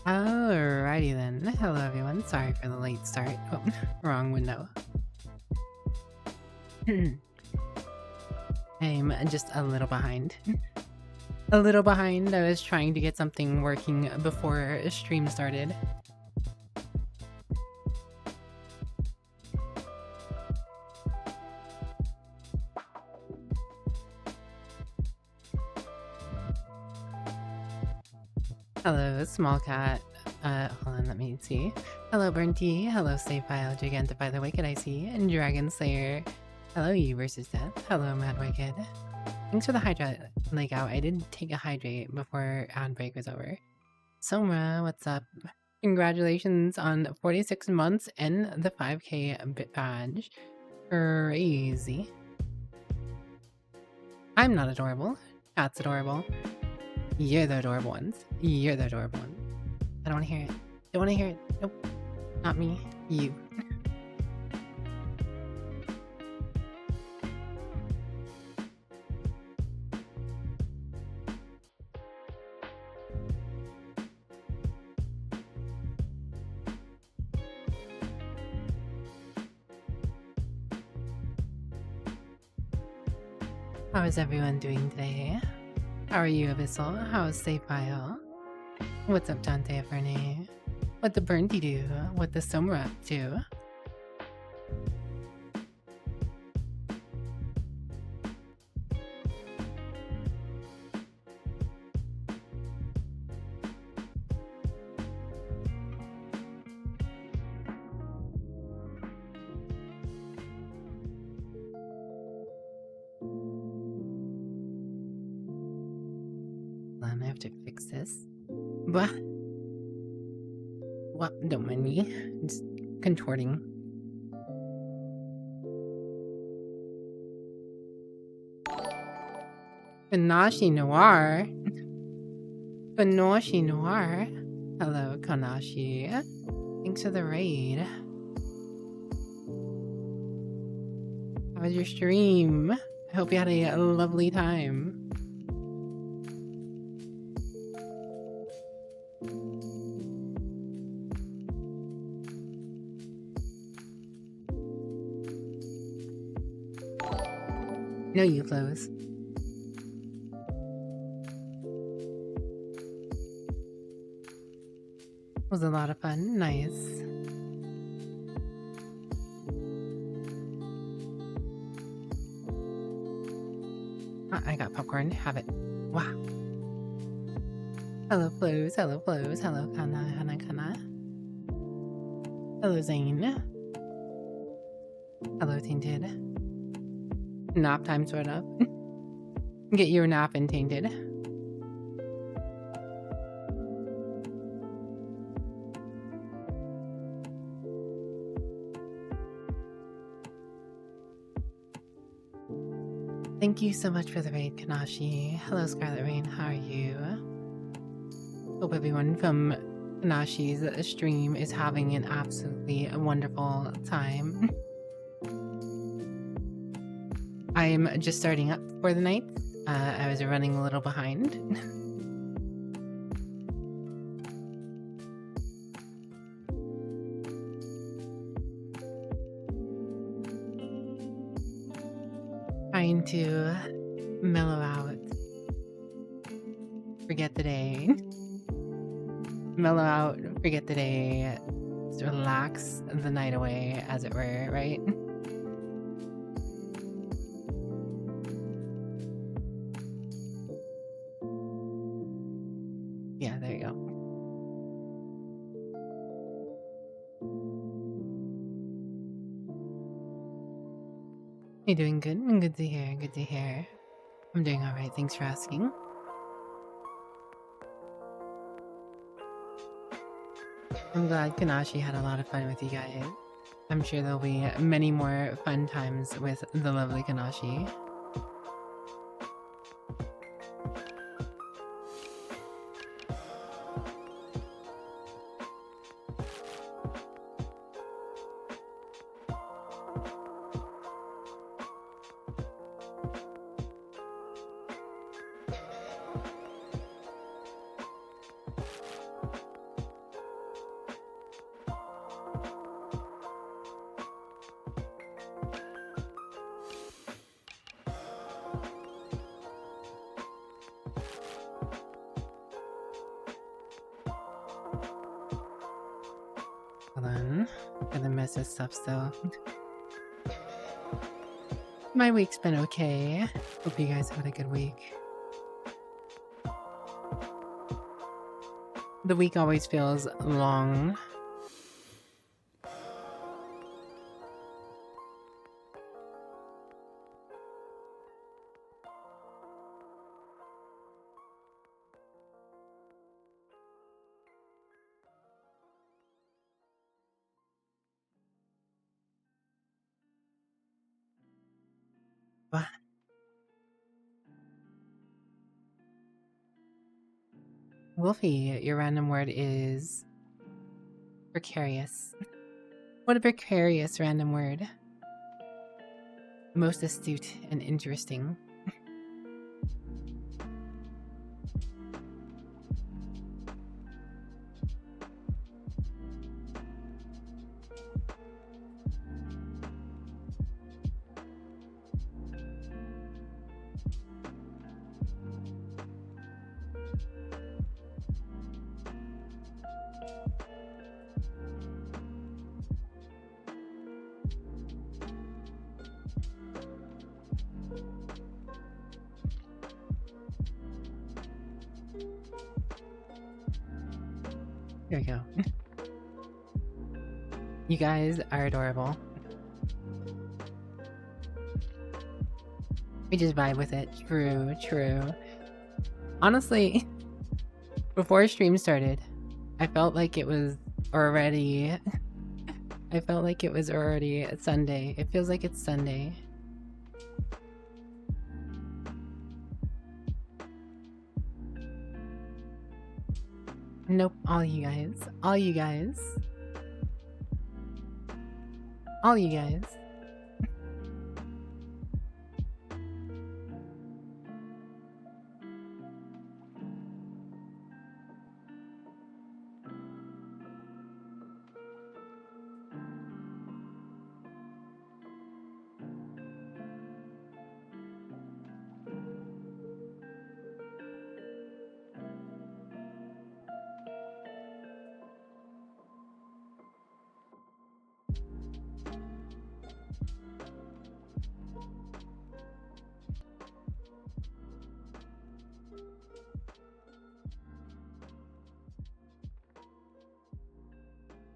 Alrighty then. Hello everyone. Sorry for the late start. Oh, wrong window. I'm just a little behind. A little behind. I was trying to get something working before stream started. Hello, small cat. Hold on, let me see. Hello, Burnty. Hello, Save File, Gigantify the Wicked, I see. And Dragon Slayer. Hello, you versus Death. Hello, Mad Wicked. Thanks for the hydrate lake out. I did take a hydrate before ad break was over. Soma, what's up? Congratulations on 46 months and the 5K bit badge. Crazy. I'm not adorable. That's adorable. You're the adorable ones. You're the adorable one. I don't want to hear it. Don't want to hear it. Nope. Not me. You. How is everyone doing today? How are you, Abyssal? How is Sayfile? What's up, Dante Fernay? What the Burnty do? What the Summer up to? I have to fix this. What? What? Don't mind me. Just contorting. Kanashi Noir. Kanashi Noir. Hello, Kanashi. Thanks for the raid. How was your stream? I hope you had a lovely time. No, you close. Was a lot of fun. Nice. I got popcorn. Have it. Wow. Hello, Flows. Hello, Flows. Hello, Kana. Hello, Zane. Hello, Tainted. Nap time, sort of. Get your nap in, Tainted. Thank you so much for the raid, Kanashi. Hello, Scarlet Rain. How are you? Hope everyone from Kanashi's stream is having an absolutely wonderful time. I'm just starting up for the night. I was running a little behind. Trying to mellow out. Forget the day. Mellow out, forget the day. Just relax the night away, as it were, right? Yeah, there you go. You're doing good? Good to hear, good to hear. I'm doing alright, thanks for asking. I'm glad Kanashi had a lot of fun with you guys. I'm sure there'll be many more fun times with the lovely Kanashi. Hold on. Gonna miss this stuff still. My week's been okay. Hope you guys had a good week. The week always feels long. Wolfie, your random word is precarious. What a precarious random word. Most astute and interesting. Here we go. You guys are adorable. We just vibe with it. True, true. Honestly, before stream started, I felt like it was already... I felt like it was already Sunday. It feels like it's Sunday. Nope, all you guys. All you guys. All you guys.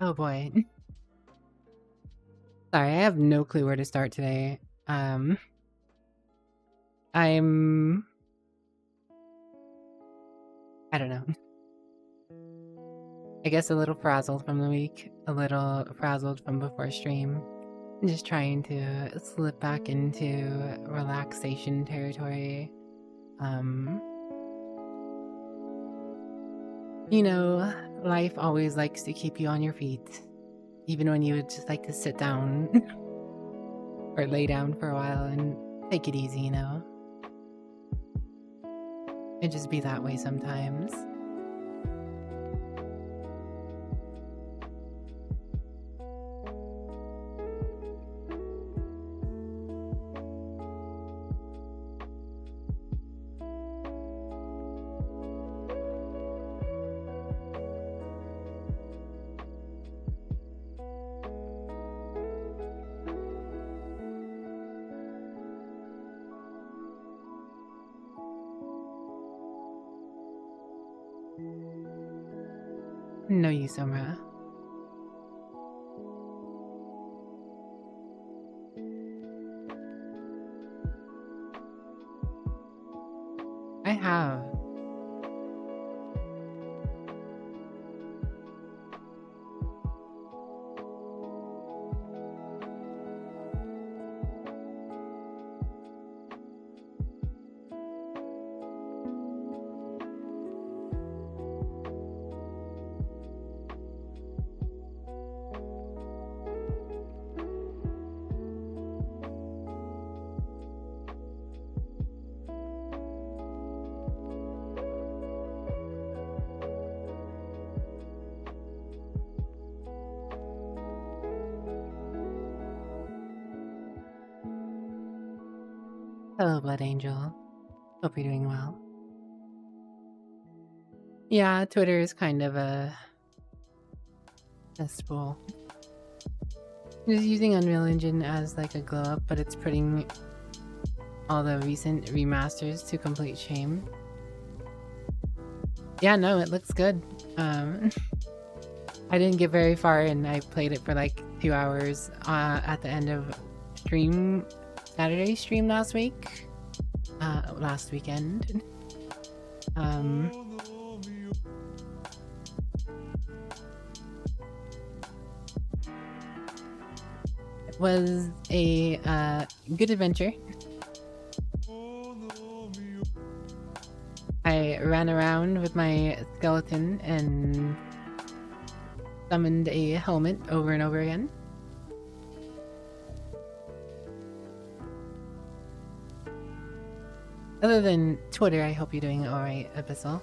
Oh boy. Sorry, I have no clue where to start today. I'm... I don't know. I guess a little frazzled from the week. A little frazzled from before stream. Just trying to slip back into relaxation territory. You know, life always likes to keep you on your feet. Even when you would just like to sit down or lay down for a while and take it easy, you know? It just be that way sometimes. No, you, Somra. I have. Hello, Blood Angel. Hope you're doing well. Yeah, Twitter is kind of a cesspool. Just using Unreal Engine as like a glow up, but it's putting all the recent remasters to complete shame. Yeah, no, it looks good. I didn't get very far and I played it for like 2 hours at the end of Saturday stream last week. Last weekend. It was a good adventure. I ran around with my skeleton and summoned a helmet over and over again. Other than Twitter, I hope you're doing alright, Abyssal.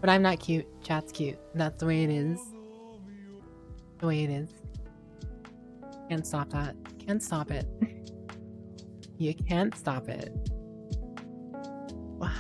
But I'm not cute. Chat's cute. That's the way it is. The way it is. Can't stop that. Can't stop it. You can't stop it. Wow.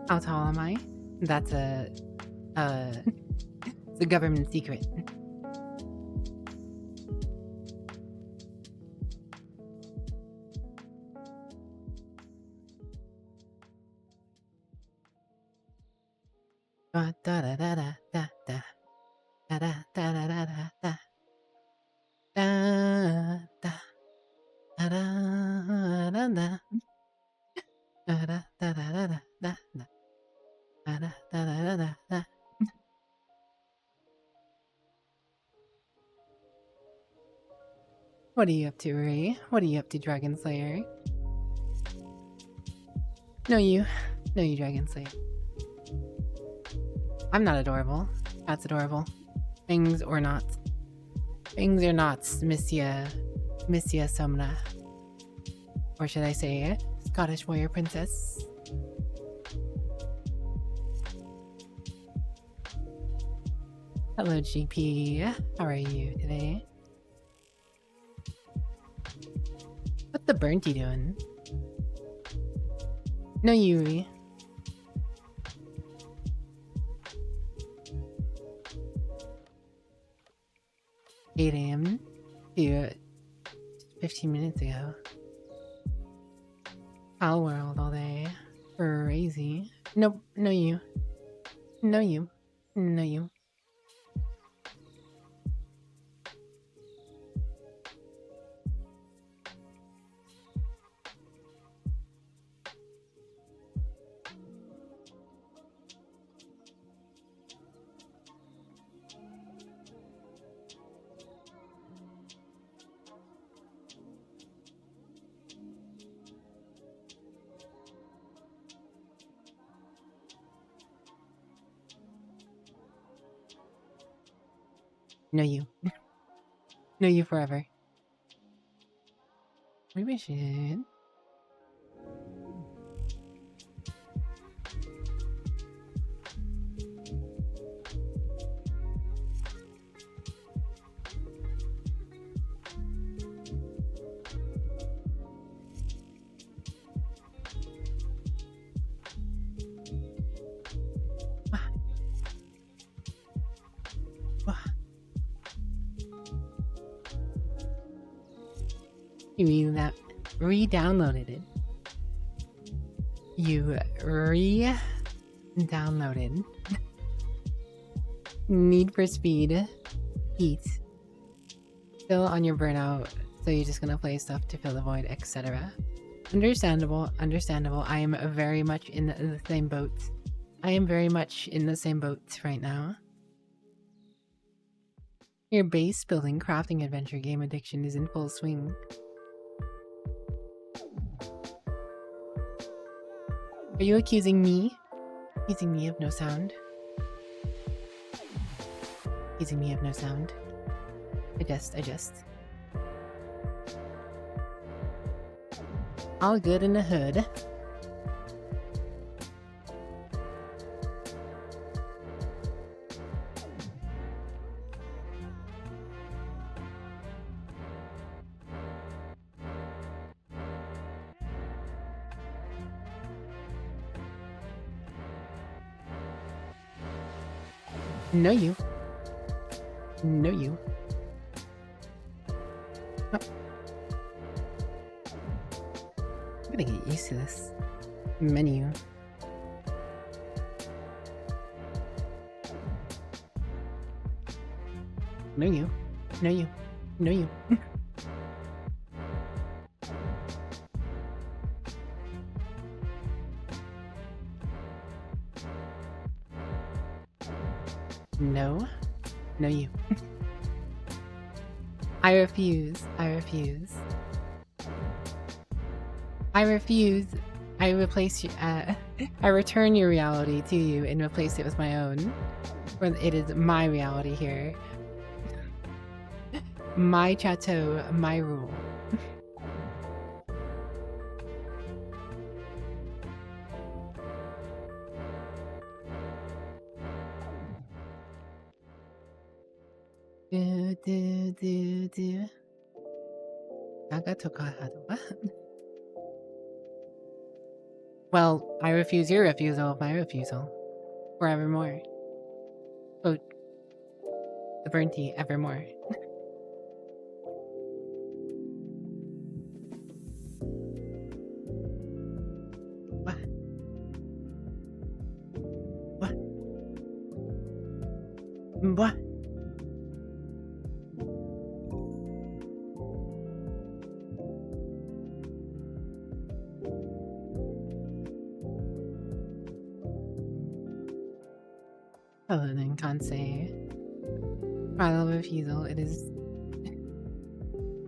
How tall am I? That's it's a government secret. Da da da da da da da da da da da da da da. What are you up to, Ray? What are you up to, Dragon Slayer? No, you, Dragon Slayer. I'm not adorable. That's adorable. Things or not. Things or not, Missia Somna. Or should I say, Scottish warrior princess? Hello, GP. How are you today? What the Burnty doing? No, Yuri. $8 AM to 15 minutes ago. Pal World all day. Crazy. Nope, no you. No you. No you. No you. No you forever. Maybe I should. You mean that re-downloaded it? You re-downloaded Need for Speed Heat. Still on your burnout, so you're just gonna play stuff to fill the void, etc. Understandable, understandable. I am very much in the same boat. I am very much in the same boat right now. Your base building crafting adventure game addiction is in full swing. Are you accusing me? Accusing me of no sound? Accusing me of no sound? I just. All good in the hood. No you. No you. Oh. I'm gonna get used to this menu. No you. No you. No you. No. No you. I refuse. I refuse. I refuse. I replace you. I return your reality to you and replace it with my own. Or it is my reality here. My chateau, my rule. Do. Well, I refuse your refusal of my refusal. Forevermore. Quote, the burnt tea, evermore. What? What? What? Hello then, Kansei. Final refusal, it is...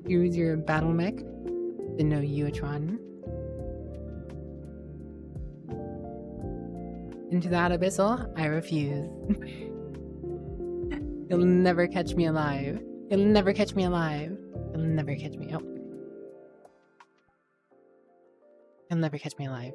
Use your battle mech, the no Yuatron. Into that abyssal, I refuse. You'll never catch me alive. You'll never catch me alive. You'll never catch me... Oh. You'll never catch me alive.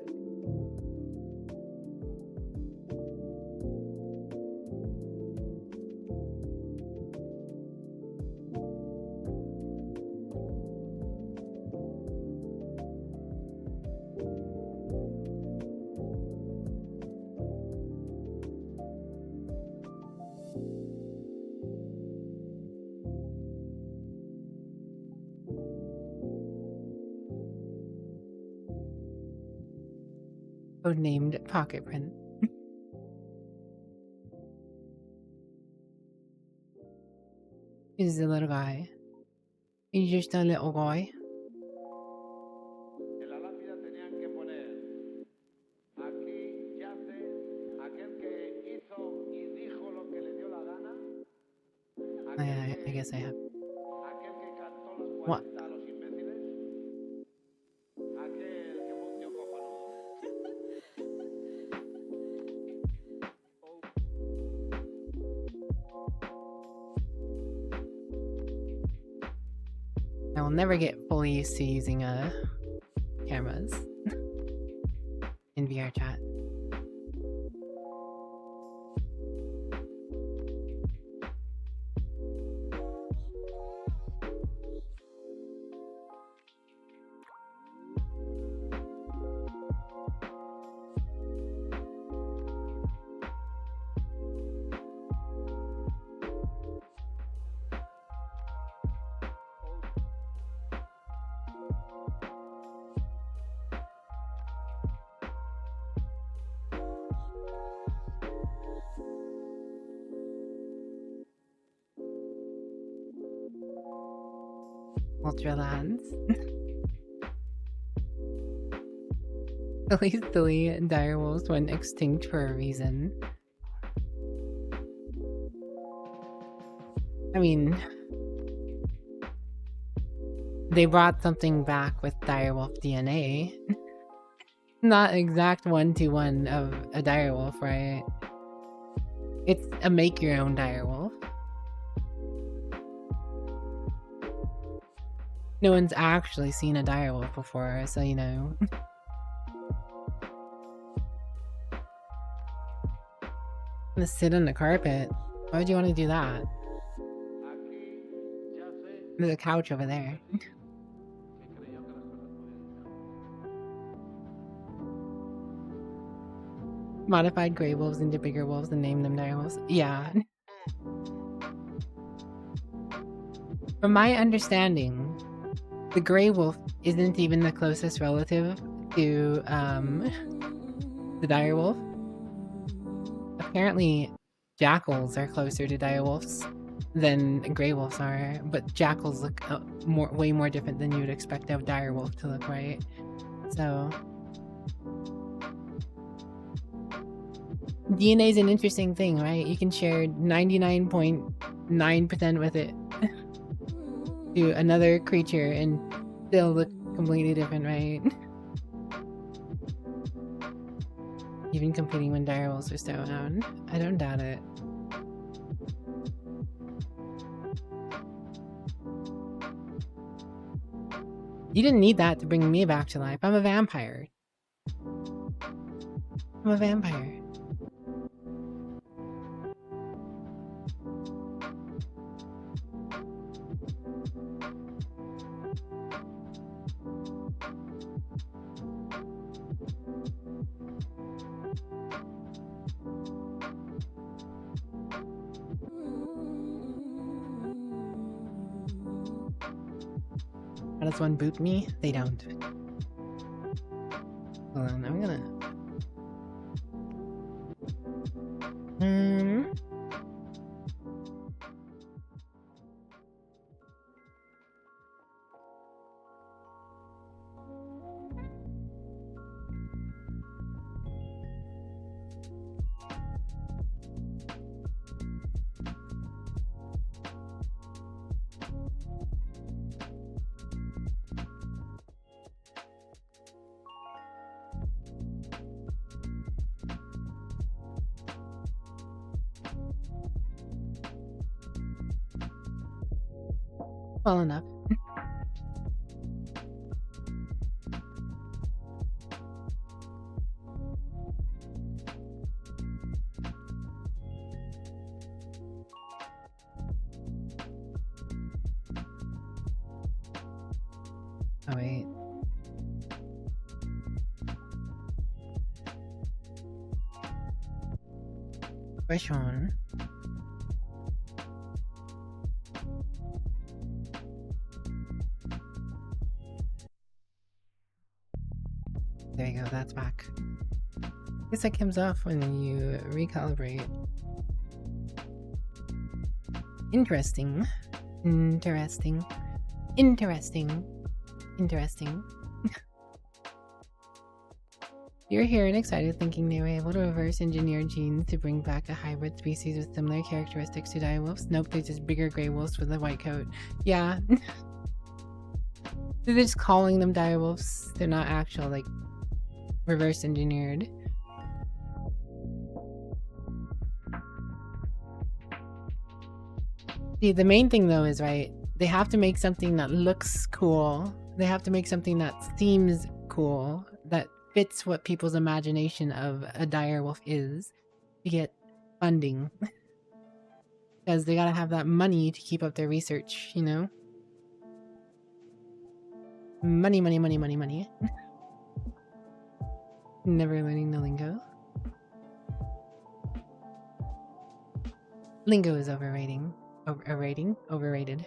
Named Pocket Print. He's a little guy. He's just a little guy. I guess I have. What? I will never get fully used to using cameras in VRChat. Ultralands. Silly direwolves went extinct for a reason. I mean, they brought something back with direwolf DNA. Not exact one-to-one of a direwolf, right? It's a make-your-own direwolf. No one's actually seen a direwolf before, so you know. I'm gonna sit on the carpet. Why would you want to do that? There's a couch over there. Modified gray wolves into bigger wolves and name them direwolves. Yeah. From my understanding, the gray wolf isn't even the closest relative to the direwolf. Apparently, jackals are closer to direwolves than gray wolves are, but jackals look way more different than you would expect a direwolf to look, right? So DNA is an interesting thing, right? You can share 99.9% with it to another creature and still look completely different, right? Even competing when direwolves are still around. I don't doubt it. You didn't need that to bring me back to life. I'm a vampire. I'm a vampire. How does one boot me? They don't. Hold on, I'm gonna... Well enough. Oh wait. Which one? There you go, that's back. Guess that comes off when you recalibrate. Interesting. Interesting. Interesting. Interesting. You're here and excited thinking they were able to reverse engineer genes to bring back a hybrid species with similar characteristics to direwolves? Nope, they're just bigger gray wolves with a white coat. Yeah. They're just calling them direwolves. They're not actual, like, reverse engineered. See, the main thing though is, right, they have to make something that looks cool. They have to make something that seems cool, that fits what people's imagination of a direwolf is, to get funding. Because they gotta have that money to keep up their research, you know? Money, money, money, money, money. Never learning the lingo. Lingo is overrating. Overrated.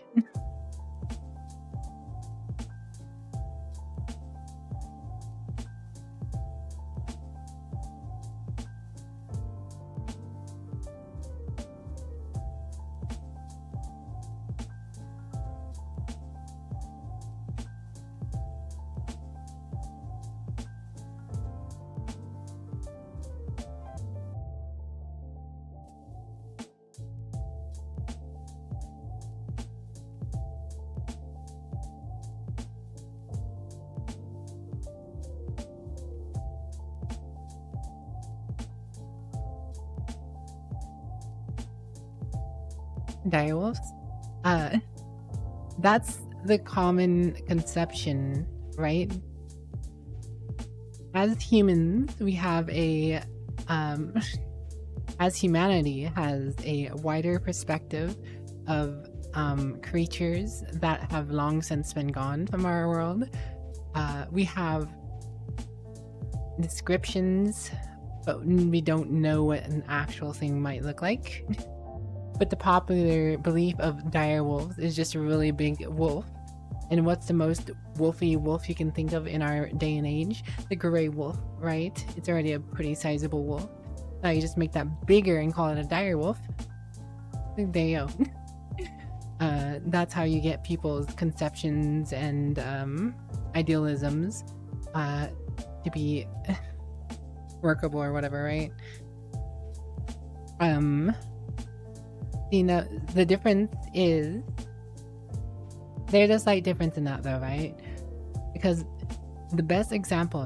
Direwolves? That's the common conception, right? As humans, we have a as humanity has a wider perspective of creatures that have long since been gone from our world. We have descriptions, but we don't know what an actual thing might look like. But the popular belief of dire wolves is just a really big wolf. And what's the most wolfy wolf you can think of in our day and age? The gray wolf, right? It's already a pretty sizable wolf. Now you just make that bigger and call it a dire wolf. There you go. That's how you get people's conceptions and idealisms to be workable or whatever, right? You know, the difference is there's a slight difference in that though, right? Because the best example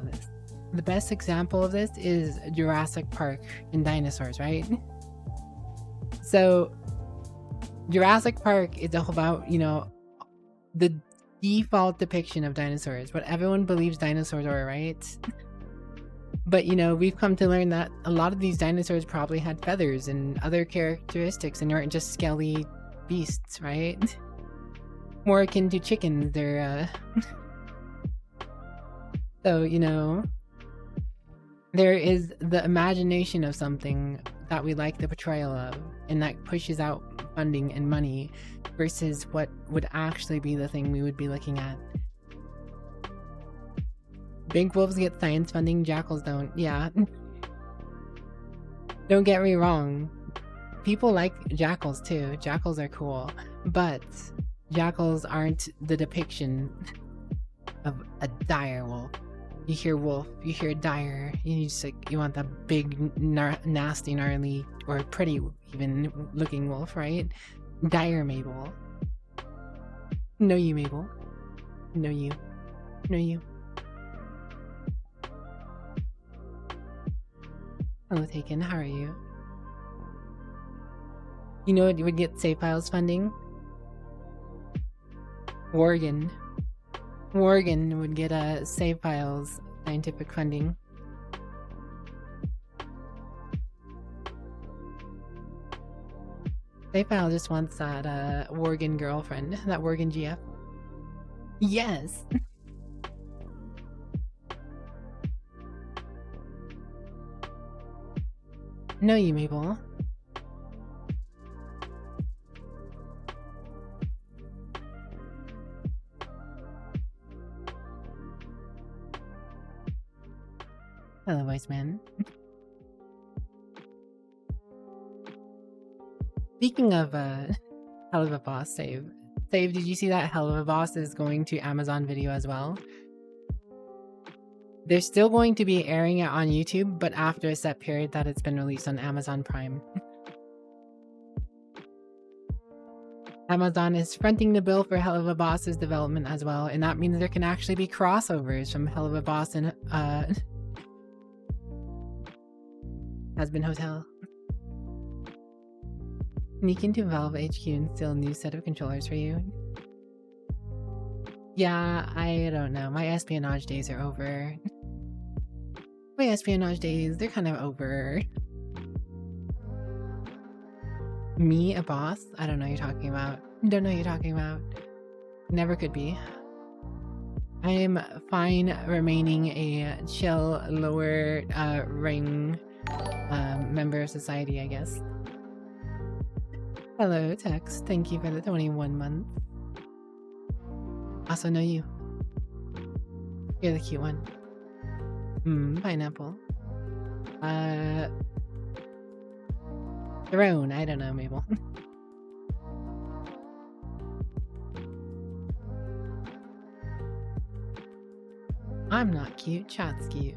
of this is Jurassic Park and dinosaurs, right? So Jurassic Park is all about, you know, the default depiction of dinosaurs, what everyone believes dinosaurs are, right? But, you know, we've come to learn that a lot of these dinosaurs probably had feathers and other characteristics and aren't just scaly beasts, right? More akin to chickens. They're, So, you know, there is the imagination of something that we like the portrayal of, and that pushes out funding and money versus what would actually be the thing we would be looking at. Big wolves get science funding, jackals don't. Yeah. Don't get me wrong. People like jackals too. Jackals are cool. But jackals aren't the depiction of a dire wolf. You hear wolf, you hear dire, you just like, you want that big, nasty, gnarly, or pretty even looking wolf, right? Dire Mabel. No you, Mabel. No you. No you. Hello, Taken. How are you? You know what would get Save Files funding? Oregon. Oregon would get a Save Files scientific funding. Save Files just wants that Oregon girlfriend, that Oregon GF. Yes. No you, Mabel. Hello, voice man. Speaking of Hell of a Boss, Save, did you see that Hell of a Boss is going to Amazon Video as well? They're still going to be airing it on YouTube, but after a set period that it's been released on Amazon Prime. Amazon is fronting the bill for Hell of a Boss's development as well, and that means there can actually be crossovers from Hell of a Boss and Husband Hotel. Sneak into Valve HQ and steal a new set of controllers for you. Yeah, I don't know. My espionage days are over. My espionage days, they're kind of over. Me, a boss? I don't know what you're talking about. Don't know what you're talking about. Never could be. I am fine remaining a chill, lower ring member of society, I guess. Hello, Tex. Thank you for the 21 months. Also know you. You're the cute one. Pineapple. Throne. I don't know, Mabel. I'm not cute. Chat's cute.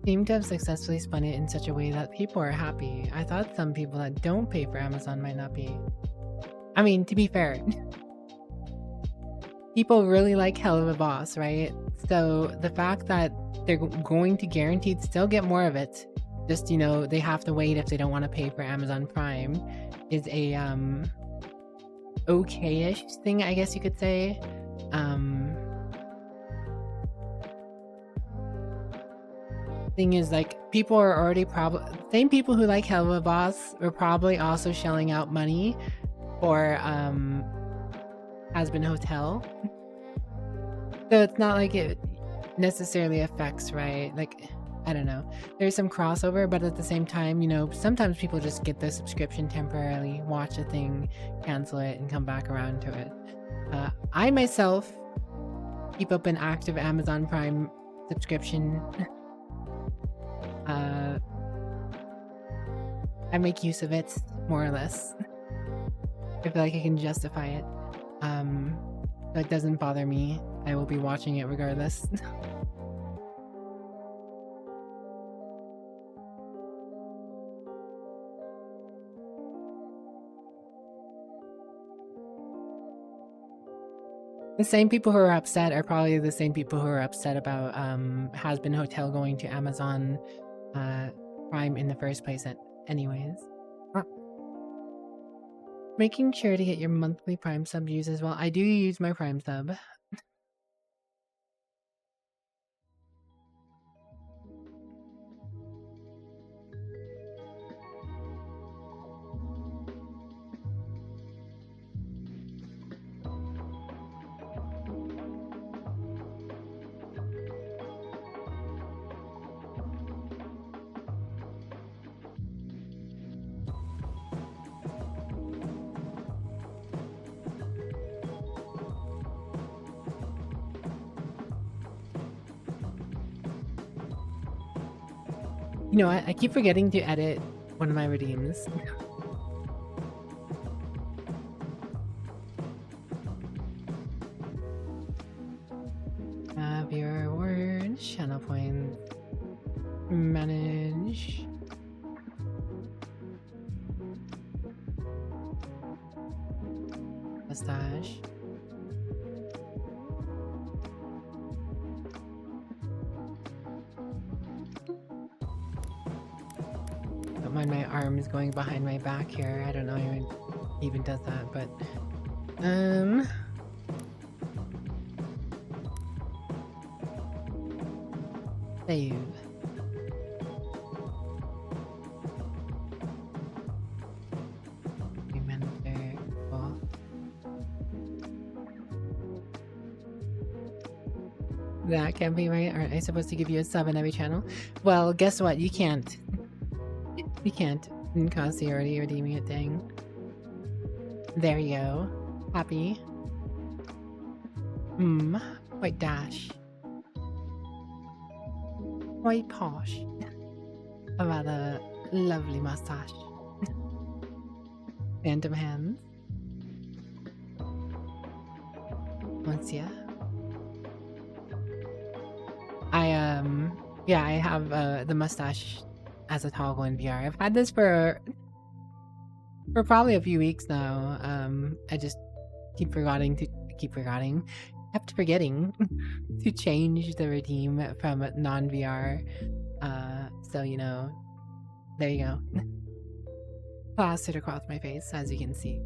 Seem to have successfully spun it in such a way that people are happy. I thought some people that don't pay for Amazon might not be. I mean, to be fair, people really like Hell of a Boss, right? So the fact that they're going to guaranteed still get more of it just, you know, they have to wait if they don't want to pay for Amazon Prime is a okay-ish thing, I guess you could say. Thing is, like, people are already same people who like Helva Boss are probably also shelling out money for Has-Been Hotel. So it's not like it necessarily affects, right? Like, I don't know. There's some crossover, but at the same time, you know, sometimes people just get the subscription temporarily, watch a thing, cancel it, and come back around to it. I myself keep up an active Amazon Prime subscription. I make use of it, more or less. I feel like I can justify it. That doesn't bother me. I will be watching it regardless. The same people who are upset are probably the same people who are upset about Has-Been Hotel going to Amazon Prime in the first place anyways. Making sure to get your monthly Prime sub use as well. I do use my Prime sub. You know what? I keep forgetting to edit one of my redeems. Have your word, channel points, manage. Mustache. Don't mind my arms going behind my back here. I don't know if it even does that, but save. Remember, cool. That can't be right. Aren't I supposed to give you a sub in every channel? Well, guess what? You can't. You can't. Because you're already redeeming it, dang. There you go. Happy. White dash. Quite posh. A rather lovely mustache. Phantom hands. Monsieur. Yeah, I have the mustache as a toggle in VR. I've had this for probably a few weeks now. I just kept forgetting to change the redeem from non-VR. So, you know, there you go. Plastered across my face, as you can see.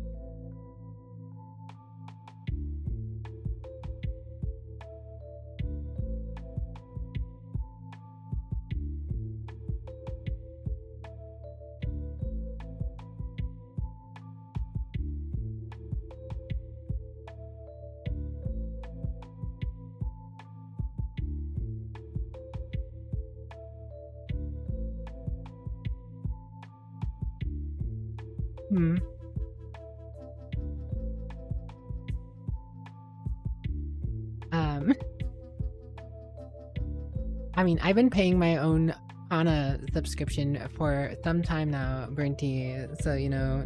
I mean, I've been paying my own Hana subscription for some time now, Burnty, so, you know,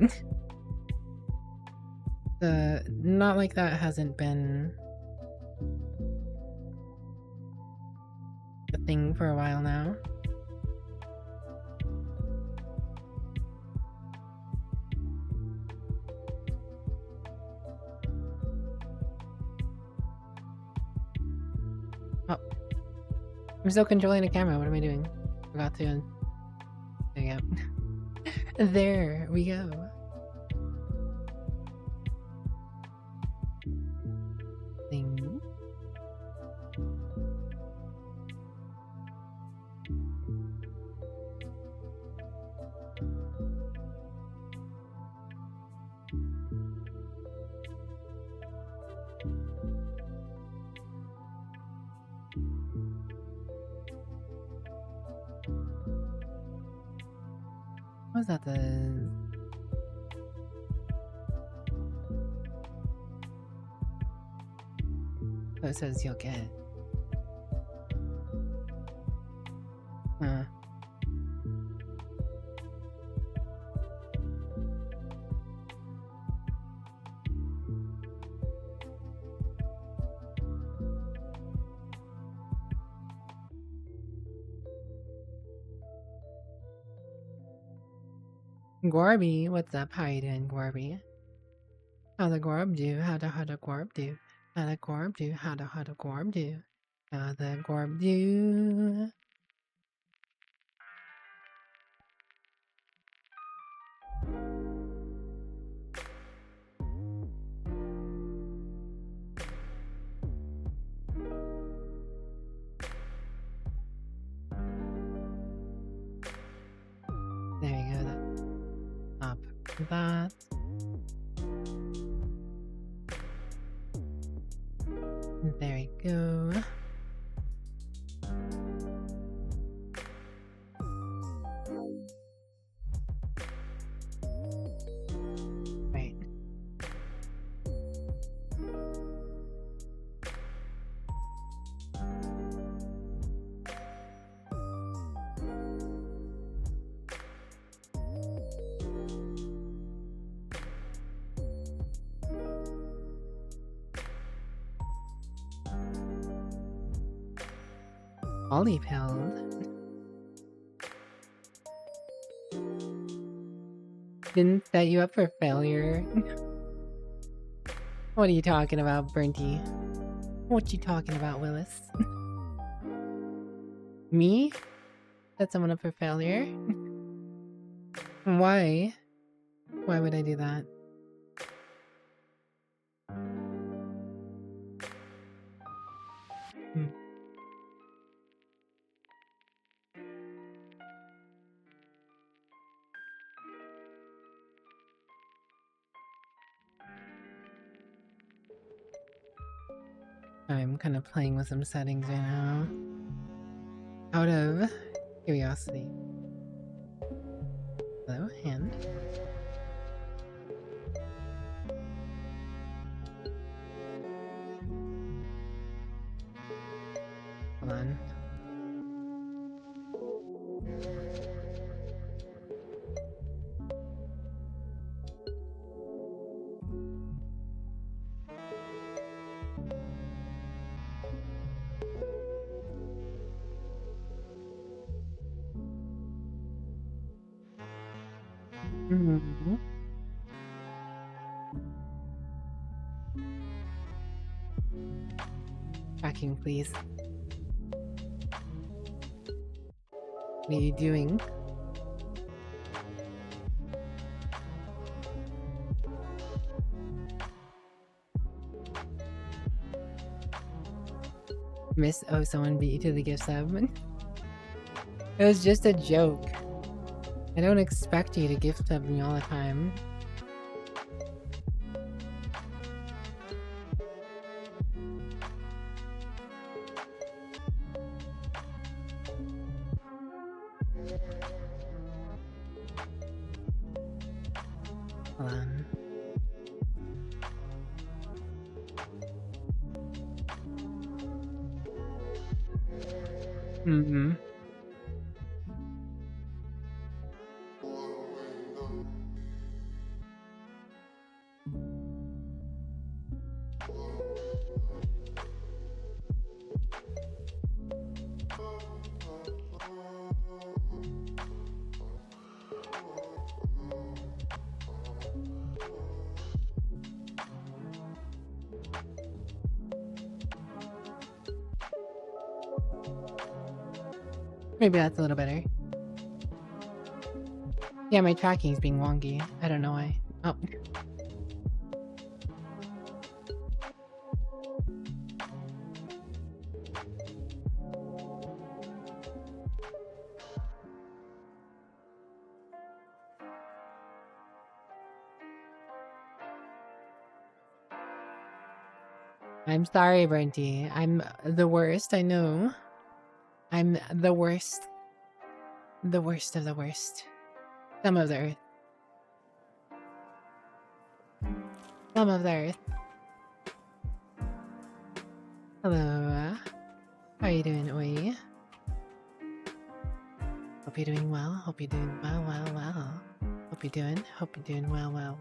not like that hasn't been a thing for a while now. I'm still controlling the camera. What am I doing? Forgot to There you go. There we go. Thing. Was that the... Oh, it says you'll get. Gorby, what's up? How you doing, Gorby? How the Gorb do? How the Gorb do? How the Gorb do? How the Gorb do? How the Gorb do? There you go. That's up that. There we go. Right. Polypilled. Didn't set you up for failure. What are you talking about, Burnty? What you talking about, Willis? Me? Set someone up for failure? Why? Why would I do that? I'm kind of playing with some settings right now. Out of curiosity. Hello, hand. Hold on. Mm-hmm. Tracking, please. What are you doing? Miss, oh, someone beat you to the gift sub. It was just a joke. I don't expect you to gift sub me all the time. Hold on. Mm-hmm. Maybe that's a little better. Yeah, my tracking's being wonky. I don't know why. Oh. I'm sorry, Brenty. I'm the worst, I know. I'm the worst. The worst of the worst. Some of the earth. Some of the earth. Hello. How are you doing, Oi? Hope you're doing well. Hope you're doing well. Hope you're doing well.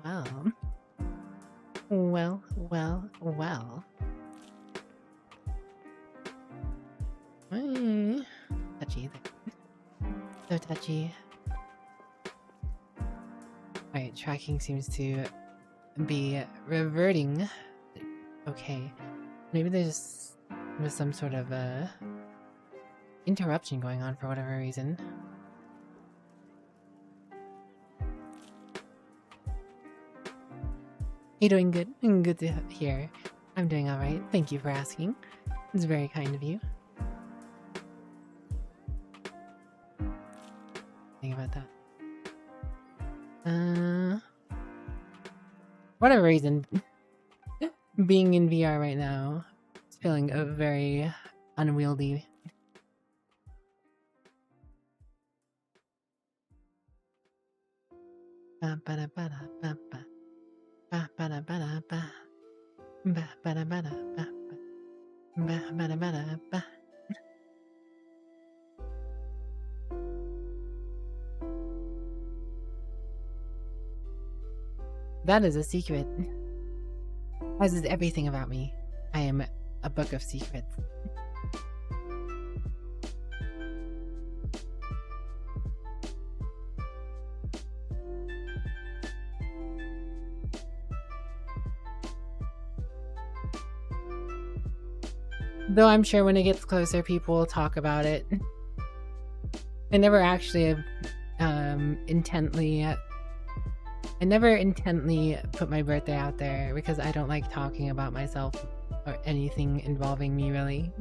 Well. Touchy. So touchy. Alright, tracking seems to be reverting. Okay. Maybe there's some sort of interruption going on for whatever reason. You doing good? Good to hear. I'm doing alright. Thank you for asking. It's very kind of you. Think about that. Whatever reason, being in VR right now, it's feeling very unwieldy. That is a secret. As is everything about me. I am a book of secrets. Though I'm sure when it gets closer, people will talk about it. I never actually I never intently put my birthday out there because I don't like talking about myself or anything involving me, really.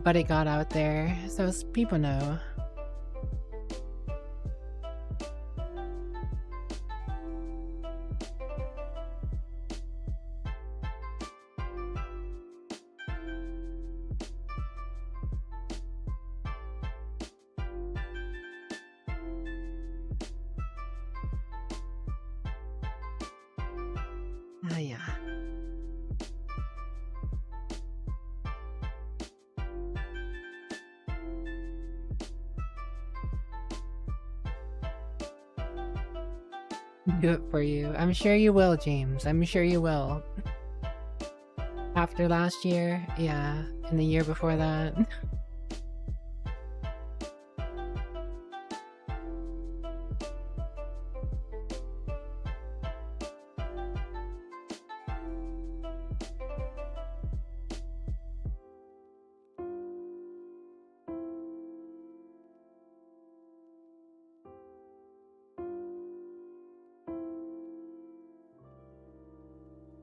But it got out there, so people know. Yeah. Do it for you. I'm sure you will, James. I'm sure you will. After last year, yeah, and the year before that.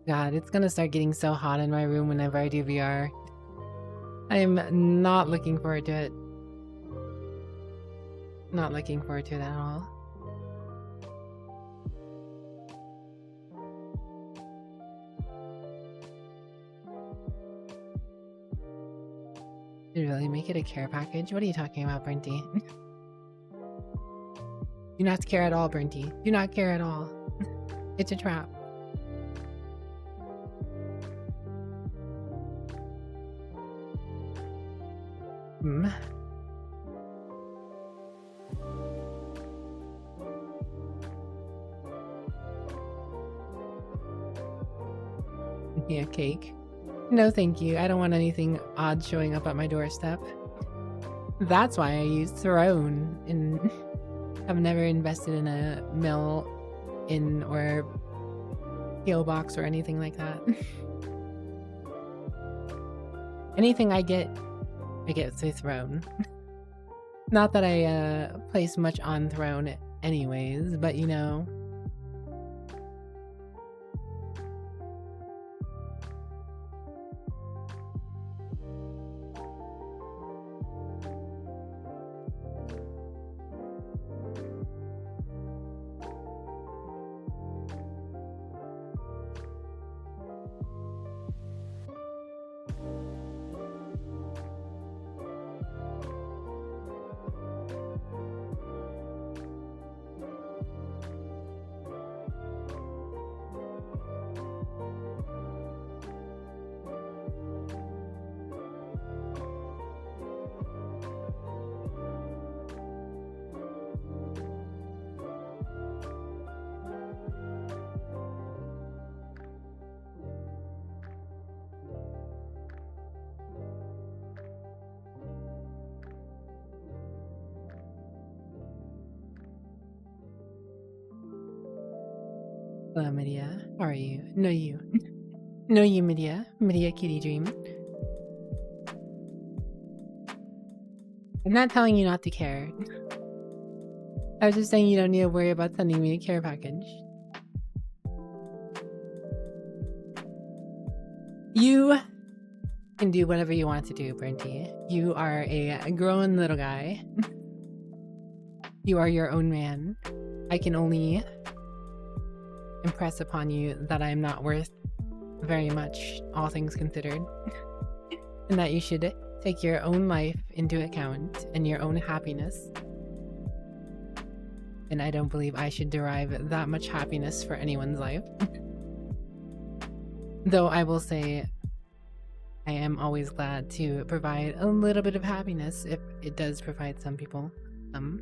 God, it's gonna start getting so hot in my room whenever I do VR. I am not looking forward to it. Not looking forward to it at all. Did you really make it a care package? What are you talking about, Brenty? Do not care at all, Brenty. Do not care at all. It's a trap. Yeah, cake. No thank you. I don't want anything odd showing up at my doorstep. That's why I use Throne, and I've never invested in a mail-in or PO box or anything like that. Anything I get through Throne. Not that I place much on Throne anyways, but you know. Hello, Medea. How are you? No, you. No, you, Medea. Medea Kitty Dream. I'm not telling you not to care. I was just saying you don't need to worry about sending me a care package. You can do whatever you want to do, Bernty. You are a grown little guy. You are your own man. I can only impress upon you that I'm not worth very much, all things considered. And that you should take your own life into account and your own happiness. And I don't believe I should derive that much happiness for anyone's life. Though I will say I am always glad to provide a little bit of happiness if it does provide some people some.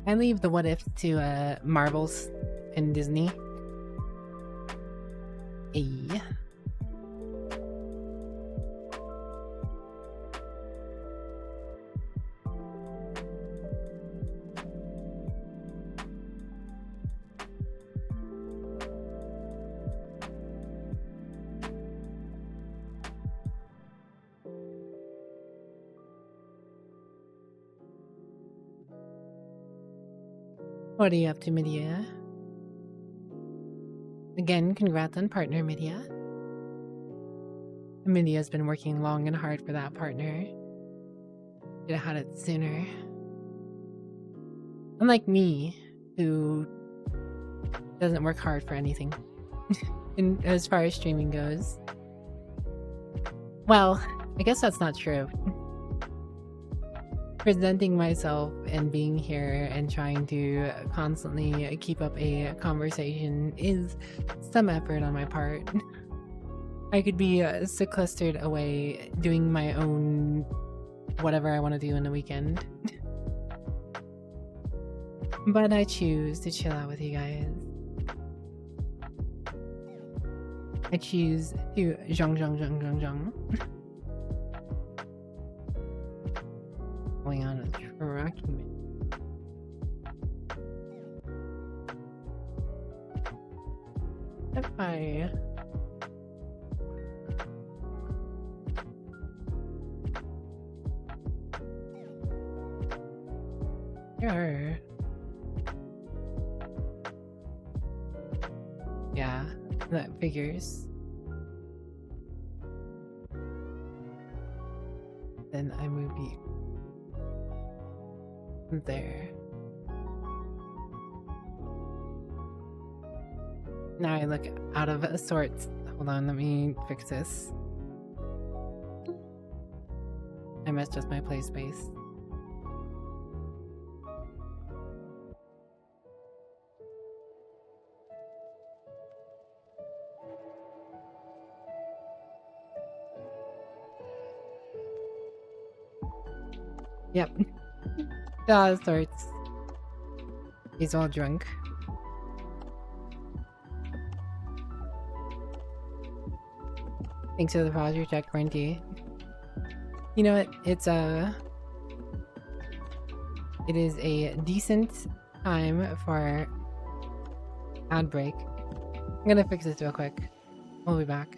I leave the what if to Marvels and Disney. Hey. What are you up to, Medea? Again, congrats on partner, Medea. Medea's been working long and hard for that partner. Could have had it sooner. Unlike me, who doesn't work hard for anything. As far as streaming goes. Well, I guess that's not true. Presenting myself and being here and trying to constantly keep up a conversation is some effort on my part. I could be sequestered away doing my own whatever I want to do in the weekend. But I choose to chill out with you guys. I choose to zhong. Going on a tracking. If I sure. Yeah, that figures. Then I move you there. Now I look out of sorts. Hold on, let me fix this. I messed with my play space. Yep. All sorts. He's all drunk. Thanks for the pause, check, Brenty. You know what? It is a decent time for ad break. I'm gonna fix this real quick. We'll be back.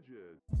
messages.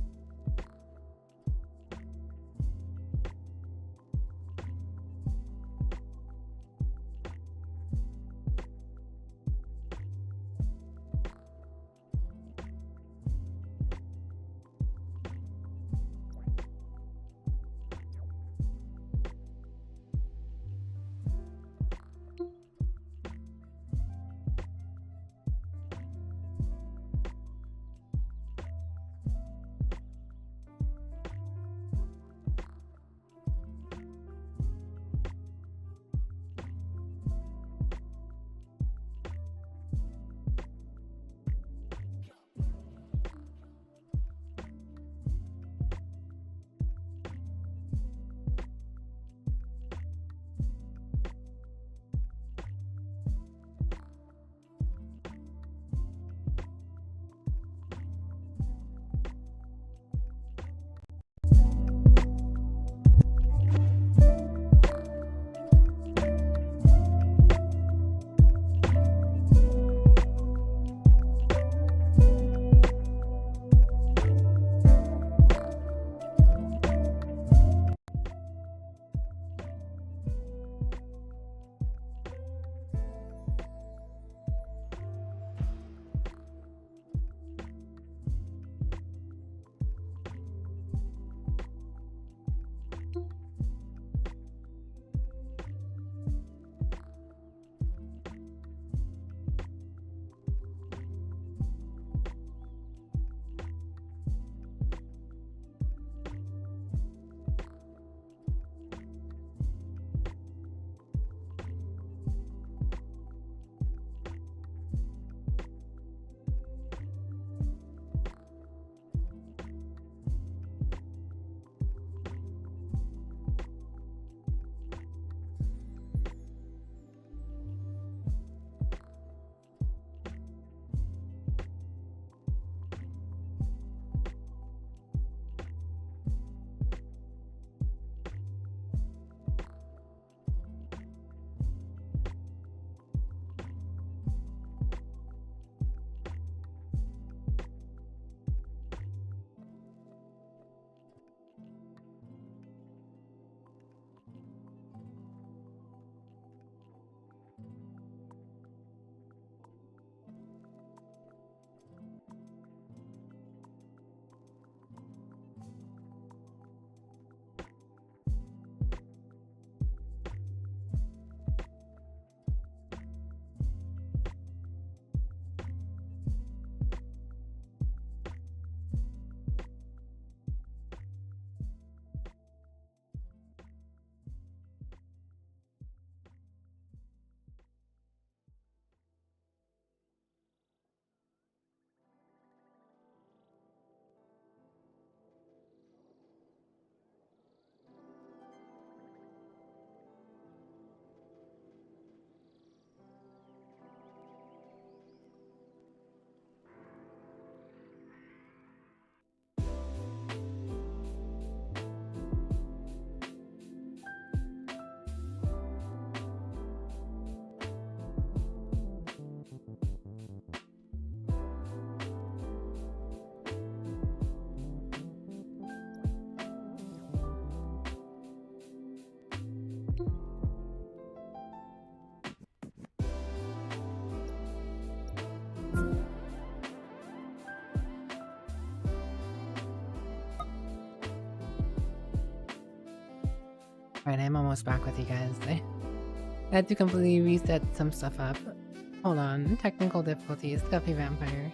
Alright, I'm almost back with you guys. I had to completely reset some stuff up. Hold on. Technical difficulties. Guppy Vampire.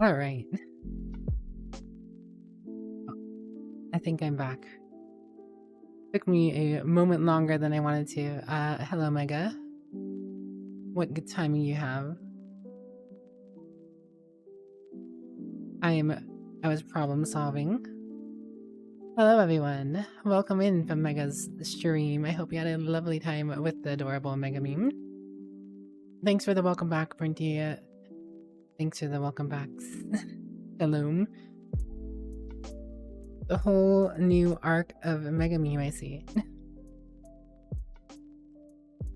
All right. I think I'm back. Took me a moment longer than I wanted to. Hello, Mega. What good timing you have? I was problem solving. Hello, everyone. Welcome in from Mega's stream. I hope you had a lovely time with the adorable Mega meme. Thanks for the welcome back, Brinty. Thanks for the welcome backs. Hello. The whole new arc of Mega meme, I see.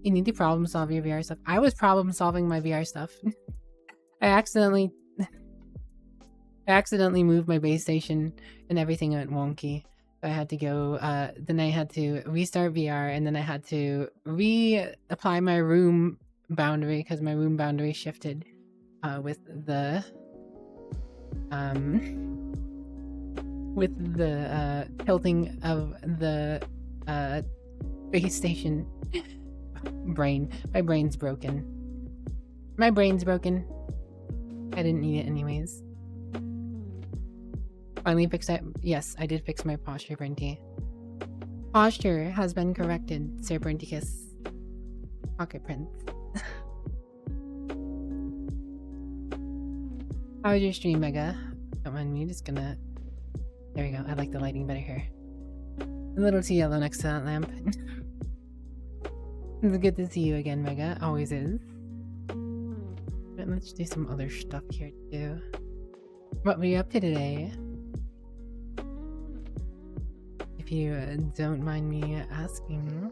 You need to problem solve your VR stuff. I was problem solving my VR stuff. I accidentally moved my base station and everything went wonky. So I had to go, then I had to restart VR, and then I had to reapply my room boundary because my room boundary shifted with the tilting of the base station. My brain's broken. My brain's broken. I didn't need it anyways. Finally fixed it. Yes, I did fix my posture, Brinty. Posture has been corrected, Sir Brinticus. Pocket Prince. How was your stream, Mega? Don't mind me, just gonna... There we go, I like the lighting better here. A little too yellow next to that lamp. It's good to see you again, Mega. Always is. But let's do some other stuff here, too. What were you up to today? If you don't mind me asking.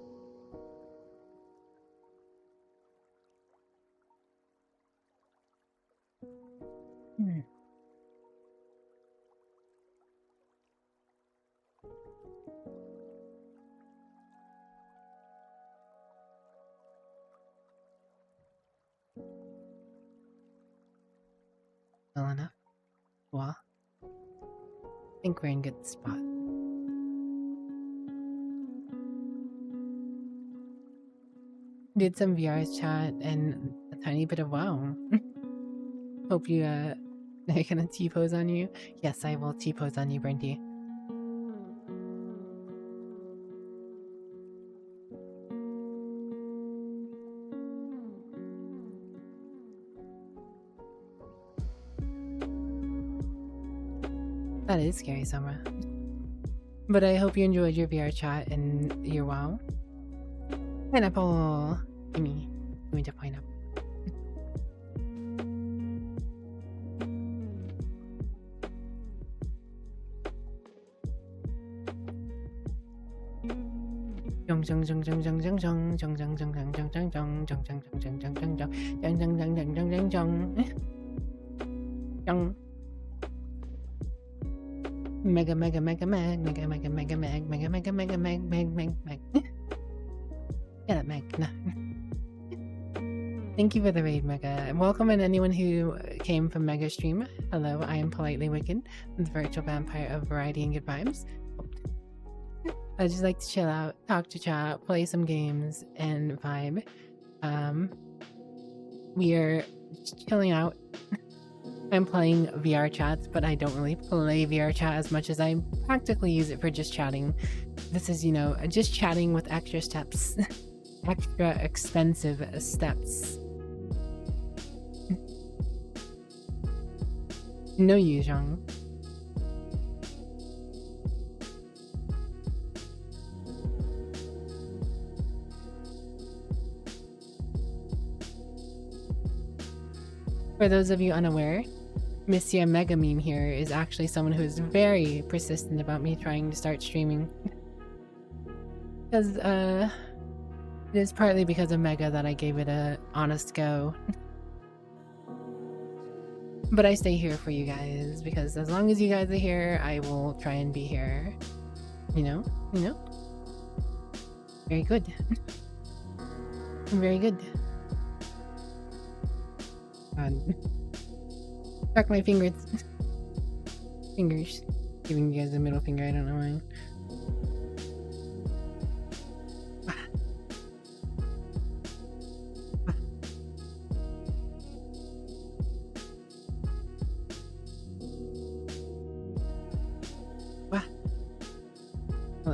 Well enough. Well, I think we're in good spot. Did some VRChat and a tiny bit of WoW. Hope you are gonna T-pose on you. Yes, I will T-pose on you, Brinty. That is scary, Summer. But I hope you enjoyed your VRChat and your WoW. Pineapple! Give me the pineapple. Mega mega mega mag mega mega mega mag mega mega mega mag mag mag mag. Get it, Meg. No. Thank you for the raid, Mega. And welcome in anyone who came from Mega Stream. Hello, I am PolitelyWicked, the virtual vampire of variety and good vibes. I just like to chill out, talk to chat, play some games, and vibe. We are just chilling out. I'm playing VRChats, but I don't really play VRChat as much as I practically use it for just chatting. This is, you know, just chatting with extra steps. Extra expensive steps. No Yuzhong. For those of you unaware, Monsieur Mega Meme here is actually someone who is very persistent about me trying to start streaming. Because, it is partly because of Mega that I gave it a honest go. But I stay here for you guys, because as long as you guys are here, I will try and be here. You know? You know? Very good. Very good. Crack my fingers. Fingers. Giving you guys the middle finger, I don't know why.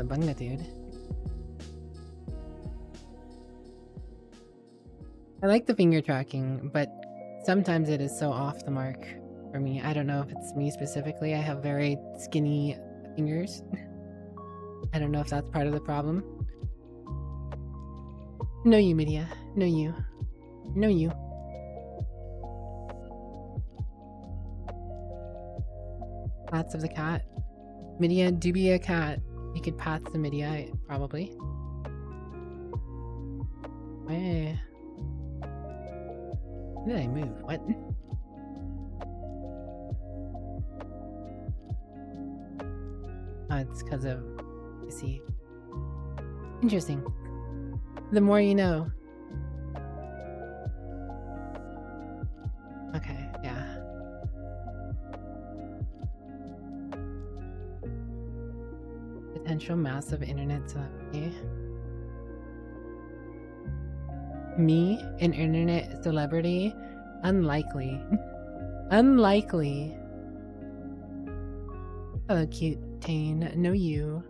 bunga, dude. I like the finger tracking, but sometimes it is so off the mark for me. I don't know if it's me specifically. I have very skinny fingers. I don't know if that's part of the problem. No you, Midia. No you. No you. Pats of the cat. Midia, do be a cat. You could pat the Midia, probably. Hey. Did I move? What? Oh, it's because of... I see. Interesting. The more you know. Okay, yeah. Potential massive internet celebrity. Me? An internet celebrity? Unlikely. Unlikely. Hello, cute Tane. No you.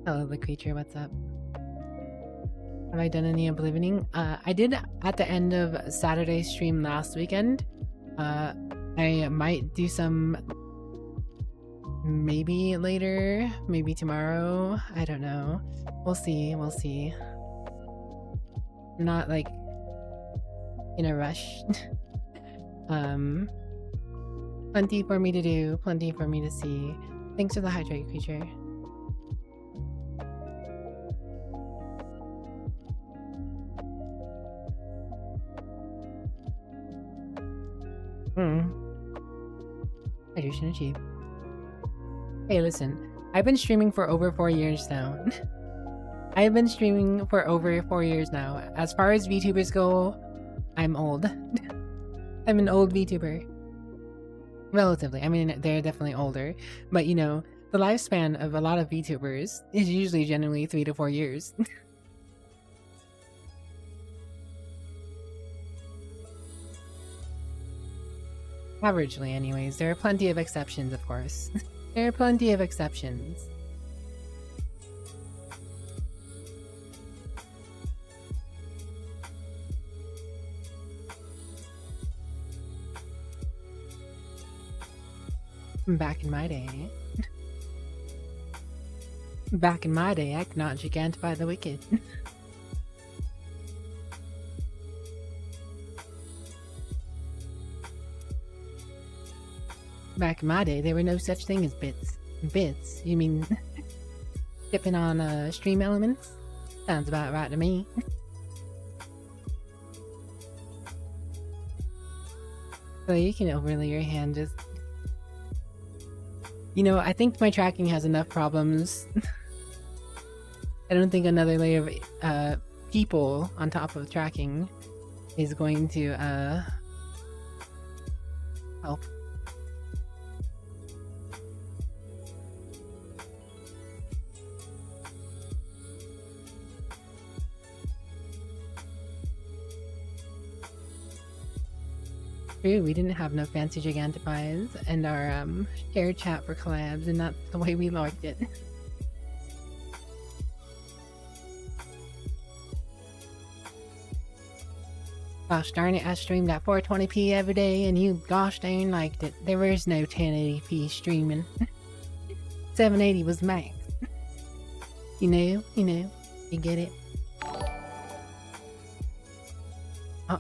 Hello, the creature. What's up? Have I done any oblivioning? I did at the end of Saturday's stream last weekend. I might do some maybe later, maybe tomorrow. I don't know. We'll see. We'll see. I'm not like in a rush. Plenty for me to do, plenty for me to see. Thanks for the hydrate, creature. Hydration achieved. Hey, listen. I've been streaming for over 4 years now. I've been streaming for over 4 years now. As far as VTubers go, I'm old. I'm an old VTuber. Relatively. I mean, they're definitely older. But, you know, the lifespan of a lot of VTubers is usually generally 3 to 4 years. Averagely, anyways. There are plenty of exceptions, of course. There are plenty of exceptions. Back in my day. Back in my day, I could not gigantify the wicked. Back in my day, there were no such thing as bits. Bits? You mean dipping on stream elements? Sounds about right to me. So you can overlay your hand just... You know, I think my tracking has enough problems. I don't think another layer of people on top of tracking is going to help. True, we didn't have no fancy gigantifies and our shared chat for collabs, and that's the way we liked it. Gosh darn it, I streamed at 420p every day and you gosh dang liked it. There was no 1080p streaming. 780 was max. You know, you get it. Oh.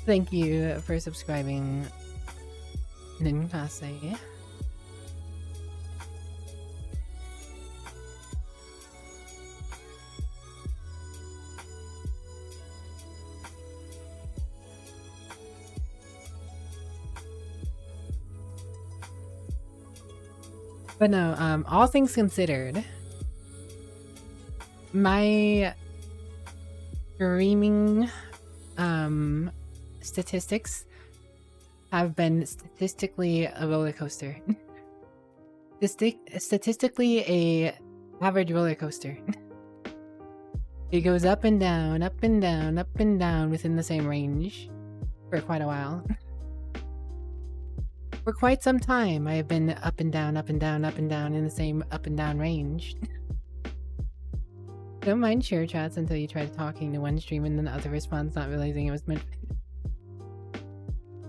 Thank you for subscribing, Ninkase. But no, all things considered, my streaming statistics have been statistically a roller coaster. Statistically a average roller coaster. It goes up and down, up and down, up and down within the same range for quite a while. For quite some time, I have been up and down, up and down, up and down in the same up and down range. Don't mind share chats until you try talking to one stream and then the other response, not realizing it was meant.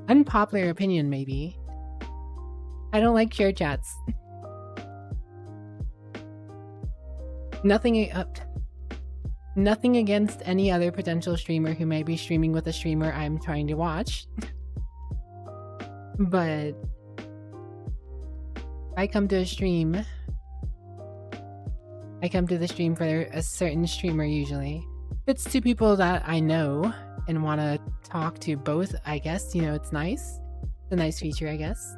Unpopular opinion, maybe. I don't like share chats. Nothing against any other potential streamer who may be streaming with a streamer I'm trying to watch. But I come to the stream for a certain streamer usually. It's two people that I know and want to talk to both, I guess. You know, it's nice. It's a nice feature, I guess.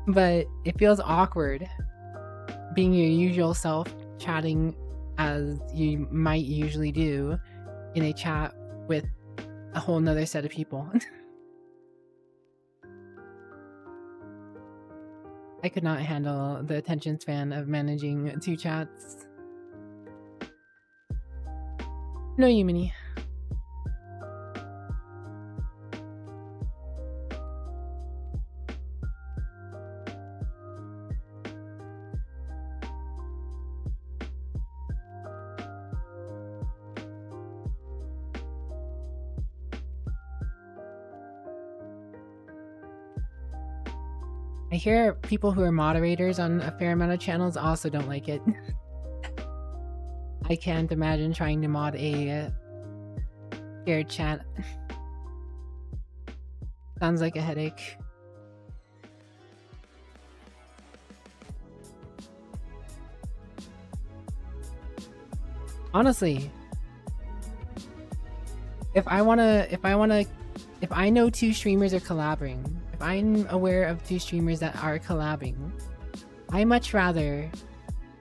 But it feels awkward being your usual self, chatting as you might usually do in a chat with a whole nother set of people. I could not handle the attention span of managing two chats. No, Yumini. I hear people who are moderators on a fair amount of channels also don't like it. I can't imagine trying to mod a shared chat. Sounds like a headache. Honestly, if I know two streamers are collabing, if I'm aware of two streamers that are collabing, I much rather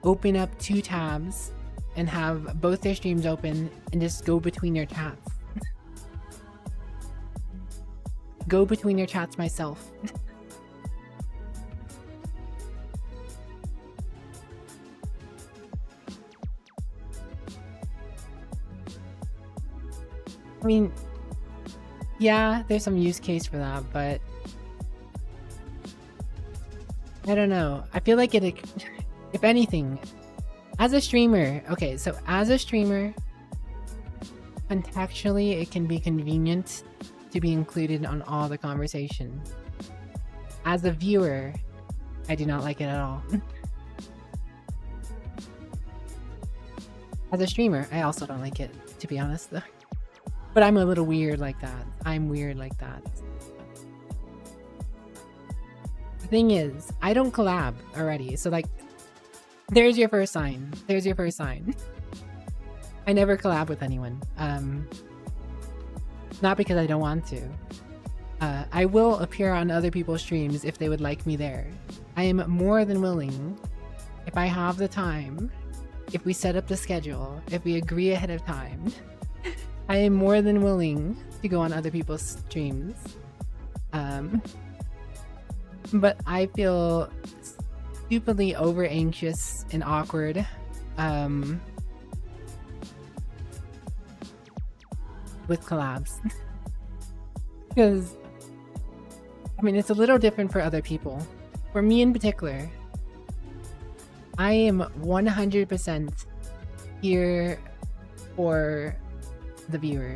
open up two tabs and have both their streams open and just go between their chats. Go between their chats myself. I mean, yeah, there's some use case for that, but I don't know. I feel like it, if anything, as a streamer, okay, so as a streamer, contextually, it can be convenient to be included on all the conversation. As a viewer, I do not like it at all. As a streamer, I also don't like it, to be honest, though. But I'm a little weird like that. I'm weird like that. The thing is, I don't collab already. So like, there's your first sign. There's your first sign. I never collab with anyone. Not because I don't want to. I will appear on other people's streams if they would like me there. I am more than willing, if I have the time, if we set up the schedule, if we agree ahead of time, I am more than willing to go on other people's streams. But I feel stupidly over anxious and awkward with collabs. Because, I mean, it's a little different for other people. For me in particular, I am 100% here for the viewer.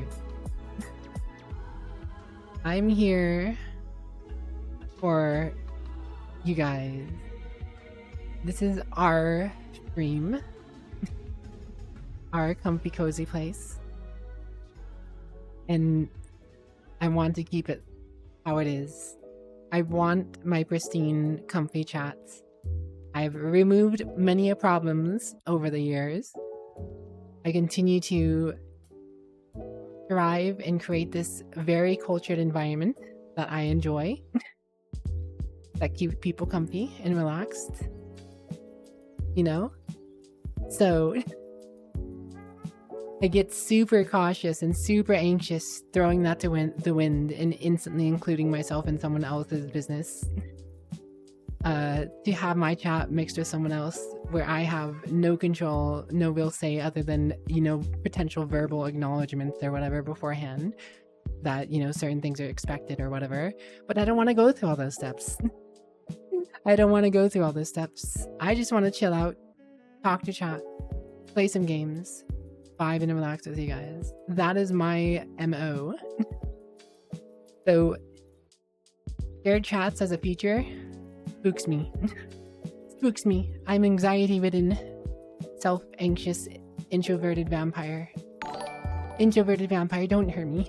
I'm here for you guys. This is our stream, our comfy cozy place, and I want to keep it how it is. I want my pristine comfy chats. I've removed many problems over the years. I continue to thrive and create this very cultured environment that I enjoy, that keeps people comfy and relaxed, you know? So I get super cautious and super anxious throwing that to the wind and instantly including myself in someone else's business. To have my chat mixed with someone else where I have no control, no real say other than, you know, potential verbal acknowledgements or whatever beforehand. that, you know, certain things are expected or whatever, but I don't want to go through all those steps. I don't want to go through all those steps. I just want to chill out, talk to chat, play some games, vibe and relax with you guys. That is my MO. So shared chats as a feature spooks me. Spooks me. I'm anxiety-ridden, self-anxious, introverted vampire. Introverted vampire, don't hurt me.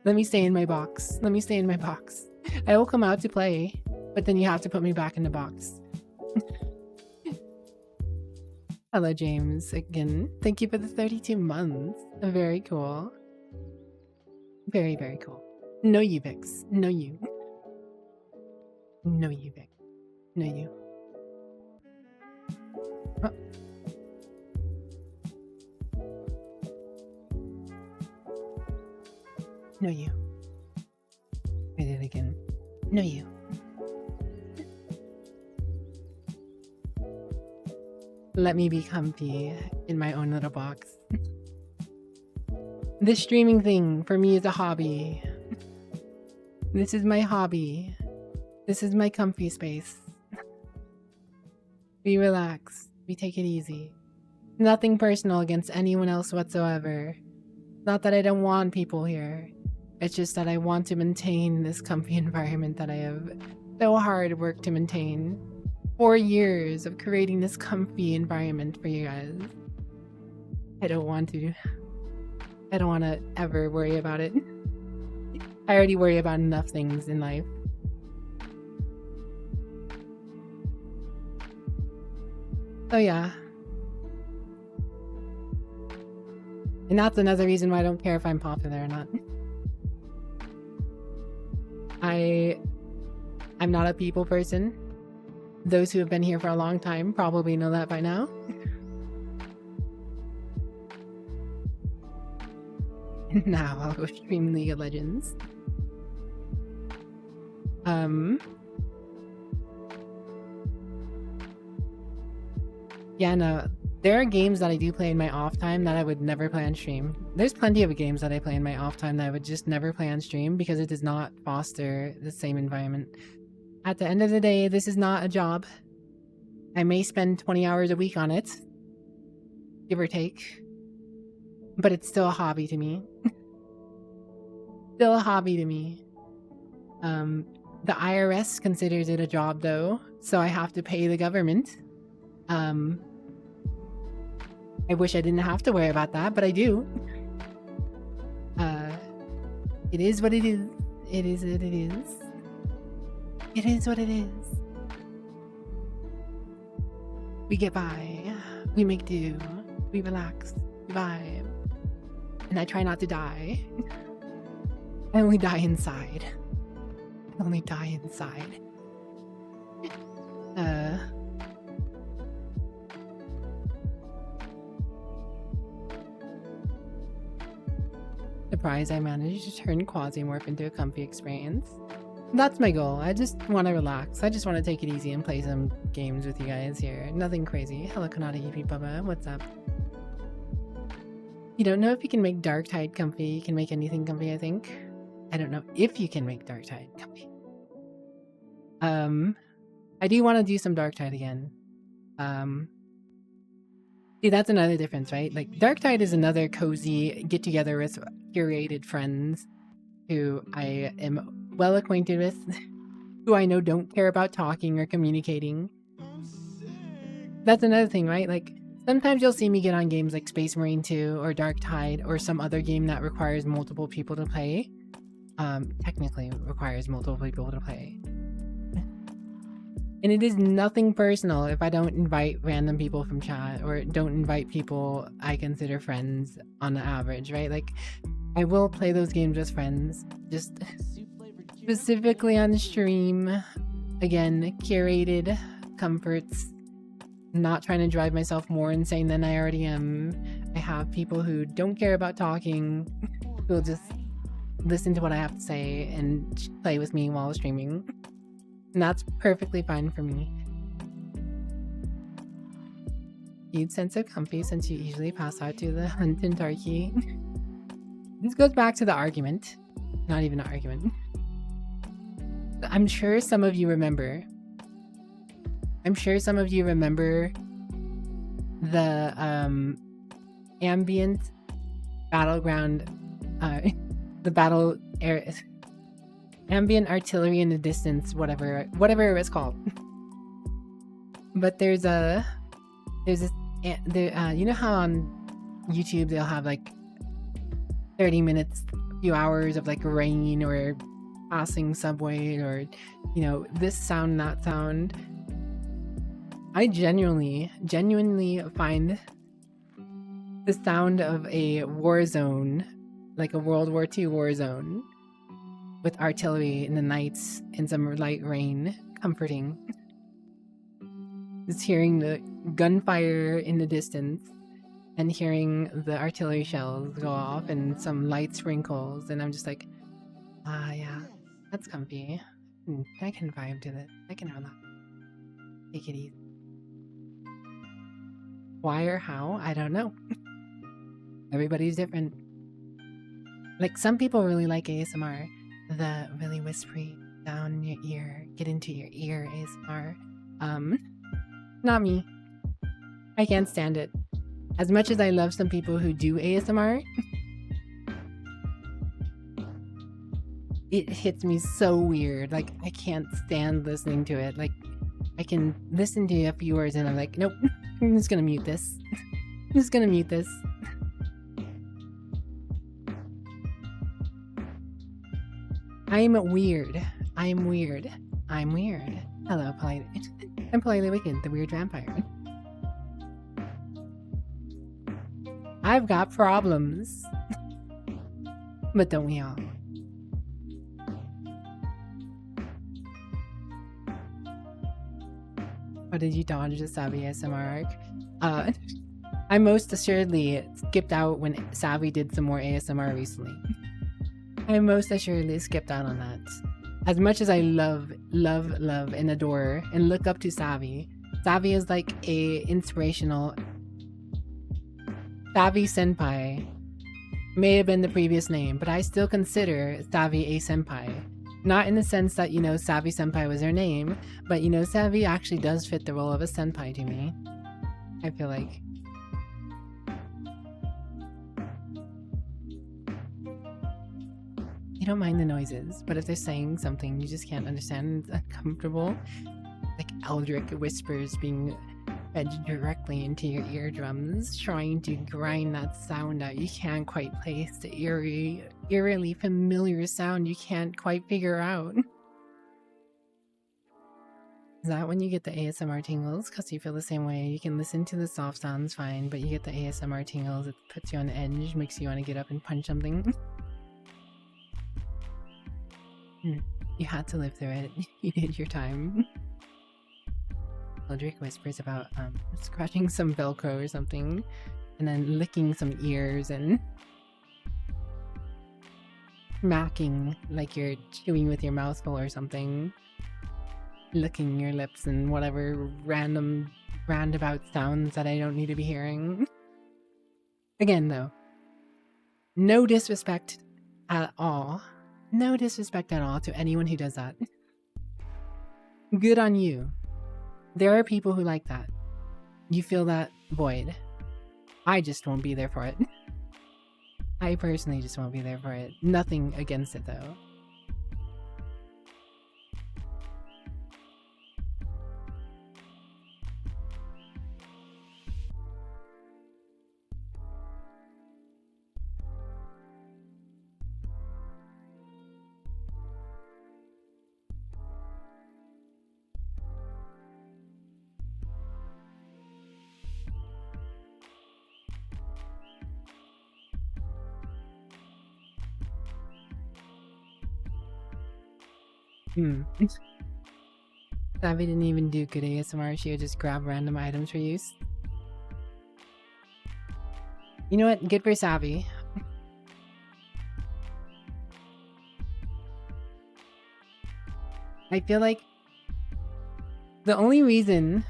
Let me stay in my box. Let me stay in my box. I will come out to play, but then you have to put me back in the box. Hello, James. Again, thank you for the 32 months. Very cool. Very, very cool. No you, Vix. No you. No you, Vix. No you. Oh. No you. I did it again. No you. Let me be comfy in my own little box. This streaming thing for me is a hobby. This is my hobby. This is my comfy space. We relax. We take it easy. Nothing personal against anyone else whatsoever. Not that I don't want people here. It's just that I want to maintain this comfy environment that I have so hard worked to maintain. 4 years of creating this comfy environment for you guys. I don't want to ever worry about it. I already worry about enough things in life. So yeah. And that's another reason why I don't care if I'm popular or not. I'm not a people person. Those who have been here for a long time probably know that by now. Now I'll go stream League of Legends. Yeah, no. There are games that I do play in my off time that I would never play on stream. There's plenty of games that I play in my off time that I would just never play on stream because it does not foster the same environment. At the end of the day, this is not a job. I may spend 20 hours a week on it, give or take, but it's still a hobby to me. Still a hobby to me. The IRS considers it a job though, so I have to pay the government. I wish I didn't have to worry about that, but I do. It is what it is. It is what it is. It is what it is. We get by. We make do. We relax. We vibe. And I try not to die. I only die inside. I only die inside. Surprised I managed to turn Quasimorph into a comfy experience. That's my goal. I just want to relax. I just want to take it easy and play some games with you guys here. Nothing crazy. Hello, Kanata Yippee Bubba. What's up? You don't know if you can make Darktide comfy. You can make anything comfy, I think. I don't know if you can make Darktide comfy. I do want to do some Darktide again. See, that's another difference, right? Like, Darktide is another cozy get-together with curated friends who I am well acquainted with, who I know don't care about talking or communicating. That's another thing, right? Like, sometimes you'll see me get on games like Space Marine 2 or Darktide or some other game that requires multiple people to play. Technically requires multiple people to play. And it is nothing personal if I don't invite random people from chat or don't invite people I consider friends on the average, right? Like, I will play those games with friends, just specifically on stream. Again, curated comforts, not trying to drive myself more insane than I already am. I have people who don't care about talking, who will just listen to what I have to say and play with me while streaming. And that's perfectly fine for me. You'd sense so comfy since you usually pass out to the hunt and Tarky. this goes back to the argument. Not even an argument. I'm sure some of you remember. The ambient battleground, ambient artillery in the distance, whatever it was called. But there's this, you know how on YouTube they'll have like 30 minutes, a few hours of like rain or passing subway or, you know, this sound, that sound. I genuinely find the sound of a war zone, like a World War II war zone, with artillery in the nights and some light rain, comforting. Just hearing the gunfire in the distance and hearing the artillery shells go off and some light sprinkles, and I'm just like, yeah, that's comfy. I can vibe to this. I can relax. Take it easy. Why or how? I don't know. Everybody's different. Like, some people really like ASMR. The really whispery, down your ear, get into your ear ASMR. Not me. I can't stand it. As much as I love some people who do ASMR, it hits me so weird. Like, I can't stand listening to it. Like, I can listen to a few words and I'm like, nope, I'm just gonna mute this. I'm just gonna mute this. I'm weird. Hello, I'm PolitelyWicked, the weird vampire. I've got problems. But don't we all? Or did you dodge the Savvy ASMR arc? I most assuredly skipped out when Savvy did some more ASMR recently. I most assuredly skipped out on that. As much as I love, and adore, and look up to Savvy, Savvy is like a inspirational... Savvy Senpai may have been the previous name, but I still consider Savvy a senpai. Not in the sense that, you know, Savvy Senpai was her name, but, you know, Savvy actually does fit the role of a senpai to me. I feel like. You don't mind the noises, but if they're saying something you just can't understand, it's uncomfortable. Like Eldritch whispers being fed directly into your eardrums, trying to grind that sound out. You can't quite place the eerily familiar sound you can't quite figure out. Is that when you get the ASMR tingles? Because you feel the same way. You can listen to the soft sounds fine, but you get the ASMR tingles. It puts you on edge, makes you want to get up and punch something. You had to live through it. You did your time. Eldritch whispers about scratching some Velcro or something, and then licking some ears and smacking like you're chewing with your mouth full or something, licking your lips and whatever random roundabout sounds that I don't need to be hearing. Again, though, no disrespect at all. No disrespect at all to anyone who does that. Good on you. There are people who like that. You feel that void. I just won't be there for it. I personally just won't be there for it. Nothing against it, though. Savvy didn't even do good ASMR, she would just grab random items for use. You know what? Good for Savvy. I feel like the only reason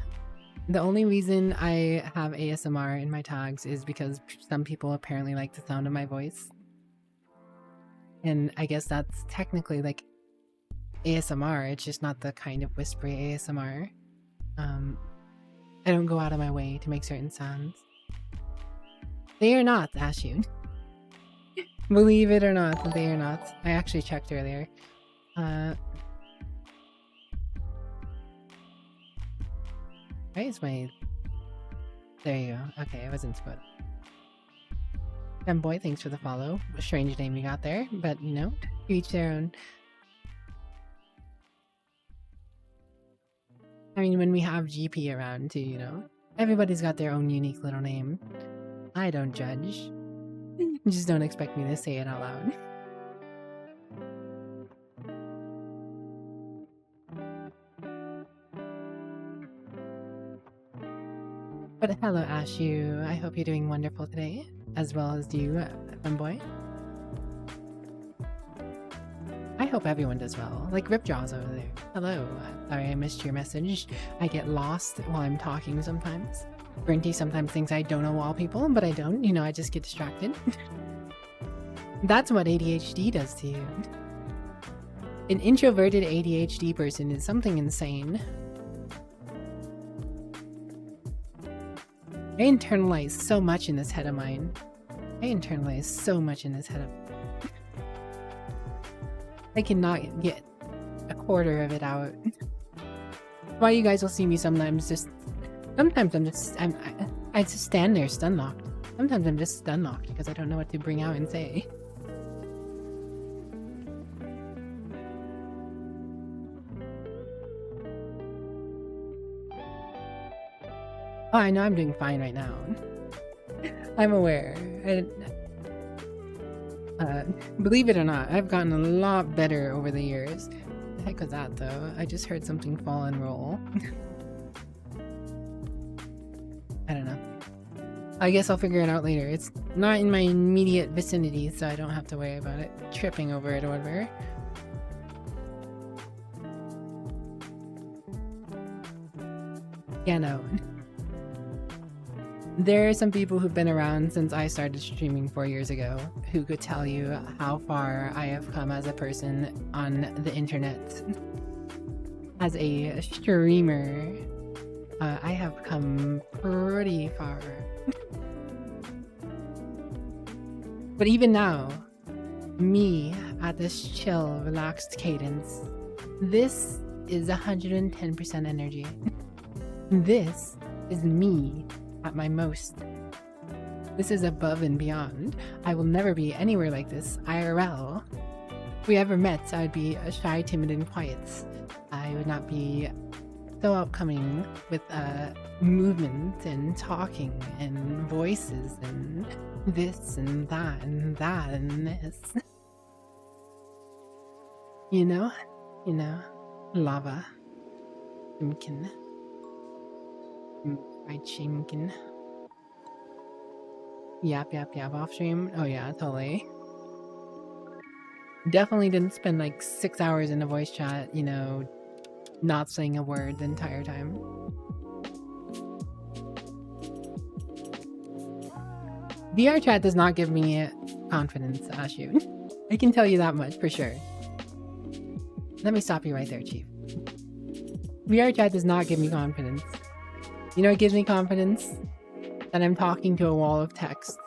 I have ASMR in my tags is because some people apparently like the sound of my voice. And I guess that's technically like ASMR. It's just not the kind of whispery ASMR. I don't go out of my way to make certain sounds. They are not, Ashu. Believe it or not, they are not. I actually checked earlier. Why is my... There you go. Okay, I wasn't supposed. Femboy, thanks for the follow. A strange name you got there, but you know, each their own. I mean, when we have GP around too, you know, everybody's got their own unique little name. I don't judge. Just don't expect me to say it out loud. But hello, Ashu. I hope you're doing wonderful today, as well as you, Femboy. I hope everyone does well. Like Ripjaw's over there. Hello. Sorry I missed your message. I get lost while I'm talking sometimes. Brinty sometimes thinks I don't know all people, but I don't. You know, I just get distracted. That's what ADHD does to you. An introverted ADHD person is something insane. I internalize so much in this head of mine. I internalize so much in this head of mine. I cannot get a quarter of it out. Why you guys will see me sometimes just... Sometimes I just stand there stun locked. Sometimes I'm just stun locked because I don't know what to bring out and say. Oh, I know I'm doing fine right now. I'm aware. Believe it or not, I've gotten a lot better over the years. The heck was that though? I just heard something fall and roll. I don't know. I guess I'll figure it out later. It's not in my immediate vicinity, so I don't have to worry about it tripping over it or whatever. Yeah, no. There are some people who've been around since I started streaming 4 years ago who could tell you how far I have come as a person on the internet. As a streamer, I have come pretty far. But even now, me at this chill, relaxed cadence, this is 110% energy. This is me at my most. This is above and beyond. I will never be anywhere like this, IRL. If we ever met, I would be shy, timid, and quiet. I would not be so upcoming with movement and talking and voices and this and that and that and this. You know, lava. Chimkin. Right, Chimkin. Yap, off stream. Oh yeah, totally. Definitely didn't spend like 6 hours in a voice chat, you know, not saying a word the entire time. VRChat does not give me confidence, Ashu. I can tell you that much for sure. Let me stop you right there, Chief. VRChat does not give me confidence. You know what gives me confidence? That I'm talking to a wall of text.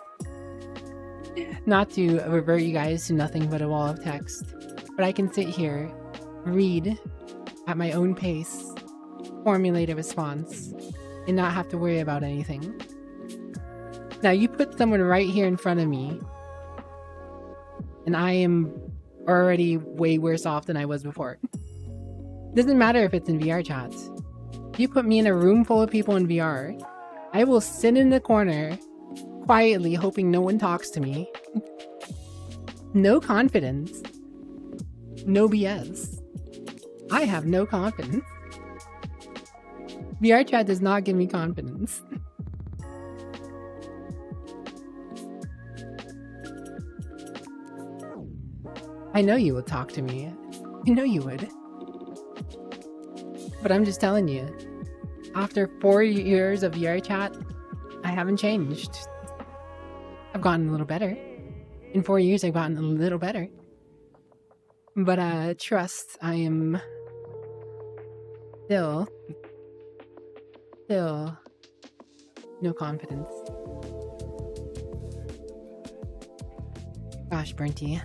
Not to revert you guys to nothing but a wall of text, but I can sit here, read at my own pace, formulate a response, and not have to worry about anything. Now you put someone right here in front of me, and I am already way worse off than I was before. Doesn't matter if it's in VR chat. If you put me in a room full of people in VR, I will sit in the corner quietly hoping no one talks to me. No confidence. No BS. I have no confidence. VRChat does not give me confidence. I know you would talk to me. I know you would. But I'm just telling you, after 4 years of VRChat, I haven't changed. I've gotten a little better. In 4 years, I've gotten a little better. But trust, I am still no confidence. Gosh, Burnty,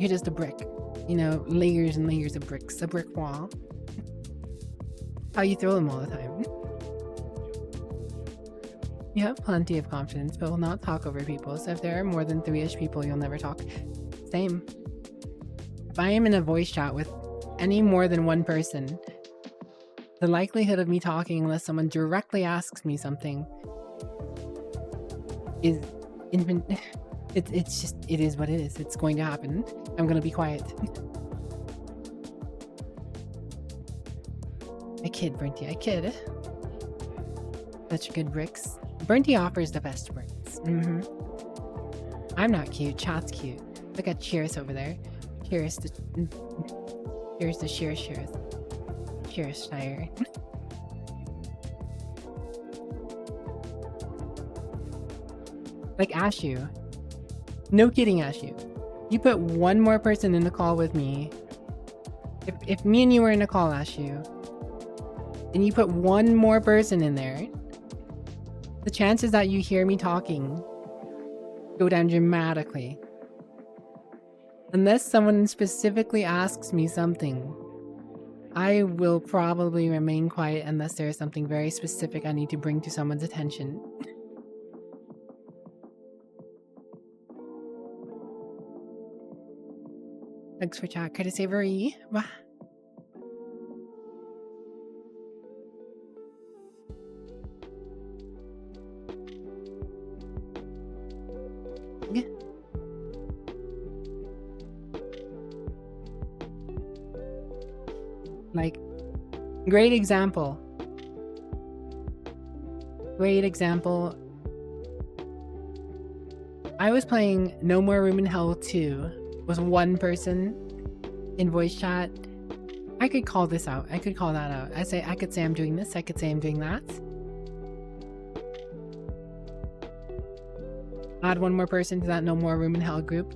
you're just a brick. You know, layers and layers of bricks. A brick wall. How you throw them all the time. You have plenty of confidence, but will not talk over people. So if there are more than 3-ish people, you'll never talk. Same. If I am in a voice chat with any more than one person, the likelihood of me talking unless someone directly asks me something is infinite. It's just, it is what it is. It's going to happen. I'm gonna be quiet. I kid, Burnty, I kid. Such good bricks. Burnty offers the best bricks. I'm not cute, chat's cute. Look at Cheers over there. Cheers to Cheers. Cheers, Shire. Like Ashu. No kidding, Ashu. You put one more person in the call with me. If me and you were in a call, Ashu, and you put one more person in there, the chances that you hear me talking go down dramatically. Unless someone specifically asks me something, I will probably remain quiet unless there is something very specific I need to bring to someone's attention. Thanks for chat, courtesy of Marie. Like, great example. Great example. I was playing No More Room in Hell 2 with one person in voice chat. I could call this out. I could call that out. I could say I'm doing this. I could say I'm doing that. Add one more person to that No More Room in Hell group.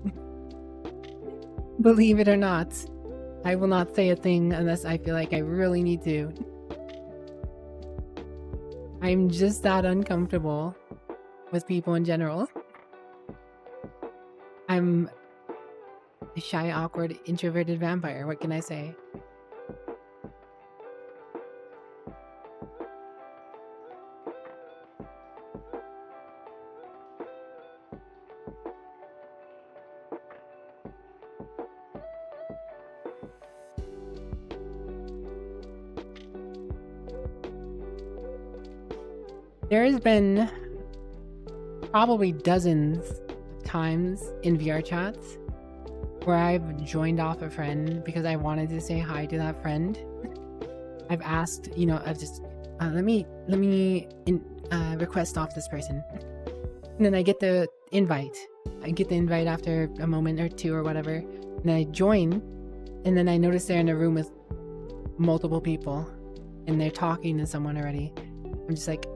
Believe it or not, I will not say a thing unless I feel like I really need to. I'm just that uncomfortable with people in general. I'm a shy, awkward, introverted vampire. What can I say? There has been probably dozens of times in VRChats where I've joined off a friend because I wanted to say hi to that friend. I've asked, you know, I've just let me request off this person, and then I get the invite. I get the invite after a moment or two or whatever, and I join, and then I notice they're in a room with multiple people, and they're talking to someone already. I'm just like,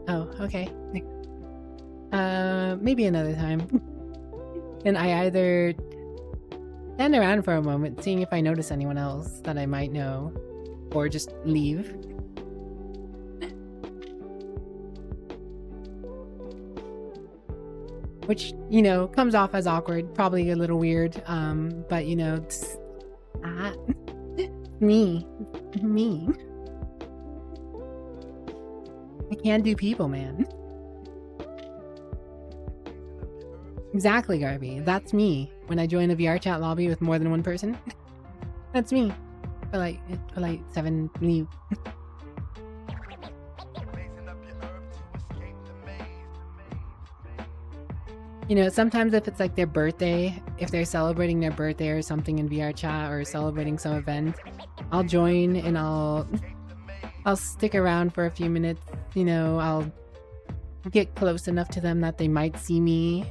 oh, okay. Maybe another time. And I either stand around for a moment, seeing if I notice anyone else that I might know, or just leave. Which, you know, comes off as awkward, probably a little weird, but, you know, me. I can't do people, man. Exactly, Garby. That's me. When I join a VRChat lobby with more than one person. That's me. For like 7, leave. You know, sometimes if it's like their birthday, if they're celebrating their birthday or something in VRChat or celebrating some event, I'll join and I'll stick around for a few minutes. You know, I'll get close enough to them that they might see me,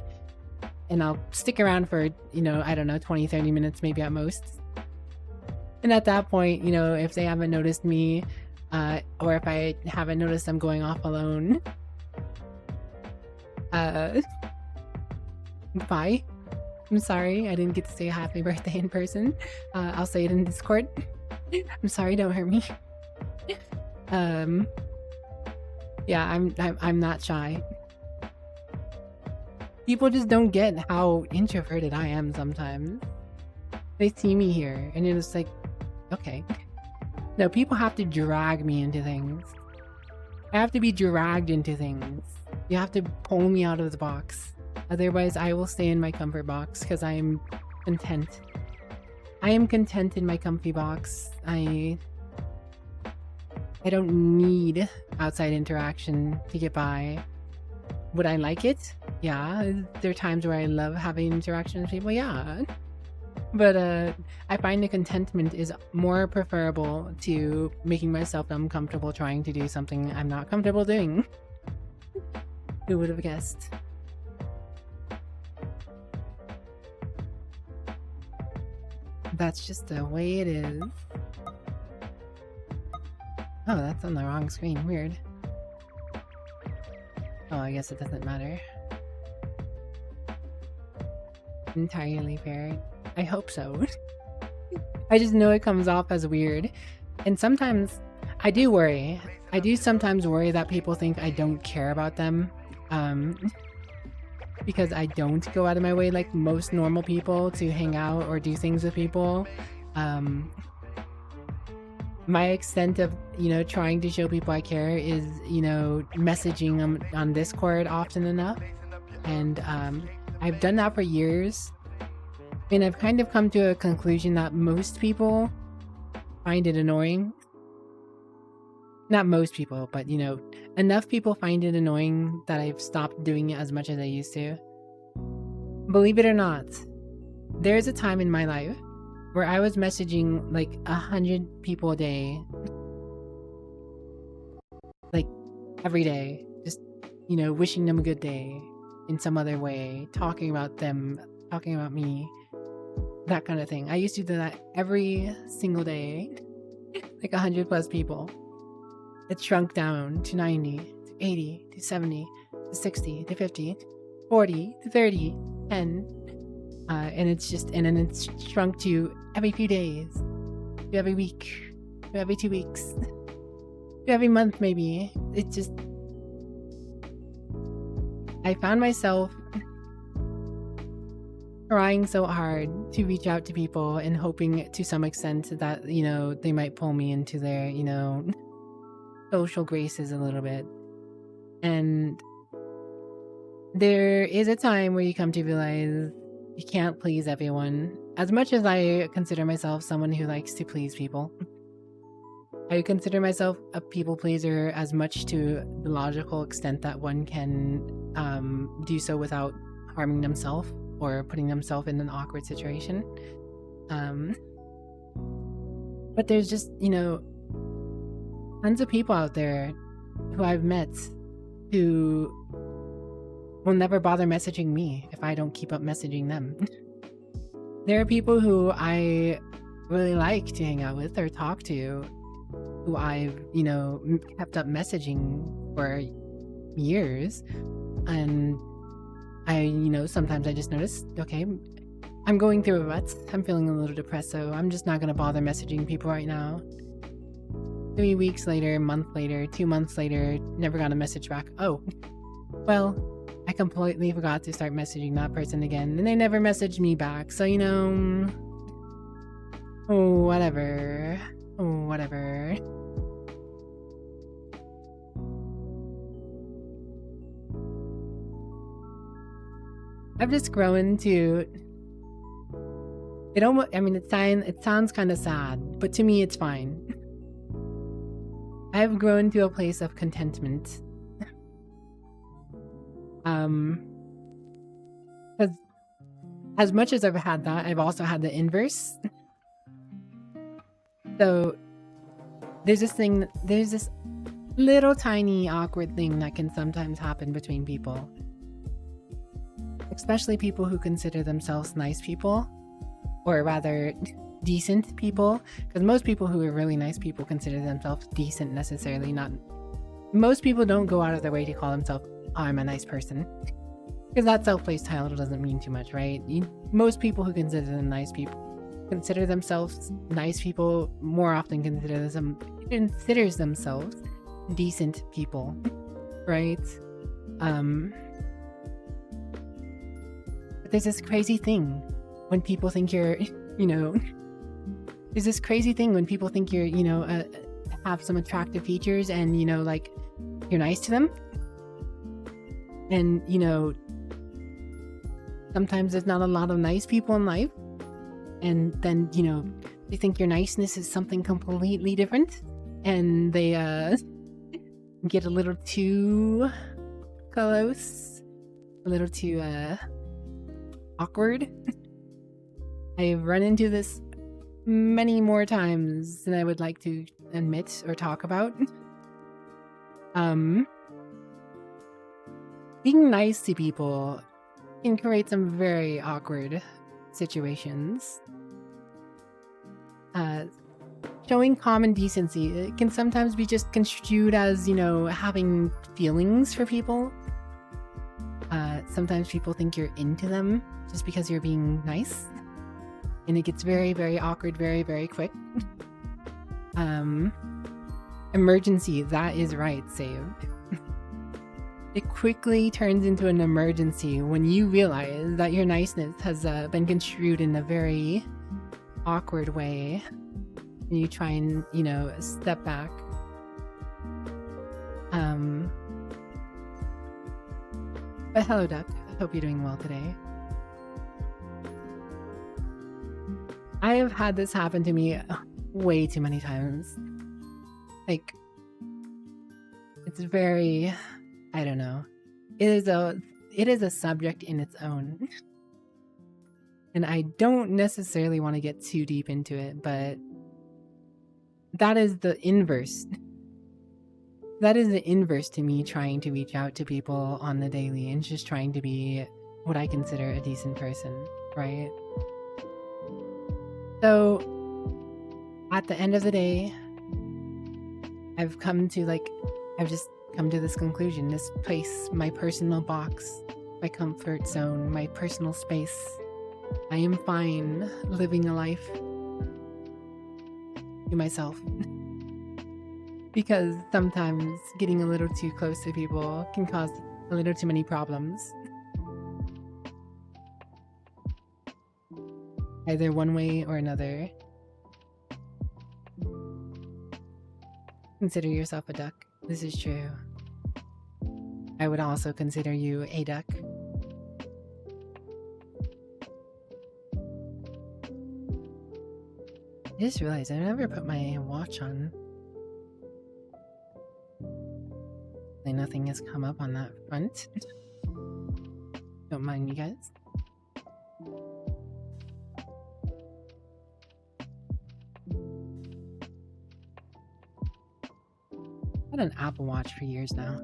and I'll stick around for, you know, I don't know, 20-30 minutes maybe at most. And at that point, you know, if they haven't noticed me, or if I haven't noticed them going off alone, bye. I'm sorry I didn't get to say happy birthday in person. I'll say it in Discord. I'm sorry, don't hurt me. Yeah, I'm not shy. People just don't get how introverted I am sometimes. They see me here and it's like, okay. No, people have to drag me into things. I have to be dragged into things. You have to pull me out of the box. Otherwise, I will stay in my comfort box because I am content. I am content in my comfy box. I don't need outside interaction to get by. Would I like it? Yeah. There are times where I love having interaction with people. Yeah. But I find the contentment is more preferable to making myself uncomfortable trying to do something I'm not comfortable doing. Who would have guessed? That's just the way it is. Oh, that's on the wrong screen. Weird. Oh, I guess it doesn't matter. Entirely fair. I hope so. I just know it comes off as weird. And sometimes I do worry. I do sometimes worry that people think I don't care about them. Because I don't go out of my way like most normal people to hang out or do things with people. My extent of, trying to show people I care is, messaging them on Discord often enough. And I've done that for years. And I've kind of come to a conclusion that most people find it annoying. Not most people, but enough people find it annoying that I've stopped doing it as much as I used to. Believe it or not, there's a time in my life where I was messaging like 100 people a day. Like every day. Just, wishing them a good day in some other way. Talking about them, talking about me. That kind of thing. I used to do that every single day. Like 100 plus people. It shrunk down to 90, to 80, to 70, to 60, to 50, 40, to 30, 10. And then it's shrunk to every few days, to every week, to every 2 weeks, to every month maybe. It just... I found myself trying so hard to reach out to people and hoping to some extent that, they might pull me into their, social graces a little bit. And there is a time where you come to realize you can't please everyone. As much as I consider myself someone who likes to please people, I consider myself a people pleaser as much to the logical extent that one can do so without harming themselves or putting themselves in an awkward situation. But there's just, tons of people out there who I've met who will never bother messaging me if I don't keep up messaging them. There are people who I really like to hang out with or talk to who I've, kept up messaging for years. And I, sometimes I just notice, okay, I'm going through a rut. I'm feeling a little depressed, so I'm just not going to bother messaging people right now. 3 weeks later, a month later, 2 months later, never got a message back. Oh, well, I completely forgot to start messaging that person again, and they never messaged me back, so, whatever. Whatever. I've just grown to... it sounds kind of sad, but to me it's fine. I've grown to a place of contentment. Because as much as I've had that, I've also had the inverse. So there's this little tiny awkward thing that can sometimes happen between people. Especially people who consider themselves nice people, or rather decent people, because most people who are really nice people consider themselves decent necessarily. Not most people don't go out of their way to call themselves, oh, I'm a nice person. because that self-placed title doesn't mean too much, right? Most people who consider them nice people consider themselves nice people more often considers themselves decent people, right? But there's this crazy thing when people think you're, there's this crazy thing when people think you're, have some attractive features and, like, you're nice to them. And, sometimes there's not a lot of nice people in life. And then, they think your niceness is something completely different. And they get a little too close, a little too awkward. I've run into this many more times than I would like to admit or talk about. Being nice to people can create some very awkward situations. Showing common decency, it can sometimes be just construed as, having feelings for people. Sometimes people think you're into them just because you're being nice. And it gets very, very awkward very, very quick. Emergency, that is right, Save. It quickly turns into an emergency when you realize that your niceness has been construed in a very awkward way. And you try and, step back. But hello, Duck. I hope you're doing well today. I have had this happen to me way too many times. Like, it's very, I don't know. It is a subject in its own. And I don't necessarily want to get too deep into it, but that is the inverse. That is the inverse to me trying to reach out to people on the daily and just trying to be what I consider a decent person, right? So, at the end of the day, I've just come to this conclusion, this place, my personal box, my comfort zone, my personal space. I am fine living a life to myself. Because sometimes getting a little too close to people can cause a little too many problems. Either one way or another. Consider yourself a duck. This is true. I would also consider you a duck. I just realized I never put my watch on. Nothing has come up on that front. Don't mind me, guys. I had an Apple Watch for years now.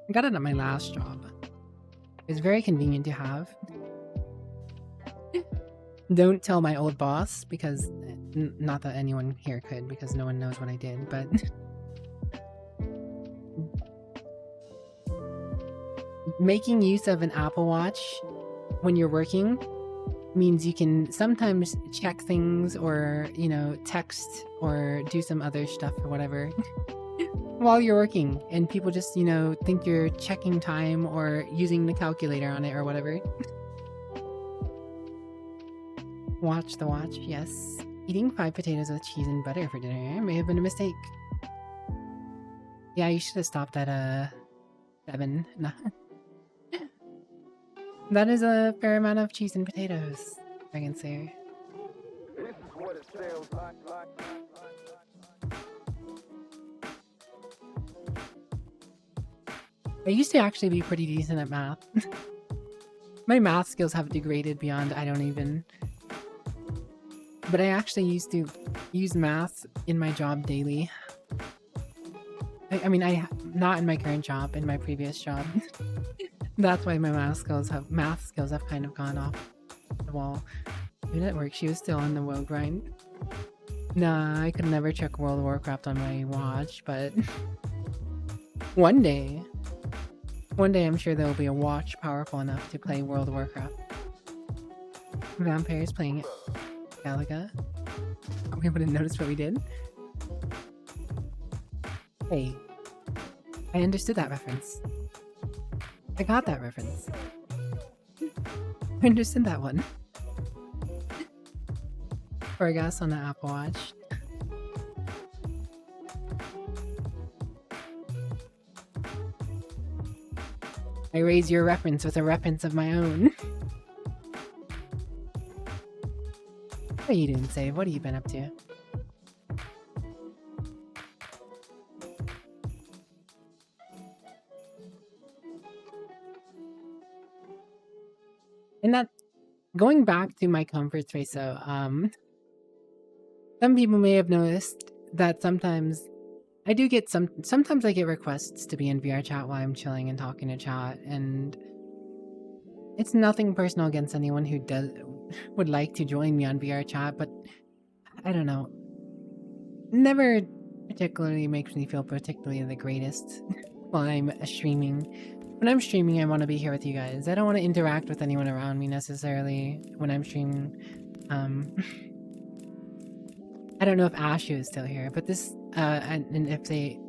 I got it at my last job. It's very convenient to have. Don't tell my old boss, because not that anyone here could, because no one knows what I did, but making use of an Apple Watch when you're working means you can sometimes check things or, text or do some other stuff or whatever while you're working, and people just, think you're checking time or using the calculator on it or whatever. Watch the watch, yes. Eating 5 potatoes with cheese and butter for dinner may have been a mistake. Yeah, you should have stopped at 7. No. That is a fair amount of cheese and potatoes, Dragon Slayer. This is what it sounds like. I used to actually be pretty decent at math. My math skills have degraded beyond I don't even... But I actually used to use math in my job daily. I mean, not in my current job, in my previous job. That's why my math skills have kind of gone off the wall. Even at work, she was still on the world grind. Nah, I could never check World of Warcraft on my watch, but one day One day I'm sure there will be a watch powerful enough to play World of Warcraft. Vampires playing Galaga. Are we able to notice what we did? Hey, I understood that reference. I got that reference. I understood that one. Forgas on the Apple Watch. I raise your reference with a reference of my own. What are you doing, Save? What have you been up to? And that, going back to my comfort space though, some people may have noticed that sometimes I do get sometimes I get requests to be in VRChat while I'm chilling and talking to chat, and it's nothing personal against anyone who would like to join me on VRChat, but I don't know. Never particularly makes me feel particularly the greatest while I'm streaming. When I'm streaming, I want to be here with you guys. I don't want to interact with anyone around me necessarily when I'm streaming. I don't know if Ashu is still here, but this, and if they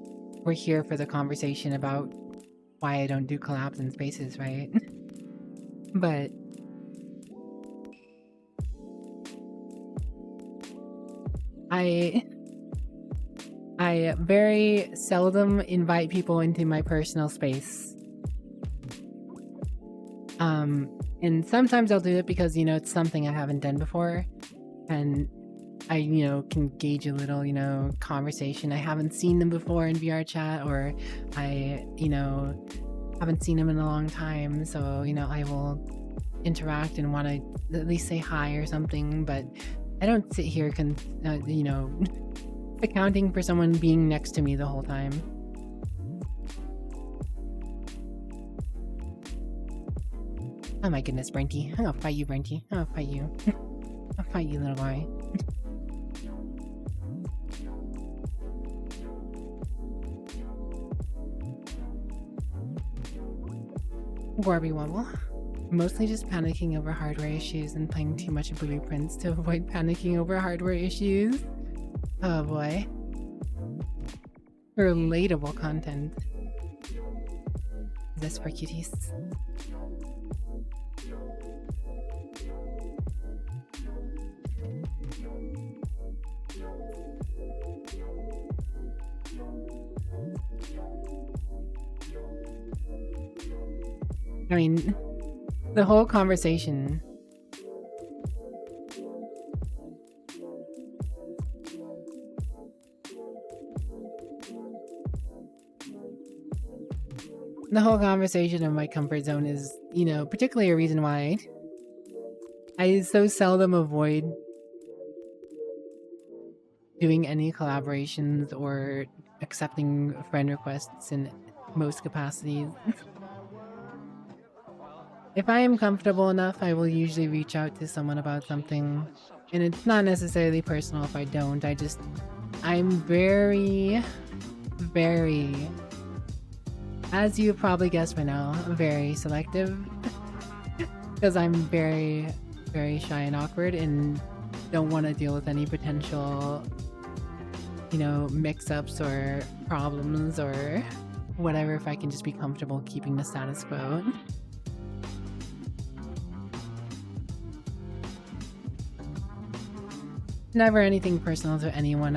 were here for the conversation about why I don't do collabs in spaces, right? But I very seldom invite people into my personal space. And sometimes I'll do it because, you know, it's something I haven't done before, and I, you know, can gauge a little, you know, conversation. I haven't seen them before in VRChat, or I, you know, haven't seen them in a long time, so, you know, I will interact and want to at least say hi or something, but I don't sit here, you know, accounting for someone being next to me the whole time. Oh my goodness, Brenty. I'll fight you, Brenty. I'll fight you. I'll fight you, little boy. Warby Wobble. Mostly just panicking over hardware issues and playing too much blueprints to avoid panicking over hardware issues. Oh boy. Relatable content. Is this for cuties? I mean, the whole conversation. The whole conversation of my comfort zone is, you know, particularly a reason why I so seldom avoid doing any collaborations or accepting friend requests in most capacities. If I am comfortable enough, I will usually reach out to someone about something, and it's not necessarily personal if I don't. I'm very, as you probably guessed by now, very selective, because I'm very, very shy and awkward and don't want to deal with any potential, you know, mix-ups or problems or whatever if I can just be comfortable keeping the status quo. Never anything personal to anyone.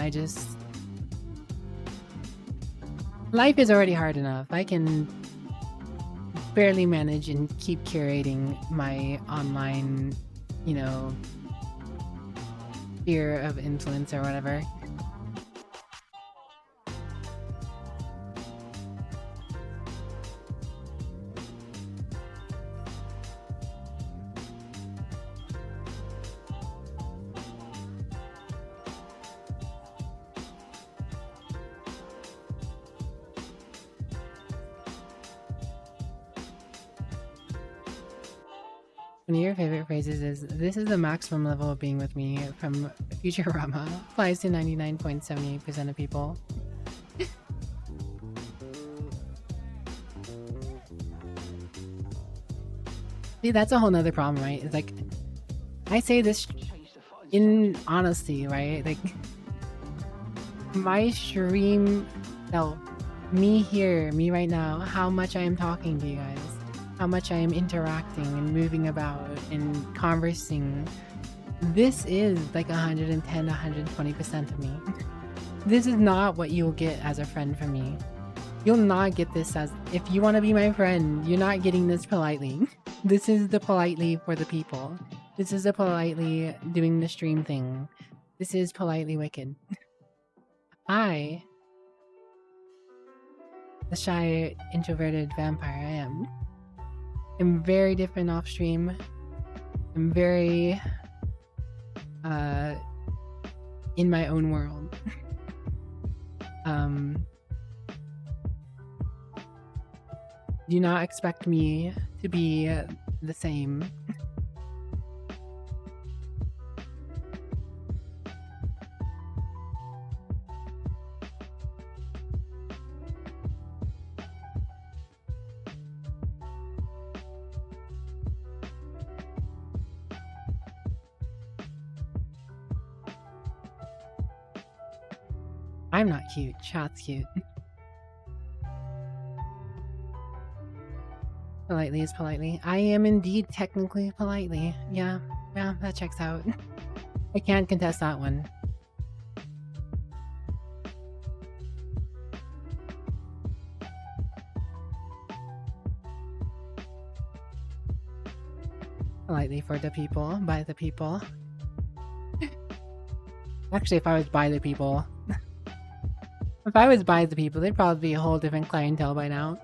Life is already hard enough. I can barely manage and keep curating my online, you know, sphere of influence or whatever. One of your favorite phrases is, "This is the maximum level of being with me," from Futurama. Applies to 99.78% of people. See, that's a whole nother problem, right? It's like, I say this in honesty, right? Like, my stream self, me here, me right now, how much I am talking to you guys, how much I am interacting and moving about and conversing, this is like 110, 120% of me. This is not what you'll get as a friend from me. You'll not get this as, if you want to be my friend, you're not getting this politely. This is the politely for the people. This is the politely doing the stream thing. This is politely wicked. I, the shy, introverted vampire am very different off stream. I'm very, in my own world. Do not expect me to be the same. I'm not cute. Chat's cute. Politely is politely. I am indeed technically politely. Yeah, that checks out. I can't contest that one. Politely for the people, by the people. Actually, if I was by the people... if I was by the people, there'd probably be a whole different clientele by now.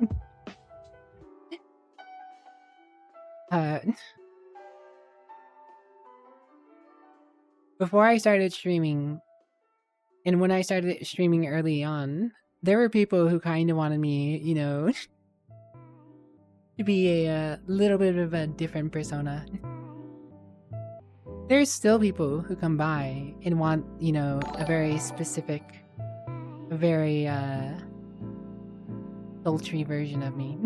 Before I started streaming, and when I started streaming early on, there were people who kind of wanted me, you know, to be a little bit of a different persona. There's still people who come by and want, you know, a very specific, a very, sultry version of me.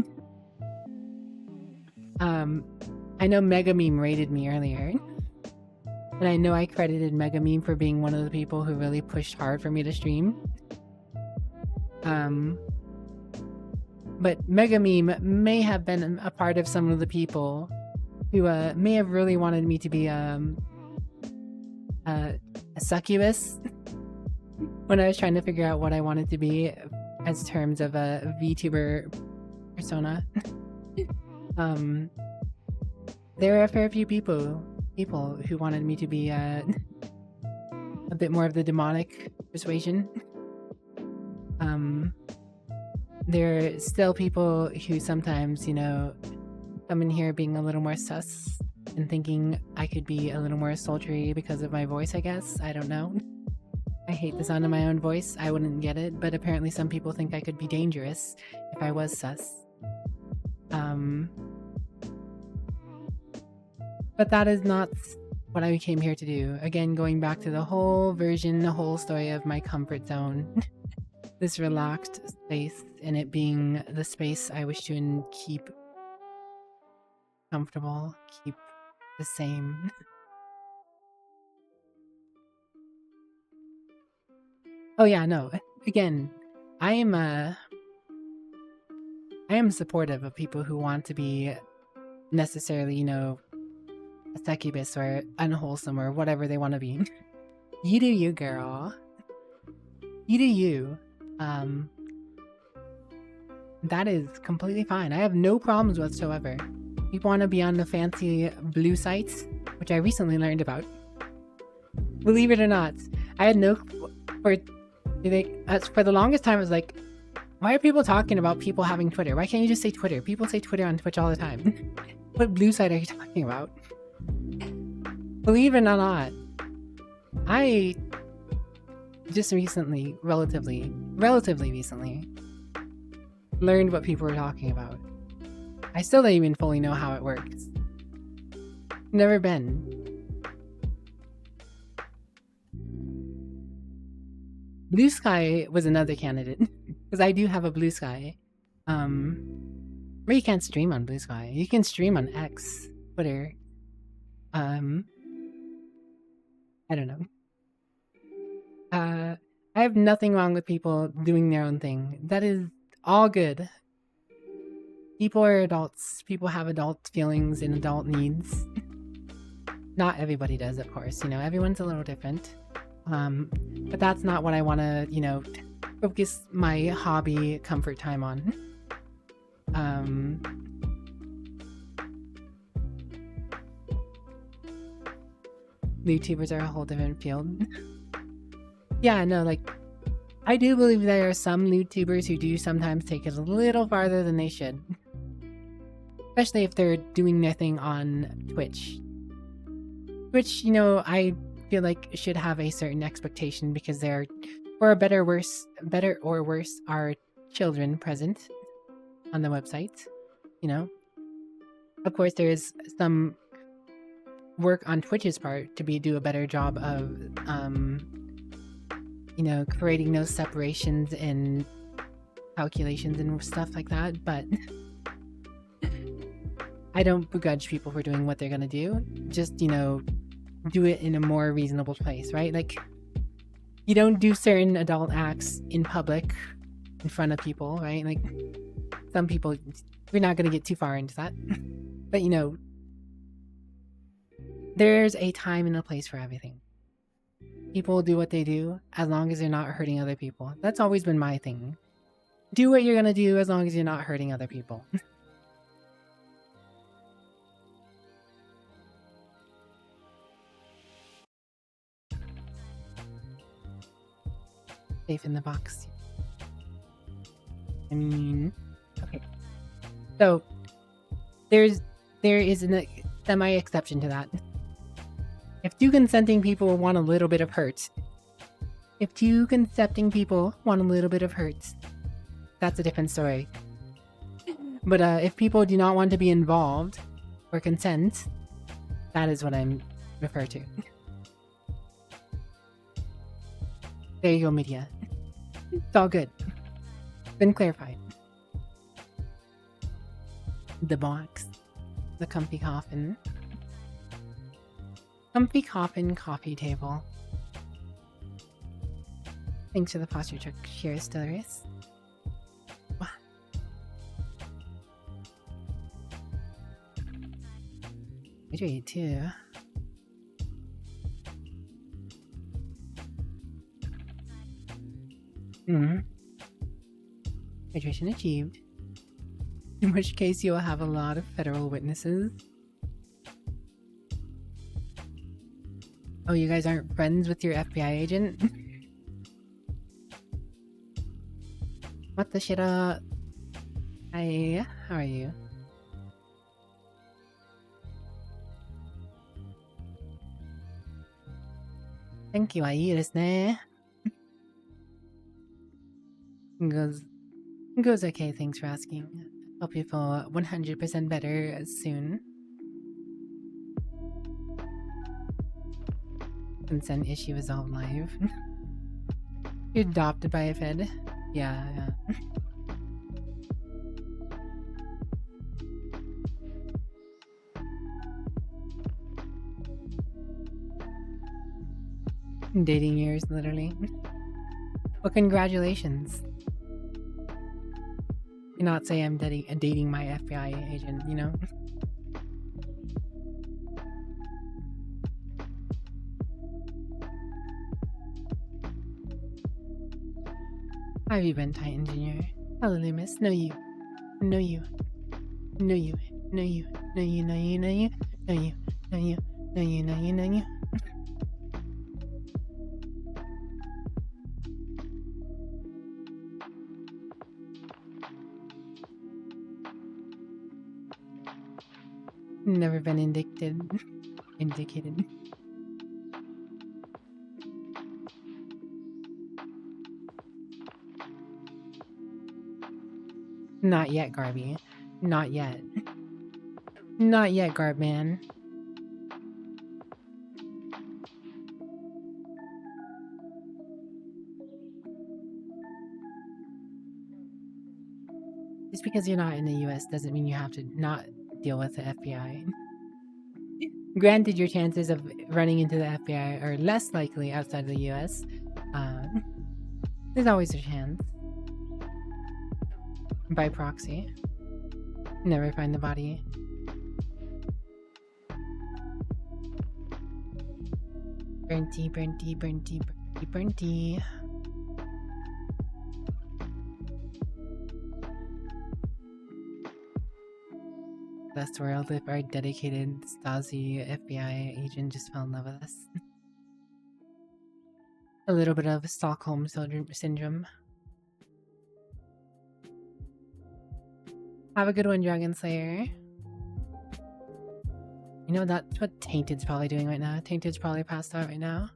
I know Mega Meme rated me earlier. And I know I credited Mega Meme for being one of the people who really pushed hard for me to stream. But Mega Meme may have been a part of some of the people who may have really wanted me to be a succubus when I was trying to figure out what I wanted to be as terms of a VTuber persona. There were a fair few people who wanted me to be a bit more of the demonic persuasion. There are still people who sometimes, you know, come in here being a little more sus and thinking I could be a little more sultry because of my voice, I guess. I don't know. I hate the sound of my own voice. I wouldn't get it, but apparently some people think I could be dangerous if I was sus. But that is not what I came here to do. Again, going back to the whole story of my comfort zone. This relaxed space, and it being the space I wish to keep comfortable, keep the same. Oh yeah, no. Again, I am supportive of people who want to be necessarily, you know, a succubus or unwholesome or whatever they want to be. You do you, girl. You do you. That is completely fine. I have no problems whatsoever. People want to be on the fancy blue sites, which I recently learned about. Believe it or not, I had no... For the longest time, I was like, why are people talking about people having Twitter? Why can't you just say Twitter? People say Twitter on Twitch all the time. What blue site are you talking about? Believe it or not, I just recently, relatively recently, learned what people were talking about. I still don't even fully know how it works. Never been. Blue Sky was another candidate, because I do have a Blue Sky. Where you can't stream on Blue Sky. You can stream on X. Twitter. I don't know. I have nothing wrong with people doing their own thing. That is all good. People are adults. People have adult feelings and adult needs. Not everybody does, of course. You know, everyone's a little different. But that's not what I want to, you know, focus my hobby comfort time on. YouTubers are a whole different field. Yeah, no, like, I do believe there are some YouTubers who do sometimes take it a little farther than they should. Especially if they're doing their thing on Twitch. Which, you know, I feel like should have a certain expectation because there, for a better or worse, are children present on the website, you know. Of course, there is some work on Twitch's part to do a better job of, you know, creating those separations and calculations and stuff like that, but I don't begrudge people for doing what they're gonna do. Just, you know, do it in a more reasonable place, right? Like, you don't do certain adult acts in public in front of people, right? Like, some people, we're not gonna get too far into that. But, you know, there's a time and a place for everything. People do what they do as long as they're not hurting other people. That's always been my thing. Do what you're gonna do as long as you're not hurting other people. Safe in the box. I mean, okay. So there is a semi-exception to that. If two consenting people want a little bit of hurt, that's a different story. But if people do not want to be involved or consent, that is what I'm referring to. There you go, media. It's all good. Been clarified. The box. The comfy coffin. Comfy coffin coffee table. Thanks for the posture check. Cheers, Stellaris. Wow. Hydrate too. Hydration achieved. In which case you'll have a lot of federal witnesses. Oh, you guys aren't friends with your FBI agent? What the shit up? Hi, how are you? Thank you, いいですね. Goes okay, thanks for asking. Hope you feel 100% better soon. Consent issue is all live. You're adopted by a Fed? Yeah. Dating years, literally. Well, congratulations. Do not say I'm dating my FBI agent, you know? How have you been, Titan Jr.? Hello, Loomis. No you. No you. No you. No you. No you. No you. No you. No you. No you. No you. No you. No you. Never been indicated. Not yet, Garby. Not yet. Not yet, Garbman. Just because you're not in the US doesn't mean you have to not deal with the FBI. Granted, your chances of running into the FBI are less likely outside of the US. There's always a chance. By proxy. Never find the body. Burnty, burnty, burnty, burnty, burnty. Best world if our dedicated Stasi FBI agent just fell in love with us. A little bit of Stockholm syndrome. Have a good one, Dragon Slayer. You know, that's what Tainted's probably doing right now. Tainted's probably passed out right now.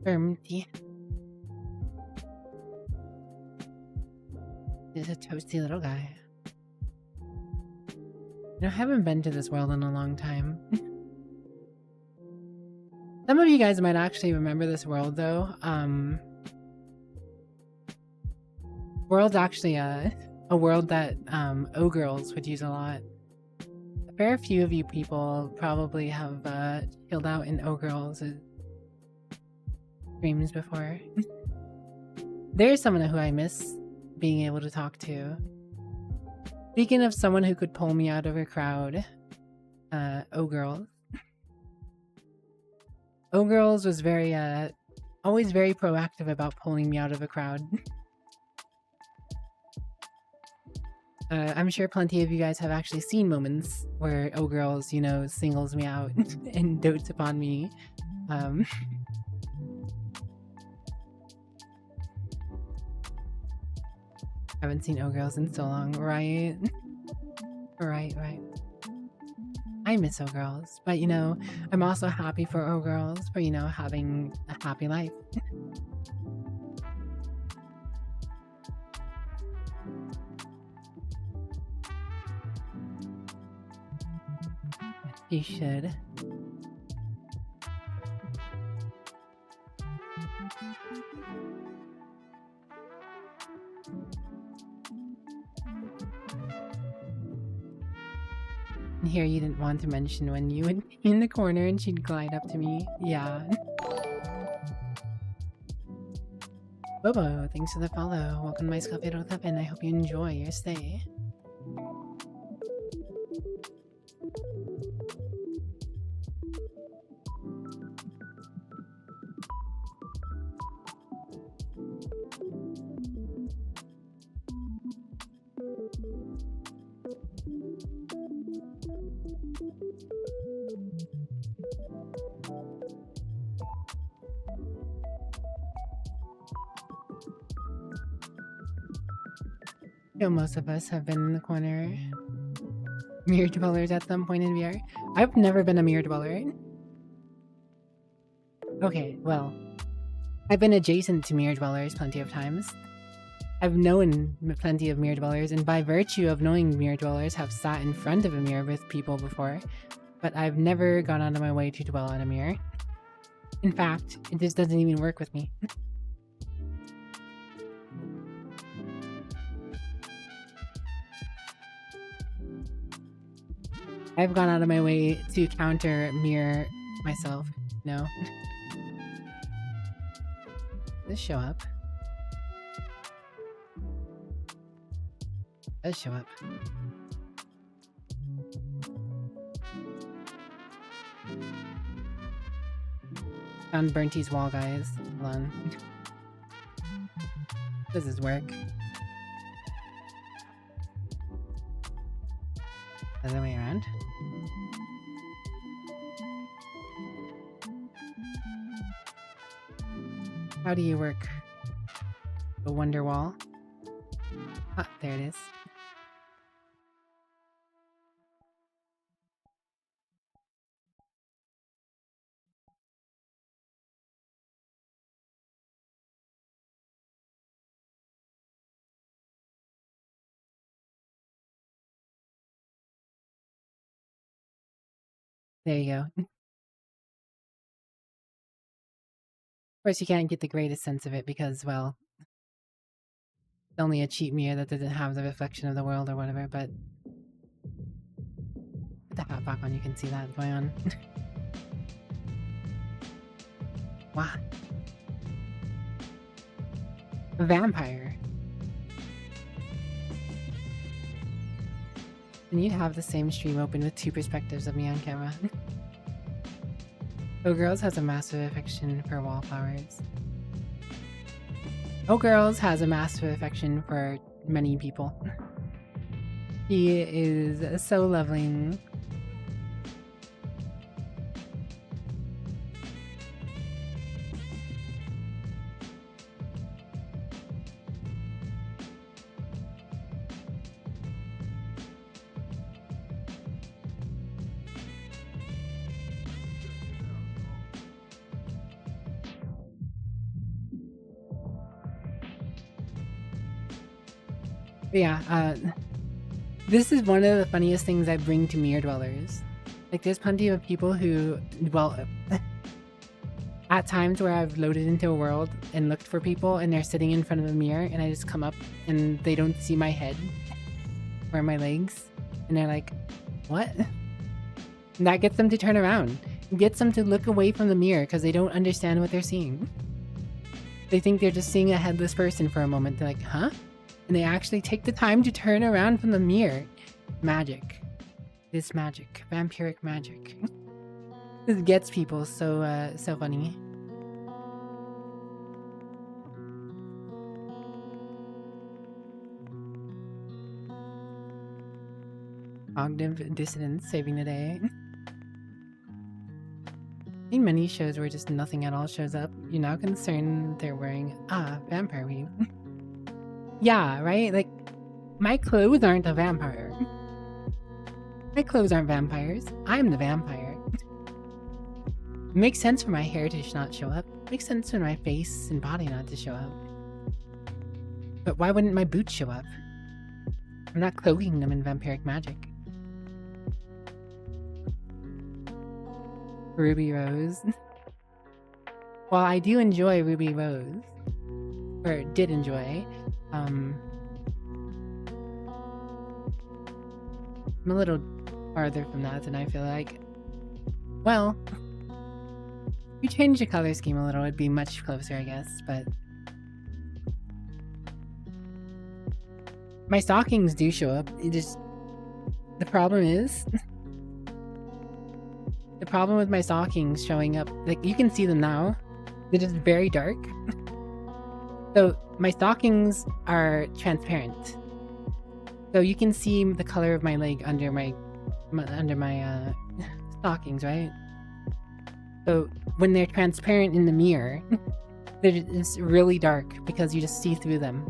Empty. He's a toasty little guy. You know, I haven't been to this world in a long time. Some of you guys might actually remember this world, though. World's actually a world that O-girls would use a lot. A fair few of you people probably have chilled out in O-girls streams before. There's someone who I miss being able to talk to. Speaking of someone who could pull me out of a crowd, O-girls. O-girls was very, always very proactive about pulling me out of a crowd. I'm sure plenty of you guys have actually seen moments where O-girls, you know, singles me out and dotes upon me. Haven't seen O-girls in so long, right? Right. I miss O-girls, but you know, I'm also happy for O-girls for, you know, having a happy life. You should. And here you didn't want to mention when you would be in the corner and she'd glide up to me. Yeah. Bobo, thanks for the follow. Welcome to my Scafero Club and I hope you enjoy your stay. You know, most of us have been in the corner. Mirror dwellers at some point in VR. I've never been a mirror dweller. Okay, well, I've been adjacent to mirror dwellers plenty of times. I've known plenty of mirror dwellers, and by virtue of knowing mirror dwellers, have sat in front of a mirror with people before, but I've never gone out of my way to dwell on a mirror. In fact, it just doesn't even work with me. I've gone out of my way to counter mirror myself, no. Does show up? Does show up. Found Burnty's wall, guys. Hold on. Does this work? Other way around. How do you work the wonder wall? Ah, there it is. There you go. Of course, you can't get the greatest sense of it because, well, it's only a cheap mirror that doesn't have the reflection of the world or whatever, but put the hat back on, you can see that going on. Wow. A vampire. And you'd have the same stream open with two perspectives of me on camera. Oh Girls has a massive affection for wallflowers. Oh Girls has a massive affection for many people. He is so lovely. Yeah, this is one of the funniest things I bring to Mirror Dwellers. Like, there's plenty of people who, well, at times where I've loaded into a world and looked for people and they're sitting in front of a mirror and I just come up and they don't see my head or my legs and they're like, what? And that gets them to turn around. It gets them to look away from the mirror because they don't understand what they're seeing. They think they're just seeing a headless person for a moment. They're like, huh? And they actually take the time to turn around from the mirror. Magic. This magic. Vampiric magic. This gets people so, so funny. Cognitive dissonance saving the day. In many shows where just nothing at all shows up, you're now concerned they're wearing, vampire weave. Yeah, right? Like, my clothes aren't a vampire. My clothes aren't vampires. I'm the vampire. It makes sense for my hair to not show up. It makes sense for my face and body not to show up. But why wouldn't my boots show up? I'm not cloaking them in vampiric magic. Ruby Rose. Well, I do enjoy Ruby Rose. Or did enjoy. I'm a little farther from that than I feel like. Well, if you change the color scheme a little, it'd be much closer, I guess, but my stockings do show up. It just, the problem is, the problem with my stockings showing up, like, you can see them now, they're just very dark. So my stockings are transparent, so you can see the color of my leg under my stockings, right? So when they're transparent in the mirror, they're just really dark because you just see through them.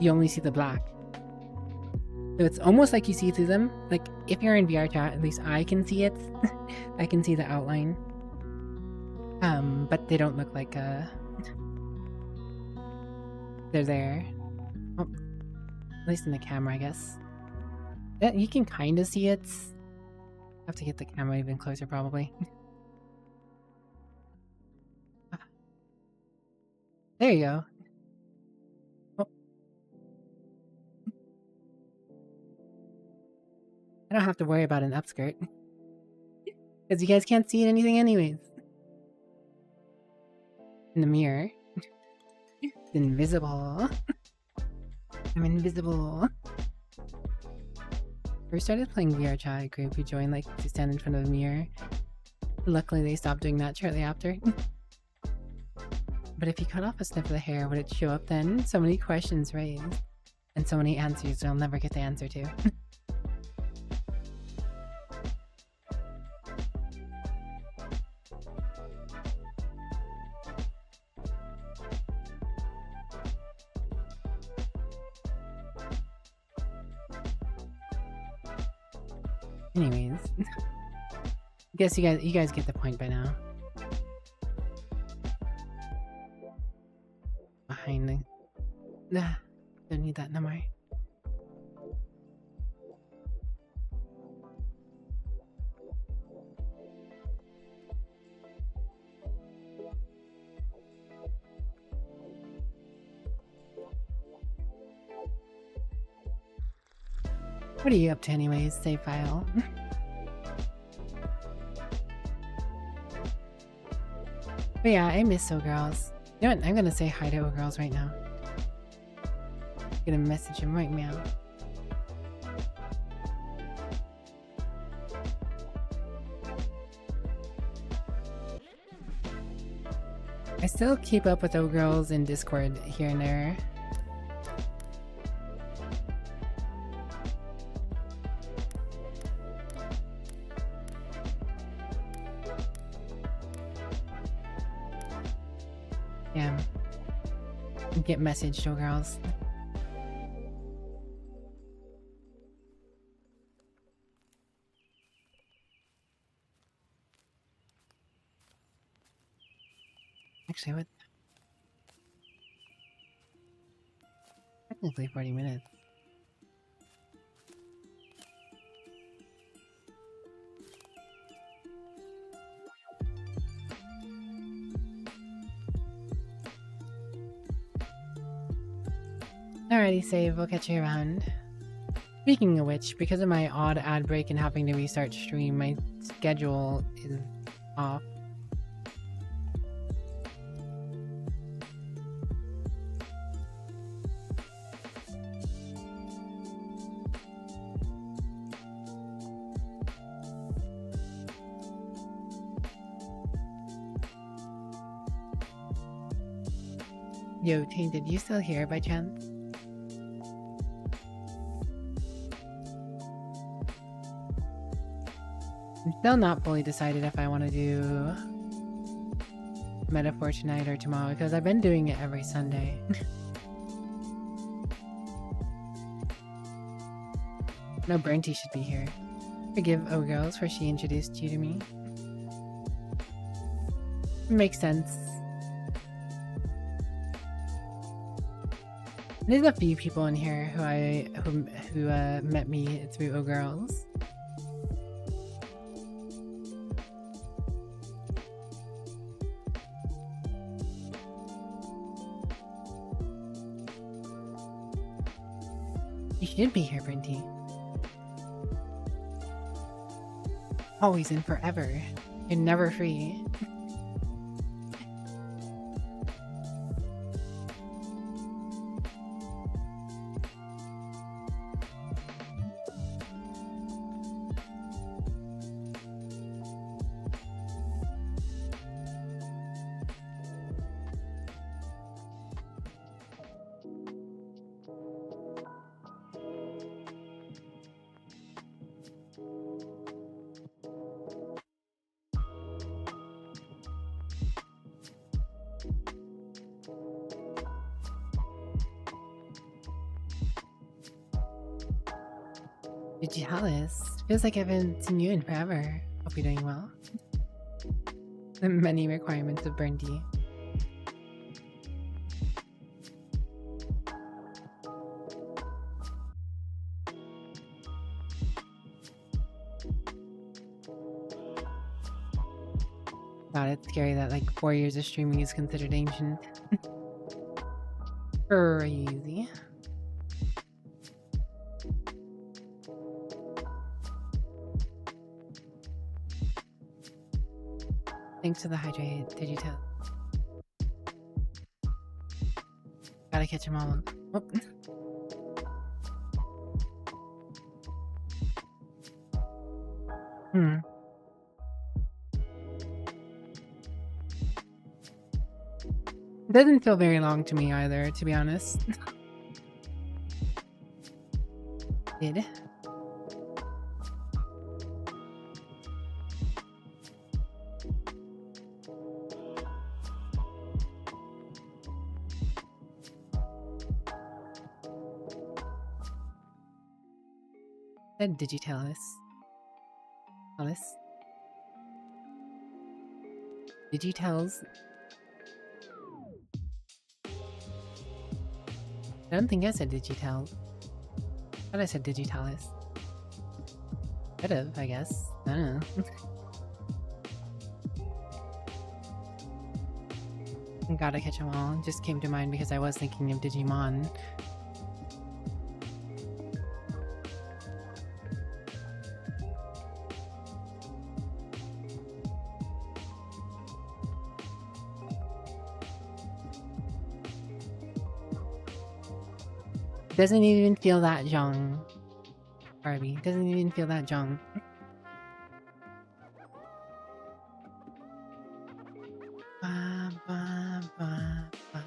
You only see the black. So it's almost like you see through them. Like, if you're in VRChat, at least I can see it. I can see the outline. But they don't look like they're there. Oh, at least in the camera, I guess. Yeah, you can kind of see it. Have to get the camera even closer, probably. There you go. Oh. I don't have to worry about an upskirt. Because you guys can't see anything anyways. In the mirror. It's invisible. I'm invisible. First started playing VRChat group, we joined like to stand in front of a mirror. Luckily they stopped doing that shortly after. But if you cut off a snip of the hair, would it show up then? So many questions raised. And so many answers that I'll never get the answer to. Anyways, I guess you guys get the point by now. Behind the, don't need that no more. What are you up to anyways, save file? But yeah, I miss O-Girls. You know what? I'm gonna say hi to O-Girls right now. I'm gonna message him right now. I still keep up with O-Girls in Discord here and there. Yeah. Get messaged, O-Girls. Actually, what? Technically 40 minutes. Alrighty, save. We'll catch you around. Speaking of which, because of my odd ad break and having to restart stream, my schedule is off. Yo, Tainted, you still here by chance? I'm still not fully decided if I want to do Metaphor tonight or tomorrow, because I've been doing it every Sunday. No, Brenty should be here. Forgive O-Girls for she introduced you to me. Makes sense. There's a few people in here who met me through O-Girls. You should be here, Brinty. Always and forever. You're never free. Digitalis. Feels like I haven't seen you in forever. Hope you're doing well. The many requirements of Burndy. God, it's scary that like 4 years of streaming is considered ancient. Crazy. Thanks for the hydrate, Digital. Gotta catch them all. Oh. It doesn't feel very long to me either, to be honest. Did. Said Digitalis. Alice. Digitals. I don't think I said Digitals. I thought I said Digitalis. Could have, I guess. I don't know. Gotta catch them all. Just came to mind because I was thinking of Digimon. Doesn't even feel that Zhong. Barbie. Doesn't even feel that Zhong. Ba, ba, ba, ba.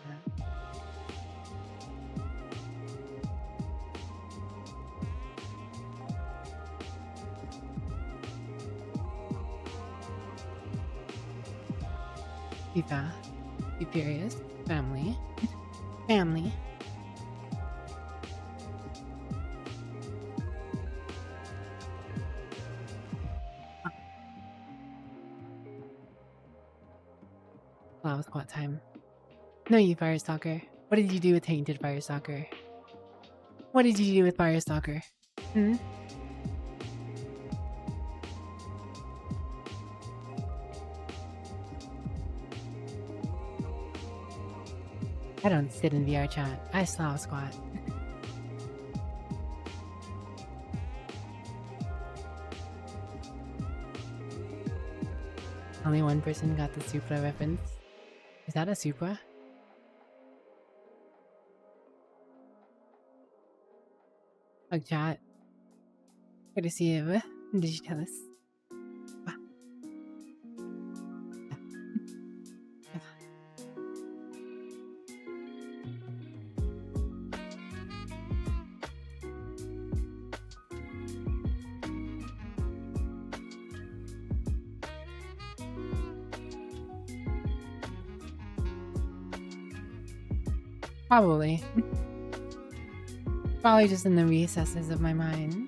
Be fast. Be furious. Family. Family. Wow, it's squat time. No, you Firestalker. What did you do with Tainted Firestalker? What did you do with Firestalker? Hmm? I don't sit in VRChat. I Slav squat. Only one person got the Supra reference. Is that a Supra? Hug chat. Courtesy of Digitalis. Probably. Probably just in the recesses of my mind.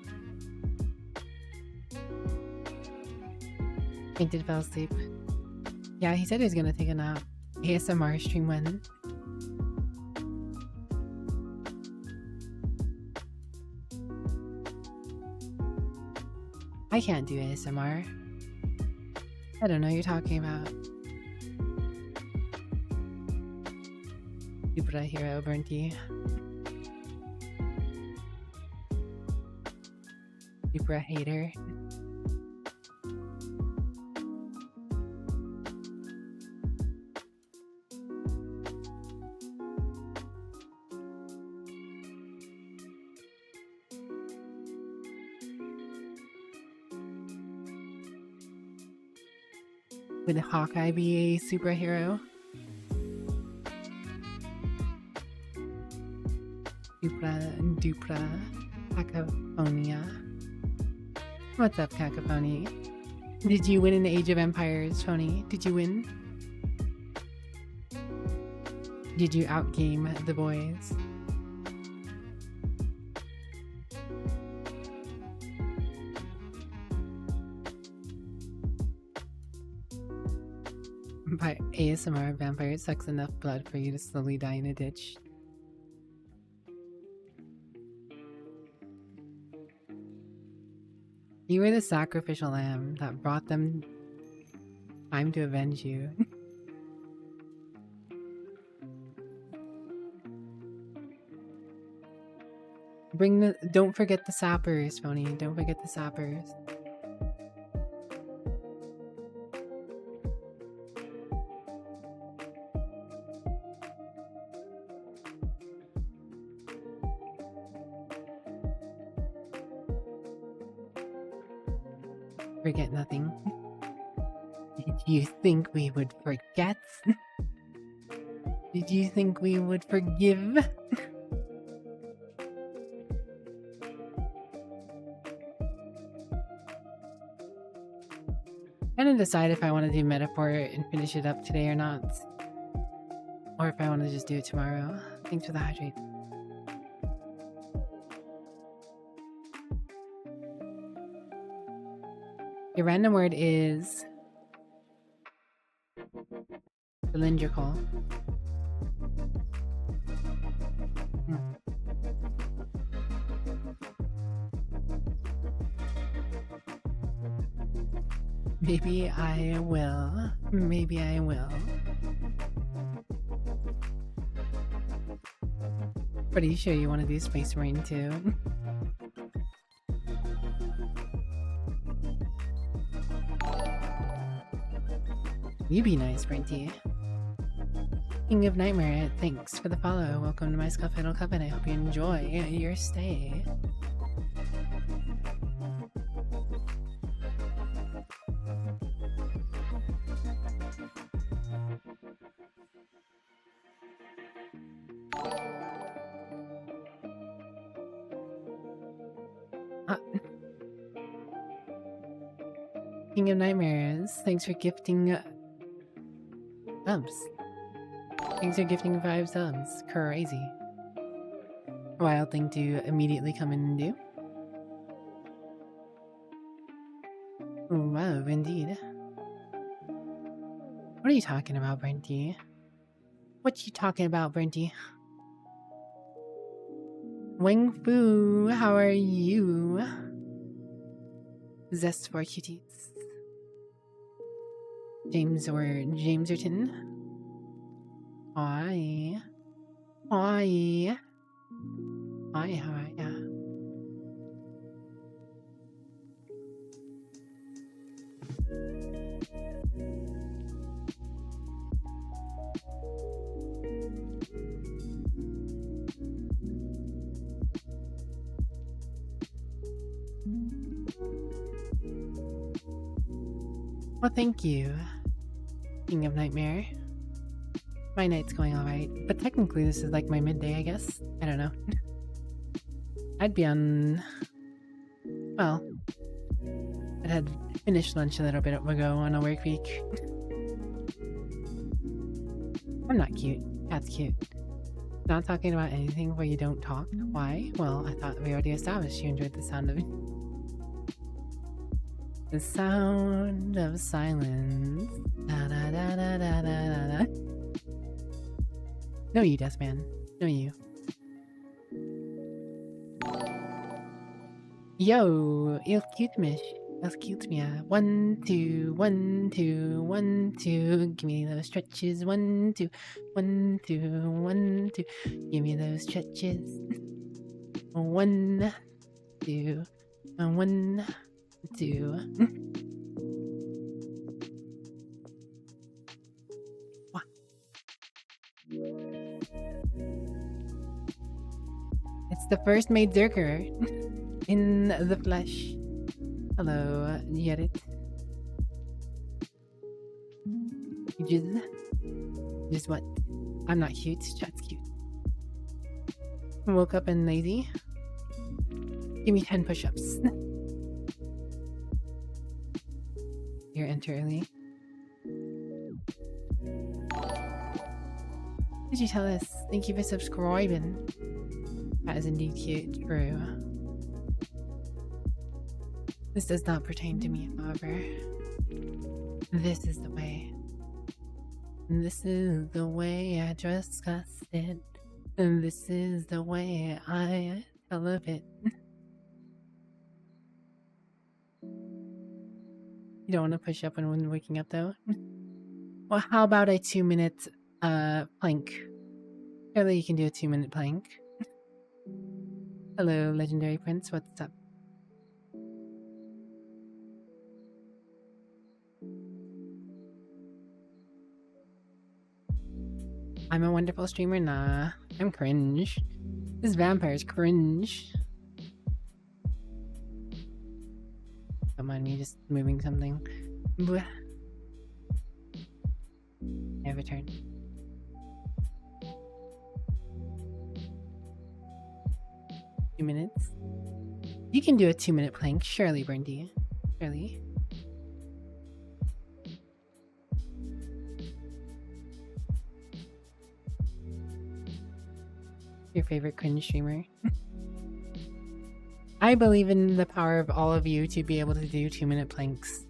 Painted fell asleep. Yeah, he said he was gonna take a nap. ASMR stream when. I can't do ASMR. I don't know what you're talking about. Supra hero Burnty. Supra hater. Would Hawkeye be a superhero? Dupra, Cacophonia. What's up, Cacophony? Did you win in the Age of Empires, Phony? Did you win? Did you outgame the boys? By ASMR, vampire sucks enough blood for you to slowly die in a ditch. You were the sacrificial lamb that brought them time to avenge you. Don't forget the sappers, Phony. Don't forget the sappers. Forget nothing. Did you think we would forget? Did you think we would forgive? I'm gonna decide if I want to do Metaphor and finish it up today or not. Or if I want to just do it tomorrow. Thanks for the hydrate. Your random word is cylindrical. Maybe I will. Maybe I will. Pretty sure you want to do Space Marine too. You be nice, Brinty. King of Nightmare, thanks for the follow. Welcome to my Scuffle Cup, and I hope you enjoy your stay. King of Nightmares, thanks for gifting subs. Thanks for gifting 5 subs. Crazy. Wild thing to immediately come in and do. Wow, indeed. What are you talking about, Brenty? What you talking about, Brenty? Wing Fu, how are you? Zest for cuties. Jameserton. Hi. Hi. Hi, hi, yeah. Well, thank you, King of Nightmare. My night's going alright, but technically this is like my midday, I guess. I don't know. I'd be on... well, I had finished lunch a little bit ago on a work week. I'm not cute. Cat's cute. Not talking about anything where you don't talk. Why? Well, I thought we already established you enjoyed the sound of it. The sound of silence. Da da da da da da da. No you, Deathman. No you. Yo, excuse me. 1, 2, 1, 2, 1, 2. Give me those stretches. 1, 2, 1, 2, 1, 2. Give me those stretches. 1, 2, 1, 2. It's the first made Zerker in the flesh. Hello, you get it? You just what? I'm not cute. Chat's cute. Woke up and lazy. Give me 10 push-ups. Here, enter early. Did you tell us? Thank you for subscribing. That is indeed cute. True. This does not pertain to me, however. This is the way. This is the way I discussed it. And this is the way I tell of it. You don't want to push up when waking up, though? Well, how about a 2-minute plank? Surely you can do a 2-minute plank. Hello, Legendary Prince. What's up? I'm a wonderful streamer? Nah. I'm cringe. This vampire's cringe. Don't mind me just moving something. Blech. I have a turn. Two minutes. You can do a 2-minute plank, surely, Brindy. Surely. Your favorite cringe streamer? I believe in the power of all of you to be able to do 2-minute planks.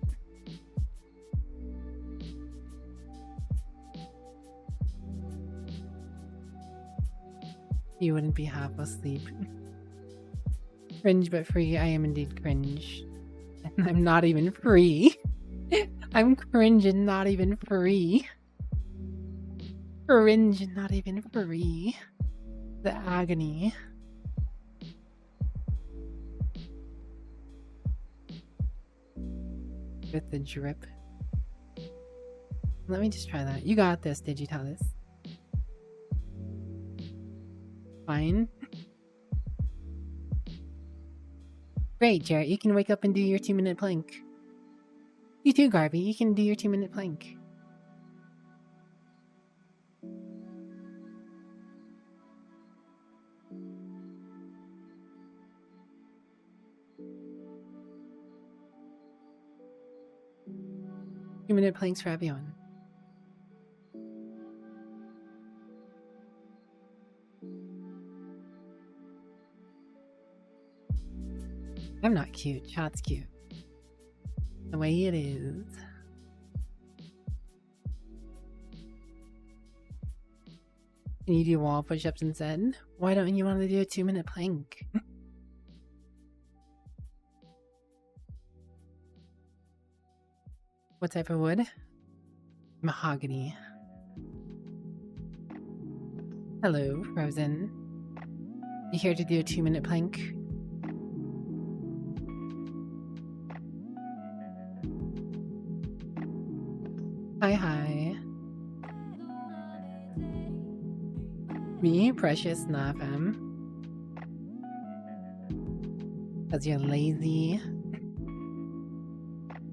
You wouldn't be half asleep. Cringe but free. I am indeed cringe. And I'm not even free. I'm cringe and not even free. Cringe and not even free. The agony. With the drip. Let me just try that. You got this, Digitalis. Fine. Great, Jarrett. You can wake up and do your 2-minute plank. You too, Garvey. You can do your 2-minute plank. Two-minute planks for everyone. I'm not cute. Chat's cute. The way it is. Can you do wall push-ups instead? Why don't you want to do a 2-minute plank? What type of wood? Mahogany. Hello, Frozen. You here to do a 2-minute plank? Hi. Me, precious, nah, fam. Cause you're lazy.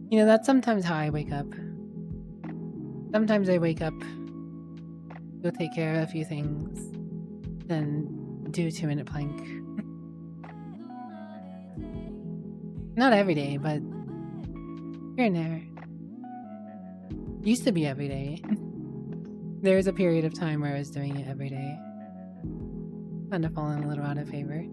You know, that's sometimes how I wake up. Sometimes I wake up, go take care of a few things, then do a 2-minute plank. Not every day, but here and there. Used to be every day. There was a period of time where I was doing it every day. Kind of fallen a little out of favor.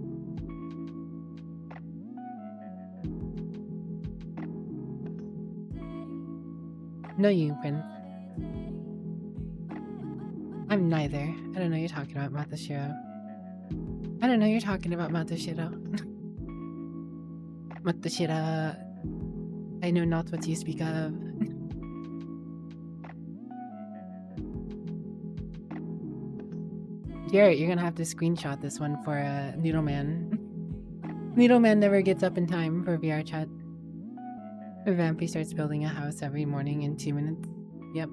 No, you, Prince. I'm neither. I don't know you're talking about Matashiro. I don't know you're talking about Matashiro. Matashiro. I know not what you speak of. Garrett, you're gonna have to screenshot this one for Noodleman. Noodleman never gets up in time for VRChat. Vampy starts building a house every morning in 2 minutes. Yep.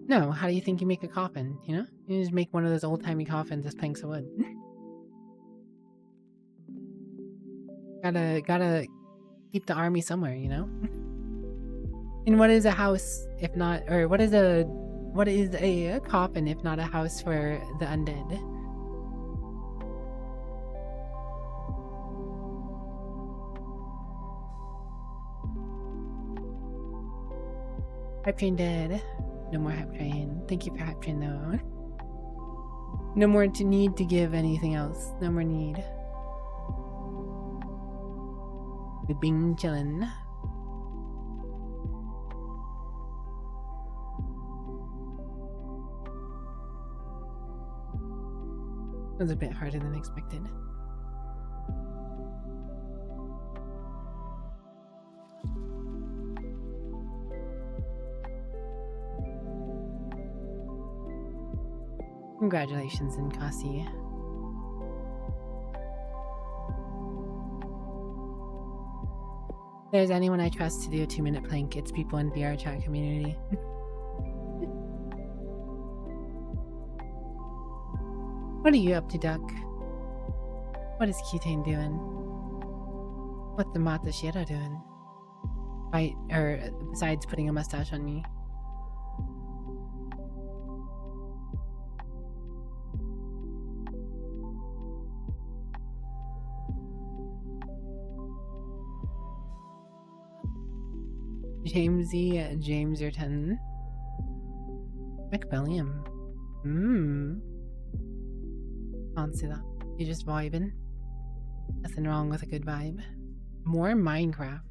No, how do you think you make a coffin, you know? You just make one of those old-timey coffins as planks of wood. Gotta keep the army somewhere, you know? And what is a house if not, or what is a coffin if not a house for the undead? Hype train dead. No more hype train. Thank you for hype train though. No more to need to give anything else. No more need. We been chillin'. It was a bit harder than expected. Congratulations, Nkasi. If there's anyone I trust to do a 2-minute plank, it's people in VRChat community. What are you up to, Duck? What is Kitane doing? What's the Matashiro doing? Besides putting a mustache on me. James, your 10. McBellium. Fancy that. You just vibing. Nothing wrong with a good vibe. More Minecraft.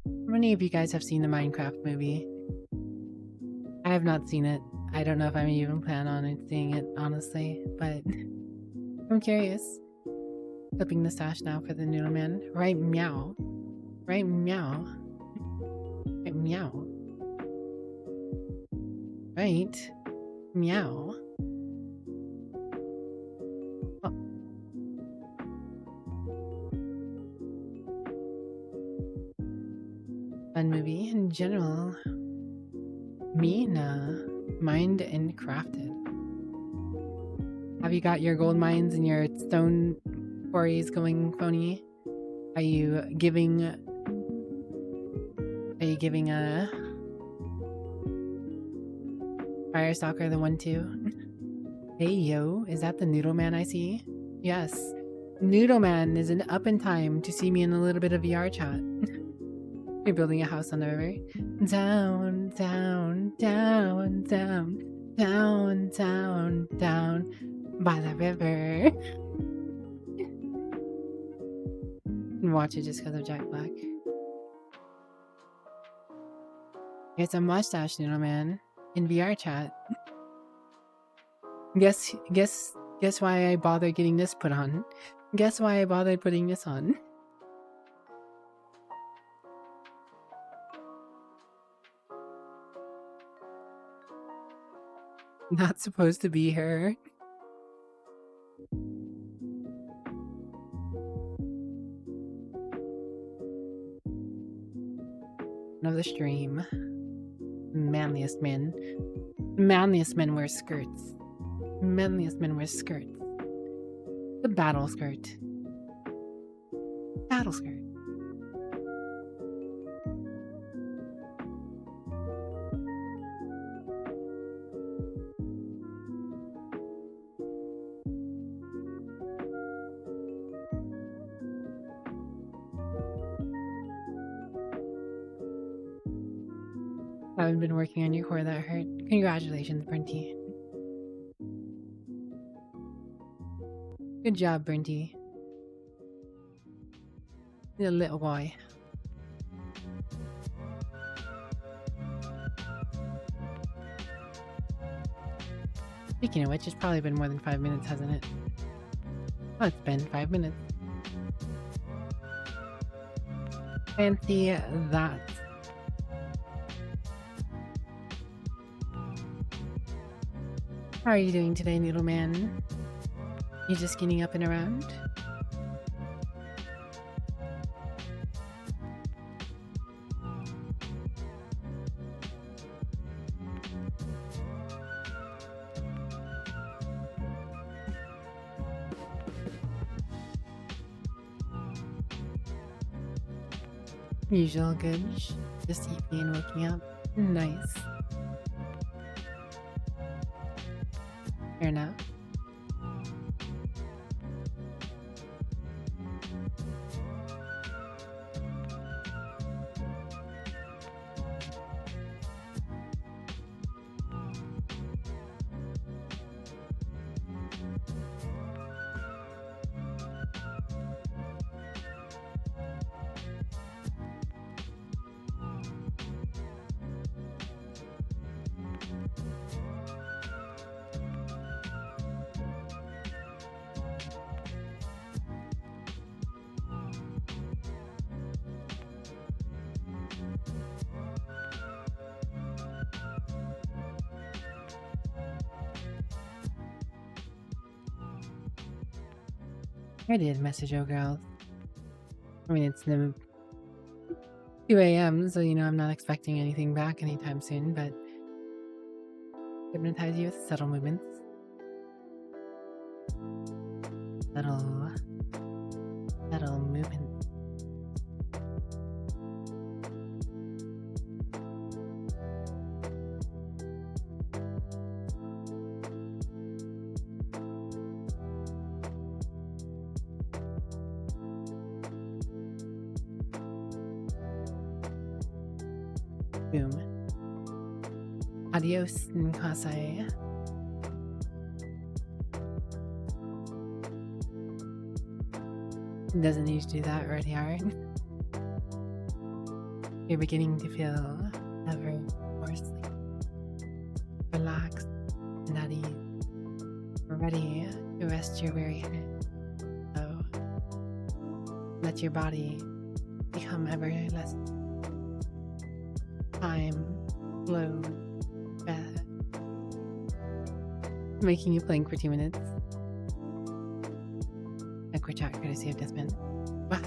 How many of you guys have seen the Minecraft movie? I have not seen it. I don't know if I even plan on seeing it, honestly, but I'm curious. Clipping the stash now for the Noodleman. Right, meow. Right, meow. Right, meow. Right, meow. Oh. Fun movie in general. Me? Nah. Mined and crafted. Have you got your gold mines and your stone quarries going, phony? Are you giving a Firestalker the 1-2? Hey yo, is that the Noodle Man I see? Yes. Noodle Man is up in time to see me in a little bit of VRChat. You're building a house on the river. Down, down, down, down, down, down, down by the river. Watch it just because of Jack Black. It's a mustache, Noodle Man, in VRChat. Guess why I bothered getting this put on. Guess why I bothered putting this on. Not supposed to be her. Another stream. Manliest men. Manliest men wear skirts. Manliest men wear skirts. The battle skirt. Battle skirt. Haven't been working on your core, that hurt. Congratulations, Burnty. Good job, Burnty. You're a little boy. Speaking of which, it's probably been more than 5 minutes, hasn't it? Oh, it's been 5 minutes. Fancy that. How are you doing today, Noodle Man? You just getting up and around? Usual good. Just eating and waking up. Nice. Fair enough. I did message O Girls. I mean, it's 2 a.m., so you know I'm not expecting anything back anytime soon, but hypnotize you with subtle movements. Subtle movements. Boom. Adios, Nkasai. Doesn't need to do that already, alright? You're beginning to feel ever more sleep. Relaxed and at ease. We're ready to rest your weary head. So let your body become ever less. Time flows fast, making you plank for 2 minutes. VRChat courtesy of Desmond. Wow.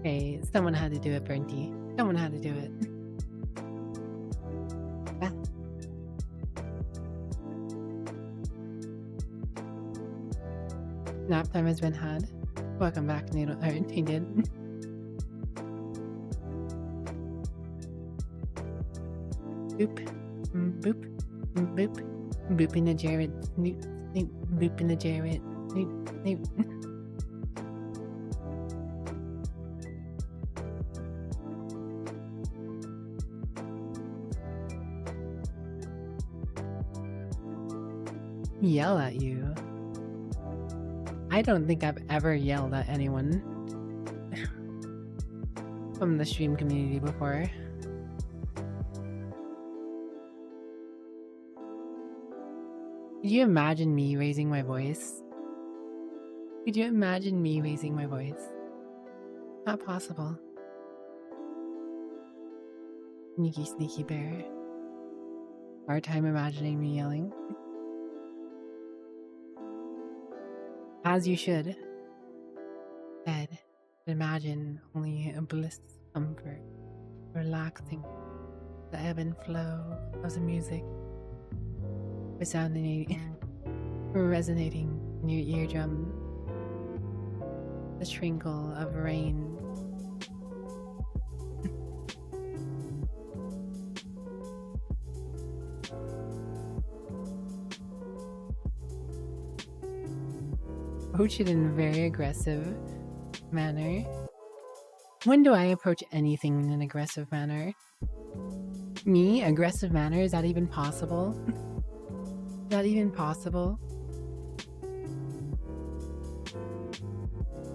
Okay, someone had to do it, Bernty. Someone had to do it. Beth. Nap time has been had. Welcome back, Noodle. He did. Boop. Boop. Boop. Booping the Jared. Snoop. Snoop. Booping the Jared. Snoop. Snoop. Yell at you. I don't think I've ever yelled at anyone from the stream community before. Could you imagine me raising my voice? Could you imagine me raising my voice? Not possible. Sneaky, sneaky bear. Hard time imagining me yelling. As you should. Instead, imagine only a bliss, comfort, relaxing, the ebb and flow of the music, resounding, resonating in your eardrum, the trinkle of rain. Approach it in a very aggressive manner. When do I approach anything in an aggressive manner? Me? Aggressive manner? Is that even possible? Is that even possible?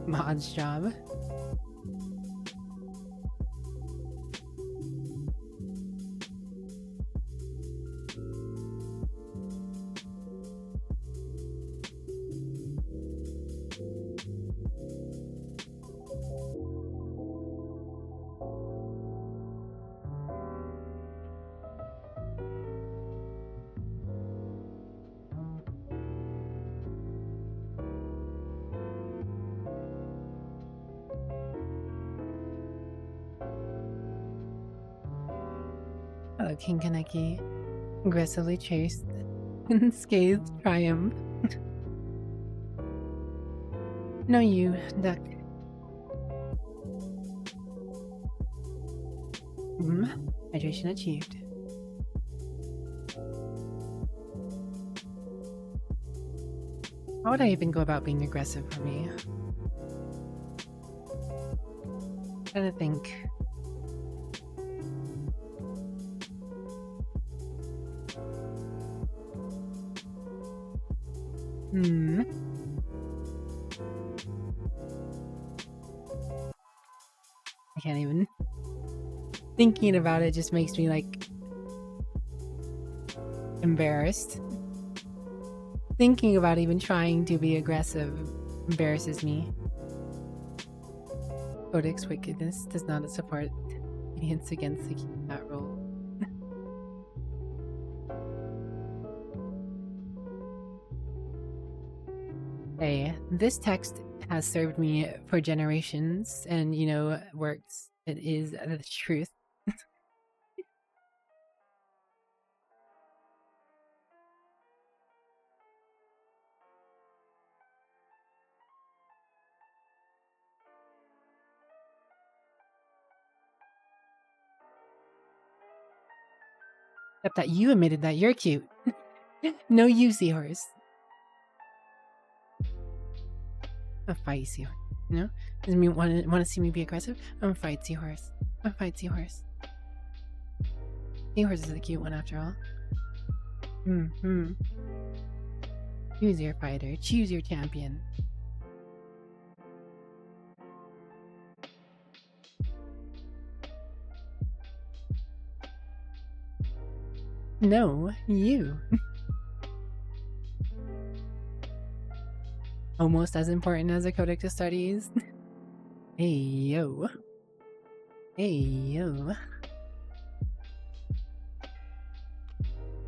Mod's job. Hello, King Kaneki. Aggressively chased. Unscathed triumph. No, you, duck. Hydration achieved. How would I even go about being aggressive for me? Trying to think. I can't even. Thinking about it just makes me like embarrassed. Thinking about even trying to be aggressive embarrasses me. Codex wickedness does not support hints against the cat rule. Hey, this text has served me for generations and, you know, works. It is the truth. Except that you admitted that you're cute. No, you, seahorse. A fight seahorse. You know? Doesn't mean want to see me be aggressive? I'm a fight seahorse. I'm a fight seahorse. Seahorse is the cute one after all. Choose your fighter. Choose your champion. No, you. Almost as important as a Codex of Studies. Hey, yo. Hey, yo.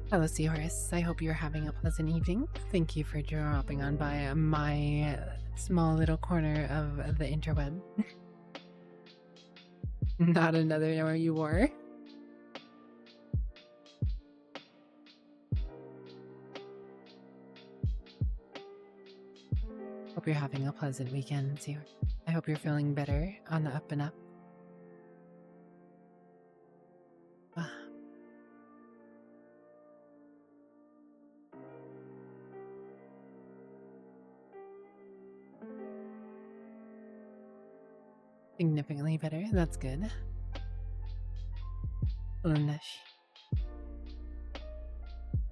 Hello, Seahorse. I hope you're having a pleasant evening. Thank you for dropping on by my small little corner of the interweb. Not another where you were. Hope you're having a pleasant weekend, Seahorse. I hope you're feeling better on the up and up. Significantly better. That's good. Lunesh.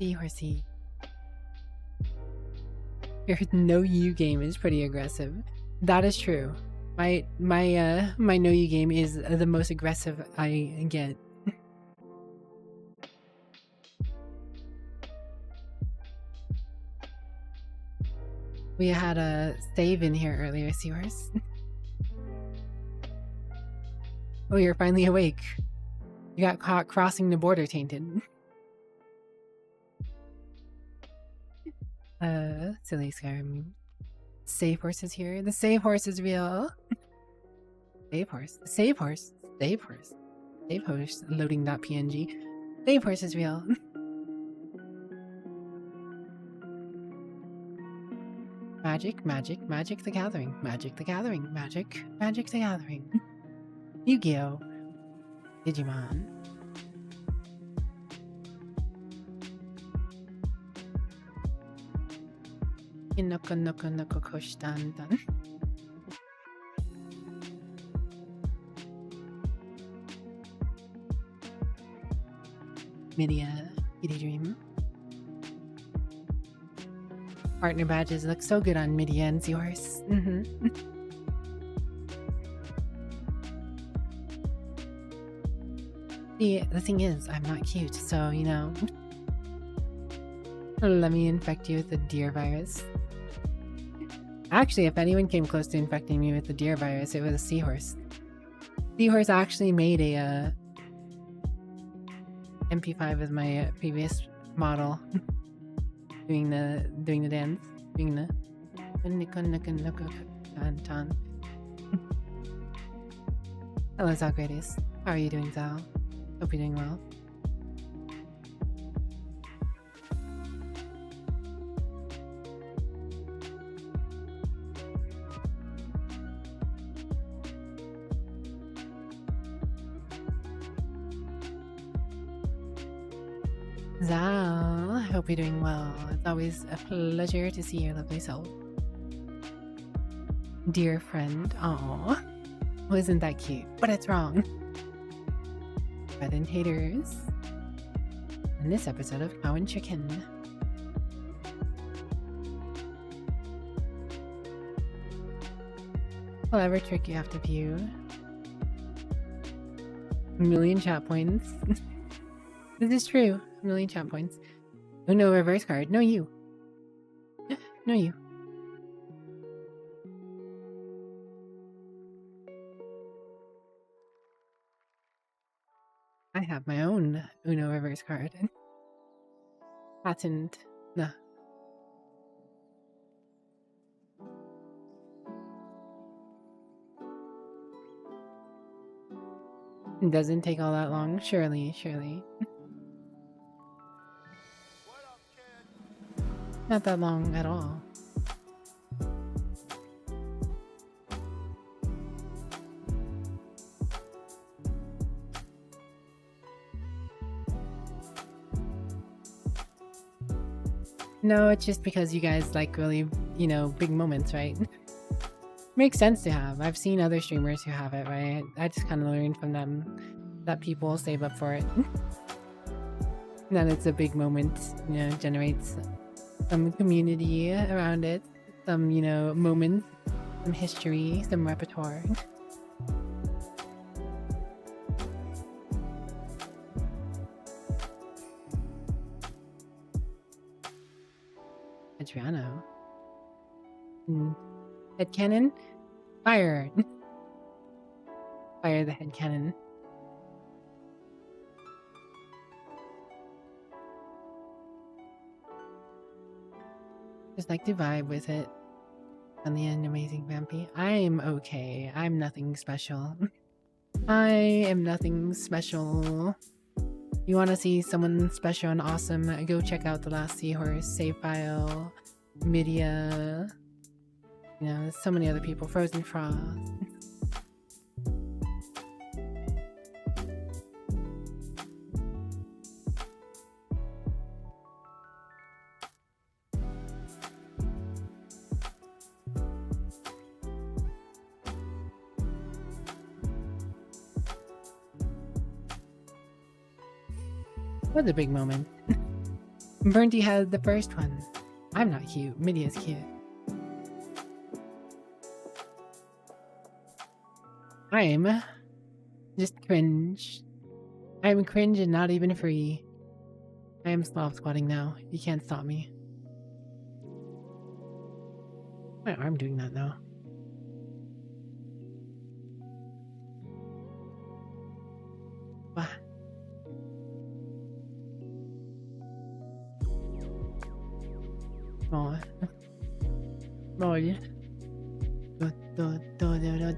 Seahorsey. Your no you game is pretty aggressive. That is true. My no you game is the most aggressive I get. We had a save in here earlier, Seahorse. Oh, you're finally awake. You got caught crossing the border, Tainted. Silly Skyrim. Save horse is here. The save horse is real. Save horse. Save horse. Save horse. Save horse. Loading.png. Save horse is real. Magic, magic, Magic the Gathering. Magic the Gathering. Magic, Magic the Gathering. Yu-Gi-Oh! Digimon. Inoko noko noko koshtandan. Midia, Kitty Dream. Partner badges look so good on Midia and Seahorse. The thing is, I'm not cute, so, you know. Let me infect you with the deer virus. Actually, if anyone came close to infecting me with the deer virus, it was a Seahorse. Seahorse actually made a MP5 as my previous model. doing the dance. Doing the Hello, Zalgradius. How are you doing, Zal? Hope you're doing well. Zal, I hope you're doing well. It's always a pleasure to see your lovely self. Dear friend, aw. Well, isn't that cute? But it's wrong. Bread and haters. In this episode of Cow and Chicken. Clever trick you have to view. 1,000,000 chat points. This is true. 1,000,000 chat points. Oh no, reverse card. No, you. No, you. I have my own Uno reverse card. Patent. No. It doesn't take all that long. Surely. Not that long at all. No, it's just because you guys like really, you know, big moments, right? Makes sense to have. I've seen other streamers who have it, right? I just kind of learned from them that people save up for it. That it's a big moment, you know, generates some community around it, some, you know, moments, some history, some repertoire. Adriano. Headcanon? Fire! Fire the headcanon. Just like to vibe with it. On the end, amazing vampy. I'm okay. I'm nothing special. I am nothing special. You want to see someone special and awesome, go check out The Last Seahorse, Save File, Media. You know, there's so many other people. Frozen Frost. What a big moment. Burnty had the first one. I'm not cute. Midia's cute. I'm just cringe. I'm cringe and not even free. I am slob squatting now. You can't stop me. My arm doing that now. What? Oh. Boy. I'm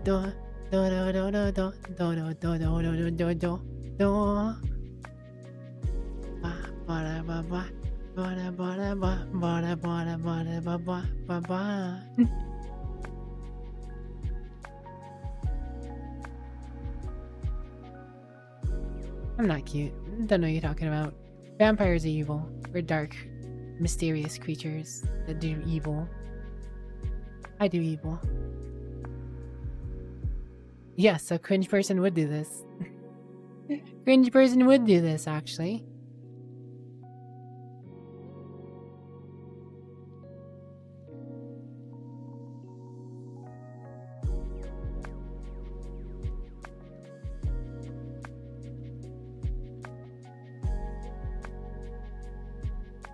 not cute. Don't know what you're talking about. Vampires are evil. We're dark, mysterious creatures that do evil. I do evil. Yes, a cringe person would do this. Cringe person would do this, actually.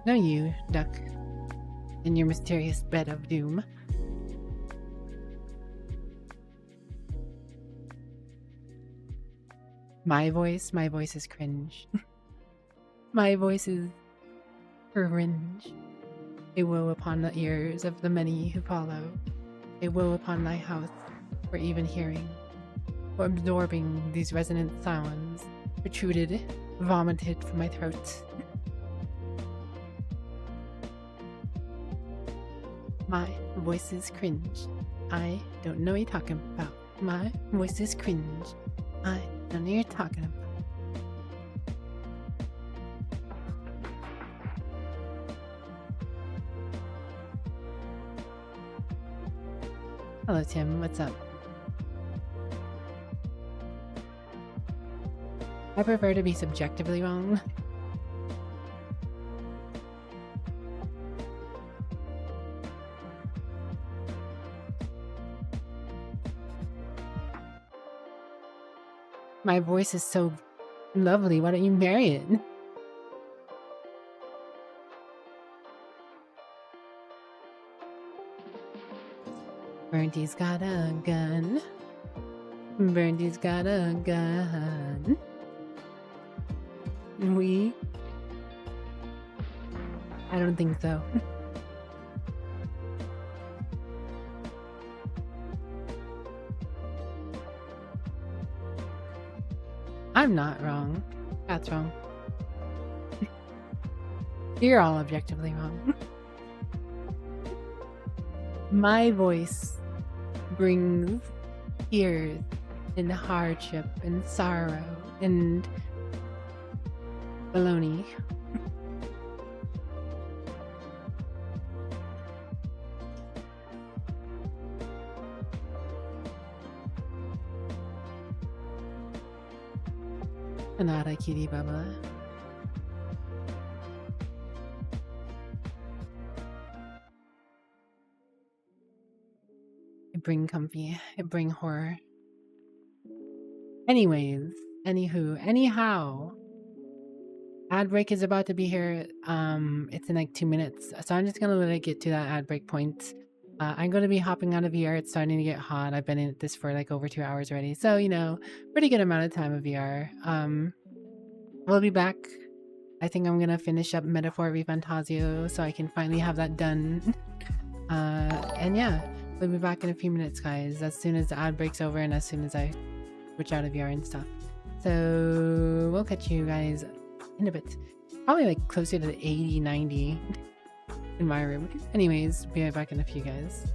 No, you, duck, in your mysterious bed of doom. My voice is cringe. My voice is cringe. A woe upon the ears of the many who follow. A woe upon thy house for even hearing, for absorbing these resonant sounds, protruded, vomited from my throat. My voice is cringe. I don't know what you're talking about. My voice is cringe. I don't know what you're talking about. Hello, Tim. What's up? I prefer to be subjectively wrong. My voice is so lovely. Why don't you marry it? Burnty's got a gun. Burnty's got a gun. I don't think so. I'm not wrong. That's wrong. You're all objectively wrong. My voice brings tears and hardship and sorrow and baloney. Another kitty bubba. It bring comfy. It bring horror. Anyways, anyhow. Ad break is about to be here. It's in like 2 minutes. So I'm just gonna let it get to that ad break point. I'm gonna be hopping out of VR. It's starting to get hot. I've been in this for like over 2 hours already. So, you know, pretty good amount of time of VR. We'll be back. I think I'm gonna finish up Metaphor Refantasio so I can finally have that done. And yeah, we'll be back in a few minutes, guys. As soon as the ad break's over and as soon as I switch out of VR and stuff. So we'll catch you guys in a bit. Probably like closer to 80, 90 in my room. Anyways, be right back in a few, guys.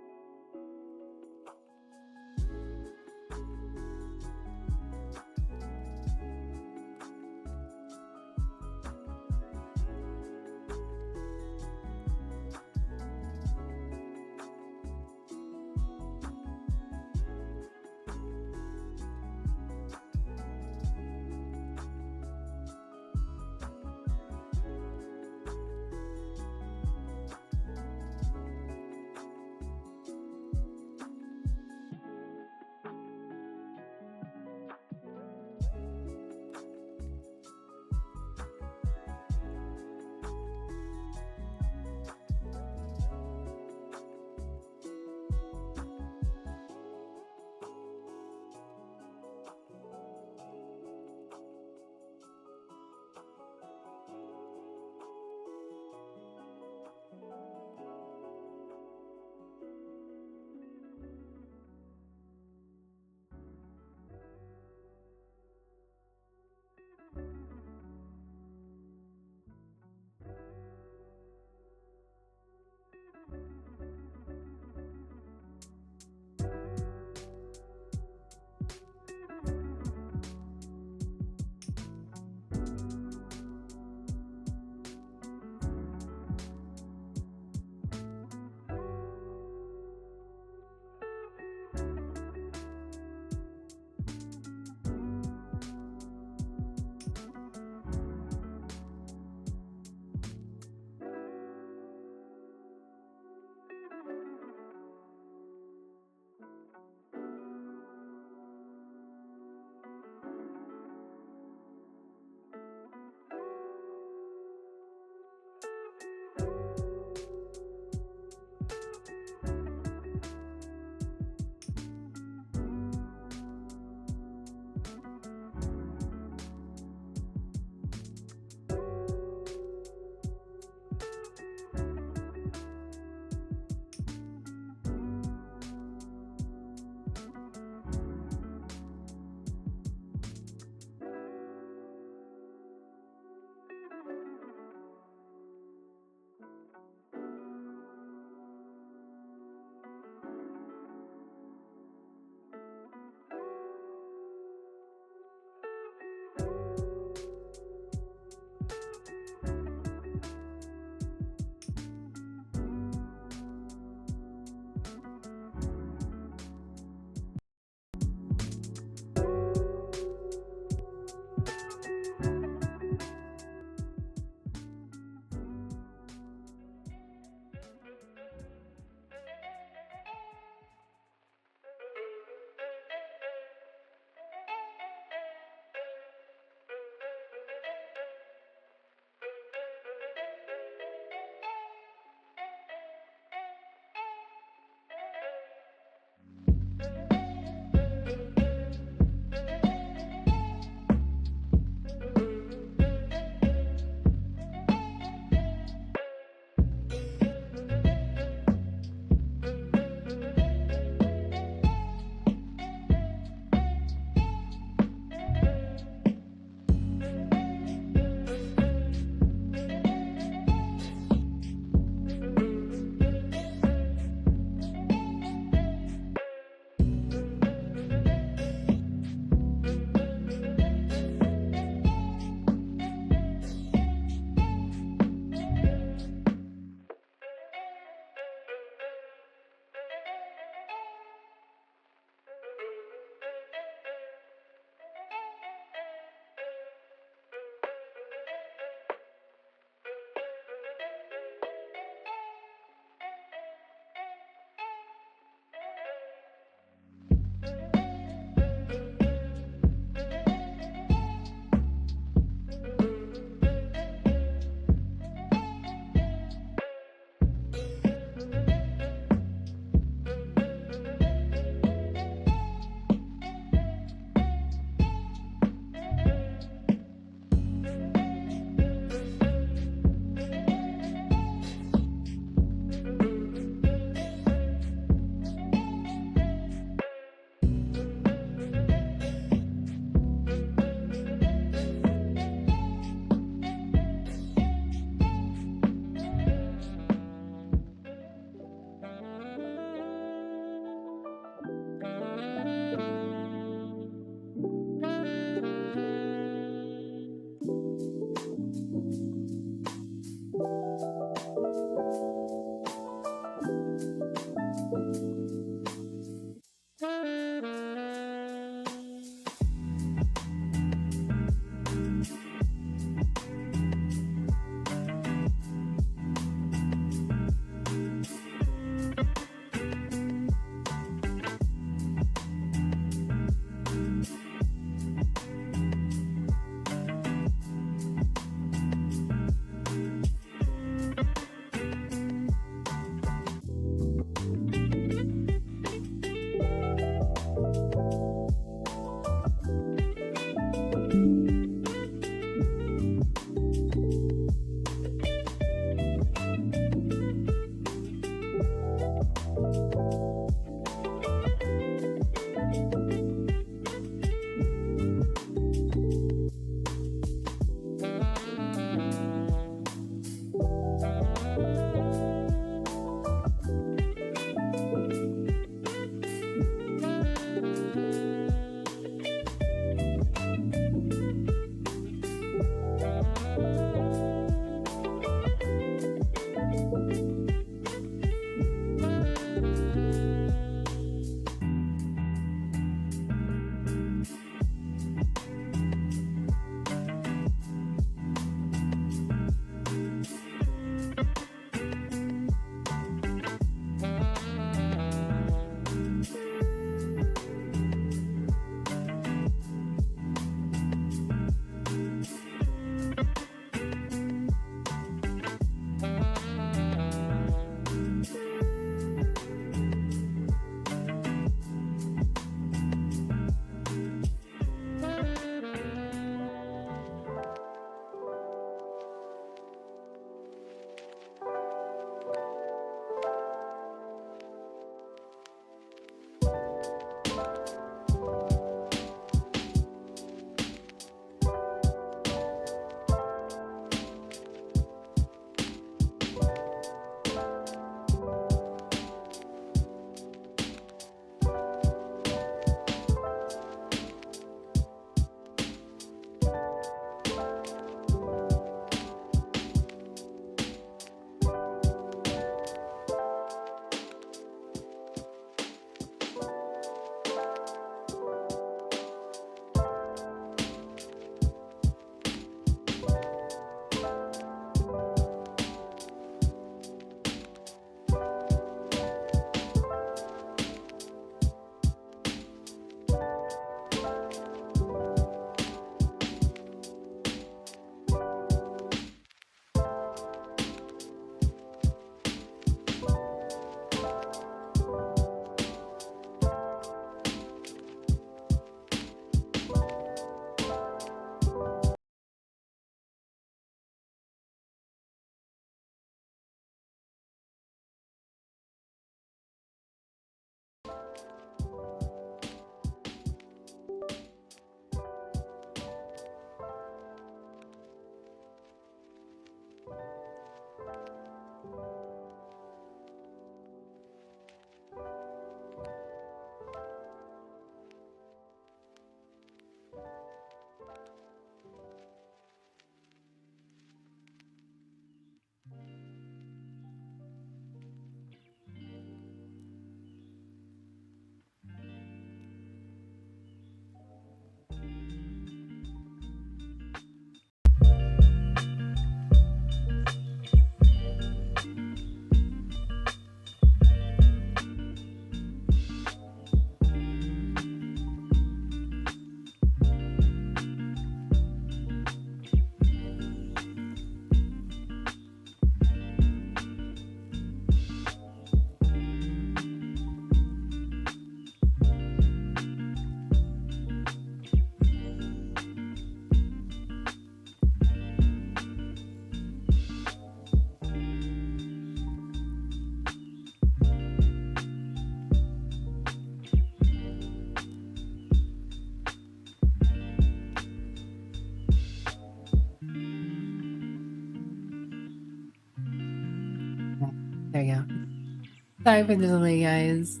Sorry for the delay, guys.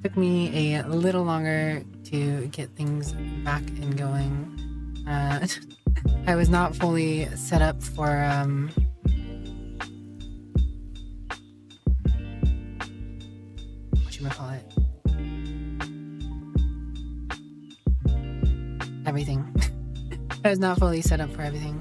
Took me a little longer to get things back and going. I was not fully set up for whatchamacallit? Everything. I was not fully set up for everything.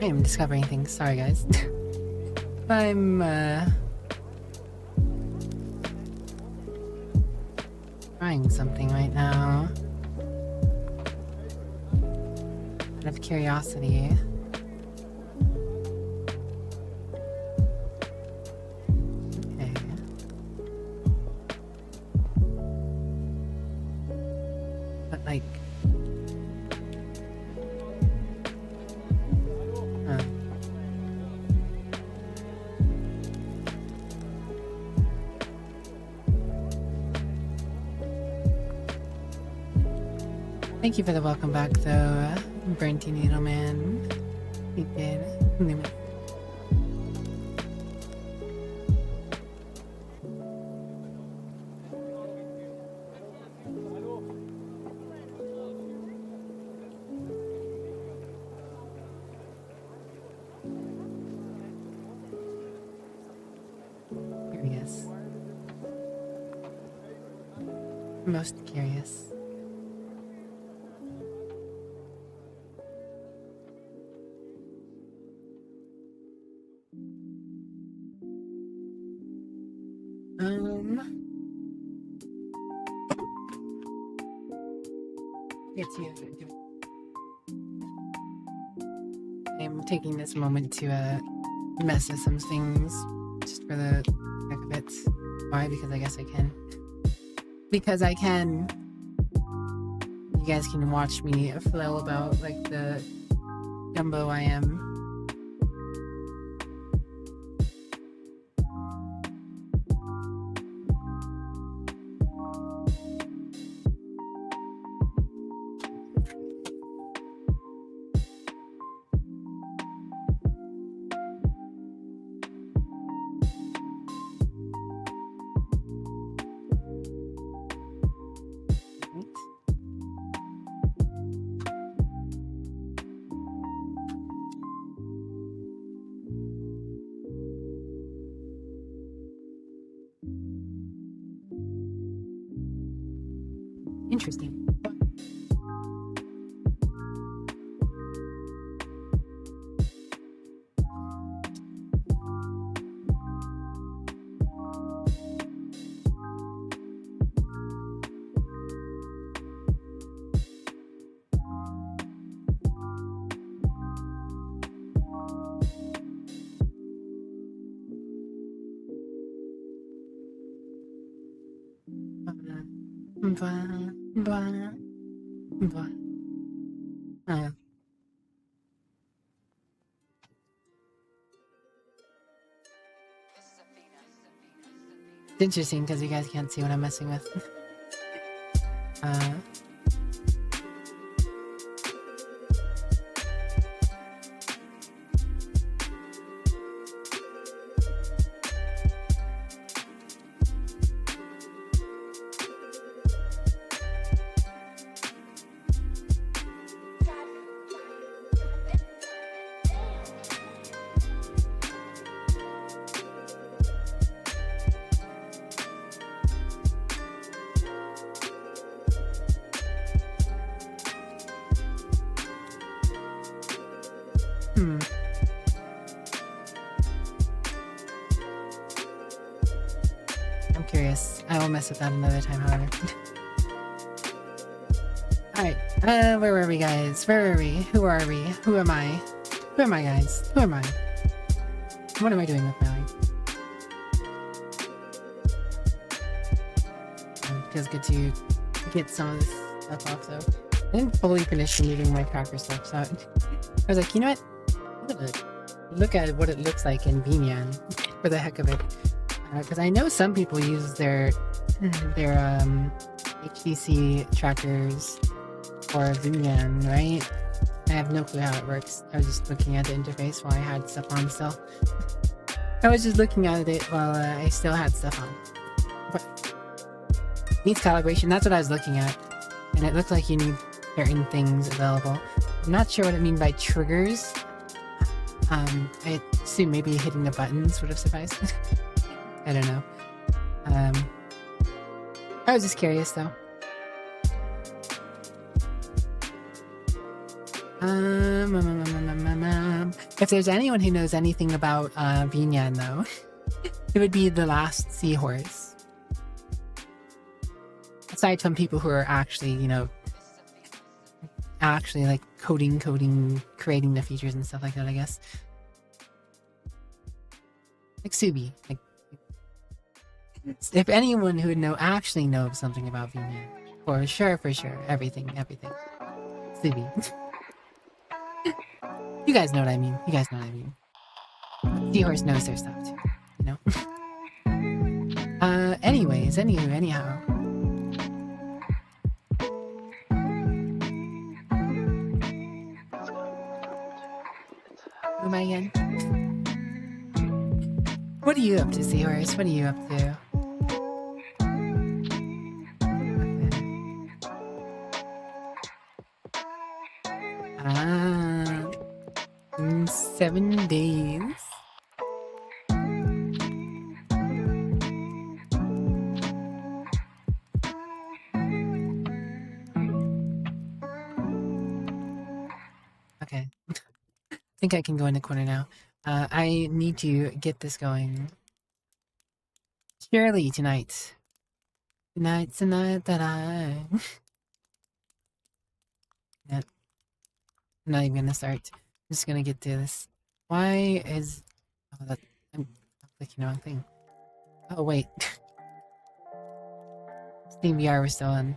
I am discovering things. Sorry, guys. I'm, trying something right now. Out of curiosity. Okay. But, like... Thank you for the welcome back, though, Burnty Needleman. You did. Curious. Most curious. I'm taking this moment to mess with some things just for the heck of it. Why? Because I guess I can. Because I can. You guys can watch me flail about like the Dumbo I am. Interesting. It's interesting because you guys can't see what I'm messing with. I'm curious. I will mess with that another time, however. Alright, where were we, guys? Where were we? Who are we? Who am I? Who am I, guys? Who am I? What am I doing with my life? It feels good to get some of this stuff off, though. I didn't fully finish removing my tracker stuff, so I was like, you know what? I'm gonna look at what it looks like in VRChat for the heck of it. Because I know some people use their HTC trackers for VRChat, right? I have no clue how it works. I was just looking at the interface while I had stuff on still. I was just looking at it while I still had stuff on. But needs calibration, that's what I was looking at. And it looked like you need certain things available. I'm not sure what I mean by triggers. I assume maybe hitting the buttons would have sufficed. I don't know. I was just curious though. If there's anyone who knows anything about VRChat though, it would be the last seahorse. Aside from people who are actually, you know, actually like coding, creating the features and stuff like that, I guess. Like Subi. Like, if anyone who would actually knows something about VRChat, for sure, everything. Subi. You guys know what I mean. Seahorse knows their stuff too, you know? Anyhow. Who am I again? What are you up to, Seahorse? What are you up to? In 7 days. Okay. I think I can go in the corner now. I need to get this going. Surely tonight. Tonight's the night that I... Yep. I'm not even gonna start. I'm just gonna get to this. Why is... Oh, that... I'm clicking the wrong thing. Oh, wait. Steam VR was still on.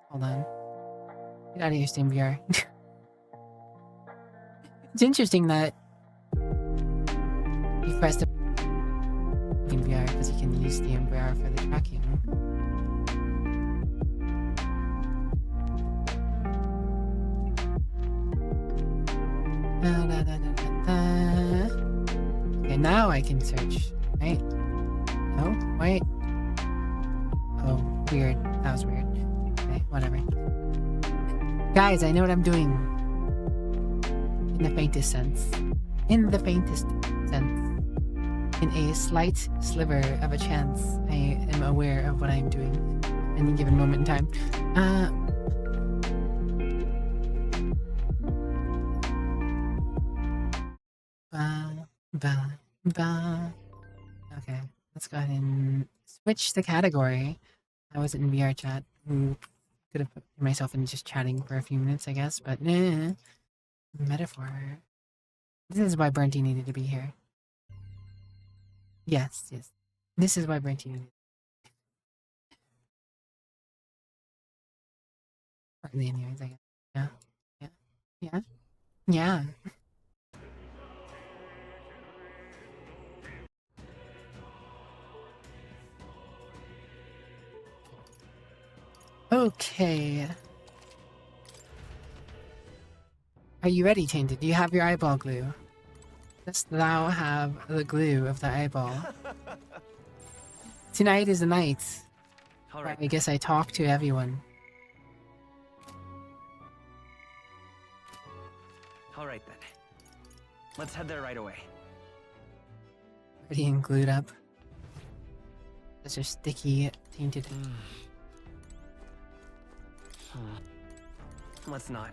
Hold on. Get out of here, Steam VR. It's interesting that you press the Steam VR because you can use Steam VR for the tracking. Okay, now I can search. Right? No? Wait. Oh, weird. That was weird. Okay, whatever. Guys, I know what I'm doing. In the faintest sense. In a slight sliver of a chance, I am aware of what I'm doing at any given moment in time. Okay, let's go ahead and switch the category. I was in VRChat. Could have put myself in just chatting for a few minutes, I guess, but metaphor. This is why Bernty needed to be here. Yes. This is why Bernty needed. Partly, anyways, I guess. Yeah. Okay. Are you ready, Tainted? Do you have your eyeball glue? Dost thou have the glue of the eyeball? Tonight is the night. Alright. I guess I talk to everyone. Alright then. Let's head there right away. Pretty and glued up. Such a sticky, tainted. Let's not.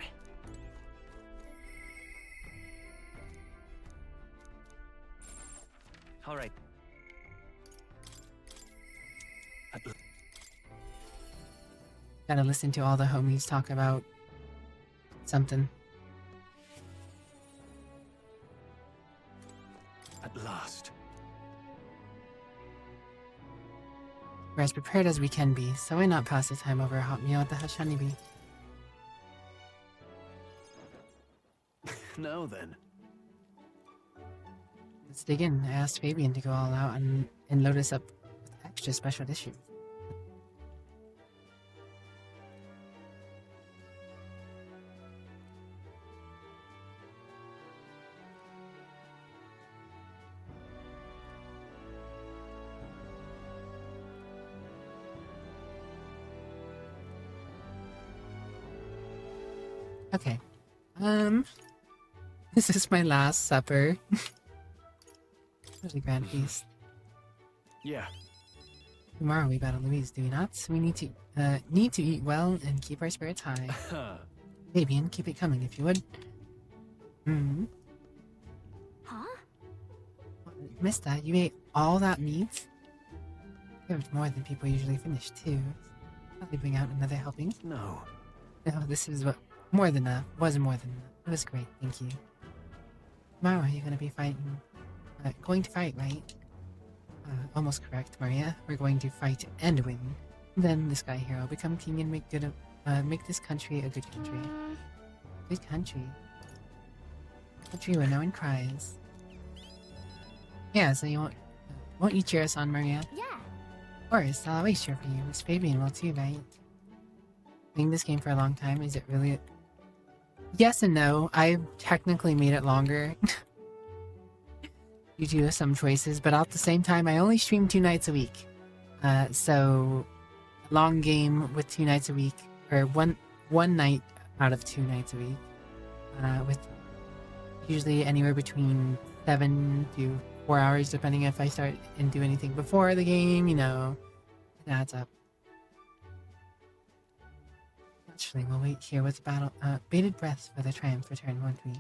Alright. Gotta listen to all the homies talk about something. At last. We're as prepared as we can be, so why not pass the time over a hot meal at the Hush Honeybee? Now then. Let's dig in. I asked Fabian to go all out and load us up with extra special dishes. Okay. This is my last supper. Really grand feast. Yeah. Tomorrow we battle Louise, do we not? We need to eat well and keep our spirits high. Fabian, keep it coming if you would. Hmm. Huh? Mista, you ate all that meat? It was more than people usually finish, too. I'll bring out another helping. No. No, this is what more than enough. Wasn't more than enough. It was great, thank you. Tomorrow you're gonna be fighting. Going to fight, right? Almost correct, Maria. We're going to fight and win. Then the Sky Hero become king and make this country a good country. Good country. Country where no one cries. Yeah, so you won't you cheer us on, Maria? Yeah. Of course, I'll always cheer for you. Miss Fabian will too, right? Playing this game for a long time, is it really? Yes and no. I've technically made it longer. Due to some choices, but at the same time, I only stream 2 nights a week. So, long game with 2 nights a week, or one night out of 2 nights a week, with usually anywhere between 7 to 4 hours, depending if I start and do anything before the game. You know, it adds up. Naturally, we'll wait here with bated breath for the triumph return, won't we?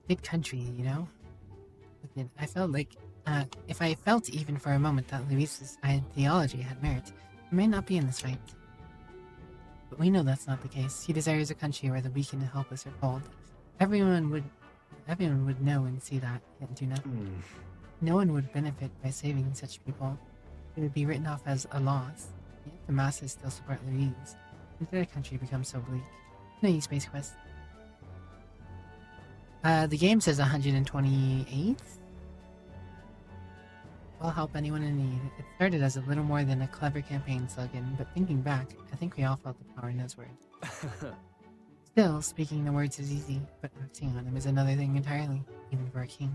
Big country, you know? I felt like, if I felt even for a moment that Luis's ideology had merit, he may not be in this fight. But we know that's not the case. He desires a country where the weak and the helpless are called. Everyone would know and see that, yet do nothing. No one would benefit by saving such people. It would be written off as a loss. Yet the masses still support Louise. And their country becomes so bleak. No use Space Quest. The game says 128th. Will help anyone in need. It started as a little more than a clever campaign slogan, but thinking back, I think we all felt the power in those words. Still, speaking the words is easy, but acting on them is another thing entirely, even for a king.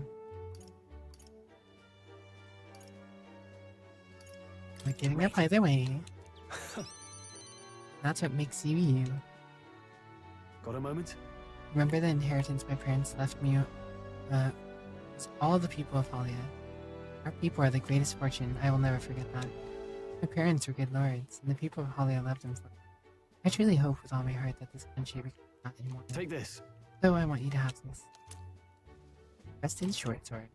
We're giving up either way. That's what makes you you. Got a moment? Remember the inheritance my parents left me? Was all the people of Halia. Our people are the greatest fortune. I will never forget that. My parents were good lords, and the people of Halia loved them for. I truly hope with all my heart that this country becomes not anymore. Take this. So I want you to have this. Rusted short sword.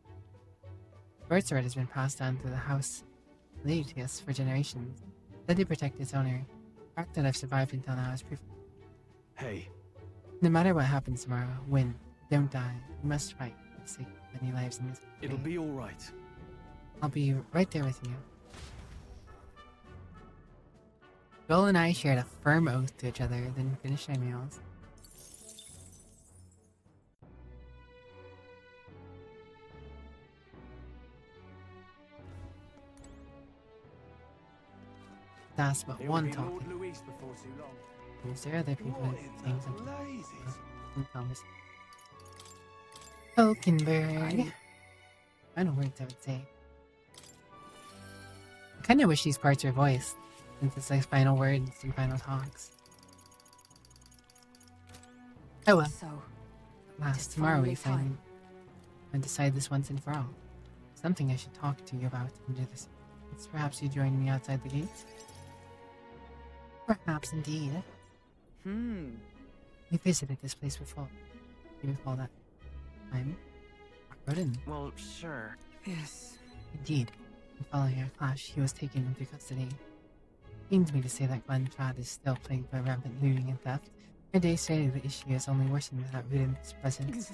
Short sword has been passed down through the house Leutius for generations, said to protect its owner. The fact that I've survived until now is proof. Hey. No matter what happens tomorrow, win, don't die. You must fight for the sake of many lives in this country. It'll be alright. I'll be right there with you. Joel and I shared a firm oath to each other, then finished our meals. That's but one talking. Is there other people saying something? Hulkenberg. Final words I would say. I kinda wish these parts were voiced, since it's like final words and final talks. Oh well. So, At last, tomorrow we finally decide this once and for all. Something I should talk to you about under this. Perhaps you join me outside the gates? Perhaps indeed. We visited this place before. You recall that time? Odin. Well, sure. Yes. Indeed. Following our clash, he was taken into custody. Pains me to say that Glen Trad is still plagued by rampant looting and theft. My day stated the issue has only worsened without Ruden's presence.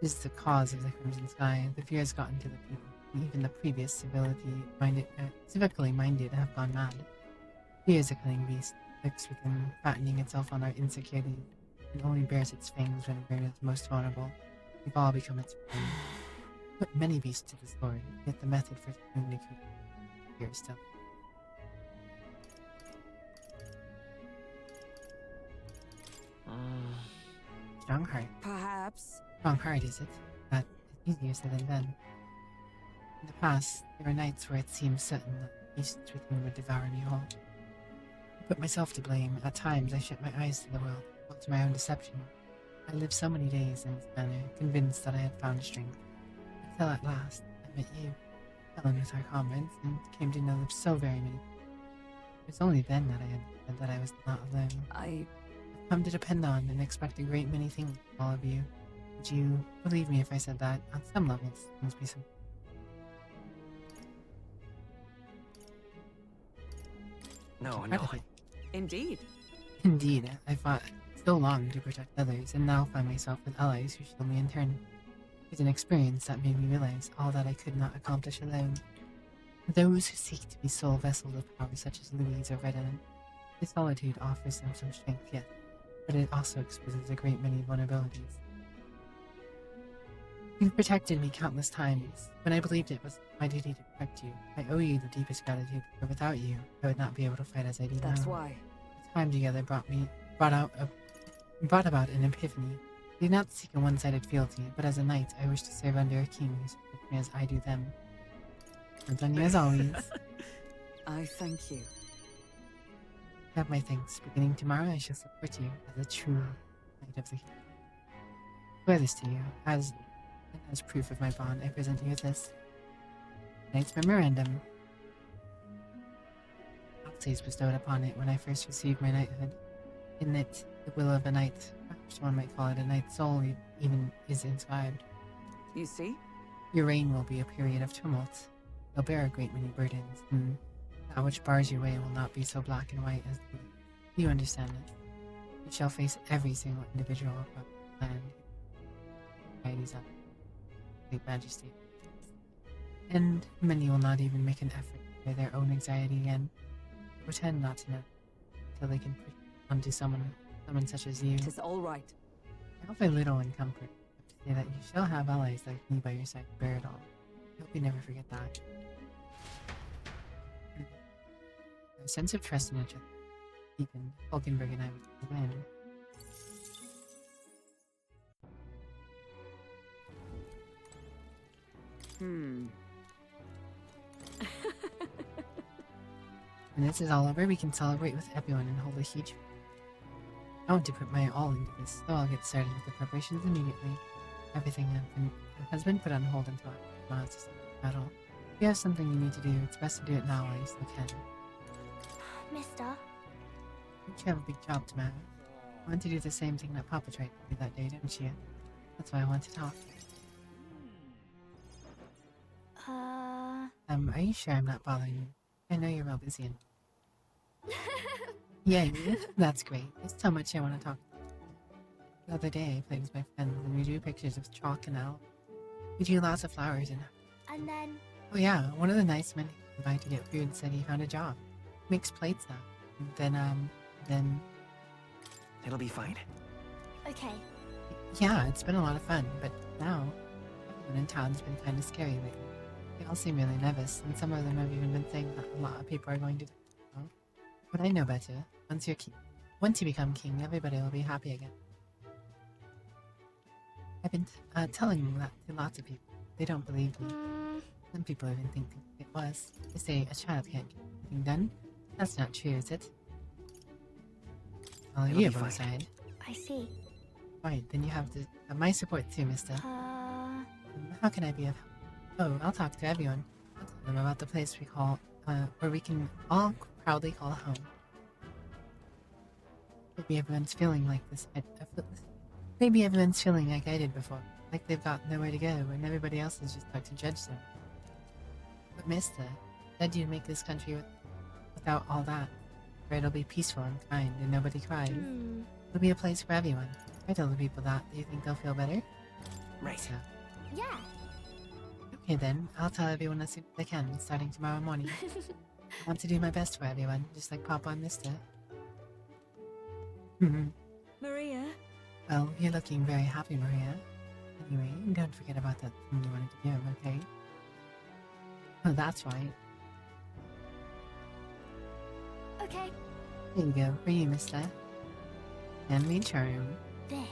This is the cause of the Crimson Sky. The fear has gotten to the people. Even the previous civically minded have gone mad. Fear is a cunning beast, fixed within, fattening itself on our insecurity, and only bears its fangs when it is most vulnerable. We've all become its prey. Put many beasts to the sword, yet the method for taming the fear is still. Strong heart. Perhaps. Strong heart, is it? That is easier said than done. In the past, there were nights where it seemed certain that the beasts within would devour me whole. I put myself to blame. At times, I shut my eyes to the world, fell to my own deception. I lived so many days in this manner, convinced that I had found strength. Until at last, I met you, fell in with our comrades, and came to know so very many. It was only then that I understood that I was not alone. I've come to depend on and expect a great many things from all of you. Would you believe me if I said that, on some levels, there must be some... No. Indeed. Indeed, I fought so long to protect others, and now find myself with allies who shield me in turn. It's an experience that made me realize all that I could not accomplish alone. For those who seek to be sole vessels of power such as Louise or Redden, this solitude offers them some strength, yes, but it also exposes a great many vulnerabilities. You've protected me countless times. When I believed it was my duty to protect you, I owe you the deepest gratitude, for without you, I would not be able to fight as I do now. That's why. The time together brought about an epiphany. I did not seek a one-sided fealty, but as a knight, I wish to serve under a king who supports me as I do them. And on you as always. I thank you. Have my thanks. Beginning tomorrow, I shall support you as a true knight of the king. Swear this to you, as proof of my bond, I present you with this knight's memorandum. Alces bestowed upon it when I first received my knighthood. In it, the will of a knight, perhaps one might call it a knight's soul, even is inscribed. You see? Your reign will be a period of tumult. You'll bear a great many burdens, and that which bars your way will not be so black and white as the... You understand it. You shall face every single individual of the land who society's up. Great majesty. And many will not even make an effort to bear their own anxiety again. Pretend not to know until they can put onto someone such as you. It is all right. I offer little in comfort, but to say that you shall have allies like me by your side to bear it all. I hope you never forget that. A sense of trust in each other. Even Hulkenberg and I would win. When this is all over, we can celebrate with everyone and hold a huge... I want to put my all into this, so I'll get started with the preparations immediately. Everything has been put on hold until I to battle. If you have something you need to do, it's best to do it now while you still can. Mister? Don't you have a big job tomorrow? I want to do the same thing that Papa tried to do that day, didn't you? That's why I want to talk. Are you sure I'm not bothering you? I know you're real busy and... Yeah, that's great. There's so much I want to talk about. The other day, I played with my friends and we drew pictures of chalk and owl. We drew lots of flowers And then... Oh yeah, one of the nice men who invited to get food said he found a job. Makes plates now. And then... It'll be fine. Okay. Yeah, it's been a lot of fun, but now, everyone in town's been kind of scary lately. They all seem really nervous, and some of them have even been saying that a lot of people are going to die. But I know better. Once you become king, everybody will be happy again. I've been telling that to lots of people. They don't believe me. Some people even think it was. They say a child can't get anything done. That's not true, is it? Well, you have on side. I see. Right, then you have my support too, mister. How can I be of help? Oh, I'll talk to everyone. I'll tell them about the place where we can all proudly call home. Maybe everyone's feeling like this. Maybe everyone's feeling like I did before. like they've got nowhere to go and everybody else is just stuck to judge them. But mister, said you'd make this country without all that, where it'll be peaceful and kind and nobody cries. It'll be a place for everyone. I tell the people that. Do you think they'll feel better? Right. So, Yeah. okay then, I'll tell everyone as soon as I can, starting tomorrow morning. I want to do my best for everyone, just like Papa and Mister. Maria? Well, you're looking very happy, Maria. Anyway, don't forget about that thing you wanted to give, okay? Oh, that's right. Okay. Here you go, for you, Mister. Handmade charm. This.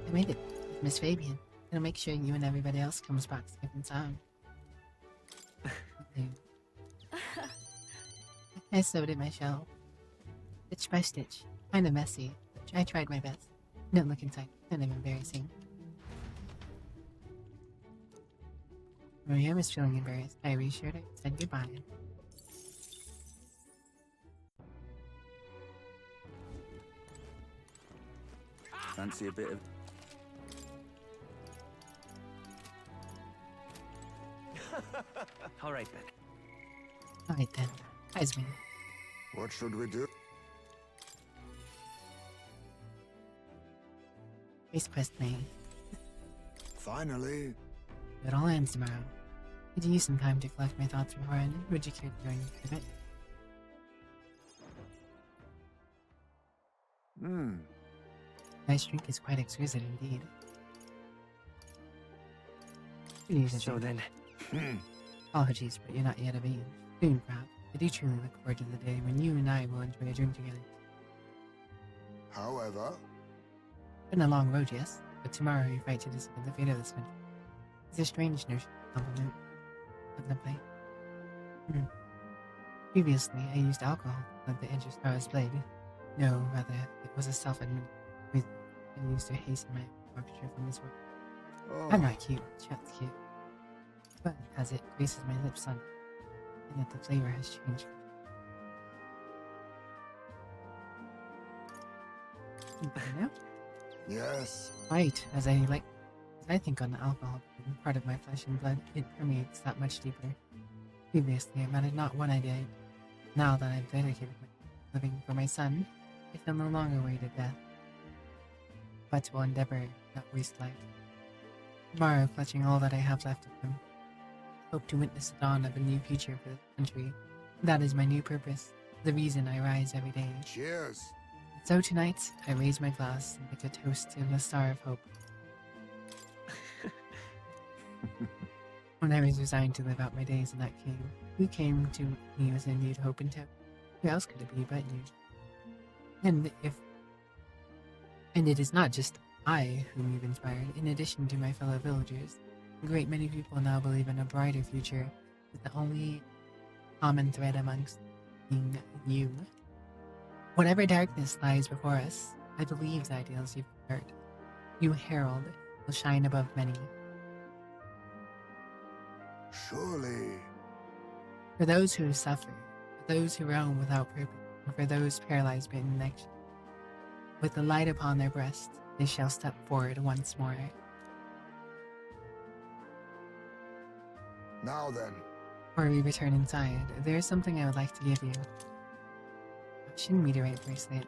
I made it with Miss Fabian. It'll make sure you and everybody else comes back safe and sound. Okay. I sewed it myself. Stitch by stitch. Kinda messy. I tried my best. Don't look inside. Kind of embarrassing. Maria was feeling embarrassed. I reassured her and said goodbye. Fancy a bit of... All right then. Alright then. Heisman. What should we do? Race quest me. Finally. It all ends tomorrow. Could you use some time to collect my thoughts beforehand? Would you care to join me for a bit? Nice drink is quite exquisite indeed. So then... Apologies, but you're not yet of age. Soon, perhaps. I do truly look forward to the day when you and I will enjoy a drink together. However, Been a long road, yes, but tomorrow you fight to decide the fate of this country. It's a strange nursery compliment. Lovely. Previously, I used alcohol to let the interstars blade. No, rather, it was a self-admitted reason I used to hasten my departure from this world. I'm not cute, Chat's cute. But as it graces my lips on, and that the flavor has changed. You know? yes. Right, as I think on the alcohol being part of my flesh and blood, it permeates that much deeper. Previously, I mattered not what I did. Now that I've dedicated my living for my son, I shall no longer wait to death, but will endeavor not waste life. Tomorrow, clutching all that I have left of him, hope to witness the dawn of a new future for the country. That is my new purpose, the reason I rise every day. Cheers. So tonight, I raise my glass and make a toast to the Star of Hope. When I was resigned to live out my days in that cave, who came to me with indeed hope and hope? Who else could it be but you? And it is not just I whom you've inspired. In addition to my fellow villagers, a great many people now believe in a brighter future, with the only common thread amongst being you. Whatever darkness lies before us, I believe the ideals you've heard. You herald will shine above many. Surely. For those who suffer, for those who roam without purpose, and for those paralyzed by inaction, with the light upon their breasts, they shall step forward once more. Now then. Before we return inside, there is something I would like to give you. A meteorite bracelet.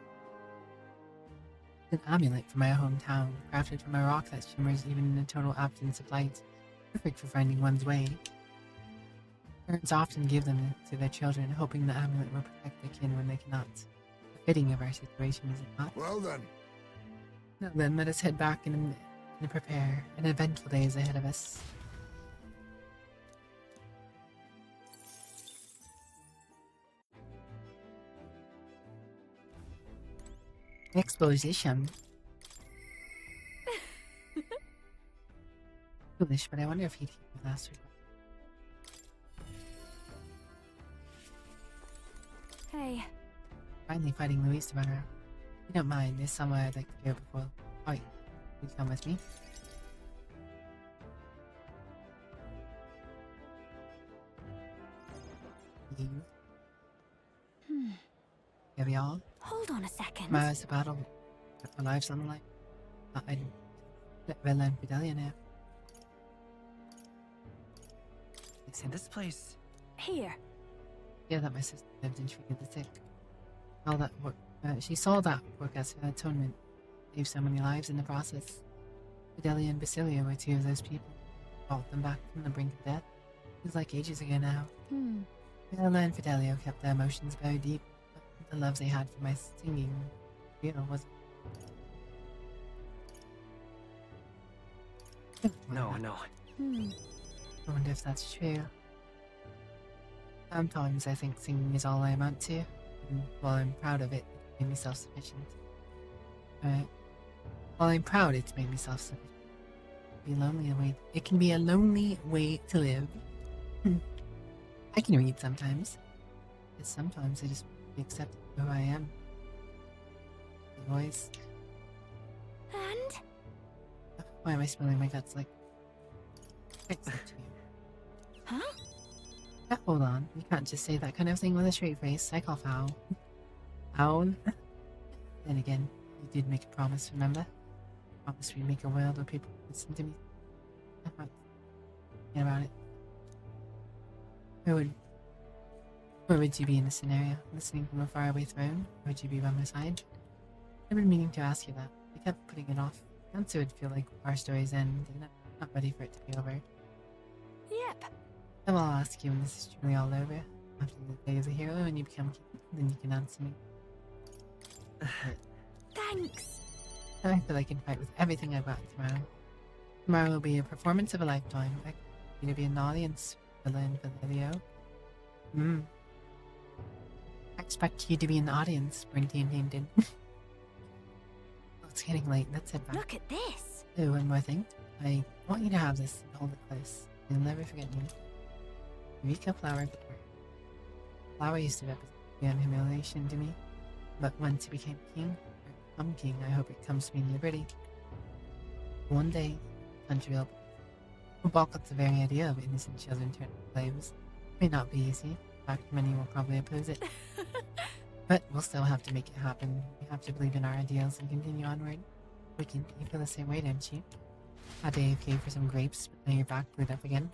An amulet from my hometown, crafted from a rock that shimmers even in a total absence of light, perfect for finding one's way. Parents often give them to their children, hoping the amulet will protect their kin when they cannot. Fitting of our situation, is it not? Well then. Now then, let us head back and prepare. An eventful day is ahead of us. Exposition. Foolish, but I wonder if he'd hear me last week. Hey. Finally fighting Luis tomorrow. If you don't mind, there's somewhere I'd like to go before. Oh, you come with me? You? Have y'all? Hold on a second. My eyes to battle. Put my lives on the line. Bella and Fidelia now. Listen, This place. Here. yeah, that my sister lived and treated the sick. All that work, she saw that work as her atonement, saved so many lives in the process. Fidelia and Basilia were two of those people. Brought them back from the brink of death. It was like ages ago now. Bella and Fidelio kept their emotions very deep, but the love they had for my singing real wasn't. No. I wonder if that's true. Sometimes I think singing is all I amount to, and while I'm proud of it, it made me self-sufficient. While I'm proud, it's made me self-sufficient. It can be a lonely way to live. I can read sometimes, but sometimes I just want to be accepted for who I am. The voice. And? Why am I spilling my guts like? Fix it to you. Huh? Yeah, hold on. You can't just say that kind of thing with a straight face. I call foul. Foul? Then again, you did make a promise, remember? Promise we'd make a world where people would listen to me. I'm not thinking about it. Where would you be in this scenario? Listening from a faraway throne? Or would you be by my side? I've been meaning to ask you that. I kept putting it off. The answer would feel like our story's end, and I'm not ready for it to be over. Yep. So I'll ask you when this is truly all over. After the day as a hero and you become king, then you can answer me. Thanks. I feel I can fight with everything I've got tomorrow. Tomorrow will be a performance of a lifetime. I expect you to be in the audience, Villa and Fidelio. I expect you to be in the audience, Brinty and Tainted. Oh, it's getting late. Let's head back. Look at this. Oh, one more thing. I want you to have this and hold it close. You'll never forget me. Eureka Flower. Flower used to represent beyond humiliation to me, but once he became king, or become king, I hope it comes to mean liberty. One day, country will balk at the very idea of innocent children turning slaves. It may not be easy. In fact, many will probably oppose it. But we'll still have to make it happen. We have to believe in our ideals and continue onward. Wicked, you feel the same way, don't you? Had to AFK for some grapes, but now you're back glued up again.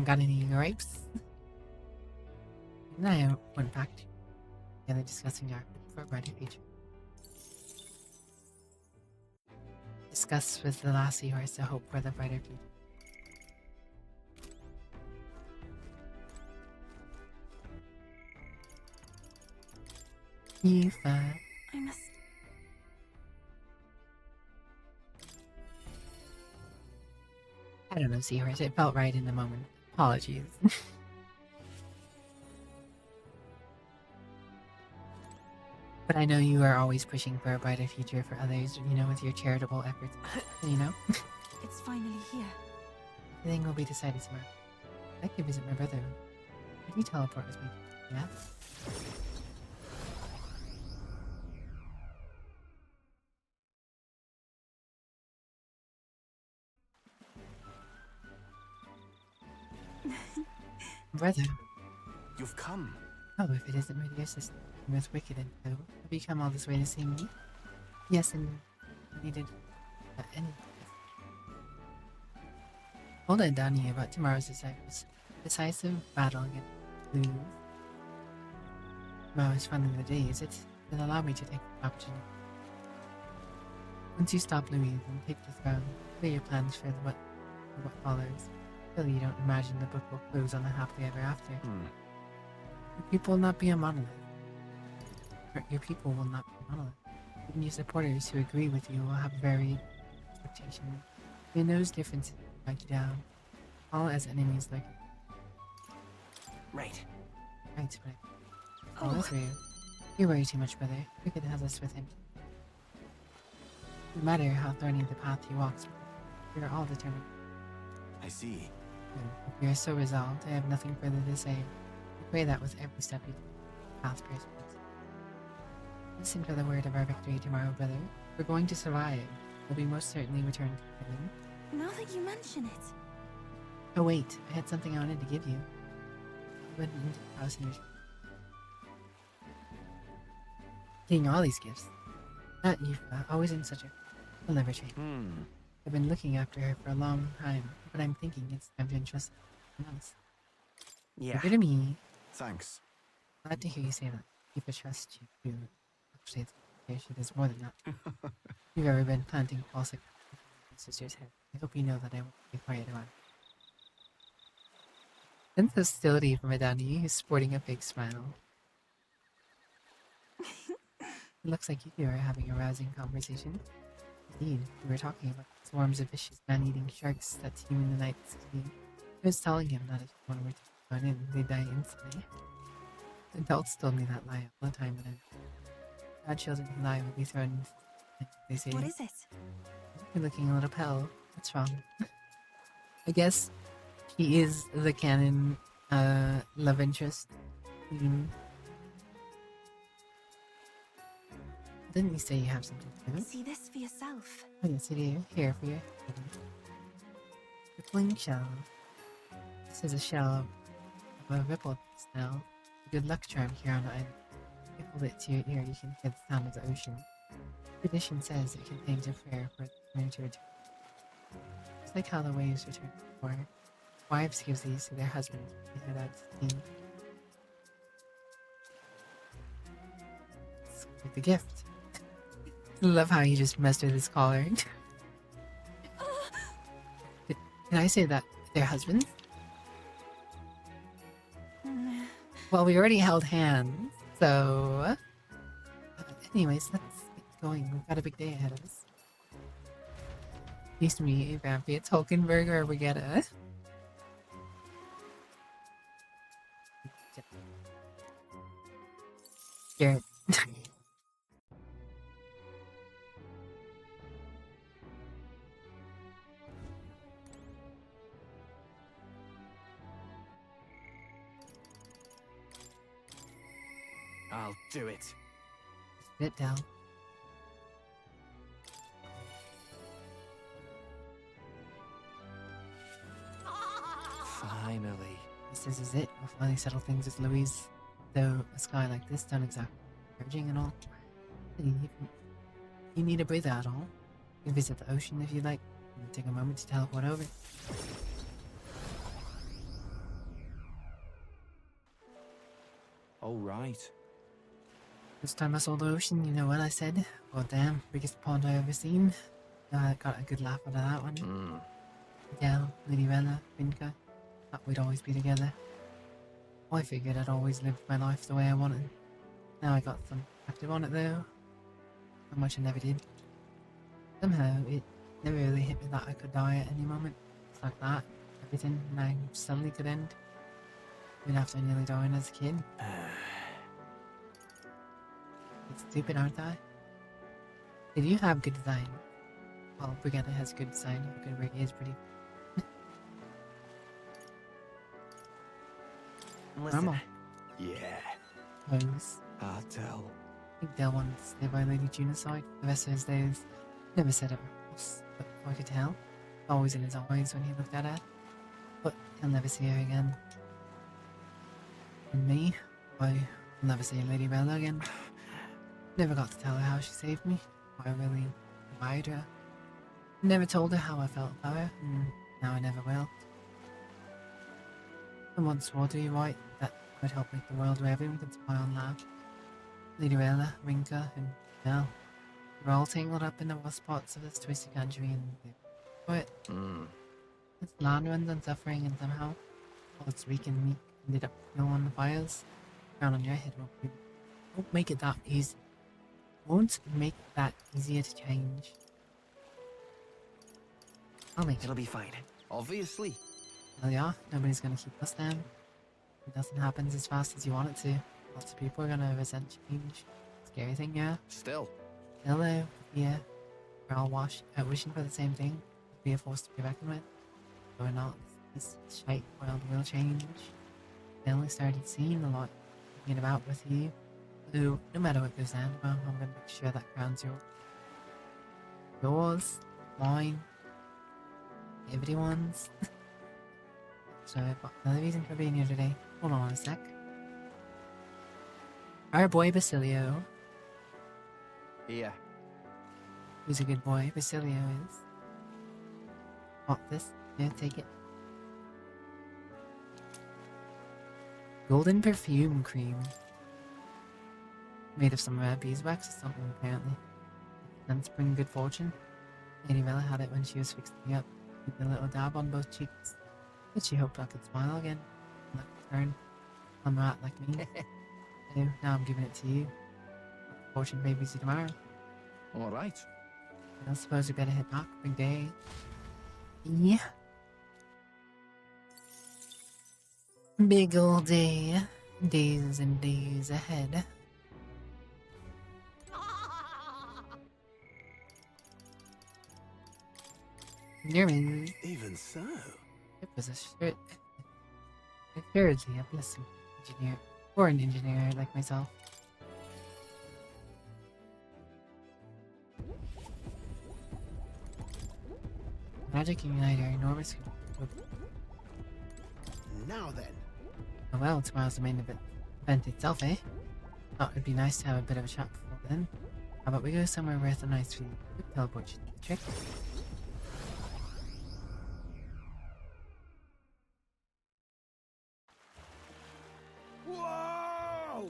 Got any grapes? And I went back to together discussing our hope for a brighter future. Discuss with the lassie horse the hope for the brighter future. I must. I don't know, Seahorse. It felt right in the moment. Apologies. But I know you are always pushing for a brighter future for others, with your charitable efforts. It's finally here. Everything will be decided tomorrow. I'd like to visit my brother. Would you teleport with me? Yeah? Brother. You've come. Oh, if it isn't my dear sister, Miss Wicked and Co. Have you come all this way to see me? Yes, and needed any. Hold it down here about tomorrow's decisive battle against Louise. Tomorrow's finally the day, is it? Then allow me to take the opportunity. Once you stop Louise and take the throne, clear your plans for what follows. Surely you don't imagine the book will close on a happily ever after. Your people will not be a monolith. Your people will not be a monolith. Even your supporters who agree with you will have varied expectations. In those differences drag you down. All as enemies like Right. right, but all is real. You worry too much, brother. Wicked has us with him. No matter how thorny the path he walks, we are all determined. I see. If you are so resolved, I have nothing further to say. I pray that with every step you take, path bears fruit. Listen for the word of our victory tomorrow, brother. We're going to survive. We'll be most certainly returned to heaven. Now that you mention it. Oh wait, I had something I wanted to give you. I went into the house and getting all these gifts. Not you, always in such a... Will never change. I've been looking after her for a long time, but I'm thinking it's time to entrust her to someone else. Yeah. Over to me. Thanks. Glad to hear you say that. Keep a trust you do. Actually, it's clear she does more than that. You've ever been planting false in my sister's head. I hope you know that I won't be quiet about it. Sense hostility from a daddy who's sporting a big smile. It looks like you two are having a rousing conversation. Indeed, we were talking about the swarms of vicious man-eating sharks that teem in the night sea. I was telling him that if one were to run in, they'd die instantly. Adults told me that lie all the time, and bad children who lie will be thrown. They say, What is it? you're looking a little pale. What's wrong? I guess he is the canon love interest. Didn't you say you have something to do? See this for yourself. Oh, yes, you do. Here for you. Rippling shell. This is a shell of a rippled snail. A good luck charm here on the island. If you hold it to your ear, you can hear the sound of the ocean. Tradition says it contains a prayer for the return to return. Just like how the waves return before. Wives give these to their husbands when they head out to sea. It's quite the gift. Love how you just messed with his collar. Can I say that they're husbands? Well, we already held hands, so... anyways, let's get going. We've got a big day ahead of us. Used to be Vampy, it's Hulkenberg or Regetta. Garrett. I'll do it. Sit down. Finally. This is it. We'll finally settle things with Louise. Though a sky like this don't exactly encouraging and all. You need a breather at all. You can visit the ocean if you like. And take a moment to teleport over. All right. First time I saw the ocean, you know what I said? Oh damn, biggest pond I ever seen. I got a good laugh out of that one. Miguel, Lady Rella, Vinca, thought we'd always be together. I figured I'd always lived my life the way I wanted. Now I got some active on it though. How much I never did. Somehow it never really hit me that I could die at any moment. It's like that. Everything now suddenly could end. Even after nearly dying as a kid. It's stupid, aren't I? Did you have good design? Well, Brigetta has good design. Good rig is pretty Listen. normal. Yeah. Pose. I'll tell. I think Del wanted to stay by Lady Juna's side the rest of his days. Never said it else, but I could tell. Always in his eyes when he looked at her. But he'll never see her again. And me, I'll never see Lady Bella again. Never got to tell her how she saved me. I really admired her. Never told her how I felt about her, and now I never will. I once swore to you, White, that I'd help make the world where everyone could smile and laugh. Lady Rella, Rinka, and Mel. We're all tangled up in the rough spots of this twisted country, and they it. It's land runs and suffering, and somehow, all its weak and meek ended up fueling the fires. Crown on your head won't make it that easy. Won't make that easier to change. I'll make it. It'll be fine. Obviously. Hell yeah, nobody's gonna keep us down. Nothing happens as fast as you want it to. Lots of people are gonna resent change. Scary thing, yeah. Still. Hello, yeah. We're all wishing for the same thing. Be a force to be reckoned with. But we're not. This shite world will change. I only started seeing a lot. Thinking about with you. So, no matter what goes down, well, I'm gonna make sure that crown's yours, mine, everyone's. So I've got another reason for being here today. Hold on a sec. Our boy Basilio. Yeah. Who's a good boy, Basilio is. Want this? Yeah, take it. Golden perfume cream. Made of some beeswax or something, apparently. Scents bring good fortune. Lady Bella had it when she was fixing me up. With a little dab on both cheeks. But she hoped I could smile again. Luck turn. I'm a rat like me. So now I'm giving it to you. Fortune babies you tomorrow. All right. I suppose we better head back. Big day. Yeah. Big old day. Days and days ahead. Nerman. Even so. It was assuredly a blessing. Engineer. Or an engineer like myself. Magic and Unite are enormous. Now then. Oh well, tomorrow's the main event itself, eh? Thought it'd be nice to have a bit of a chat before then. How about we go somewhere where it's a nice view? Quick teleport should do the trick. Whoa!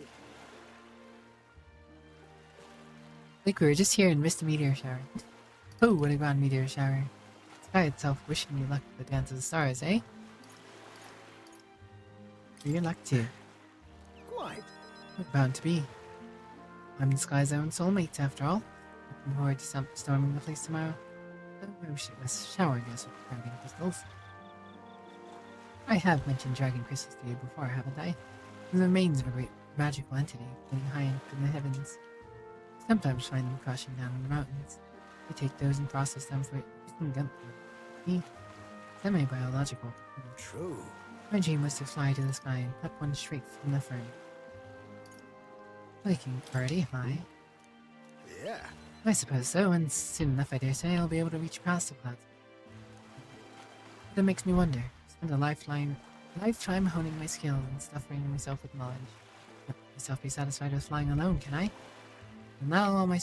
Like we were just here and missed a meteor shower. Oh, what a grand meteor shower. The sky itself wishing you luck at the dance of the stars, eh? For your luck too. Quite. Bound to be. I'm the sky's own soulmate, after all. Looking forward to storming the place tomorrow. I wish it was showering us with dragon crystals. I have mentioned dragon crystals to you before, haven't I? The remains of a great magical entity floating high up in the heavens. Sometimes find them crashing down in the mountains. We take those and process them for me. Semi-biological. True. My dream was to fly to the sky and pluck one straight from the fern. I can already fly. Yeah. I suppose so, and soon enough I dare say I'll be able to reach past the clouds. But it makes me wonder. Spend a lifetime honing my skills and stuffing myself with knowledge. Let myself be satisfied with flying alone, can I? And now all my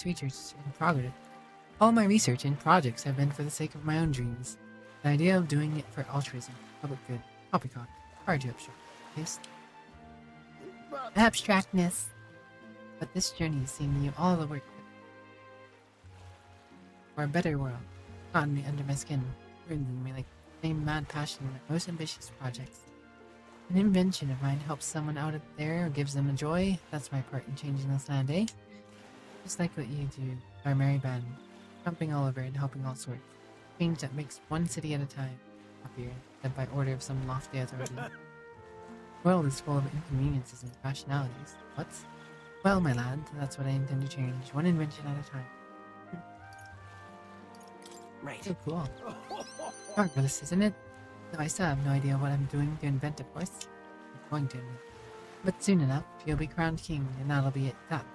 research and projects have been for the sake of my own dreams. The idea of doing it for altruism, public good, poppycock, hard to taste. But Abstractness. But this journey has seen me all the work for a better world, gotten me under my skin, burning me like the same mad passion in my most ambitious projects. An invention of mine helps someone out there or gives them a joy. That's my part in changing this land, eh? Just like what you do, our merry band, jumping all over and helping all sorts. Change that makes one city at a time happier than by order of some lofty authority. The world is full of inconveniences and rationalities. What? Well, my lad, that's what I intend to change, one invention at a time. Right. So cool. Marvelous, isn't it? Though I still have no idea what I'm doing to invent, of course. I'm going to invent. But soon enough, you'll be crowned king, and that'll be it, that.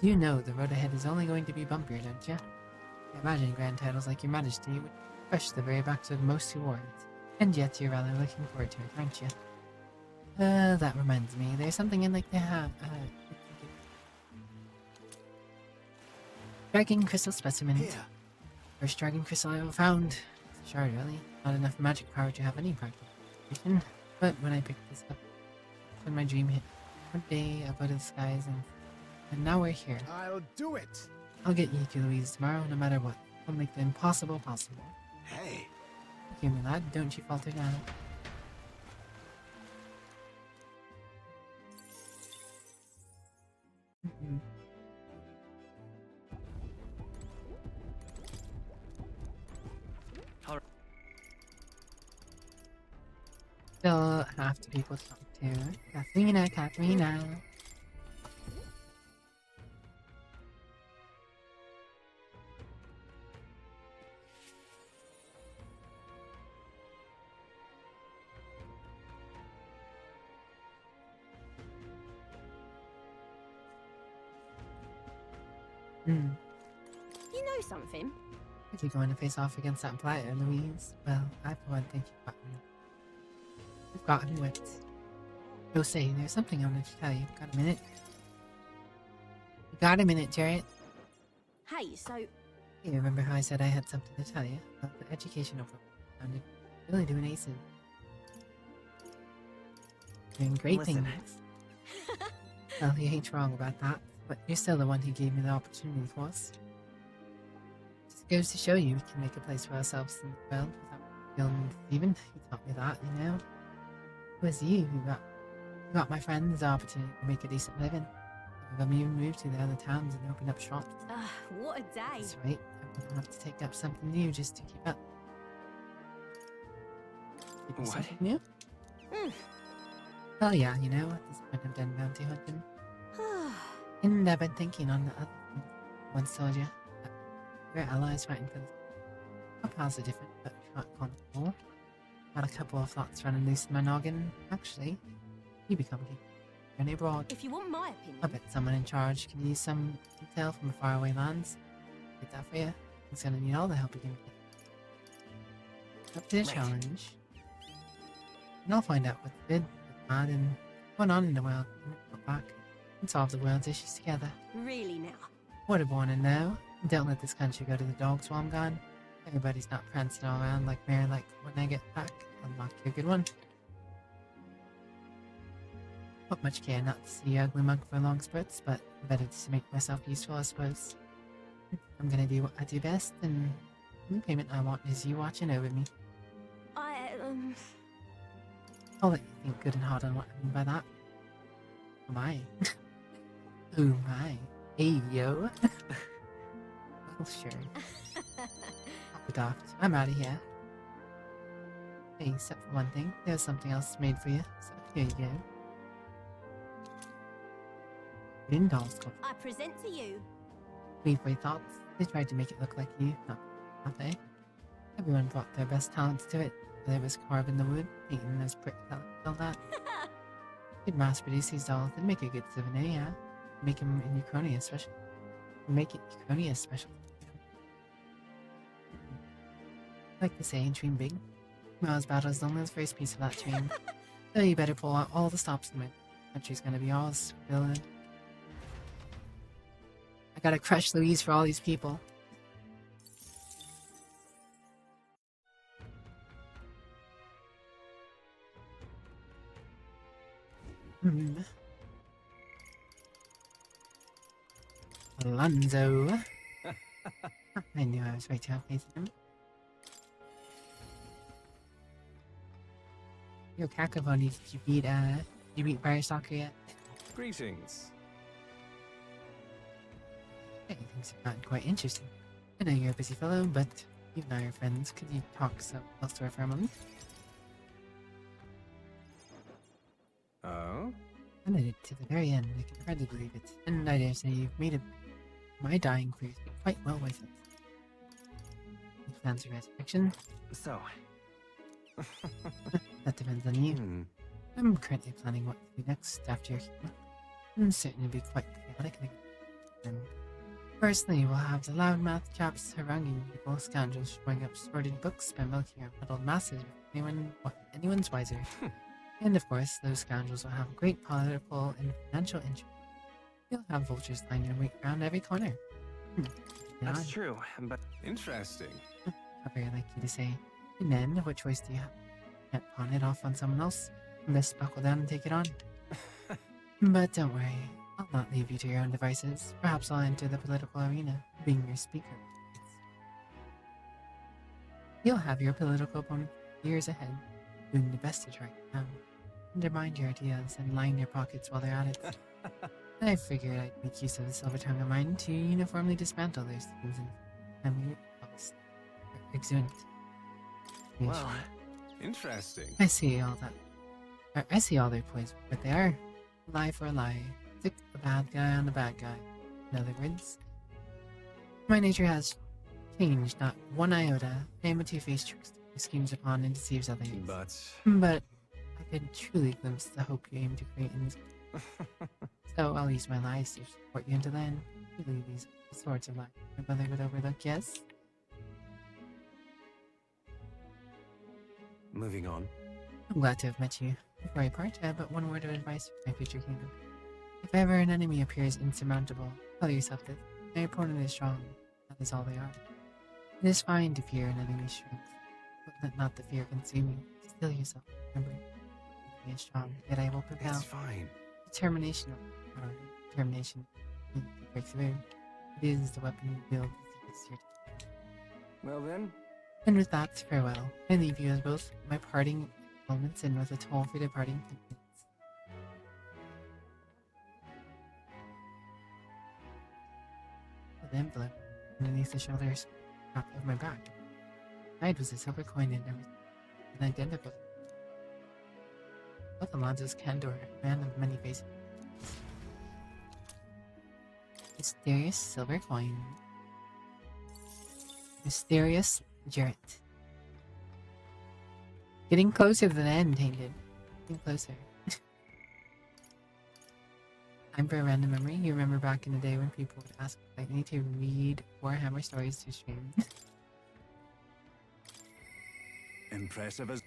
You know the road ahead is only going to be bumpier, don't you? I imagine grand titles like your majesty would crush the very backs of most who wore it. And yet you're rather looking forward to it, aren't you? That reminds me, there's something I'd like to have, Dragon crystal specimen. here. First dragon crystal I ever found. It's a shard, really. Not enough magic power to have any practical application. But when I picked this up, when my dream hit, one day up out of the skies, and now we're here. I'll do it. I'll get you to Louise tomorrow, no matter what. I'll make the impossible possible. Hey. Hear me, lad. Don't you falter now. Still have to people to talk to. Katharina. You know something? If you're going to face off against that blighter, Louise, well, I for one think you've gotten wit. Go say, there's something I wanted to tell you. Got a minute? You got a minute, Jarrett? Hey, so You remember how I said I had something to tell you about the education of And you're really doing aces. Doing great Listen. things. Well, you ain't wrong about that, but you're still the one who gave me the opportunity for us. Just goes to show you we can make a place for ourselves in the world without feeling deceiving. You taught me that, you know. It was you who got my friends the opportunity to make a decent living. Some of them even moved to the other towns and opened up shops. What a day. That's right, I'm gonna have to take up something new just to keep up. Give me What? something new? Mm. Oh yeah, you know, at this point I'm done bounty hunting. And I've been thinking on the other thing I once told you that we're allies fighting for this. Our paths are different, but we can't control. Got a couple of thoughts running loose in my noggin. Actually, you become king. Journey abroad. If you want my opinion. I bet someone in charge can use some intel from faraway lands. Get that for you. It's gonna need all the help you can get. Up to the Right. challenge. And I'll find out what's good, what's bad, and what's going on in the world. And come back and solve the world's issues together. Really now. What I want to know. Don't let this country go to the dogs while I'm gone. Everybody's not prancing all around like Mare like when I get back. I'll knock you a good one. Not much care not to see ugly monk for long spurts, but better to make myself useful, I suppose. I'm gonna do what I do best, and the payment I want is you watching over me. I'll let you think good and hard on what I mean by that. Oh my. Oh my. Hey yo. Well, sure. I'll be daft. I'm out of here. Hey, except for one thing, there's something else made for you, so here you go. Green doll's got I present to you. weird thoughts. They tried to make it look like you, not they? Everyone brought their best talents to it, whether it was carving the wood, painting those brick pellets, all that. You'd mass produce these dolls and make a good souvenir, yeah? Make them in Uchronia special. Make it Uchronia special. Like the saying, dream big. Well, as bad as the last first piece of that dream. So you better pull out all the stops in my country's gonna be ours, villain. I gotta crush Louise for all these people. Alonzo. I knew I was right to have faith in him. Yo, Kakavoni, did you beat Fire Soccer yet? Greetings. Hey, things have gotten quite interesting. I know you're a busy fellow, but you and I are friends. Could you talk elsewhere for a moment? Oh? I made it to the very end. I can hardly believe it. And I dare say you've made my dying for you quite well worth it. Any plans for resurrection? So, That depends on you. I'm currently planning what to do next after your healing. I'm certain it'll be quite chaotic. And firstly, we'll have the loudmouth chaps haranguing people, scoundrels showing up sorted books by milking our muddled masses with anyone's wiser. And of course, those scoundrels will have great political and financial interest. You'll have vultures lying in wait around every corner. that's true, but Interesting. How very like you to say. And then, what choice do you have? Can't pawn it off on someone else. Best buckle down and take it on. But don't worry, I'll not leave you to your own devices. Perhaps I'll enter the political arena, being your speaker. You'll have your political opponent years ahead, doing the best to track you down, undermine your ideas, and line your pockets while they're at it. I figured I'd make use of the silver tongue of mine to uniformly dismantle those things and exuent. well, Interesting. I see all that. I see all their points, but they are lie for a lie. Stick a bad guy on a bad guy. In other words, my nature has changed not one iota. I am a two-faced trickster who schemes upon and deceives others. But I could truly glimpse the hope you aim to create in this. So I'll use my lies to support you until then. Truly, these sorts of lies my mother would overlook, yes? Moving on. I'm glad to have met you. Before I part, I have but one word of advice for my future kingdom. If ever an enemy appears insurmountable, tell yourself that my opponent is strong. That is all they are. It is fine to fear an enemy's strength, but Let not the fear consume you. Still yourself. Remember, be strong, yet I will prevail. It's fine. Determination, or determination, to break through. It is the weapon you wield. It's your. Well then, And with that, farewell. I leave you as both my parting moments and with a toll for departing companions. With an envelope underneath the shoulders top of my back. Inside was a silver coin and an identical. Both Alonso's candor, a man of many faces. Mysterious silver coin. Mysterious Jarrett. Getting closer to the end, Tainted. Getting closer. Time for a random memory. You remember back in the day when people would ask me to read Warhammer stories to stream. Impressive as.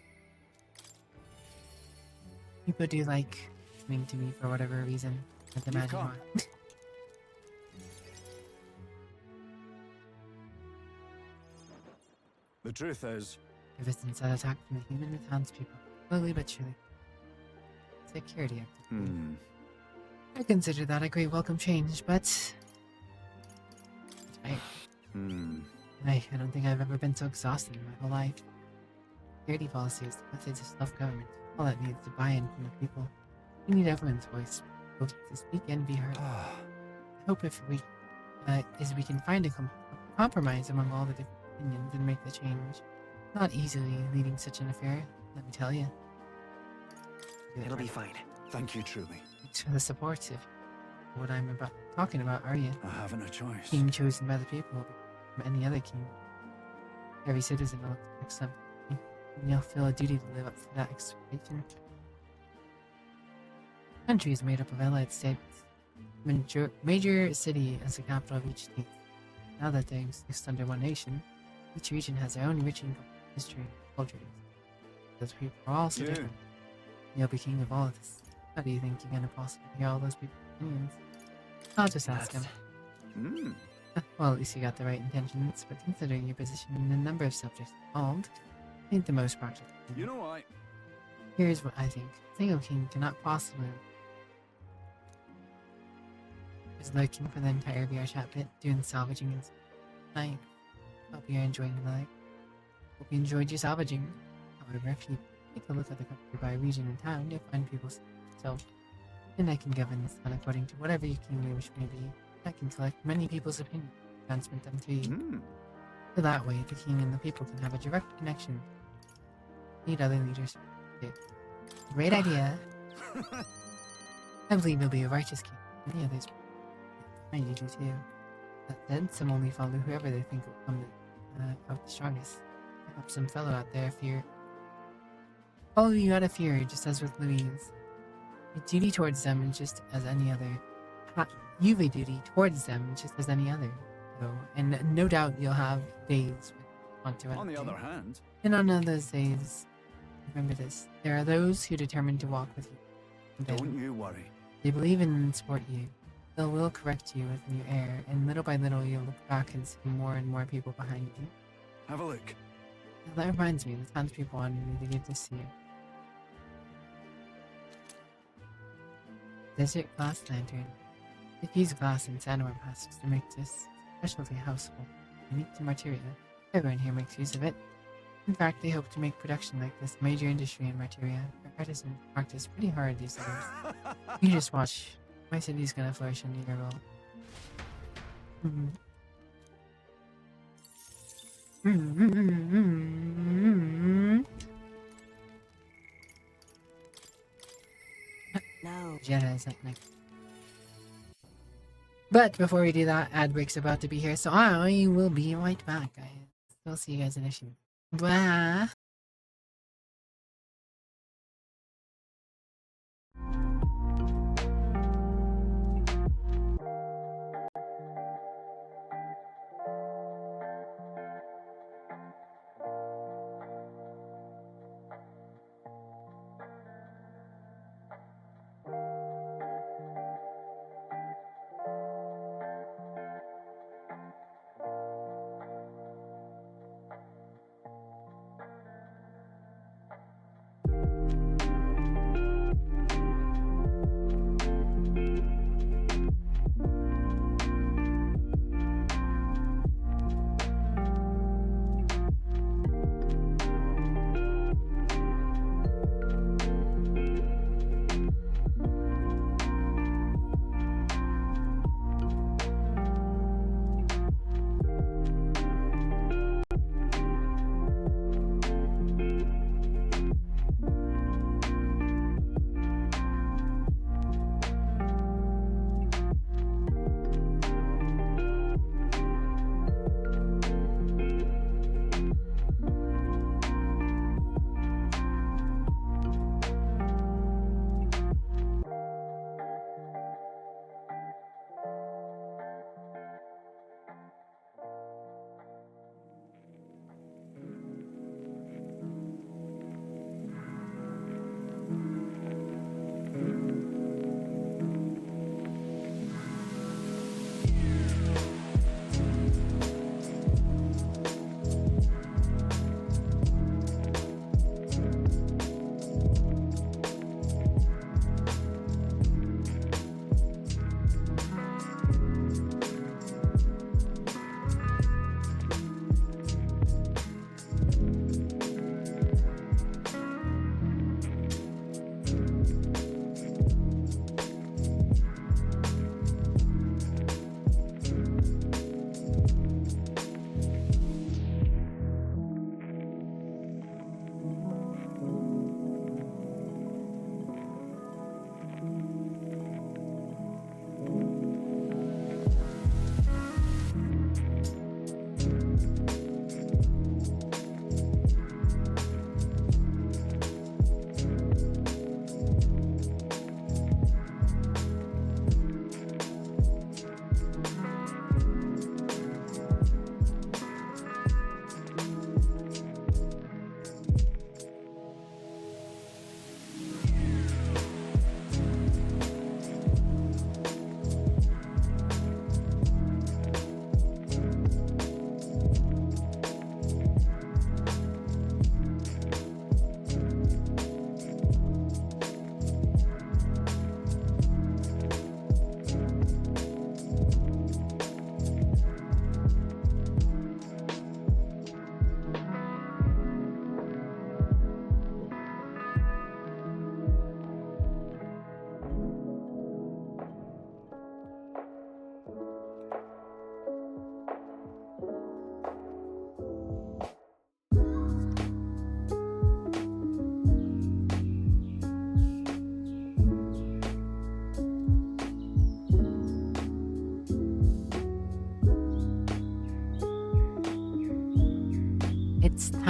People do like listening to me for whatever reason. Can't imagine come. why. The truth is, Resistance that attack from the human and townspeople. Slowly but surely. Security active. I consider that a great welcome change, but I don't think I've ever been so exhausted in my whole life. Security policy is the methods of self-government. All that needs to buy-in from the people. We need everyone's voice, both to speak and be heard. I hope if we can find a compromise among all the different opinions and make the change. Not easily leading such an affair, let me tell you. it'll be fine. Thank you truly. Thanks for the support. If what I'm talking about, are you? I haven't a choice. King chosen by the people, from any other king. Every citizen will expect something, and you'll feel a duty to live up to that expectation. The country is made up of allied states. Major city as the capital of each state. Now that they exist under one nation, each region has their own rich history and cultures. Those people are all so different. You'll be king of all of this. How do you think you're gonna possibly hear all those people's opinions? I'll just ask him. Well, at least you got the right intentions, but considering your position and the number of subjects involved, I think the most practical. You know I. Here's what I think. Single king cannot possibly is lurking for the entire VRChat bit, doing salvaging and night. Hope you're enjoying the night. Hope you enjoyed your salvaging. However, if you take a look at the country by region and town, you'll find people so, and I can govern this town according to whatever your kingly wish may be. I can collect many people's opinions and transmit them to you. So that way, the king and the people can have a direct connection. Need other leaders too. Great idea. I believe you'll be a righteous king. Many others I do too. That said, some only follow whoever they think will come out the strongest. I hope some fellow out there fear. Follow you out of fear, just as with Louise. Your duty towards them is just as any other. You've a duty towards them just as any other. So, and no doubt you'll have days when you want to. On the other hand, and on those days, remember this: there are those who determine to walk with you. don't you worry. They believe in and support you. They will correct you with new air, and little by little you'll look back and see more and more people behind you. Have a look. Now, that reminds me, the townspeople wanted me to give this to you. Desert glass lantern. Diffused glass and sandworm husks to make this specialty household unique to Martyria. Everyone here makes use of it. In fact, they hope to make production like this major industry in Martyria. Our artisans practice pretty hard these days. You just watch. My city's gonna flourish under your rule. No. Jetta is up next. But before we do that, ad break's about to be here, so I will be right back, guys. We'll see you guys in a few. Bye.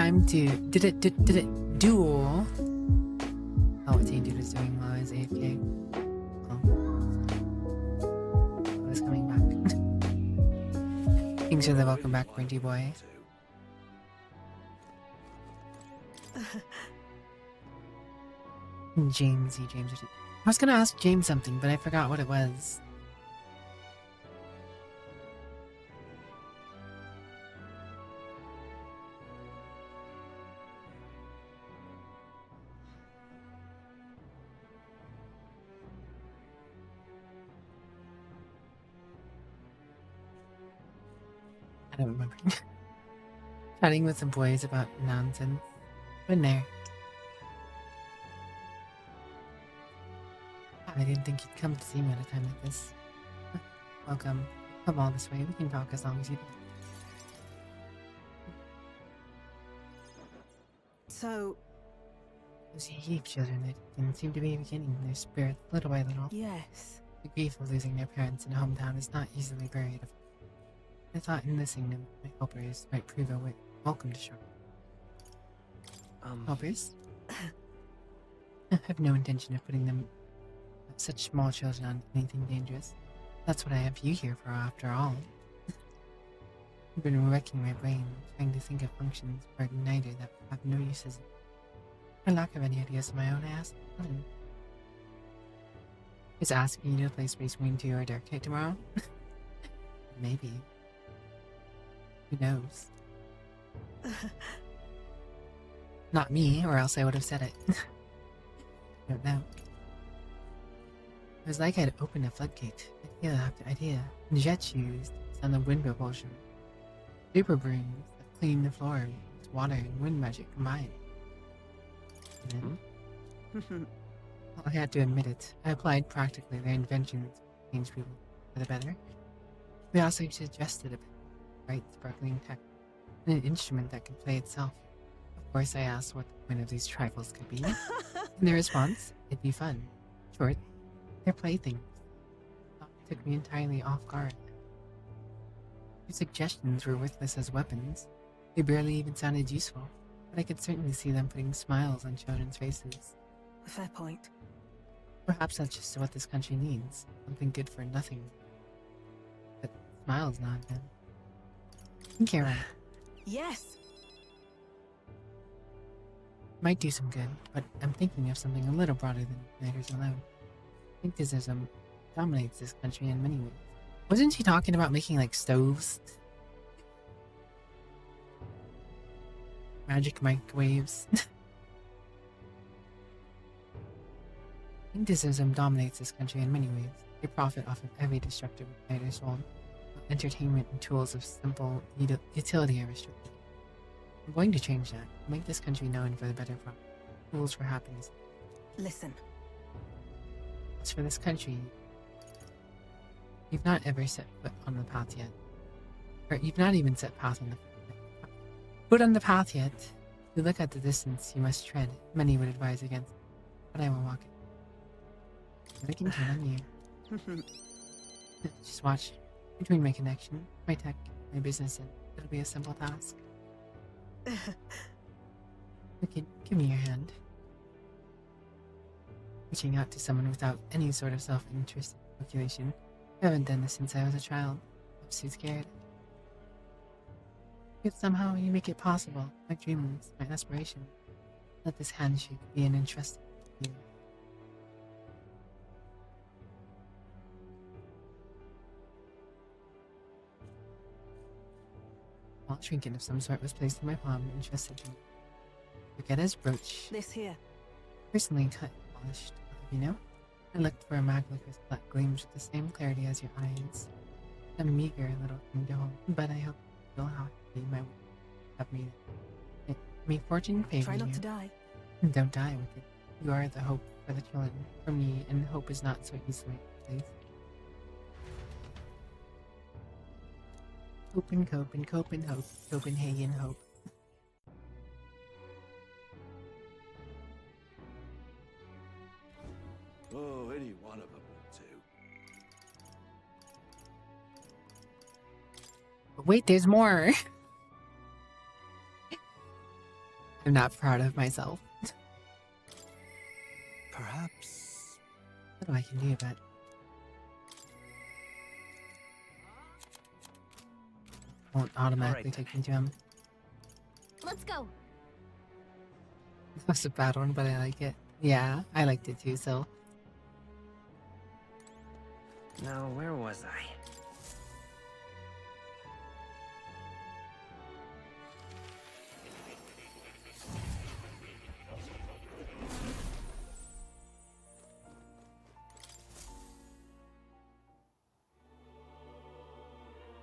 time to did it duel. Oh, what Teen Dude was doing while I was AFK. Oh. I was coming back. Thanks for the welcome back, Brinty boy. James. I was gonna ask James something, but I forgot what it was. I don't remember. Chatting with some boys about nonsense. Been there. I didn't think you'd come to see me at a time like this. Welcome. Come all this way. We can talk as long as you do. So, Those Eve children that can seem to be beginning their spirits little by little. yes. The grief of losing their parents in a hometown is not easily buried. I thought enlisting them, my helpers, might prove a welcome to shore. Helpers? I have no intention of putting them, such small children, on anything dangerous. That's what I have you here for, after all. I've been wrecking my brain, trying to think of functions for an igniter that have no uses. For lack of any ideas of my own, I asked Helen. Is asking you to play Space Marine 2 or Dark Knight tomorrow? Maybe. Who knows? Not me, or else I would have said it. I don't know. It was like I'd opened a floodgate, idea after idea. Jet shoes on the wind propulsion. Super brooms that clean the floor with water and wind magic combined. And then, I had to admit it. I applied practically their inventions to change people for the better. We also suggested a bright, sparkling tech and an instrument that could play itself. Of course, I asked what the point of these trifles could be. And their response, it'd be fun. Short, they're playthings. It took me entirely off guard. Your suggestions were worthless as weapons. They barely even sounded useful, but I could certainly see them putting smiles on children's faces. Fair point. Perhaps that's just what this country needs. Something good for nothing. But smiles not, then. I think you're right. Yes. Might do some good, but I'm thinking of something a little broader than Igniters alone. Igntism dominates this country in many ways. Wasn't she talking about making, like, stoves? Magic microwaves? Igntism dominates this country in many ways. They profit off of every destructive igniter sold. Entertainment and tools of simple utility are restricted. I'm going to change that. Make this country known for the better profit. Tools for happiness. Listen. As for this country, you've not ever set foot on the path yet. Or you've not even set foot on the path yet. To look at the distance you must tread, many would advise against it, but I will walk it. I can count on you. Just watch. Between my connection, my tech, my business, and it'll be a simple task. Okay, give me your hand. Reaching out to someone without any sort of self-interest and calculation. I haven't done this since I was a child. I'm too scared. If somehow you make it possible, my dreams, my aspiration, let this handshake be an entrusted to you. A small trinket of some sort was placed in my palm and entrusted to me. Brigette's brooch. This here. Personally cut and polished, you know? I looked for a magnet that gleams with the same clarity as your eyes. A meager little thing to hold, but I hope you feel how happy my work have made it. May fortune favor Try not you. to die. And don't die with it. You are the hope for the children. For me, and hope is not so easily replaced. Hope and cope and cope and hope. Copenhagen hope. Oh, any one of them will do. But wait, there's more. I'm not proud of myself. Perhaps. What do I can do about it? Won't automatically take me to him. Let's go. That's a bad one, but I like it. Yeah, I liked it too, so. Now, where was I?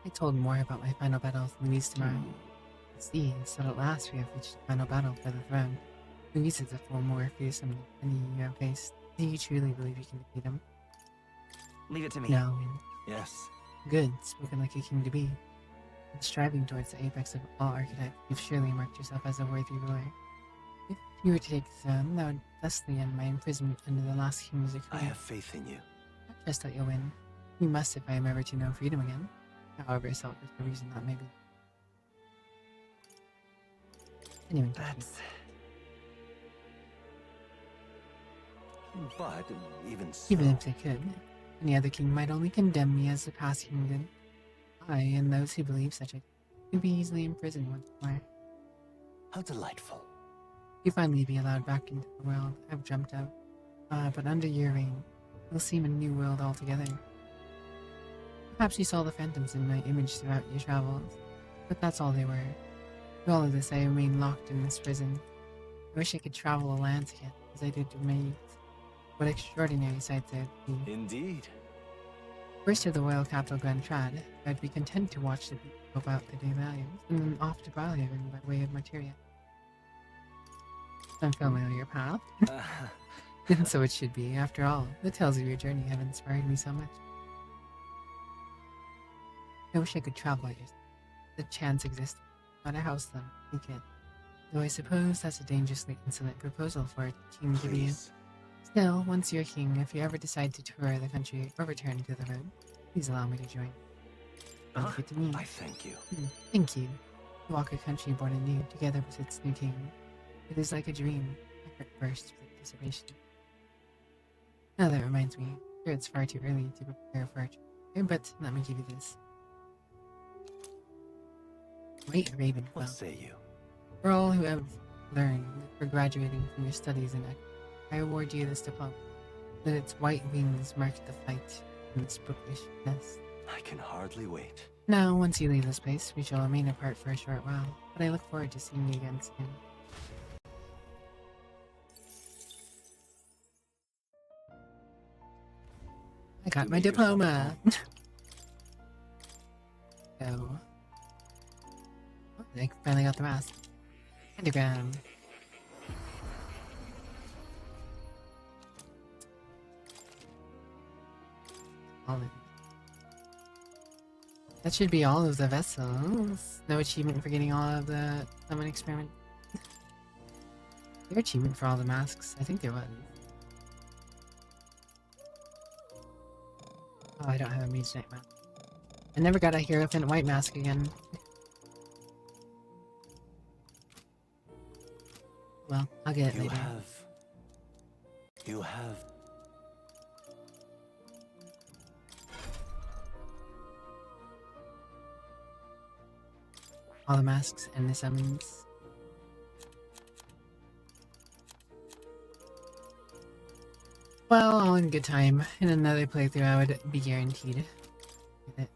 I told more about my final battle with Louise tomorrow. See, so at last we have reached the final battle for the throne. Louise is a far more fearsome than any you have faced. Do you truly believe you can defeat him? Leave it to me. No. Yes. Good, spoken like a king to be. In striving towards the apex of all archetypes, you've surely marked yourself as a worthy ruler. If you were to take the throne, that would thusly end my imprisonment under the last king's decree. I have faith in you. I trust that you'll win. You must if I am ever to know freedom again. However selfish the reason that may be. Anyway, That's... But even so. even if they could, any other king might only condemn me as the past king did. I, and those who believe such a could be easily imprisoned once more. How delightful. You finally be allowed back into the world I've dreamt of. But under your reign, it'll seem a new world altogether. Perhaps you saw the phantoms in my image throughout your travels, but that's all they were. Through all of this, I remain locked in this prison. I wish I could travel the lands again, as I did to my youth. What extraordinary sights I'd see. Indeed. First to the royal capital Grand Trad, I'd be content to watch the people go about their daily lives, and then off to Brilliaven by way of Materia. Unfamiliar path. And so it should be. After all, the tales of your journey have inspired me so much. I wish I could travel at your speed. The chance exists. Not a house, though. You can't. Though I suppose that's a dangerously insolent proposal for a king to be. Please. Still, once you're king, if you ever decide to tour the country or return to the road, please allow me to join. Huh? Good to me. I thank you. Thank you. To walk a country born anew, together with its new king. It is like a dream. My heart bursts with anticipation. Now that reminds me, sure it's far too early to prepare for a trip, but let me give you this. Wait, Raven. What say you? For all who have learned, for graduating from your studies in Echo, I award you this diploma. That its white wings mark the flight from this bookish nest. I can hardly wait. Now, once you leave this place, we shall remain apart for a short while, but I look forward to seeing you again soon. I got my Make yourself at diploma! home. So... Oh, I finally got the mask. Pentagram. All of it. That should be all of the vessels. No achievement for getting all of the summon experiment. There achievement for all the masks? I think there was. Oh, I don't have a Mage Knight mask. I never got a Hierophant white mask again. Well, I'll get it later. You have... All the masks and the summons. Well, all in good time. In another playthrough, I would be guaranteed with it.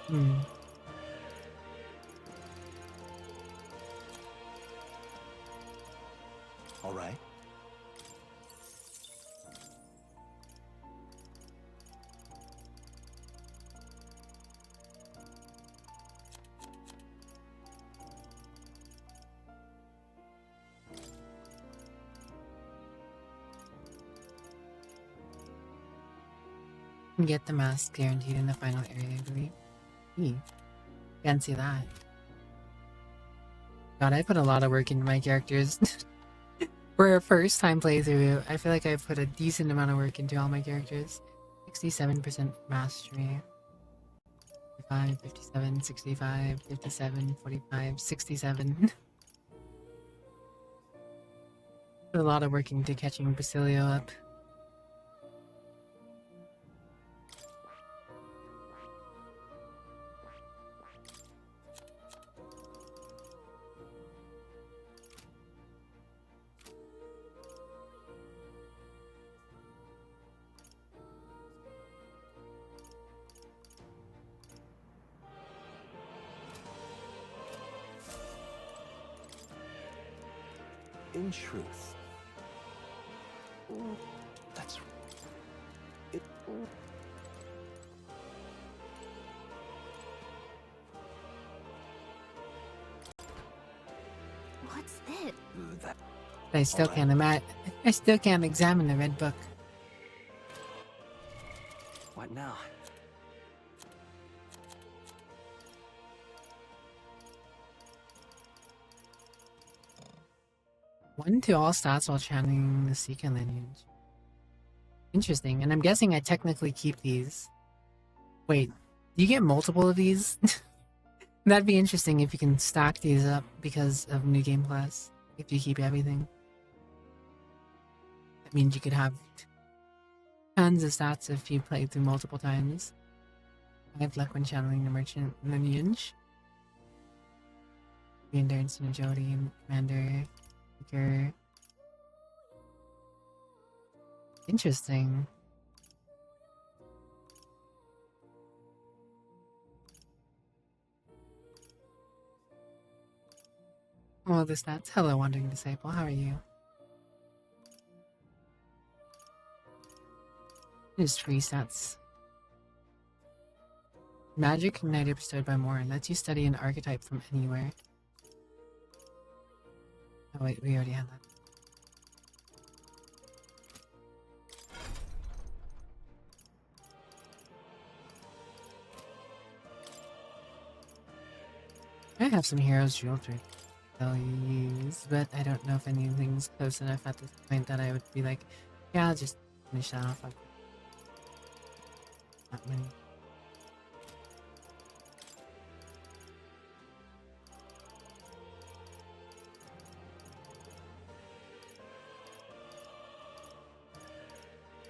Hmm. All right. can get the mask guaranteed in the final area, I believe. Fancy that. God, I put a lot of work into my characters. For a first time playthrough, I feel like I put a decent amount of work into all my characters. 67% mastery. 55, 57, 65, 57, 45, 67. Put a lot of work into catching Basilio up. In truth, that's it. What's this? That I still Alright. can't I still can't examine the red book. What now? One to all stats while channeling the Seeker lineage. Interesting, and I'm guessing I technically keep these. Wait, do you get multiple of these? That'd be interesting if you can stack these up because of New Game Plus. If you keep everything. That means you could have tons of stats if you play through multiple times. I have luck when channeling the Merchant lineage. The Endurance and Agility and Commander. Seeker. Interesting. All the stats. Hello, Wandering Disciple. How are you? There's free stats. Magic Ignited bestowed by Morin lets you study an archetype from anywhere. Oh wait, we already had that. I have some heroes jewelry I'll use, but I don't know if anything's close enough at this point that I would be like, yeah, I'll just finish that off. Not many.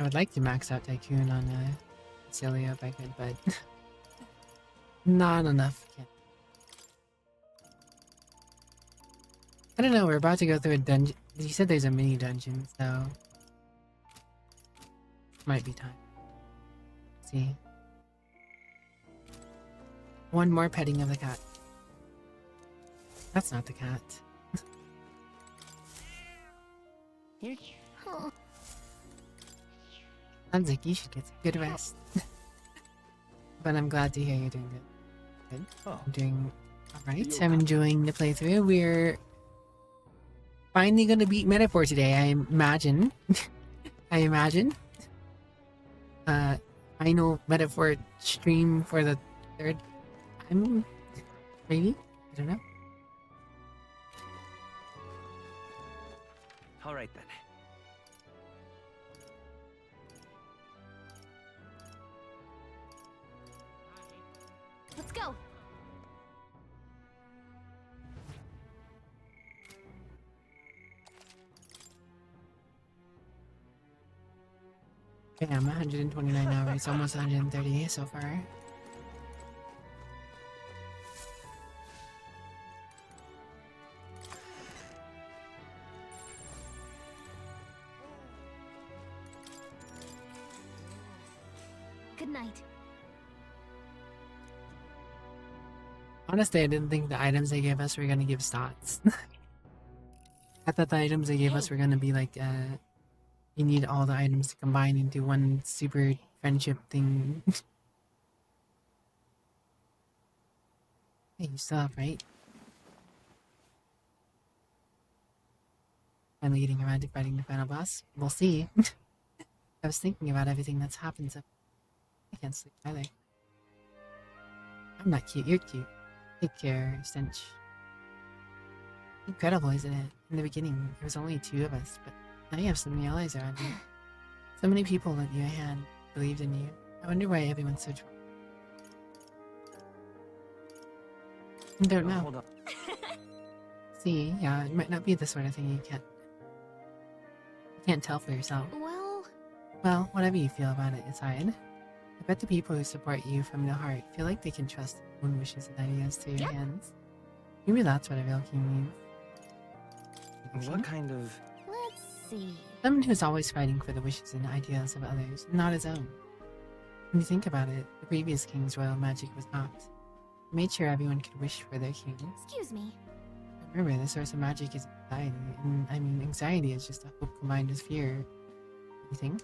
I would like to max out Tycoon on Celia if I could, but not enough. Can't. I don't know, we're about to go through a dungeon. You said there's a mini dungeon, so might be time. Let's see. One more petting of the cat. That's not the cat. Sounds like you should get some good rest. But I'm glad to hear you're doing good. Oh. I'm doing alright. I'm enjoying the playthrough. We're finally gonna beat Metaphor today, I imagine. I imagine. Final Metaphor stream for the third time? Maybe? I don't know. All right then. Let's go. Okay, I'm 129 hours, almost 130 so far. Good night. Honestly, I didn't think the items they gave us were gonna give stats. I thought the items they gave us were gonna be like, you need all the items to combine into one super friendship thing. Hey, you still up, right? Finally getting around to fighting the final boss. We'll see. I was thinking about everything that's happened so I can't sleep either. I'm not cute, you're cute. Take care, Stench. Incredible, isn't it? In the beginning, there was only 2 of us, but now you have so many allies around you. So many people lent you a hand, believed in you. I wonder why everyone's so troubled. I don't know. Hold on. See, yeah, it might not be the sort of thing you can't tell for yourself. Well, whatever you feel about it aside, I bet the people who support you from the heart feel like they can trust their own wishes and ideas to your hands. Maybe that's what a real king means. What kind of... Let's see. Someone who's always fighting for the wishes and ideas of others, not his own. When you think about it, the previous king's royal magic was not. He made sure everyone could wish for their king. Excuse me. Remember, the source of magic is anxiety, and I mean, anxiety is just a hope combined with fear. You think?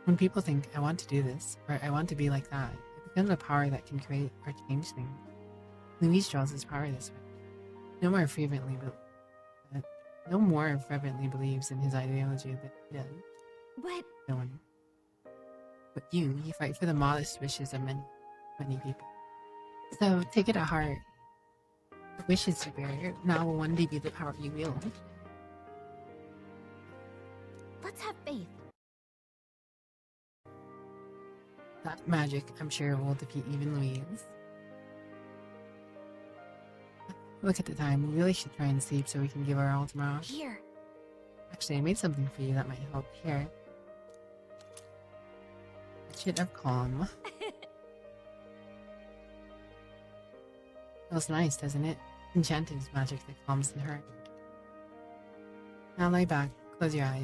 When people think, I want to do this, or I want to be like that, it becomes a power that can create or change things. Louise draws his power this way. No more fervently believes in his ideology than he does. But No one. But you fight for the modest wishes of many people. So take it to heart. The wishes you bear now will one day be the power you wield. let's have faith. That magic, I'm sure, will defeat even Louise. Look at the time. We really should try and sleep so we can give our all tomorrow. Here. Actually, I made something for you that might help. Here. Shit of calm. Feels nice, doesn't it? Enchanting is magic that calms the heart. Now lie back, close your eyes.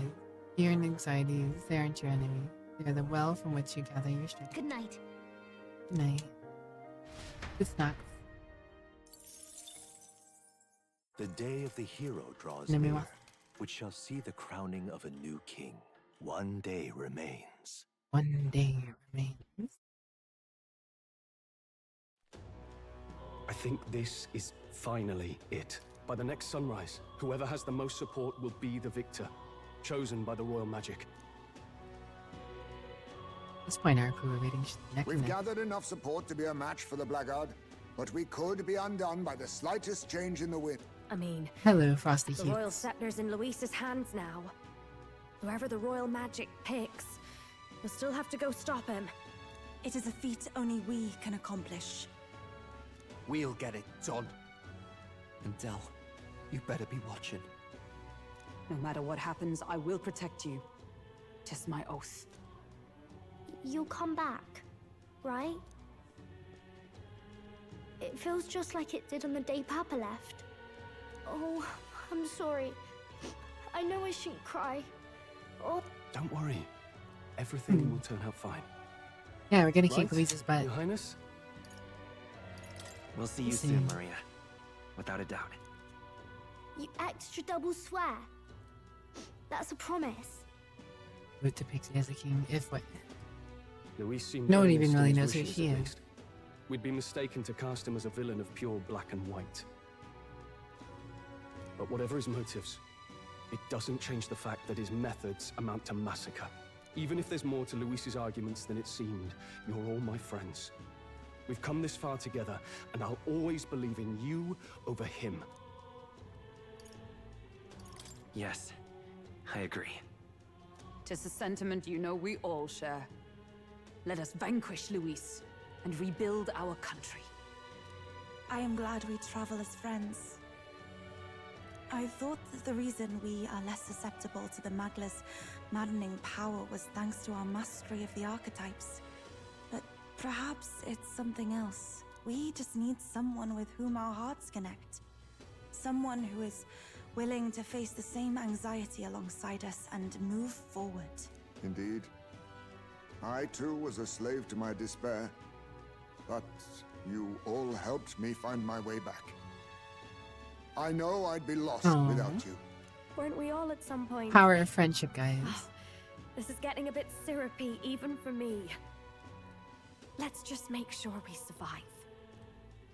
Fear and anxieties, they aren't your enemy. They are the well from which you gather your strength. Good night. Good night. Good snacks. The day of the hero draws Let me near, walk. which shall see the crowning of a new king. One day remains. One day remains. I think this is finally it. By the next sunrise, whoever has the most support will be the victor, chosen by the royal magic. At this point, our approval rating should be next. We've gathered enough support to be a match for the Blackguard, but we could be undone by the slightest change in the wind. I mean, Hello, Frosty the royal Cutes. scepter's in Luis's hands now. Whoever the royal magic picks, we'll still have to go stop him. It is a feat only we can accomplish. We'll get it done. And Del, you better be watching. No matter what happens, I will protect you. 'Tis my oath. You'll come back, right? It feels just like it did on the day Papa left. Oh, I'm sorry. I know I shouldn't cry. Oh, Don't worry. Everything will turn out fine. Yeah, we're gonna keep Right, Louise's butt. Your Highness? We'll see you See. soon, Maria. Without a doubt. you extra double swear. That's a promise. Vote to Pixie as a king, if what? Luis seemed No one earnest even in really his knows who wishes, she at is. least. We'd be mistaken to cast him as a villain of pure black and white. But whatever his motives, it doesn't change the fact that his methods amount to massacre. Even if there's more to Luis's arguments than it seemed, you're all my friends. We've come this far together, and I'll always believe in you over him. Yes, I agree. 'Tis a sentiment you know we all share. Let us vanquish Luis and rebuild our country. I am glad we travel as friends. I thought that the reason we are less susceptible to the Magla's maddening power was thanks to our mastery of the archetypes. But perhaps it's something else. We just need someone with whom our hearts connect. Someone who is willing to face the same anxiety alongside us and move forward. Indeed. I too was a slave to my despair, but you all helped me find my way back. I know I'd be lost Aw. without you. Weren't we all at some point? Power of friendship, guys. This is getting a bit syrupy, even for me. Let's just make sure we survive.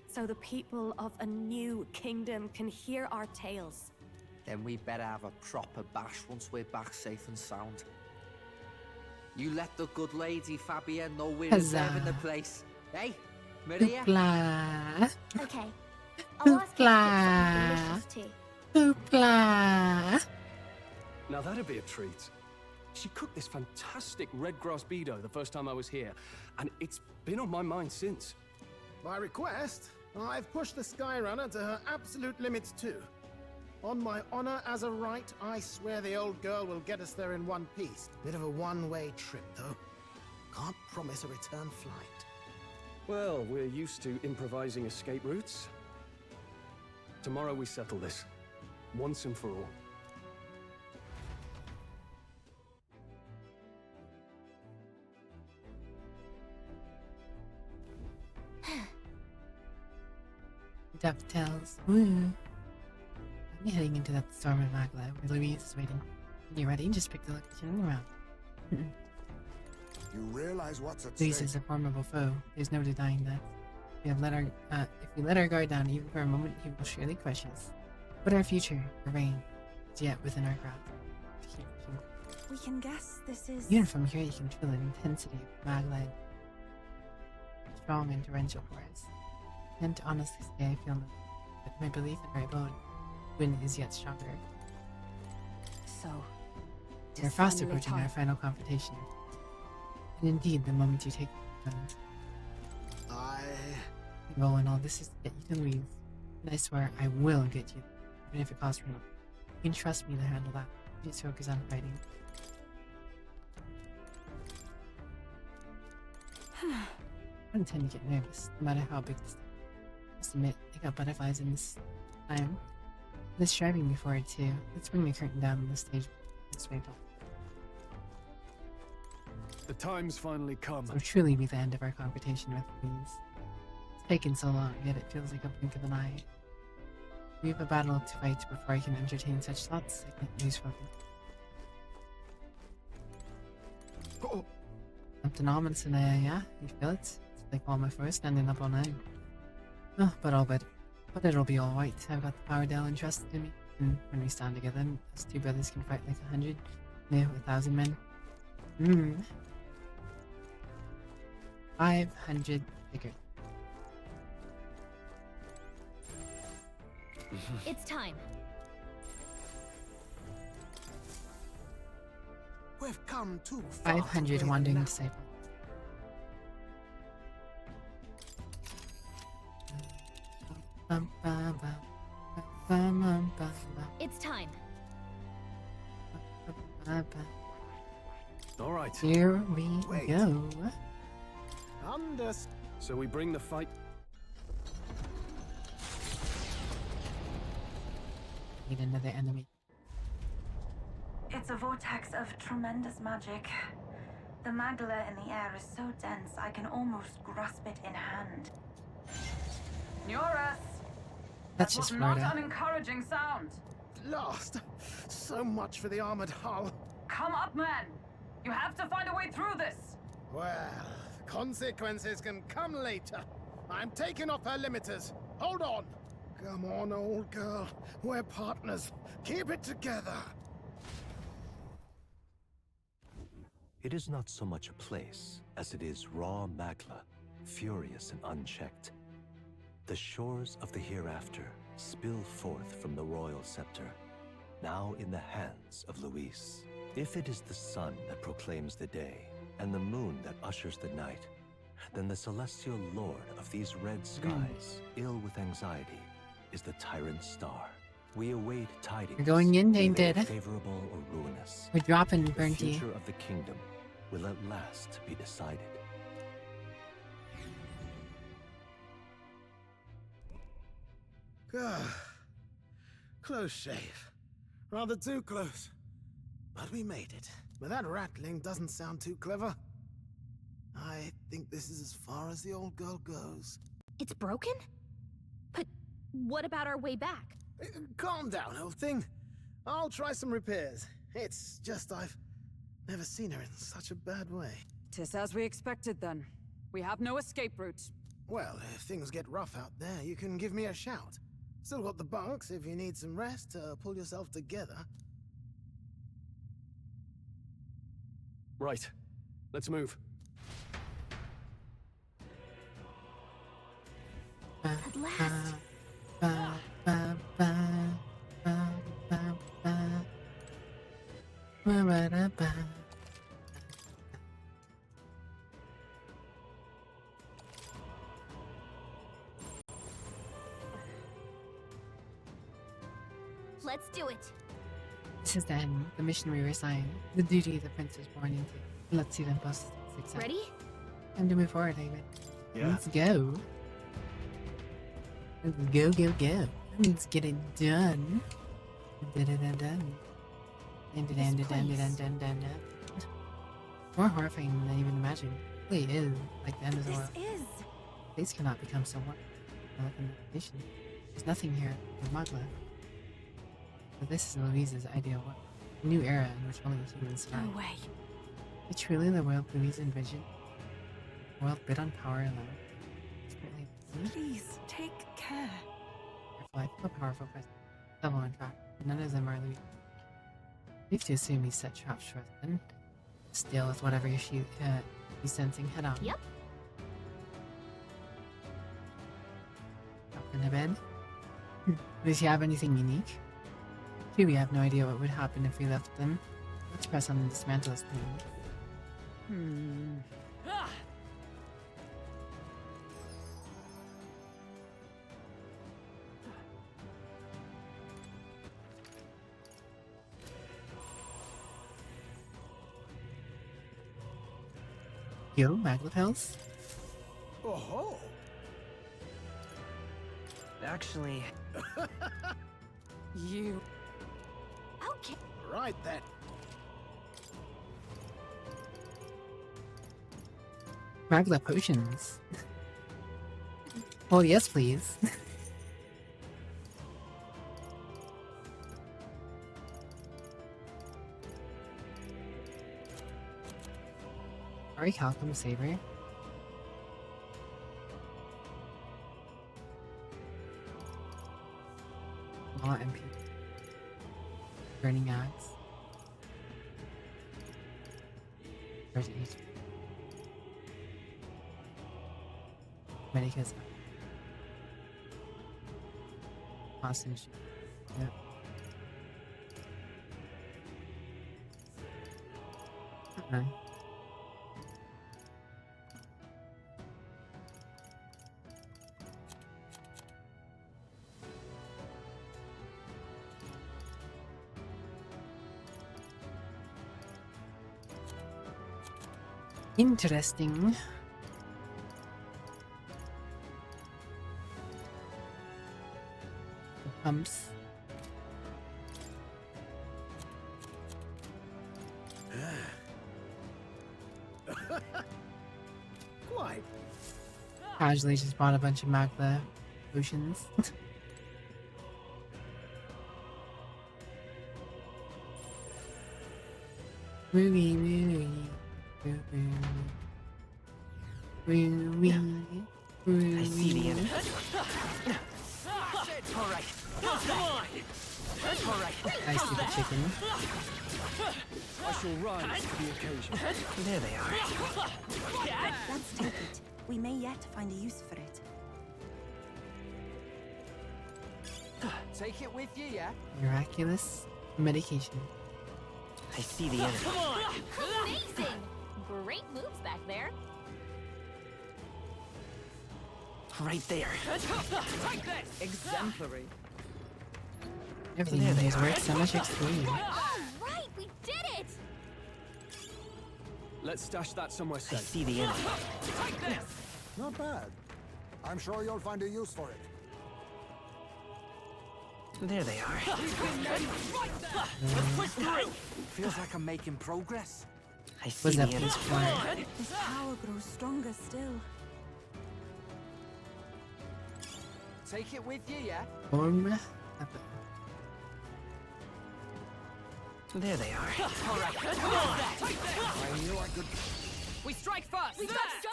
So the people of a new kingdom can hear our tales. Then we better have a proper bash once we're back safe and sound. You let the good lady Fabienne know we're Huzzah. reserving the place. Hey, Maria? Hoopla. Okay. I'll ask her to cook Hoopla. something delicious too. Hoopla. Now that'd be a treat. She cooked this fantastic red grass bedo the first time I was here, and it's been on my mind since. By request, I've pushed the Skyrunner to her absolute limits too. On my honor as a right, I swear the old girl will get us there in one piece. Bit of a one-way trip, though. Can't promise a return flight. Well, we're used to improvising escape routes. Tomorrow we settle this, once and for all. DuckTales. Woo. I'm heading into that storm of Magla where Louise is waiting. When you're ready, just pick the location around. You realize what's at Louise stake? is a formidable foe. There's no denying that. If we let our guard down even for a moment, he will surely crush us. But our future, our reign, is yet within our grasp. To keep pushing. We can guess this is... Even from here, you can feel the intensity of Magla. Strong and torrential forest. And to honestly say, I feel no, but my belief in our abode, wind is yet stronger. So, We're fast approaching our final confrontation. And indeed, the moment you take the gun, my goal in all this is to get you to Louise. And I swear I will get you, even if it costs me. You can trust me to handle that. Just focus on fighting. I don't tend to get nervous, no matter how big this. I must admit, I got butterflies in this time. This striving before it too. Let's bring the curtain down on the stage. This way, The time's finally come. this will truly be the end of our confrontation with Louise. It's taken so long, yet it feels like a blink of an eye. We have a battle to fight before I can entertain such thoughts. I can't lose focus. Oh, Something ominous in there, yeah? You feel it? It's like all my foes standing up all night. Oh, but it'll be alright. I've got the power Dell entrusted to me. And when we stand together, us two brothers can fight like 100, no, 1,000 men. 500 bigger. It's time. we've come too far. 500 to wait wandering now. disciples. It's time. All right. Here we Wait. go. So we bring the fight. Need another enemy. It's a vortex of tremendous magic. The magla in the air is so dense, I can almost grasp it in hand. Norris! That's That was just not Florida. an encouraging sound. Lost. So much for the armored hull. Come up, man! You have to find a way through this! Well, consequences can come later. I'm taking off her limiters. Hold on. Come on, old girl. We're partners. Keep it together. It is not so much a place as it is raw magla, furious and unchecked. The shores of the hereafter spill forth from the royal scepter, now in the hands of Luis. If it is the sun that proclaims the day, and the moon that ushers the night, then the celestial lord of these red skies, ill with anxiety, is the tyrant star. We await tidings. We're going in, be they Tainted. favorable or ruinous. We're dropping The Burnty. future of the kingdom will at last be decided. Close shave. Rather too close. But we made it. But that rattling doesn't sound too clever. I think this is as far as the old girl goes. It's broken? But what about our way back? Calm down, old thing. I'll try some repairs. It's just I've never seen her in such a bad way. 'Tis as we expected then. We have no escape route. Well, if things get rough out there, you can give me a shout. Still got the bunks if you need some rest to pull yourself together. Right. Let's move. At last. Let's do it. This is then the mission we were assigned, the duty the prince was born into. Let's see them both success. Ready? Time to move forward, David. Yeah. Let's go. Let's go, go, go. Let's get it done. Dun-dun-dun-dun. Dun-dun-dun-dun-dun-dun-dun-dun. More horrifying than I even imagined. It really is like the end of the world. This is. These cannot become so warm. There's nothing here in Magla. But this is Louise's ideal world. A new era in which only humans survive. No way. Is truly the world Louise envisioned? A world built on power alone? Please, take care. I feel a powerful presence. Double on track. None of them are Louise. Safe to assume he set traps for us then. Still with whatever he's sensing head on. Yep. Up in the bed. Does he have anything unique? Two, we have no idea what would happen if we left them. Let's press on and dismantle this thing. Yo, Maglet House? Oh-ho! Actually... You. Okay. Right then. Maglet potions. Oh, yes, please. Sorry, Calcum Saber. Law MP. Burning Axe. There's each. Medicus. Hostage. Yep. Okay. Interesting. The pumps. Quite. Casually just bought a bunch of Magla potions. Woo-wee, woo-wee. I see the enemy. Alright. Alright. I see the chicken. I shall rise to the occasion. There they are. Let's take it. We may yet find a use for it. Take it with you, yeah? Miraculous medication. I see the enemy. Amazing! Great moves back there. Right there. Exemplary. Everything in these works so much XP. All right, we did it! Let's stash that somewhere I safe. see the enemy. Not bad. I'm sure you'll find a use for it. There they are. Feels like I'm making progress. I see Was the that enemy. piece fly? This power grows stronger still. Take it with you, yeah? Form. There they are. I knew I could. We strike first!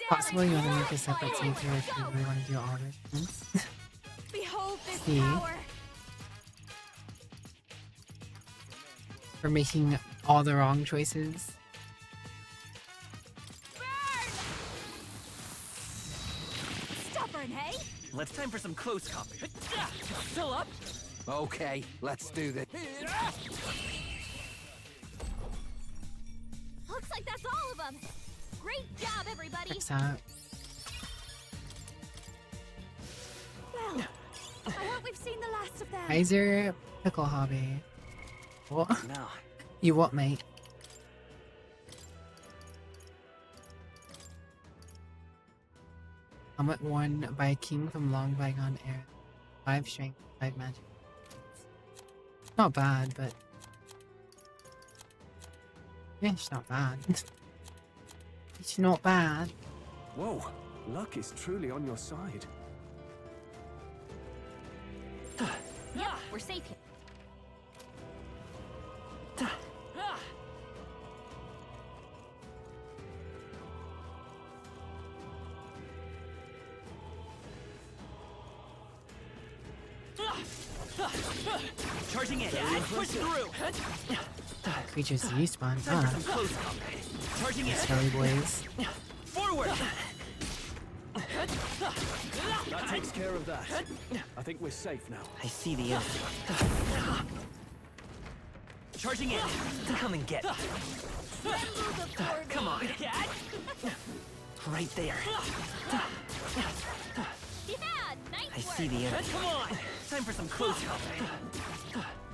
Possible you want to make a separate save here if you really want to do all missions. Behold this See? power. For making all the wrong choices. Let's time for some close combat. Still up? Okay, let's do this. Looks like that's all of them. Great job, everybody. Checks out. Well, I hope we've seen the last of them. Kaiser Pickle Hobby. What? No. You what, mate? Helmet worn by a king from long bygone era. 5 strength, 5 magic. Not bad, but yeah, it's not bad. It's not bad. Whoa, luck is truly on your side. Yeah, we're safe here. Charging in. Push through. Creatures respawn. Time for Ah, some close combat. Charging in. Skelly boys. Forward. That takes care of that. I think we're safe now. I see the end. Charging in. Come and get it. Come on. Right there. Yeah, nice I work. see the end. Come on. Time for some close combat.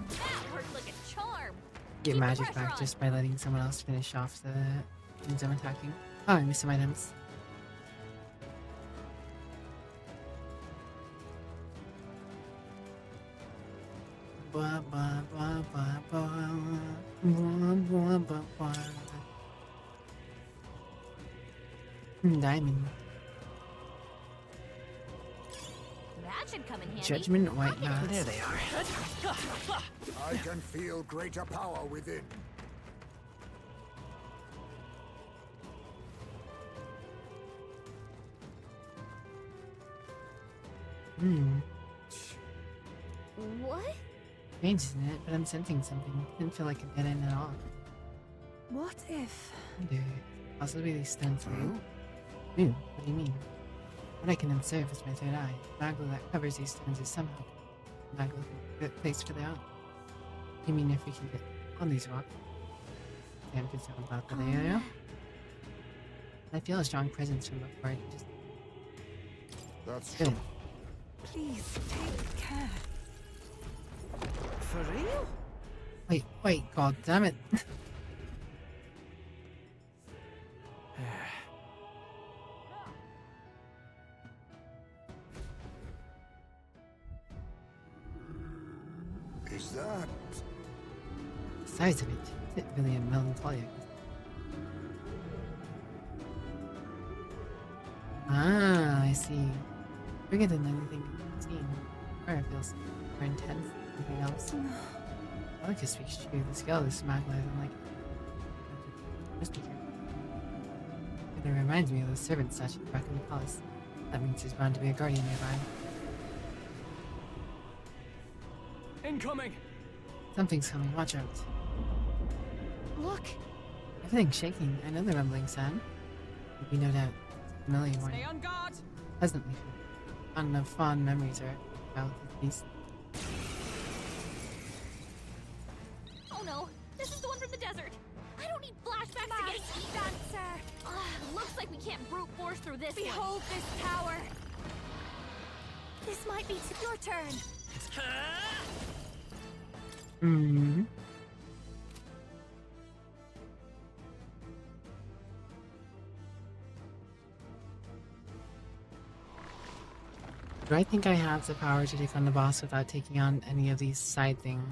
That worked like a charm. Get Keep the magic pressure back on. just by letting someone else finish off the things I'm attacking. Oh, I missed some items. Blah, blah, blah, blah, blah. Blah, blah, blah, blah. Diamond. That should come in handy. Judgment White Knots. There they are. I can feel greater power within. What? Strange, isn't it? But I'm sensing something. Didn't feel like a dead end at all. What if... Dude, possibly these stones through? Ooh, what do you mean? What I can observe is my third eye. The magma that covers these stones is somehow a place for their own. You mean if we can get on these rocks? Can't get something about the area? I feel a strong presence from before. Just That's good. Please, take care. For real? Wait, god damn it. Is that... Size of it. Is it really a melancholia? Ah, I see. Bigger than anything I've seen. Or it feels more intense than anything else. I like to speak true. The scale of this magma isn't like and it reminds me of the servant statue back in the palace. That means there's bound to be a guardian nearby. Incoming! Something's coming, watch out. Look. Everything's shaking. I know the rumbling sound. There'll be no doubt. It's a familiar one. Stay on guard. Pleasantly. Fond memories are about the beast. Oh no, this is the one from the desert. I don't need flashbacks to get Dancer! Looks like we can't brute force through this one. Behold this tower! This might be your turn. Hmm. Do I think I have the power to take on the boss without taking on any of these side things?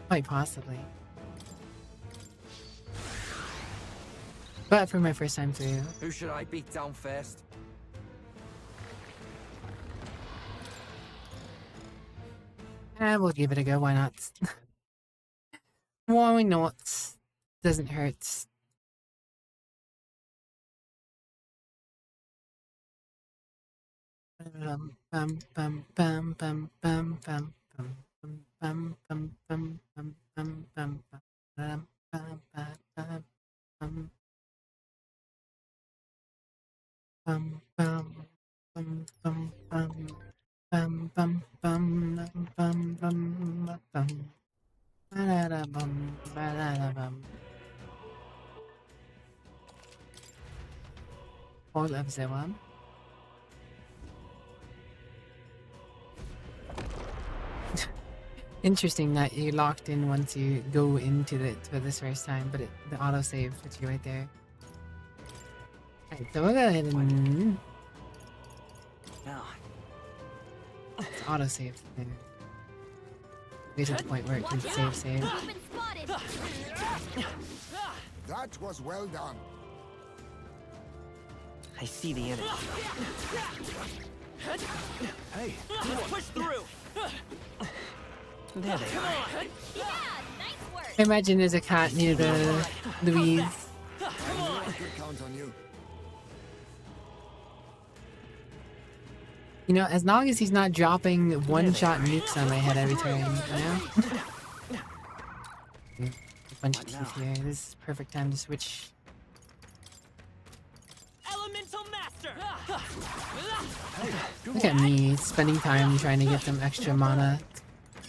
Quite possibly. But for my first time through, Who should I beat down first? we'll give it a go, why not? Why not? Doesn't hurt. Bum, bum, bum, bum, bum, bum, bum, bum, All of the one. Interesting that you locked in once you go into it for this first time, but the autosave puts you right there. Alright, so we'll go ahead and Now, it's autosave there. Get to the point where it can save. That was well done. I see the enemy. Hey, Let's push through. There they are. Yeah, nice work. Imagine there's a cat near the Louise. I knew I could count on you. You know, as long as he's not dropping one-shot nukes on my head every turn, you know? A bunch of teeth here. This is perfect time to switch. Elemental Master. Look at me spending time trying to get some extra mana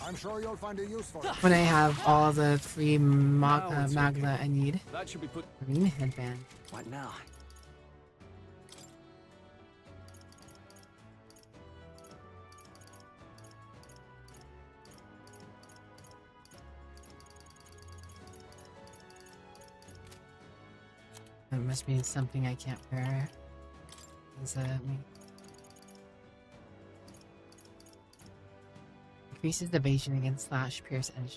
I'm sure you'll find a use for it. when I have all the free magla I need. that should be put. Green headband. What now? That must be something I can't wear. Increases evasion against slash, pierce, and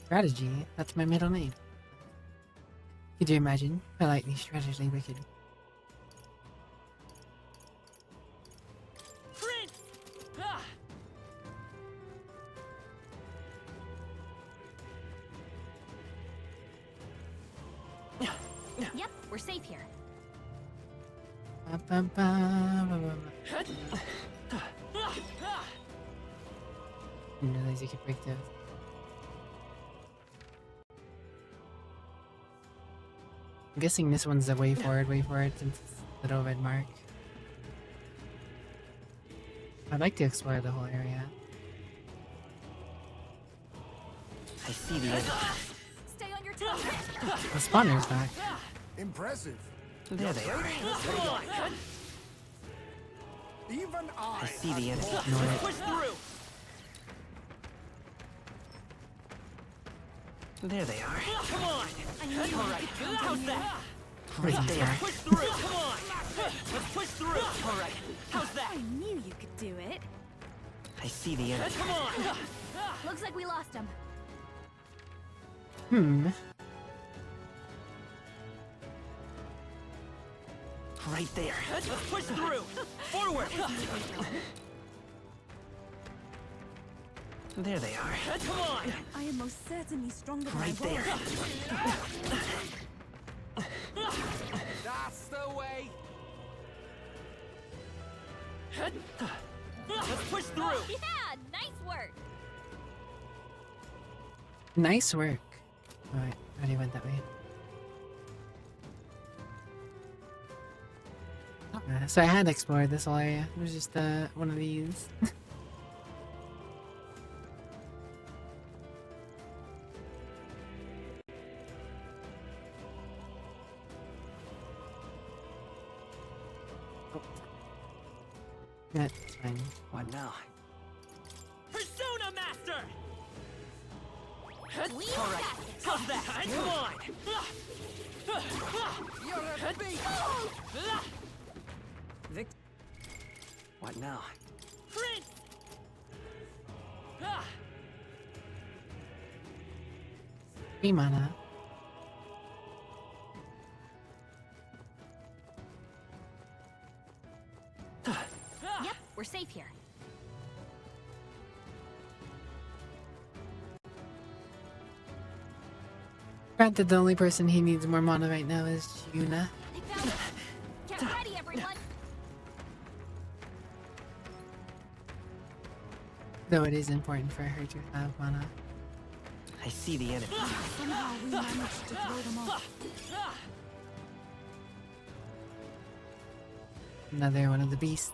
strategy. That's my middle name. Could you imagine? Politely, strategically wicked. Yep, we're safe here. Didn't realize you could break those. I'm guessing this one's the way forward since it's the little red mark. I'd like to explore the whole area. I see the enemy. Stay on your toes. The spawner's back. Impressive. There they are. Even I see the enemy. Ignore it. Push through. There they are. Come on. I knew you could count on How's you. that? Right Right there. there. Push through. Come on. Let's push through. All right. How's that? I knew you could do it. I see the enemy. Come on. Looks like we lost him. Right there. Let's push through. Forward. There they are. Come on. I am most certainly stronger than Right I there. was. That's the way. Let's push through. Yeah, nice work. Nice work. Alright, already went that way. So I had explored this whole area. It was just one of these. That's fine. What now? Persona Master! We All right. How's that? Come on! You're a beast. What now? Prince. 3 mana. Yep, we're safe here. Granted, the only person he needs more mana right now is Yuna. They Get ready, everyone! Though it is important for her to have mana. I see the enemy. Somehow we managed to throw them off. Another one of the beasts.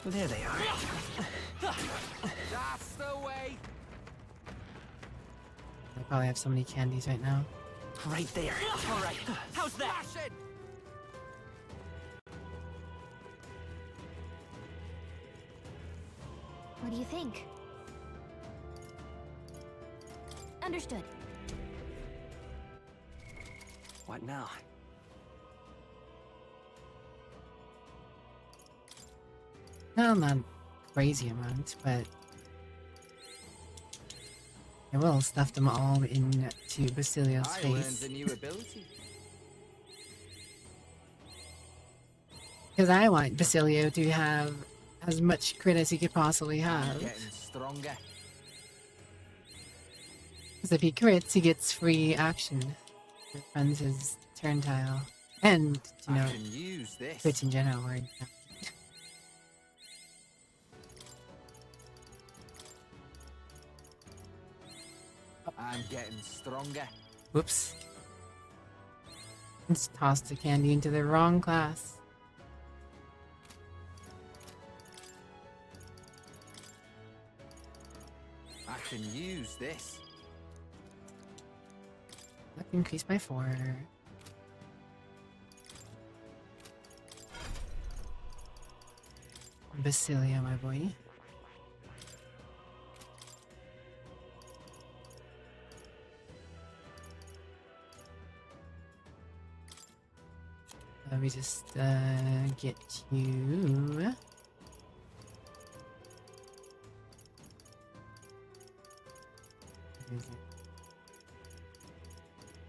There they are. That's the way. I probably have so many candies right now. Right there. All right. How's that? Smash it. What do you think? Understood. What now? No, not crazy amount, but I will stuff them all into Basilio's I learned face. a new ability. Because I want Basilio to have as much crit as he could possibly have. Getting stronger. Because if he crits, he gets free action. It runs his turn tile. And, you know, I can use this. crits in general are I'm getting stronger. Whoops. Just tossed the candy into the wrong class. I can use this. Luck increased by 4. Basilio, my boy. Let me just get you.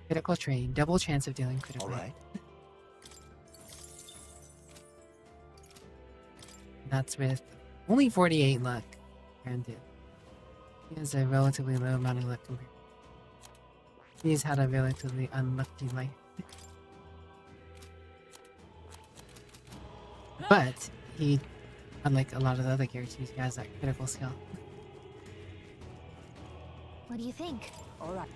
Critical trade, double chance of dealing critical. All right. That's with only 48 luck. Granted, he has a relatively low amount of luck compared. He's had a relatively unlucky life. But he, unlike a lot of the other characters, he has that critical skill. What do you think? All right.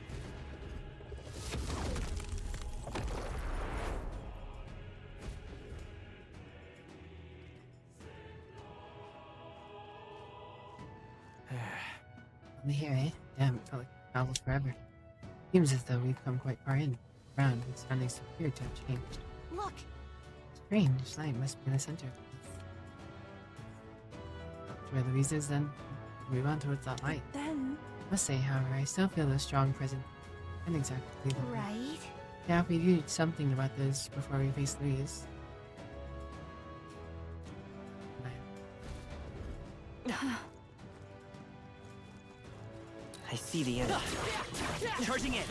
Only here, eh? Damn, it felt like it traveled forever. Seems as though we've come quite far in. Ground and surroundings appear to have changed. Look! Strange light must be in the center. Where Louise is, then move on towards that light. Then, Must say, however, I still feel a strong presence. And exactly the Right? Yeah, we do something about this before we face Louise. I see the enemy. Charging in.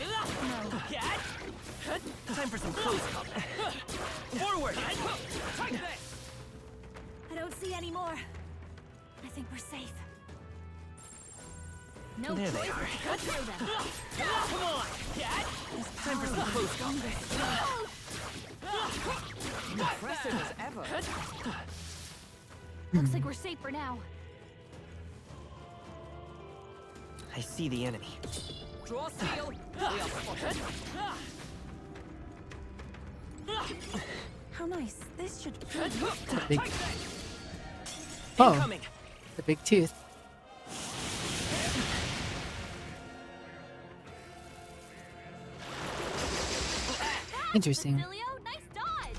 Time for some close combat. Forward. I don't see any more. I think we're safe. No There they choice are. but to cut through them. Come on. Time for some close combat. Impressive as ever. Looks like we're safe for now. I see the enemy. Draw steel. We are spotted. how nice. This should be. Big. Oh, Incoming. the big tooth. Interesting. Basilio, nice dodge!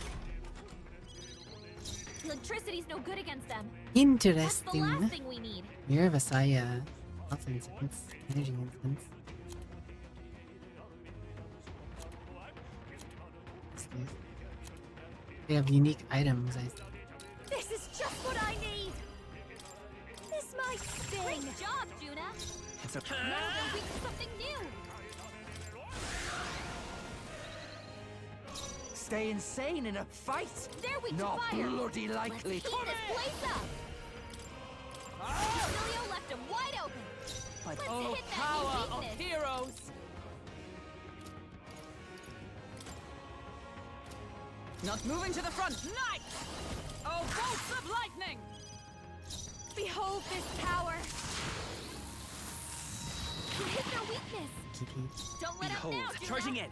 Electricity's no good against them. That's the Interesting. last thing we need. Mirror of Asaya. Health instance. Energy instance. They have unique items, I see. This is just what I need. This might sting. Great job, Juna! It's okay. Now they're weak to something new. Stay insane in a fight? They're weak Not to fire. bloody likely. Let's heat this place up. Cecilio left him wide open. But Let's oh, hit that power new of weakness. heroes! Not moving to the front. Knight! Oh, bolts of lightning! Behold this power! You hit their weakness. Don't let up Behold, now, Juna. charging in.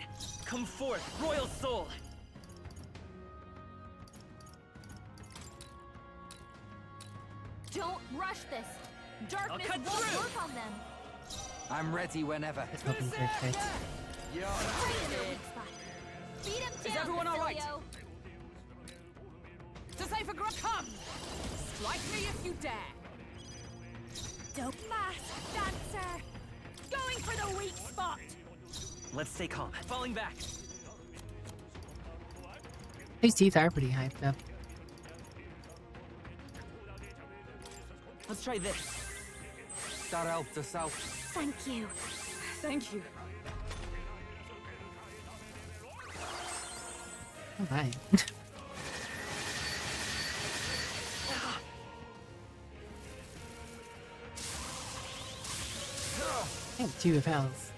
Come forth, royal soul. Don't rush this. Darkness cut won't through. work on them. I'm ready whenever. Let's hope for a crit. You're Right in their weak spot. Beat him down, Is everyone all right? Cecilio. To say for come! Strike me if you dare! Dope mask dancer! Going for the weak spot! Let's stay calm. Falling back. His teeth are pretty hyped up. Let's try this. that helped us out. Thank you. Thank you. Oh my. I have 2 repels.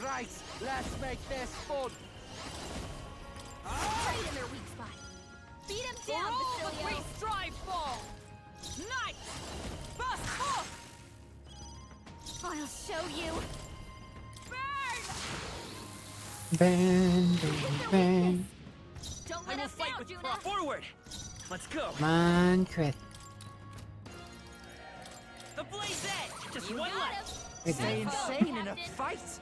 Right, let's make this fun. Right in their weak spot. Beat him For down, all that we Basilio. strive for! Knight! Burst forth! I'll show you. Burn! Burn, burn, burn. Don't I let will us fight down, with Juna. pride. Forward! Let's go. Come on, crit. The blaze edge! Just You one got left. him. Good Stay job. insane in a Captain. fight?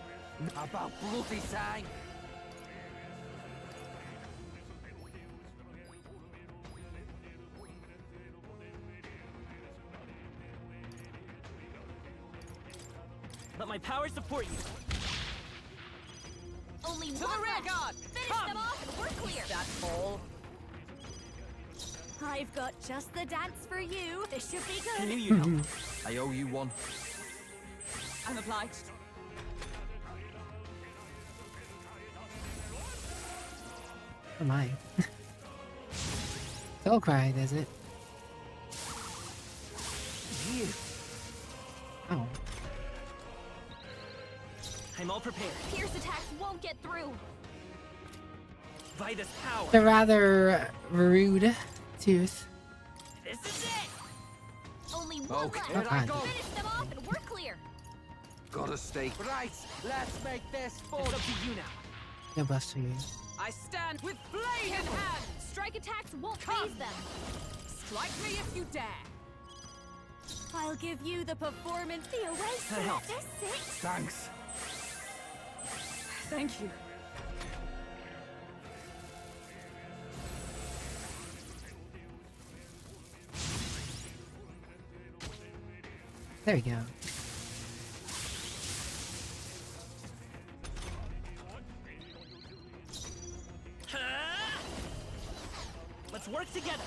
About bloody time. Let my power support you. Only To the one rear left. guard! Finish Come! them off and we're clear. That all? I've got just the dance for you. This should be I good. knew you'd help. I owe you one. I'm obliged. Oh my. Don't cry, does it? You. Oh. I'm all prepared. Pierce attacks won't get through. By this power. They're rather rude tooth. This is it! Only one Okay, left. here I go. Finish them off and we're clear. Gotta stay. Right, let's make this fun. It's up to you now. No bust for you. I stand with blade in hand! Strike attacks won't Come. phase them. Strike me if you dare! I'll give you the performance. The oasis. That helped. This six. Thanks. Thank you. There we go. Let's work together.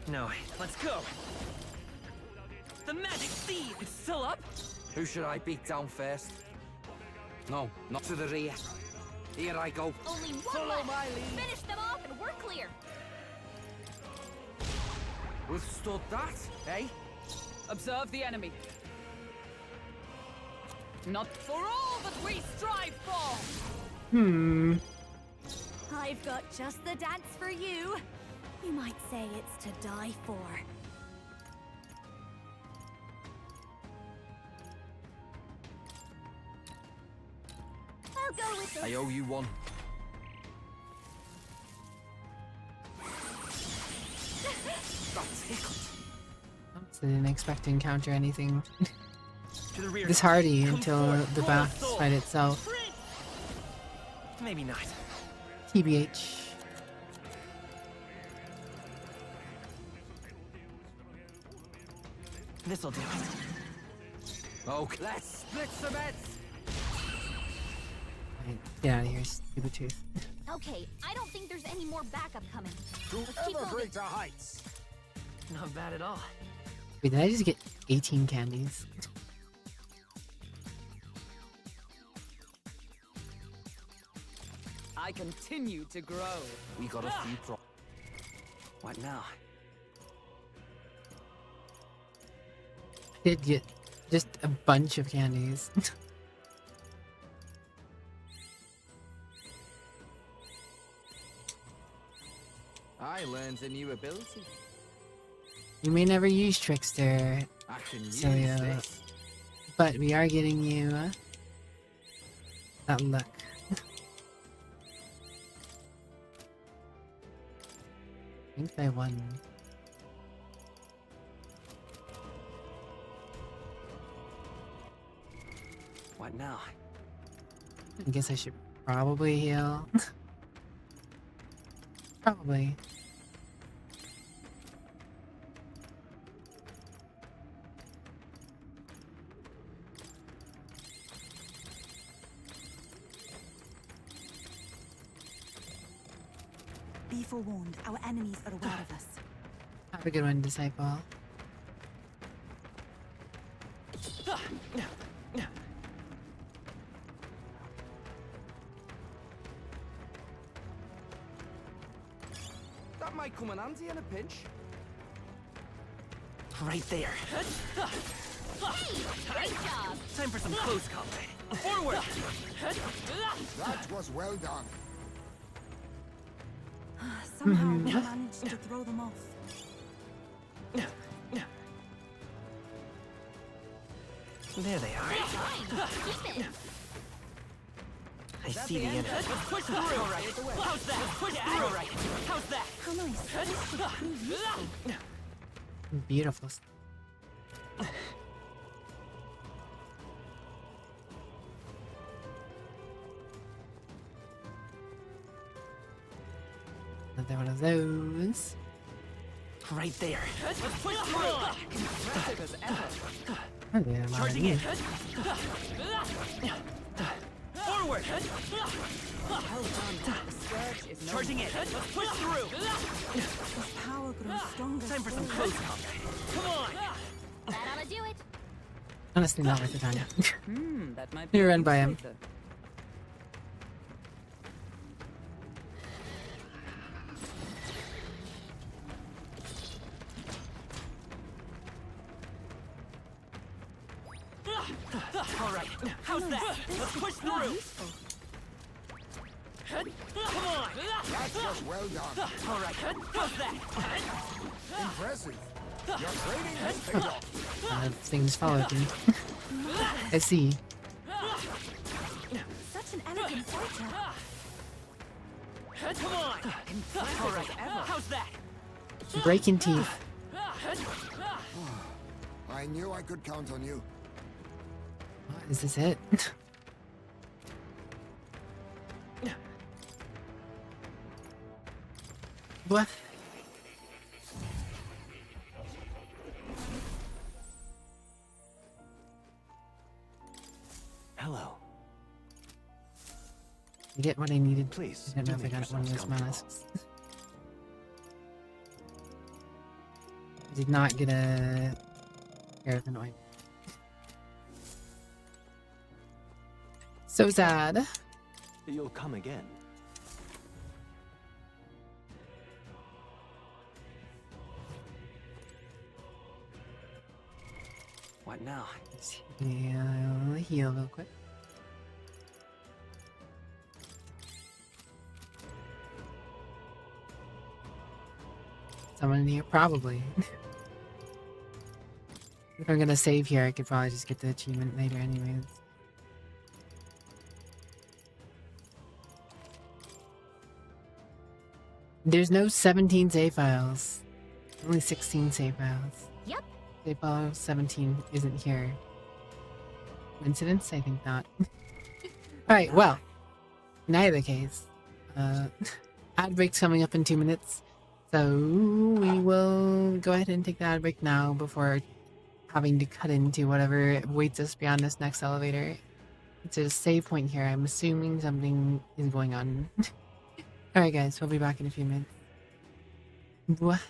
No, let's go. The magic seed! It's still up? Who should I beat down first? No, not to the rear. Here I go. Only one Follow left. my lead. Finish them off and we're clear. Withstood that, eh? Observe the enemy. Not for all that we strive for! Hmm. I've got just the dance for you. You might say it's to die for. I'll go with this. I owe you one. That tickled. So didn't expect to encounter anything To the rear. this hardy Come until forth, the royal boss soul. fight itself. Prince! Maybe not. TBH. This'll do it. Okay, let's split some heads. Right, get out of here, stupid tooth. Okay, I don't think there's any more backup coming. Let's keep Ever moving. greater heights. Not bad at all. Wait, did I just get 18 candies? I continue to grow. We got a few pro. What now? did get just a bunch of candies. I learned a new ability. You may never use Trickster, I can use Celia, this. but we are getting you that luck. I think they won. What now? I guess I should probably heal. Probably. Be forewarned, our enemies are aware of us. Have a good one, Disciple. That might come in handy in a pinch. Right there. Hey, great job! Time for some close combat. Forward! That was well done. Somehow we managed to throw them off. There they are. Keep it! I see the enemy. Let's push through. All right. How's that? Let's push through. All right. How's that? How nice. This should prove useful. Beautiful. Another one of those. Right there. Let's push through. Impressive as ever. Oh, yeah, Charging in. Forward. Well done. The scourge is no Charging in. Let's push through. This power grows stronger. Time for some close combat. Come on. That ought to do it. Honestly, not worth the time. that might You run by him. later. All right. How's that? Let's push through. Come on. That was well done. All right. How's that? Impressive. Your training has paid off. Things followed me. I see. Such an elegant fighter. Come on. All right. How's that? Breaking teeth. I knew I could count on you. Is this it? What? Hello. You get what I needed. Please, I don't know do if I make got one of those yourselves masks. Did not get a pair of annoying. So sad. You'll come again. What now? Yeah, I'll heal real quick. Someone in here? Probably. If I'm gonna save here, I could probably just get the achievement later anyways. There's no 17 save files. Only 16 save files. Yep. Save file 17 isn't here. Coincidence? I think not. Alright, well. In either case. Ad break's coming up in 2 minutes. So we will go ahead and take the ad break now before having to cut into whatever waits us beyond this next elevator. It's a save point here. I'm assuming something is going on. Alright guys, we'll be back in a few minutes. What?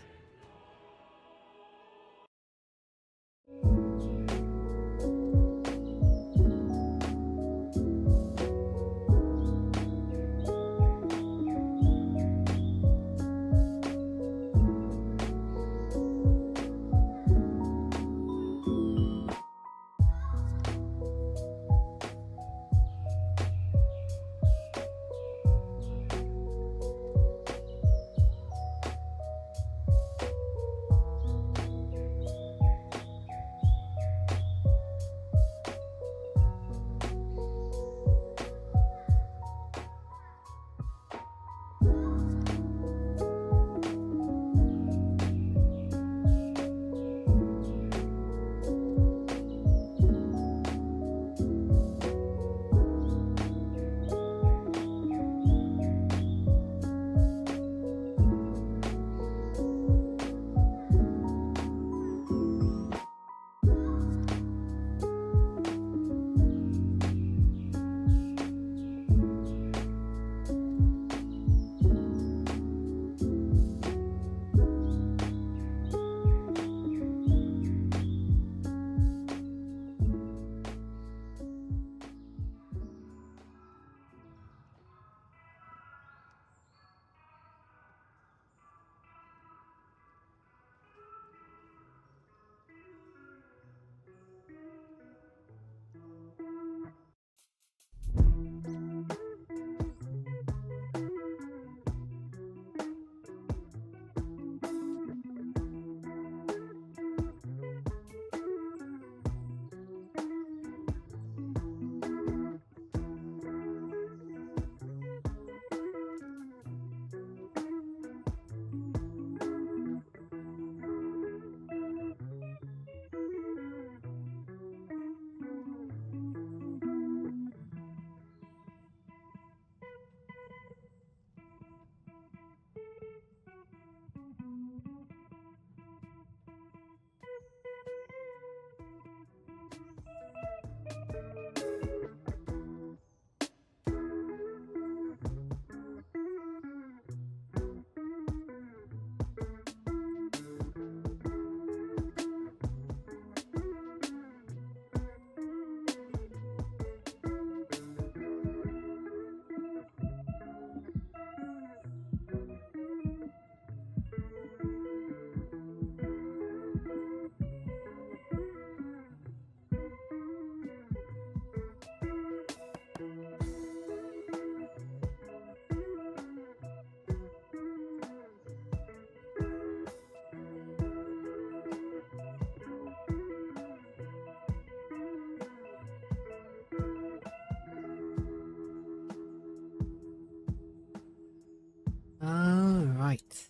Right.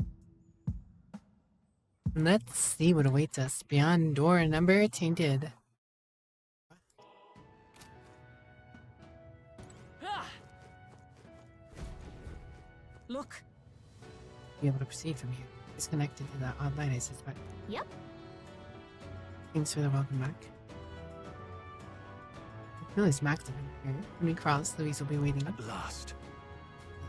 Let's see what awaits us beyond door number tainted. Look. Be able to proceed from here. It's connected to that odd light, I suspect. Yep. Thanks for the welcome back. I feel it's Max up in here. When we cross, Louise will be waiting. At last.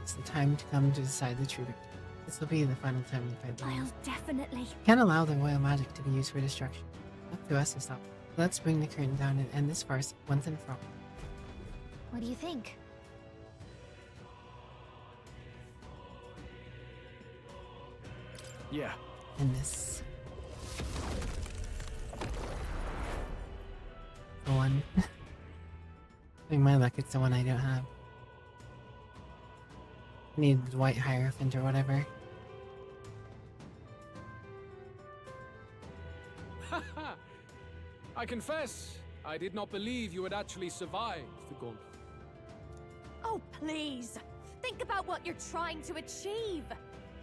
It's the time to come to decide the true victor. This will be the final time we fight. I'll definitely. Can't allow the royal magic to be used for destruction. Up to us to stop. Let's bring the curtain down and end this farce once and for all. What do you think? Yeah. And this. The one. In my luck, it's the one I don't have. I need the white hierophant or whatever. I confess, I did not believe you had actually survived the gauntlet. Oh, please. Think about what you're trying to achieve.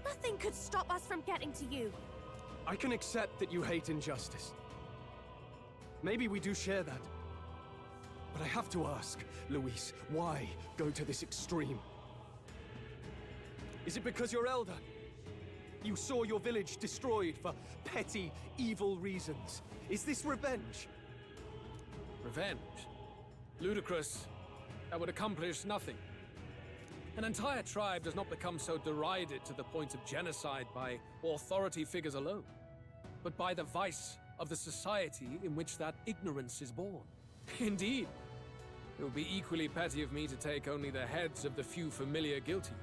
Nothing could stop us from getting to you. I can accept that you hate injustice. Maybe we do share that. But I have to ask, Louise, why go to this extreme? Is it because you're elder? You saw your village destroyed for petty, evil reasons. Is this revenge? Revenge? Ludicrous. That would accomplish nothing. An entire tribe does not become so derided to the point of genocide by authority figures alone, but by the vice of the society in which that ignorance is born. Indeed, it would be equally petty of me to take only the heads of the few familiar guilty.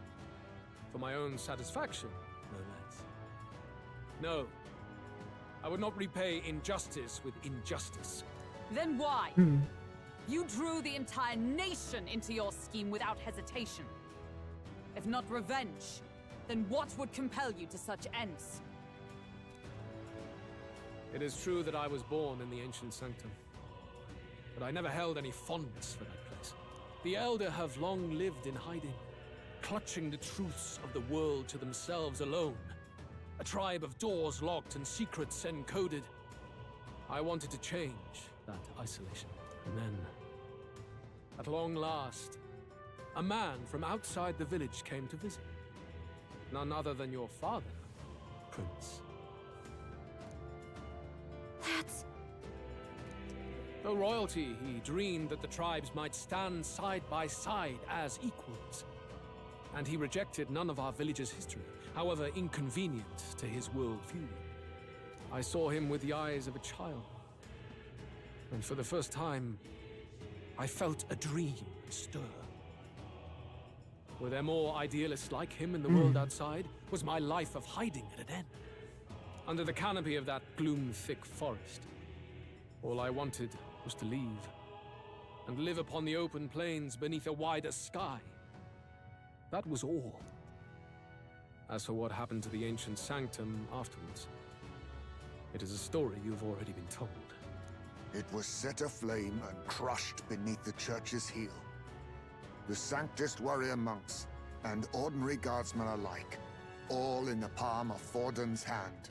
For my own satisfaction, no less. No, I would not repay injustice with injustice. Then why? You drew the entire nation into your scheme without hesitation. If not revenge, then what would compel you to such ends? It is true that I was born in the ancient sanctum, but I never held any fondness for that place. The Elder have long lived in hiding, clutching the truths of the world to themselves alone. A tribe of doors locked and secrets encoded. I wanted to change that isolation. And then, at long last, a man from outside the village came to visit. None other than your father, Prince. That's... Though royalty, he dreamed that the tribes might stand side by side as equals. And he rejected none of our village's history, however inconvenient to his worldview. I saw him with the eyes of a child. And for the first time, I felt a dream stir. Were there more idealists like him in the world outside? Was my life of hiding at an end? Under the canopy of that gloom-thick forest, all I wanted was to leave, and live upon the open plains beneath a wider sky. That was all. As for what happened to the ancient sanctum afterwards, it is a story you've already been told. It was set aflame and crushed beneath the church's heel. The Sanctist warrior monks and ordinary guardsmen alike, all in the palm of Forden's hand.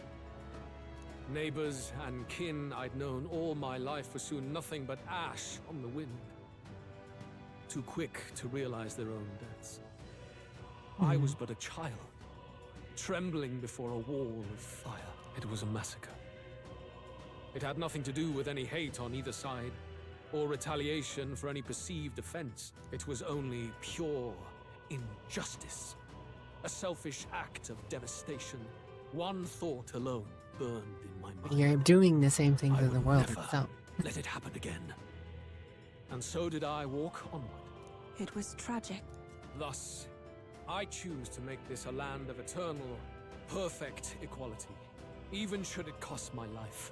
Neighbors and kin I'd known all my life were soon nothing but ash on the wind. Too quick to realize their own deaths. I was but a child, trembling before a wall of fire. It was a massacre. It had nothing to do with any hate on either side, or retaliation for any perceived offense. It was only pure injustice. A selfish act of devastation. One thought alone burned in my mind. You're doing the same thing to the world Never itself. let it happen again. And so did I walk onward. It was tragic. Thus, I choose to make this a land of eternal, perfect equality, even should it cost my life.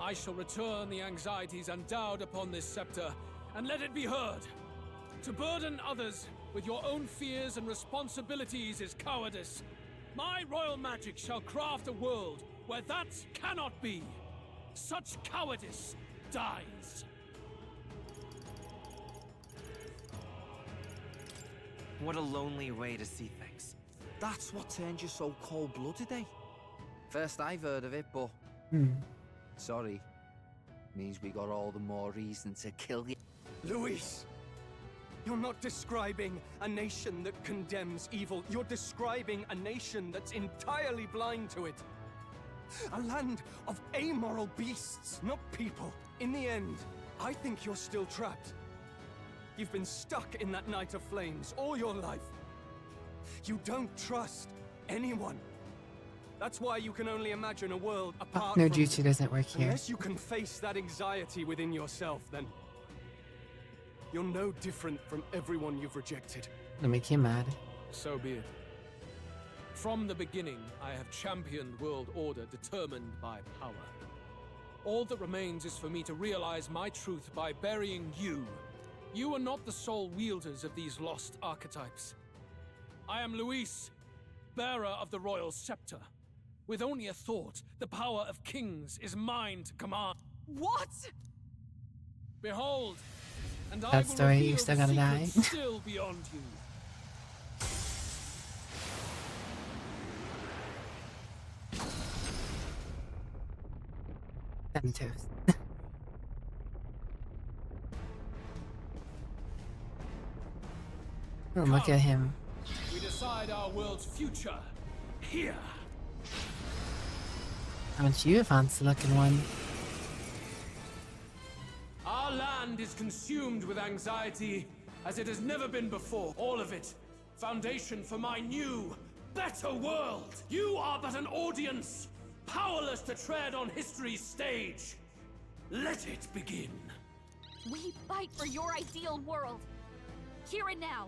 I shall return the anxieties endowed upon this scepter, and let it be heard. To burden others with your own fears and responsibilities is cowardice. My royal magic shall craft a world where that cannot be. Such cowardice dies. What a lonely way to see things. That's what turned you so cold-blooded, eh? First I've heard of it, but... Sorry. Means we got all the more reason to kill you. Luis! You're not describing a nation that condemns evil. You're describing a nation that's entirely blind to it. A land of amoral beasts, not people. In the end, I think you're still trapped. You've been stuck in that night of flames all your life. You don't trust anyone. That's why you can only imagine a world apart no from... jutsu doesn't work here. Unless you can face that anxiety within yourself, then... you're no different from everyone you've rejected. It'll make you mad. So be it. From the beginning, I have championed world order determined by power. All that remains is for me to realize my truth by burying you. You are not the sole wielders of these lost archetypes. I am Luis, bearer of the royal scepter. With only a thought, the power of kings is mine to command. What? Behold, and I That will story, you reveal still the gotta die. secrets still beyond you. Toast. Oh, look at him. We decide our world's future here. Aren't you a fancy looking one? Our land is consumed with anxiety as it has never been before. All of it, foundation for my new, better world. You are but an audience, powerless to tread on history's stage. Let it begin. We fight for your ideal world. Here and now.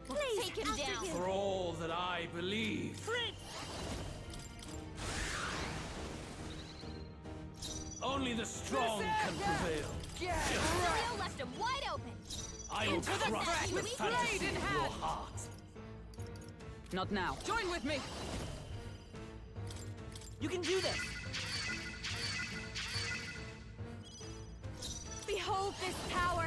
We'll take him down. For all that I believe. Only the strong can prevail. Basilio left him wide open. I will crush the fantasy in of hand. your heart. Not now. Join with me. You can do this. Behold this power.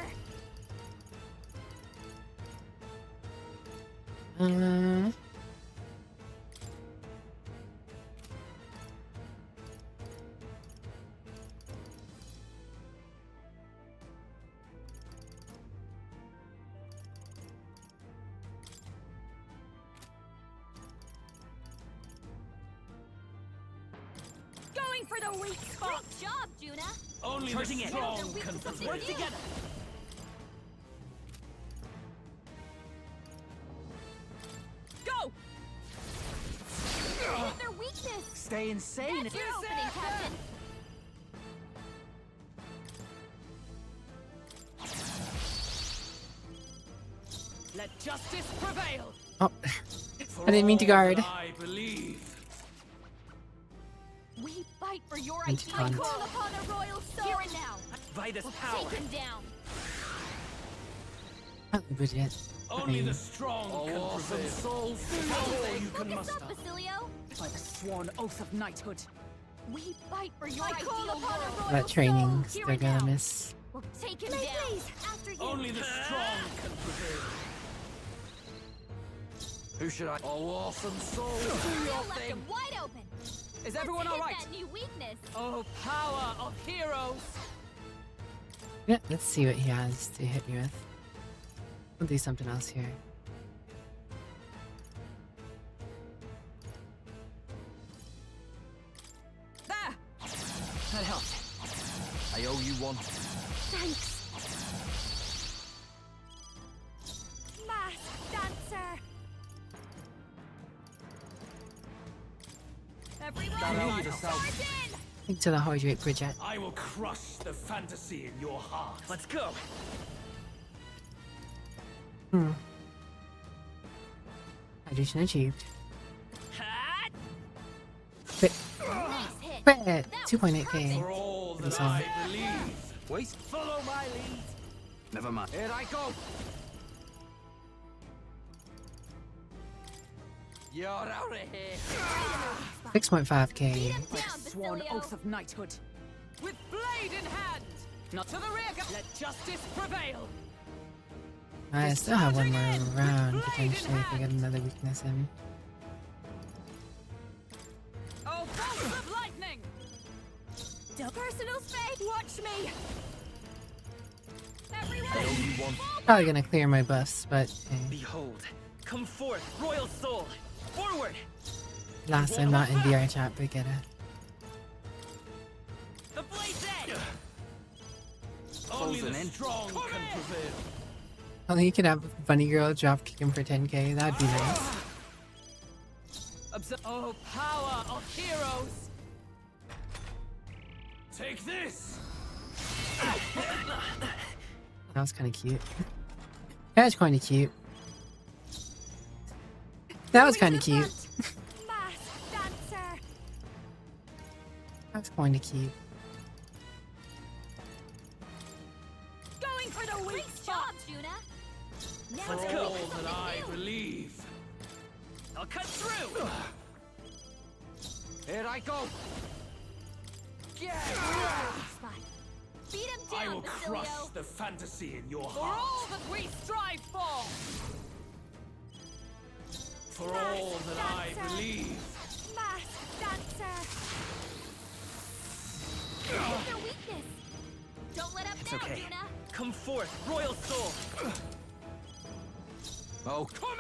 Going for the weak spot. Great job, Juna. Only Charging the in. strong can Let's prevail. Work together. Go! Their weakness. Stay insane. That's your opening, Captain. Let justice prevail. Oh, I didn't mean to guard. I believe. We fight for your Need to ideal. run. Call upon a royal soul. Here and now. Vitus We'll power. take him down. Budget. Only the strong can awesome prevail. souls. All you can Focus muster. up, Basilio. By the sworn oath of knighthood. We fight for your I ideal call upon a world. royal That training, Here still and gonna now. miss. We'll take him down. After you. Only the strong can prevail. Who should I... Oh, awesome souls. Do your Basilio left thing. him wide open. Is everyone Let's all hit right? that new weakness. Oh, power of heroes. Yeah, let's see what he has to hit me with. We'll do something else here. There. That helped. I owe you one. Thanks. Masked dancer. Everyone, That'll be the south. charge in. Think to the hydrate, Bridget. I will crush the fantasy in your heart. Let's go. Hydration achieved. Hat. Crit. Nice hit. Crit! That was 2.8k. For all that That's I believe. Wait. Follow my lead. Never mind. Here I go. You're out of here. 6.5k. Beat him By down, the sworn Basilio. oath of knighthood. With blade in hand. Not to the rear. Let justice prevail. I still have one more round potentially if I get another weakness in. Go bolts of lightning! Personal space! Watch me! Everyone! Probably gonna clear my buffs, but Behold, come forth, royal soul! Forward! last I'm not in VRChat, but get it. The blade's edge! Only the strong can prevail. Only you could have Bunny Girl drop kick him for 10k, that'd be nice. Oh, power of heroes! Take this! That was kind of cute. That was kind of cute. That was kind of cute. That was kind of cute. Going for the weak job, Juna. Let's go. That I believe. I'll cut through. Here I go. Beat him down, I will Basilio. crush the fantasy in your For heart. all that we strive for! For all that I believe. Hit their weakness. Don't let up It's now, okay. Juna. Come forth, royal soul. Oh, come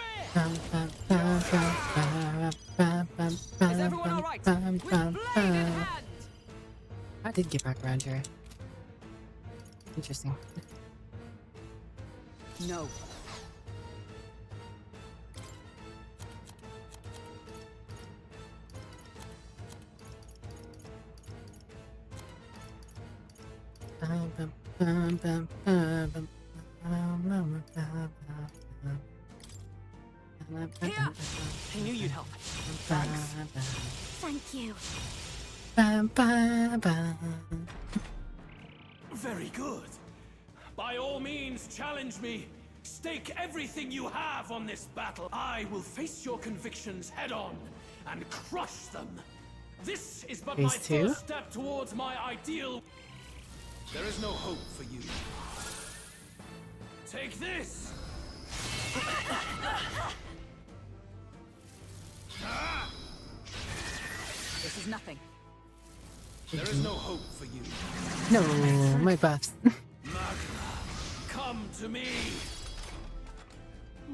Is everyone alright? With blade in hand! I did get back around here. Interesting. No. Here! I knew you'd help. Thanks. Thank you. Very good. By all means, challenge me. Stake everything you have on this battle. I will face your convictions head on and crush them. This is but my Phase 2? first step towards my ideal. There is no hope for you. Take this! This is nothing. There is no hope for you. No, my buffs. Come to me!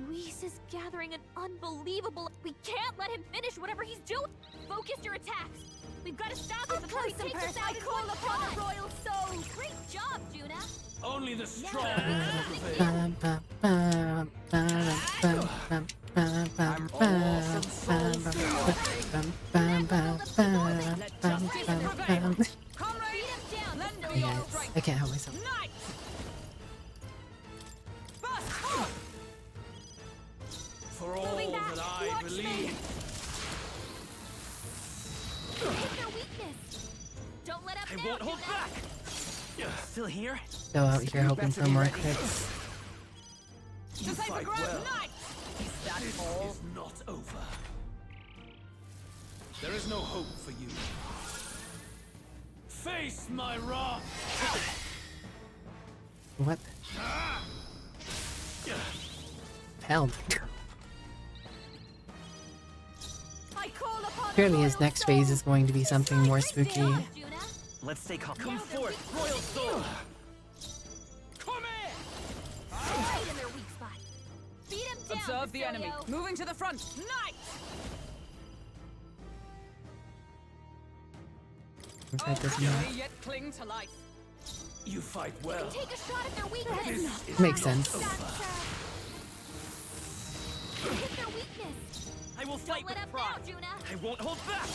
Luis is gathering an unbelievable... We can't let him finish whatever he's doing! Focus your attacks! We've got to stop him before he takes us out in one shot! The royal soul! Great job, Juna! Only the strong Yes, I can't help myself. For all that I believe. Hit their weakness! Don't let up I now, won't hold Juna. back. Still here? Go out here hoping for more crits. You fight well. This all? is not over. There is no hope for you. Face my wrath. What? Held. Clearly his next phase is going to be something more spooky. Let's stay calm. Come forth, royal soul. Come here. Right in their weak spot. Beat him down, Observe the enemy. Basilio. Moving to the front. Knight! That doesn't matter. Yet cling to life. You fight well. Take a shot at their weakness. Makes sense. Hit their weakness. I will fight Don't let with up pride. now, Juna. I won't hold back.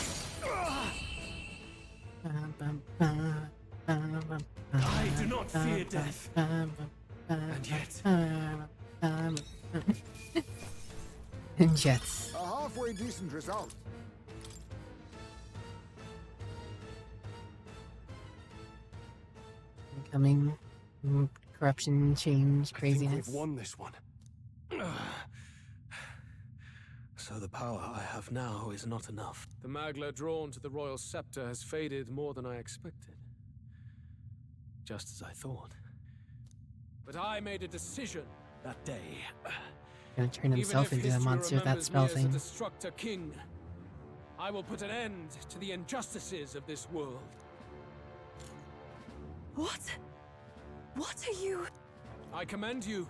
I do not fear death. And yet, And yet. A halfway decent result. Incoming corruption, change, I think craziness. we've won this one. So the power I have now is not enough. The Magla drawn to the royal scepter has faded more than I expected. Just as I thought. But I made a decision that day. Gonna turn himself into a monster with that spell thing. Destructor king, I will put an end to the injustices of this world. What? What are you? I commend you.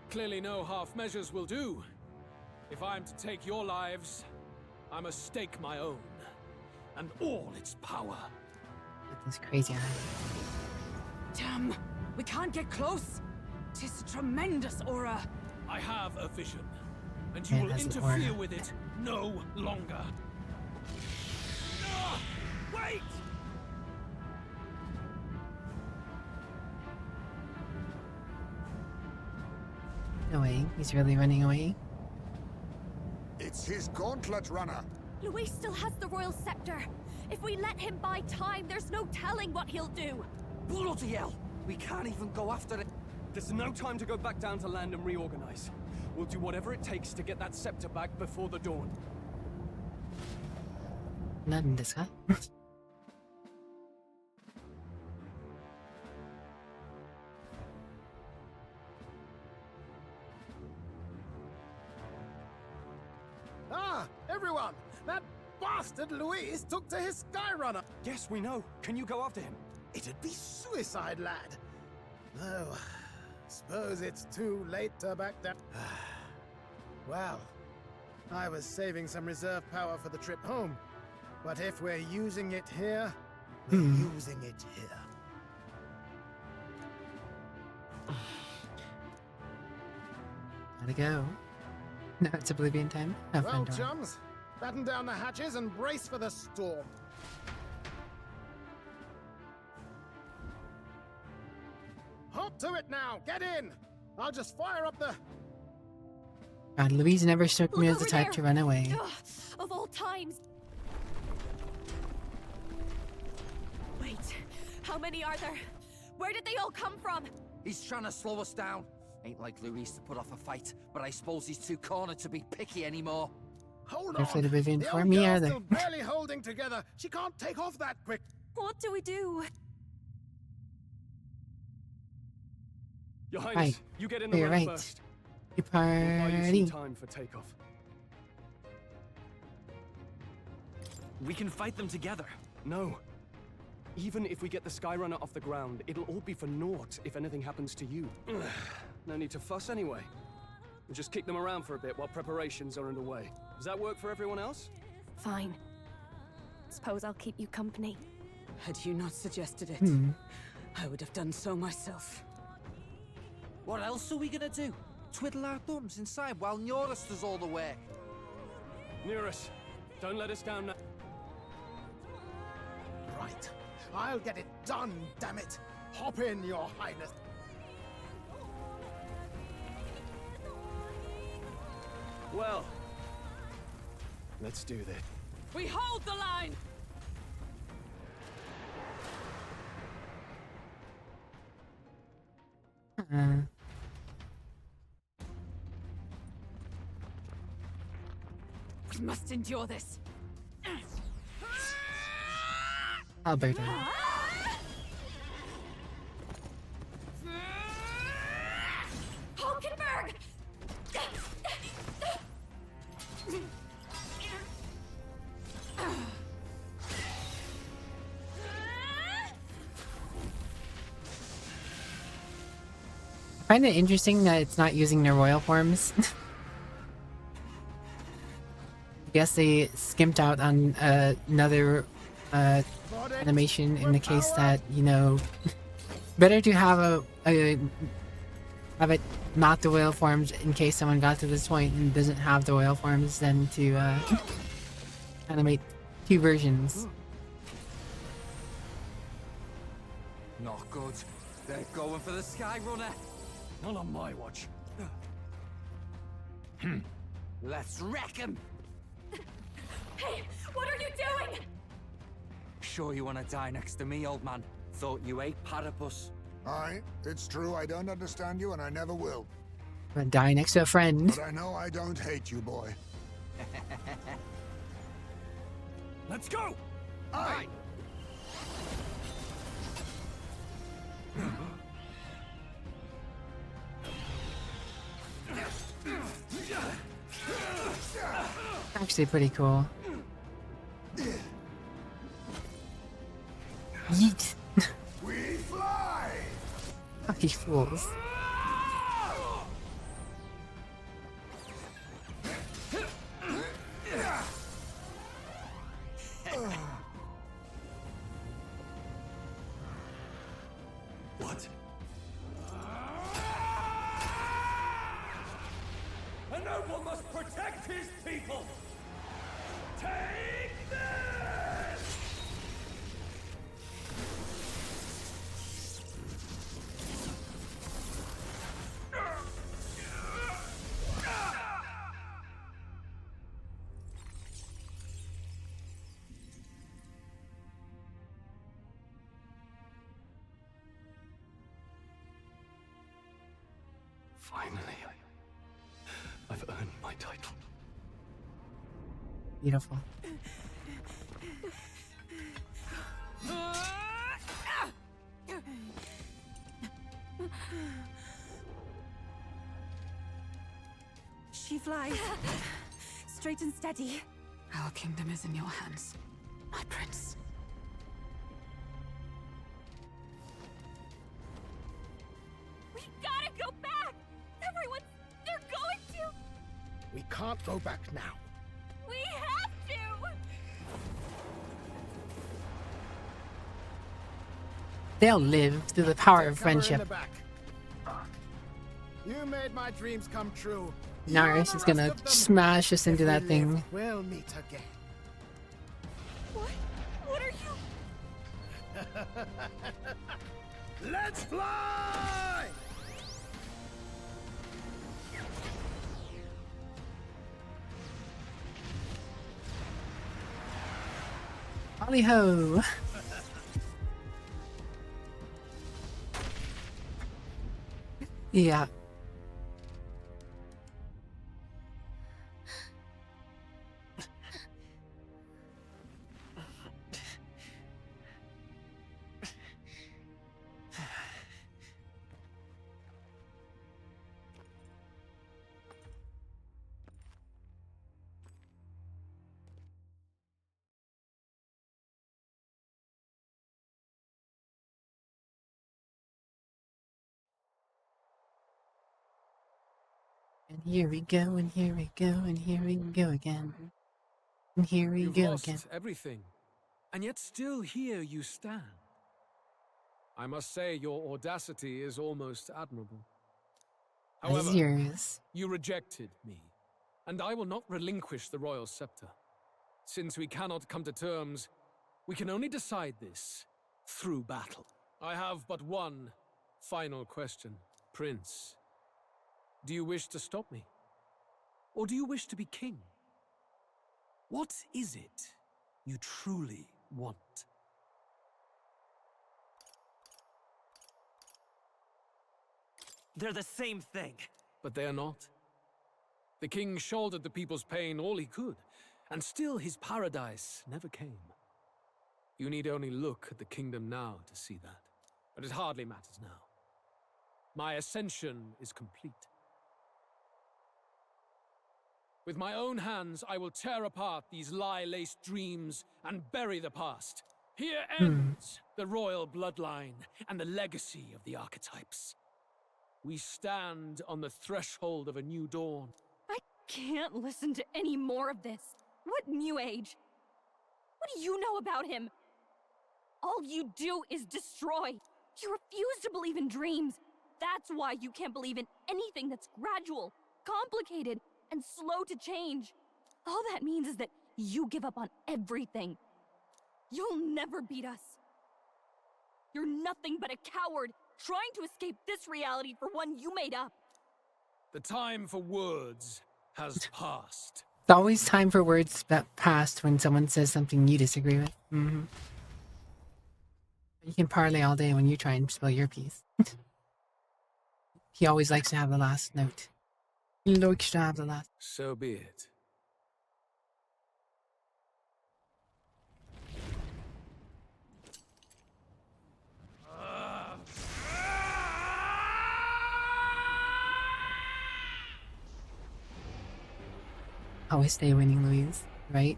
Clearly no half measures will do. If I am to take your lives, I must stake my own, and all its power. With this crazy eye. Damn, we can't get close. Tis a tremendous aura. I have a vision, and you Yeah, will that's an interfere aura. with it no longer. Wait! Away. He's really running away. It's his gauntlet runner. Luis still has the royal scepter. If we let him buy time, there's no telling what he'll do. Bloody hell! We can't even go after it. There's no time to go back down to land and reorganize. We'll do whatever it takes to get that scepter back before the dawn. None this guy. Ah, everyone! That bastard Luis took to his Skyrunner! Yes, we know. Can you go after him? It'd be suicide, lad. Oh, suppose it's too late to back down. Well, I was saving some reserve power for the trip home. But if we're using it here, we're using it here. Gotta go. No, it's Oblivion time. Have Well, fun, Dora. chums, batten down the hatches and brace for the storm. Hop to it now! Get in! I'll just fire up the... God, Louise never struck me Look as the over type there. to run away. Ugh, of all times. Wait, how many are there? Where did they all come from? He's trying to slow us down. Ain't like Luis to put off a fight, but I suppose he's too cornered to be picky anymore. Hold They're on! afraid of Oblivion The for old me, girl's are they? still barely holding together. She can't take off that quick. What do we do? Your Highness, Right. you get in the You're runner right. first. You We'll buy you party. some time for takeoff. We can fight them together. No. Even if we get the Skyrunner off the ground, it'll all be for naught if anything happens to you. No need to fuss anyway. We'll just kick them around for a bit while preparations are underway. Does that work for everyone else? Fine. Suppose I'll keep you company. Had you not suggested it, I would have done so myself. What else are we gonna do? Twiddle our thumbs inside while Norris does all the work. Nearus, don't let us down now. Right. I'll get it done, damn it. Hop in, Your Highness. Well, let's do this. We hold the line! We must endure this. Alberta. Hulkenberg! I find it interesting that it's not using their royal forms. I guess they skimped out on another animation in the case that, you know, better to have have it not the royal forms in case someone got to this point and doesn't have the royal forms than to animate two versions. Not good. They're going for the Skyrunner. Not on my watch. Let's wreck him. Hey, what are you doing? Sure you want to die next to me, old man? Thought you ate platypus. Aye, it's true I don't understand you and I never will. I'm gonna die next to a friend. But I know I don't hate you, boy. Let's go! Aye! Actually pretty cool. Yeet. We fly! Fucking fools. What? A noble must protect his people! Take this! Finally, I've earned my title. Beautiful. She flies. Straight and steady. Our kingdom is in your hands, my prince. We gotta go back! They're going to! We can't go back now. We have to! They'll live through the power of Cover in the friendship. back. You made my dreams come true. Naris is gonna smash us into that thing. We'll meet again. What are you? Let's fly! Holly ho! Yeah. And here we go, and here we go, and here we go again. And here we You've go lost again. everything, and yet still here you stand. I must say your audacity is almost admirable. As is yours. You rejected me, and I will not relinquish the royal scepter. Since we cannot come to terms, we can only decide this through battle. I have but one final question, Prince. Do you wish to stop me? Or do you wish to be king? What is it you truly want? They're the same thing. But they are not. The king shouldered the people's pain all he could, and still his paradise never came. You need only look at the kingdom now to see that. But it hardly matters now. My ascension is complete. With my own hands, I will tear apart these lie-laced dreams and bury the past. Here ends the royal bloodline and the legacy of the archetypes. We stand on the threshold of a new dawn. I can't listen to any more of this. What new age? What do you know about him? All you do is destroy. You refuse to believe in dreams. That's why you can't believe in anything that's gradual, complicated, and slow to change. All that means is that you give up on everything. You'll never beat us. You're nothing but a coward, trying to escape this reality for one you made up. The time for words has passed. It's always time for words that passed when someone says something you disagree with. You can parlay all day when you try and spill your piece. He always likes to have the last note. He likes to have the last. So be it. Always stay winning, Louise, right?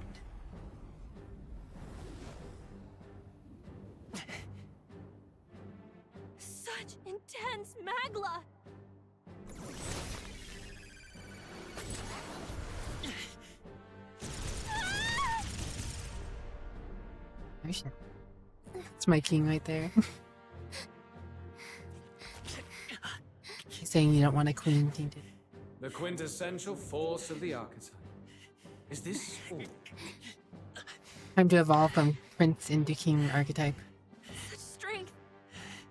It's my king right there. He's saying you don't want a queen tainted. The quintessential force of the archetype. Is this all? Time to evolve from prince into king archetype. Such strength.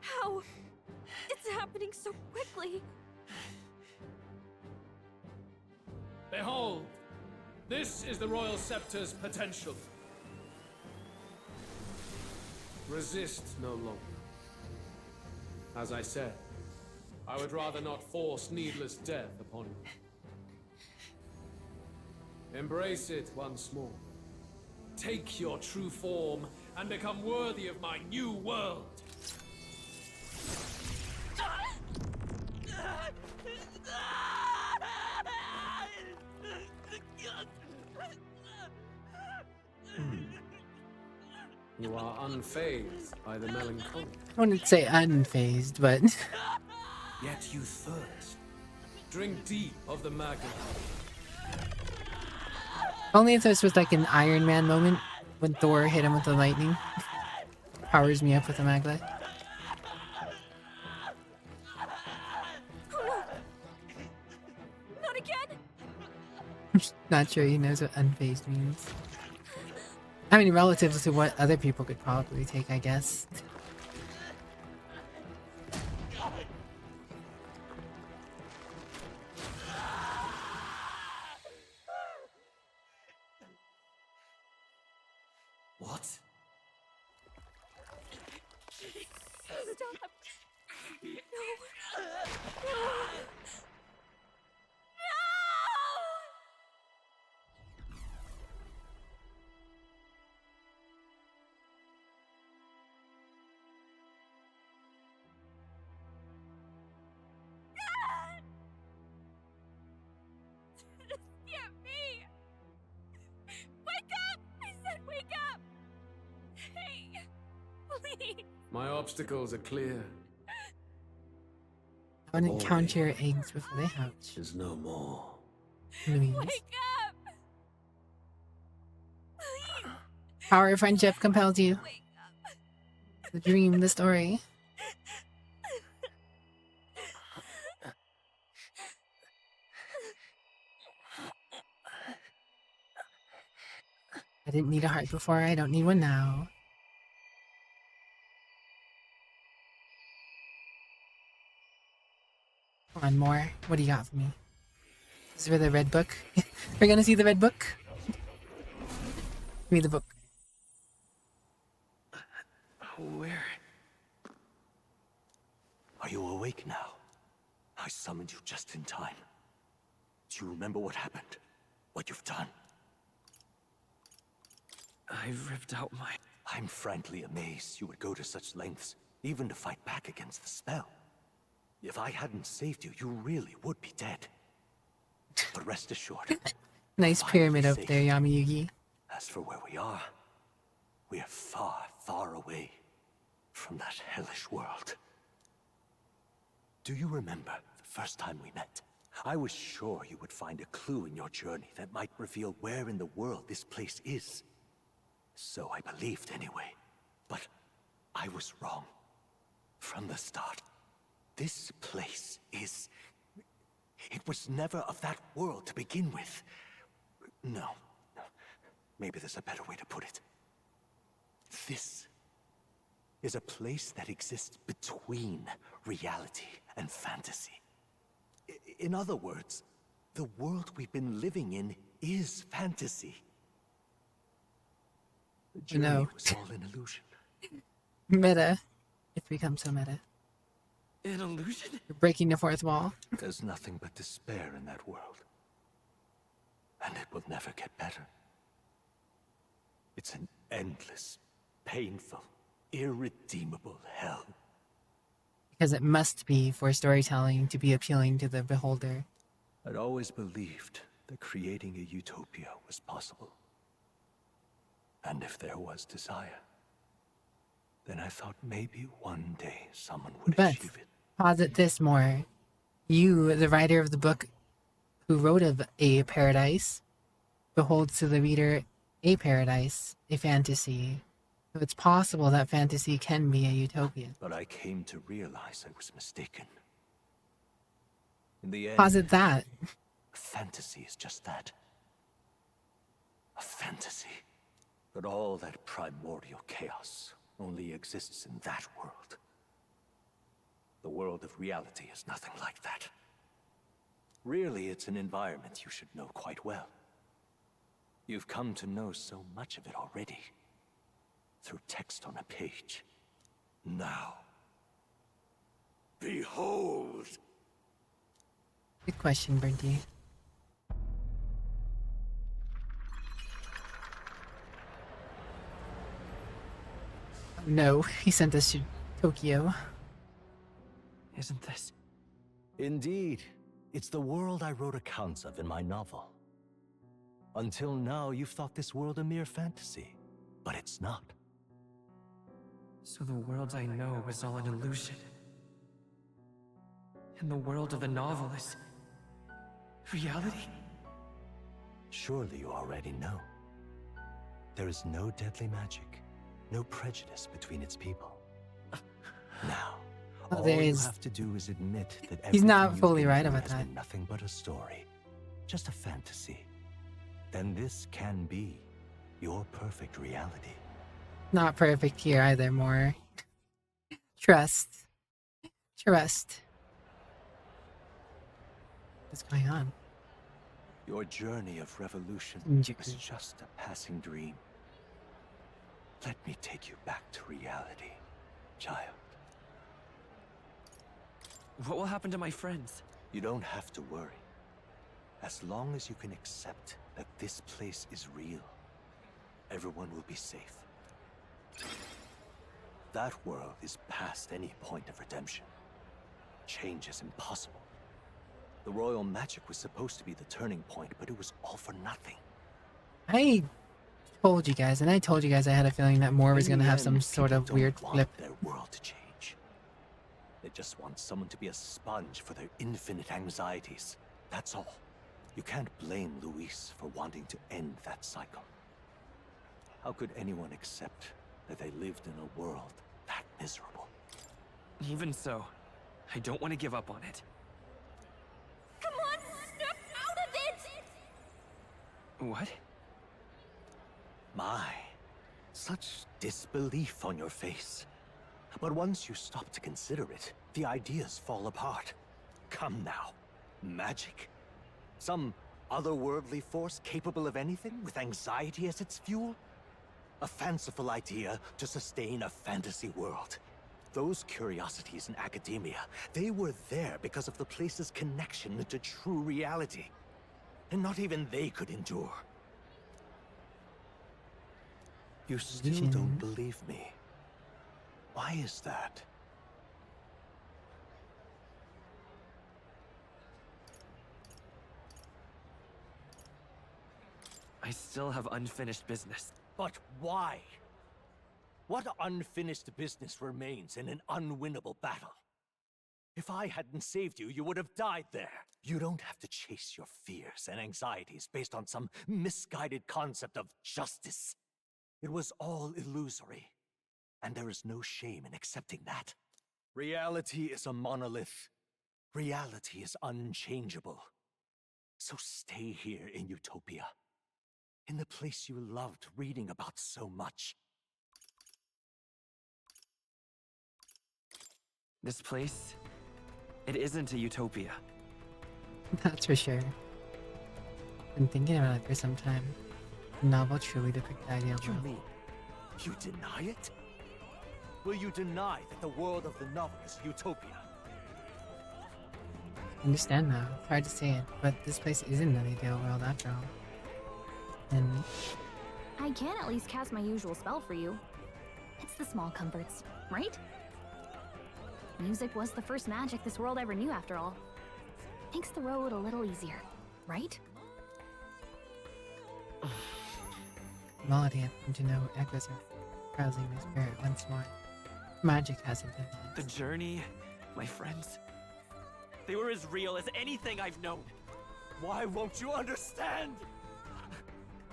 How? It's happening so quickly. Behold, this is the Royal Scepter's potential. Resist no longer. As I said, I would rather not force needless death upon you. Embrace it once more. Take your true form and become worthy of my new world. You are unfazed by the melancholy. I wouldn't say unfazed, but Yet you thirst. Drink deep of the magma. only if this was like an Iron Man moment when Thor hit him with the lightning. Powers me up with the maglet. Not again. Not sure he knows what unfazed means. I mean, relative to what other people could probably take, I guess. What? Stop. No. No. Get me! Wake up! I said wake up! Hey, please. My obstacles are clear. I wouldn't count your eggs before they hatch. Is no more. Louise. Wake up! Please. Power of friendship compels you. The dream, the story. I didn't need a heart before, I don't need one now. Come on, more. What do you got for me? This is for the red book. We're gonna see the red book. Give me the book. Where? Are you awake now? I summoned you just in time. Do you remember what happened? What you've done? I ripped out my... I'm frankly amazed you would go to such lengths, even to fight back against the spell. If I hadn't saved you, you really would be dead. But rest assured. Nice pyramid up safe. there, Yami-Yugi. As for where we are far, far away from that hellish world. Do you remember the first time we met? I was sure you would find a clue in your journey that might reveal where in the world this place is. So I believed anyway. But I was wrong. From the start. This place is... It was never of that world to begin with. No. Maybe there's a better way to put it. This is a place that exists between reality and fantasy. In other words, the world we've been living in is fantasy. The journey was all an illusion. Meta. It's become so meta. An illusion? You're breaking the fourth wall. There's nothing but despair in that world. And it will never get better. It's an endless, painful, irredeemable hell. Because it must be for storytelling to be appealing to the beholder. I'd always believed that creating a utopia was possible. And if there was desire, then I thought maybe one day someone would achieve it. Posit this more. You, the writer of the book who wrote of a paradise, beholds to the reader a paradise, a fantasy, So it's possible that fantasy can be a utopia. But I came to realize I was mistaken. In the end, Posit that. Fantasy is just that. A fantasy. But all that primordial chaos only exists in that world. The world of reality is nothing like that. Really, it's an environment you should know quite well. You've come to know so much of it already. Through text on a page. Now, behold! Good question, Bernty. No, he sent us to Tokyo. Isn't this? Indeed. It's the world I wrote accounts of in my novel. Until now, you've thought this world a mere fantasy. But it's not. So the world I know is all an illusion. And the world of the novel is reality? Surely you already know. There is no deadly magic, no prejudice between its people. Now, all you have to do is admit that he's not fully right about that. Nothing but a story, just a fantasy. Then this can be your perfect reality. Not perfect here either, more. Trust. Trust. What's going on? Your journey of revolution is just a passing dream. Let me take you back to reality, child. What will happen to my friends? You don't have to worry. As long as you can accept that this place is real, everyone will be safe. That world is past any point of redemption. Change is impossible. The royal magic was supposed to be the turning point, but it was all for nothing. I told you guys, and I told you guys I had a feeling that Moore was going to have some sort of weird flip. Their world to change. They just want someone to be a sponge for their infinite anxieties. That's all. You can't blame Luis for wanting to end that cycle. How could anyone accept that they lived in a world that miserable? Even so, I don't want to give up on it. Come on, snap out of it! What? My, such disbelief on your face. But once you stop to consider it, the ideas fall apart. Come now. Magic? Some otherworldly force capable of anything with anxiety as its fuel? A fanciful idea to sustain a fantasy world. Those curiosities in academia, they were there because of the place's connection to true reality. And not even they could endure. You still don't believe me. Why is that? I still have unfinished business. But why? What unfinished business remains in an unwinnable battle? If I hadn't saved you, you would have died there. You don't have to chase your fears and anxieties based on some misguided concept of justice. It was all illusory, and there is no shame in accepting that. Reality is a monolith. Reality is unchangeable. So stay here in Utopia, in the place you loved reading about so much. This place, it isn't a utopia. That's for sure. Been thinking about it for some time. The novel truly depicts the ideal world. What do you mean? You deny it? Will you deny that the world of the novel is utopia? I understand now. It's hard to say it, but this place isn't an ideal world after all. And I can at least cast my usual spell for you. It's the small comforts, right? Music was the first magic this world ever knew after all. Makes the road a little easier, right? melody I seem to know echoes are rousing my spirit once more. Magic hasn't been lost. The journey, my friends, they were as real as anything I've known. Why won't you understand?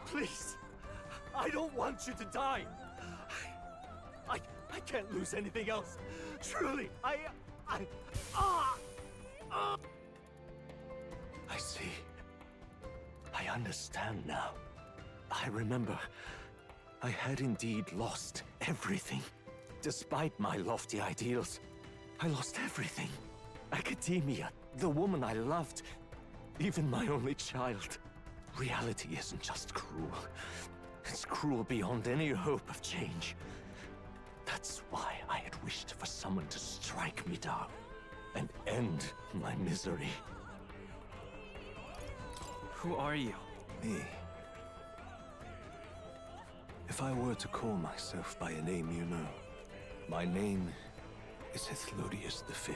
Please, I don't want you to die. I can't lose anything else. Truly, I see. I understand now. I remember. I had indeed lost everything. Despite my lofty ideals, I lost everything. Academia, the woman I loved, even my only child. Reality isn't just cruel. It's cruel beyond any hope of change. That's why I had wished for someone to strike me down and end my misery. Who are you? Me. If I were to call myself by a name you know, my name is Hethlodius V.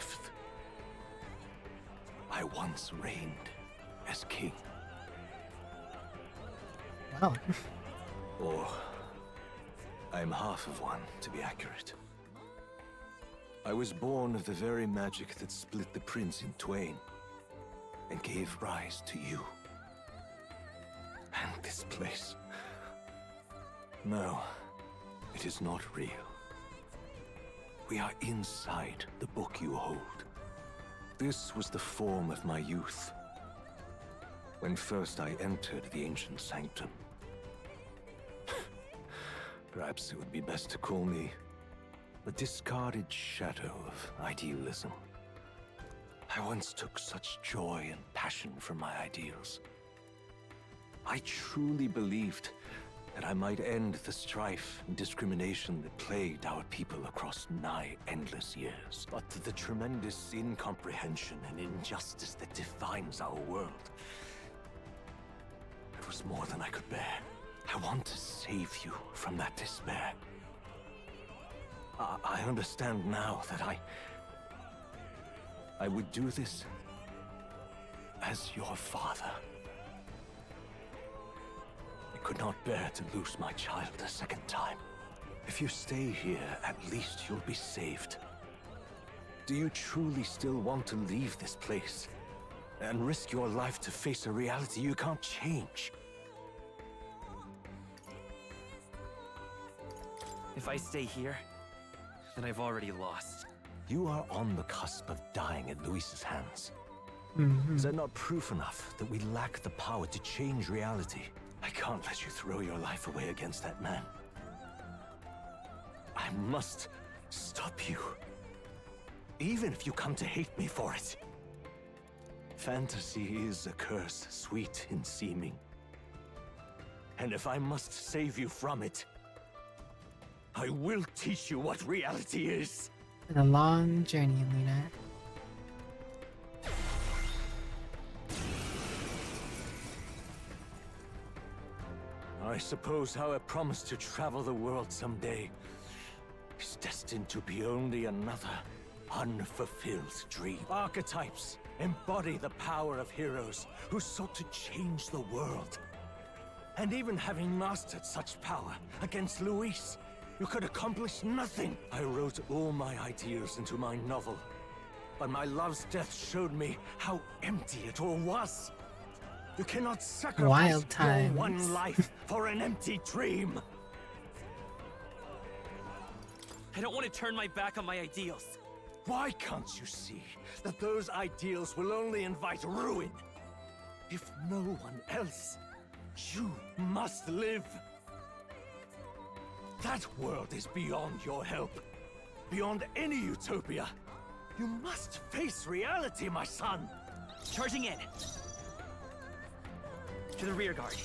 I once reigned as king. Wow. Or, I'm half of one, to be accurate. I was born of the very magic that split the prince in twain, and gave rise to you. And this place. No, it is not real. We are inside the book you hold. This was the form of my youth, when first I entered the ancient sanctum. Perhaps it would be best to call me a discarded shadow of idealism. I once took such joy and passion from my ideals. I truly believed that I might end the strife and discrimination that plagued our people across nigh endless years. But the tremendous incomprehension and injustice that defines our world, it was more than I could bear. I want to save you from that despair. I understand now that I would do this as your father. I could not bear to lose my child a second time. If you stay here, at least you'll be saved. Do you truly still want to leave this place and risk your life to face a reality you can't change? If I stay here, then I've already lost. You are on the cusp of dying at Luis's hands. Mm-hmm. Is that not proof enough that we lack the power to change reality? I can't let you throw your life away against that man. I must stop you. Even if you come to hate me for it. Fantasy is a curse, sweet in seeming. And if I must save you from it, I will teach you what reality is. It's a long journey, Luna. I suppose how I promised to travel the world someday is destined to be only another unfulfilled dream. Archetypes embody the power of heroes who sought to change the world. And even having mastered such power against Luis, you could accomplish nothing. I wrote all my ideals into my novel, but my love's death showed me how empty it all was. You cannot sacrifice your one life for an empty dream. I don't want to turn my back on my ideals. Why can't you see that those ideals will only invite ruin? If no one else, you must live. That world is beyond your help, beyond any utopia. You must face reality, my son. Charging in. To the rear guard.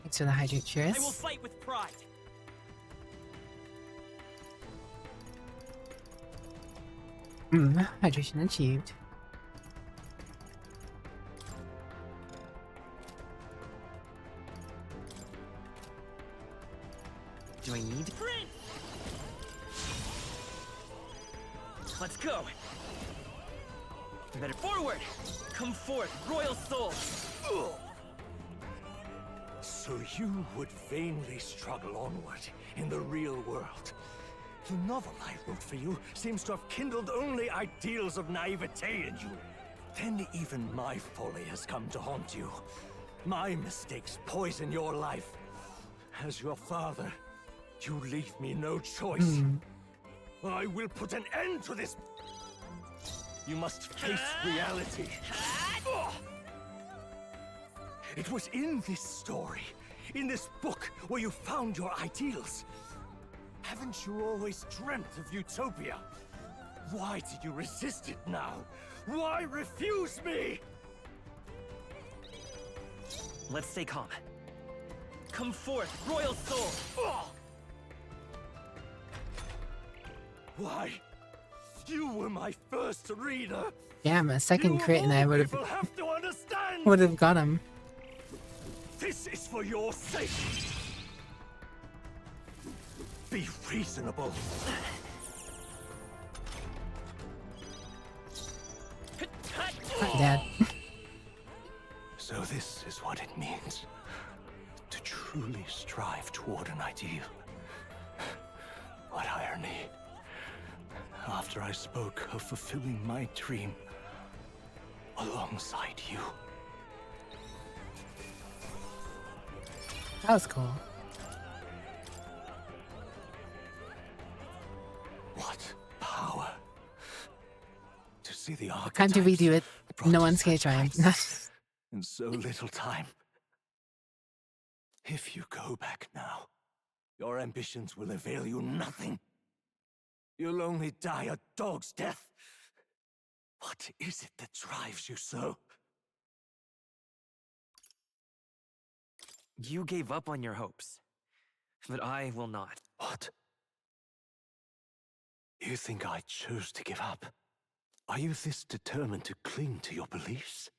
Thanks for the hydrate, cheers. I will fight with pride. Hydration achieved. Do I need print? Let's go. Better forward. Come forth, royal soul. So you would vainly struggle onward in the real world, The novel I wrote for you seems to have kindled only ideals of naivete in you. Then even my folly has come to haunt you. My mistakes poison your life. As your father, you leave me no choice. I will put an end to this. You must face reality. It was in this story, in this book, where you found your ideals. Haven't you always dreamt of utopia? Why did you resist it now? Why refuse me? Let's stay calm. Come forth, royal soul! Why? You were my first reader. Damn, a second crit and I would have to understand. got him. This is for your sake. Be reasonable. Dad. So this is what it means to truly strive toward an ideal. What irony. After I spoke of fulfilling my dream alongside you. That was cool. What power. To see the archetypes. Time to redo it. No one's gonna try. In so little time. If you go back now, your ambitions will avail you nothing. You'll only die a dog's death. What is it that drives you so? You gave up on your hopes, but I will not. What? You think I chose to give up? Are you this determined to cling to your beliefs?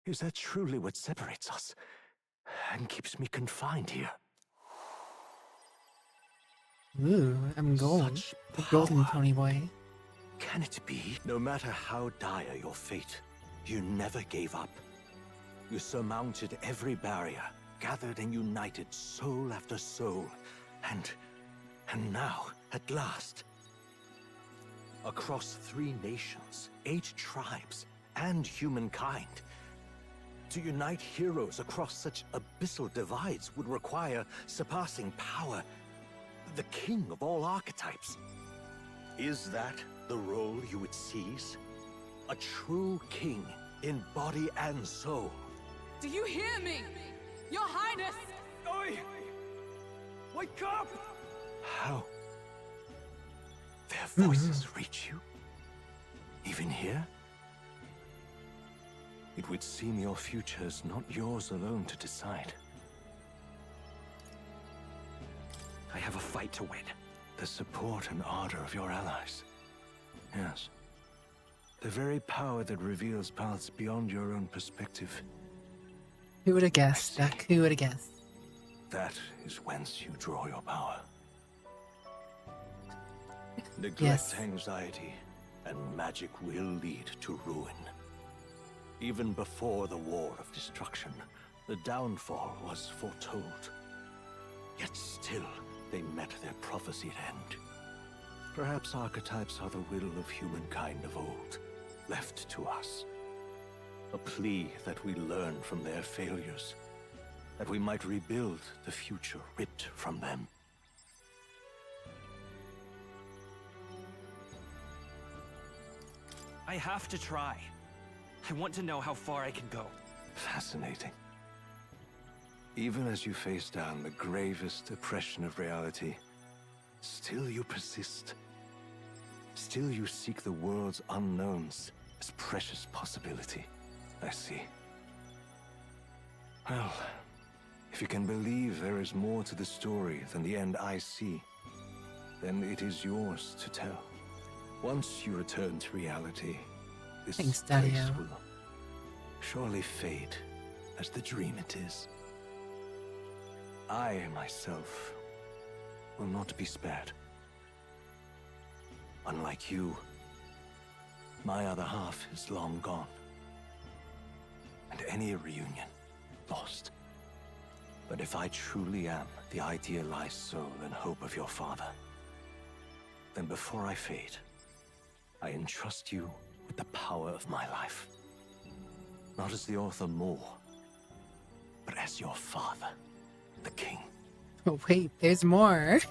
Is that truly what separates us and keeps me confined here? Ooh, I'm golden. The golden pony boy. Can it be? No matter how dire your fate, you never gave up. You surmounted every barrier, gathered and united soul after soul, and now, at last, across 3 nations, 8 tribes, and humankind, to unite heroes across such abyssal divides would require surpassing power, the king of all archetypes. Is that the role you would seize? A true king in body and soul. Do you hear me? Your Highness! Oi! Wake up! How? Their voices reach you? Even here? It would seem your future is not yours alone to decide. I have a fight to win. The support and ardor of your allies. Yes. The very power that reveals paths beyond your own perspective. Who would have guessed, Duck? Who would have guessed? That is whence you draw your power. Neglect Yes. anxiety, and magic will lead to ruin. Even before the War of Destruction, the downfall was foretold. Yet still, they met their prophesied end. Perhaps archetypes are the will of humankind of old, left to us. A plea that we learn from their failures, that we might rebuild the future ripped from them. I have to try. I want to know how far I can go. Fascinating. Even as you face down the gravest oppression of reality, still you persist. Still you seek the world's unknowns as precious possibility. I see. Well, if you can believe there is more to the story than the end I see, then it is yours to tell. Once you return to reality, this Thanks, place Daddy-o. will surely fade as the dream it is. I, myself, will not be spared. Unlike you, my other half is long gone. And any reunion, lost. But if I truly am the idealized soul and hope of your father, then before I fade, I entrust you with the power of my life. Not as the author more, but as your father, the king. Oh, wait, there's more.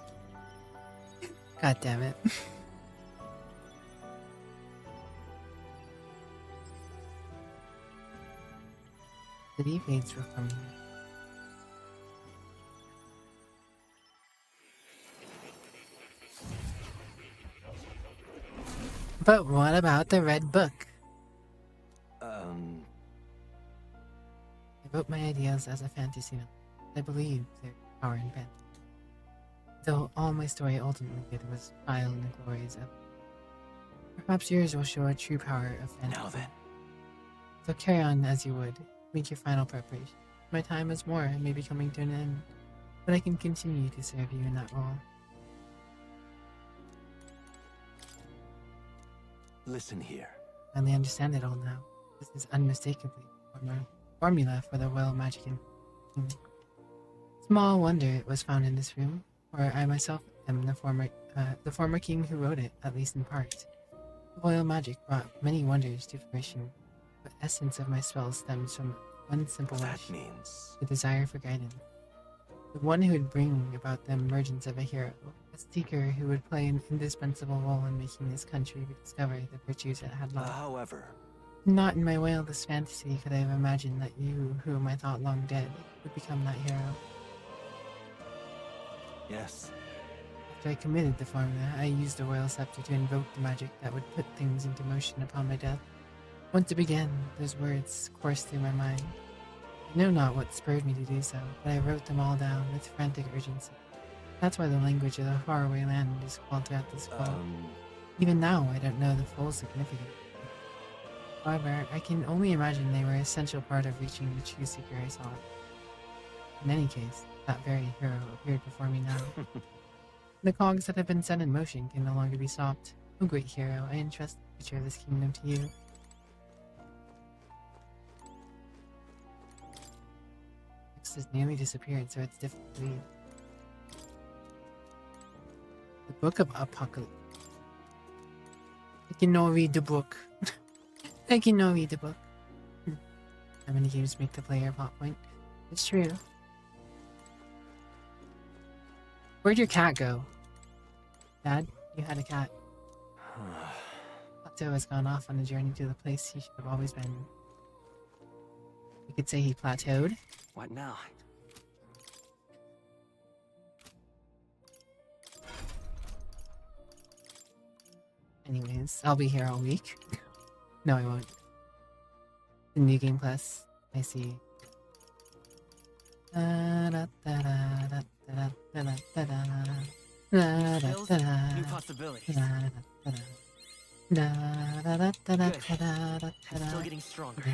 God damn it. City fades from me. But what about the red book? I wrote my ideas as a fantasy novel. I believe there's power in fantasy. Though all my story ultimately was trial in the glories of. Perhaps yours will show a true power of fantasy. Now then. So carry on as you would. Make your final preparation. My time is more and may be coming to an end, but I can continue to serve you in that role. Listen here. I finally understand it all now. This is unmistakably a formula for the royal magic in. Small wonder it was found in this room, for I myself am the former king who wrote it, at least in part. The royal magic brought many wonders to fruition, but the essence of my spells stems from one simple wish. That means the desire for guidance. The one who would bring about the emergence of a hero, a seeker who would play an indispensable role in making this country rediscover the virtues it had lost. However, not in my wildest fantasy could I have imagined that you, whom I thought long dead, would become that hero. Yes. After I committed the formula, I used the royal scepter to invoke the magic that would put things into motion upon my death. Once it began, those words coursed through my mind. I know not what spurred me to do so, but I wrote them all down with frantic urgency. That's why the language of the faraway land is called throughout this world. Even now, I don't know the full significance. However, I can only imagine they were an essential part of reaching the true seeker I sought. In any case, that very hero appeared before me now. The cogs that have been set in motion can no longer be stopped. O great hero, I entrust the future of this kingdom to you. Text has nearly disappeared, so it's difficult to read. The Book of Apocalypse. I can now read the book. I can now read the book. How many games make the player plot point? It's true. Where'd your cat go? Dad, you had a cat. Plateau has gone off on a journey to the place he should have always been. You could say he plateaued. What now? Anyways, I'll be here all week. No, I won't. The new game plus, I see. New possibilities. Good. Still getting stronger.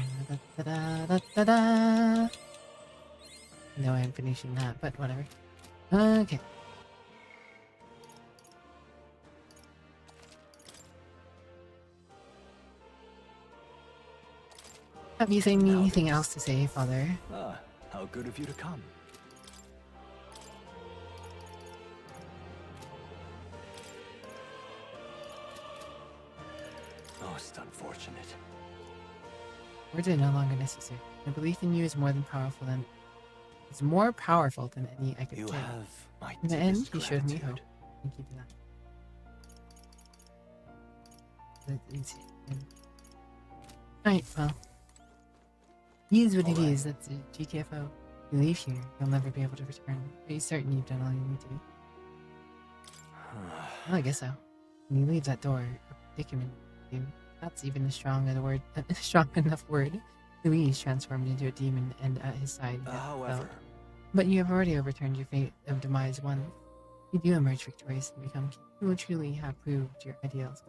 No, I'm finishing that, but whatever. Okay. Have you anything else to say, Father? Ah, how good of you to come. Most unfortunate. Words are no longer necessary. My belief in you is more powerful than any I could You say. have my In the end, deepest he showed me hope. gratitude. Thank you for that. That's easy. Alright, well. He is what it is. That's it. GTFO. You leave here, you'll never be able to return. Are you certain you've done all you need to? Well, I guess so. When you leave that door, a predicament, that's even a strong enough word. Louise transformed into a demon and at his side. However, but you have already overturned your fate of demise once. If you do emerge victorious and become king, you will truly have proved your ideals.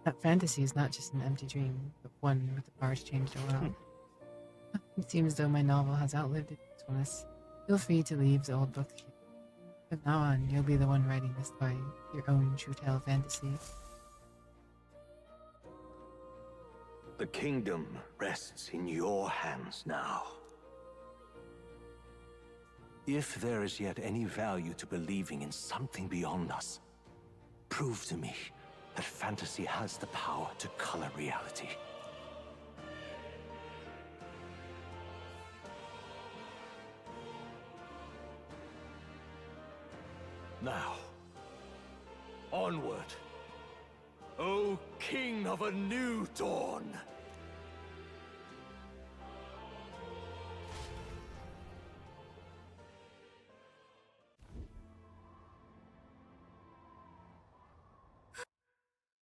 That fantasy is not just an empty dream, but one with the power to change the world. It seems as though my novel has outlived its usefulness. Feel free to leave the old book here. From now on, you'll be the one writing the story, your own true tale fantasy. the kingdom rests in your hands now. If there is yet any value to believing in something beyond us, prove to me that fantasy has the power to color reality. Now, onward, O King of a new dawn!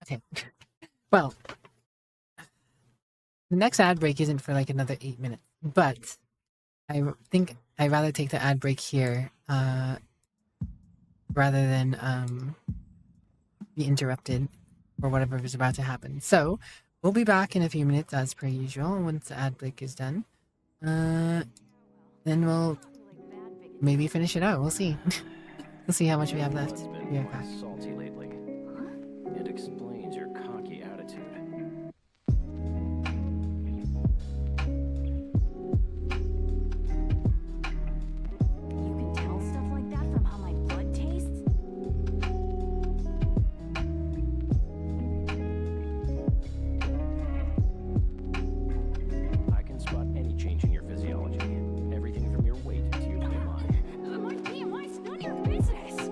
Okay. Well, the next ad break isn't for like another 8 minutes, but I think I'd rather take the ad break here rather than be interrupted or whatever is about to happen. So we'll be back in a few minutes as per usual once the ad break is done. Then we'll maybe finish it out. We'll see. We'll see how much we have left. Be right back. Salty lately. It explains your cocky attitude. You can tell stuff like that from how my blood tastes? I can spot any change in your physiology. Everything from your weight to your BMI. My BMI's none of your business!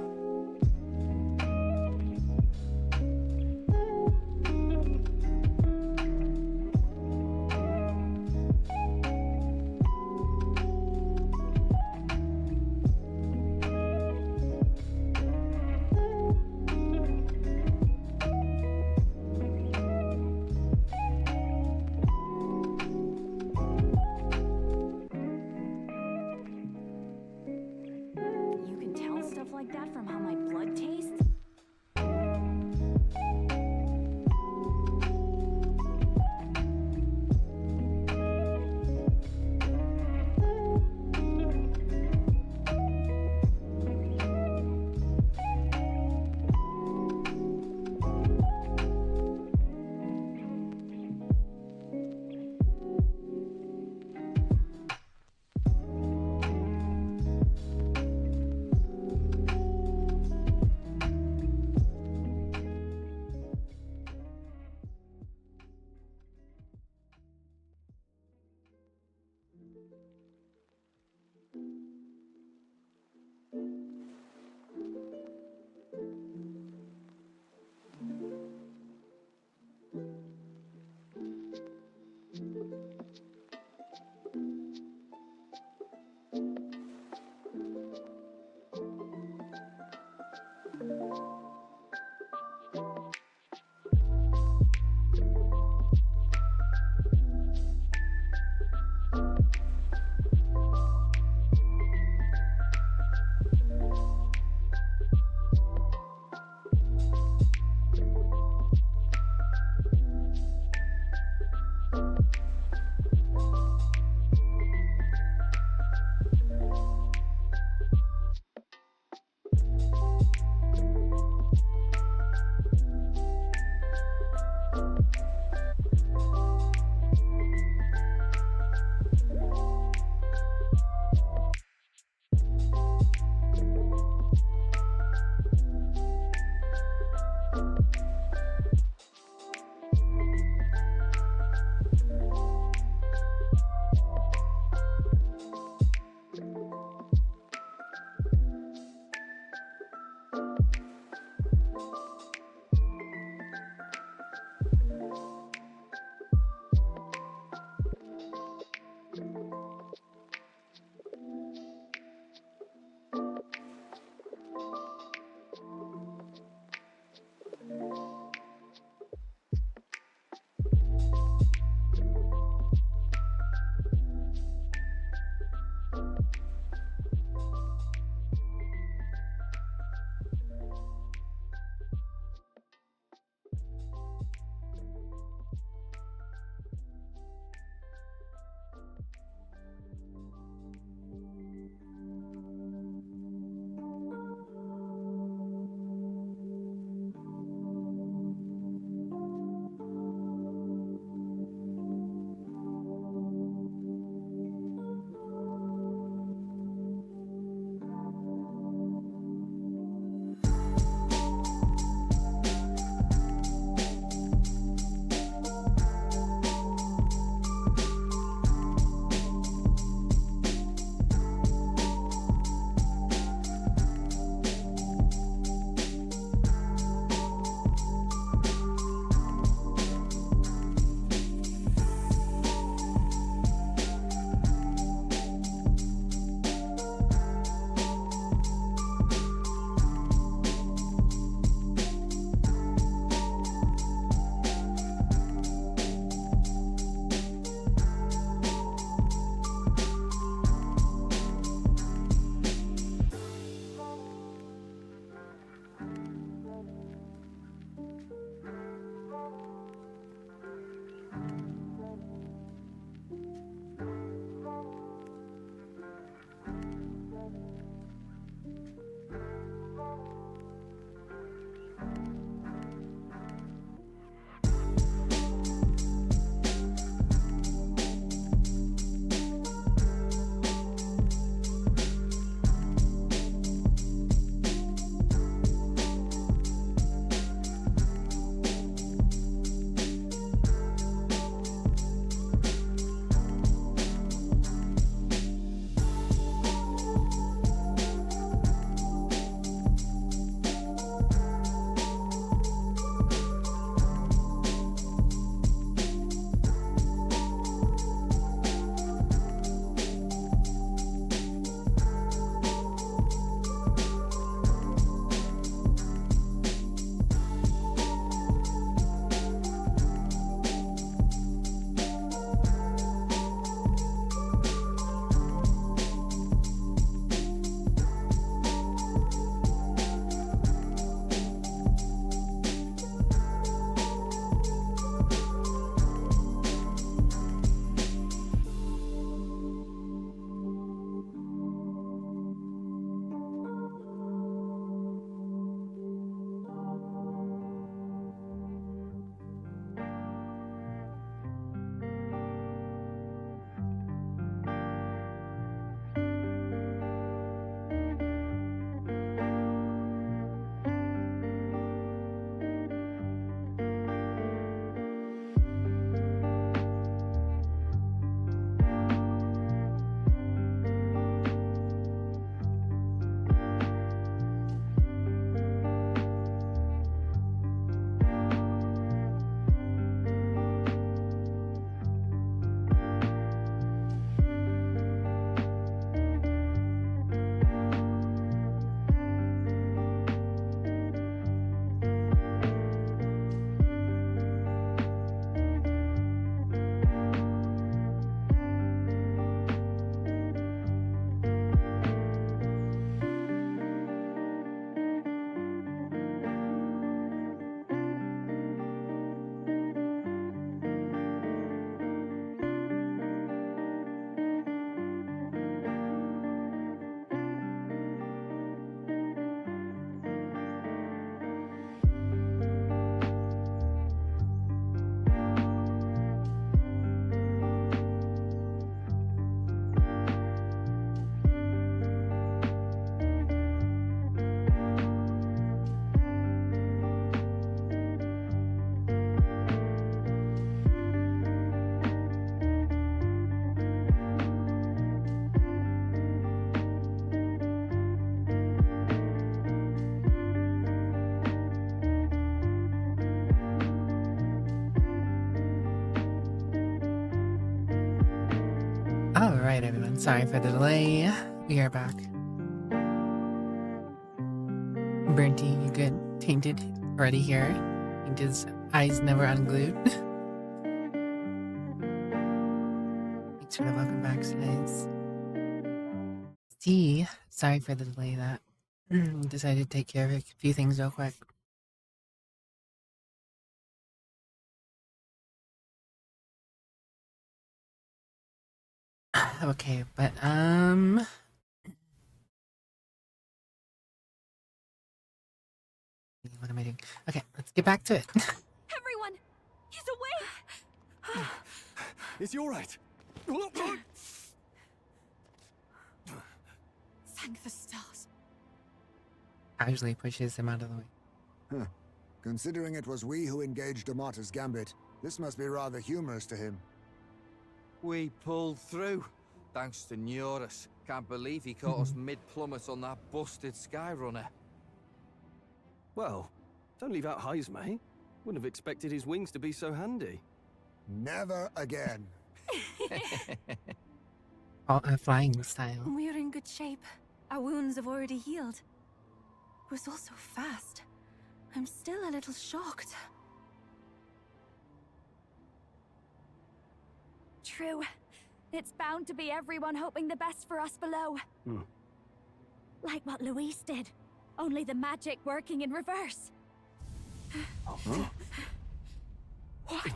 Alright, everyone. Sorry for the delay. We are back. Burnty, you good? Tainted already here. Tainted's eyes never unglued. Thanks for the welcome back, guys. See, sorry for the delay. That decided to take care of a few things real quick. Okay, but what am I doing? Okay, let's get back to it. Everyone, he's awake. Is he all right? Thank the stars. Casually pushes him out of the way. Huh. Considering it was we who engaged Amata's gambit, this must be rather humorous to him. We pulled through, thanks to Neurus. Can't believe he caught us mid-plummet on that busted Skyrunner. Well, don't leave out Heismay. Wouldn't have expected his wings to be so handy. Never again. Flying style. We're in good shape. Our wounds have already healed. It was all so fast. I'm still a little shocked. True. It's bound to be everyone hoping the best for us below. Like what Luis did. Only the magic working in reverse. What?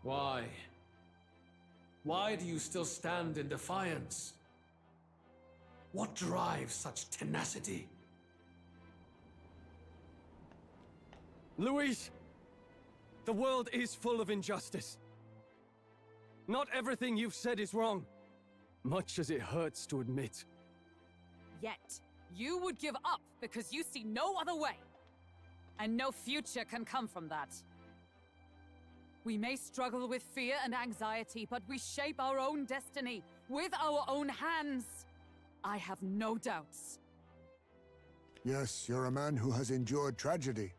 Why? Why do you still stand in defiance? What drives such tenacity? Luis! The world is full of injustice. Not everything you've said is wrong, much as it hurts to admit. Yet, you would give up because you see no other way. And no future can come from that. We may struggle with fear and anxiety, but we shape our own destiny with our own hands. I have no doubts. Yes, you're a man who has endured tragedy.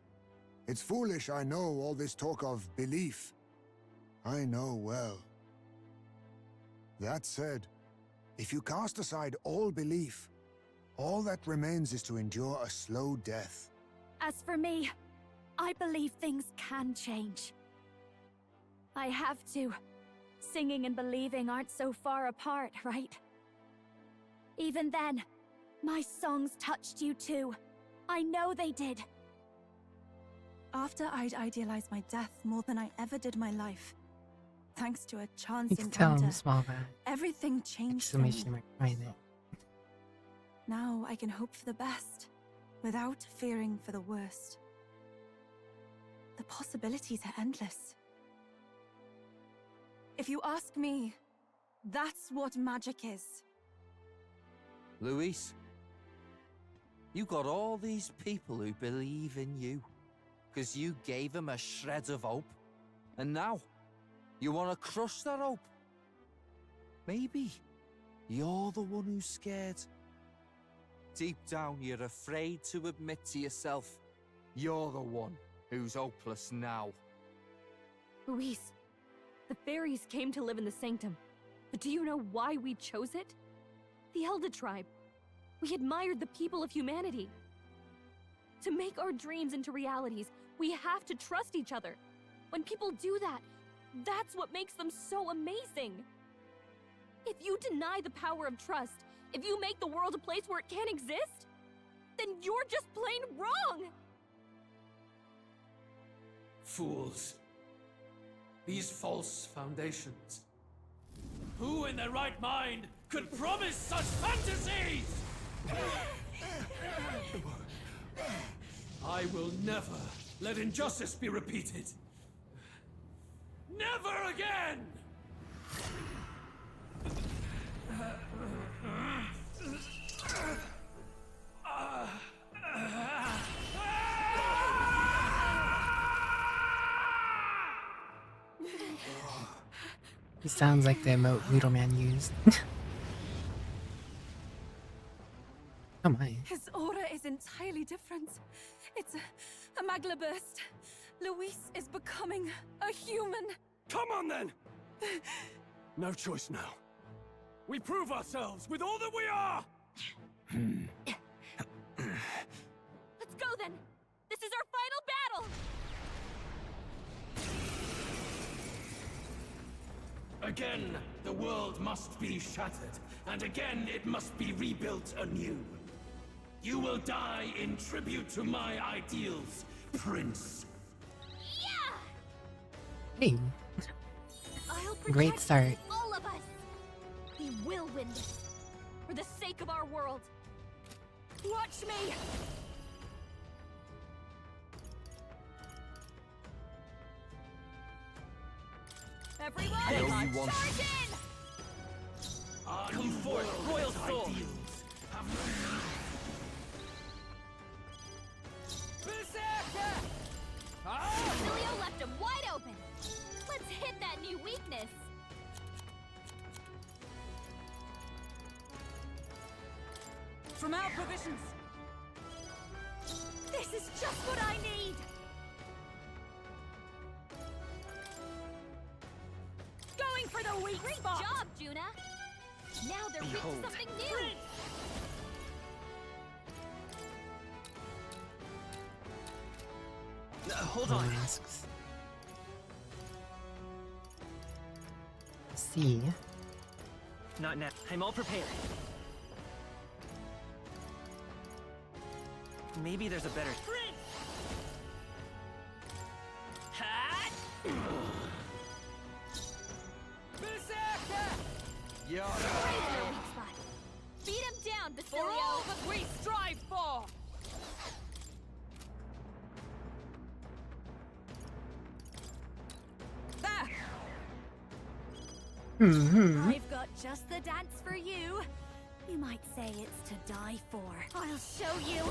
It's foolish, I know, all this talk of belief. I know well. That said, if you cast aside all belief, all that remains is to endure a slow death. As for me, I believe things can change. I have to. Singing and believing aren't so far apart, right? Even then, my songs touched you too. I know they did. After I'd idealized my death more than I ever did my life, thanks to a chance You can tell encounter, him small man. everything changed for me. Exclamation mark behind it. Now I can hope for the best, without fearing for the worst. The possibilities are endless. If you ask me, that's what magic is. Luis, you got all these people who believe in you, because you gave them a shred of hope. And now, you want to crush that hope. Maybe you're the one who's scared. Deep down, you're afraid to admit to yourself, you're the one who's hopeless now. Luis, the fairies came to live in the Sanctum. But do you know why we chose it? The Elder Tribe. We admired the people of humanity. To make our dreams into realities, we have to trust each other. When people do that, that's what makes them so amazing. If you deny the power of trust, if you make the world a place where it can't exist, then you're just plain wrong! Fools. These false foundations. Who in their right mind could promise such fantasies? I will never let injustice be repeated. Never again! He sounds like the emote Noodleman used. Oh my. His aura is entirely different. It's a magla burst. Luis is becoming a human. Come on then! No choice now. We prove ourselves with all that we are! Let's go then! This is our final battle! Again, the world must be shattered, and again it must be rebuilt anew. You will die in tribute to my ideals, Prince. Hey, I'll great protect start. all of us! We will win this! For the sake of our world! Watch me! Everyone, I know you want- charge in! Come forth, royal soul! Emilio left him wide open! Let's hit that new weakness! From our provisions! This is just what I need! Going for the weak Great spot! job, Juna! Now they're weak to Behold. something new! Hold on. Masks. See. Not now. I'm all prepared. Maybe there's a better... Hat! Yeah. Raise their weak spot! Beat him down, For all Basilio! that we strive for! Hmm. I've got just the dance for you. You might say it's to die for. I'll show you.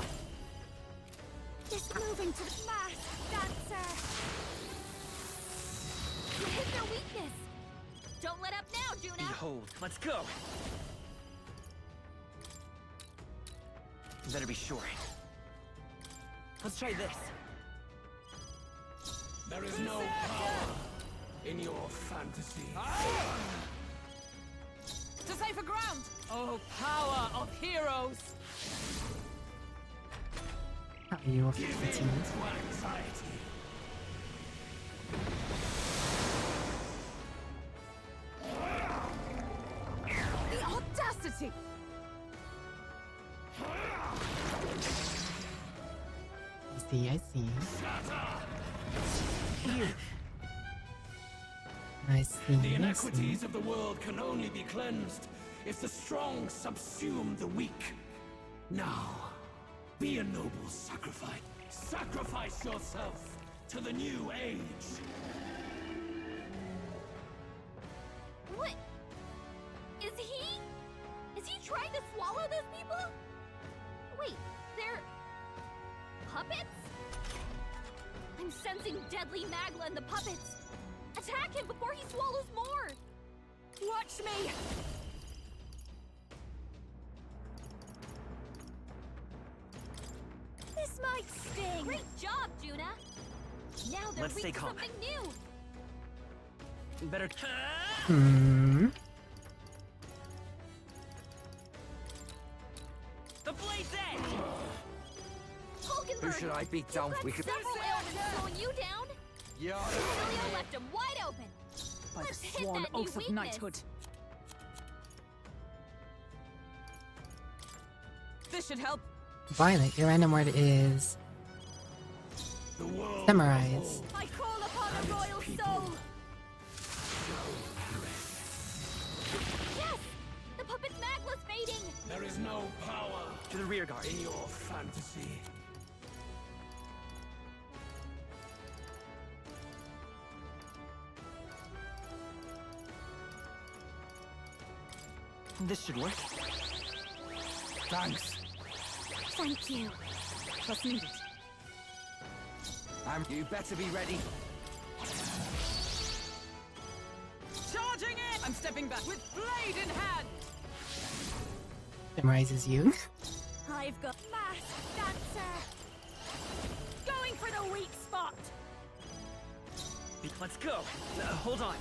Just moving to the masked dancer. You hit their weakness! Don't let up now, Juna! Behold. Let's go! Better be sure. Let's try this. There is no power in your fantasy. To safer ground! Oh, power of heroes! How are you Give in fatigued? to anxiety. The audacity! I see. Shatter! I see. The I see. inequities of the world can only be cleansed if the strong subsume the weak. Now, be a noble sacrifice. Sacrifice yourself to the new age. What? Is he trying to swallow those people? Wait, they're... puppets? I'm sensing deadly magla in the puppets! Attack him before he swallows more! Watch me! This might sting. Great job, Juna! Now they're Let's weak stay to calm. something new! Better... Hmm. The blade's edge! Hulkenberg! Who should I beat down? You've We got could. several ailments slowing you down! Yeah. Emilio left him wide open! By Let's the hit sworn that new oath of weakness. knighthood! This should help! Violet, your random word is The world summarize. I call upon a royal soul. Yes! The puppet's magla's fading! There is no power To the rear guard. in your fantasy. This should work. Thanks. Thank you. Trust needed. You better be ready. Charging in! I'm stepping back with blade in hand! Memorizes you. I've got mass dancer. Going for the weak spot. Let's go. Hold on.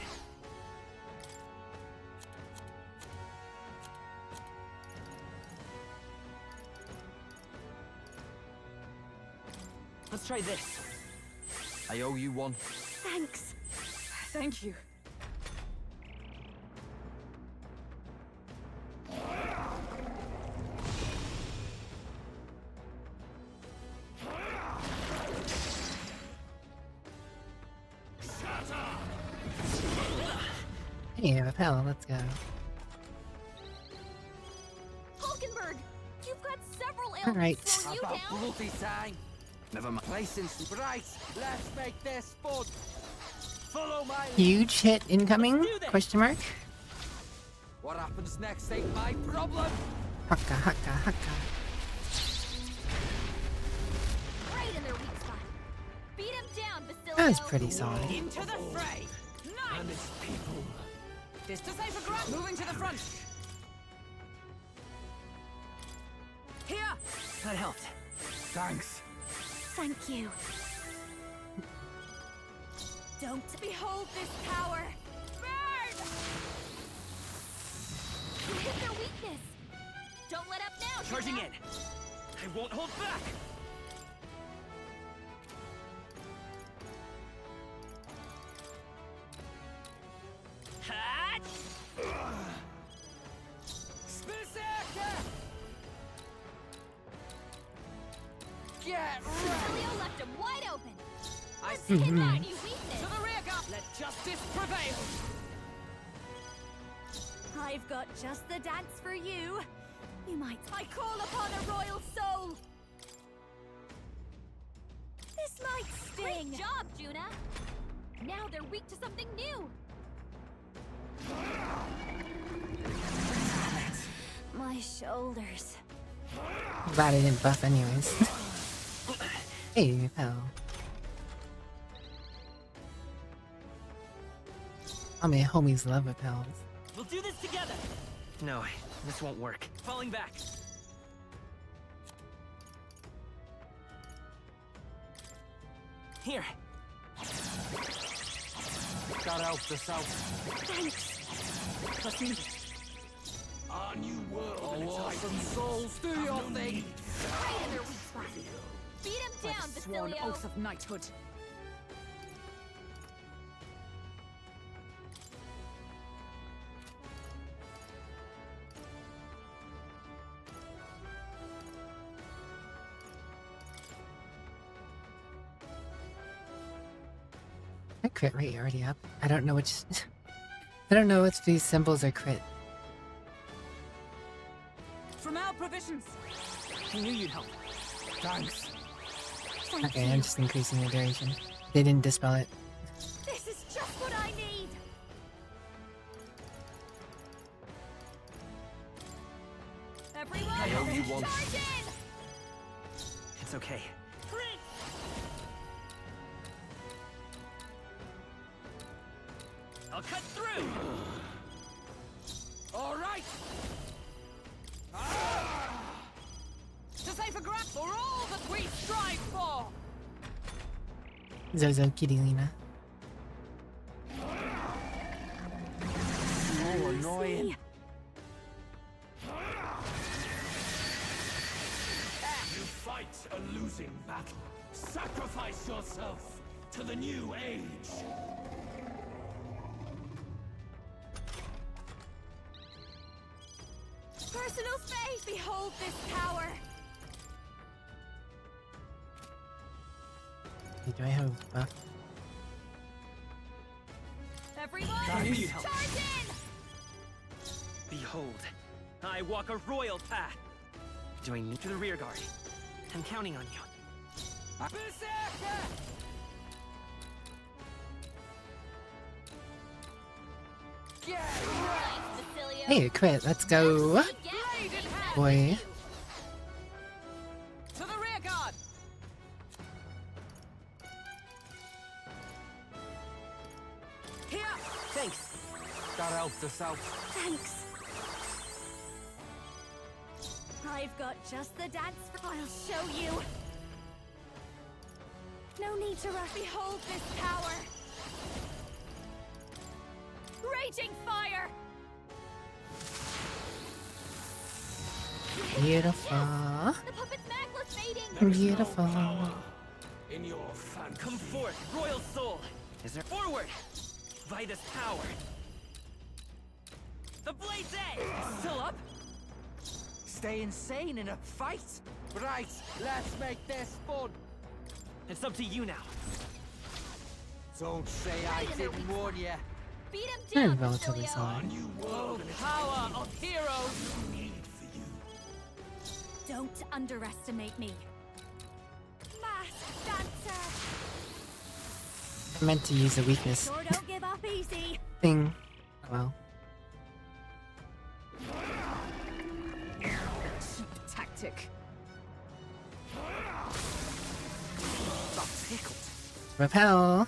Let's try this. I owe you one. Thanks. Thank you. Hey, Repel, let's go. Hulkenberg, you've got several All ailments right. slowing you About down. bloody time. Never mind. Placing right. Let's make this fun. Follow my lead. Huge hit incoming? Question mark. What happens next ain't my problem. Haka haka haka. Right in their weak spot. Beat him down, Basilio. That was pretty solid. Into the fray! Nice! And its people. This to say for grab. Moving to the front. Here! That helped. Thanks. Thank you. Don't behold this power. Burn! You hit their weakness. Don't let up now. Charging Juna. in. I won't hold back. Hat! Berserker! Get Basilio left him wide open. I Let's see. hit that new weakness. To the rear guard. Let justice prevail. I've got just the dance for you. You might. I call upon a royal soul. This might sting. Great job, Juna. Now they're weak to something new. My shoulders. Glad I didn't buff anyways. Hey, Repel. All my homies love Repels. We'll do this together. No, this won't work. Falling back. Here. That helped us out. Thanks. Trust me. Our new world Oh, and its awesome ideals souls, do have your no thing. need Right in their weak spot. Beat him By down, the sworn Basilio. oath of knighthood. My crit rate already up. I don't know which. I don't know if these symbols are crit. From our provisions. I knew you'd help. Thanks. Thank Okay, you. I'm just increasing the duration. They didn't dispel it. This is just what I need. Everyone, I owe you one. charge in! It's okay. I'll cut through. All right. To say for grab for all that we strive for. Zozo Kirilina. Oh, annoying. You fight a losing battle. Sacrifice yourself to the new age. Personal space. Behold this power. Do I have buff? Everyone, I knew you'd help. charge in! Behold, I walk a royal path. Do I need to the rear guard? I'm counting on you. Berserker! Get Nice, Basilio. Hey, crit, let's go. Boy. To the rear guard. Here! Thanks. That helped us out. Thanks. I've got just the dance for. I'll show you. No need to rush. Behold this power. Raging fire. Beautiful. The puppet's necklace fading. Beautiful. In your fantasy. Come forth, royal soul. Is there forward? By this power. The blade's edge. Still up? Stay insane in a fight? Right, let's make this fun. It's up to you now. Don't say I didn't warn you. Beat him I'm down. relatively solid. Oh, power of heroes. Don't underestimate me. Masked dancer. I meant to use a weakness Sure don't give up easy. thing. Oh well. Cheap tactic. That tickled. Repel.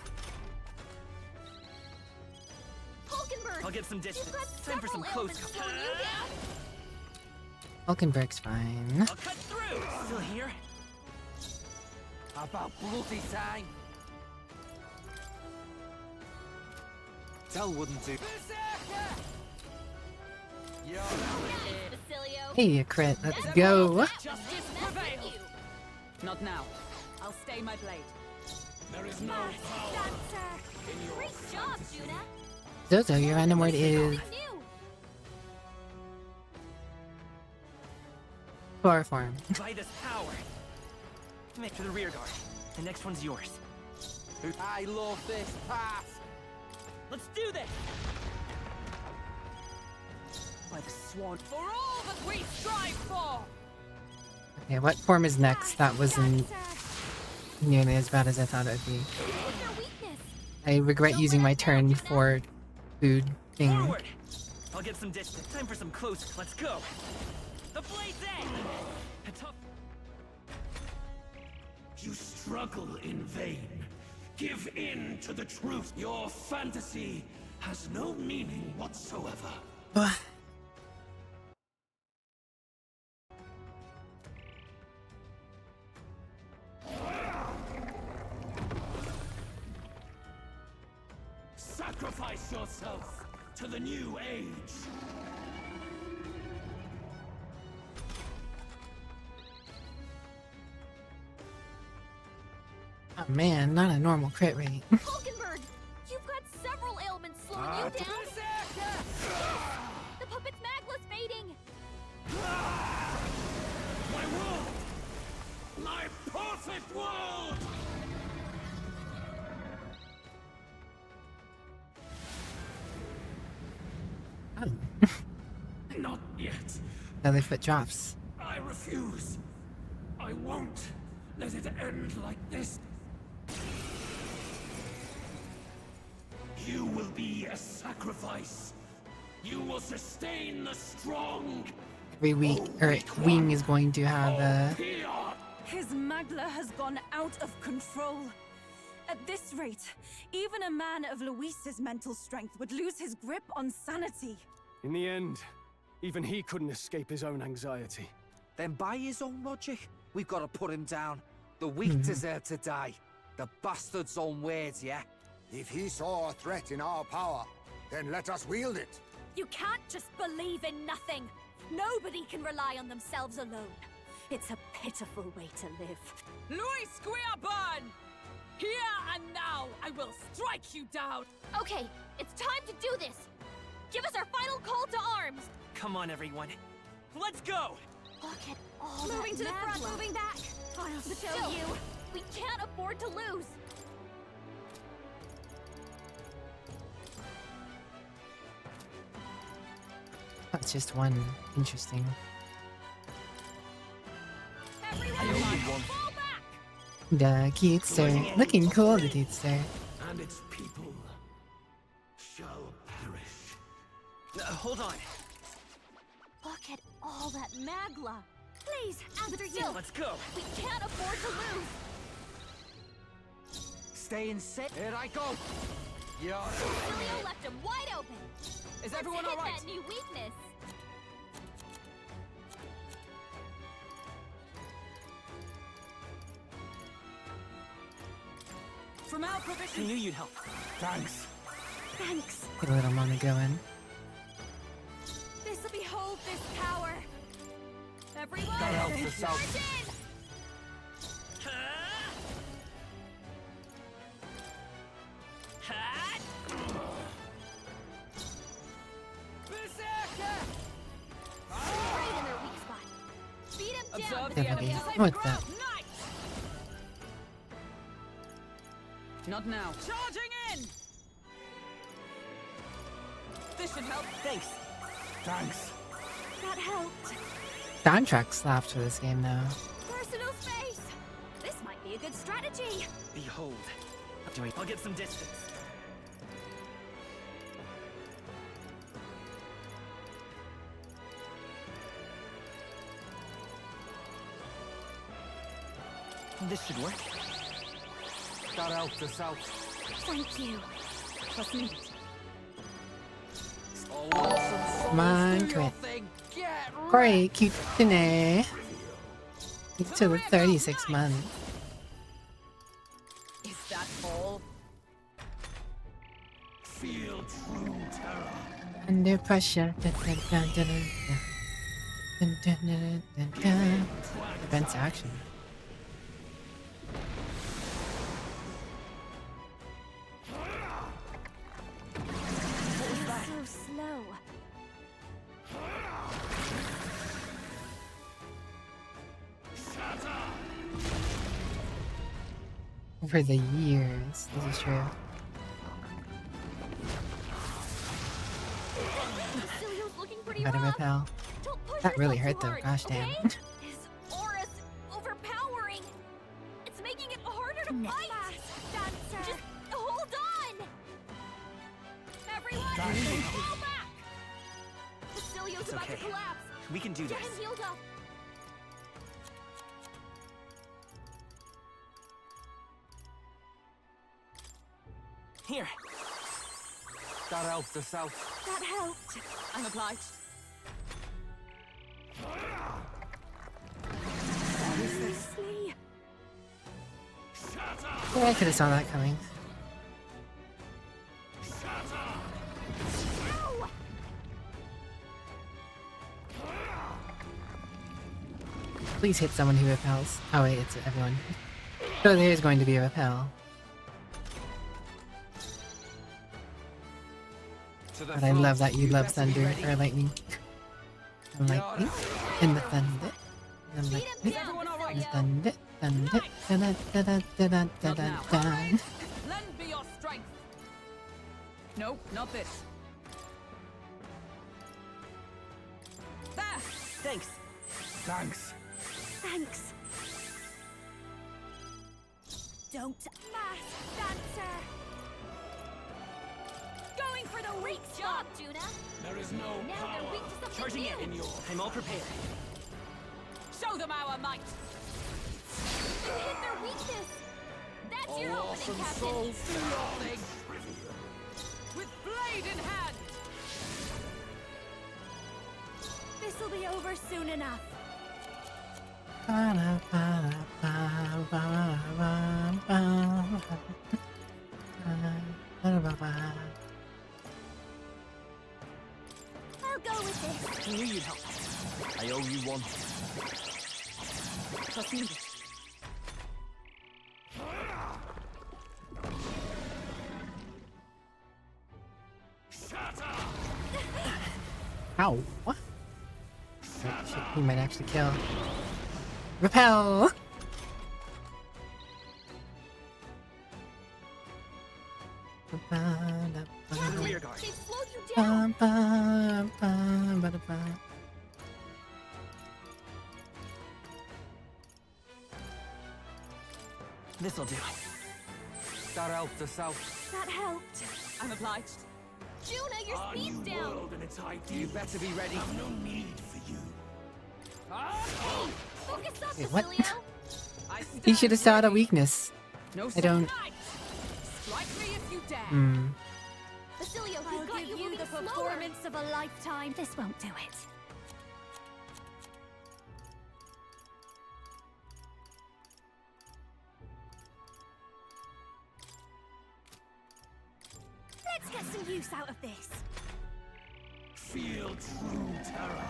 Hulkenberg. I'll get some distance. You've got Time for some several close ailments combat. slowing you down. Hulkenberg's fine. I'll cut through. Still here? About bloody time. Tell wouldn't do. You're Hey, crit, let's go. Justice prevail. Not now. I'll stay my blade. There is no power Dancer. in your Great job, Juna. Zozo, your random word is Something new. chloroform. By this power. Make for the rear guard. The next one's yours. I love this path. Let's do this! By the swan. For all that we strive for. Okay, what form is next? That wasn't nearly as bad as I thought it would be. What's your weakness? I regret using my turn for food thing. Forward! I'll get some distance. Time for some close. Let's go. The blade's edge! A tough. You struggle in vain. Give in to the truth. Your fantasy has no meaning whatsoever. Sacrifice yourself to the new age. Oh man, not a normal crit rate. Hulkenberg, you've got several ailments slowing you down. The puppet's magla's fading. My world! My perfect world! Oh. Not yet. Other foot drops. I refuse. I won't let it end like this. You will be a sacrifice. You will sustain the strong. Every week, or wing is going to have a. His magla has gone out of control. At this rate, even a man of Luis's mental strength would lose his grip on sanity. In the end, even he couldn't escape his own anxiety. Then by his own logic, we've got to put him down. The weak deserve to die. The bastard's own words, yeah? If he saw a threat in our power, then let us wield it. You can't just believe in nothing. Nobody can rely on themselves alone. It's a pitiful way to live. Luis Squeaburn! Here and now, I will strike you down! Okay, it's time to do this. Give us our final call to arms. Come on, everyone. Let's go! Look at all Moving that to the front, magla. moving back. I'll show you. We can't afford to lose. That's just one. Interesting. Everyone, fall back. The cutester. Looking cool, the cutester. And its people shall perish. Hold on. Look at all that magla. Please, after you. Let's go. We can't afford to lose. Staying set. Here I go. Yeah. Cilio left him wide open. Is everyone Let's hit alright? that new weakness. From our I provision. knew you'd help. Thanks. Thanks. Get a little money going. This'll behold this power. Everyone, Gotta help us out. charge in! Right in their weak spot. Beat him down. Observe the enemy. What's that? Not now. Charging in! This should help. Thanks. Thanks. That helped. Soundtrack slaps for this game, though. Personal space. This might be a good strategy. Behold. I'll get some distance. This should work. That helped us out. Thank you. Trust me. Come on, quit. Great, cute today. To the 36 months. Is that all? Feel true terror. Under pressure. Dun, dun, dun, dun, dun, dun, dun, dun, dun, dun. Defense action. So slow. Over the years, this is true. Cilio's looking pretty Better rough. repel. Don't push That really yourself hurt too though, hard, gosh damn. okay? His aura's overpowering. It's making it harder to fight. Dancer. Just hold on. Everyone, Fall back. Cilio's It's about okay. to collapse. We can do Get this. him healed up. Here. That helped us out. that helped. I'm obliged. Seriously? Yeah, I could have saw that coming. Ow! Please hit someone who repels. Oh wait, it's everyone. So there's going to be a repel. But I love that you love thunder or lightning. And lightning and the thunder. And lightning and thunder. Thunder. Da da da da da da da da da. Lend me your strength. Nope, not this. There. Thanks. Thanks. Thanks. Don't mass dancer. Going for the weak Job, Juna. There is no Now they're power weak to something Charging new. in. I'm all prepared. Show them our might. You hit their weakness. That's your opening, Awesome Captain. souls do your thing. With blade in hand. This'll be over soon enough. Ba ba ba ba ba ba ba ba ba. I'll go with this. I knew you'd help. I owe you one. Trust me. Ow! What? Oh, shit, he might actually kill. Repel! Rear guard. They've slowed you down. This'll do. That helped us out. That helped. I'm obliged. Juna, your Our speed's new down. world and its ideals You better be ready. have no need for Focus up, Wait, what? Basilio. He should have saw a weakness. I don't. Strike me if you dare. Hmm. Basilio, I'll we've got give you you moving the slower. performance of a lifetime. This won't do it. Let's get some use out of this. Feel true terror.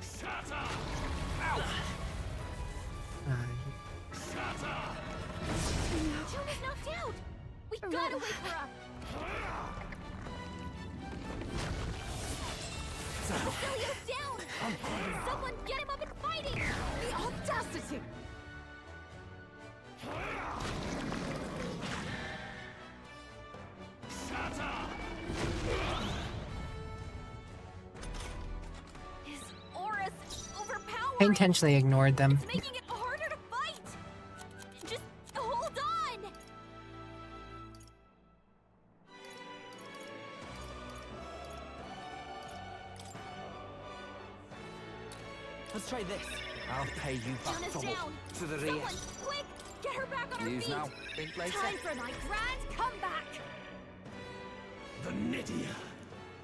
Shatter! Ow! Shatter! Jonah's knocked out. We gotta wake her up. Basilio's down. Someone get him up and fighting. The audacity! Shatter! His aura's overpowering. I intentionally ignored them. It's making it harder to fight. Just hold on. Let's try this. I'll pay you back Jonah's double. down. To the rear. Someone, quick, get her back on her Use feet. now. Think later. Time for a night grand comeback. The Nydia.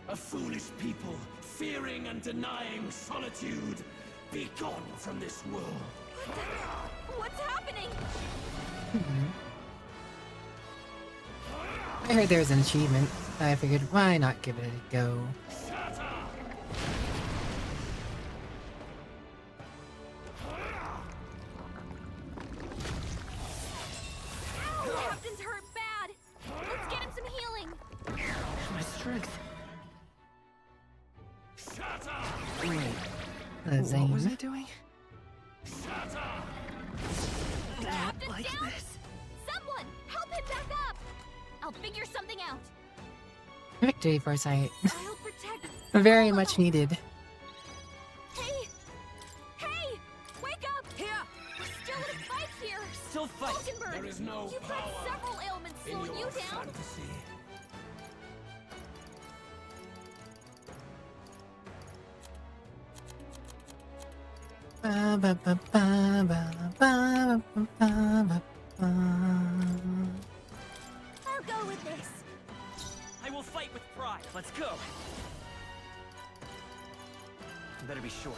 A foolish people, fearing and denying solitude. Be gone from this world. What's happening? I heard there was an achievement. I figured, why not give it a go? Captain's hurt bad. Let's get him some healing. My strength. Zane. What was I doing? Captain's like down. this. Someone, help him back up. I'll figure something out. Victory foresight. I'll protect. Very much needed. Hey, hey, wake up! Here, we're still in a fight here. Still fight. Falkenberg, There is no you've power had several ailments in slowing you your down. fantasy. Ba, ba, ba, ba, ba, ba, ba, ba, ba. I'll go with this. I will fight with pride. Let's go. Better be sure.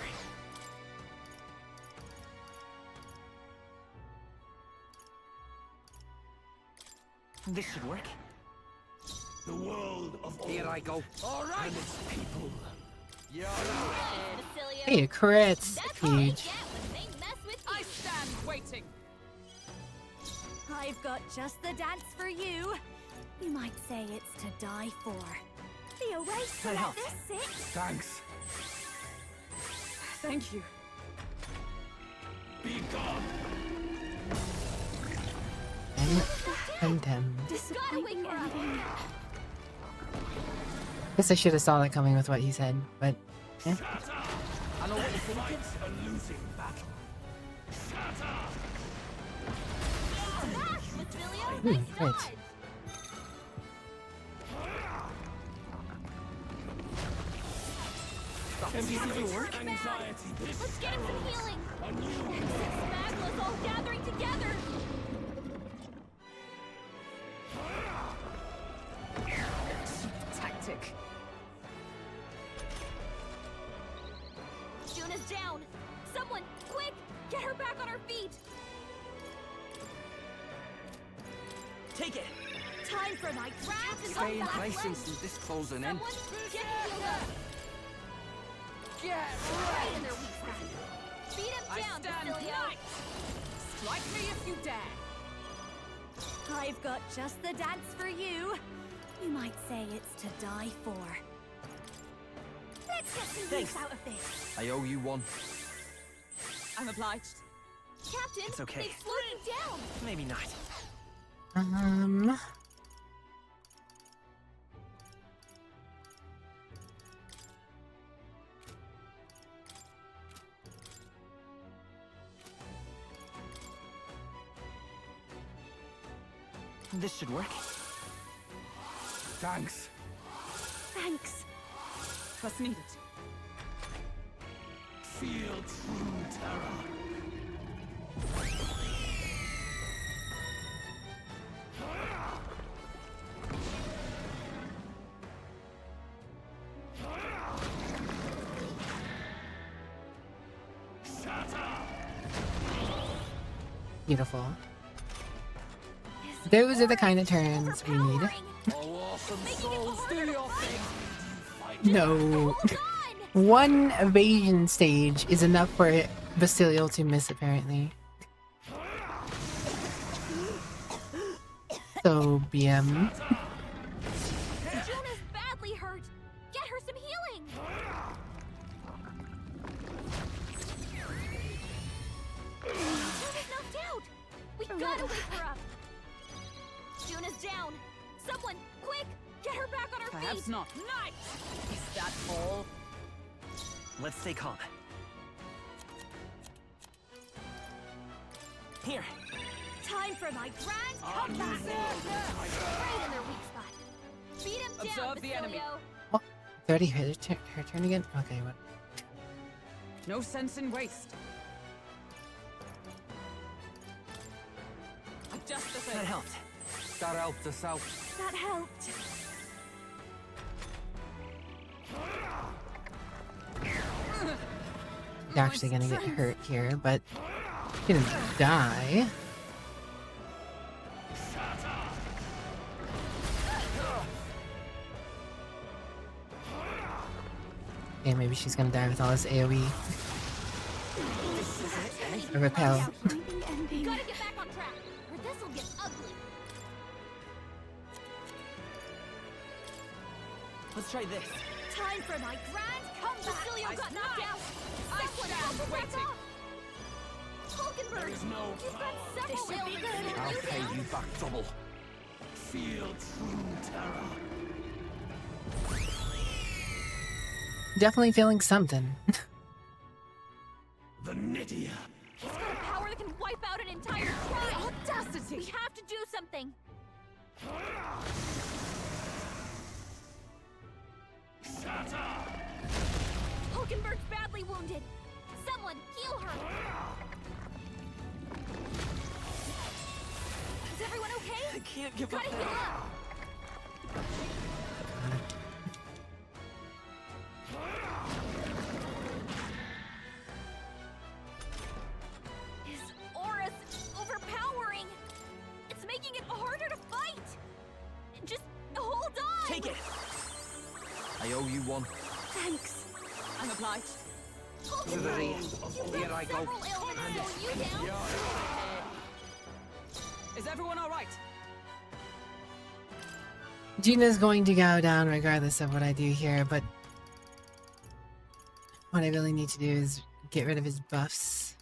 This should work. The world of all. Here I go. All right. And its people. You're Basilio. Hey, crits. That's all they Huge. get when they mess with you. I stand waiting. I've got just the dance for you. You might say it's to die for. Be a waste to That let helps. this sit. Thanks. Thank you. Be gone. Condemned. Gotta wake her up. Guess I should have saw that coming with what he said, but eh. I know what you're thinking. A losing battle. Smash, Basilio. Ooh, Nice great. dodge. Can these even work? Anxiety. Let's get him some healing. Magla's all gathering together. Tactic. Juna's down. Someone, quick, get her back on her feet. Take it. Time for a night grand and Stay in comeback. place since this closing in. Someone, get healed up. Get Right in their weak spot. Beat him I down, stand Basilio. right. Strike me if you dare. I've got just the dance for you. You might say it's to die for. Let's get some Thanks. use out of this. I owe you one. I'm obliged. Captain, It's okay. they've slowed you down. Maybe not. This should work. Thanks. Thanks. Trust needed. Feel true terror. Beautiful. Those are the kind of turns we need. No. One evasion stage is enough for Basiliel to miss, apparently. So, BM. Juna's badly hurt. Get her some healing. Juna's knocked out. We gotta wake her up. Juna's down. Someone, quick, get her back on her feet. Perhaps not. Nice. Is that all? Let's stay calm. Here. Time for my grand comeback. Right in their weak spot. Beat him down, Observe the enemy. Basilio. Oh, 30 her turn again? Okay, what? No sense in waste. Just the thing. That helped. That helped us out. That helped. She's actually gonna get hurt here, but she didn't die. Okay, maybe she's gonna die with all this AoE. Or repel. Gotta get back on track, or this'll get ugly. Let's try this. Time for my grand comeback. Basilio got knocked out. Someone help her back up. Hulkenberg, you've got several ailments. I'll pay you back double. Feel true terror. Definitely feeling something. The Nydia. He's got a power that can wipe out an entire tribe. Audacity! We have to do something. Hulkenberg's badly wounded. Someone heal her. Is everyone okay? I can't give Gotta up heal now. up. His aura's overpowering. It's making it harder to fight. Just hold on. Take it. I owe you one. Thanks. I'm obliged. To the rear. Here I go. Several ailments slowing you down. Is everyone all right? Gina's going to go down regardless of what I do here, but what I really need to do is get rid of his buffs.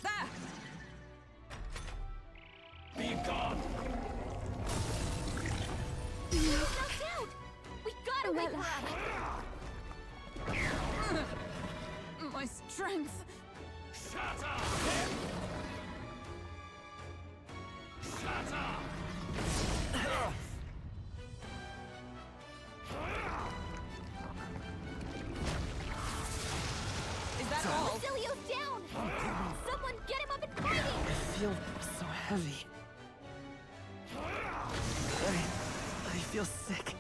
There! Be gone. He's knocked out. We gotta wake her up. My strength. Shut up. Shut up. Is that all? Basilio's down. Someone get him up and fighting. I feel so heavy. I feel sick.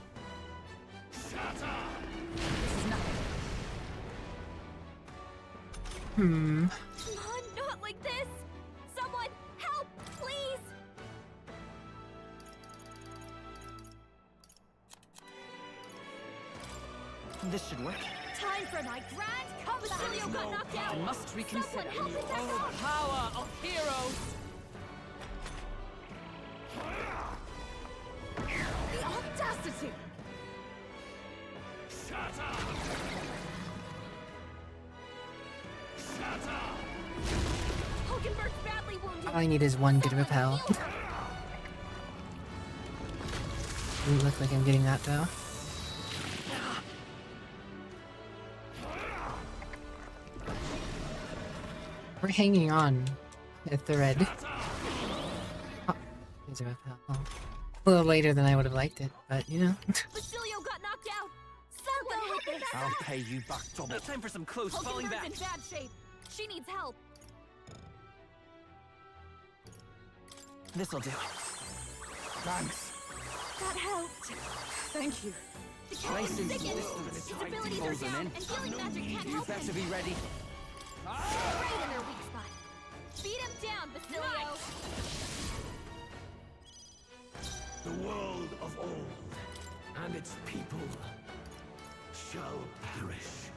Shut up. Hmm. Come on, not like this. Someone help, please. This should work. Time for my grand comeback. Basilio got knocked out. I must reconsider. Someone help him back Oh, up. power of heroes! The audacity. Shut up. Shut up. Hulkenberg's badly wounded. All I need is one good repel. Doesn't look like I'm getting that though. We're hanging on a thread. Oh, things are up a little later than I would have liked it, but you know. Basilio got knocked out. Someone help him back I'll up. pay you back double. Time for some close falling back. in bad shape. She needs help. This'll do. Thanks. That helped. Thank you. The captain's Placing sickened. distance His tight abilities are holding down, in. and healing magic can't You help him. better be ready. Right in their weak spot. Beat him down, Basilio. The world of old and its people shall perish.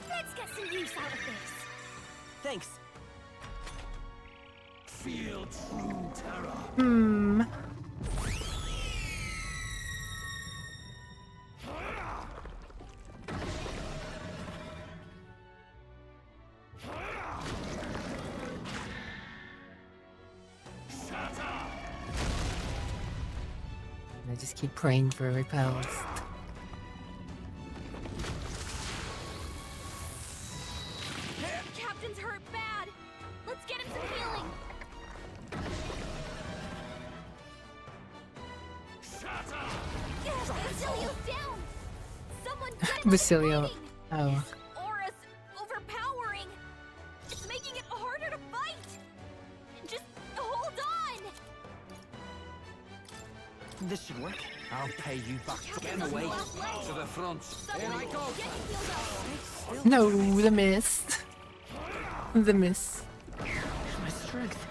Let's get some use out of this. Thanks. Feel true terror. Hmm. I just keep praying for repels. Captain's hurt bad. Let's get him some healing. Basilio's down. Someone get him Basilio. fighting. Oh. Aura's overpowering. It's making it harder to fight. Just hold on. This should work. I'll pay you back. Get away to the front. Here I go. Get healed up. No, the mist. The mist. My strength.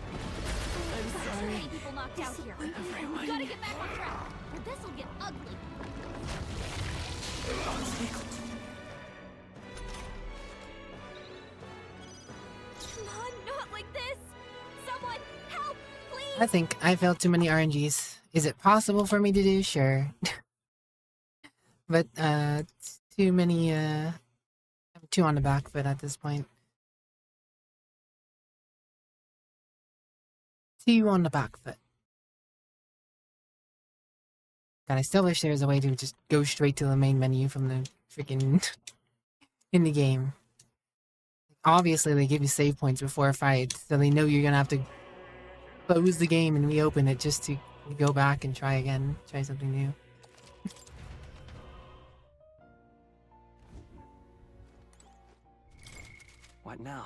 So many people knocked out here. We gotta get back on track, or this'll get ugly. Come on, not like this. Someone help, please. I think I failed too many RNGs. Is it possible for me to do? Sure. But, too many, I'm too on the back foot at this point. Too on the back foot. God, I still wish there was a way to just go straight to the main menu from the freaking in the game. Obviously, they give you save points before a fight, so they know you're gonna have to close the game and reopen it just to go back and try again, try something new. What now?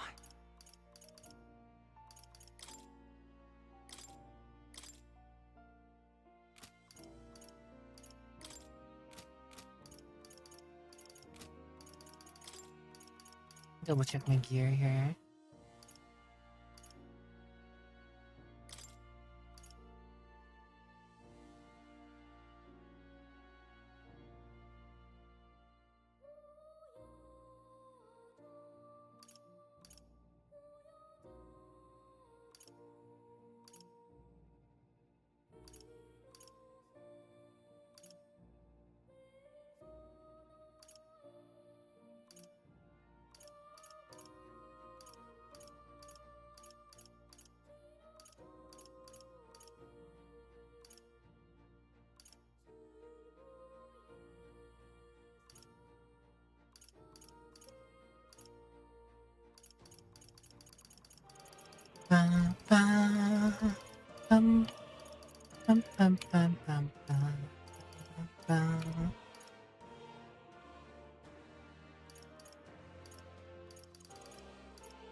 Double check my gear here. Bum, bum, bum, bum, bum, bum, bum, bum.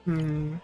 Hmm.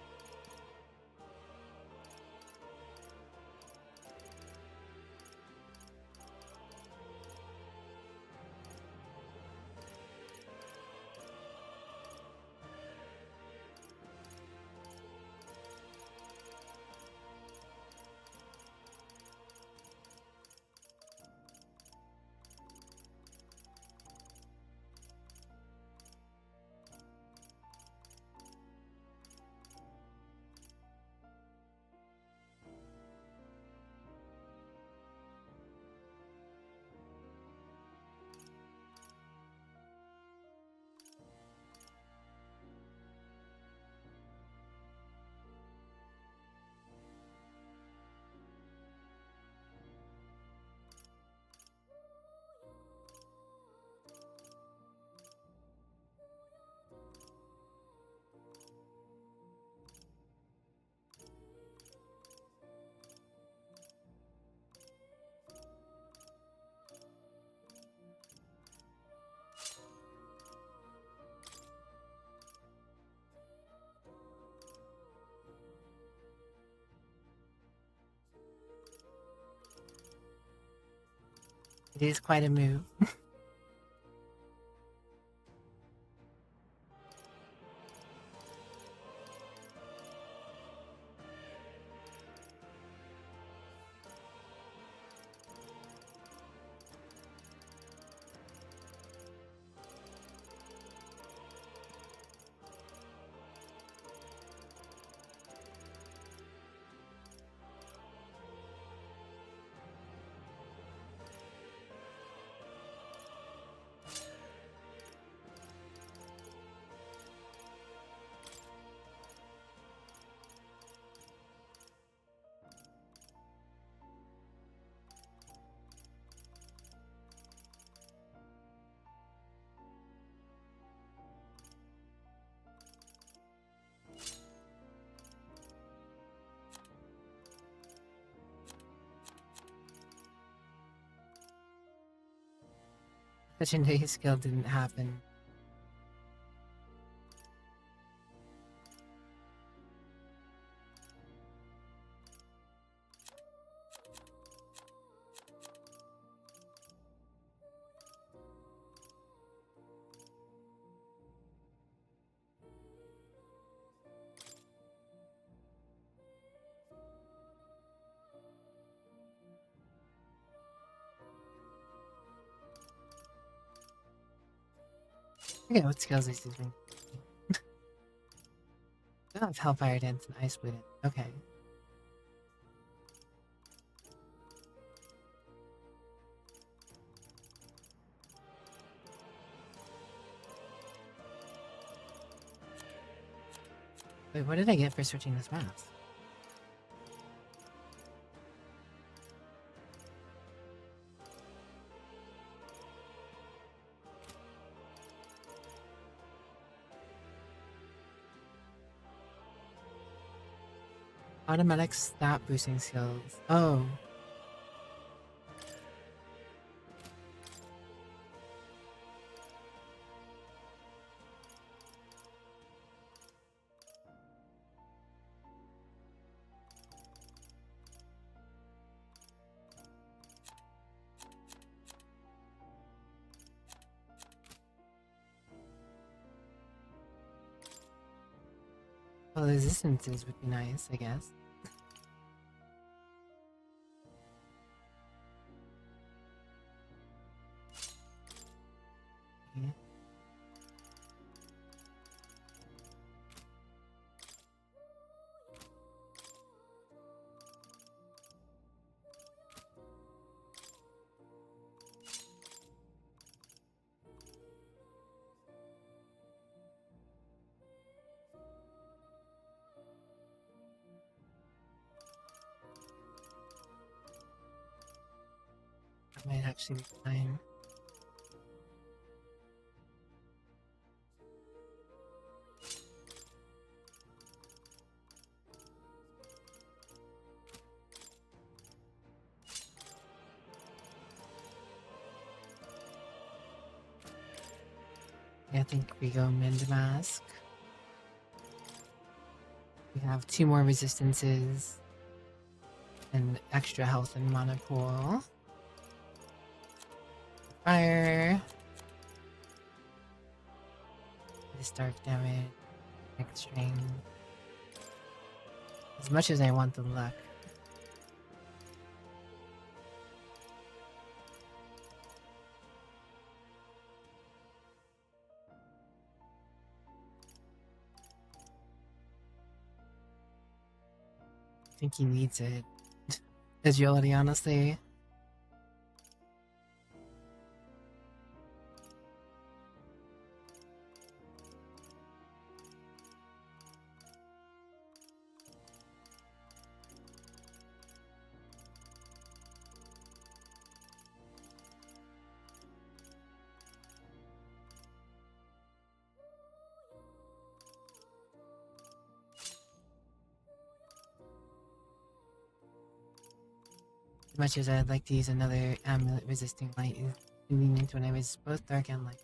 It is quite a move. Legendary skill didn't happen. Okay, what skills is using? Oh, it's Hellfire Dance and Ice Blade. Okay. Wait, what did I get for searching this map? Automatic stat boosting skills. Oh. Well, resistances would be nice, I guess. Yeah. That might actually be fine. Yeah, I think we go Mend Mask. We have 2 more resistances and extra health in mana pool. Fire. This dark damage. Next string. As much as I want the luck. I think he needs it. Agility, honestly. As much as I'd like to use another amulet resisting light, is convenient when I was both dark and light.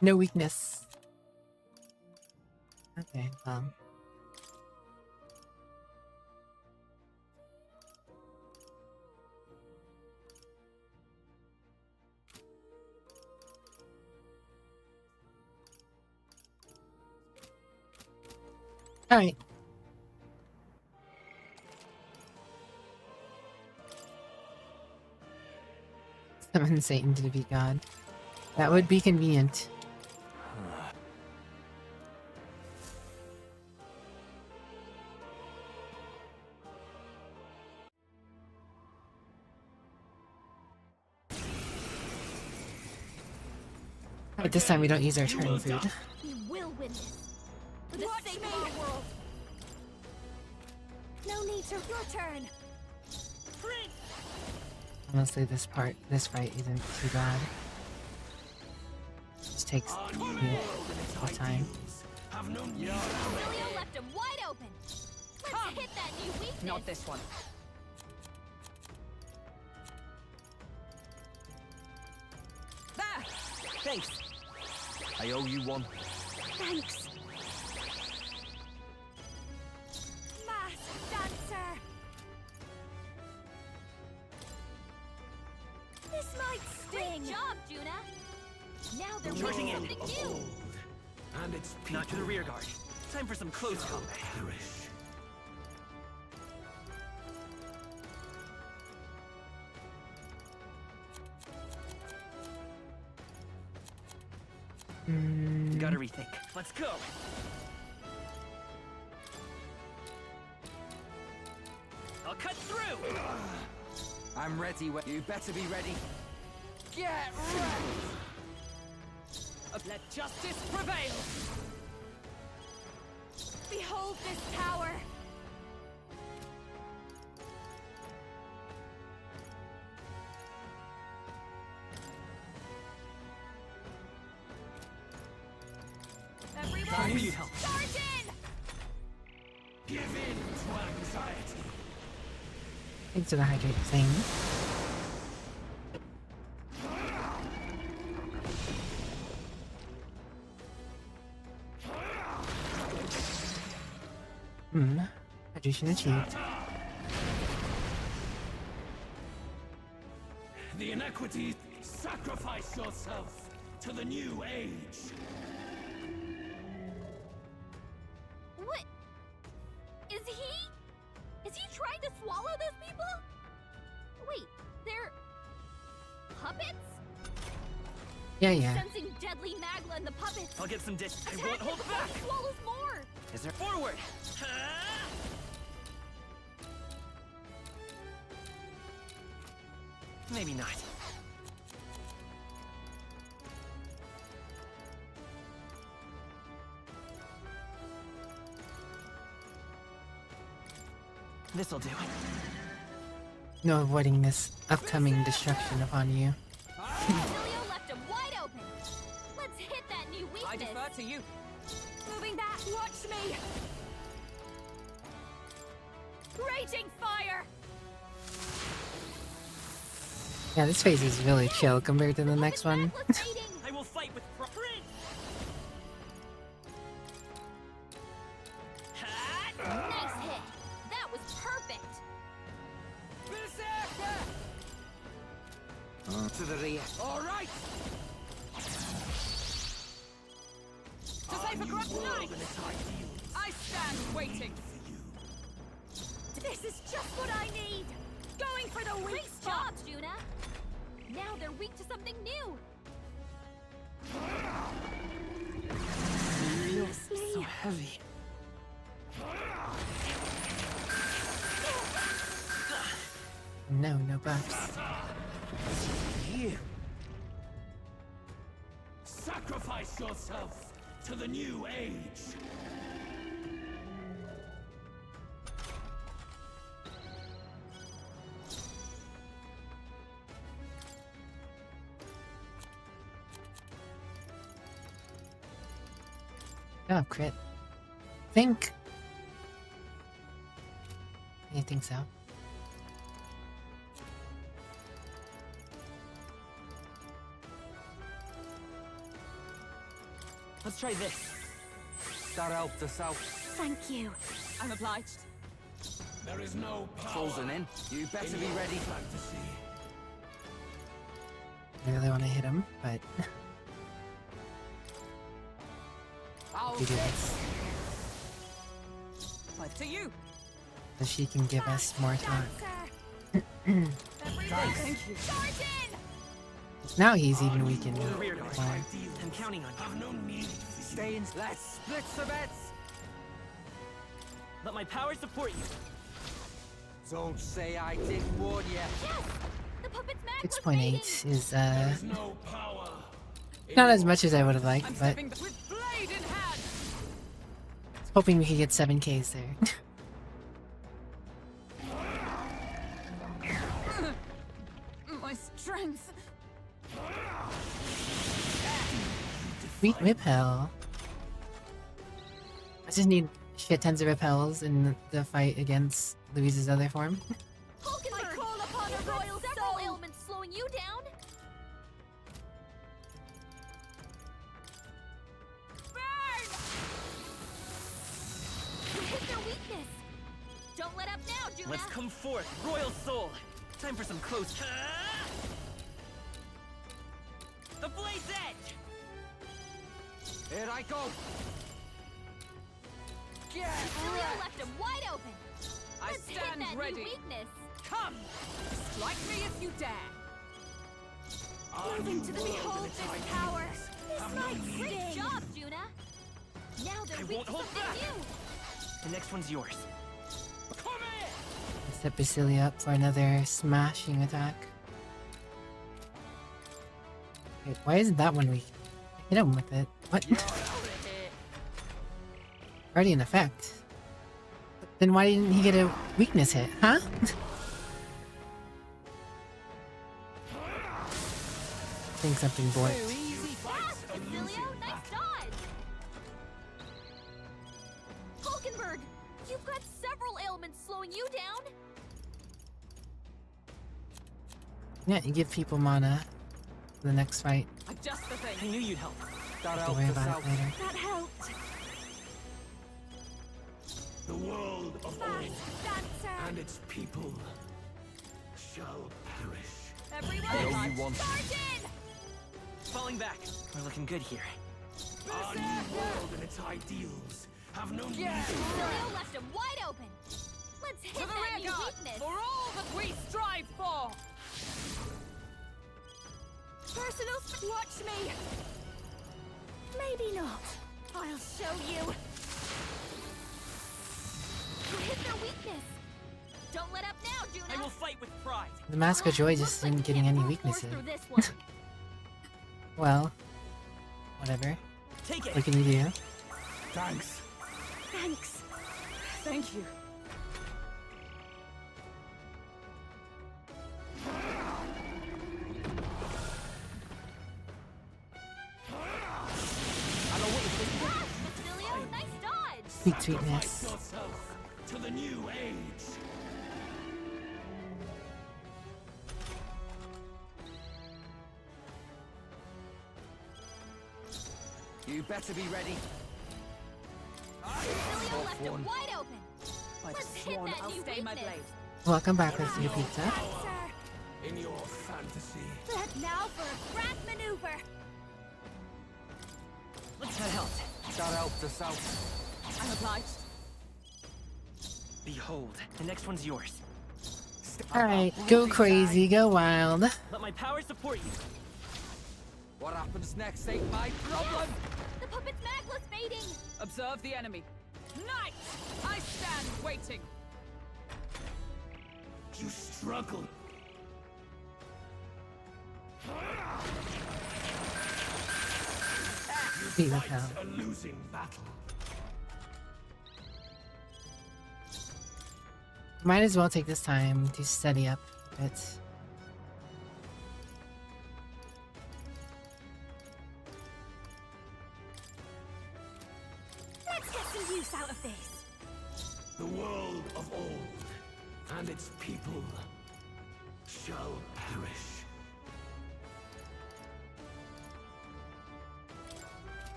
No weakness. Okay, well. Alright. Summon Satan to be God. That would be convenient. But this time we don't use our turn food. We will win this. For the sake of our world. No need to your turn. Honestly, this fight isn't too bad. Just takes all time. Emilio left him wide open. Let's hit that new weakness. Not this one. There! Thanks. I owe you one. Thanks. Masked dancer. This might sting. Great job, Juna. Now they're Charging in. something new. And it's Not to the rear guard. Time for some close combat. perish. Gotta rethink. Let's go. I'll cut through. I'm ready. You better be ready. Get ready. Let justice prevail. Behold this power. I need help. Charge in! Give in to anxiety. Thanks to the hydrate thing. Hydration achieved. The inequity. Sacrifice yourself to the new age. What? Is he trying to swallow those people? Wait, they're puppets? Yeah. Sensing deadly magla in the puppets. I'll get some distance. I Attack won't hold before back. he swallows more. Is there forward? Maybe not. This'll do. No avoiding this upcoming destruction upon you. Emilio left him wide open. Let's hit that new weakness. I defer to you. Moving back. Watch me. Raging fire. Yeah, this phase is really chill compared to the next one. I will fight with pride. Nice hit. That was perfect. To the rear. All right. To save a corrupt knight! I stand waiting. This is just what I need. Going for the weak spot. Great job, Juna. Now they're weak to something new. Seriously? So heavy. No buffs. You. Sacrifice yourself to the new age. Oh, crit. I think so. Let's try this. That helped us out. Thank you. I'm obliged. There is no power. Closing in. You better be ready. Fantasy. I really want to hit him, but I'll we do this. to you. So she can give us more talk. Thank you. Now he's even weakened. To the rear guard. more. I'm counting on you. No need. Stay in. Let's split the bets. Let my power support you. Don't say I didn't warn you. Yes! The puppet's mag 6.8 is No power. not as much as I would have liked, but Stepping with blade in hand. hoping we could get 7Ks there. My strength. Sweet repel. I just need shit tons of repels in the fight against Louise's other form. I call upon a royal several ailments slowing you down. Burn! You hit their weakness. Don't let up now, Juna. Let's come forth, royal soul. Time for some close. The blade's edge. Here I go. Get Cecilia left him wide open. I Let's hit stand that new ready. weakness. Come, strike me if you dare. Move into the behold this power. This might great job, Juna. Now they're I weak won't to hold something back. new. The next one's yours. Set Basilia up for another smashing attack. Wait, why isn't that one weak? Hit him with it. What? Already in effect. Then why didn't he get a weakness hit, huh? I think something borked. Cecilio, nice dodge. Hulkenberg, you've got several ailments slowing you down. Yeah, you give people mana for the next fight. Just the thing. I knew you'd help. That Don't worry helped us about out. it later. That helped. The world of Fast, dancer. and its people shall perish. Everyone, I know you want- charge in! Falling back. We're looking good here. Our new world and its ideals have no need Cecilio left him wide open. Let's hit To the that rear new guard weakness. for all that we strive for. Personal watch me. Maybe not. I'll show you. You hit their weakness. Don't let up now, Juna. I will fight with pride. The Mask of Joy just isn't getting any weaknesses. Through this one. Well, whatever. Take it. What can you do? Thanks. Thanks. Thank you. Cecilio, nice dodge. Sweet sweetness. Yourself to the new age. You better be ready. Cecilio left him wide open. I've Let's hit sworn that I'll new stay my weakness. blade. Welcome back with your pizza. Dancer. In your fantasy. Let now for a grand maneuver. Let's head out. That helped us out. I'm obliged. Behold, the next one's yours. Alright, go crazy, go wild. Let my power support you. What happens next ain't my problem. The puppet's magless fading. Observe the enemy. Knight! I stand waiting. You struggle. Sweet repel. A losing battle. Might as well take this time to steady up a bit. Let's get some use out of this. The world of old and its people shall perish.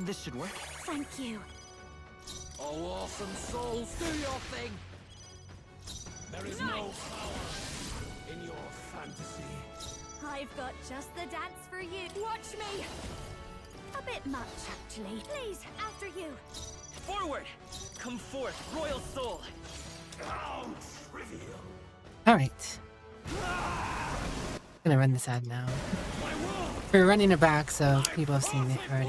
This should work. Thank you. Oh, awesome souls, do your thing. There is no power in your fantasy. I've got just the dance for you. Watch me. A bit much, actually. Please, after you. Forward! Come forth, royal soul. How trivial. Alright. Gonna run this ad now. We're running it back, so people have seen it already.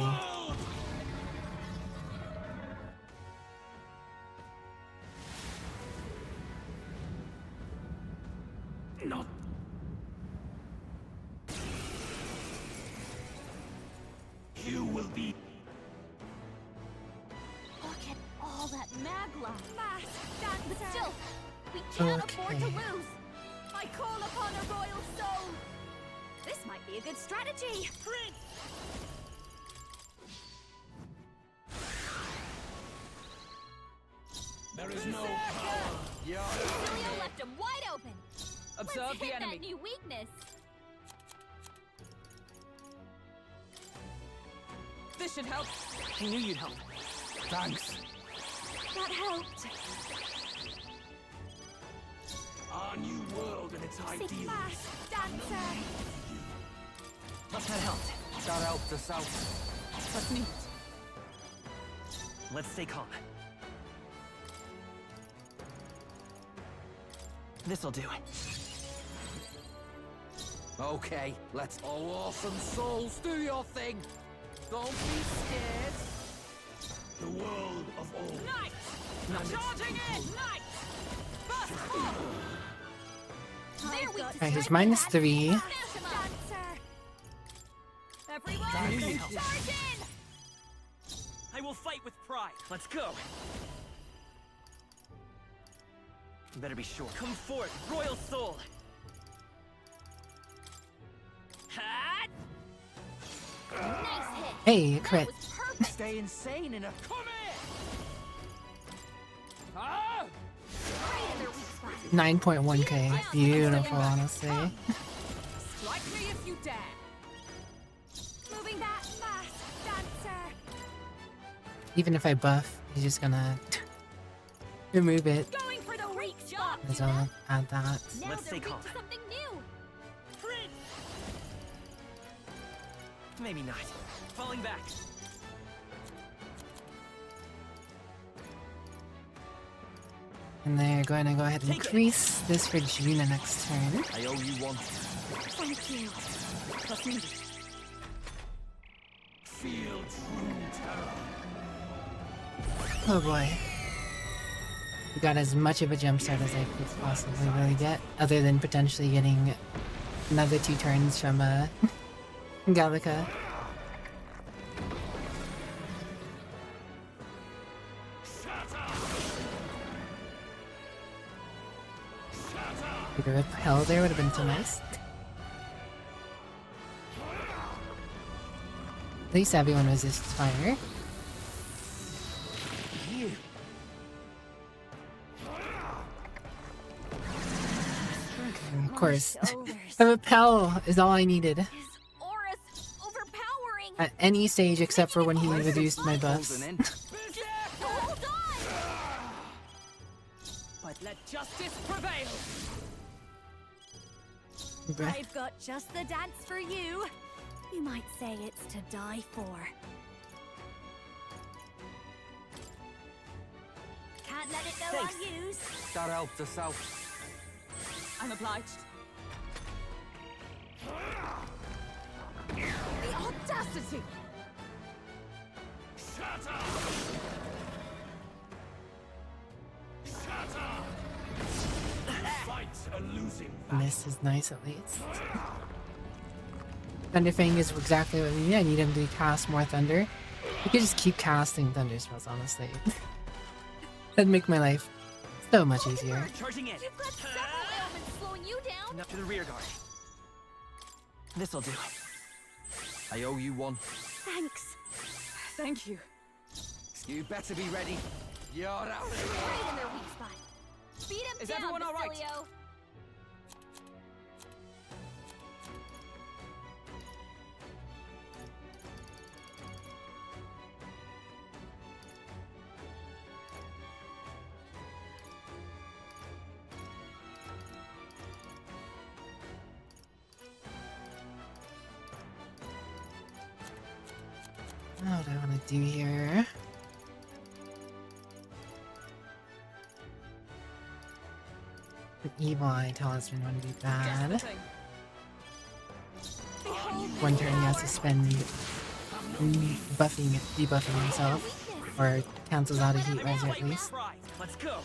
Not. You will be. Look at all that magla. But still, we can't afford to lose. I call upon a royal soul. This might be a good strategy. There is no power. Cecilio left him wide open. Observe Let's the hit enemy. that new weakness. This should help. I knew you'd help. Thanks. That helped. Our new world and its ideals. Dancer. Must have helped. That helped us out. Let's meet. Let's stay calm. This'll do. Okay, let's all awesome souls do your thing. Don't be scared. The world of all. Knight! Charging in! Knight! Burst forth! There we Alright, he's -3. Dancer. Everyone, I knew you'd help. charge in! I will fight with pride. Let's go. Better be sure. Come forth, royal soul. Hat! Nice hit. Hey, crit. Stay insane in a. Come here! Ah! Right in their weak spot. 9.1k. Beautiful, honestly. Strike me if you dare. Moving that fast, Dancer. Even if I buff, he's just gonna remove it. Going for the weak spot. So I'll add that. Now Let's stay they're calm. weak to something new. Maybe not. Falling back. And they're going to go ahead and increase this for Gina next turn. I owe you one. Thank you. Let's meet. Feel true terror. Oh boy. We got as much of a jump start as I could possibly really get, other than potentially getting another 2 turns from Gallica. The repel there would have been so nice. At least everyone resists fire. And of course, the repel is all I needed. Aura's overpowering. At any stage except for when he reduced my buffs. Hold on. But let justice prevail. I've got just the dance for you. You might say it's to die for. Can't let it go Thanks. unused. That helped us out. I'm obliged. The audacity! Shut up! Shut up! Fight a losing. This is nice at least. Thunderfang is exactly what we need. I need him to cast more thunder. We could just keep casting thunder spells, honestly. That'd make my life so much easier. Charging in. You've got several ailments slowing you down. Now to the rear guard. This'll do. I owe you one. Thanks. Thank you. You better be ready. You're out of here. Right in their weak spot. Beat him Is down, everyone all right? Basilio. What do I want to do here? Evil Eye Talisman wouldn't be bad. One turn he has to spend debuffing himself, or cancels out a heat res at least. Let's go.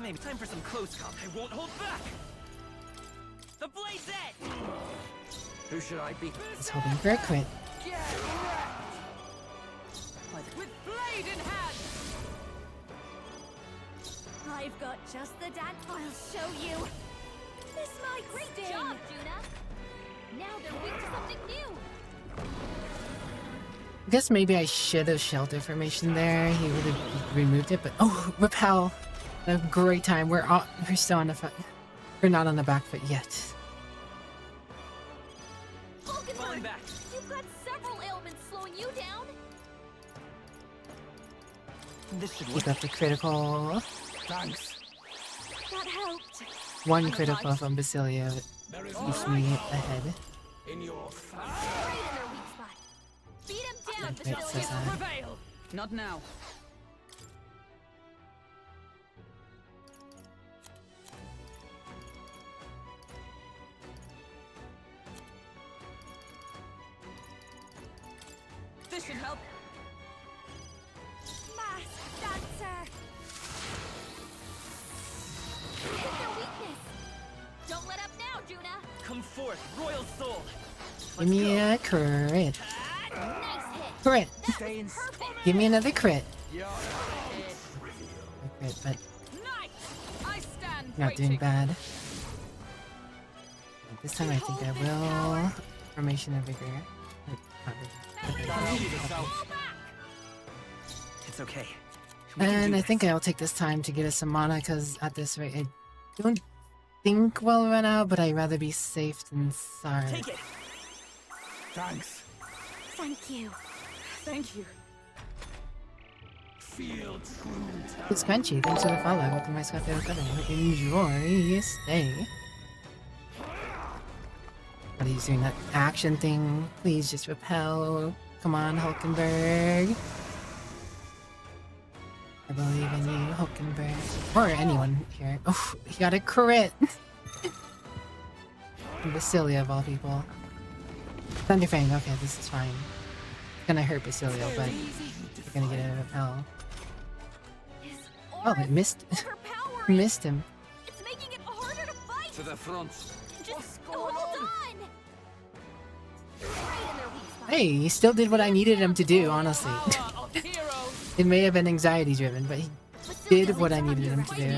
Maybe time for some close comp. I won't hold back. The Blaze Edge. Who should I be? He's hoping for a crit. With blade in hand. I've got just the dance I'll show you. This might Great sting. job, Juna! Now they're weak to something new! I guess maybe I should have shelter formation there. He would have removed it, but oh, repel! A great time. We're still on the foot. We're not on the back foot yet. Falling back. You've got several ailments slowing you down. This should Keep up the critical. Thanks. That helped. One critical from Basilio keeps me ahead. In your Right in their weak spot. Beat him down, Wait, so Basilio. sad. Prevail. Not now. This should help. Mask dancer. Hit their weakness. Don't let up now, Juna. come forth, Royal Soul. Give me a crit. Nice hit. Crit. Stay in. Give me another crit. You're A crit, but Nice. I stand not doing waiting. bad. This time I think I will. Formation of Vigor. It's okay. And I think I'll take this time to get us some mana, because at this rate, I don't think we'll run out, but I'd rather be safe than sorry. Take it. Thanks. Thank you. Thank you. Feel true It's Crunchy, thanks for the follow. Welcome to my Scott Enjoy, stay. What are you doing? That action thing? Please just repel. Come on, Hulkenberg. I believe in you, Hulkenberg. Or anyone here. Oh, he got a crit! Basilia of all people. Thunderfang, okay, this is fine. It's gonna hurt Basilio, but we're gonna get a repel. Oh, it missed. Missed him. It's making it harder to fight. To the front. Just hold on. Right in their weak spot. Hey, he still did what I needed him to do, honestly. It may have been anxiety driven, but he did what I needed him to do. You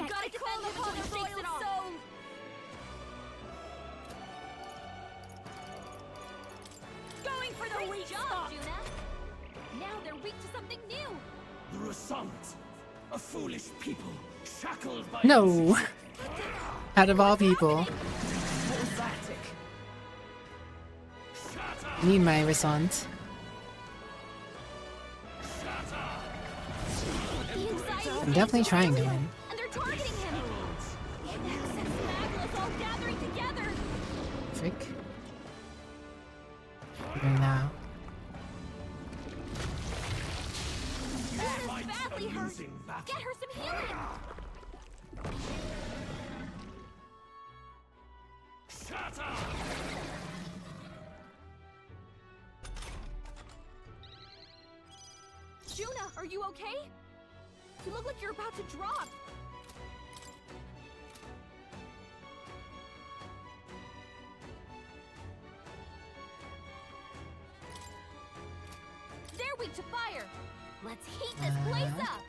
gotta defend him until he shakes it off. Going for the Great weak job, spot. Juna. Now they're weak to something new. The Result. A foolish people, shackled by No! Out of all people. Need my response. I'm definitely trying to win. And they're targeting him. Nexus and Magla's all gathering together. Frick. Right now. Juna's badly hurt. Get her some healing. Juna, are you okay? You look like you're about to drop. They're weak to fire. Let's heat this place up.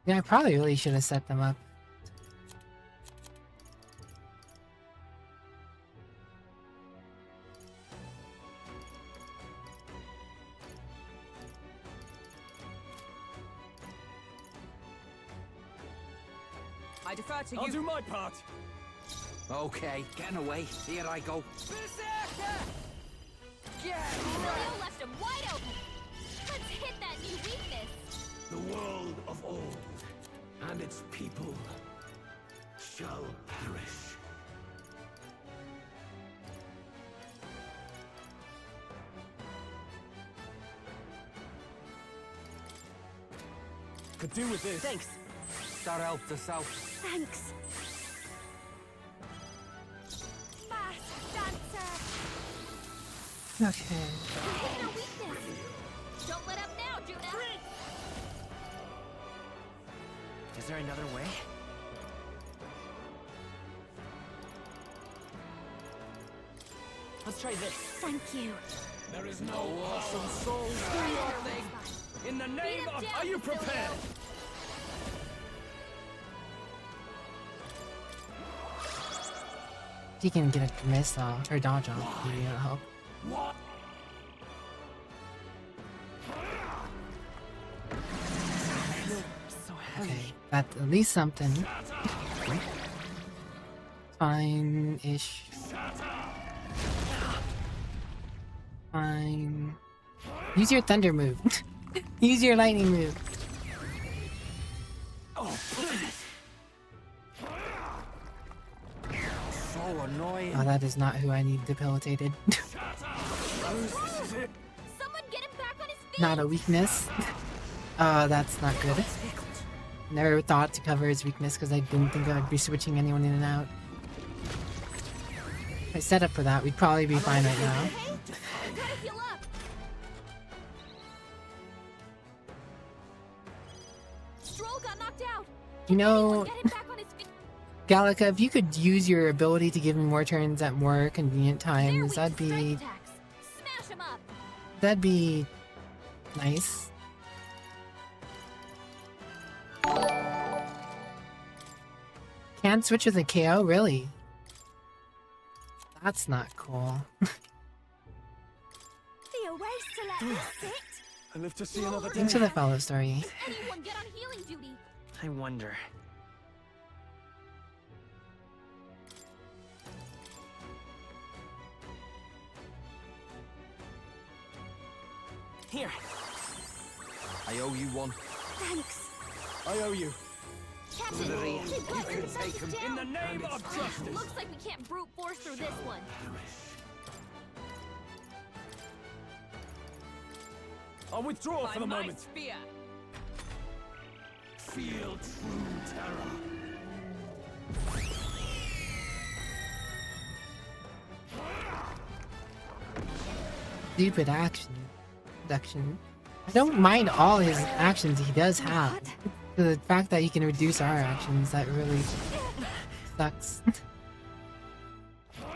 Yeah, I probably really should have set them up. I defer to you. I'll do my part. Okay, getting away. Here I go. Berserker! Leo left him wide open. Let's hit that new weakness. The world of old and its people shall perish. Could do with this. Thanks. That helped us out. Thanks. Mask dancer. Okay. You're hitting our weakness. Don't let up now, Judah. Is there another way? Let's try this. Thank you. There is no awesome soul. Do your thing. In the name of... Are you prepared? He can get a miss off or dodge off. Maybe it'll help. What? Okay, that's at least something. Fine-ish. Fine. Use your thunder move. Use your lightning move. So annoying. Oh, that is not who I need debilitated. Someone get him back on his feet. Not a weakness. That's not good. Never thought to cover his weakness because I didn't think I would be switching anyone in and out. If I set up for that, we'd probably be fine right now. Gotta heal up. Stroll got knocked out. You know, Get him back on his feet. Gallica, if you could use your ability to give me more turns at more convenient times, that'd be Smash him up. that'd be nice. Can't switch with a KO, really? That's not cool. Theo, where's to let me sit? I live to see another day. Thanks for the follow story. Anyone get on healing duty? I wonder. Here. I owe you one. Thanks. I owe you. Captain, Literally, they've got you can some take messages him down. In the name of justice. Looks like we can't brute force through this one. I'll withdraw By for the my moment. spear. Feel true terror. Stupid action. Reduction. I don't mind all his actions he does have. The fact that he can reduce our actions, that really sucks.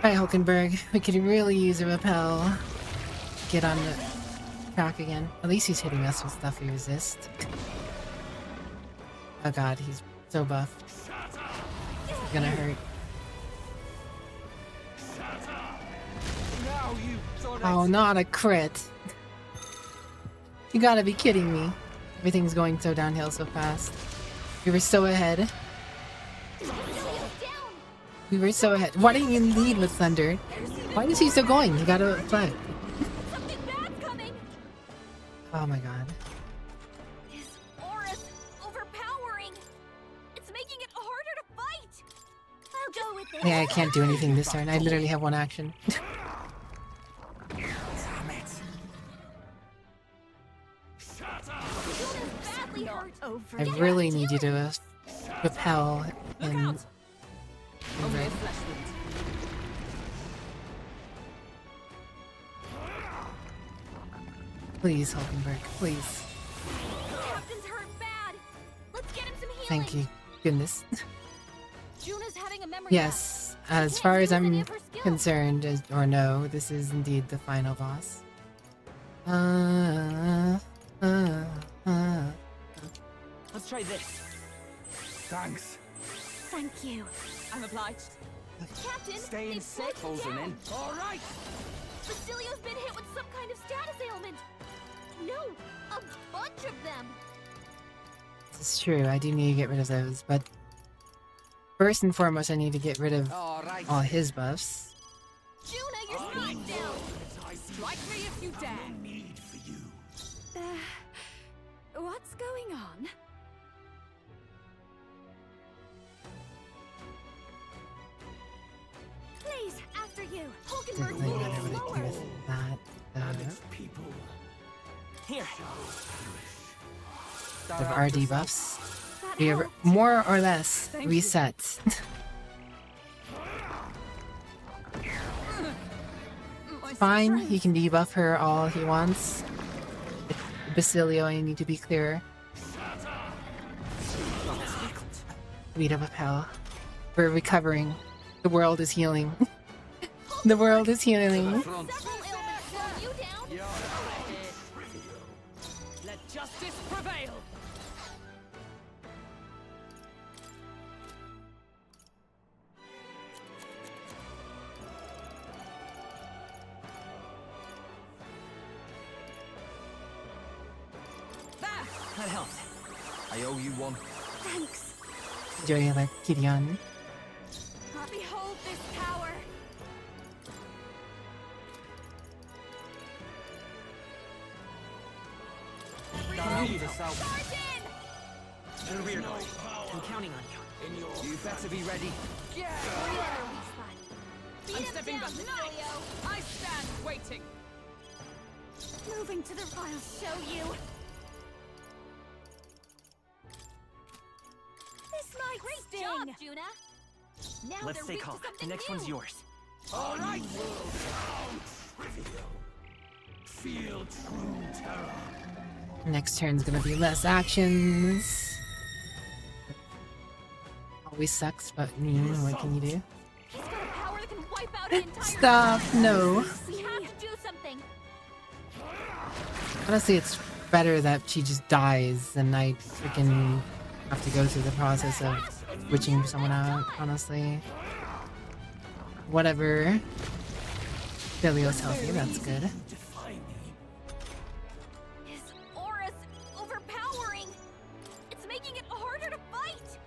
Alright, Hulkenberg, we could really use a repel. Get on the track again. At least he's hitting us with stuff we resist. Oh god, he's so buff. It's gonna hurt. Now you done it. Oh, not a crit. You gotta be kidding me. Everything's going so downhill so fast. We were so ahead. We were so ahead. Why didn't you lead with Thunder? Why is he still going? You gotta flag. Something bad's coming. Oh my god. His aura's overpowering. It's making it harder to fight. I'll go with this. Yeah, I can't do anything this turn. I literally have one action. Damn it. Badly hurt. I really need you to repel and red. Please, Hulkenberg, please. Captain's hurt bad. Let's get him some healing. Thank you. Goodness. Juna's having a memory Yes, as far as I'm concerned, or no, this is indeed the final boss. Let's try this. Thanks. Thank you. I'm obliged. Captain, Staying they've slowed you closing down. in. All right. Basilio's been hit with some kind of status ailment. No, a bunch of them. This is true, I do need to get rid of those, but First and foremost, I need to get rid of all his buffs. Juna, you're not down! Strike me if you dare! What's going on? Please, after you! Doesn't really matter what I do with that. Here. Of our debuffs. We have more or less resets. Fine, he can debuff her all he wants. Basilio, I need to be clear. Beat up of hell. We're recovering. The world is healing. The world is healing. Let justice prevail. That helped. I owe you one. Thanks. Enjoy like Gideon. Behold this power. To the rear guard. I'm counting on you. You better be ready. I'm stepping back. Nice! I stand waiting. Moving to the I'll show you. This might great job, Juna. Now Let's stay calm. The next one's yours. All right. Trivial. Feel true terror. Next turn's gonna be less actions. Always sucks, but what can you do? He's got a power that can wipe out an entire Stop! No. We have to do something. Honestly, it's better that she just dies than I freaking have to go through the process of switching someone out, honestly. Whatever. Filio's healthy, that's good. His aura's overpowering. It's making it harder to fight.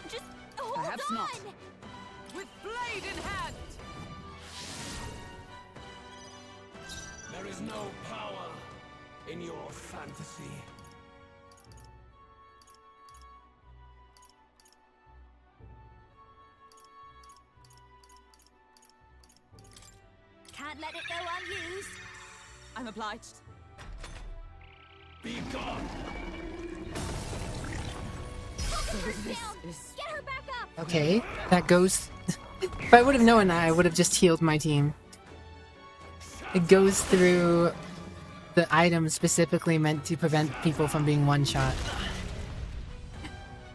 Just hold Perhaps on. not. With blade in hand. There is no power in your fantasy. Can't let it go unused. I'm obliged. Be gone. Focus her down. Get her back up. Okay, that goes... If I would have known that, I would have just healed my team. It goes through the item specifically meant to prevent people from being one-shot.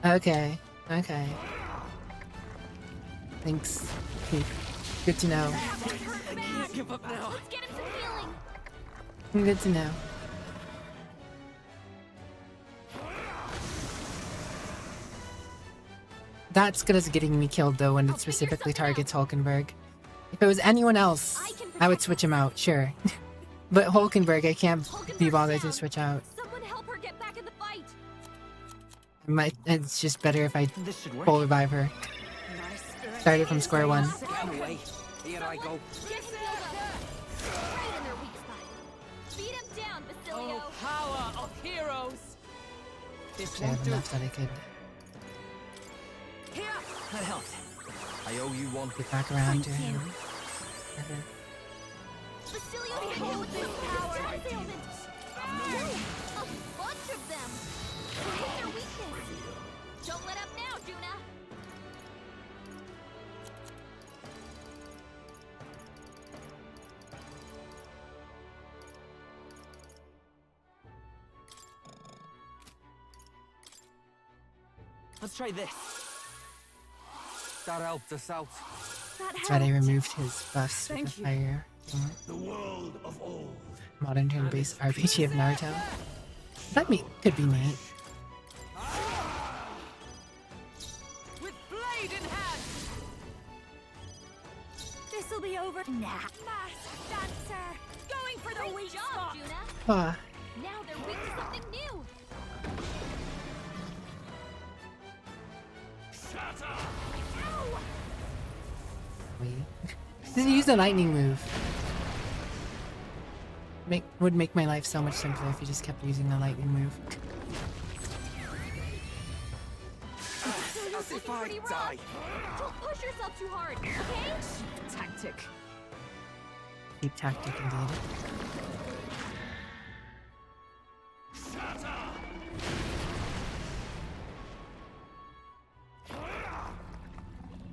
Okay, okay. Thanks. Good to know. Give up now. Let's get him some healing. Good to know. That's good as getting me killed though when it specifically targets Hulkenberg. If it was anyone else, I would switch him out, sure. But Hulkenberg, I can't be bothered to switch out. Someone help her get back in the fight. It's just better if I full revive her. Started from square one. Away. Here I go. Get healed up. Right in their weak spot. Beat him down, Basilio. Oh, power of heroes. This I won't have do. enough that I could Here. That helped. I owe you one. get back around to him. Basilio can deal with this power. A bunch of them. Hit their weakness. Don't let up now, Juna. Let's try this. That helped us out. That's why they removed his buffs with the fire. The world of old. Modern turn-based RPG of Naruto. That could be neat. With blade in hand. This'll be over. Nah. Masked dancer. Going for the weak spot. Juna. Ah, Now they're weak to something new. Shatter. Wait. Just use the lightning move. Would make my life so much simpler if you just kept using the lightning move. As if I die. Don't push yourself too hard, okay? Tactic. Cheap tactic indeed.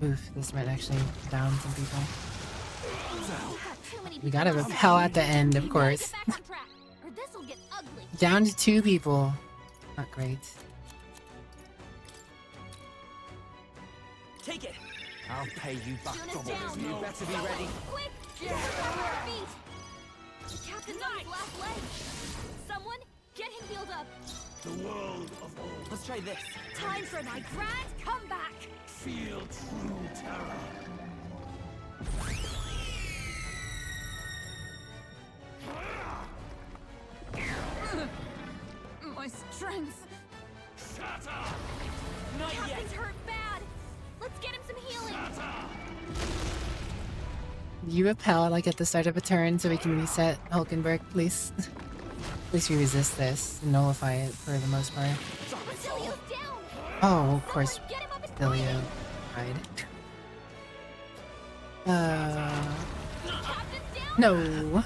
Oof, this might actually down some people. We gotta repel at the end, of course. Down to 2 people. Not great. Take it. I'll pay you back double. You better be ready. Quick! Get on your feet! The captain's on his last leg. Someone, get him healed up. The world of old. Let's try this. Time for my grand comeback. Feel true terror. My strength. Not yet. Captain's hurt bad. Let's get him some healing. You repel like at the start of a turn so we can reset Hulkenberg, please. At least we resist this and nullify it for the most part. Oh, of course. Cilio died. No.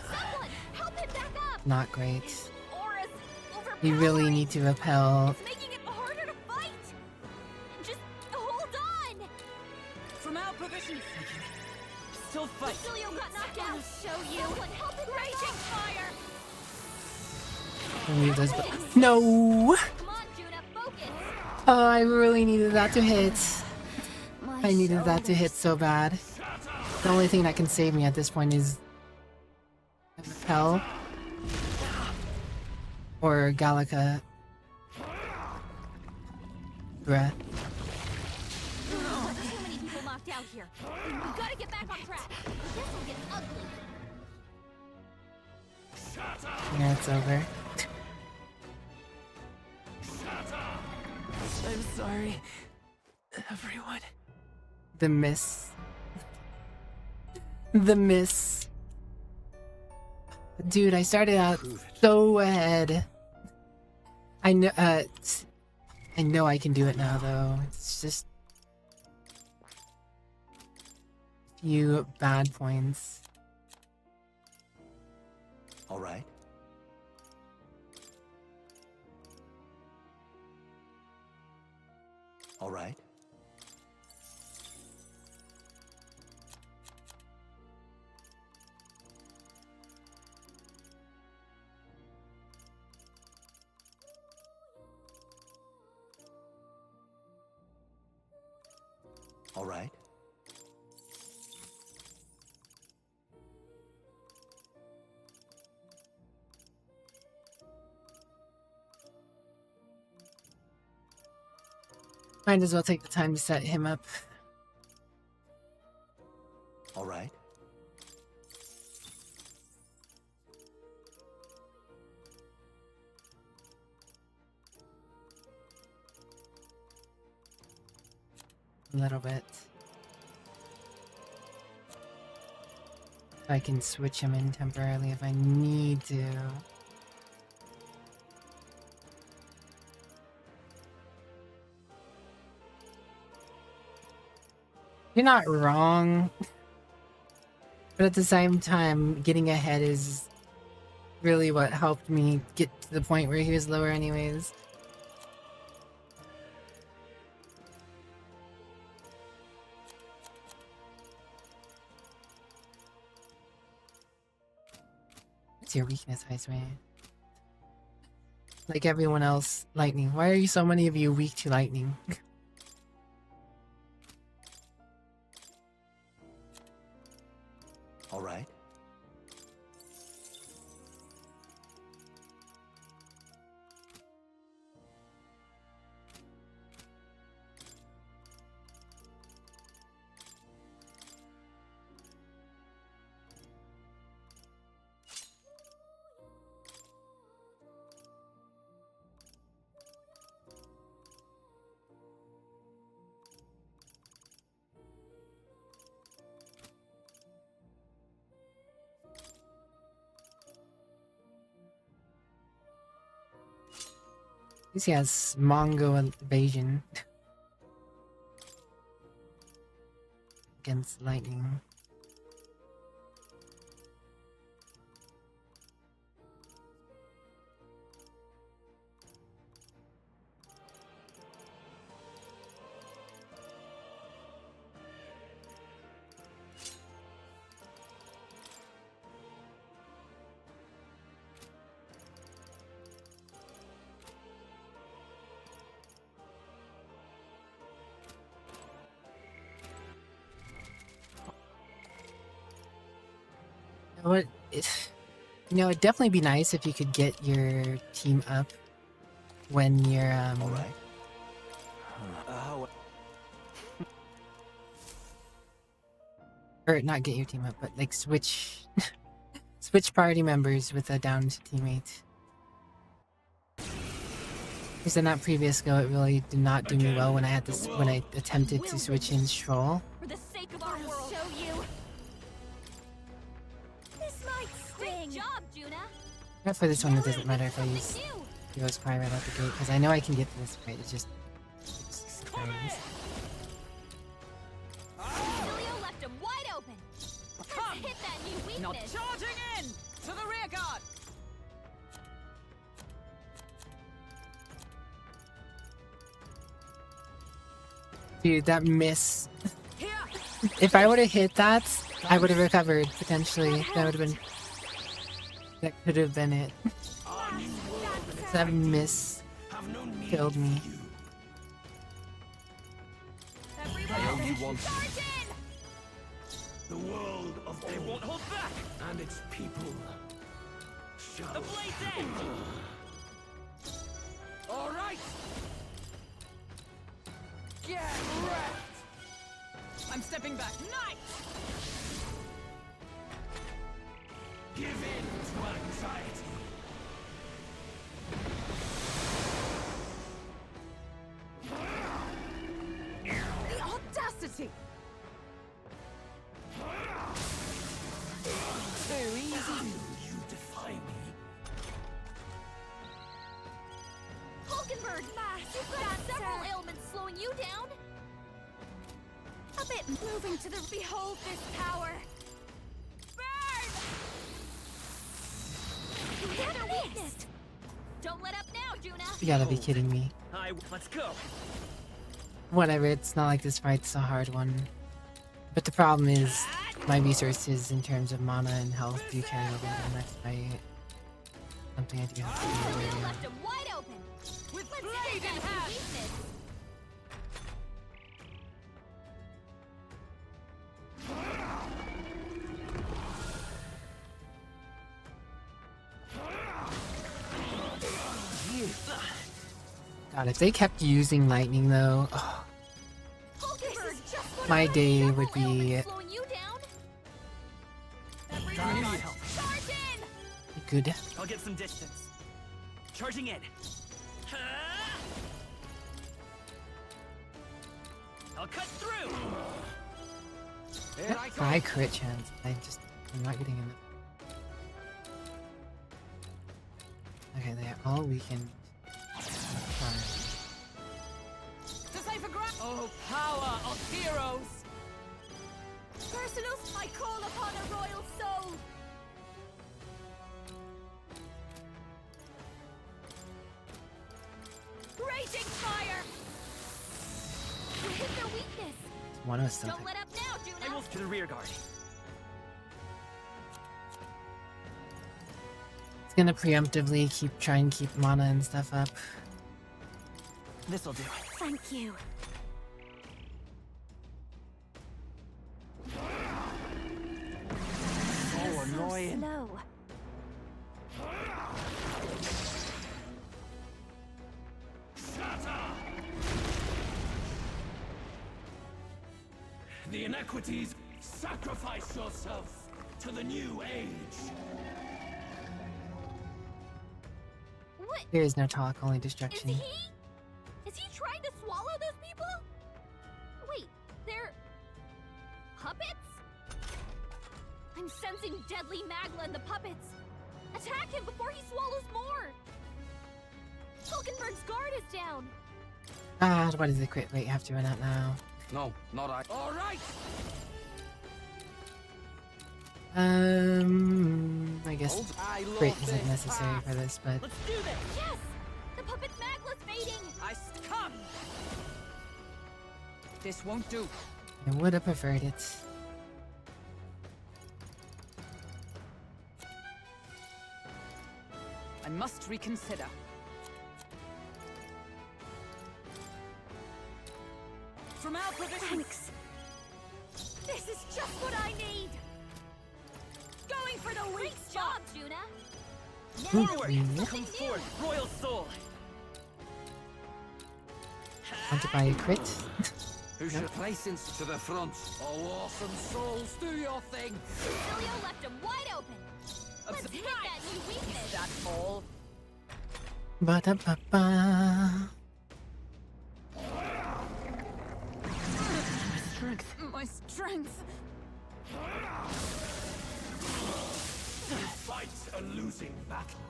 Not great. You really need to repel. Making it harder to fight. Just hold on. From our position, still fight. Cilio got knocked out. I'll show you. Someone help it. Raging fire. Remove those. No. Come on, Juna, focus. Oh, I really needed that to hit. I needed that to hit so bad. The only thing that can save me at this point is repel or Gallica. Breath. Too many people knocked out here. We gotta get back on track. This will get ugly. Yeah, it's over. I'm sorry, everyone. The miss. The miss. Dude, I started out so ahead. I know I can do it now though. It's just a few bad points. All right. All right. All right. Might as well take the time to set him up. All right. A little bit. I can switch him in temporarily if I need to. You're not wrong. But at the same time, getting ahead is really what helped me get to the point where he was lower anyways. What's your weakness, Iceman? Like everyone else, lightning. Why are you so many of you weak to lightning? All right. least he has Mongo evasion against lightning. What? You know, it'd definitely be nice if you could get your team up when you're All right. or not get your team up, but like switch switch party members with a downed teammate. Because in that previous go, it really did not do me well when I had this when I attempted to switch in Stroll. For the sake of our world, show you. This might sting. Great job, Juna. But for this one, it doesn't matter if I use Hero's Cry right out the gate, because I know I can get to this fight. It's just crazy. Cilio left him wide open. Let's hit that new weakness. Now charging in to the rear guard. Dude, that miss. If I would have hit that, I would have recovered, potentially. That would have been... That could have been it. That miss killed me. The world of they won't hold back, and its people shall. The blade's end. All right. Get wrecked. I'm stepping back. Night. Give in to anxiety. The audacity. Very easy. You defy me. Hulkenberg, you've got several ailments slowing you down. A bit moving to the behold this power. Burn! You had a weakness. Don't let up now, Juna. You gotta be kidding me. Let's go. Whatever, it's not like this fight's a hard one. But the problem is, my resources in terms of mana and health do carry over to the next fight. Something I do have to do. Left him wide open. With blade in hand. God, if they kept using lightning though, oh, my day would be good. I'll get some distance. Charging in. I'll cut through. High crit chance. I'm not getting in the... Okay, they are all weakened. Oh, power of heroes! Personals, I call upon a royal soul. Raging fire! You hit their weakness. One was Don't let up now, Juna. I will to the rear guard. It's gonna preemptively try and keep mana and stuff up. This'll do. Thank you. So annoying. Slow. The inequities, sacrifice yourself to the new age. What? There is no talk, only destruction. Is he trying to swallow those people? Wait, they're... puppets? I'm sensing deadly Magla in the puppets. Attack him before he swallows more. Hulkenberg's guard is down. God, what does the crit rate have to run out now? No, not I. All right. I guess crit isn't necessary for this, but Let's do this. Yes! The puppet's magla's fading! I come. This won't do. I would have preferred it. I must reconsider. From our provisions. Thanks. This is just what I need! Going for the weak job, Juna! Forward! Come forth, royal soul! Want to buy a crit? Who should place to the front? Oh, awesome souls, do your thing! Cecilio left him wide open! Let's hit that new weakness! That all? Ba-da-ba-ba. My strength. Fight a losing battle.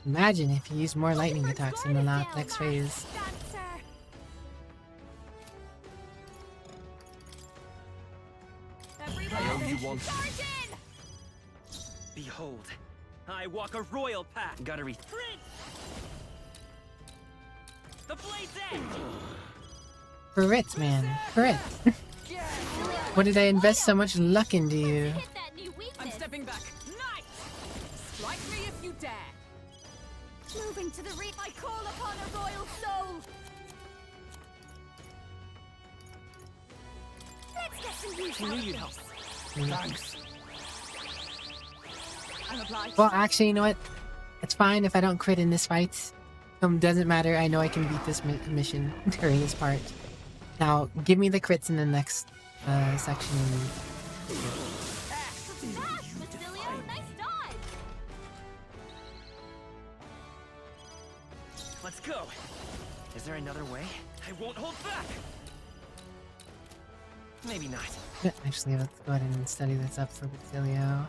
Imagine if you used more lightning attacks in the next phase. I owe you one. Behold, I walk a royal path. Gotta reach. The blade's edge. Crit, man. Crit. What did I invest so much luck into you? I'm stepping back. Nice! Strike me if you dare. Moving to the reef, I call upon a royal soul! Let's get some use out of you'd help. Thanks. I'm obliged. Well, actually, you know what? It's fine if I don't crit in this fight. Doesn't matter. I know I can beat this mission during this part. Now, give me the crits in the next section. Nice dodge! Let's go. Is there another way? I won't hold back. Maybe not. Actually, let's go ahead and study this up for Basilio.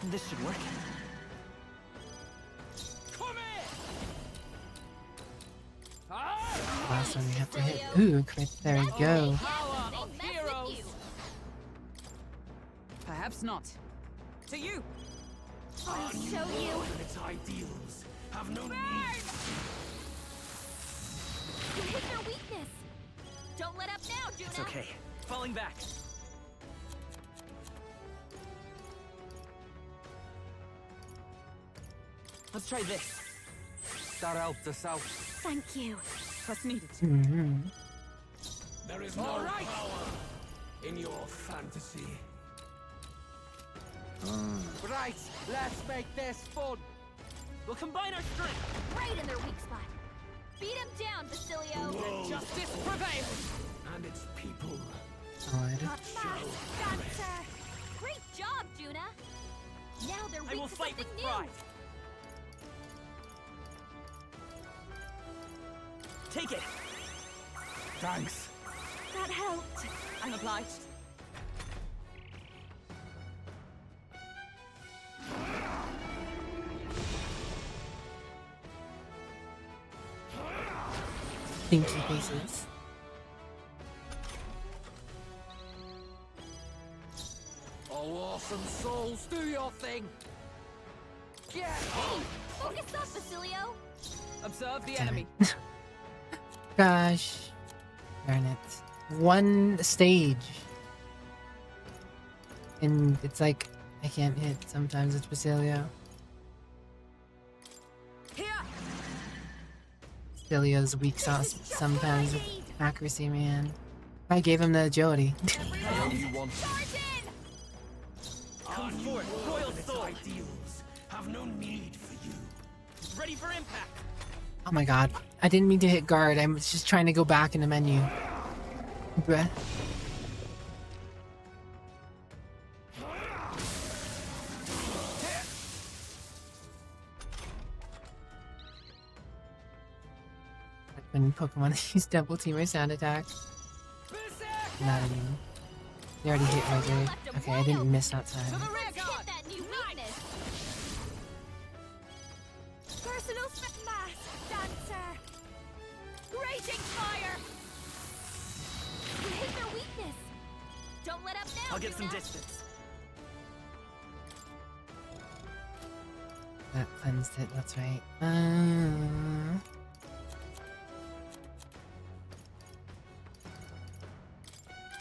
This should work. Last one we have to hit. Ooh, crit. There we go. Perhaps not. To you. I'll show you. Its ideals have no need. You hit your weakness. Don't let up now, Juna. It's okay. Falling back. Let's try this. That helped us out. Thank you. What's needed? There is no power in your fantasy. Right, let's make this fun. We'll combine our strength. Right in their weak spot. Beat him down, Basilio. Let justice prevail. And its people. Not fast, dancer. Great job, Juna. Now they're weak I will to fight something with new. pride. Take it. Thanks. That helped. I'm obliged. Stinky faces. Oh, awesome souls, do your thing. Yeah. Hey, focus up, Basilio. Observe the enemy. Gosh. Darn it. One stage. And it's like, I can't hit. Sometimes it's Basilio. Basilio's weak sauce sometimes with accuracy, man. If I gave him the agility. I owe you one. Come forth, royal soul. Ideals have no need for you. Ready for impact. Oh my god. I didn't mean to hit guard. I was just trying to go back in the menu. Bruh. When Pokemon use double teamer sound attack. Not anymore. They already hit Wizard. Okay, I didn't miss that time. Let's hit that new weakness. Personal mass dancer. Raging fire. You hit their weakness. Don't let up now. I'll get some Yuna. distance. That cleansed it, that's right.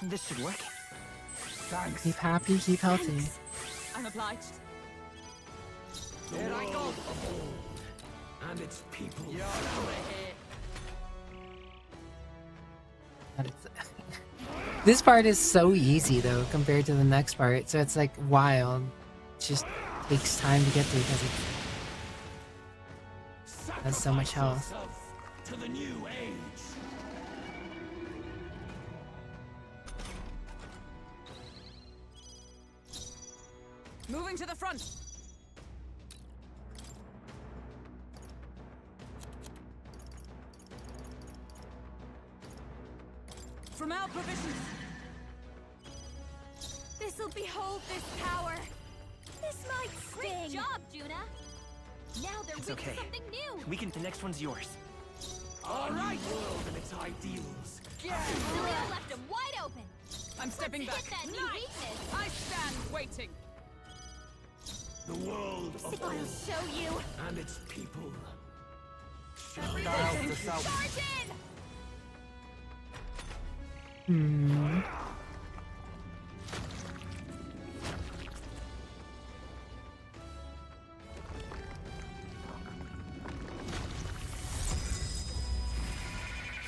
This should work. Thanks. Keep happy, keep healthy. I'm obliged. Here I go. And its people. You're But it's this part is so easy though compared to the next part, so it's like wild. It just takes time to get through because it has so much health. To the new age. Moving to the front. From our provisions. This'll behold this power. This might sting. Great job, Juna. Now they're It's weak okay. to something new. Weaken, the next one's yours. All right. World and its ideals. Julio left him wide open. I'm stepping Let's back. hit that new weakness. I stand waiting. The world of I'll old show you. and its people. Everything. the south. Charge in.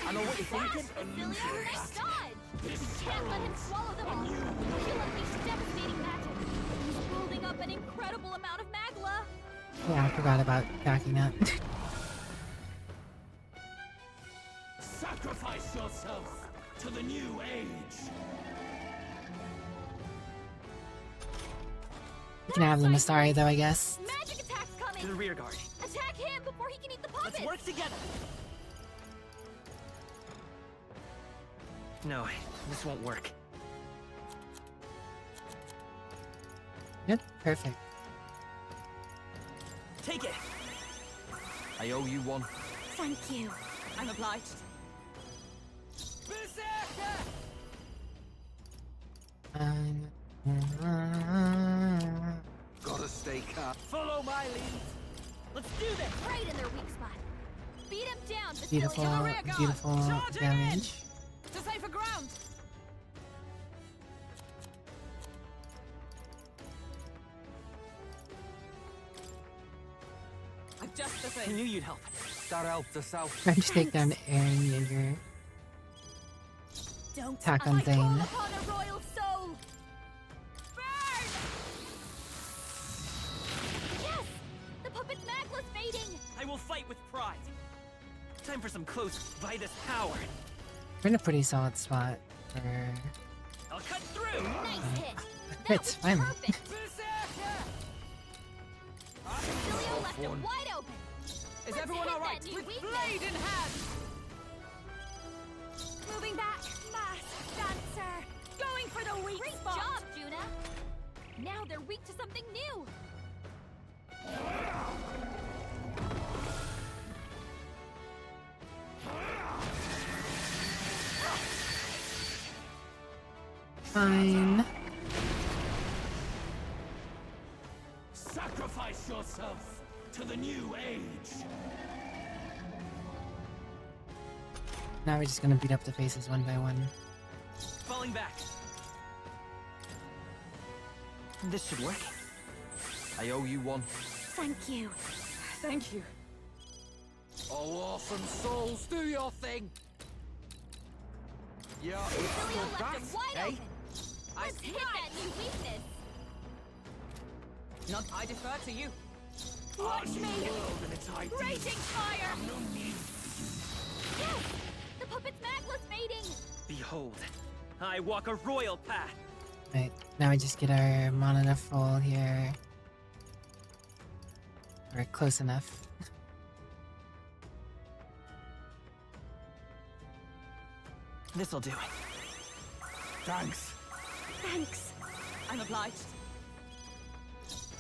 I know what you're thinking. Facilio, nice dodge. You can't let him swallow them all. He'll unleash devastating magic. He's building up an incredible amount of magla. Yeah, I forgot about backing up. Sacrifice yourself to the new age. You can have the Mastari though, I guess. Magic attacks coming. To the rear guard. Attack him before he can eat the puppets. Let's work together. No, this won't work. Yep, perfect. Take it. I owe you one. Thank you. I'm obliged. Gotta stay calm. Follow my lead. Let's do this. Right in their weak spot. Beat him down. Beautiful, Facilio. beautiful damage. To safer ground. I've just the I thing. knew you'd help. That helped us out. Trying to take down Aaron Yeager. Don't Attack on I call Zane. upon a royal soul. Burn! Yes! The puppet's magla's fading. I will fight with pride. Time for some close Vitus power. We're in a pretty solid spot for I'll cut through. Nice hit. a crit, finally. Perfect. Facilio left him wide open. Is Let's everyone hit all right? that new With weakness. blade in hand. Moving back. Mass dancer. Going for the weak spot. Great job, Juna. Now they're weak to something new. Fine. Sacrifice yourself to the new age. Now we're just gonna beat up the faces one by one. Falling back. This should work. I owe you one. Thank you. Thank you. Oh, awesome souls, do your thing. Yeah, Facilio left him wide eh? open. Let's hit that new weakness. Not I defer to you. Watch me. World and its ideals. Raging fire. No need. Yes! The puppet's magla's fading. Behold, I walk a royal path. Right, now we just get our mana full here. We're close enough. This'll do. Thanks. Thanks. I'm obliged.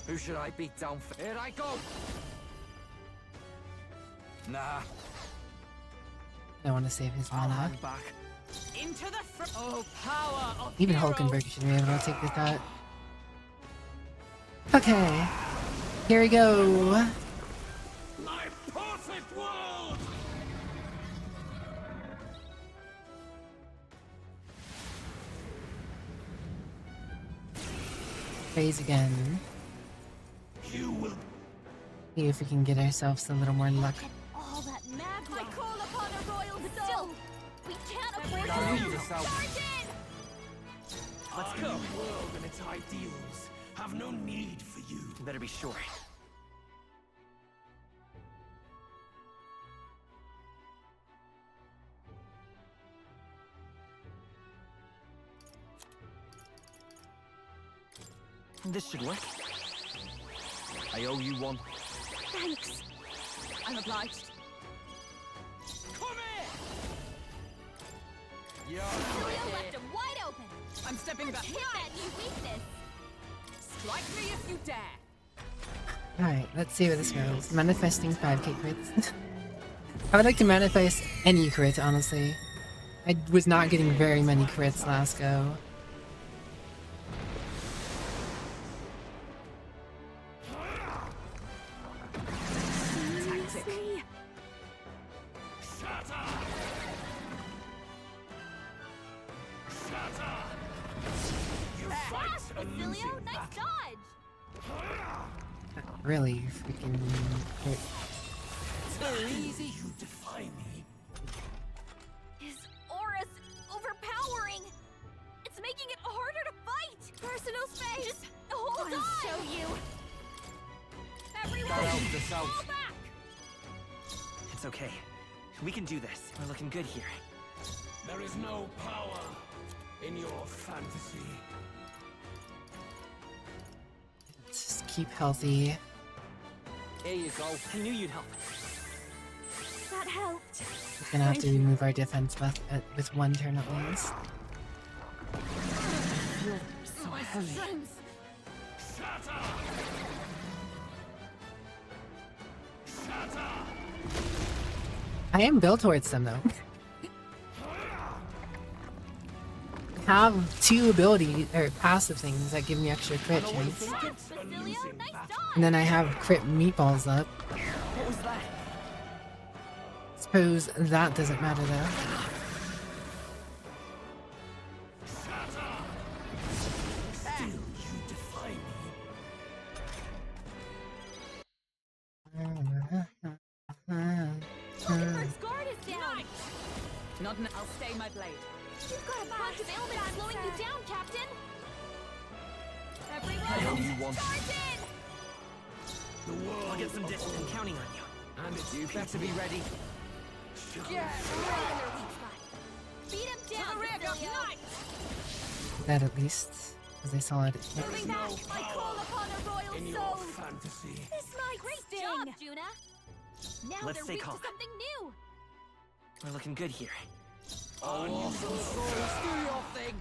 Who should I beat down for? Here I go! Nah. I want to save his I'll mana. hang back. Into the oh, power of Even heroes. Hulkenberg should be able to take this out. Okay. Here we go. My perfect world! Phase again. You will. See if we can get ourselves a little more luck. All that magma. I call upon a royal soul. Still, we can't afford I'll to leave lose. this out. Sergeant! Let's go. Our new world and its ideals have no need for you. Better be sure. This should work. I owe you one. Thanks. I'm obliged. Come here! Julio left him wide open. I'm stepping Let's back. hit that new weakness. Strike me if you dare. Alright, let's see where this goes. Manifesting 5k crits. I would like to manifest any crit, honestly. I was not getting very many crits last go. Seriously? Shatter! Shatter! You fight a Basilio, losing nice battle. dodge. Really freaking hurt. So easy you defy me. His aura's overpowering. It's making it harder to fight. Personal space. Just hold I'll on. show you. Everyone, Gotta help this out. fall back. It's okay. We can do this. We're looking good here. There is no power in your fantasy. Let's just keep healthy. Here you go. I knew you'd help. That helped. We're gonna have to remove our defense buff with one turn at least. So heavy. Shatter! Shatter! I am built towards them though. I have two ability or passive things that give me extra crit chance. Basilio, nice dodge. And then I have crit meatballs up. What was that? Suppose that doesn't matter though. Still you defy me. Hulkenberg's guard is down. Not an I'll stay my blade. You've got a bunch of ailments slowing you down, Captain. Everyone, I owe you one. charge in. The world I'll get some of distance. I'm old counting on you. and its You better be people ready. shall Right in their weak spot. Beat him down, Basilio. That at least, as I saw it. Moving back, I call upon a royal in your soul. fantasy. This might Great job, Juna. Now Let's they're stay weak calm. to something new. We're looking good here. Oh, awesome souls, do your thing.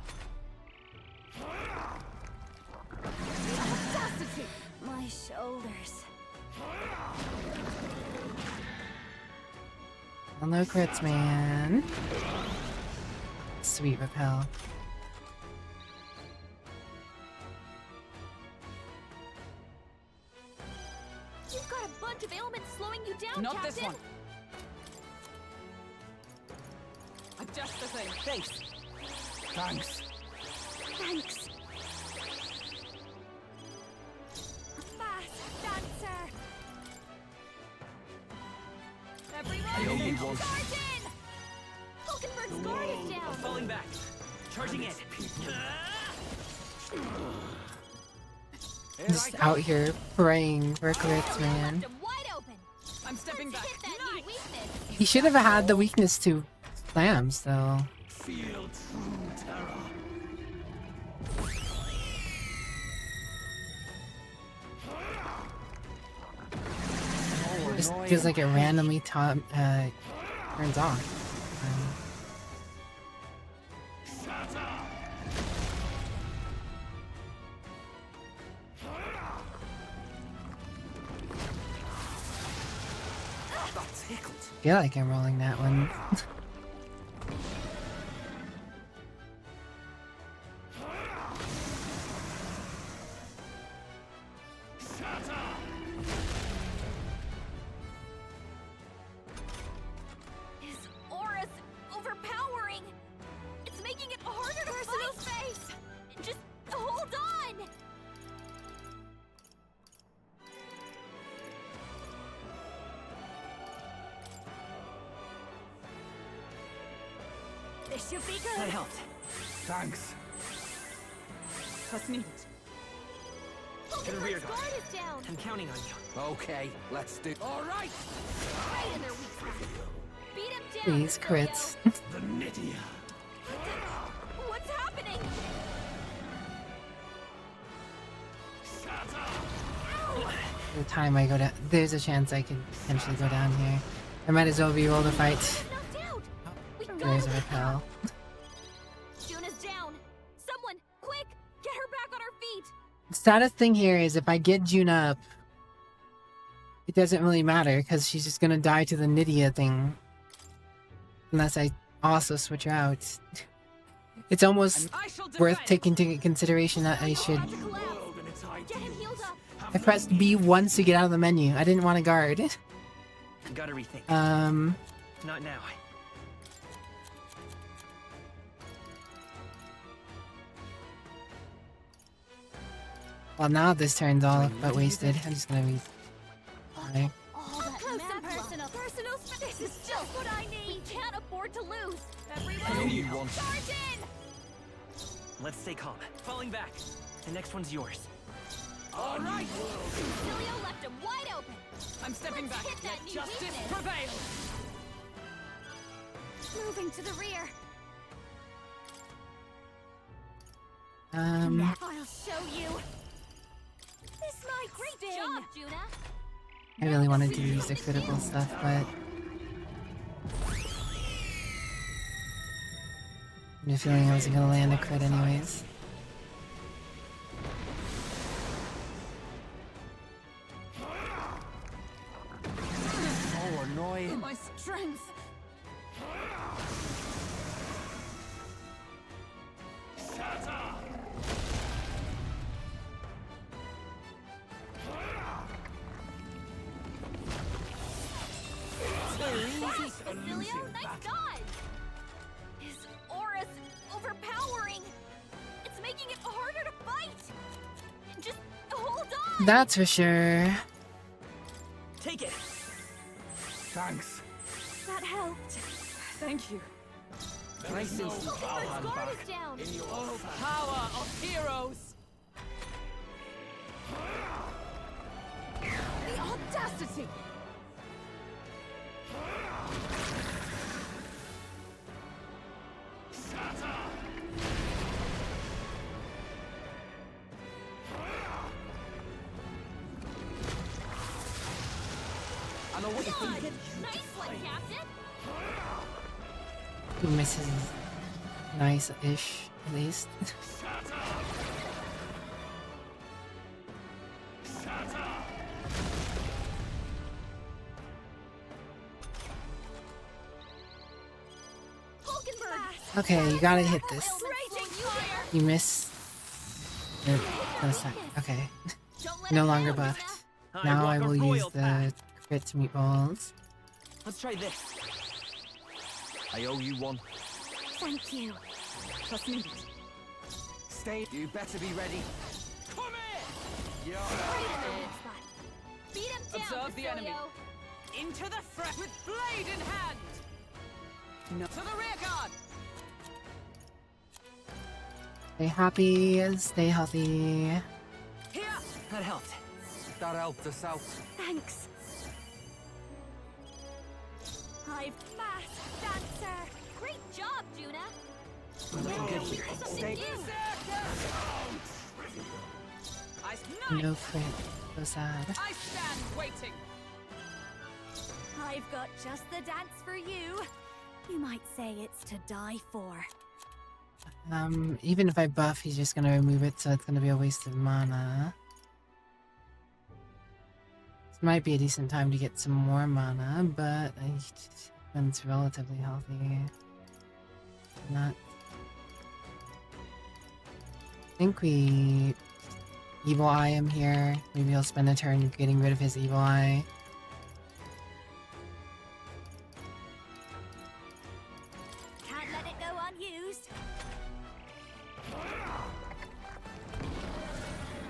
Audacity. My shoulders. Well, no crits, man. Sweet repel. You've got a bunch of ailments slowing you down, Not Captain. this one. Adjust the thing. Thanks. Thanks. Thanks. Fast dancer. Everyone, I owe you one. charge in. Hulkenberg's guard is down. Falling back. Charging in. Just out here praying for crits, man. Left him wide open. I'm stepping Let's back. hit that new weakness. He should have had the weakness to slams, though. Feel true terror. Just feels like it randomly turns off. tickled. I feel like I'm rolling that one. His aura's overpowering. It's making it harder to fight. Face. Just hold on. This should be good. That helped. Thanks. Trust me. To the rear guard. Guard is down. I'm counting on you. Okay, let's do. All right. Right in their weak spot. Beat him down. Please, crits. The Nydia. What's happening? By the time I go down, there's a chance I could potentially go down here. I might as well re-roll the fight. There's a repel. Juna's down. Someone, quick, get her back on her feet. The saddest thing here is if I get Juna up, it doesn't really matter because she's just gonna die to the Nydia thing. Unless I also switch her out. It's almost worth taking into consideration that I should... I pressed B once to get out of the menu. I didn't want to guard. Gotta rethink. Not now. Well, now this turn's all but wasted. I'm just gonna be... Okay. All that close and personal. Personal space. This is just what I need. We can't afford to lose. Everyone, charge in. Let's stay calm. Falling back. The next one's yours. All right. Cilio left him wide open. I'm stepping Let's back. hit that Let new justice weakness. prevail. Moving to the rear. I'll show you. This might great job, Juna. I really wanted to use the critical stuff, but... I had a feeling I wasn't gonna land a crit anyways. So annoying. My strength. Cilio, nice dodge. His aura's overpowering. It's making it harder to fight. Just hold on. That's for sure. Take it. Thanks. That helped. Thank you. Nice and Guard is down. Oh, power of heroes. The audacity. I know what you're thinking. Nice one, Captain. He misses nice-ish, at least. Okay, you gotta hit this. You miss. Okay. No longer buffed. Now I will use the crit meatballs. Let's try this. I owe you one. Thank you. Trust me. Stay. You better be ready. Come here! Beat him down, Observe the enemy. Cilio. Into the front with blade in hand. No. To the rear guard. Stay happy, stay healthy. Here. That helped. That helped us out. Thanks. I've fast dancer. Great job, Juna. We're looking good here. Stay. No crit. So sad. I stand waiting. I've got just the dance for you. You might say it's to die for. Even if I buff, he's just gonna remove it, so it's gonna be a waste of mana. might be a decent time to get some more mana, but it's relatively healthy. Not. I think we evil eye him here. Maybe he'll spend a turn getting rid of his evil eye. Can't let it go unused.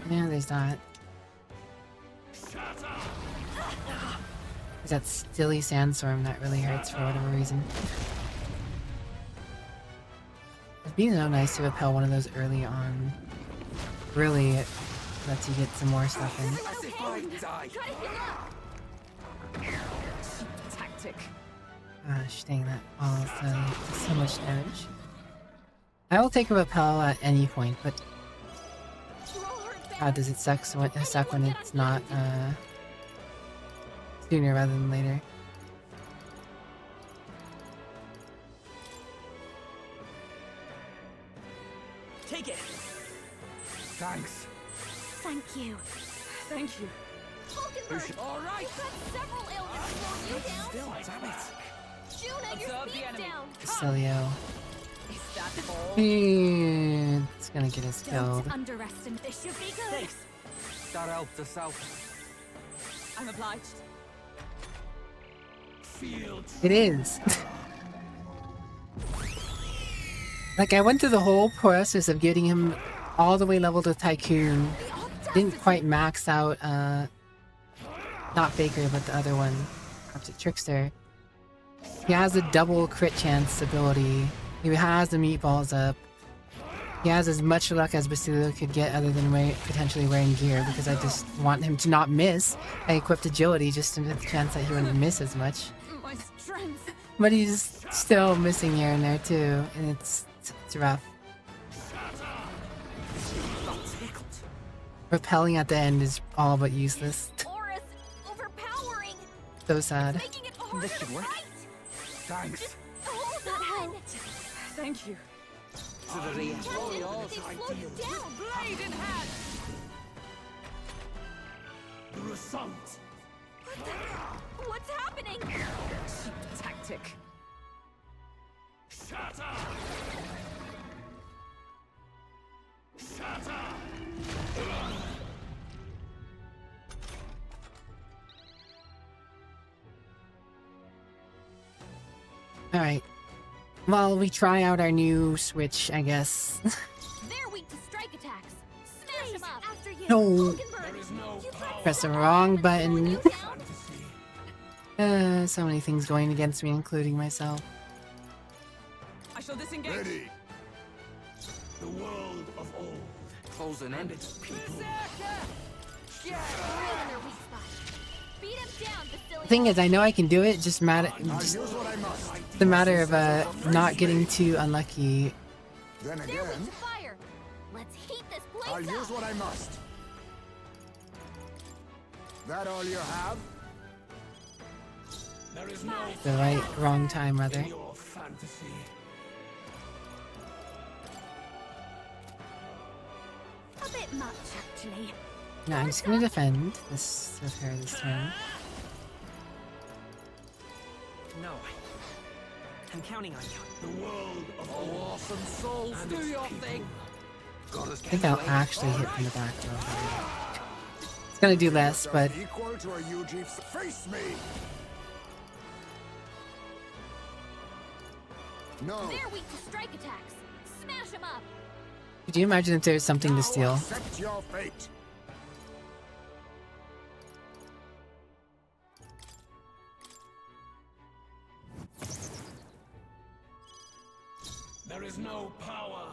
Yeah, there's that. There's that Stilly Sandstorm that really hurts for whatever reason. It'd be so nice to repel one of those early on. Really, it lets you get some more stuff in. Tactic. Gosh, dang that. Oh, so much damage. I will take a repel at any point, but God, does it suck when it's not sooner rather than later. Take it. Thanks. Thank you. Thank you. Falkenberg, All right. you've got several ailments slowing you down. Still, damn it. Juna, your Observe the speed's enemy. down. Celio. Is that all? It's gonna get us killed. Don't underestimate. This should be good. Thanks. That helped us out. I'm obliged. It is. Like, I went through the whole process of getting him all the way leveled with Tycoon. Didn't quite max out, not Faker, but the other one. Trickster. He has a double crit chance ability. He has the meatballs up. He has as much luck as Basilio could get other than potentially wearing gear, because I just want him to not miss. I equipped agility just to have the chance that he wouldn't miss as much. My strength. But he's still missing here and there too, and it's rough. Repelling at the end is all but useless. Aura's overpowering. So sad. Making it harder This should to work. fight. Thanks. Hold on. Thank you. To the rear. Captain, they slowed you down. Blade in hand. The assault. What's happening? Tactic. Shatter. Shatter. Alright. Well, we try out our new switch, I guess. They're weak to strike attacks. Smash them up. After you. No. Falkenberg. Press the wrong button. So many things going against me, including myself. I shall disengage. Ready. The world of old. Closing in. Its people. Right in their weak spot. Beat him down, Basilio. The thing is, I know I can do it, just Use what I must. the matter of not getting too unlucky. Then They're again, weak to fire. Let's heat this place I'll use up. what I must. That all you have? There is no The right, wrong time, rather. in your fantasy. A bit much, actually. No, I'm just gonna defend this with her this turn. No. I'm counting on you. The world of Oh, old. awesome souls, And do its your people. thing. Got us I think I'll actually hit from the back row. It's gonna do less, but Equal to a UG. Face me! No. They're weak to strike attacks. Smash them up. could you imagine if there's something to steal? Accept your fate. There is no power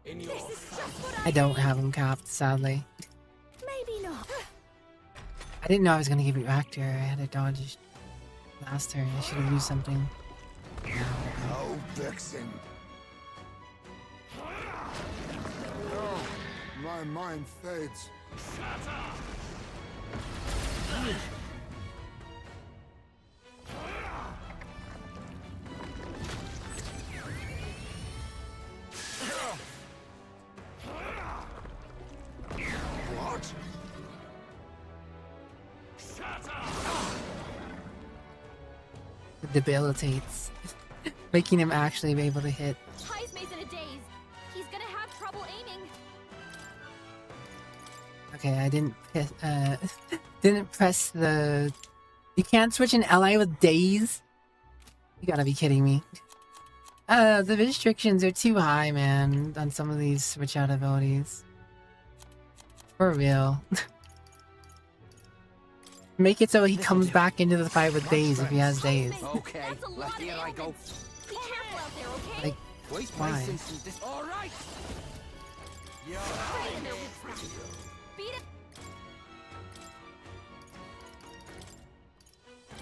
in your This is just what I don't have him capped, sadly. Maybe not. I didn't know I was gonna give you Actor. I had a dodge last turn. I should have used something. No vexing. Oh, my mind fades. Shatter! debilitates, making him actually be able to hit. Heismay's in a daze. He's gonna have trouble aiming. Okay, I didn't press the. You can't switch an ally with daze? You gotta be kidding me. The restrictions are too high, man, on some of these switch out abilities. For real. Make it so he comes back into the fight with daze if he has daze. Okay, here I go. Be careful out there, okay? Like, why? All right. Right in there, beat it.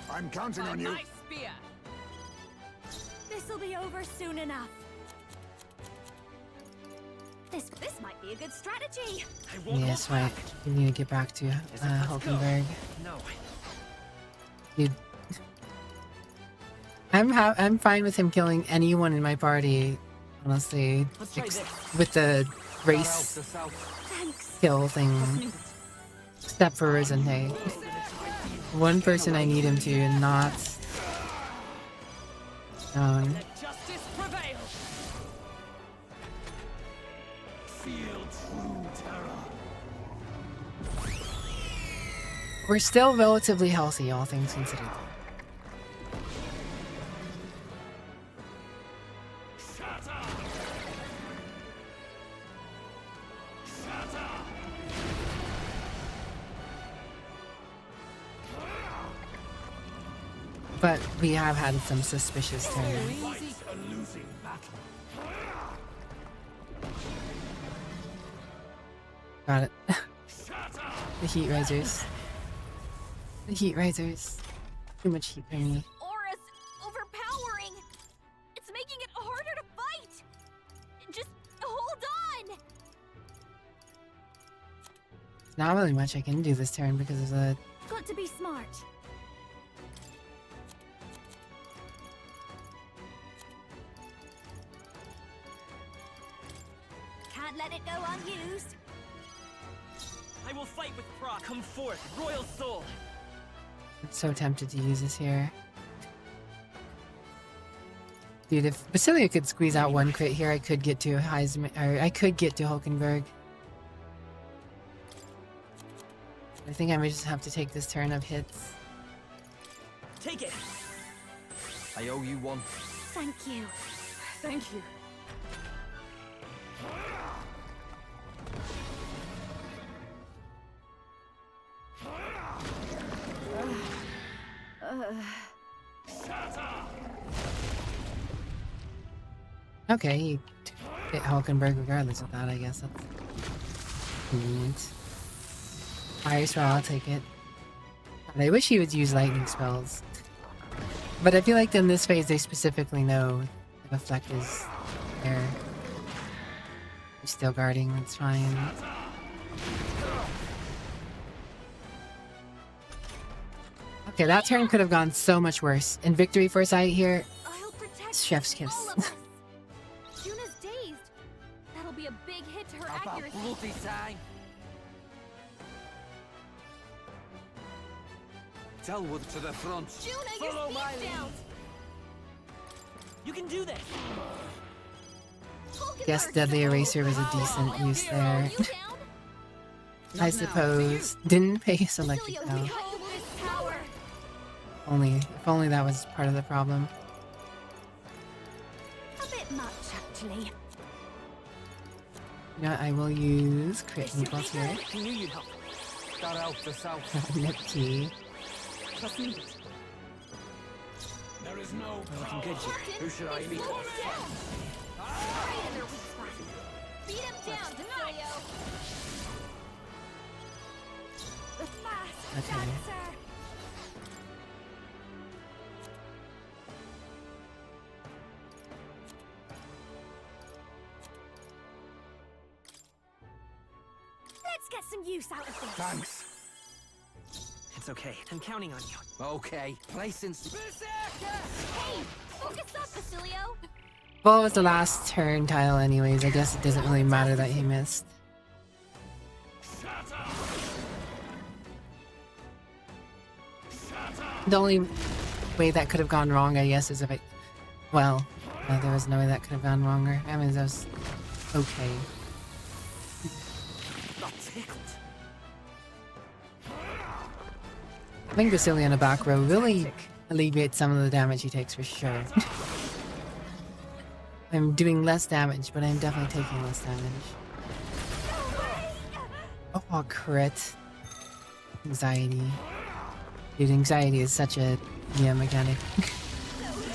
I'm counting on you. Spear. This'll be over soon enough. This might be a good strategy. Yes, right. You need to get back to Hulkenberg. No. Dude. I'm fine with him killing anyone in my party, honestly. With the race kill thing. Except for Rizente. One person I need him to, and not... Justice prevails. Feel true terror. We're still relatively healthy, all things considered. But we have had some suspicious turns. Got it. The heat risers. The heat risers. Too much heat for me. Aura's overpowering. It's making it harder to fight. Just hold on. Not really much I can do this turn because of the... Got to be smart. Can't let it go unused. I will fight with pride. Come forth, royal soul. I'm so tempted to use this here. Dude, if Basilia could squeeze out one crit here, I could get to Heisman, or I could get to Hulkenberg. I think I might just have to take this turn of hits. Take it. I owe you one. Thank you. Thank you. Okay, he hit Hulkenberg regardless of that, I guess. That's convenient. Fire spell, I'll take it. I wish he would use lightning spells. But I feel like in this phase they specifically know if effect is there. He's still guarding, that's fine. Okay, that turn could have gone so much worse. And victory foresight here, chef's kiss. Juna's dazed. That'll be a big hit to her About accuracy. bloody time. Telwood to the front. Juna, Follow your my speed's lead. down. You can do this. Guess Deadly Eraser was a decent use there. I suppose. Didn't pay Selectric though. If only that was part of the problem. A bit much, actually. You know, I will use crit meatballs here. I knew you'd help. Got out the south. Nip tea. Trust me. There is no Looking good here. Who should I meet? Right in their weak spot. Beat him down, Denario. The fast Okay. dancer. Let's get some use out of this. Thanks. It's okay. I'm counting on you. Okay, placing. Hey, focus up, Basilio. Well, it was the last turn tile anyways. I guess it doesn't really matter that he missed. The way that could have gone wrong, I guess, is if it... Well, there was no way that could have gone wronger. I mean, that was okay. Not tickled. I think Basilia in the back row really alleviates some of the damage he takes for sure. I'm doing less damage, but I'm definitely taking less damage. Oh, crit. Anxiety. Dude, anxiety is such a mechanic.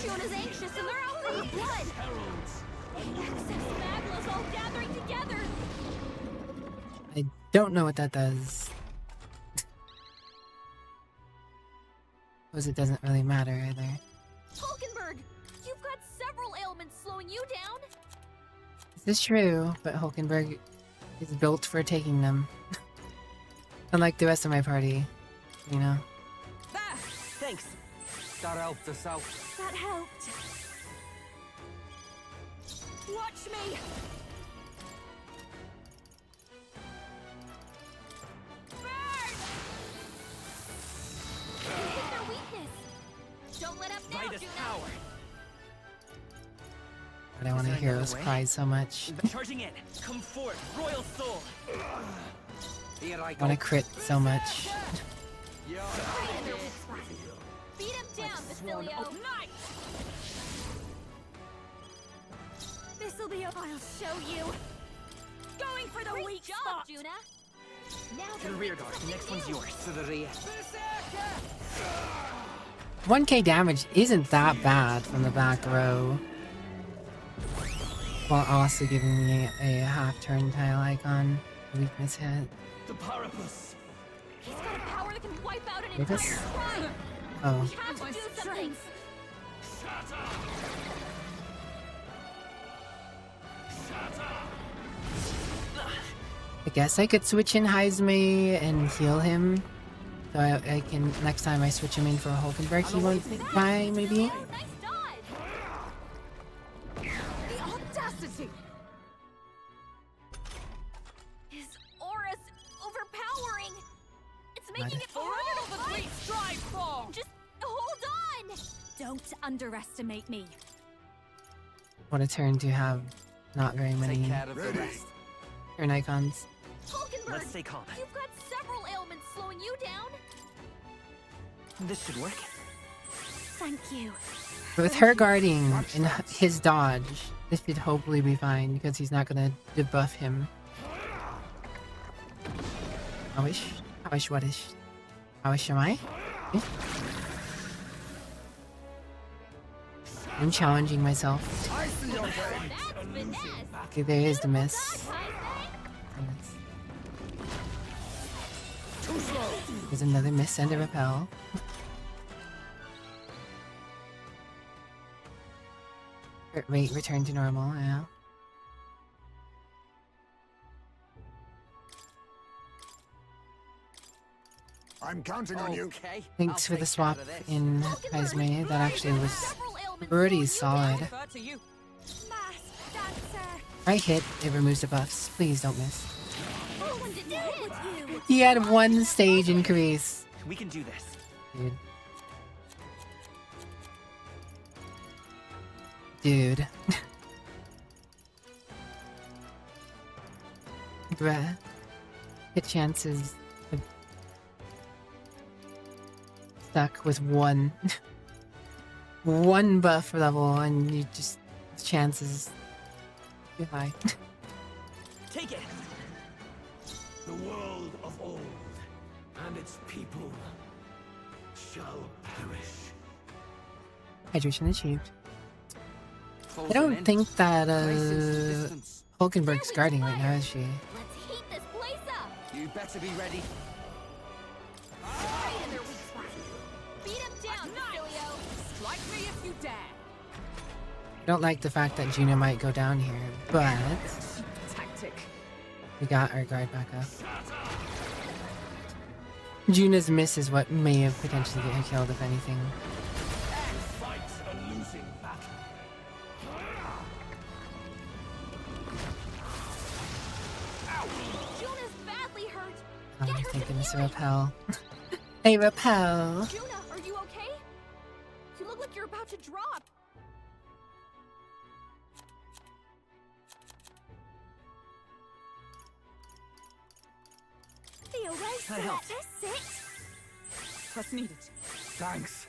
Juna's anxious and they're out for her blood. Access Magla's all gathering together. I don't know what that does. Suppose it doesn't really matter either. Hulkenberg, you've got several ailments slowing you down. This is true, but Hulkenberg is built for taking them. Unlike the rest of my party, you know. Thanks. That helped us out. That helped. Watch me. Burn! Weaken their weakness. Don't let up now, Right as Juna. power. But I want to hear us cry so much. Charging in. Come forth, royal soul. Here I I go. want to crit so much. Beat him down, Basilio. This'll be a... I'll show you. Going for the weak spot. Juna. Now To the rear guard. The next one's yours. To the rear. 1k damage isn't that bad from the back row. While also giving me a half-turn tile icon. Weakness hit. The Parapus. He's got a power that can wipe out an Wait, entire this- tribe. Oh. We have to do something. I guess I could switch in Heizme and heal him. So I can, next time I switch him in for a Hulkenberg, he won't die, maybe? The audacity! His aura's overpowering. It's making What? it harder to fight. Strive for! Just hold on. Don't underestimate me. What a turn to have not very many Take care of the rest. turn icons. Hulkenberg, Let's stay calm. you've got several ailments slowing you down. This should work. Thank you. But with her guarding and his dodge, this should hopefully be fine because he's not gonna debuff him. How is am I? I'm challenging myself. Okay, there is the miss. There's another miss and a repel. Rate return to normal, yeah. I'm counting on you. Thanks for the swap in Heizme. That actually was pretty solid. Refer to you. I hit, it removes the buffs. Please don't miss. Oh, did it hit you? He had one stage increase. We can do this. Dude. Bruh. Hit chances of stuck with one one buff level and you just chances too high. Take it. The world of old and its people shall perish. Hydration achieved. I don't think that Hulkenberg's guarding right now, is she? Let's heat this place up. You better be ready. Right in their weak spot. Beat him down, Basilio. Strike me if you dare. I don't like the fact that Juno might go down here, but Tactic. we got our guard back up. Juno's miss is what may have potentially get her killed, if anything. Fight a losing battle. Juna's badly hurt. Thank goodness, a repel. A repel! Juna, are you okay? me a way to I let helped. this sit. Trust needed. Thanks.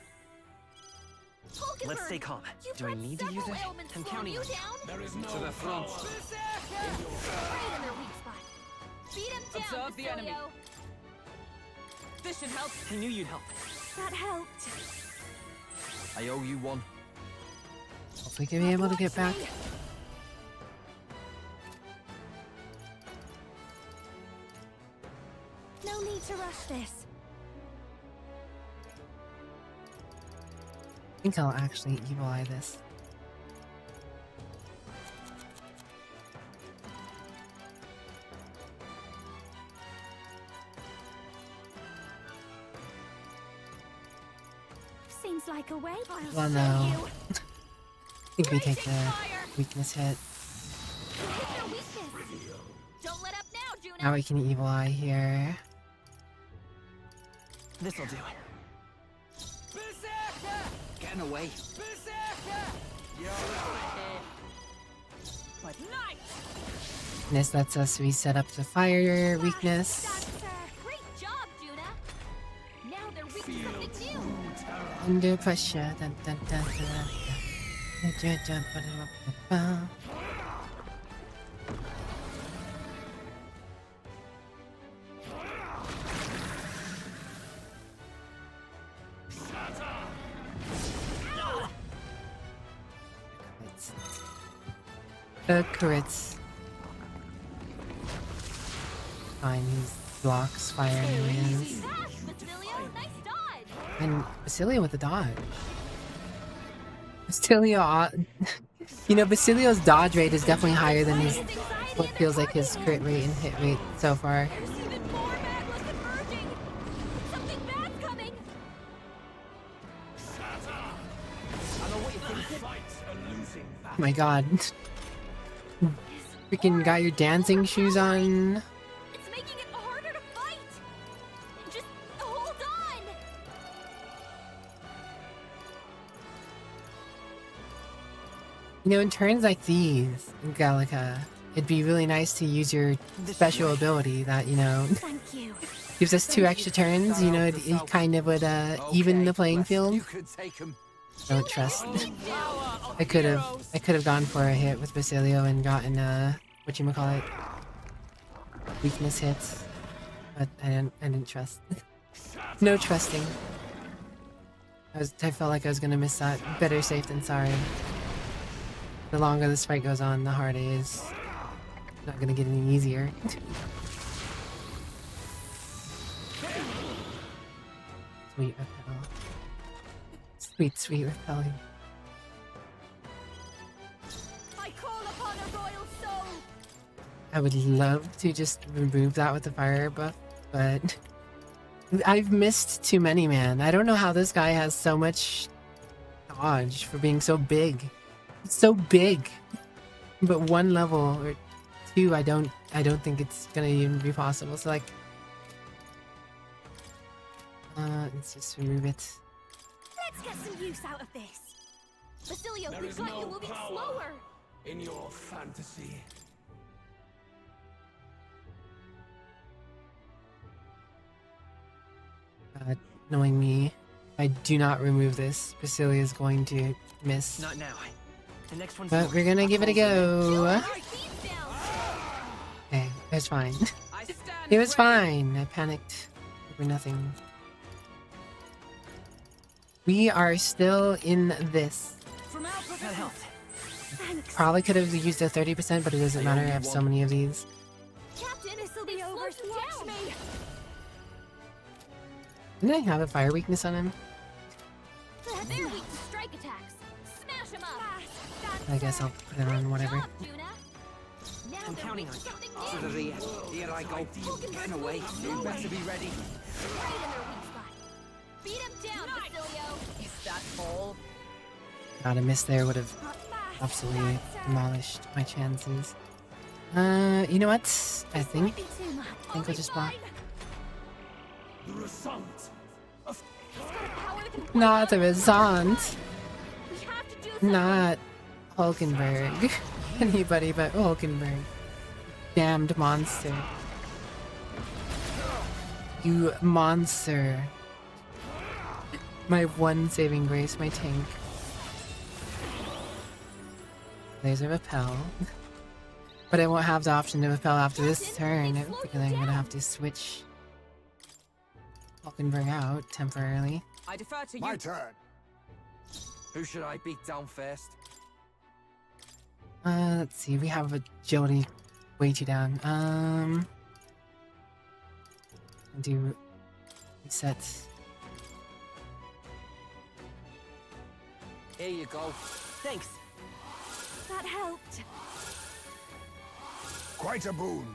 Let's stay calm. You've Do I got need to use several it? ailments I'm slowing counting you on you. down. There is no To the front. power. Right in their weak spot. Beat him down, Observe the enemy. Basilio. This should help. I knew you'd help. That helped. I owe you one. Hopefully we'll be able to get back. No need to rush this. I think I'll actually evil eye this. Seems like a way. Well, no. I think we take the weakness hit. Hit their weakness. Don't let up now, Juno. Now we can evil eye here. This'll do it. Getting away. But nice. This lets us reset up the fire weakness. Great job, Juno. Now they're weak to something new. Under pressure. Dun, dun, dun, dun, dun. The crits. Fine, he blocks fire anyways. And Basilio with the dodge. Basilio, you know, Basilio's dodge rate is definitely higher than his, what feels like his crit rate and hit rate so far. Oh my god. Freaking got your dancing shoes on. It's making it harder to fight. Just hold on. You know, in turns like these, Gallica, it'd be really nice to use your special ability that, you know, Thank you. gives us 2 extra turns. You know, it kind of would even the playing field. You could take him. Don't trust. I could have gone for a hit with Basilio and gotten whatchamacallit, weakness hits, but I didn't trust. No trusting. I felt like I was gonna miss that. Better safe than sorry. The longer this fight goes on, the harder it is. Not gonna get any easier. Sweet repel. Sweet, sweet repelling. I call upon a royal soul. I would love to just remove that with the fire buff, but I've missed too many, man. I don't know how this guy has so much dodge for being so big. It's so big. But 1 level or 2, I don't think it's gonna even be possible. So like, let's just remove it. Let's get some use out of this. Basilio, There we've is got no you moving power slower. in your fantasy. Knowing me, if I do not remove this, Basilio is going to miss. Not now. The next one's But yours. we're gonna give it a go. Feet down. Okay, it was fine. It was fine. I panicked over nothing. We are still in this. That helped. Thanks. Probably could have used a 30%, but it doesn't matter. I have so many of these. Captain, this'll be over. Watch me. Didn't I have a fire weakness on him? They're weak to strike attacks. Smash them up. I guess I'll put it on whatever. Now I'm they're counting weak on to you. something To new. the rear. Here I go. Getting away. You better be ready. Right in their weak spot. Beat him down, Basilio. Is that all? God, a miss there would have absolutely demolished my chances. You know what? I think we'll just block. The result of Not the Resant. Not Hulkenberg. Anybody but Hulkenberg. Damned monster. You monster. My one saving grace, my tank. Laser repel. But I won't have the option to repel after this turn because I'm gonna have to switch Falkenberg out temporarily. I defer to My you. turn. Who should I beat down first? Let's see, we have agility way too down. Do reset. Here you go. Thanks. That helped. Quite a boon.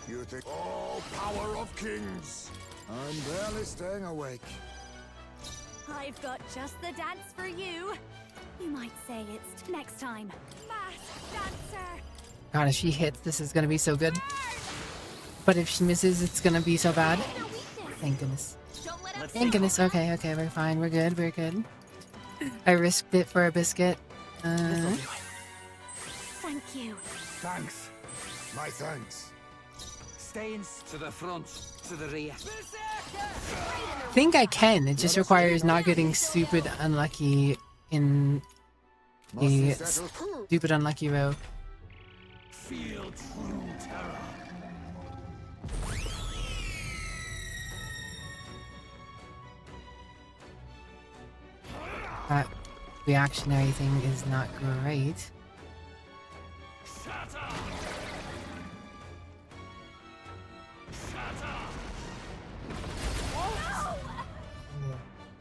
You think... Oh, power of kings! I'm barely staying awake. I've got just the dance for you. You might say it's next time. Masked dancer. God, if she hits, this is gonna be so good. But if she misses, it's gonna be so bad. Thank goodness. Thank goodness. Okay, okay, we're fine. We're good. We're good. I risked it for a biscuit. Thank you. Thanks. My thanks. Stay in to the front, to the rear. I think I can. It just requires not getting stupid unlucky in the stupid unlucky row. Feel true terror. That reactionary thing is not great.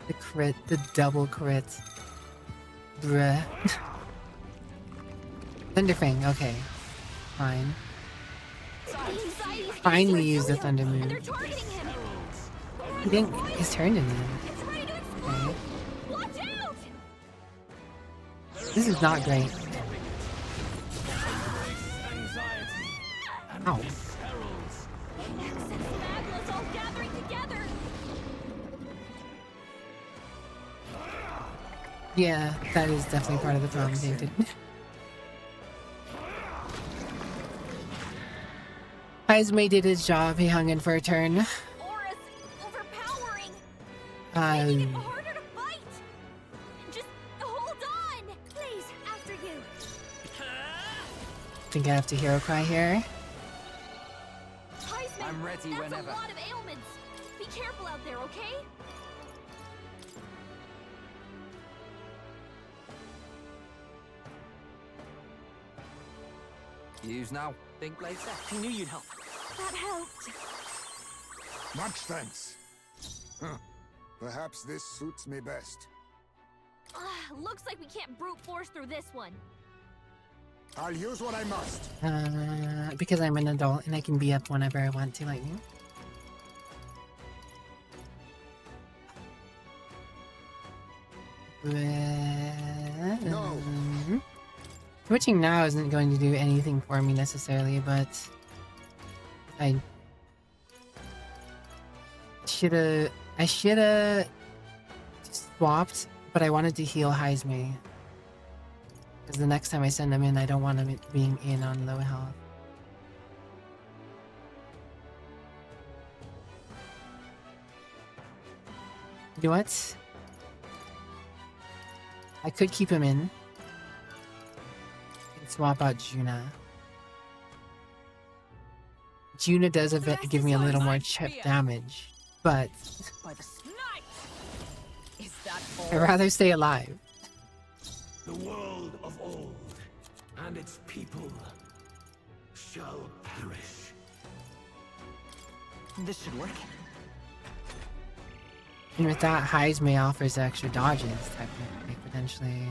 The crit, the double crit. Bruh. Thunderfang, okay. Fine. Finally use the Thunder move. He didn't get his turn in then. Okay. This is not great. Ow. Yeah, that is definitely part of the problem, David. Heismay did his job. He hung in for a turn. I think I have to hero cry here. I'm ready whenever. That's a lot of ailments. Be careful out there, okay? Use now. Think later. I knew you'd help. That helped. Much thanks. Huh. Perhaps this suits me best. Looks like we can't brute force through this one. I'll use what I must. Because I'm an adult and I can be up whenever I want to, like you. No. Switching now isn't going to do anything for me necessarily, but I shoulda swapped, but I wanted to heal Heismay. Because the next time I send him in, I don't want him being in on low health. You know what? I could keep him in. And swap out Juna. Juna does give me a little more chip damage, but I'd rather stay alive. The world of old and its people shall perish. This should work. And with that, Heismay offers extra dodges, technically, potentially.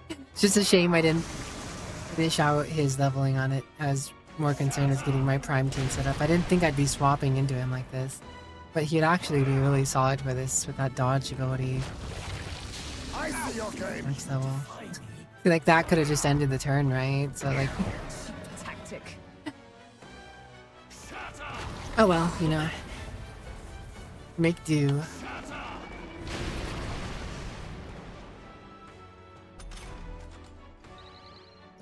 It's just a shame I didn't finish out his leveling on it. I was more concerned with getting my prime team set up. I didn't think I'd be swapping into him like this. But he'd actually be really solid for this with that dodge ability. I see your game. Next level. Like that could have just ended the turn, right? So like Tactic. oh well, you know. Make do.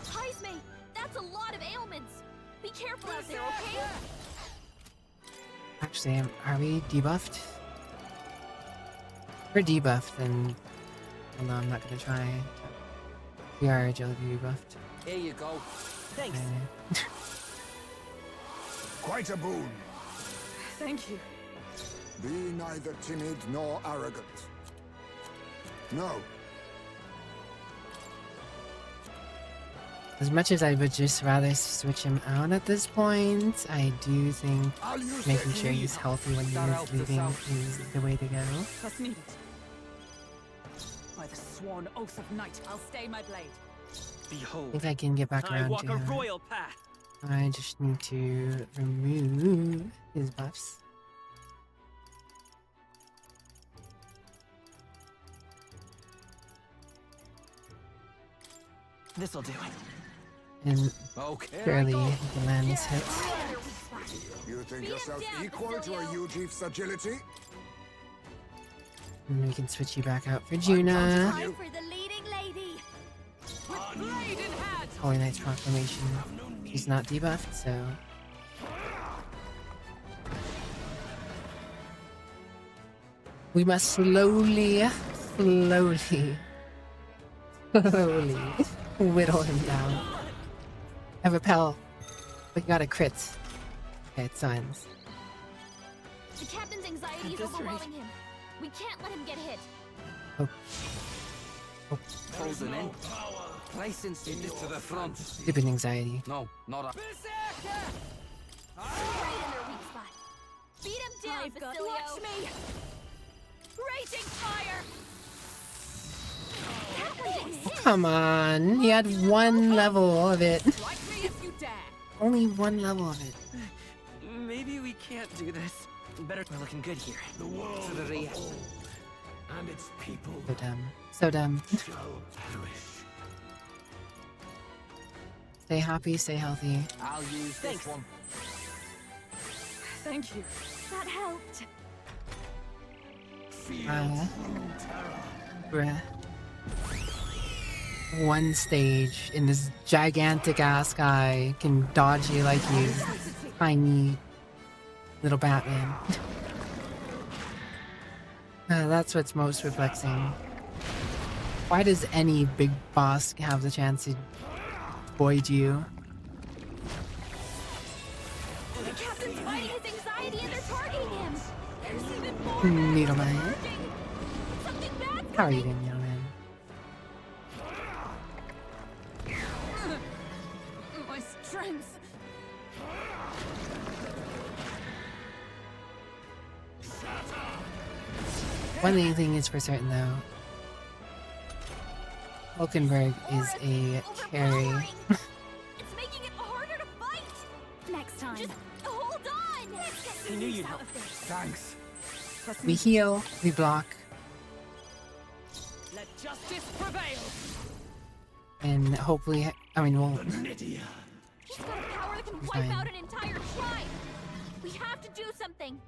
Heismay, that's a lot of ailments. Be careful out there, okay? Actually, are we debuffed? If we're debuffed, then... Well, no, I'm not gonna try. We are agility debuffed. Here you go. Thanks. Quite a boon. Thank you. Be neither timid nor arrogant. No. As much as I would just rather switch him out at this point, I do think making sure he's healthy when he's leaving is the way to go. Trust needed. By the sworn oath of night, I'll stay my blade. I Behold, think I can get back I around walk to a him. royal path. I just need to remove his buffs. This'll do. And barely he can land his hits. You think yourself equal to a Ujief's agility? And we can switch you back out for Juna. Time for the leading lady. With blade in hand. Holy Knight's Proclamation. She's not debuffed, so... We must slowly whittle him down. I repel. We got a crit. Okay, it signs. The captain's anxiety is overwhelming him. We can't let him get hit. Oh. Frozen in. Placing this to the front. Stupid anxiety. No, not a... Right in their weak spot. Beat him down, Basilio. Watch me! Raging fire! Come on, he had one level of it. Strike me if you dare. Only one level of it. Maybe we can't do this. Better we're looking good here. The world To the rear. of old and its people So dumb. So dumb. shall perish. Stay happy, stay healthy. I'll use this one. Thank you. That helped. Feel true terror. Bruh. One stage in this gigantic ass guy can dodge you like he's tiny little Batman. That's what's most perplexing. Why does any big boss have the chance to void you? The captain's fighting his anxiety and they're targeting him. There's even more. Needleman. Something bad's How are you coming. doing, Needleman? My strength. One thing is for certain though. Hulkenberg is a carry. It's making it harder to fight. Next time. Just hold on. Let's get I through knew this you'd out help. of this. Thanks. We heal, we block, Let justice prevail. and hopefully, I mean, we'll... He's got a power that can wipe Fine. out an entire tribe. We have to do something.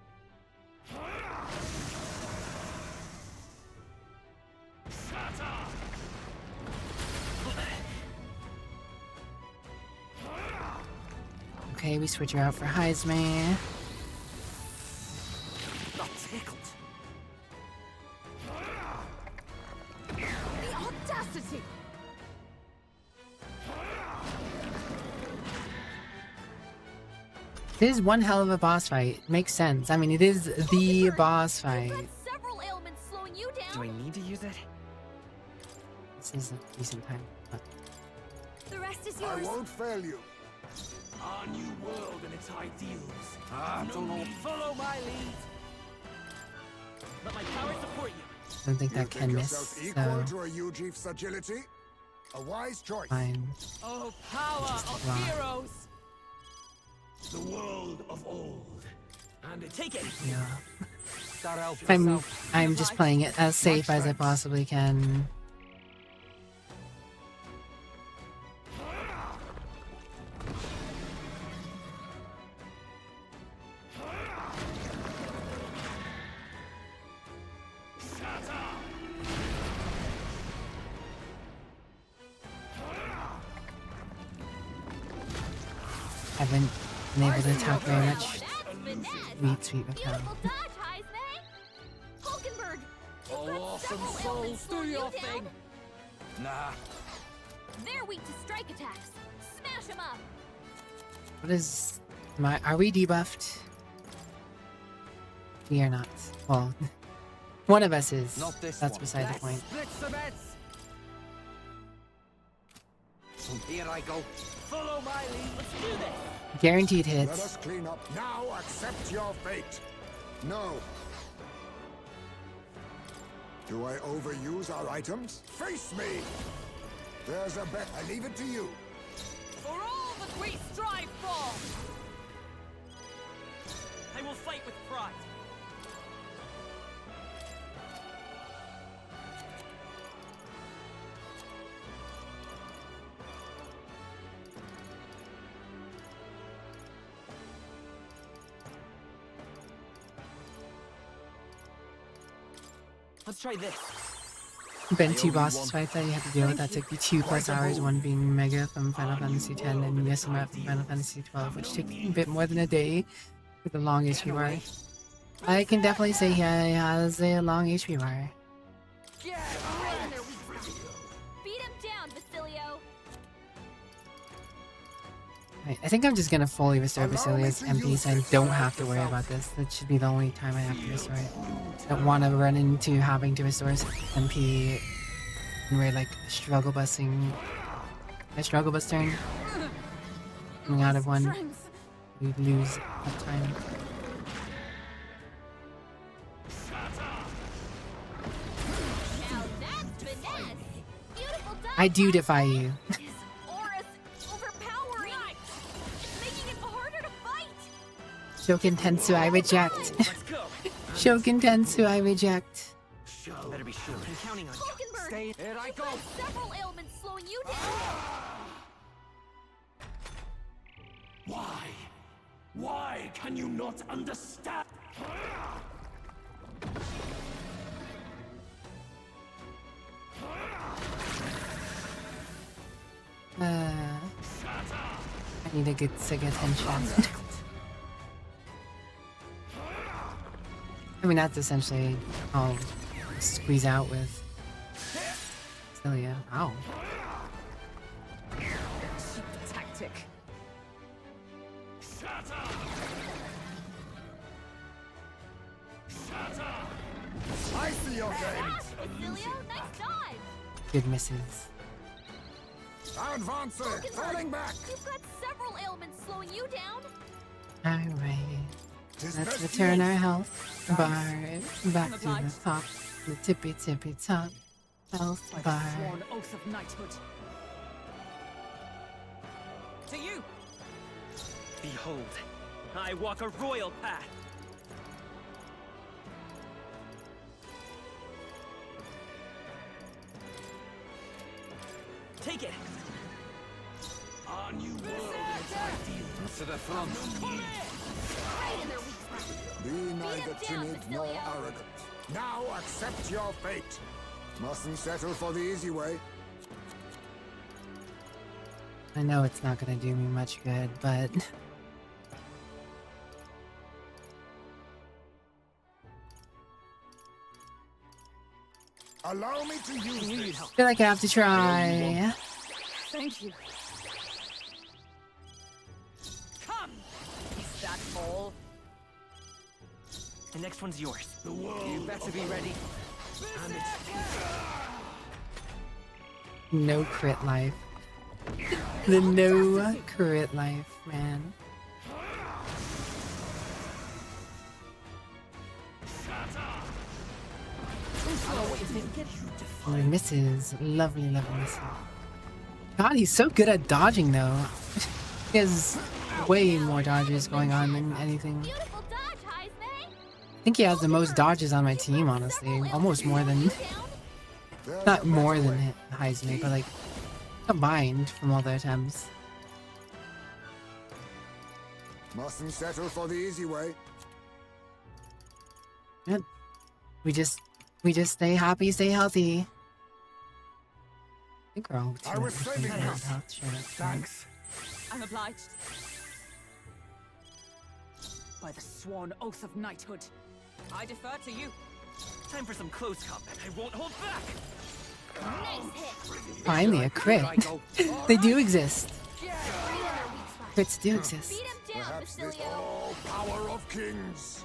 Okay, we switch her out for Heisman. Not tickled. The audacity. It is one hell of a boss fight. Makes sense. I mean, it is the boss fight. Several ailments slowing you down. Do I need to use it? This is a decent time. But The rest is I yours. won't fail you. Our new world and its ideals. Don't know. Follow my lead. Let my power support you. I don't think You that think can yourself miss, equal so to a Ujief's agility? A wise choice. fine. Oh, power of block. heroes. The world of old and its Take it. Yeah. That helps. I'm just playing it as safe as I possibly can. Haven't been able to attack very much. Sweet, sweet Macau. Beautiful dodge, Heisme! Hulkenberg! Oh, awesome souls, do your thing! Nah. They're weak to strike attacks. Smash them up! What is my? Are we debuffed? We are not. Well, one of us is. Not this That's one. beside the point. Split the bets. Here I go. Follow my lead. Let's do this. Guaranteed Let hits. us clean up. Now accept your fate. No. Do I overuse our items? Face me! There's a bet. I leave it to you. For all that we strive for! I will fight with pride. Let's try this. Been 2 bosses fights that you had to deal with that took you 2+ hours, one being Mega from Final Fantasy X and Yasuma from Final Fantasy XII, which took a bit more than a day with a long HP bar. I can definitely say he has a long HP bar. Beat him down, Basilio! Right, I think I'm just gonna fully restore Basilia's MP so I don't have to worry about this. That should be the only time I have to restore it. I don't want to run into having to restore MP and we're like struggle busting. A struggle bus turn. Coming out of one. We lose that time. Now that's finesse! Beautiful dodge! I do defy you. Aura's overpowering! It's making it harder to fight! Shokin Tensu, I reject. Shokin Tensu, I reject. Better be sure. I'm counting on you. Hulkenberg! Stay. Here I go. Several ailments slowing you down! Why? Why can you not understand? I need to get sick attention. I mean, that's essentially all squeeze out with Celia. Ow. Cheap tactic. I see your game. Basilio, nice dodge! Good misses. Advancing. Falling back. You've got several ailments slowing you down! Alright. Let's return our health bar back to the top. The tippy top. Health By the bar. sworn oath of knighthood. To you! Behold, I walk a royal path. Take it. Our new world is ideal. To the front. Right in their weak spot! Be neither down, timid nor Basilio. arrogant. Now accept your fate. Mustn't settle for the easy way. I know it's not gonna do me much good, but Allow me to use this. I feel like I have to try. Thank you. Come! Is that all? The next one's yours. The world. You better be ready. And it's No crit life. The no crit life, man. Oh, he misses. Lovely, lovely misses. God, he's so good at dodging, though. He has way more dodges going on than anything. Beautiful dodge, Heisme! I think he has the most dodges on my team, honestly. Almost more than... Not more than Heisme, but like... combined from all the attempts. Mustn't settle for the easy way. Good. We just stay happy, stay healthy. I think we're all I was saving health. this. Sure, that's fine. thanks. I'm obliged. By the sworn oath of knighthood, I defer to you. Time for some close combat. I won't hold back. Finally, a crit. They do exist. Crits do exist. Perhaps this all power of kings.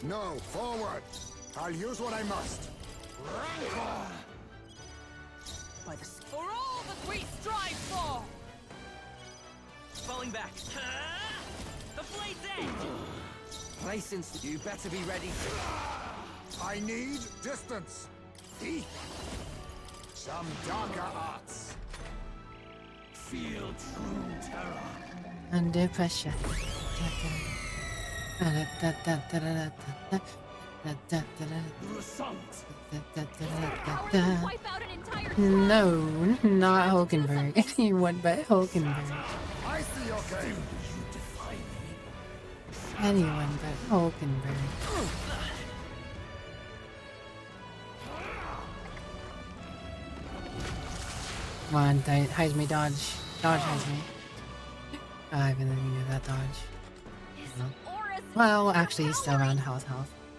No, forward. I'll use what I must. Rancor. By the for all that we strive for. Falling back. The blade's edge. Placing, you better be ready. I need distance. Deep. Some darker arts. Feel true terror. Under pressure. No, not Hulkenberg. Anyone but Hulkenberg. I see your game. Anyone but Hulkenberg. Come on, Heisme, dodge. Dodge, Heisme. I really needed that dodge. Well, actually, he's still around health.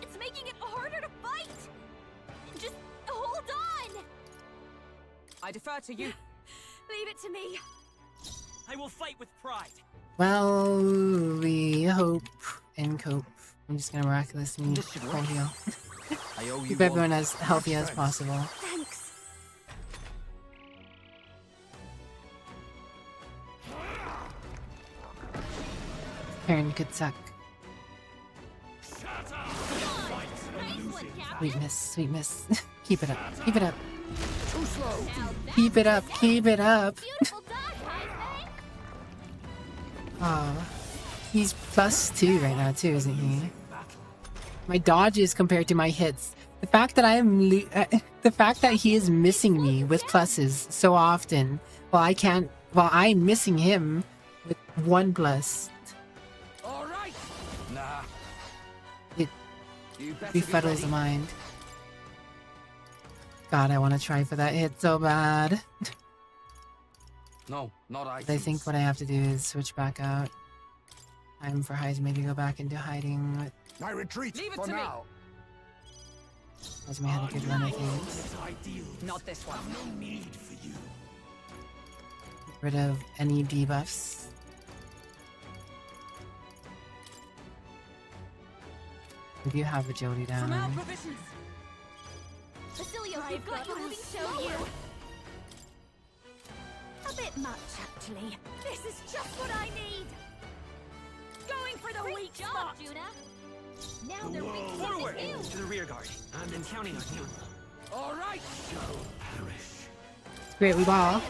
It's making it harder to fight. Just hold on. I defer to you. Leave it to me. I will fight with pride. Well, we hope and cope. I'm just gonna miraculously full heal. I owe you Keep everyone as healthy as possible. Thanks. Turn could suck. Sweetness. Keep it up. Keep it up. Too slow. Keep it up. Keep it up. Oh, he's +2 right now too, isn't he? My dodges compared to my hits. The fact that the fact that he is missing me with pluses so often, while I'm missing him with 1+. All right. Nah. It befuddles the mind. God, I want to try for that hit so bad. No, not I. I think what I have to do is switch back out. Time for Heisme to go back into hiding. I retreat for now. Heisme had a good run, I think. Not this one. No need for you. Get rid of any debuffs. We do have agility From our down. provisions. Basilio, you've got you moving slower. A bit much, actually. This is just what I need. Going for the weak spot, Juna. Now they're weak Forward to you. to the rear guard. I'm been counting on you. All right. Shall perish. Great, we ball.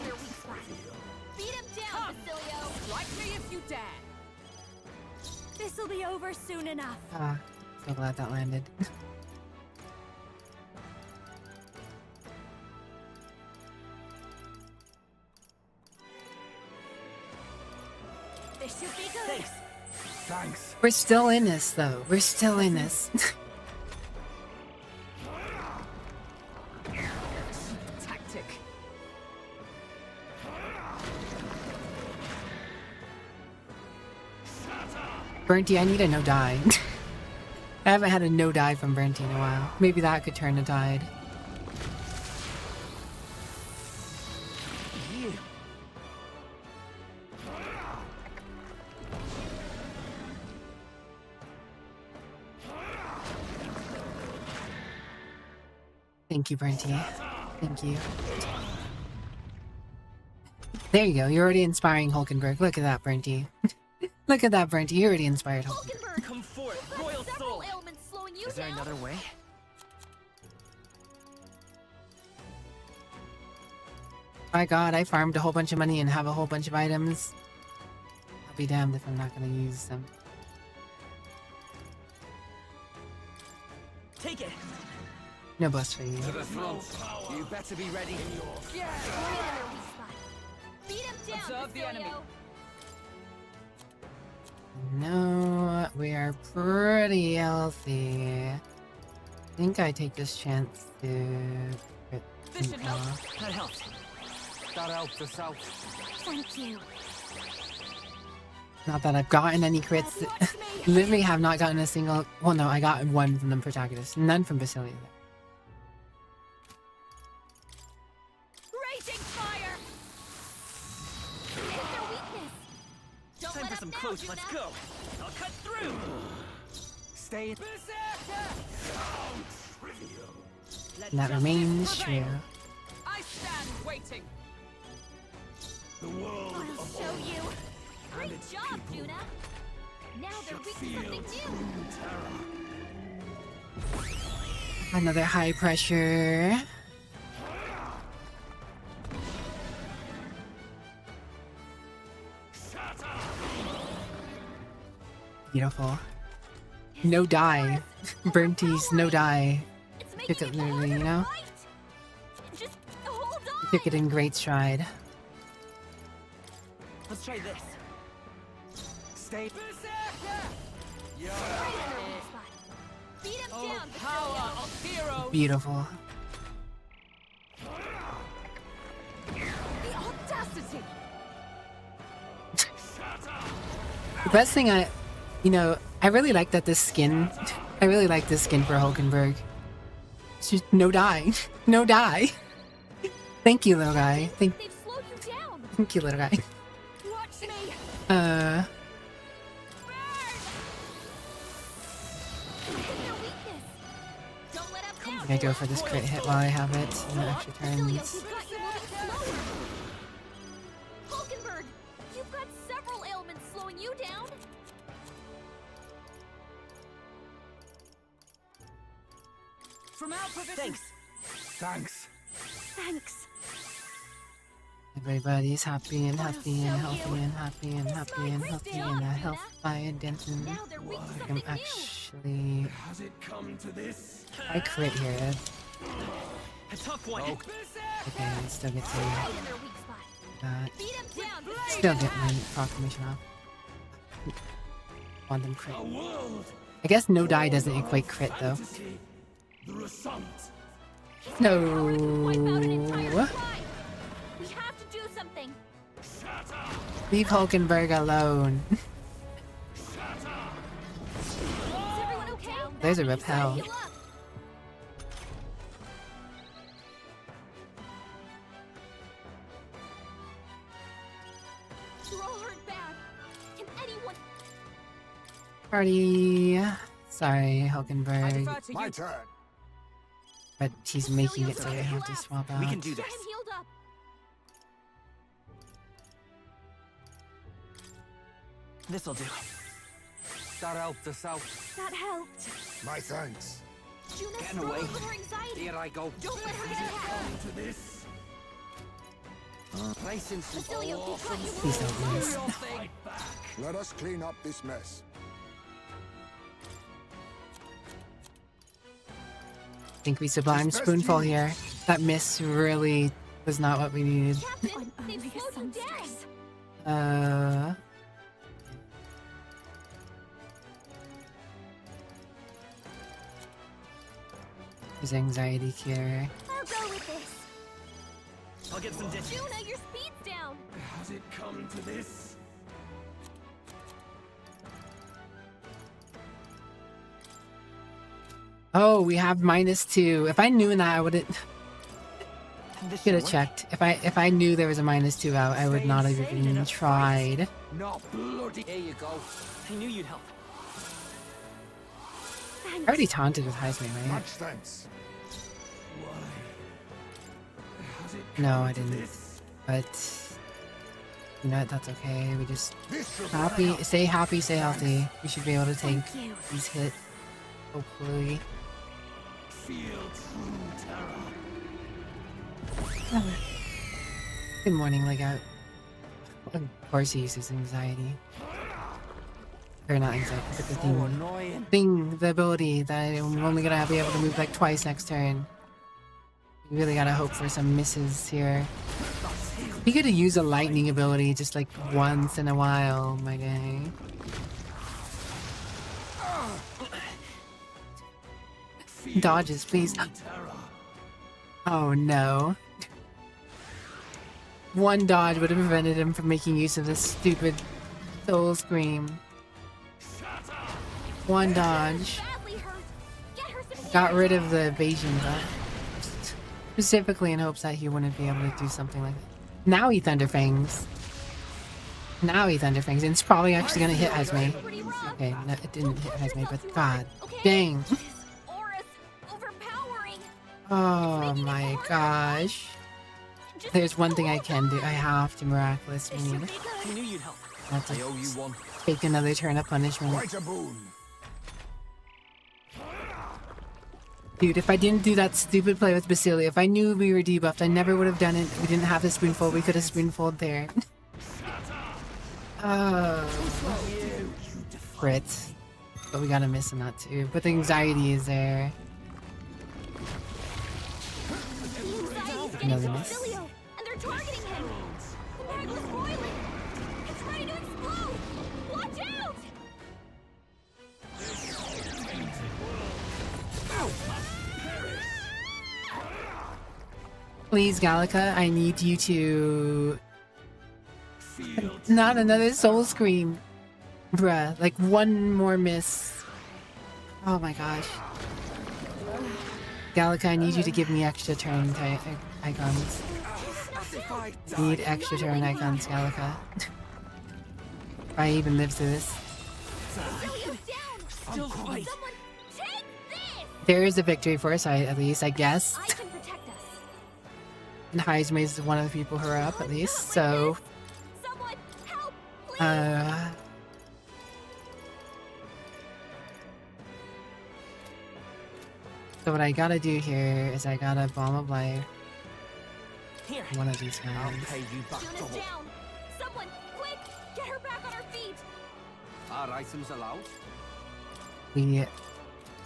Beat him down, Basilio. Strike me if you dare. This'll be over soon enough. Ah, so glad that landed. This should be good. Thanks. We're still in this, though. We're still in this. Tactic. Burnty, I need a no-die. I haven't had a no-die from Burnty in a while. Maybe that could turn the tide. Thank you, Brenty. Thank you. There you go. You're already inspiring Hulkenberg. Look at that, Brenty. Look at that, Brenty. You already inspired Hulkenberg. Come forth, royal soul. Is there another way? My god, I farmed a whole bunch of money and have a whole bunch of items. I'll be damned if I'm not going to use them. Take it. No bus for you. To the front. You better be ready. Beat him down, Observe the enemy. Basilio. No, we are pretty healthy. I think I take this chance to... This should help. That helped. That helped us out. Thank you. Not that I've gotten any crits. Literally have not gotten a single. Well, no, I got one from the protagonist. None from Basilia. Raging fire! Hit their weakness! Don't Time let for up some now, close. Juna. Let's go. I'll cut through. Stay. And that remains true. I stand waiting. The world I'll of show you. and Great its job, people Juna. Now they're weak to feel something true new. terror. Another high pressure. Beautiful. No die. Burnt teas, no die. Took it literally, you know? Just hold on. Took it in great stride. Let's try this. Stay. Beat him Oh, down, power of heroes. Beautiful. The audacity. The best thing I really like that this skin. I really like this skin for Hulkenberg. It's just no die. No die. Thank you, little guy. They've slowed you down. Thank you, little guy. Watch me. Uh. Don't let up now. I'm gonna go for this crit hit while I have it in the extra turns. You've got you moving slower. Hulkenberg, you've got several ailments slowing you down. From our provision. Thanks. Thanks. Everybody's happy and healthy and healthy and happy and happy and healthy and a health by a denton. Now they're weak to I'm something new. actually. Has it come to this? I crit here. A tough one. Okay, I still get to Right in their weak spot. that. Beat him down. Still get my proclamation off. Want them crit. A world. I guess no die doesn't equate crit though. Fantasy. The result. No. We have to do something. Leave Hulkenberg alone. Is everyone okay? There's a repel. Heal up. You're all hurt bad. Can anyone? Party. Sorry, Hulkenberg. My turn. But he's making it so I have to swap out. We can do this. Get him healed up. This'll do. That helped us out. That helped. My thanks. Juna Getting away. struggles with her anxiety. Here I go. Don't let her get ahead. To this. Racing some Basilio, he's got you Please don't do this. Fight back. Let us clean up this mess. I think we sublime spoonful here. That miss really was not what we needed. Captain, they've slowed you down. His anxiety cure. I'll go with this. I'll get some dishes. Juna, your speed's down. Has it come to this? Oh, we have -2. If I knew that, I wouldn't. Should have checked. If I knew there was a -2 out, I would not have even tried. Not bloody. Here you go. I knew you'd help. I already taunted with Heisman, right? Much thanks. No, I didn't. But you know what? That's okay. We just stay happy, stay healthy. We should be able to take these hits. Hopefully. Feel true terror. Good morning, Legout. Of course he uses anxiety. Or not anxiety, but the the ability that I'm only gonna be able to move like twice next turn. We really gotta hope for some misses here. You could use a lightning ability just like once in a while, my guy. Dodges, please. Oh no. One dodge would have prevented him from making use of this stupid soul scream. One dodge. Got rid of the evasion, but specifically in hopes that he wouldn't be able to do something like that. Now he Thunderfangs. Now he Thunderfangs, and it's probably actually gonna hit Esme. Okay, no, it didn't hit Esme, but god dang. Oh my gosh. There's one thing I can do. I have to miraculous mean. I knew you'd help. That's I owe you one. take another turn of punishment. Quite a boon. Dude, if I didn't do that stupid play with Basilia, if I knew we were debuffed, I never would have done it. We didn't have the spoonful. We could have spoonfuled there. Crit. But we gotta miss on that too. But the anxiety is there. Another miss. And they're targeting him. The Magla's boiling. It's ready to explode. Watch out! Please, Gallica, I need you to... Not another soul scream. Bruh, like one more miss. Oh my gosh. Gallica, I need you to give me extra turn icons. Need extra turn icons, Gallica. If I even live through this. Still fight. There is a victory for us, at least, I guess. And Heisme is one of the people who are up, at least, so... So what I gotta do here is I gotta Bomb of Life one of these guys. I'll pay you back double. Down. Someone, quick, get her back on her feet. Are items allowed? We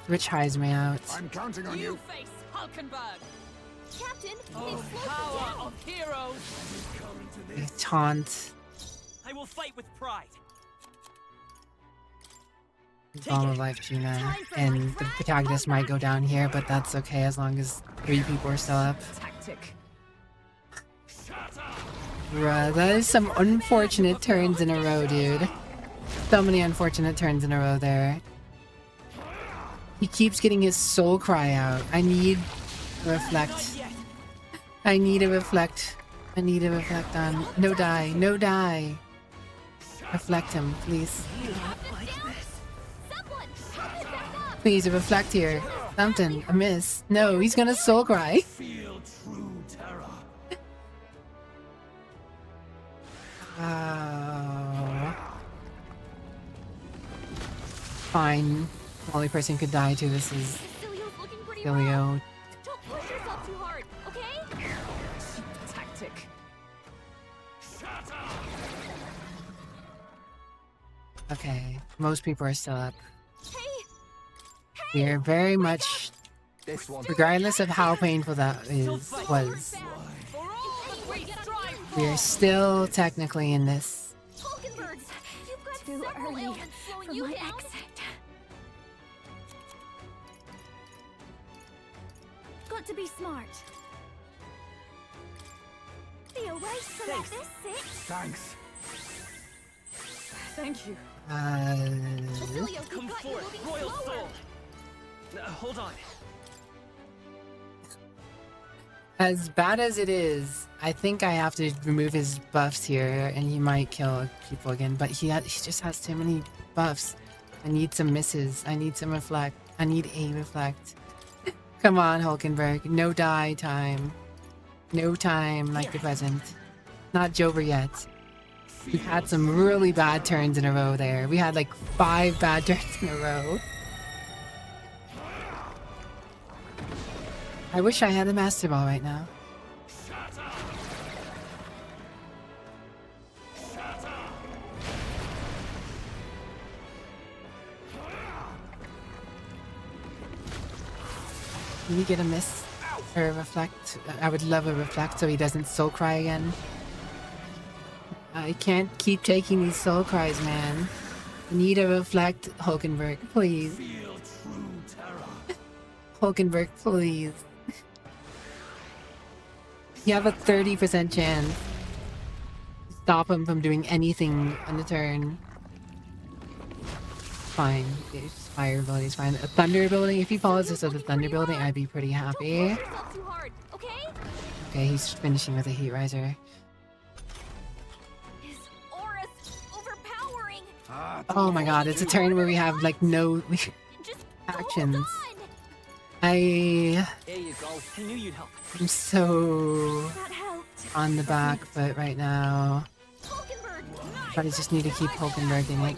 switch Heisme out. I'm counting on you. Face Hulkenberg. Captain, Oh, power of heroes. We taunt. I will fight with pride. Bomb of Life Gina. And the protagonist might go down here, but that's okay as long as 3 people are still up. Tactic. Bruh, that is some unfortunate turns in a row, dude. So many unfortunate turns in a row there. He keeps getting his soul cry out. I need to reflect. I need to reflect. I need to reflect on... No die. No die. Reflect him, please. Please, a reflect here. Something. A miss. No, he's gonna soul cry. Feel true terror. Fine. The only person who could die to this is Ilio. Don't push yourself too hard, okay? Tactic. Okay, most people are still up. We are very much, regardless of how painful that was, we are still technically in this. Too early for my exit. Got to be smart. Be a waste to let this sit. Thanks. Thank you. Come forth, Royal Soul. Hold on. As bad as it is, I think I have to remove his buffs here, and he might kill people again, but he just has too many buffs. I need some misses. I need some reflect. I need a reflect. Come on, Hulkenberg. No die time. No time like the present. Not Jover yet. We had some really bad turns in a row there. We had like 5 bad turns in a row. I wish I had a Master Ball right now. Can we get a miss? Or a reflect? I would love a reflect so he doesn't soul cry again. I can't keep taking these soul cries, man. I need a reflect, Hulkenberg, please. Hulkenberg, please. You have a 30% chance. stop him from doing anything on the turn. Fine. His fire ability is fine. A thunder ability, if he follows this as a thunder ability, I'd be pretty happy. Okay, he's finishing with a heat riser. Oh my god, it's a turn where we have like no actions. Here you go. I knew you'd help. I'm so on the back foot right now. But I just need to keep Hulkenberging like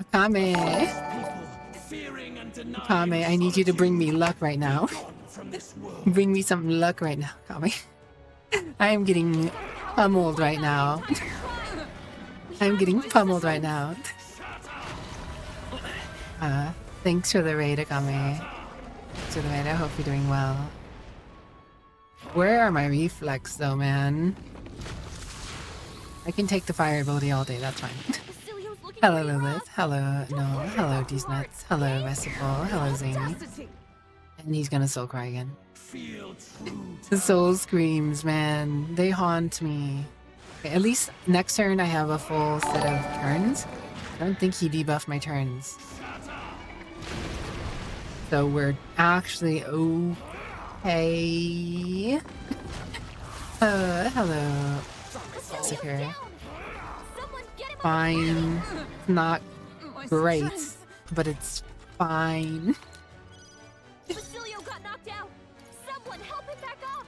Akame. Akame, I need you to bring me luck right now. Bring me some luck right now, Akame. I am getting pummeled right now. I'm getting pummeled right now. Thanks for the raid, Akame. Thanks for the raid. I hope you're doing well. Where are my reflex though, man? I can take the fire ability all day, that's fine. Hello Lilith, hello Noah, hello These Nuts, hello Reciprocal, hello Zany. And he's gonna soul cry again. The soul screams, man. They haunt me. Okay, at least next turn I have a full set of turns. I don't think he debuffed my turns. So we're actually okay. Hello. Secure. Fine. Not great, but it's fine. Basilio got knocked out. Someone help him back up.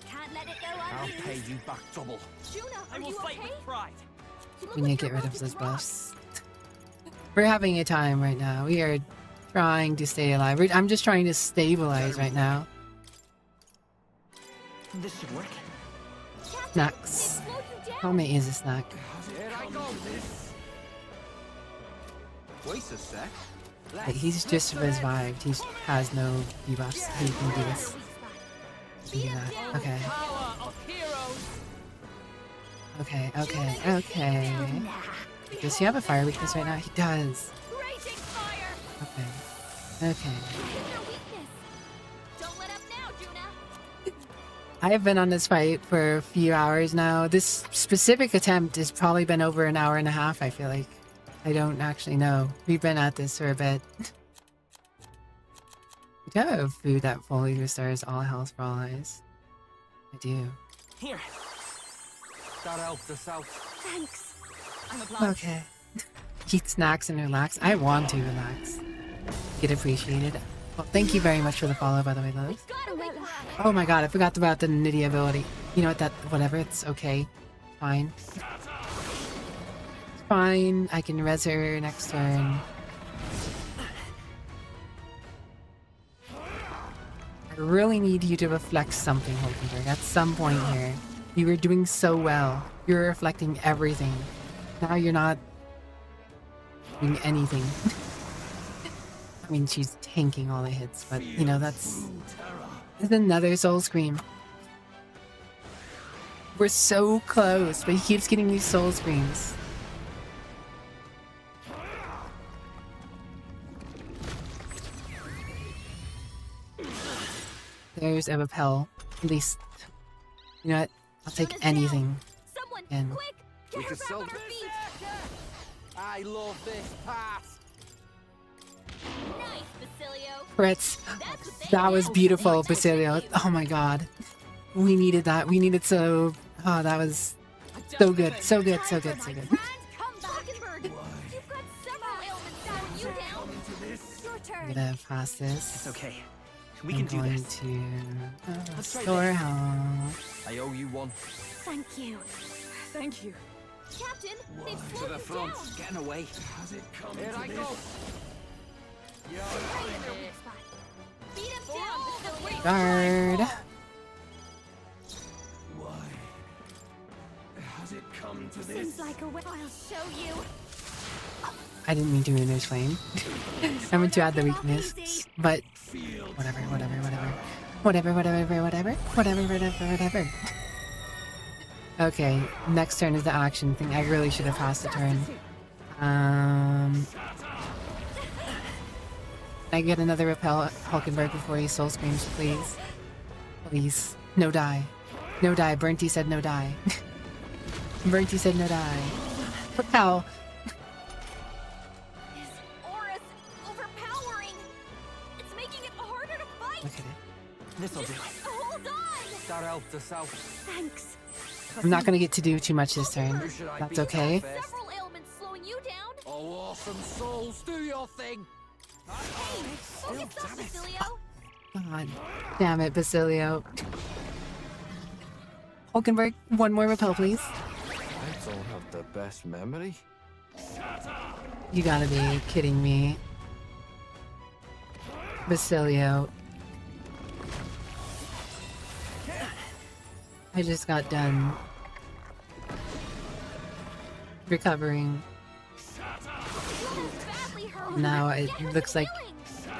Can't let it go I'll unused. pay you back double. Juna, I will fight with pride. We need to get rid of those buffs. We're having a time right now. We are trying to stay alive. I'm just trying to stabilize right now. This should work. Snacks. How many is a snack? Here I go. Wait a sec. Wait, he's just revived. He has no debuffs. He can do this. He can do that. Okay. Okay. Does he have a fire weakness right now? He does. Okay. I have been on this fight for a few hours now. This specific attempt has probably been over an hour and a half, I feel like. I don't actually know. We've been at this for a bit. I do have food that fully restores all health for all eyes. I do. Here. That helped us out. Thanks. Okay. Eat snacks and relax. I want to relax. Get appreciated. Well, thank you very much for the follow, by the way, Lois. Oh my god, I forgot about the Nitty ability. You know what, whatever, it's okay. Fine. It's fine, I can res her next turn. I really need you to reflect something, Hulkenberg, at some point here. You were doing so well. You're reflecting everything. Now you're not doing anything. I mean, she's tanking all the hits, but, you know, that's another soul scream. We're so close, but he keeps getting these soul screams. There's a repel. At least, you know what? I'll take anything. And We can sell this. I love this pass. Nice, Basilio. Fritz, that was beautiful, Basilio. Oh my god. We needed that. We needed so... Oh, that was so good. So good, so good, so good. Come back, Bird. You've got several ailments slowing you down. Your turn. I'm gonna pass this. It's okay. We can do this. To restore health. I owe you one. Thank you. Thank you. Captain, they've To slowed the you front. down. Getting away. Has it come Here I go. Right in their weak spot. Beat him down, Basilio. Guard. Has it come to Seems like a way. I'll show you. I didn't mean to ruin his flame. I meant to add the weakness. But whatever. Okay, next turn is the action thing. I really should have passed the turn. Can I get another repel Hulkenberg before he soul screams, please? Please. No die. No die. Burnty said no die. Burnty said no die. Propel. His aura's overpowering. It's making it harder to fight. Okay. This'll do. Hold on. That helped us out. Thanks. I'm not gonna get to do too much this turn. That's okay. Several ailments slowing you down. Oh, awesome souls, do your thing. Hey, focus up, Basilio. God damn it, Basilio. Hulkenberg, one more repel, please. I don't have the best memory. You gotta be kidding me. Basilio. I just got done recovering. Now it looks like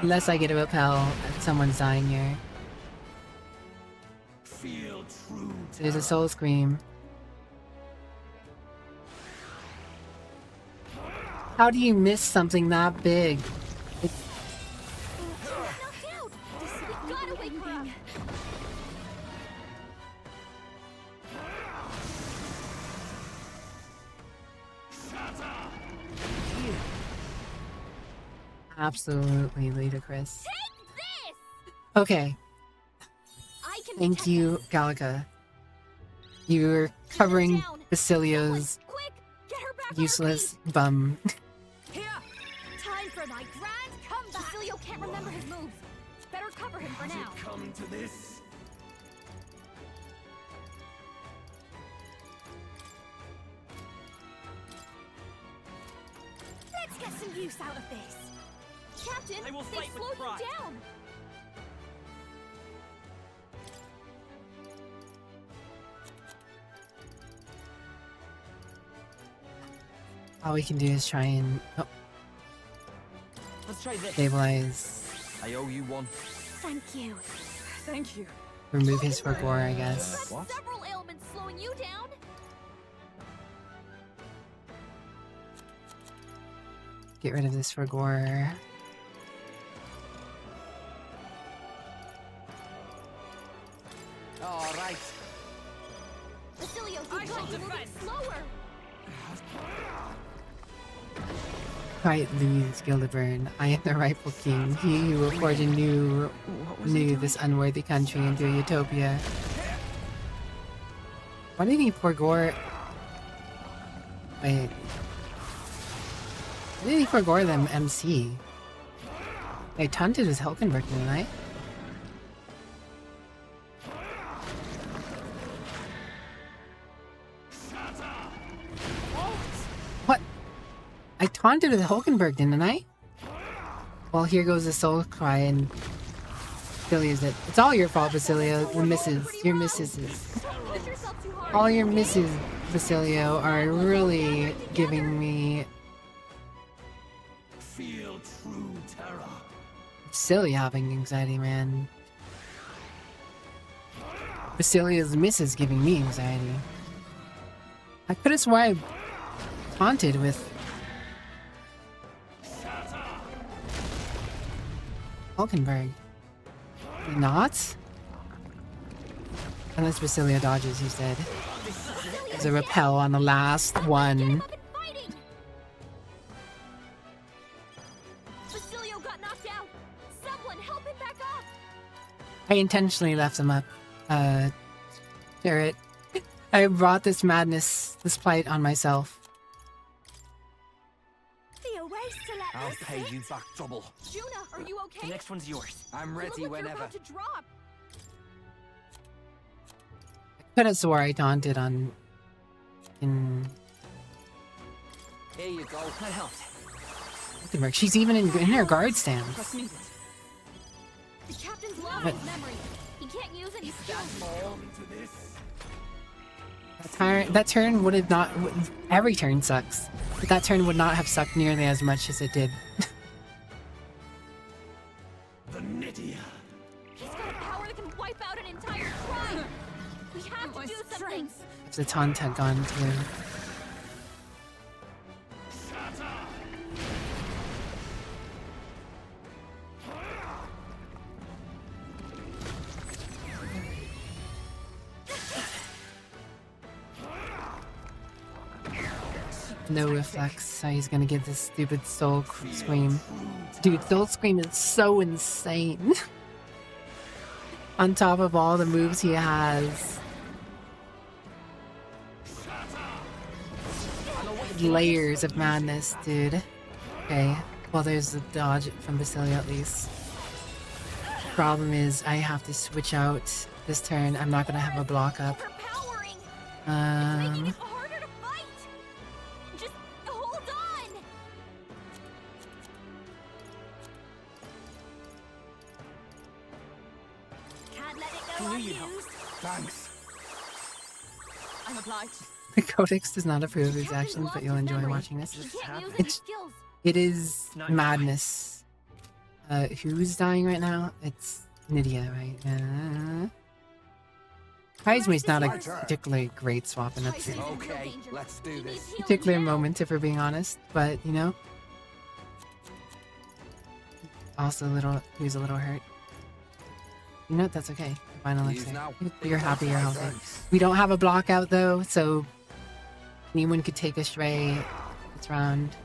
unless I get a repel, someone's dying here. Feel true. There's a soul scream. How do you miss something that big? Absolutely ludicrous. Okay. Thank you, Gallica. You're covering Basilio's useless bum. Time for my grand comeback. Basilio can't remember his moves. Better cover him for now. Come to this. Let's get some use out of this. Captain, I will they fight with slowed pride. you down. All we can do is try and Let's try this. stabilize, I owe you one. Thank you. Thank you. remove his Fragor, I guess. Several ailments slowing you down. Get rid of this Fragor. All right. Basilio, you got to move it slower. Right, Louise Gildeburn. I am the rightful king. He who will forge anew this unworthy country into a utopia. Why did he Fragor? Wait. Why did he Fragor them MC? I taunted his Hulkenberg, didn't I? What? I taunted with Hulkenberg, didn't I? Well, here goes the soul cry and Basilio's it. It's all your fault, Basilio. Your misses. Your misses. All your misses, Basilio, are really giving me Feel true terror. silly having anxiety, man. Basilio's misses giving me anxiety. I could have swore I taunted with Hulkenberg. Not? Unless Basilio dodges, he said. There's a repel on the last one. Basilio got knocked out. Someone help him back up. I intentionally left him up. Jarrett. I brought this madness, this plight on myself. The ways to let I'll this pay sit. you back double. Juna, are you okay? The next one's yours. I'm You ready look like whenever. You're about to drop. Could have swore I taunted on. Here you go. That helped. Hulkenberg. She's even in her guard stance. Trust me. The captain's lost But- his memory. He can't use any skills. That turn would have not. Every turn sucks. But that turn would not have sucked nearly as much as it did. The Nydia. He's got a power that can wipe out an entire tribe. We have to do something. If the taunt had gone through. No reflex, so he's gonna get this stupid soul scream. Dude, soul scream is so insane. On top of all the moves he has. Layers of madness, dude. Okay, well there's the dodge from Basilio at least. Problem is, I have to switch out this turn. I'm not gonna have a block up. Thanks. I'm obliged. The Codex does not approve of these actions, but you'll enjoy watching this. It is madness. Who's dying right now? It's Nydia, right? Kaizumi's not a particularly great swap, and that's Okay, let's do this. a particular moment, if we're being honest. But, you know, also he was a little hurt. You know what? That's okay. Final elixir. You're happy, you're healthy. We don't have a block out though, so anyone could take a stray this round.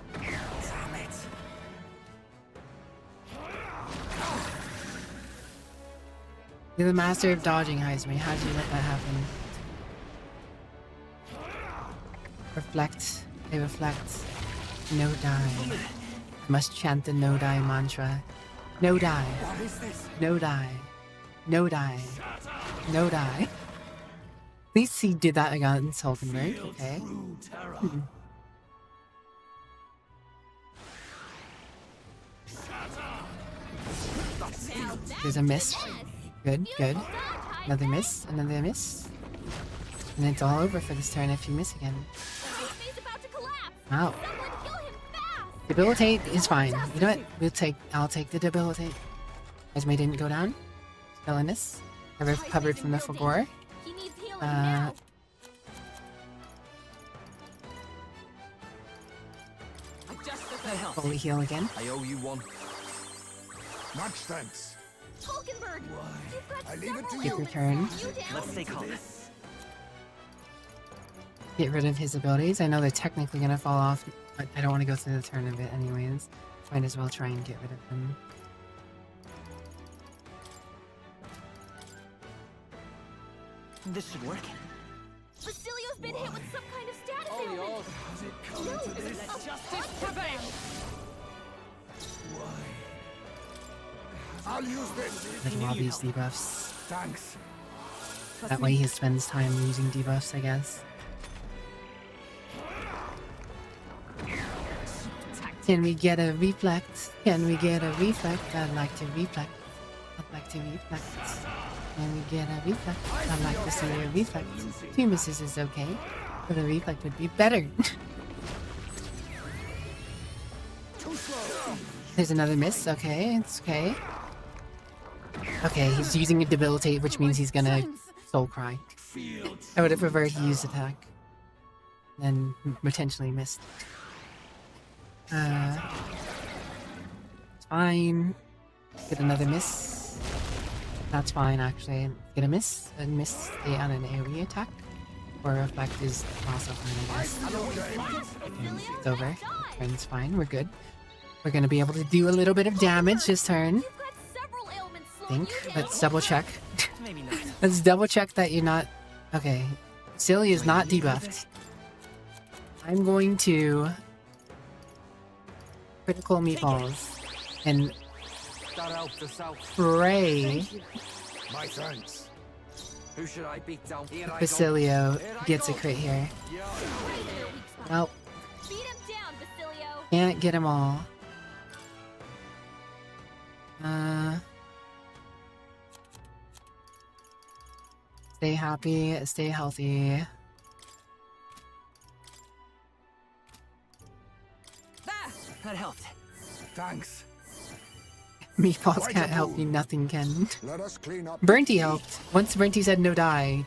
You're the master of dodging, Heisman. How'd you let that happen? Reflect. They reflect. No die. I must chant the no die mantra. No die. No die. No die. No die. At least he did that against Hulkenberg, okay. There's a miss. Good, good. Another miss, another miss. And it's all over for this turn if you miss again. Wow. Debilitate is fine. You know what? I'll take the debilitate. Esme didn't go down. Still in this. I recovered from the Fogor. Fully heal again. I owe you one. Much thanks. I leave it to Take your turn. Let's stay calm. Get rid of his abilities. I know they're technically gonna fall off, but I don't want to go through the turn of it anyways. Might as well try and get rid of them. This should work. Basilio's been hit with some kind of status ailment. Let's justice prevail. I'll use this. Like while these debuffs. Thanks. That way he spends time using debuffs, I guess. Can we get a reflect? Can we get a reflect? I'd like to reflect. I'd like to reflect. Can we get a reflect? I'd like to see a reflect. 2 misses is okay, but a reflect would be better. There's another miss. Okay, it's okay. Okay, he's using a debilitate, which means he's gonna soul cry. I would have preferred he used attack. Then potentially missed. It's fine. Get another miss. That's fine, actually. Get a miss, and miss stay on an AoE attack. Or reflect is also fine, I guess. And it's over. Turn's fine, we're good. We're gonna be able to do a little bit of damage this turn. I think. Let's double check. Let's double check that you're not... Okay. Silly is not debuffed. I'm going to... critical meatballs. And... pray... My thanks. Who should I beat down? Basilio gets a crit here. Nope. Can't get them all. Stay happy, stay healthy. That helped. Thanks. Meatballs can't help you, nothing can. Let us clean up. Burnty helped. Once Burnty said no die,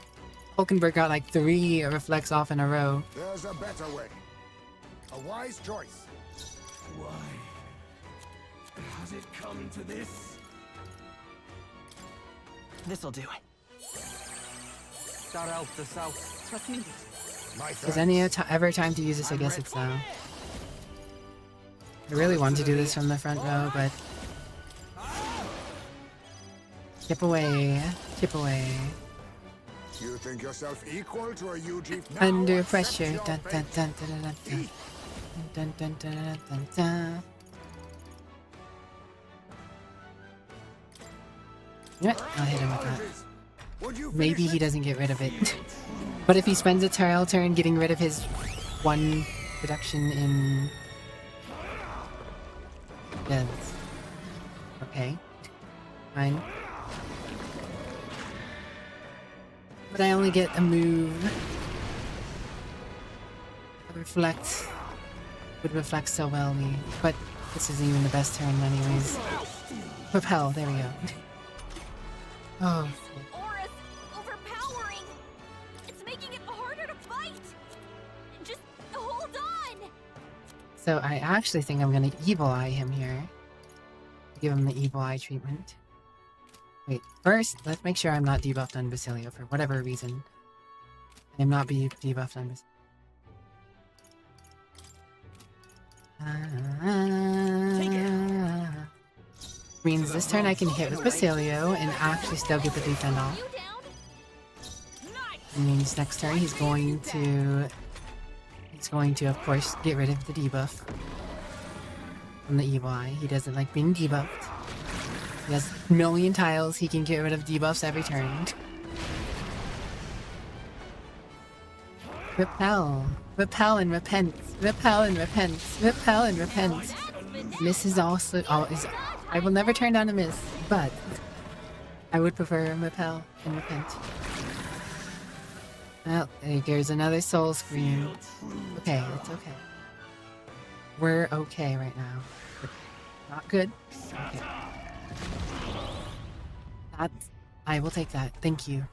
Hulkenberg got like 3 reflects off in a row. There's a better way. A wise choice. Why has it come to this? This'll do. That helped us out. Trust me. My there's any ever time to use this, I guess it's now. I really want to do this from the front row, but... Chip away. Chip away. You think yourself equal to a UG? Under pressure. Dun, dun, dun, dun, dun, dun. Dun, dun, dun, dun, dun, dun. Yeah, I'll hit him with that. Maybe he doesn't get rid of it. But if he spends a trial turn getting rid of his one reduction in... Yes. Okay. Fine. But I only get a move. Reflect. Would reflect so well me. But this isn't even the best turn anyways. Propel, there we go. Oh. Aura's overpowering. It's making it harder to fight. Just hold on. So I actually think I'm gonna evil eye him here. Give him the evil eye treatment. Wait, first, let's make sure I'm not debuffed on Basilio for whatever reason. I'm not debuffed on Basilio. Means this turn I can hit with Basilio and actually still get the defend off. It means next turn he's going to of course get rid of the debuff from the evil eye. He doesn't like being debuffed. He has a million tiles, he can get rid of debuffs every turn. Repel. Repel and repent. Repel and repent. Repel and repent. Miss is also... I will never turn down a miss, but I would prefer repel and repent. Well, there's another soul scream. Okay, it's okay. We're okay right now. But not good. Okay. I will take that. Thank you.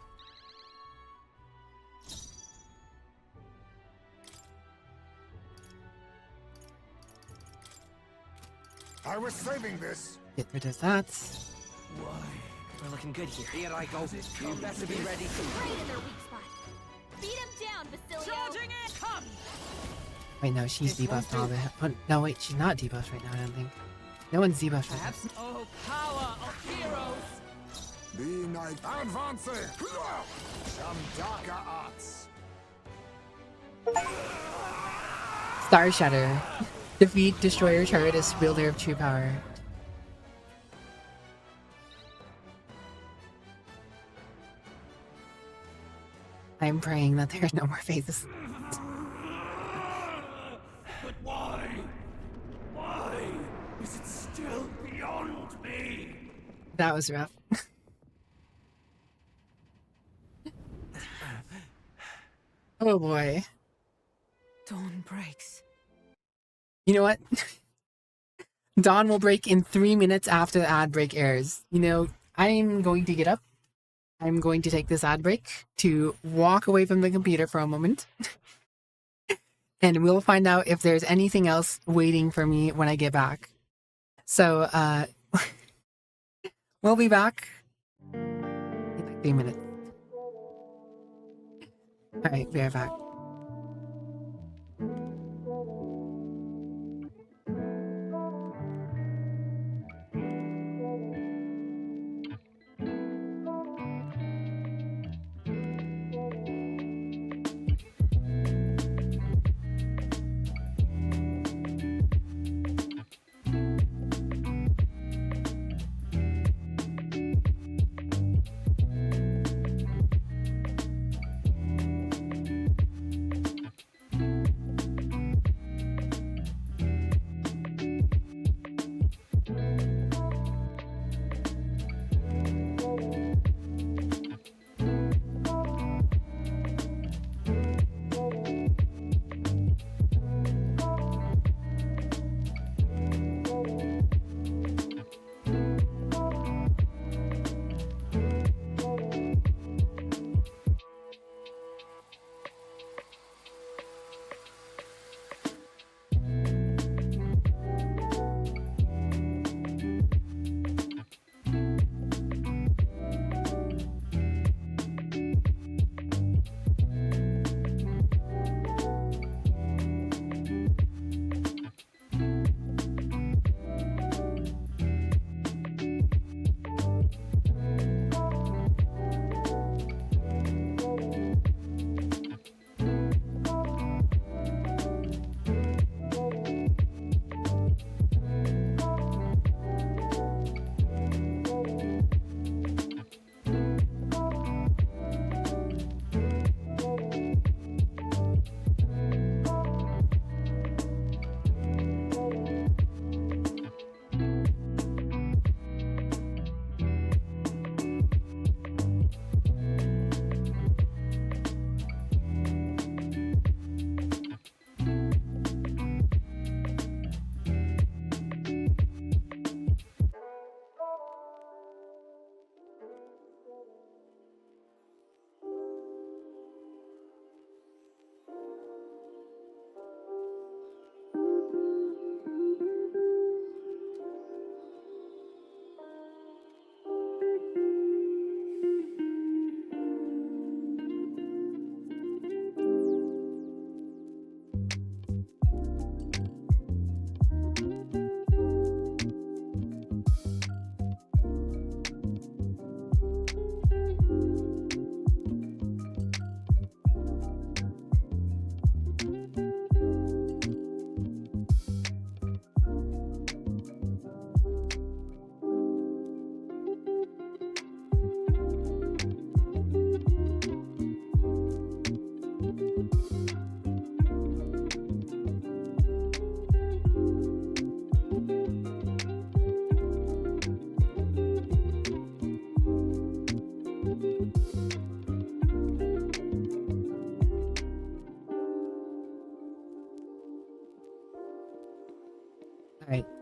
I was saving this. Get rid of that. Why? We're looking good here. Here I go. You better be ready. Right in their weak spot. Beat him down, Basilio. Charging it! Come! Wait, no, she's debuffed all the... Oh, no, wait, she's not debuffed right now, I don't think. No one's debuffed right now. Oh, power of heroes! Be night advancing. Some darker arts. Star Shatter. Defeat Destroyer Turret, wielder of true power. I'm praying that there are no more phases. But why? Why is it still beyond me? That was rough. Oh boy. Dawn breaks. You know what? Dawn will break in 3 minutes after the ad break airs. You know, I'm going to get up. I'm going to take this ad break to walk away from the computer for a moment. And we'll find out if there's anything else waiting for me when I get back. So, we'll be back in like 3 minutes. Alright, we are back.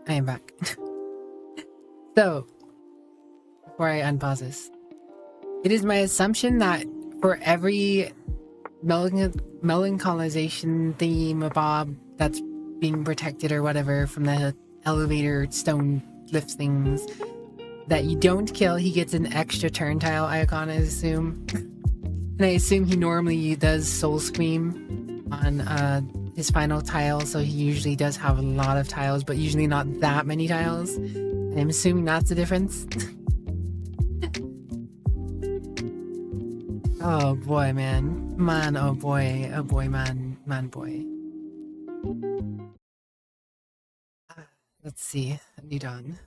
I am back. So, before I unpause this, it is my assumption that for every melancholisation theme Bob that's being protected or whatever from the elevator stone lift things that you don't kill, he gets an extra turn tile icon, I assume. And I assume he normally does Soul Scream on his final tile, so he usually does have a lot of tiles, but usually not that many tiles. I'm assuming that's the difference. Oh boy, man. Man, oh boy. Oh boy, man. Man, boy. Let's see. New Dawn.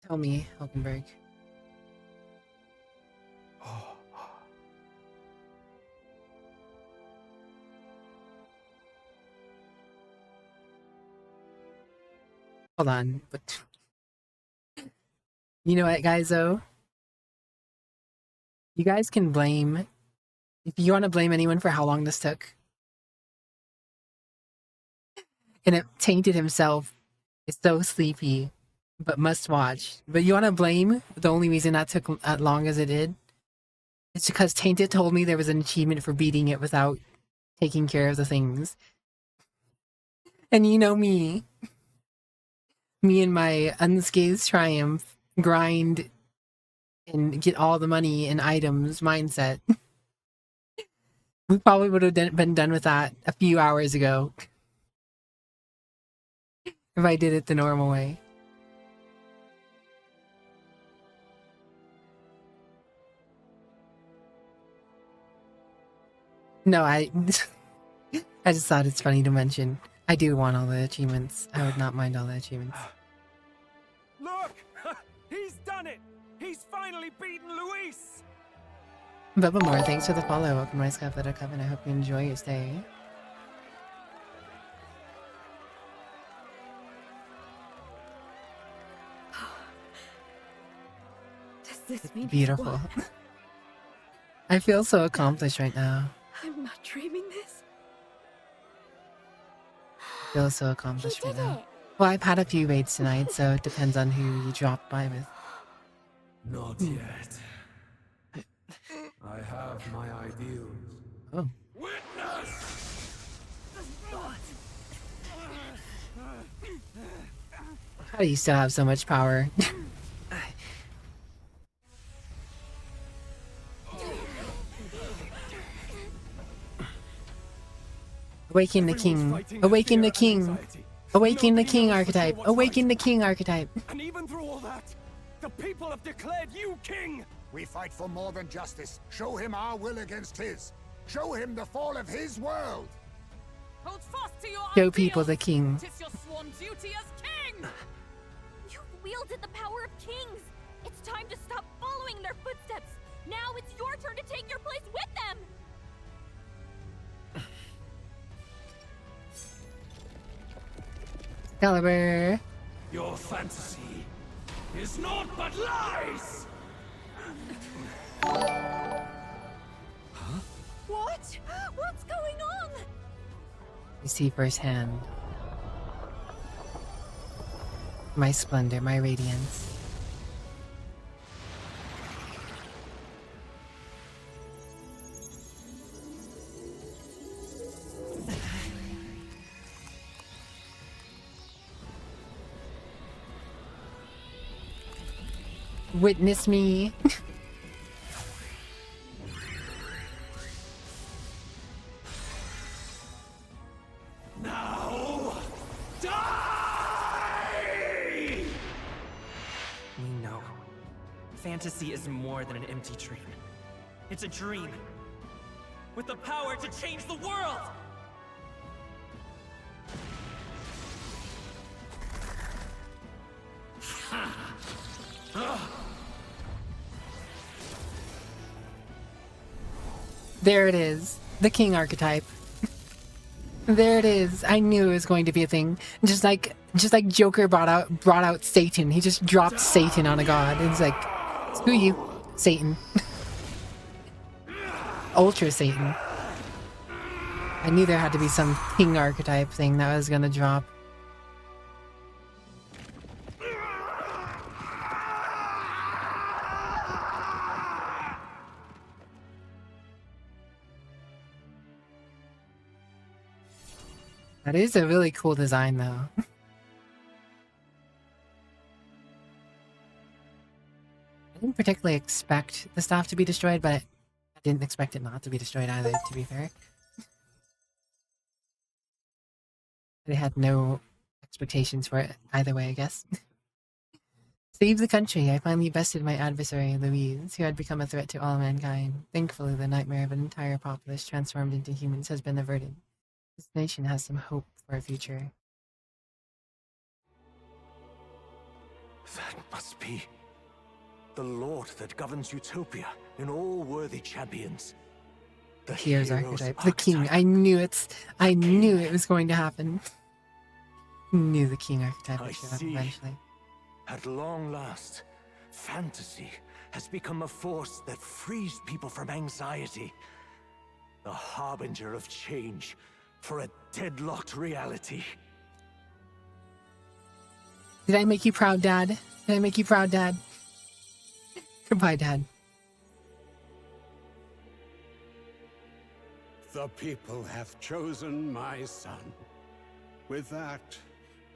Tell me, Hulkenberg. Hold on, but you know what, guys, though? You guys can blame, if you want to blame anyone for how long this took, and it tainted himself is so sleepy, but must watch. But you want to blame the only reason that took as long as it did? It's because Tainted told me there was an achievement for beating it without taking care of the things. And you know me. Me and my unscathed triumph, grind, and get all the money and items mindset. We probably would have been done with that a few hours ago. If I did it the normal way. No, I just thought it's funny to mention. I do want all the achievements. I would not mind all the achievements. Look! He's done it! He's finally beaten Luis! Bubba Moore, thanks for the follow. Welcome to my Sky Flutter Coven. I hope you enjoy your stay. Does this mean Beautiful. I feel so accomplished right now. I'm not dreaming this. I feel so accomplished right now. Well, I've had a few raids tonight, so it depends on who you drop by with. Not yet. I have my ideals. Oh. Witness! How do you still have so much power? Awaken the king. Awaken the king. Awaken the king archetype. Awaken the king archetype. And even through all that, the people have declared you king! We fight for more than justice. Show him our will against his. Show him the fall of his world. Hold fast to your Show people the king. Tis your sworn duty as king! You've wielded the power of kings. It's time to stop following their footsteps. Now it's your turn to take your place with them. Caliber. Your fantasy is naught but lies! What? What's going on? You see firsthand. My splendor, my radiance. Witness me. Now, die! We know. Fantasy is more than an empty dream. It's a dream with the power to change the world! There it is. The king archetype. There it is. I knew it was going to be a thing. Just like Joker brought out Satan. He just dropped Satan on a god. It's like, screw you, Satan. Ultra Satan. I knew there had to be some king archetype thing that was gonna drop. That is a really cool design, though. I didn't particularly expect the staff to be destroyed, but I didn't expect it not to be destroyed either, to be fair. They had no expectations for it either way, I guess. Save the country. I finally bested my adversary, Louise, who had become a threat to all mankind. Thankfully, the nightmare of an entire populace transformed into humans has been averted. This nation has some hope for a future. That must be the Lord that governs Utopia in all worthy champions. The Hero's archetype. The king. I knew it was going to happen. Knew the king archetype would show up eventually. At long last, fantasy has become a force that frees people from anxiety. The harbinger of change for a deadlocked reality. Did I make you proud, Dad? Did I make you proud, Dad? Goodbye, Dad. The people have chosen my son. With that,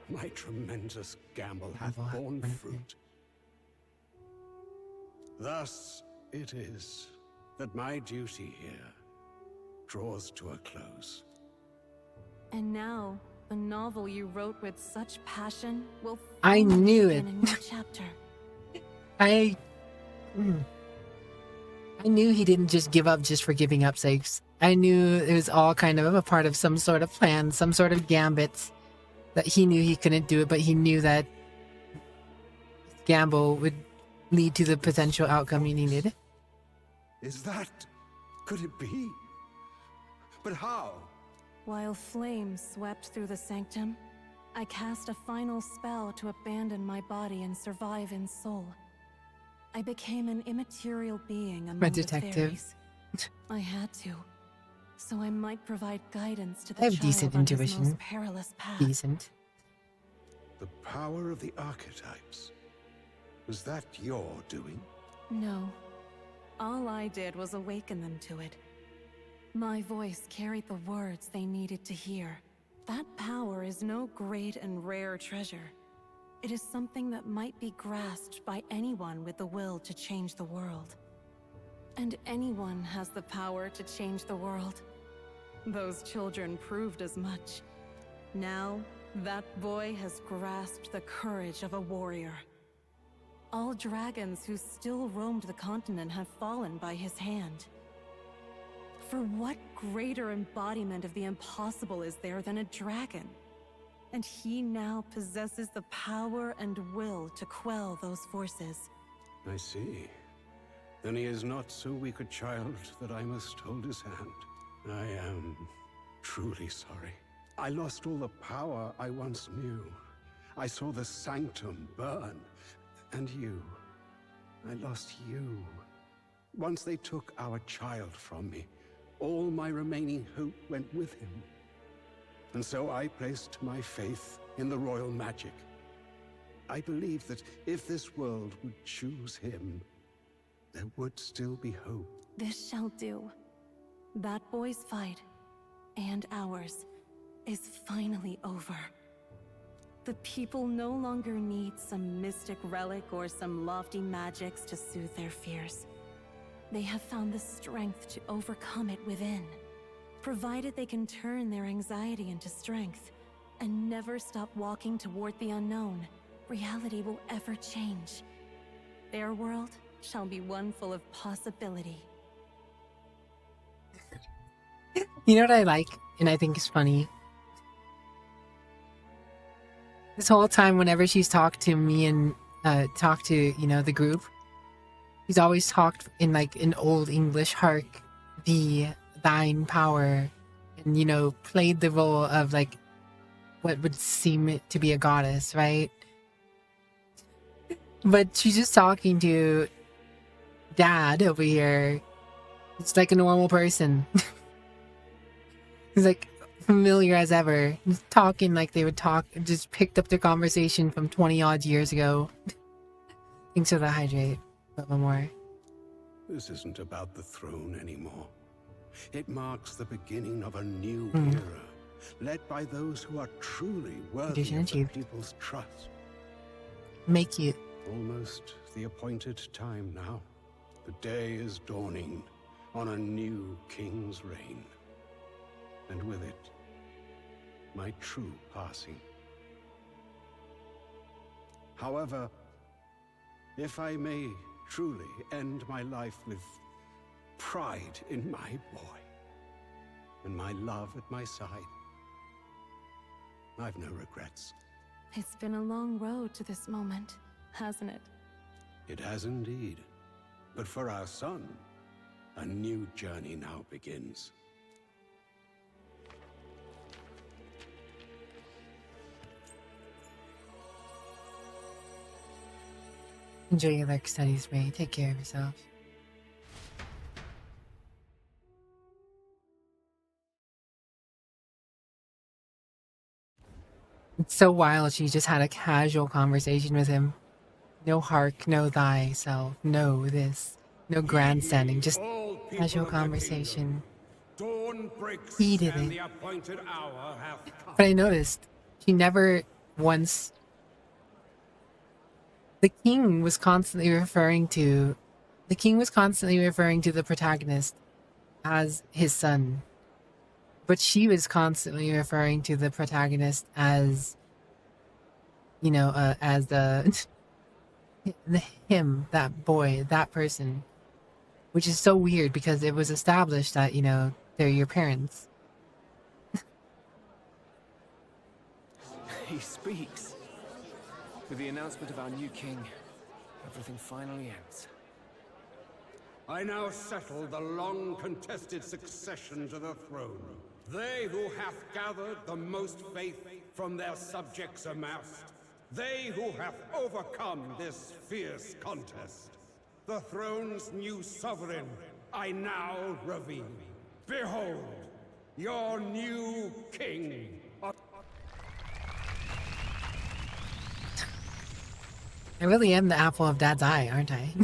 my tremendous gamble hath borne fruit. Thus it is that my duty here draws to a close. And now, a novel you wrote with such passion will I knew begin it. a new chapter. I knew he didn't just give up just for giving up's sakes. I knew it was all kind of a part of some sort of plan, some sort of gambit, that he knew he couldn't do it, but he knew that gamble would lead to the potential outcome he needed. Is that... could it be? But how? While flames swept through the sanctum, I cast a final spell to abandon my body and survive in soul. I became an immaterial being among My the detective. fairies. I had to, so I might provide guidance to the I have child decent on his intuition. most perilous path. Decent. The power of the archetypes. Was that your doing? No. All I did was awaken them to it. My voice carried the words they needed to hear. That power is no great and rare treasure. It is something that might be grasped by anyone with the will to change the world. And anyone has the power to change the world. Those children proved as much. Now, that boy has grasped the courage of a warrior. All dragons who still roamed the continent have fallen by his hand. For what greater embodiment of the impossible is there than a dragon? And he now possesses the power and will to quell those forces. I see. Then he is not so weak a child that I must hold his hand. I am truly sorry. I lost all the power I once knew. I saw the sanctum burn. And you. I lost you. Once they took our child from me, all my remaining hope went with him. And so I placed my faith in the royal magic. I believed that if this world would choose him, there would still be hope. This shall do. That boy's fight, and ours, is finally over. The people no longer need some mystic relic or some lofty magics to soothe their fears. They have found the strength to overcome it within. Provided they can turn their anxiety into strength and never stop walking toward the unknown, reality will ever change. Their world shall be one full of possibility. You know what I like, and I think is funny? This whole time, whenever she's talked to me and talked to, you know, the group, she's always talked in like an old English, hark thee, thine power, and, you know, played the role of like what would seem to be a goddess, right? But she's just talking to Dad over here. It's like a normal person. He's like familiar as ever, just talking like they would talk, just picked up their conversation from 20 odd years ago. Thanks for the hydrate, a little more. This isn't about the throne anymore. It marks the beginning of a new Mm. era, led by those who are truly worthy of the people's trust. Make you. Almost the appointed time now. The day is dawning on a new king's reign. And with it, my true passing. However, if I may truly end my life with pride in my boy and my love at my side, I've no regrets. It's been a long road to this moment, hasn't it? It has indeed. But for our son, a new journey now begins. Enjoy your work studies, Ray. Take care of yourself. It's so wild. She just had a casual conversation with him. No hark, no thyself, no this, no grandstanding, just casual conversation. He did it. But I noticed he never once. The king was constantly referring to the protagonist as his son. But she was constantly referring to the protagonist as, you know, as him, that boy, that person. Which is so weird because it was established that, you know, they're your parents. He speaks. With the announcement of our new king, everything finally ends. I now settle the long-contested succession to the throne. They who hath gathered the most faith from their subjects amassed. They who have overcome this fierce contest. The throne's new sovereign, I now reveal. Behold, your new king. I really am the apple of Dad's eye, aren't I?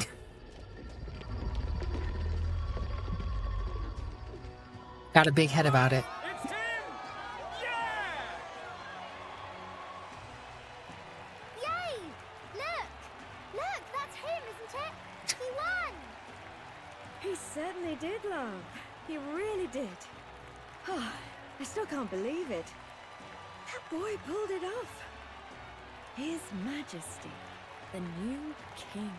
Got a big head about it. Yay! Look, that's him, isn't it? He won! He certainly did, love. He really did. Oh, I still can't believe it. That boy pulled it off. His Majesty, the new king.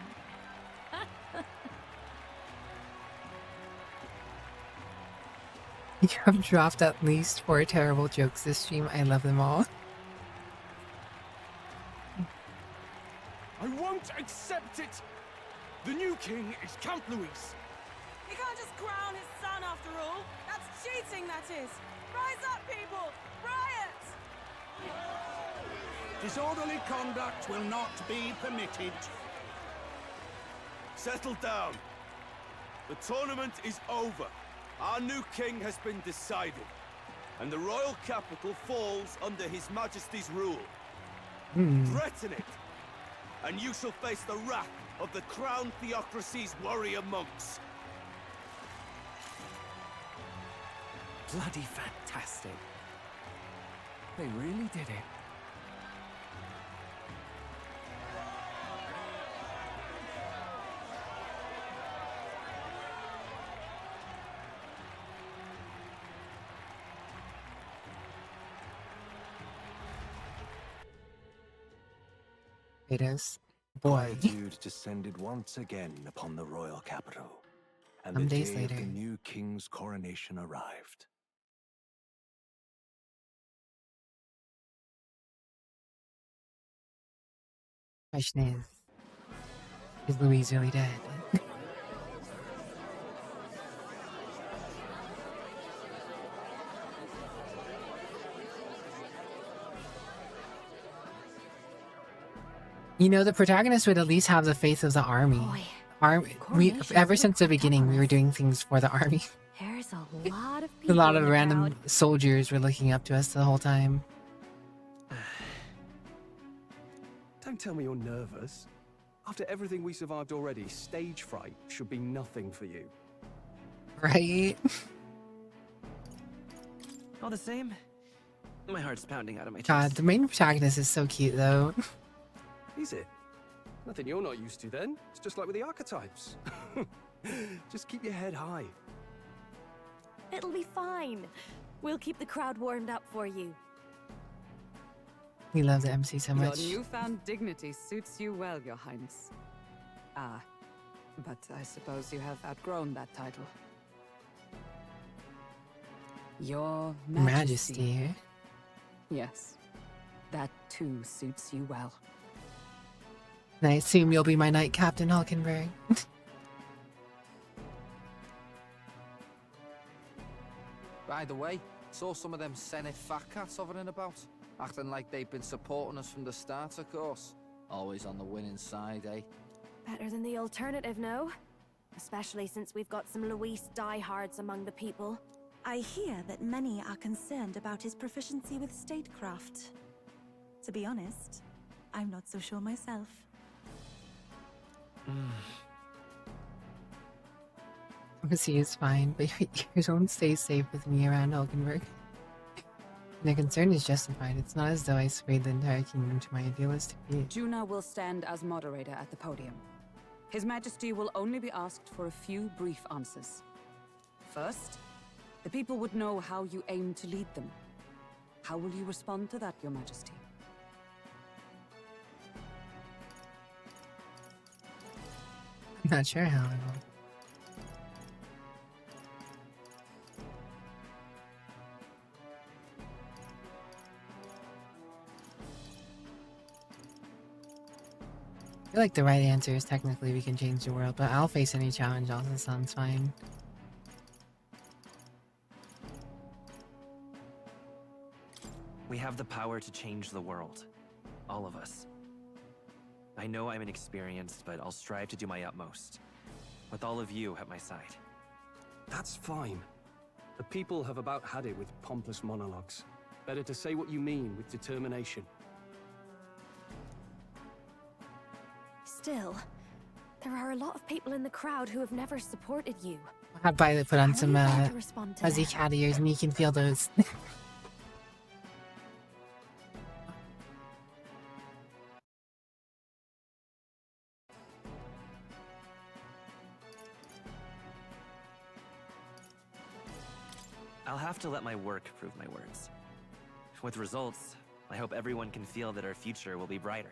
You have dropped at least 4 terrible jokes this stream. I love them all. I won't accept it! The new king is Count Luis. You can't just crown his son after all. That's cheating, that is. Rise up, people! Riot! Disorderly conduct will not be permitted. Settle down. The tournament is over. Our new king has been decided, and the royal capital falls under His Majesty's rule. Threaten it, and you shall face the wrath of the crown theocracy's warrior monks. Bloody fantastic. They really did it. Kratos, boy. Quietude descended once again upon the royal capital, and Some the days day later. of the new king's coronation arrived. Question is Louise really dead? You know, the protagonist would at least have the faith of the army. Ever since the beginning, we were doing things for the army. There's a lot of A people lot of in the random crowd. soldiers were looking up to us the whole time. Don't tell me you're nervous. After everything we survived already, stage fright should be nothing for you. Right? All the same, My heart's pounding out of my chest. God, the main protagonist is so cute though. Is it? Nothing you're not used to then. It's just like with the archetypes. Just keep your head high. It'll be fine. We'll keep the crowd warmed up for you. We love the MC so much. Your newfound dignity suits you well, Your Highness. Ah, but I suppose you have outgrown that title. Your Majesty. Yes, that too suits you well. And I assume you'll be my knight, Captain Hulkenberg. By the way, saw some of them Senate fat cats hovering about, acting like they've been supporting us from the start, of course. Always on the winning side, eh? Better than the alternative, no? Especially since we've got some Luis diehards among the people. I hear that many are concerned about his proficiency with statecraft. To be honest, I'm not so sure myself. Obviously is fine, but you don't stay safe with me around Hulkenberg. The concern is justified. It's not as though I swayed the entire kingdom to my idealistic view. Juna will stand as moderator at the podium. His Majesty will only be asked for a few brief answers. First, the people would know how you aim to lead them. How will you respond to that, Your Majesty? I'm not sure how I will. I feel like the right answer is technically we can change the world, but I'll face any challenge also sounds fine. We have the power to change the world. All of us. I know I'm inexperienced, but I'll strive to do my utmost. With all of you at my side. That's fine. The people have about had it with pompous monologues. Better to say what you mean with determination. Still, there are a lot of people in the crowd who have never supported you. I'll have Violet put on How some are you going to respond to fuzzy them? cat ears and you can feel those. I'll have to let my work prove my words. With results, I hope everyone can feel that our future will be brighter.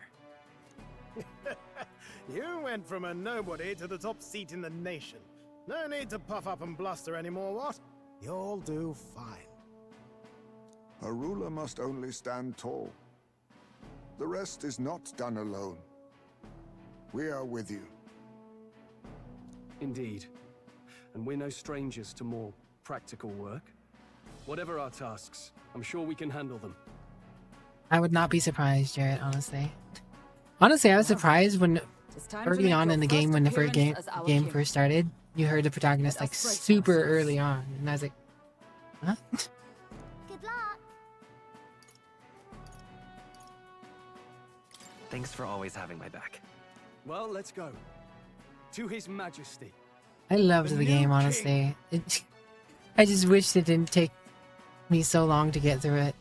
You went from a nobody to the top seat in the nation. No need to puff up and bluster anymore, what? You'll do fine. A ruler must only stand tall. The rest is not done alone. We are with you. Indeed. And we're no strangers to more practical work. Whatever our tasks, I'm sure we can handle them. I would not be surprised, Jarrett, honestly. Honestly, I was surprised when early on in the game, when the first game first started, you heard the protagonist like super early on, and I was like, huh? Good luck. Thanks for always having my back. Well, let's go. To His Majesty. I loved the new game, king. honestly. I just wished it didn't take me so long to get through it.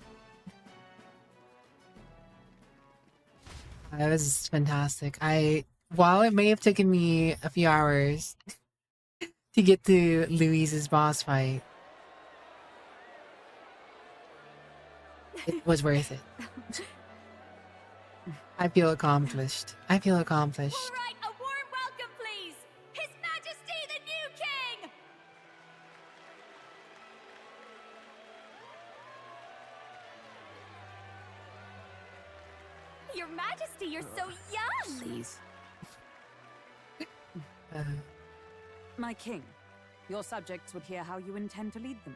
That was fantastic. While it may have taken me a few hours to get to Louise's boss fight, it was worth it. I feel accomplished. I feel accomplished. All right, a warm welcome, please. His Majesty the new king! Your Majesty, you're so young! Please. Uh, My king, your subjects would hear how you intend to lead them.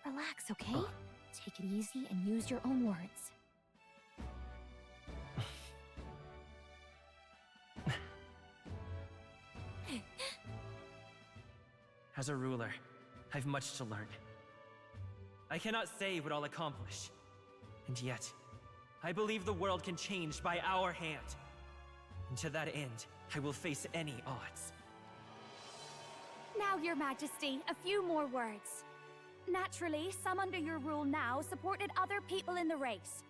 Relax, okay? Take it easy and use your own words. As a ruler, I've much to learn. I cannot say what I'll accomplish. And yet, I believe the world can change by our hand. And to that end, I will face any odds. Now, Your Majesty, a few more words. Naturally, some under your rule now supported other people in the race.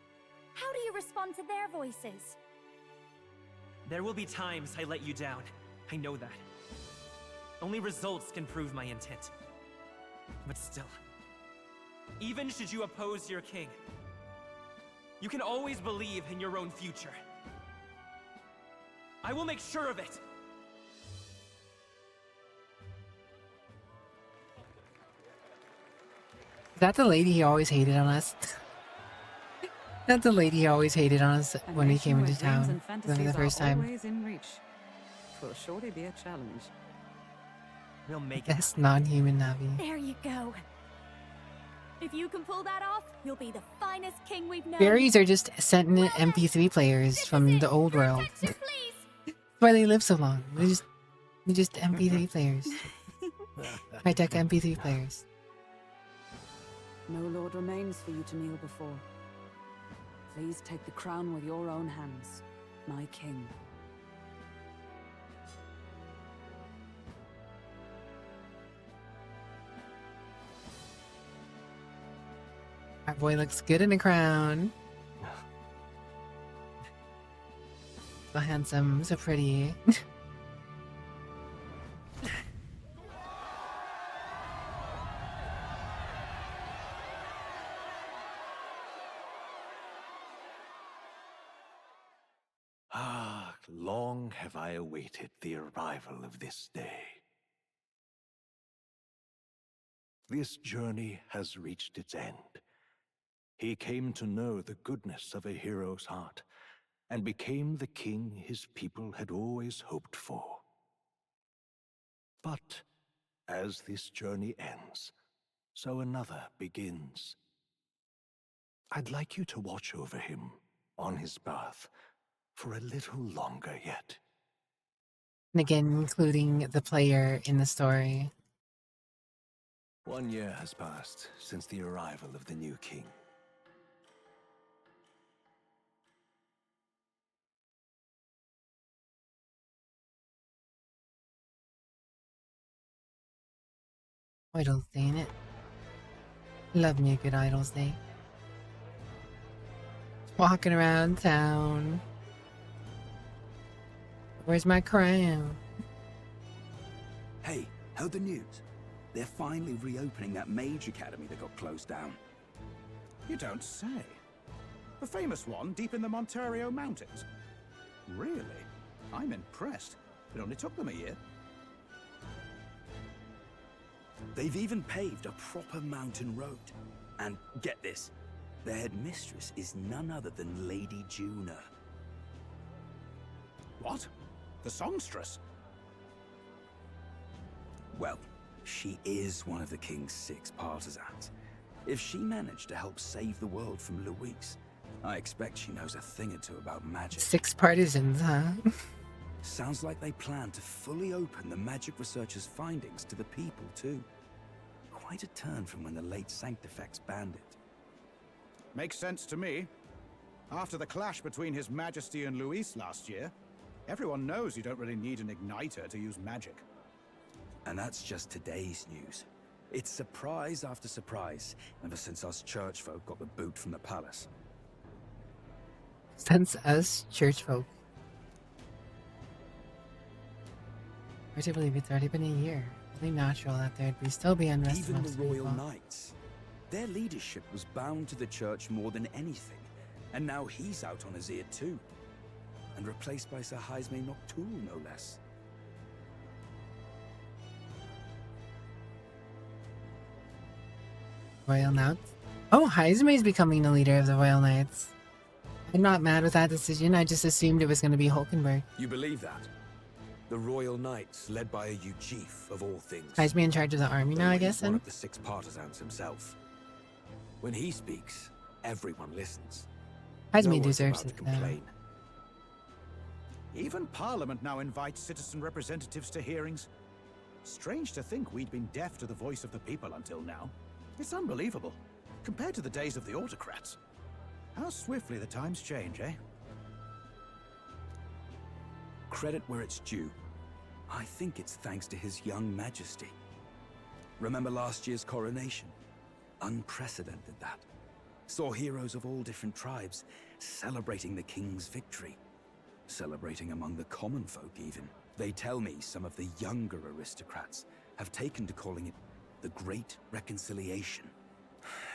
How do you respond to their voices? There will be times I let you down. I know that. Only results can prove my intent. But still, even should you oppose your king, you can always believe in your own future. I will make sure of it. Is that the lady he always hated on us? That's the lady he always hated on us when we came into town for the first time. Always in reach. Will surely be a challenge. We'll make Best non-human Navi. There you go. If you can pull that off, you'll be the finest king we've known. Fairies are just sentient MP3 players from the old world. That's why they live so long. They're just MP3 players. High-tech MP3 players. No lord remains for you to kneel before. Please take the crown with your own hands, my king. Our boy looks good in a crown. So handsome, so pretty. Ah, long have I awaited the arrival of this day. This journey has reached its end. He came to know the goodness of a hero's heart, and became the king his people had always hoped for. But as this journey ends, so another begins. I'd like you to watch over him on his path for a little longer yet. And again, including the player in the story. 1 year has passed since the arrival of the new king. Idol's Day, innit? Love me a good Idol's Day. Walking around town. Where's my crown? Hey, heard the news? They're finally reopening that mage academy that got closed down. You don't say. The famous one deep in the Monterio Mountains. Really? I'm impressed. It only took them a year. They've even paved a proper mountain road. And get this, their headmistress is none other than Lady Juna. What? The songstress? Well, she is one of the king's 6 partisans. If she managed to help save the world from Luis, I expect she knows a thing or two about magic. 6 partisans, huh? Sounds like they plan to fully open the magic researcher's findings to the people, too. Quite a turn from when the late Sanctifex banned it. Makes sense to me. After the clash between His Majesty and Luis last year, everyone knows you don't really need an igniter to use magic. And that's just today's news. It's surprise after surprise, ever since us church folk got the boot from the palace. Since us church folk. Hard to believe it's already been a year. Really natural that there'd still be unrest Even amongst the Royal people. Knights. Their leadership was bound to the church more than anything, and now he's out on his ear too. And replaced by Sir Jaime Noctul, no less. Royal Knights? Oh, Heiseme's becoming the leader of the Royal Knights. I'm not mad with that decision, I just assumed it was going to be Hulkenberg. You believe that? The Royal Knights, led by a Ujif of all things. Heisme in charge of the army now, I guess, One then? of the 6 partisans himself. When he speaks, everyone listens. Heisme No one's deserves about to it, though. complain. Even Parliament now invites citizen representatives to hearings. Strange to think we'd been deaf to the voice of the people until now. It's unbelievable, compared to the days of the autocrats. How swiftly the times change, eh? Credit where it's due. I think it's thanks to His young Majesty. Remember last year's coronation? unprecedented that. Saw heroes of all different tribes celebrating the king's victory. Celebrating among the common folk, even. They tell me some of the younger aristocrats have taken to calling it the Great Reconciliation.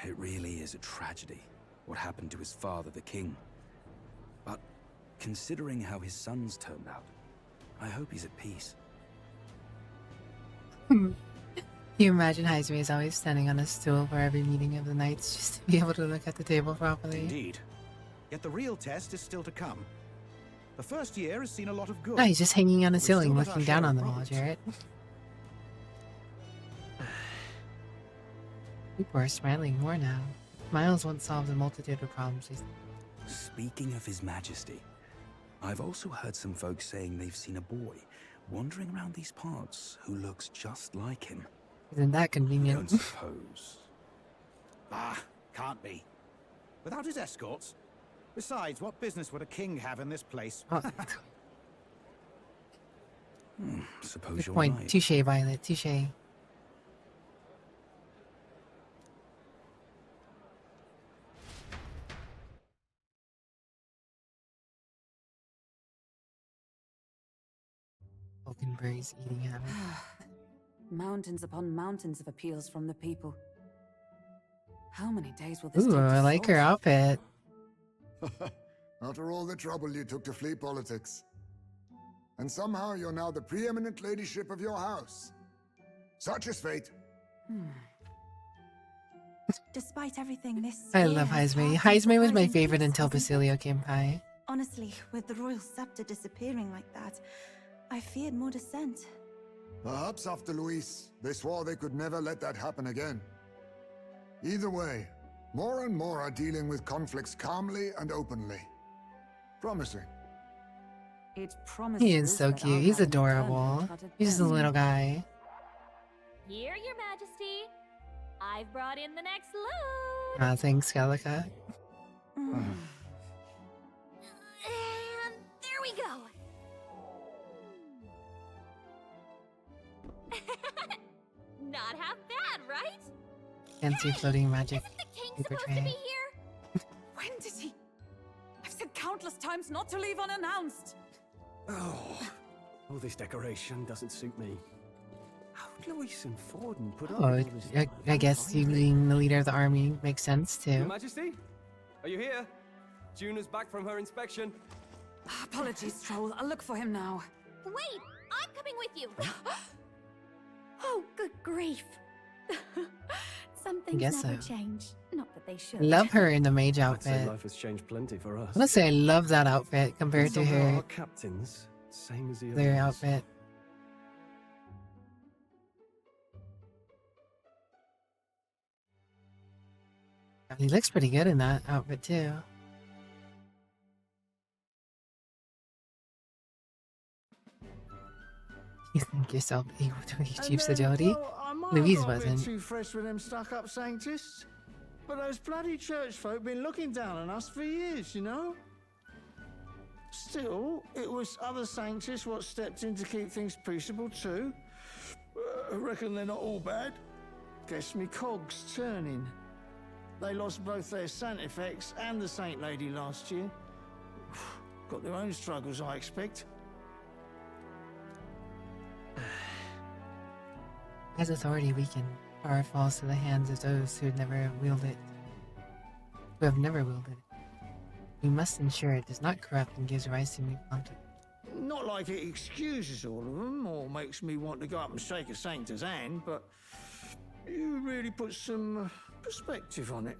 It really is a tragedy, what happened to his father, the king. But considering how his sons turned out, I hope he's at peace. Can you imagine Heisme is always standing on a stool for every meeting of the knights just to be able to look at the table properly? Indeed. Yet the real test is still to come. The first year has seen a lot of good. No, he's just hanging on a ceiling We've still got looking our down share on of them all, problems. Jarrett. People are smiling more now. Smiles once solved a multitude of problems. Speaking of His Majesty, I've also heard some folks saying they've seen a boy wandering around these parts who looks just like him. Isn't that I convenient? don't suppose. Ah, can't be. Without his escorts? Besides, what business would a king have in this place? Suppose Good you're point. right. Touche, Violet. Touche. Falconberry's eating habit. Mountains upon mountains of appeals from the people. How many days will this Ooh, take to I like her sort? outfit. After all the trouble you took to flee politics. And somehow you're now the preeminent ladyship of your house. Such is fate. Despite everything, this I year love has Heisme. sparked Heisme was my surprising favorite peace, until hasn't it? Basilio came by. Honestly, with the royal scepter disappearing like that, I feared more dissent. Perhaps after Luis, they swore they could never let that happen again. Either way, more and more are dealing with conflicts calmly and openly. Promising. It promises He is so that cute. I'll He's have an adorable. eternal cut at He's just a best. little guy. Here, Your Majesty. I've brought in the next load. Ah, thanks, Calica. And there we go. Not half bad, right? Fancy floating magic Isn't the king paper supposed to be tray. here? When did he? I've said countless times not to leave unannounced. Oh, all this decoration doesn't suit me. How would Luis and Forden put up Oh, with all this? I guess you being the leader of the army makes sense Your too. Majesty? Are you here? Juna's back from her inspection. Apologies, Troll. I'll look for him now. Wait, I'm coming with you. Oh, good grief. Some things guess never so. change. Not that they should. Love her in the mage I'd say outfit. life has changed plenty for us. I must say I love that outfit compared to Somehow her our captains, same as the their others. outfit. He looks pretty good in that outfit too. You think yourself equal to Chief's agility? Louise wasn't. Too fresh with them stuck-up sanctists, but those bloody church folk been looking down on us for years, you know. Still, it was other sanctists what stepped in to keep things peaceable too. I reckon they're not all bad. Guess me cogs turning. They lost both their Santifex and the Saint Lady last year. Got their own struggles, I expect. As authority weakened, power falls to the hands of those who never wield it. Who have never wielded it. We must ensure it does not corrupt and gives rise to new conflict. Not like it excuses all of them or makes me want to go up and shake a sanctor's hand, but you really put some perspective on it.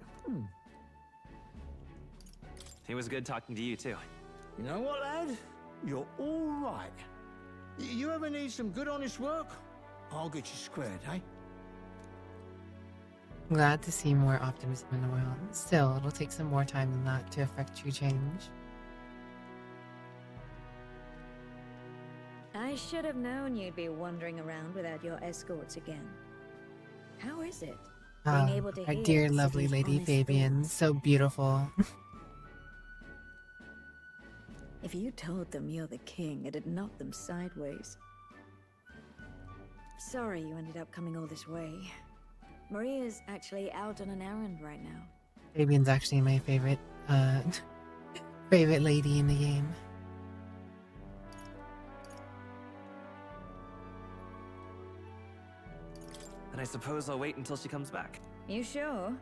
It was good talking to you, too. You know what, lad? You're all right. You ever need some good, honest work? I'll get you squared, eh? Glad to see more optimism in the world. Still, it'll take some more time than that to affect true change. I should have known you'd be wandering around without your escorts again. How is it? Being able to Our hear dear the lovely city's Lady honest Fabian, so beautiful. If you told them you're the king, it'd knock them sideways. Sorry you ended up coming all this way. Maria's actually out on an errand right now. Fabian's actually my favorite, favorite lady in the game. And I suppose I'll wait until she comes back. You sure?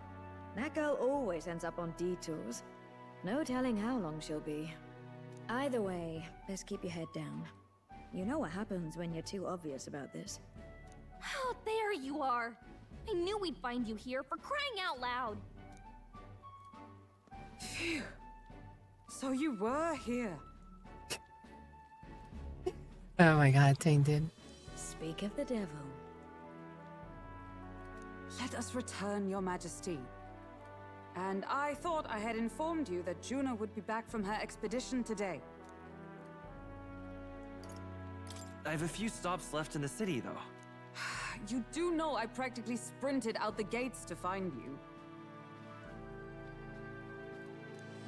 That girl always ends up on detours. No telling how long she'll be. Either way, best keep your head down. You know what happens when you're too obvious about this. Oh, there you are! I knew we'd find you here, for crying out loud! Phew. So you were here. Oh my god, tainted. Speak of the devil. Let us return, Your Majesty. And I thought I had informed you that Juno would be back from her expedition today. I have a few stops left in the city, though. You do know I practically sprinted out the gates to find you.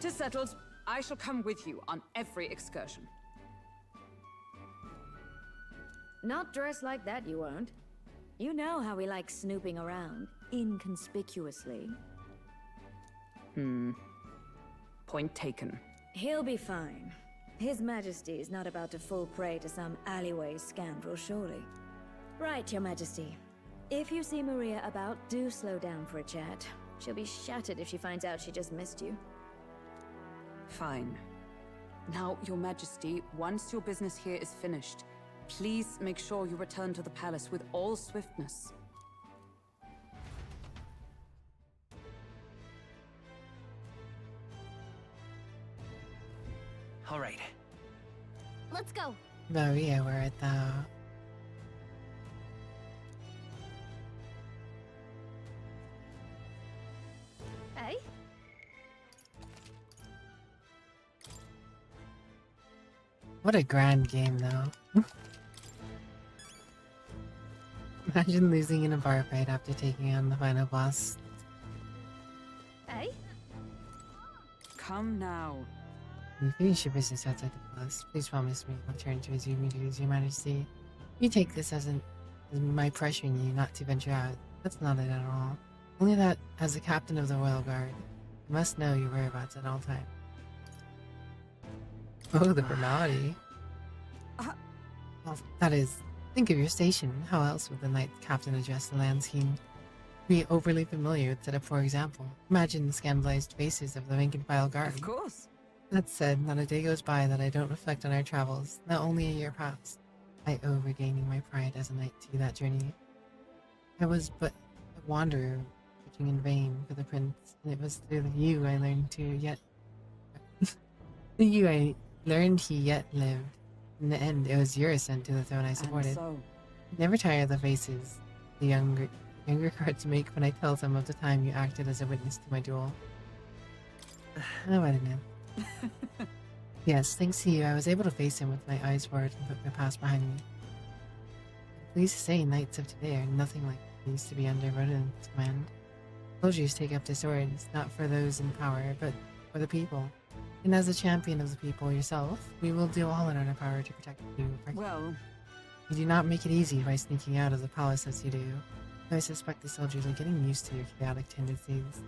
'Tis settled. I shall come with you on every excursion. Not dressed like that, you won't. You know how we like snooping around, inconspicuously. Point taken. He'll be fine. His Majesty is not about to fall prey to some alleyway scoundrel, surely. Right, Your Majesty. If you see Maria about, do slow down for a chat. She'll be shattered if she finds out she just missed you. Fine. Now, Your Majesty, once your business here is finished, please make sure you return to the palace with all swiftness. All right. Let's go! Maria, where art thou? Hey? What a grand game, though. Imagine losing in a bar fight after taking on the final boss. Hey? Come now. You finish your business outside the palace. Please promise me you'll return to resume your duties, Your Majesty. You take this as my pressuring you not to venture out. That's not it at all. Only that, as the captain of the Royal Guard, you must know your whereabouts at all times. Oh, the formality. Well, that is, think of your station. How else would the knight captain address the land's king? Be overly familiar would set a poor example. Imagine the scandalized faces of the rank and file guard. Of course. That said, not a day goes by that I don't reflect on our travels. Not only a year past, I owe regaining my pride as a knight to that journey. I was but a wanderer, searching in vain for the prince, and it was through you I learned to yet... you I learned he yet lived. In the end, it was your ascent to the throne I supported. So, Never tire of the faces the younger guards make when I tell them of the time you acted as a witness to my duel. Oh, I don't know. Yes, thanks to you, I was able to face him with my eyes forward and put my past behind me. I'm pleased to say knights of today are nothing like they used to be under Rodin's command. Soldiers take up their swords, not for those in power, but for the people. And as a champion of the people yourself, we will do all in our power to protect you. well, You do not make it easy by sneaking out of the palace as you do. I suspect the soldiers are getting used to your chaotic tendencies.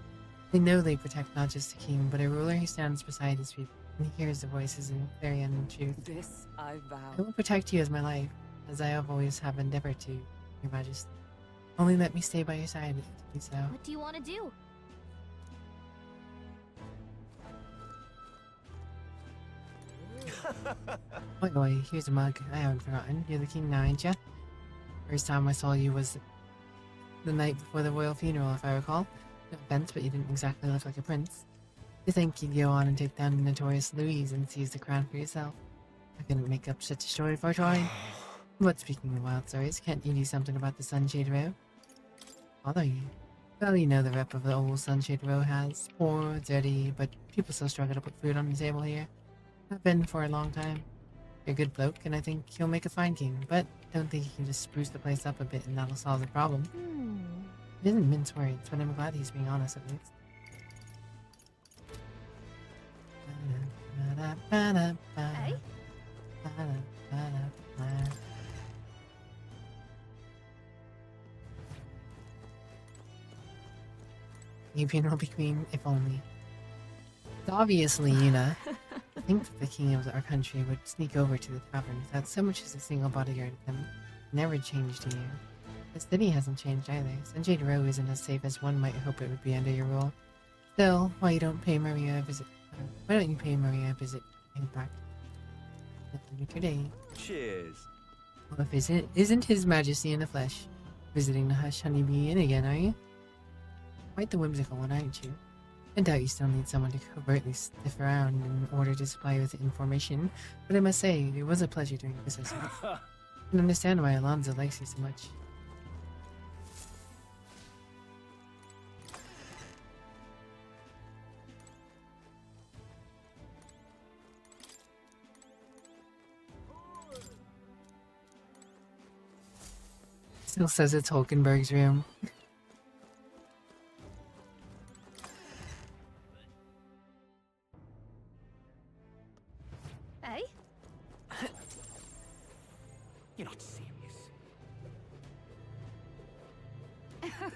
They know they protect not just the king, but a ruler who stands beside his people and hears the voices in clarion and truth. this I vow. I will protect you as my life, as I have always have endeavored to, Your Majesty. Only let me stay by your side to do so. What do you want to do? By the way, here's a mug. I haven't forgotten. You're the king now, ain't ya? First time I saw you was the night before the royal funeral, if I recall. No offense, but you didn't exactly look like a prince. You think you'd go on and take down the notorious Louise and seize the crown for yourself? I couldn't make up such a story for trying. But speaking of wild stories, can't you do something about the Sunshade Row? Although you... Well, you know the rep of the old Sunshade Row has. Poor, dirty, but people still struggle to put food on the table here. I've been for a long time. You're a good bloke, and I think you'll make a fine king, but I don't think you can just spruce the place up a bit and that'll solve the problem. He doesn't mince words, but I'm glad he's being honest at least. Hey? Apian will be queen, if only. It's obviously, Yuna. I think that the king of our country would sneak over to the tavern without so much as a single bodyguard with him. Never changed to you. The city hasn't changed either. Sunshade Row isn't as safe as one might hope it would be under your rule. Still, why don't you pay Maria a visit back today? Cheers. Well, if isn't His Majesty in the flesh visiting the Hush Honeybee Inn again, are you? Quite the whimsical one, aren't you? I doubt you still need someone to covertly sniff around in order to supply you with information, but I must say, it was a pleasure doing business with you. I can understand why Alonso likes you so much. Still says it's Hulkenberg's room. Hey? You're not serious.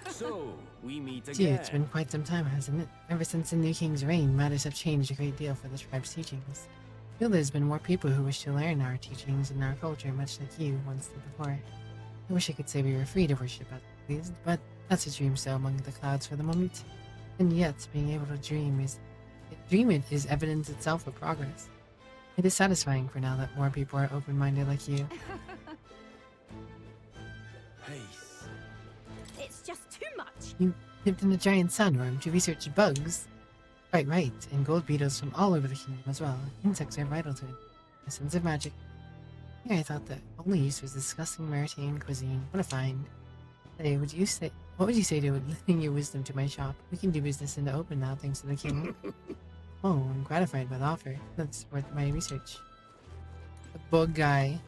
So, we meet Gee, again. it's been quite some time, hasn't it? Ever since the new king's reign, matters have changed a great deal for the tribe's teachings. I feel there's been more people who wish to learn our teachings and our culture, much like you once did before. I wish I could say we were free to worship as we pleased, but that's a dream so among the clouds for the moment. And yet, being able to dream it is evidence itself of progress. It is satisfying for now that more people are open-minded like you. It's just too much. You lived in a giant sandworm to research bugs. Quite right, and gold beetles from all over the kingdom as well. Insects are vital to it. A sense of magic. Yeah, I thought the only use was discussing Meridian cuisine. What a find. Hey, what would you say to lending your wisdom to my shop? We can do business in the open now, thanks to the king. Oh, I'm gratified by the offer. That's worth my research. The bug guy.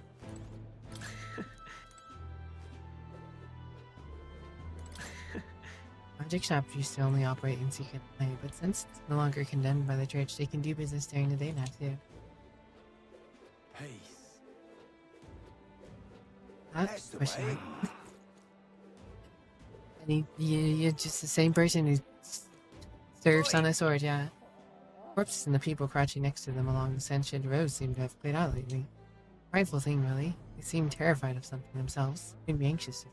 Magic shops used to only operate in secret at night, but since it's no longer condemned by the church, they can do business during the day now too. That's the question. And you're just the same person who surfs on a sword, yeah. Corpses and the people crouching next to them along the sand-shed road seem to have played out lately. Frightful thing, really. They seem terrified of something themselves. Made me anxious.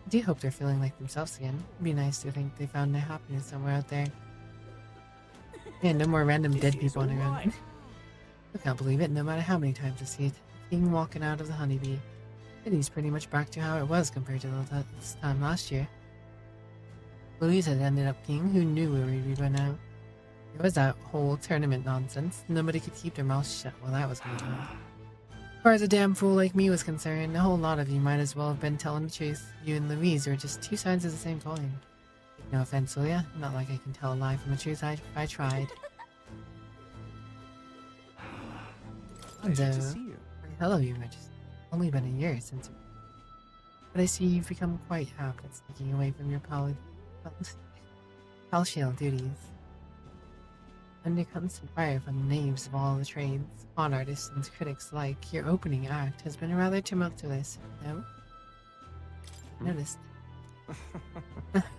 I do hope they're feeling like themselves again. It'd be nice to think they found their happiness somewhere out there. Yeah, no more random dead people on the ground. I can't believe it, no matter how many times I see it. King walking out of the honeybee. City's pretty much back to how it was compared to this time last year. Louise had ended up king. Who knew where we'd be by now? There was that whole tournament nonsense. Nobody could keep their mouths shut while that was going on. As far as a damn fool like me was concerned, a whole lot of you might as well have been telling the truth. You and Louise are just two sides of the same coin. Take no offense, will ya? Not like I can tell a lie from a truth if I tried. Pleasure to see you. Hello, Your Majesty. Only been a year since, but I see you've become quite apt at sneaking away from your palatial duties. Under constant fire from the knaves of all the trades, con artists and critics alike, your opening act has been rather tumultuous, no? Noticed.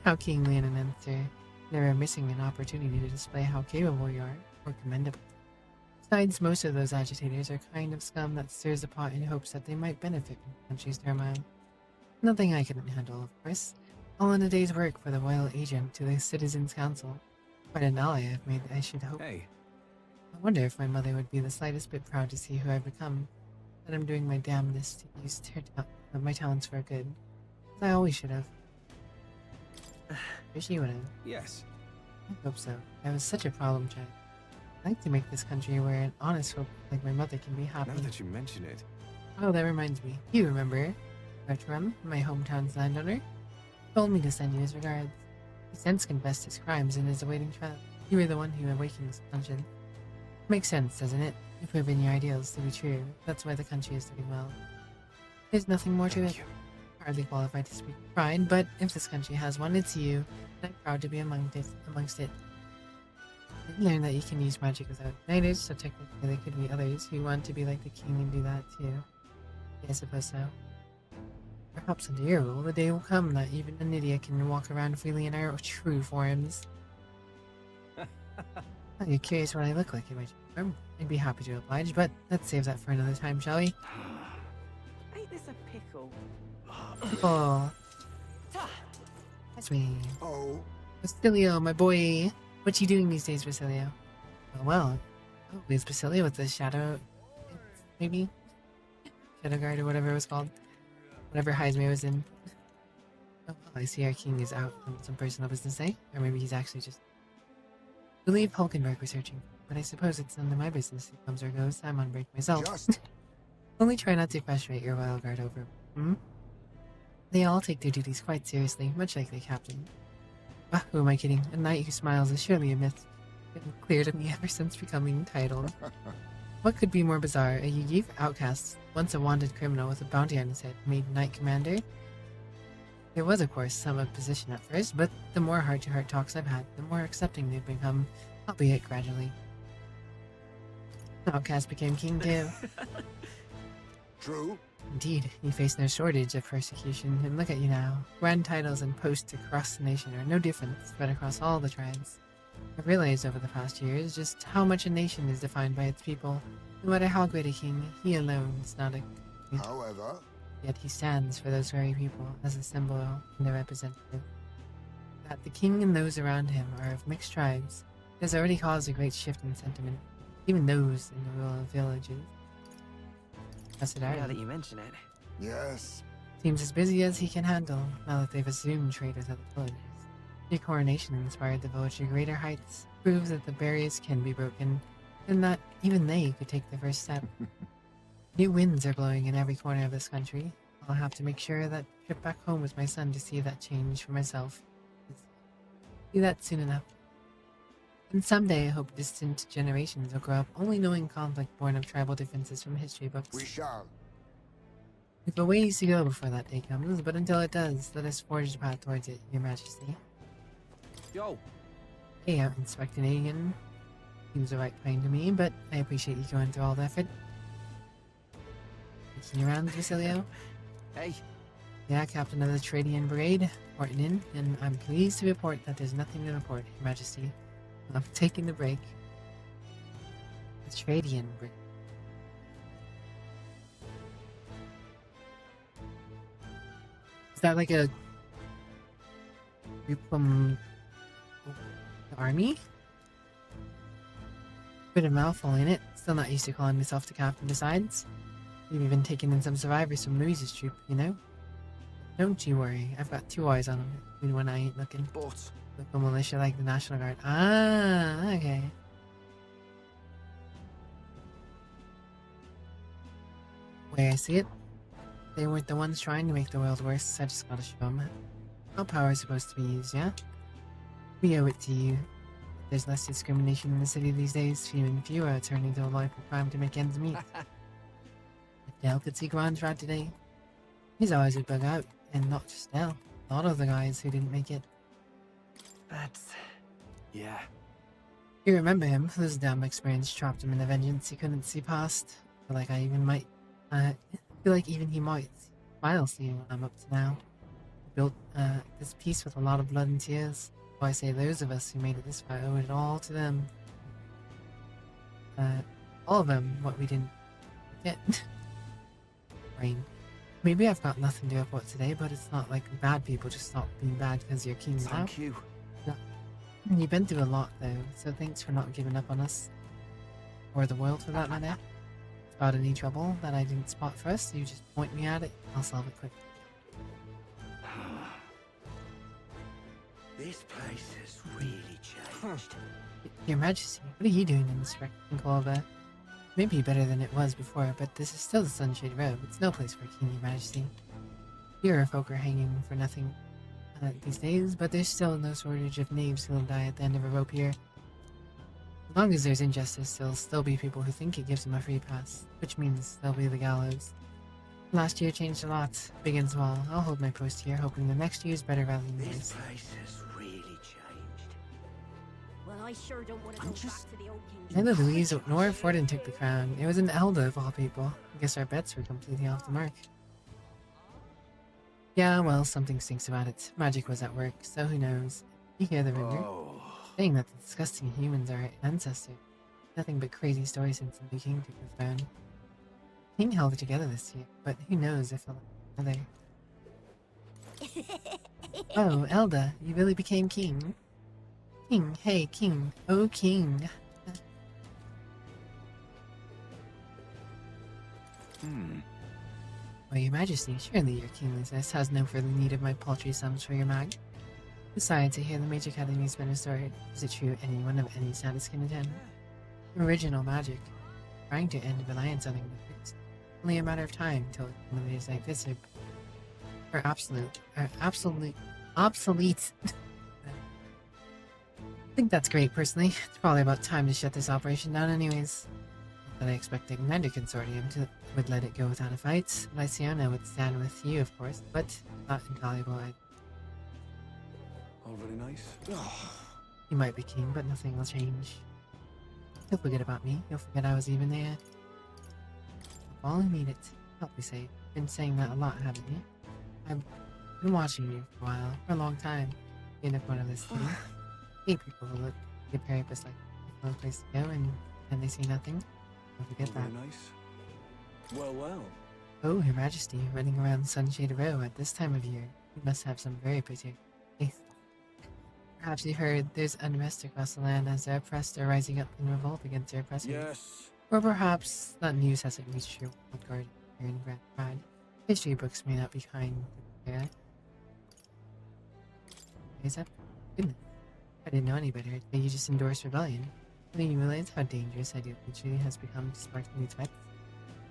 How kingly an answer. Never missing an opportunity to display how capable you are, or commendable. Besides, most of those agitators are kind of scum that stirs the pot in hopes that they might benefit from the country's turmoil. Nothing I couldn't handle, of course. All in a day's work for the royal agent to the Citizens' Council. Quite an ally I've made, I should hope. Hey. I wonder if my mother would be the slightest bit proud to see who I've become. That I'm doing my damnedest to use my talents for good. As I always should have. Or she would have. Yes. I hope so. I was such a problem child. I'd like to make this country where an honest folk like my mother can be happy. Now that you mention it. Oh, that reminds me. You remember Bertram, my hometown's landowner? Told me to send you his regards. He since confessed his crimes and is awaiting trial. You were the one who awakened his conscience. Makes sense, doesn't it? You've proven your ideals to be true. That's why the country is doing well. There's nothing more to it. Hardly qualified to speak with pride, but if this country has one, it's you, and I'm proud to be amongst it. I learned that you can use magic without igniters, so technically there could be others who want to be like the king and do that too. Yeah, I suppose so. Perhaps under your rule, the day will come that even an idiot can walk around freely in our true forms. Oh, you're curious what I look like in my form? I'd be happy to oblige, but let's save that for another time, shall we? Ain't this a pickle? Oh. That's me. Oh. Basilio, my boy. What you doing these days, Basilio? Oh, well. Oh, is Basilio with the shadow... maybe? Shadow Guard or whatever it was called. Whatever Heismer was in. Oh, well, I see our king is out on some personal business, eh? Or maybe he's actually just... I believe Hulkenberg was searching, but I suppose it's none of my business who comes or goes. I'm on break myself. Only try not to frustrate your royal guard over, hmm? They all take their duties quite seriously, much like their captain. Ah, who am I kidding? A knight who smiles is surely a myth. It's been clear to me ever since becoming titled. What could be more bizarre? A Yigif outcast, once a wanted criminal with a bounty on his head, made knight commander? There was, of course, some opposition at first, but the more heart-to-heart talks I've had, the more accepting they've become, albeit gradually. Outcast became king too. True. Indeed, you face no shortage of persecution, and look at you now. Grand titles and posts across the nation are no different, spread across all the tribes. I've realized over the past years just how much a nation is defined by its people. No matter how great a king, he alone is not a... However... Yet he stands for those very people as a symbol and a representative. That the king and those around him are of mixed tribes has already caused a great shift in sentiment, even those in the rural villages. Now that you mention it. Yes. Seems as busy as he can handle, now that they've assumed trade with other villages. Your coronation inspired the village to greater heights, proves that the barriers can be broken, and that even they could take the first step. New winds are blowing in every corner of this country. I'll have to make sure that trip back home with my son to see that change for myself. Do that soon enough. And someday I hope distant generations will grow up only knowing conflict born of tribal differences from history books. We shall. We've a ways to go before that day comes, but until it does, let us forge the path towards it, Your Majesty. Yo. Hey, out inspecting alien. Seems the right kind to me, but I appreciate you going through all the effort. Making your rounds, Basilio? Hey. Yeah, Captain of the Tradian Brigade, reporting in, and I'm pleased to report that there's nothing to report, Your Majesty. I'm taking the break. The Tradian Brigade. Is that like a group from the army? Bit of mouthful in it. Still not used to calling myself the captain besides. We've even taken in some survivors from Louise's troop, you know? Don't you worry, I've got two eyes on them, even when I ain't looking. But... Local militia like the National Guard. Ah, okay. Way I see it, they weren't the ones trying to make the world worse, I just gotta show them. How power is supposed to be used, yeah? We owe it to you. There's less discrimination in the city these days, few and fewer are turning to a life of crime to make ends meet. If Dell could see Grand's right today, his eyes would bug out, and not just Dell, a lot of the guys who didn't make it. That's... yeah. You remember him, this damn experience trapped him in a vengeance he couldn't see past. I feel like even he might smile seeing what I'm up to now. Built this peace with a lot of blood and tears. So I say those of us who made it this far owe it all to them. All of them, what we didn't get. Rain. Maybe I've got nothing to report today, but it's not like bad people just stop being bad because your king's out. Thank you. No. You've been through a lot though, so thanks for not giving up on us. Or the world for that matter. About any trouble that I didn't spot first, you just point me at it, I'll solve it quick. This place has really changed. Your Majesty, what are you doing in this wrecking Clover? Maybe better than it was before, but this is still the Sunshade Road. It's no place for a king, Your Majesty. Your folk are hanging for nothing these days, but there's still no shortage of knaves who'll die at the end of a rope here. As long as there's injustice, there'll still be people who think it gives them a free pass, which means there'll be the gallows. Last year changed a lot, big and small. I'll hold my post here, hoping the next year's better rather than this. This place has really changed. Well, I sure don't want to go back to the old king. Neither Louise nor Forden took the crown. It was an elder of all people. I guess our bets were completely off the mark. Yeah, well, something stinks about it. Magic was at work, so who knows? You hear the rumor? Saying that the disgusting humans are our ancestors. Nothing but crazy stories since the king took the throne. King held it together this year, but who knows if another. Oh, Elda, you really became king? King, hey, king. Oh, king. Well, your majesty, surely your kingliness has no further need of my paltry sums for your mag. Besides, I hear the Mage Academy's been restored. Is it true anyone of any status can attend? Original magic. Trying to end reliance on ignorance. Only a matter of time till abilities like this are obsolete. I think that's great, personally. It's probably about time to shut this operation down anyways. Not that I expect the Igniter Consortium would let it go without a fight. Lyciana would stand with you, of course, but not invaluable. All very nice. You might be king, but nothing will change. You'll forget about me. You'll forget I was even there. All I need it. Help me say. Been saying that a lot, haven't you? I've been watching you for a while, for a long time. In the corner of this city. Hate people who look at Parapus like no place to go and they see nothing. Don't forget that. Very nice. Well. Oh, Your Majesty, running around Sunshade Row at this time of year. You must have some very pretty faith. Perhaps you heard there's unrest across the land as the oppressed are rising up in revolt against their oppressors. Yes. Or perhaps that news hasn't reached your old guard here in Grand Pride. History books may not be kind there. Is that goodness? I didn't know any better. That you just endorsed rebellion. I didn't realize how dangerous ideology has become to spark new threats.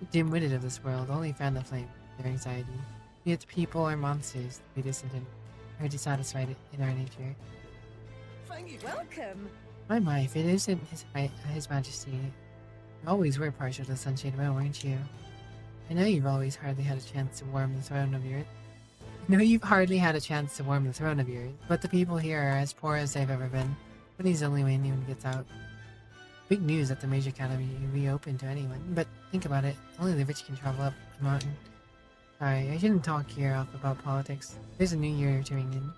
The dim-witted of this world only fan the flame, their anxiety. Be it people or monsters, we discontent or dissatisfied in our nature. Welcome. My, if it isn't his Majesty, you always were partial to Sunshade Row, weren't you? I know you've always hardly had a chance to warm the throne of yours. But the people here are as poor as they've ever been. Money's the only way anyone gets out. Big news that the Mage Academy reopened to anyone, but think about it, only the rich can travel up the mountain. Sorry, I shouldn't talk here off about politics. There's a new year entering in.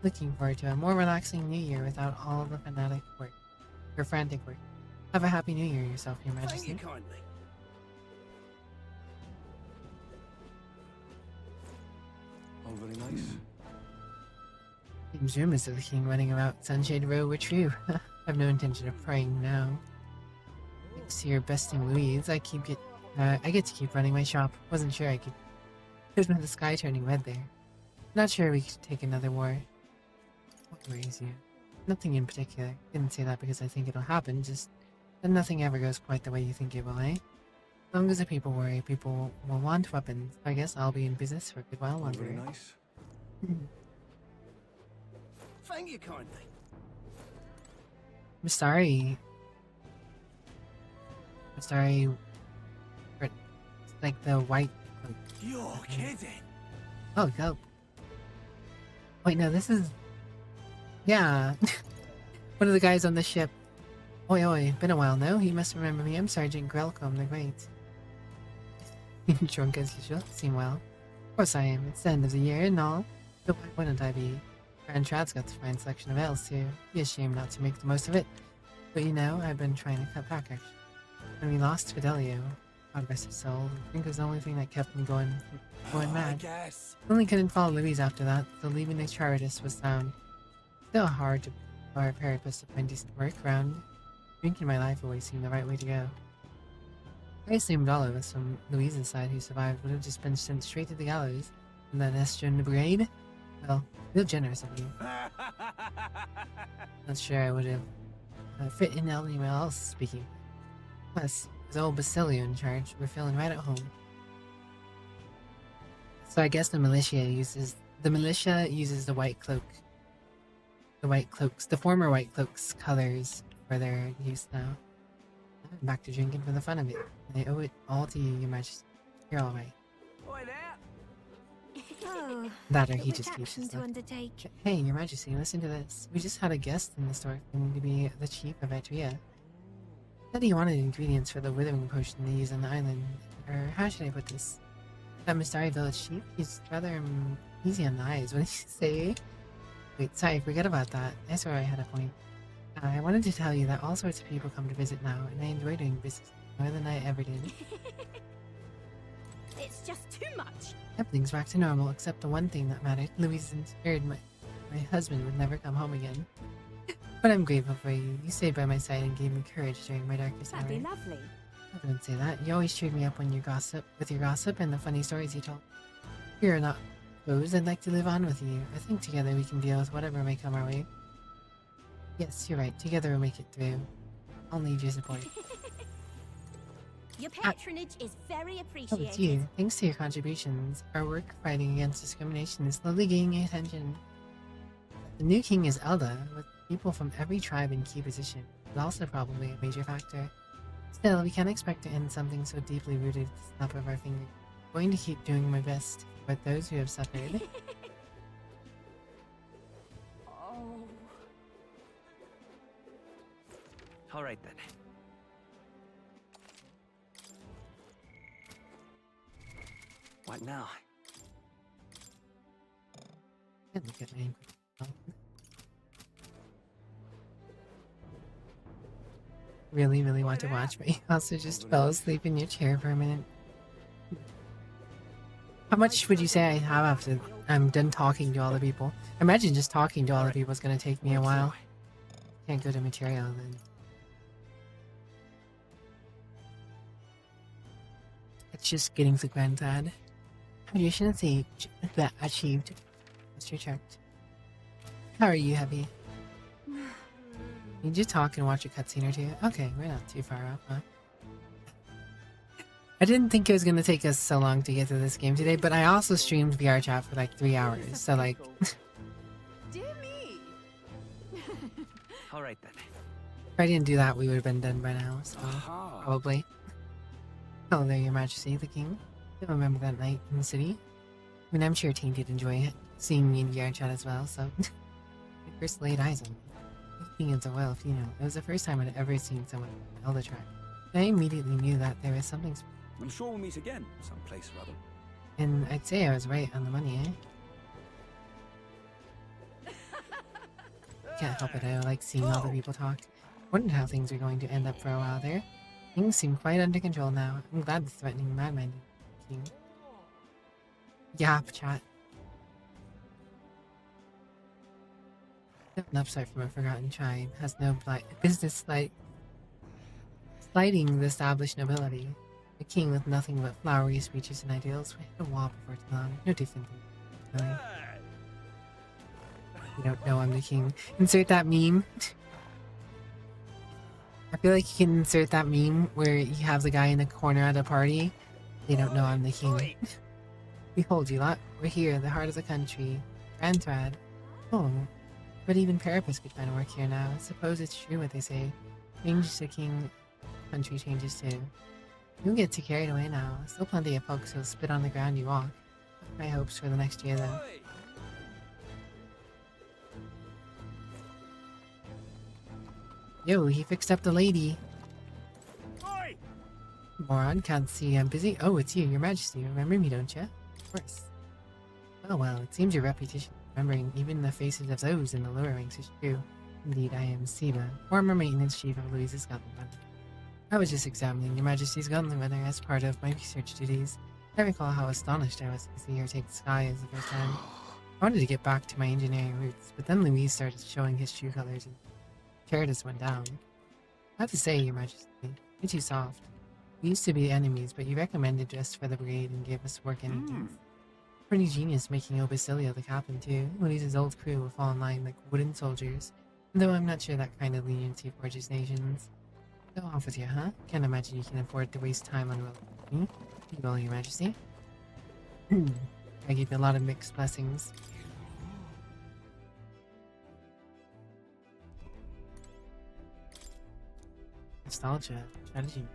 Looking forward to a more relaxing new year without all the frantic work. Have a happy new year yourself, Your Majesty. Thank you kindly. All very nice. Seems rumors of the king running around Sunshade Row were true. I've no intention of praying now. Thanks to your besting Louise, I get to keep running my shop. Wasn't sure I could. There's been the sky turning red there. Not sure we could take another war. What worries you? Nothing in particular. Didn't say that because I think it'll happen, just that nothing ever goes quite the way you think it will, eh? As long as the people worry, people will want weapons. I guess I'll be in business for a good while longer. Very nice. Thank you kindly. I'm sorry for, like, the white... You're kidding. Oh, go. Wait, no, this is... Yeah. One of the guys on the ship. Oi, been a while, no? You must remember me. I'm Sergeant Grelcombe the Great. Drunk as usual. Seem well. Of course I am. It's the end of the year and all. So why wouldn't I be? Grand Trad's got a fine selection of ales too. Be a shame not to make the most of it. But you know, I've been trying to cut back actually. When we lost Fidelio, God rest his soul, I think it was the only thing that kept me going mad. I guess. Only couldn't follow Louise after that, so leaving the Chartist was sound. Still hard to bar Parapus to find decent work around. Drinking my life away seemed the right way to go. I assumed all of us from Louise's side who survived would have just been sent straight to the gallows, and then Esther in the brigade? Well, real generous of you. Not sure I would have fit in anyone else speaking. Plus, with old Basilio in charge, we're feeling right at home. So I guess the militia uses the white cloak. The former white cloaks colors for their use now. I'm back to drinking for the fun of it. I owe it all to you, Your Majesty. You're all right. Oh, That or he just keeps action his to stuff. undertake. Hey, Your Majesty, listen to this. We just had a guest in the store claiming to be the chief of Etria. Said he wanted ingredients for the withering potion they use on the island. Or how should I put this? That Mistari village chief? He's rather Easy on the eyes. What did you say? Wait, sorry, forget about that. I swear I had a point. I wanted to tell you that all sorts of people come to visit now, and I enjoy doing business more than I ever did. It's just too much. Everything's back to normal, except the one thing that mattered. Louise feared my husband would never come home again. But I'm grateful for you. You stayed by my side and gave me courage during my darkest hour. That'd be lovely. I wouldn't say that. You always cheered me up when you gossip, with your gossip and the funny stories you told. You're not opposed. I'd like to live on with you. I think together we can deal with whatever may come our way. Yes, you're right. Together we'll make it through. I'll need your support. Your patronage is very Oh, appreciated. it's you. Thanks to your contributions, our work fighting against discrimination is slowly gaining attention. The new king is Elda, with people from every tribe in key position, but also probably a major factor. Still, we can't expect to end something so deeply rooted at the snap of our finger. I'm going to keep doing my best for those who have suffered. Oh. All right then. What now? Look at my really want to watch, but you also just fell asleep in your chair for a minute. How much would you say I have after I'm done talking to all the people? Imagine just talking to all the people is going to take me a while. Can't go to material then. It's just getting the granddad. Graduation achieved. Mr. checked. How are you, Heavy? Need you talk and watch a cutscene or two? Okay, we're not too far off, huh? I didn't think it was gonna take us so long to get to this game today, but I also streamed VRChat for like 3 hours, so like... Dear me. All right then. If I didn't do that, we would have been done by now, so... Probably. Oh, there, Your Majesty, the King. I remember that night in the city. I mean, I'm sure Tane did enjoy seeing me in VRChat as well, so... I first laid eyes on me. Speaking as a well, if you know, it was the first time I'd ever seen someone on Elder Track. I immediately knew that there was something I'm sure we'll meet again, someplace or other. and I'd say I was right on the money, eh? Can't help it, I like seeing all the people talk. Wondered how things were going to end up for a while there. Things seem quite under control now. I'm glad the threatening madman King. Yap, chat. An upstart from a forgotten tribe has no business slighting the established nobility. A king with nothing but flowery speeches and ideals will hit a wall before too long. No different than really. You don't know I'm the king. Insert that meme. I feel like you can insert that meme where you have the guy in the corner at a party. They don't know I'm the king. Behold, you lot. We're here, the heart of the country. Granthrad. Oh. But even Parapus could find work here now. I suppose it's true what they say. Change the king, country changes too. You'll get too carried away now. Still plenty of folks who'll spit on the ground you walk. My hopes for the next year, though. Yo, he fixed up the lady. Moron, can't see I'm busy. Oh, it's you, Your Majesty. Remember me, don't you? Of course. Oh well, it seems your reputation remembering even the faces of those in the lower ranks is true. Indeed, I am Siba, former maintenance chief of Louise's Gauntlet Runner. I was just examining Your Majesty's Gauntlet Runner as part of my research duties. I recall how astonished I was to see her take the sky as the first time. I wanted to get back to my engineering roots, but then Louise started showing his true colors and Paradis went down. I have to say, Your Majesty, you're too soft. We used to be enemies, but you recommended us for the brigade and gave us work anything. Pretty genius making Obasilio the captain too. Louise's old crew will fall in line like wooden soldiers, though I'm not sure that kind of leniency forges nations. Go off with you, huh? Can't imagine you can afford to waste time on me. You will, Your Majesty. I give you a lot of mixed blessings. Nostalgia, strategy.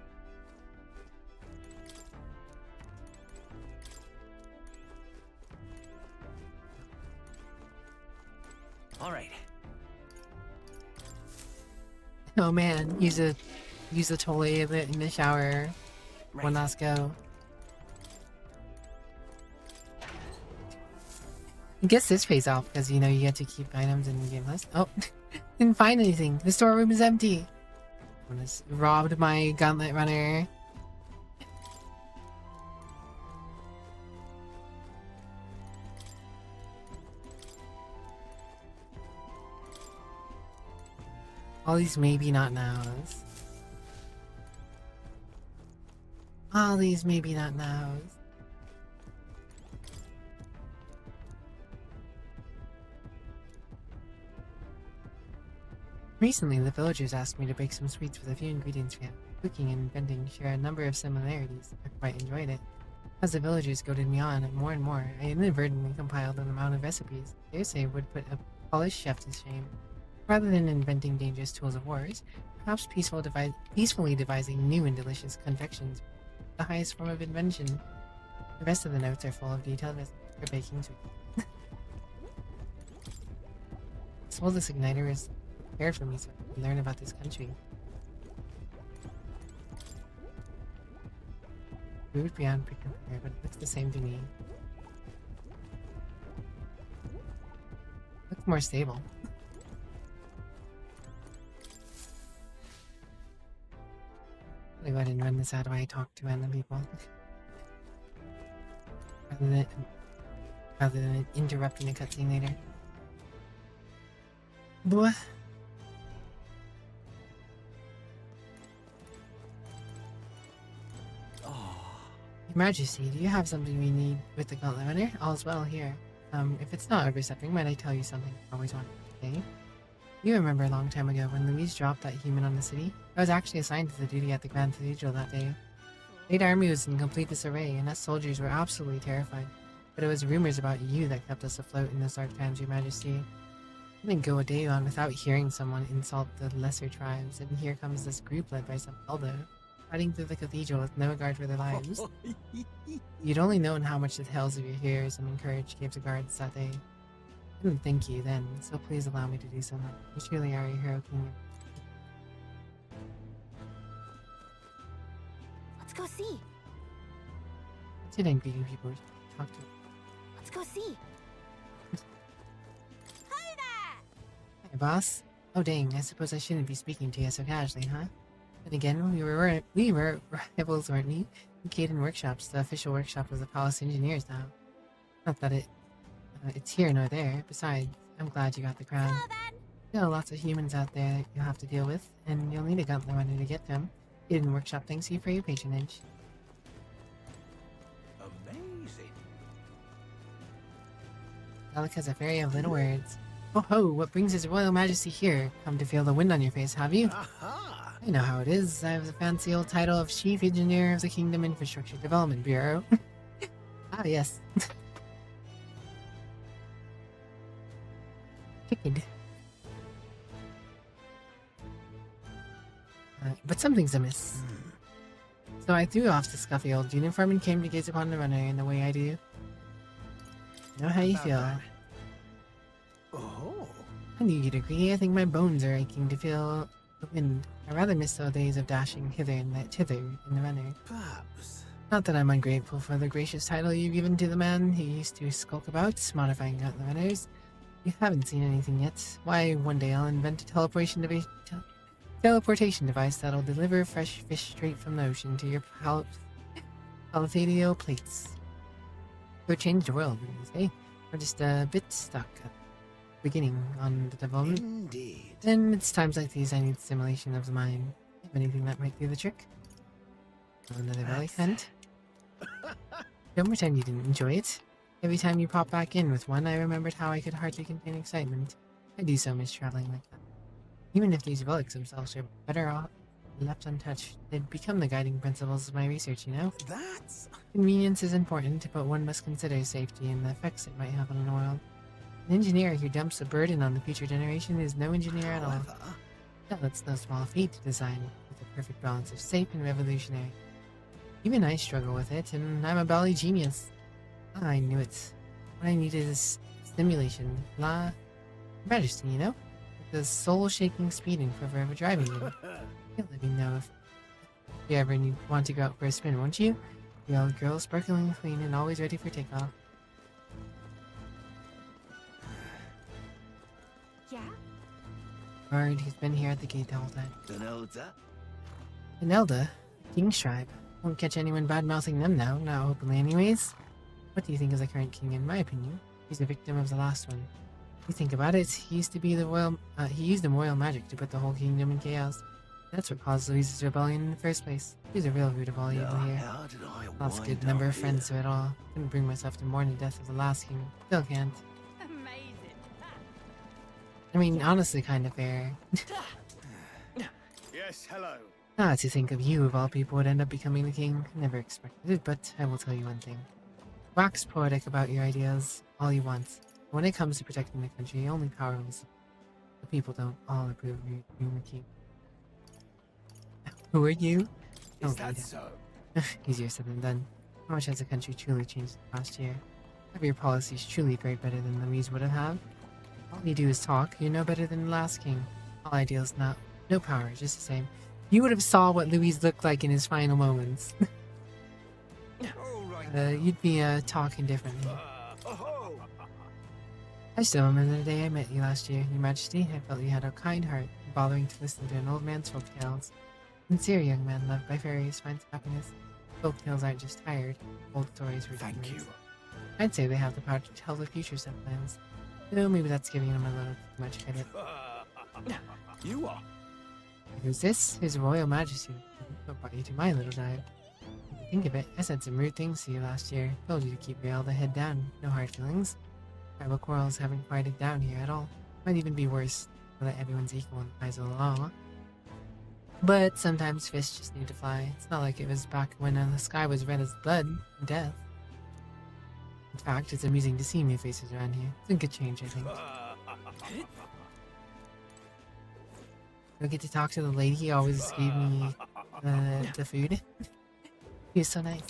All right. Oh man, use a toilet in the shower. Right. One last go. I guess this pays off because, you know, you get to keep items in the game list. Oh, didn't find anything. The storeroom is empty. I just robbed my gauntlet runner. All these maybe not nows. All these maybe not nows. Recently, the villagers asked me to bake some sweets with a few ingredients we have. Cooking and vending share a number of similarities. I quite enjoyed it. As the villagers goaded me on more and more, I inadvertently compiled an amount of recipes I dare say would put a polished chef to shame. Rather than inventing dangerous tools of wars, perhaps peacefully devising new and delicious confections, the highest form of invention. The rest of the notes are full of detailed recipes for baking sweets. So this igniter is prepared for me so I can learn about this country. Food beyond pre-prepared, but it looks the same to me. Looks more stable. I'll go ahead and run this out while I talk to random people. Rather than interrupting a cutscene later. Boy. Your Majesty, do you have something we need with the gauntlet runner? All's well here. If it's not overstepping, might I tell you something I always wanted to say? You remember a long time ago when Louise dropped that human on the city? I was actually assigned to the duty at the Grand Cathedral that day. The 8 army was in complete disarray, and us soldiers were absolutely terrified. But it was rumors about you that kept us afloat in those dark times, Your Majesty. I didn't go a day on without hearing someone insult the lesser tribes, and here comes this group led by some elder, riding through the cathedral with no regard for their lives. You'd only known how much the tales of your heroism and courage gave to guards that day. I didn't thank you then, so please allow me to do so now. You truly are a hero, King. Let's go see. What's it angry people talk to? Let's go see. Hi, boss. Oh dang, I suppose I shouldn't be speaking to you so casually, huh? But again, we were rivals, weren't we? Caden Workshops, the official workshop of the Palace Engineers now. Not that it's here nor there. Besides, I'm glad you got the crown. There are lots of humans out there that you'll have to deal with, and you'll need a gauntlet runner to get them. Caden Workshop thanks you for your patronage. Amazing. Alec has a fairy of little words. Oh ho, what brings His Royal Majesty here? Come to feel the wind on your face, have you? Aha! I know how it is. I have the fancy old title of Chief Engineer of the Kingdom Infrastructure Development Bureau. Ah, yes. Chicken. But something's amiss. So I threw off the scuffy old uniform and came to gaze upon the runner in the way I do. Know how you feel. Oh. I knew you'd agree. I think my bones are aching to feel the wind. I rather miss those days of dashing hither and thither in the runner. Perhaps. Not that I'm ungrateful for the gracious title you've given to the man who used to skulk about, modifying out the runners. You haven't seen anything yet. Why, one day I'll invent a teleportation device that'll deliver fresh fish straight from the ocean to your palatatio plates. Could change the world, you say? We're just a bit stuck at the beginning on the development. Indeed. Then it's times like these I need stimulation of the mind. Have anything that might do the trick? Another relic hunt? Don't pretend you didn't enjoy it. Every time you pop back in with one, I remembered how I could hardly contain excitement. I do so miss traveling like that. Even if these relics themselves are better off left untouched, they'd become the guiding principles of my research, you know? That's... Convenience is important, but one must consider safety and the effects it might have on the world. An engineer who dumps a burden on the future generation is no engineer at all. No, it's no small feat to design with a perfect balance of safe and revolutionary. Even I struggle with it, and I'm a bally genius. Ah, I knew it. What I needed is stimulation. Majesty, you know? With the soul-shaking speed and quiver of a driving wheel. You'll let me know if you ever want to go out for a spin, won't you? The old girl, sparkling clean and always ready for takeoff. Yeah? Guard, he's been here at the gate the whole time. Denelda? Denelda? King's tribe. Won't catch anyone bad-mouthing them now, not openly anyways. What do you think of the current king? In my opinion, he's a victim of the last one. If you think about it, he used the royal magic to put the whole kingdom in chaos. That's what caused Louise's rebellion in the first place. He's a real root of all evil here. Lost a good number of friends to it all. Couldn't bring myself to mourn the death of the last king. Still can't. Amazing. I mean, honestly, kind of fair. Yes, hello. To think of you, of all people, would end up becoming the king. Never expected it, but I will tell you one thing. Wax poetic about your ideas, all you want. But when it comes to protecting the country, only power will. The people don't all approve of you being the king. Who are you? Is that so? Easier said than done. How much has the country truly changed in the past year? Have your policies truly fared better than Louise would have? All you do is talk. You're no better than the last king. All ideals, no power, just the same. You would have saw what Louise looked like in his final moments. You'd be talking differently. I still remember the day I met you last year, Your Majesty. I felt you had a kind heart, bothering to listen to an old man's folk tales. Sincere young man loved by fairies finds happiness. Folk tales aren't just tired. Old stories were Thank you. I'd say they have the power to tell the future sometimes. Though maybe that's giving them a little too much credit. You are. Who's this? His Royal Majesty. What brought you to my little dive? Think of it, I said some rude things to you last year. Told you to keep your elder head down. No hard feelings. Tribal quarrels haven't quieted down here at all. Might even be worse, so that everyone's equal in the eyes of the law. But sometimes fists just need to fly. It's not like it was back when the sky was red as blood and death. In fact, it's amusing to see new faces around here. It's a good change, I think. I get to talk to the lady who always gave me the food. He was so nice.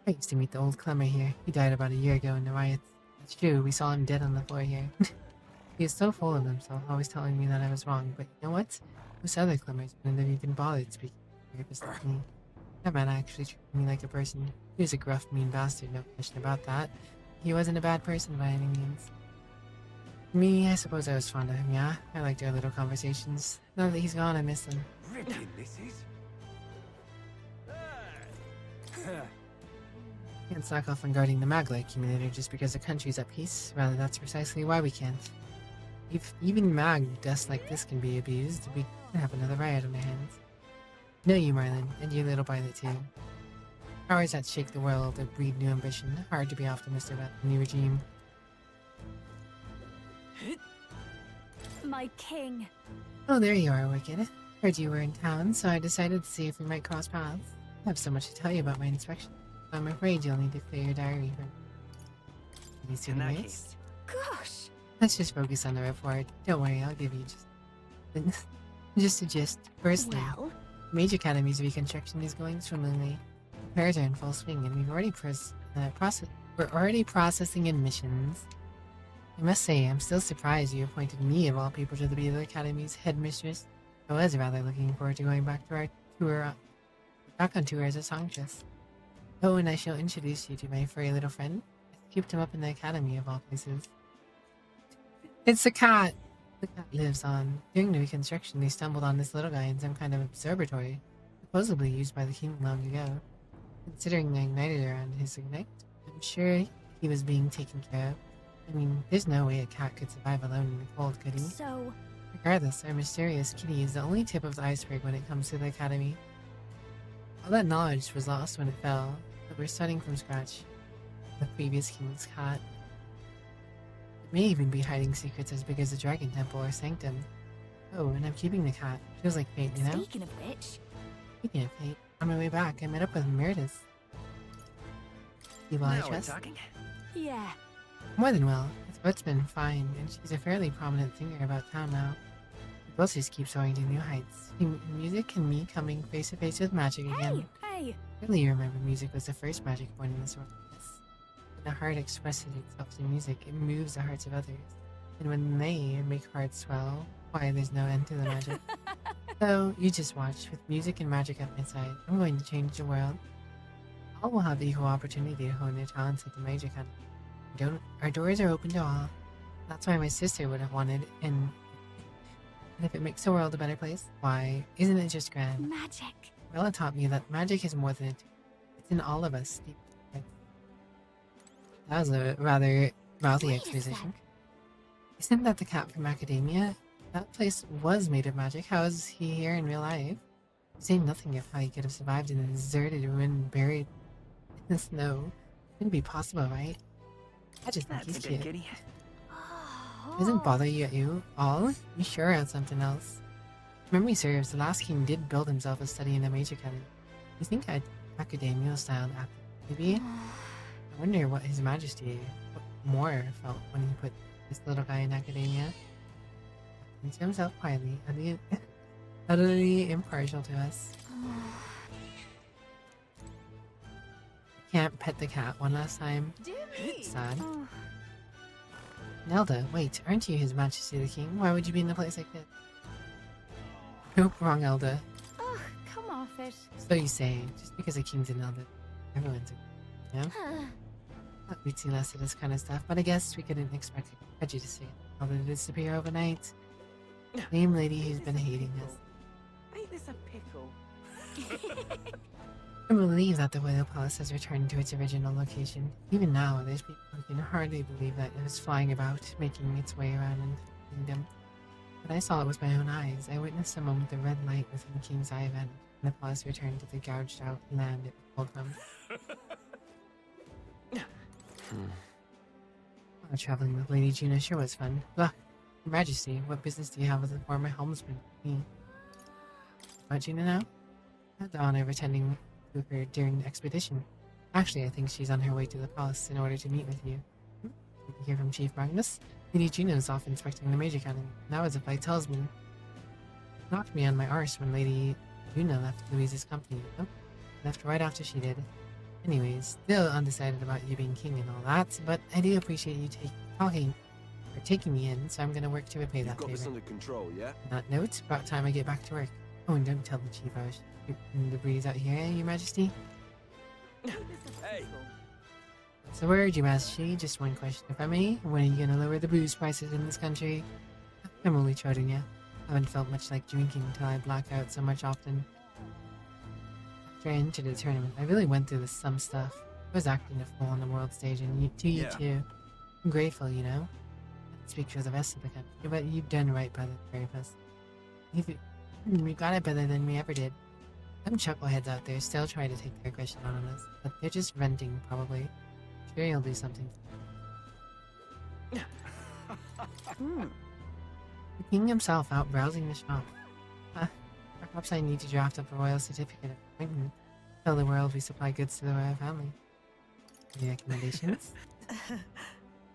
I used to meet the old Clemmer here. He died about a year ago in the riots. It's true, we saw him dead on the floor here. He was so full of himself, always telling me that I was wrong. But you know what? Most other Clemmers wouldn't have even bothered speaking to a rapist like me. That man actually treated me like a person. He was a gruff, mean bastard, no question about that. He wasn't a bad person by any means. Me, I suppose I was fond of him, yeah? I liked our little conversations. Now that he's gone, I miss him. Ripping, this is. Can't slack off on guarding the Magla accumulator just because the country's at peace. Rather, that's precisely why we can't. If even mag dust like this can be abused, we could have another riot on our hands. No, you, Marlin, and you, little Violet, too. Powers that shake the world or breed new ambition. Hard to be optimistic about the new regime. My king. Oh, there you are, Wicked. Heard you were in town, so I decided to see if we might cross paths. I have so much to tell you about my inspection. I'm afraid you'll need to clear your diary for these 2 minutes. Gosh. Let's just focus on the report. Don't worry, I'll give you just a gist. Firstly, Major Academy's reconstruction is going swimmingly. Repairs are in full swing, and we've already we're already processing admissions. I must say, I'm still surprised you appointed me, of all people, to be the Academy's headmistress. I was rather looking forward to going back to our tour, back on tour as a songstress. Oh, and I shall introduce you to my furry little friend. I scooped him up in the Academy, of all places. It's a cat! The cat lives on. During the reconstruction, they stumbled on this little guy in some kind of observatory, supposedly used by the king long ago. Considering the igniter around his ignite, I'm sure he was being taken care of. I mean, there's no way a cat could survive alone in the cold, could he? So... Regardless, our mysterious kitty is the only tip of the iceberg when it comes to the Academy. All that knowledge was lost when it fell, but we're starting from scratch. The previous king's cat. It may even be hiding secrets as big as the Dragon Temple or Sanctum. Oh, and I'm keeping the cat. Feels like fate, you know? Speaking of which... Speaking of fate, on my way back, I met up with Meredith. People I trust. Talking? Yeah. More than well. It's been fine, and she's a fairly prominent singer about town now. We both just keep soaring to new heights. Music and me coming face to face with magic again. Hey! Surely you remember music was the first magic born in this world. When the heart expresses itself through music, it moves the hearts of others. And when they make hearts swell, why, there's no end to the magic. So, you just watch. With music and magic at my side, I'm going to change the world. All will have equal opportunity to hone their talents at the Major Academy. Our doors are open to all. That's why my sister would have wanted, and if it makes the world a better place, why isn't it just grand? Magic. Bella taught me that magic is more than it's in all of us. That was a rather mouthy exposition. Isn't that the cat from Academia? That place was made of magic. How is he here in real life? Saying nothing of how he could have survived in a deserted ruin buried in the snow. Couldn't be possible, right? I just think he's cute. Kitty. Doesn't bother you at you all? You sure had something else. If memory serves, the last king did build himself a study in the Major Academy. You think Academia styled after maybe? I wonder what His Majesty more felt when he put this little guy in Academia. He to himself quietly, utterly impartial to us. Can't pet the cat one last time. Sad. Nelda, wait, aren't you His Majesty the King? Why would you be in a place like this? Nope, wrong Elda. Oh, come off it. So you say, just because a king's an Elda, everyone's a king, you know? We'd see less of this kind of stuff, but I guess we couldn't expect prejudice to Elda to disappear overnight. Same lady who's been hating us. Ain't this a pickle? I believe that the Royal Palace has returned to its original location. Even now, there's people who can hardly believe that it was flying about, making its way around in the kingdom. But I saw it with my own eyes. I witnessed a moment of red light within the King's Eye event, and the Palace returned to the gouged out land it was pulled from. Traveling with Lady Juna sure was fun. Blah. Your Majesty, what business do you have with the former helmsman? Me. About Juna now? I had the honor of attending with her during the expedition. Actually, I think she's on her way to the palace in order to meet with you. Did you hear from Chief Magnus? Lady Juna is off inspecting the Major Academy. Now as if I tells me. Knocked me on my arse when Lady Juna left Louise's company. Oh, left right after she did. Anyways, still undecided about you being king and all that, but I do appreciate you taking me in, so I'm gonna work to repay that favor. You've got this under control, yeah? On that note, about time I get back to work. Oh, and don't tell the chief I was shooting the breeze out here, Your Majesty. Hey! So word, Your Majesty, just one question if I may. When are you gonna lower the booze prices in this country? I'm only trolling you. I haven't felt much like drinking until I black out so much often. After I entered the tournament, I really went through some stuff. I was acting a fool on the world stage, and you too. I'm grateful, you know? I speak for the rest of the country, but you've done right by the three of us. We got it better than we ever did. Some chuckleheads out there still trying to take their aggression out on us, but they're just venting, probably. Sure you'll do something. The king himself out browsing the shop. Perhaps I need to draft up a royal certificate of appointment. Tell the world we supply goods to the royal family. Any recommendations?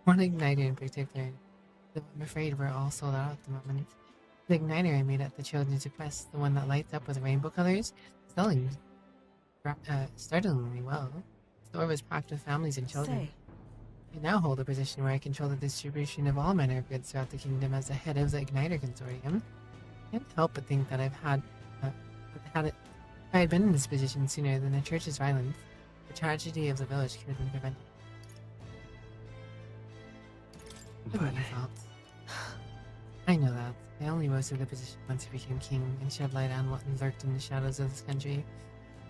One igniter in particular, though I'm afraid we're all sold out at the moment. The igniter I made at the children's request, the one that lights up with rainbow colors, selling startlingly well. The store was packed with families and children. I now hold a position where I control the distribution of all manner of goods throughout the kingdom as the head of the Igniter Consortium. I can't help but think that if I had been in this position sooner than the church's violence, the tragedy of the village could have been prevented. What about your thoughts? I know that. I only rose to the position once I became king and shed light on what lurked in the shadows of this country.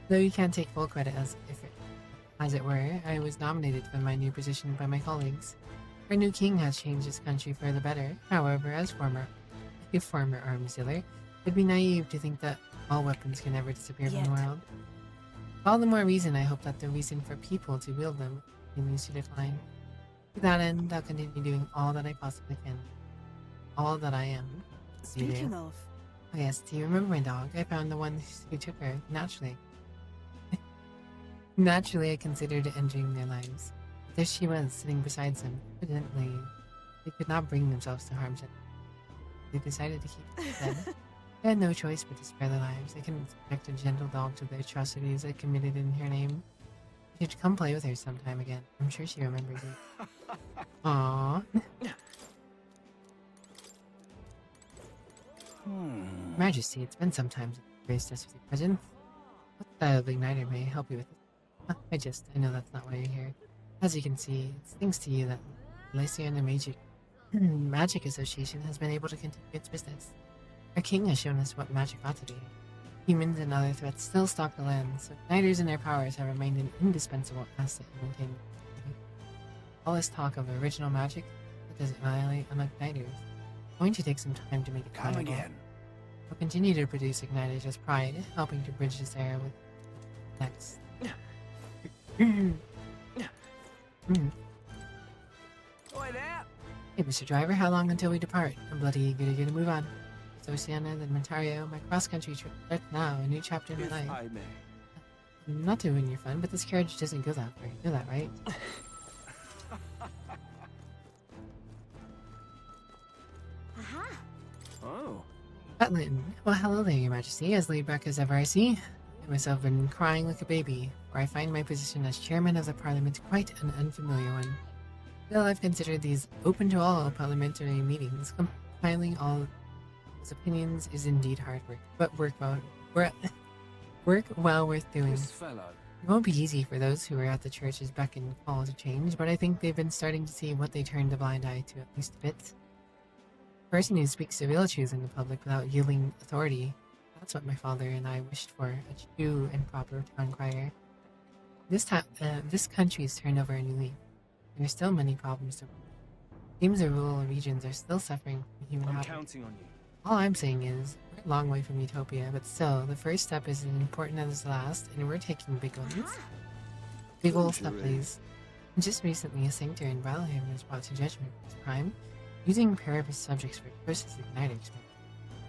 Though you can't take full credit as it were, I was nominated for my new position by my colleagues. Our new king has changed this country for the better. However, as a former arms dealer, it'd be naive to think that all weapons can ever disappear from the world. All the more reason I hope that the reason for people to wield them continues to decline. To that end, I'll continue doing all that I possibly can. All that I am. Speaking of... Oh yes, do you remember my dog? I found the one who took her, naturally. Naturally, I considered ending their lives. There she was, sitting beside them. Evidently, they could not bring themselves to harm them. They decided to keep her dead. I had no choice but to spare their lives. I couldn't subject a gentle dog to the atrocities I committed in her name. You should come play with her sometime again. I'm sure she remembers it. Aww. Majesty, it's been some time since you graced us with your presence. What style of igniter may I help you with? I know that's not why you're here. As you can see, it's thanks to you that Lycia and the Major Magic Association has been able to continue its business. Our king has shown us what magic ought to be. Humans and other threats still stalk the land, so igniters and their powers have remained an indispensable asset in maintaining it. All this talk of original magic that doesn't violate among igniters. It's going to take some time to make it Come viable. again. We'll continue to produce igniters as pride, helping to bridge this era with next. Oi there! Hey, Mr. Driver, how long until we depart? I'm bloody eager to get a move on. It's Oceana, then Montario, my cross-country trip starts now, a new chapter in my If life. I may. Not to ruin your fun, but this carriage doesn't go that far. You know that, right? Aha! Oh. Butland. Well, hello there, Your Majesty. As laid back as ever I see. I myself been crying like a baby, for I find my position as chairman of the parliament quite an unfamiliar one. Still, I've considered these open to all parliamentary meetings. Compiling all his opinions is indeed hard work, but work well worth doing. This fellow. It won't be easy for those who are at the church's beck and call to change, but I think they've been starting to see what they turned a blind eye to, at least a bit. A person who speaks the real truth in the public without yielding authority, that's what my father and I wished for, a true and proper town crier. This country's turned over a new leaf. There are still many problems to seems the rural regions are still suffering from human I'm habit. counting on you. All I'm saying is, we're a long way from utopia, but still, the first step is as important as the last, and we're taking big ones. Big ol' step, please. Just recently, a sanctuary in Valheim was brought to judgment for its crime, using parapet subjects for curses igniters.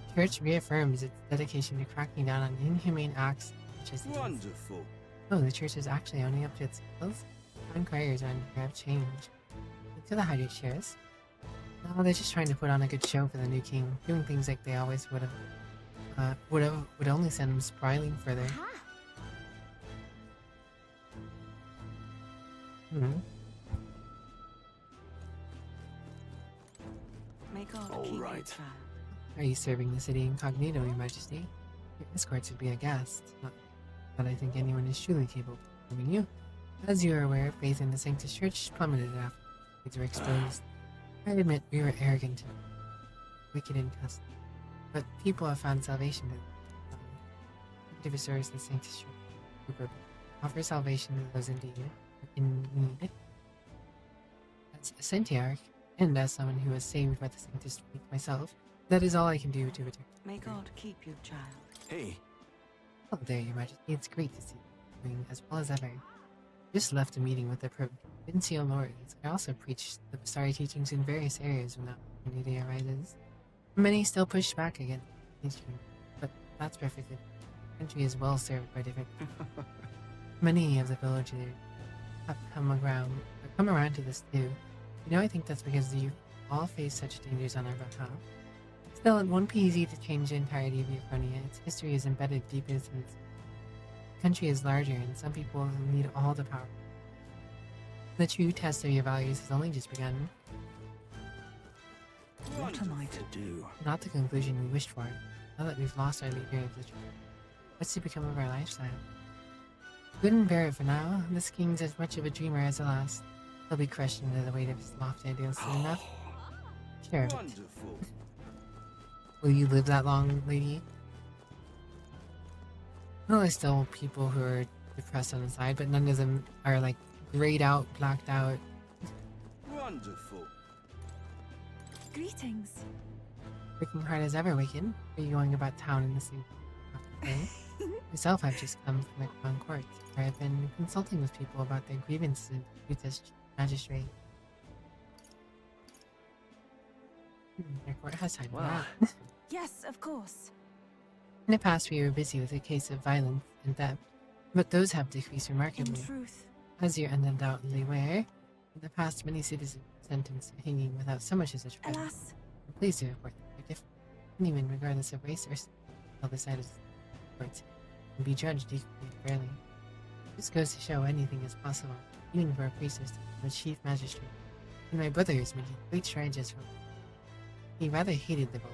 The church reaffirms its dedication to cracking down on inhumane acts such as these. Wonderful. Oh, the church is actually owning up to its skills? Town criers around here have changed. Look to the hydrate shares. No, they're just trying to put on a good show for the new king, doing things like they always would have. Would only send them spiraling further. May God All keep you, right. child. Are you serving the city incognito, Your Majesty? Your escorts would be aghast. Not that I think anyone is truly capable of serving you. As you are aware, faith in the Sanctus Church plummeted after these were exposed. I admit we were arrogant and wicked in custom, but people have found salvation in it. Restores the Sanctus Church. Offer salvation to those in need. As a Centiarch, and as someone who was saved by the Sanctus Faith myself, that is all I can do to return. May God keep you, child. Hey. Oh, there, Your Majesty. It's great to see you doing as well as ever. Just left a meeting with the provincial lords. I also preached the Bastari teachings in various areas when that opportunity arises. Many still push back against teaching, but that's perfectly. The country is well served by different. Many of the villagers have come around to this too. You know, I think that's because you all face such dangers on our behalf. Still, it won't be easy to change the entirety of Euphronia. Its history is embedded deep into its. The country is larger, and some people need all the power. The true test of your values has only just begun. What am I to do? Not the conclusion we wished for. Now that we've lost our leader of the church, what's to become of our lifestyle? Couldn't bear it for now. This king's as much of a dreamer as the last. He'll be crushed under the weight of his lofty ideals soon enough. Sure of it. Wonderful. Will you live that long, lady? Well, there's still people who are depressed on the side, but none of them are like grayed out, blacked out. Wonderful. Greetings. Working hard as ever, Wicked. Are you going about town in the same way? Myself, I've just come from the Crown Court, where I've been consulting with people about their grievances with this magistrate. Your court has time for that. Yes, of course. In the past, we were busy with a case of violence and theft, but those have decreased remarkably. In truth. As you're undoubtedly aware, in the past, many citizens were sentenced to hanging without so much as a trial. Alas. I'm pleased to report that they're different. Anyone, regardless of race or on the side of the courts, can be judged equally and fairly. This goes to show anything is possible, even for a priest or a chief magistrate. And my brother is making great strides as well. He rather hated the role,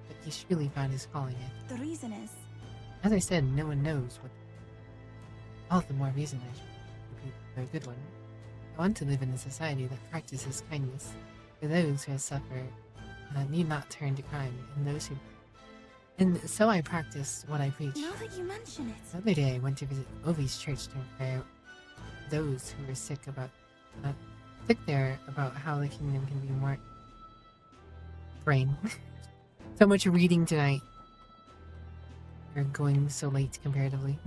but he surely found his calling it. The reason is. As I said, no one knows what. All the more reason I should be a good one. I want to live in a society that practices kindness, For those who have suffered need not turn to crime, and so I practice what I preach. Now that you mention it. The other day I went to visit Ovi's church to inquire those who were sick there about how the kingdom can be more brain. So much reading tonight. We're going so late comparatively.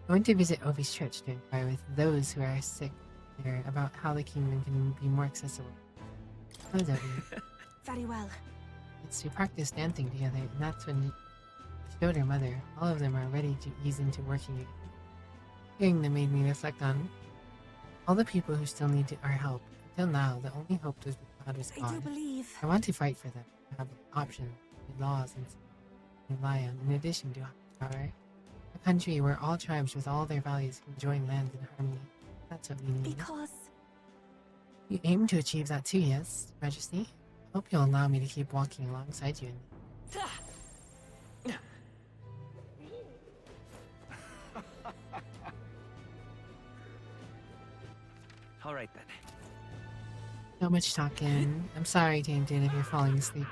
I went to visit Ovi's church to inquire with those who are sick there about how the kingdom can be more accessible. How's Ovi? Very well. We practiced dancing together, and that's when she showed her mother. All of them are ready to ease into working again. Hearing them made me reflect on all the people who still need our help. Until now, the only hope was God was God. I do believe. I want to fight for them, to have options, laws, and rely on, in addition to power. A country where all tribes with all their values can join land in harmony. That's what we need. Because you aim to achieve that too, yes, Majesty? I hope you'll allow me to keep walking alongside you. All right then. So much talking. I'm sorry, Tainted, if you're falling asleep.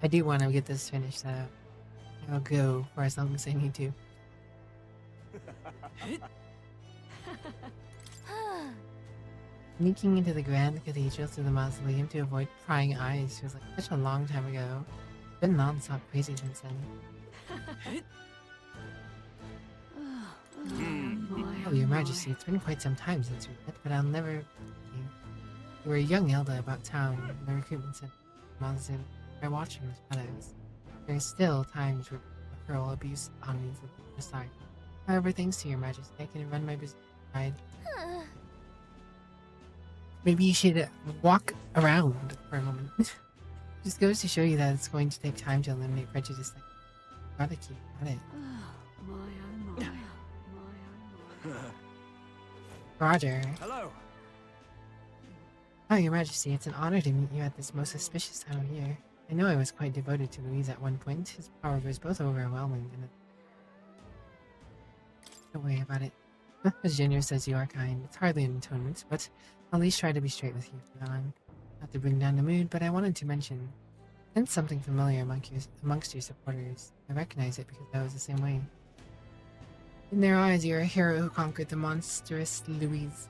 I do want to get this finished, though. I'll go for as long as I need to. Sneaking into the Grand Cathedral through the mausoleum to avoid prying eyes feels like such a long time ago. Been non-stop crazy since then. Oh, Your Majesty, it's been quite some time since we met, but I'll never... You were a young Elda about town, and the recruitment center mausoleum by watching the shadows. There are still times where hurl abuse on me from the side. However, thanks to Your Majesty, I can run my business pride. Maybe you should walk around for a moment. Just goes to show you that it's going to take time to eliminate prejudice. Gotta keep at it. Roger. Hello. Oh, Your Majesty, it's an honor to meet you at this most auspicious time of year. I know I was quite devoted to Louise at one point. His power was both overwhelming and... Don't worry about it. As generous as you are kind, it's hardly an atonement, but I'll at least try to be straight with you from now on. Not to bring down the mood, but I wanted to mention... I sense something familiar amongst your supporters. I recognize it because I was the same way. In their eyes, you're a hero who conquered the monstrous Louise.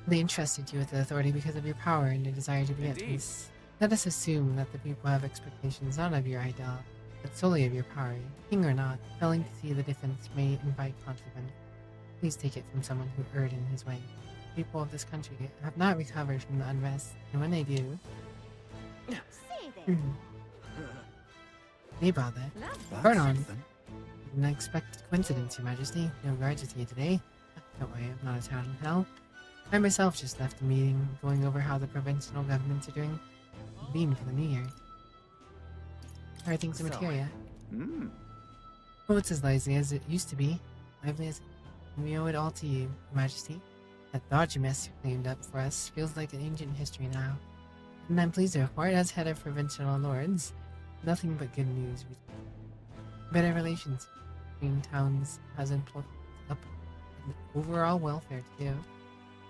They entrusted you with the authority because of your power and your desire to be at peace. Let us assume that the people have expectations not of your idol, but solely of your power. King or not, failing to see the difference may invite consequence. Please take it from someone who erred in his way. The people of this country have not recovered from the unrest, and when they do... Hey, bother. Burn on. An unexpected coincidence, Your Majesty. No guards with you today. Don't worry, I'm not a town in hell. I myself just left a meeting going over how the provincial governments are doing. Being for the new year. How are things in Materia? Oh, it's as lively as it used to be. Lively as we owe it all to you, Your Majesty. That dodge mess you cleaned up for us feels like an ancient history now. And I'm pleased to report, as head of provincial lords, nothing but good news. Better relations between towns has employed up in overall welfare too.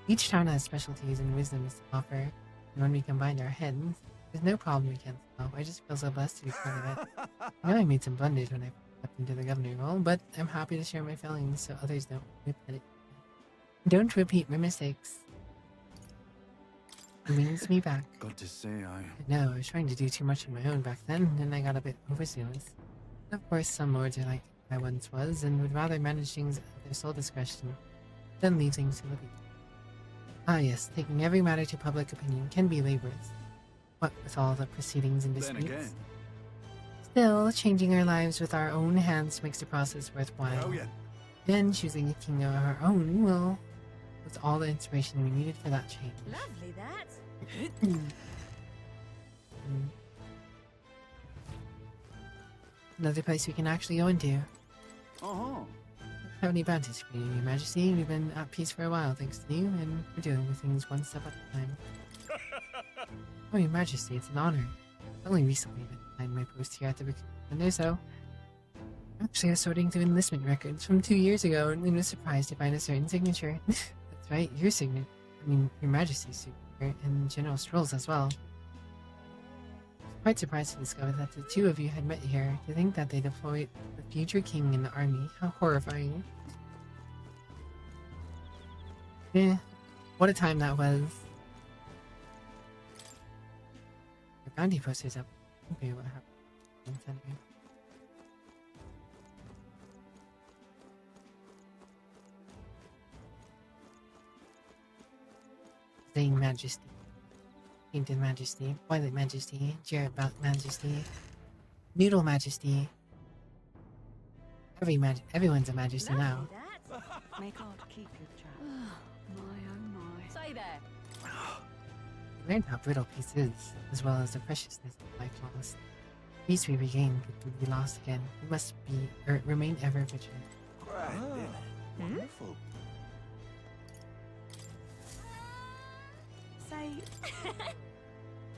Each town has specialties and wisdoms to offer, and when we combine our heads, there's no problem we can't solve. I just feel so blessed to be part of it. I know I made some blunders when I stepped into the governor role, but I'm happy to share my feelings so others don't repeat it. Don't repeat my mistakes. It leans me back. Got to say, No, I was trying to do too much on my own back then, and I got a bit overzealous. Of course, some lords are like I once was, and would rather manage things at their sole discretion than leave things to the people. Ah yes, taking every matter to public opinion can be laborious. What with all the proceedings and disputes? Then again. Still, changing our lives with our own hands makes the process worthwhile. Oh yeah. Then choosing a king of our own was all the inspiration we needed for that change. Lovely that. Another place we can actually go into. Uh-huh. Have any advantage for you, Your Majesty? We've been at peace for a while, thanks to you, and we're dealing with things one step at a time. Oh, Your Majesty, it's an honor. Only recently I've signed my post here at the recruitment, so actually I was sorting through enlistment records from 2 years ago and was surprised to find a certain signature. That's right, your signature. I mean, Your Majesty's signature. and General Strolls as well. Quite surprised to discover that the two of you had met here. To think that they deployed the future king in the army. How horrifying. Yeah, what a time that was. The bounty posters up. Okay, what happened? Zane Majesty, Painted Majesty, Violet Majesty, Jared Majesty, Noodle Majesty. Everyone's a Majesty now. May God keep you, child. My oh my. Say there. We learned how brittle peace is, as well as the preciousness of life lost. Peace we regain could be lost again. We must remain ever vigilant. Wonderful. Say.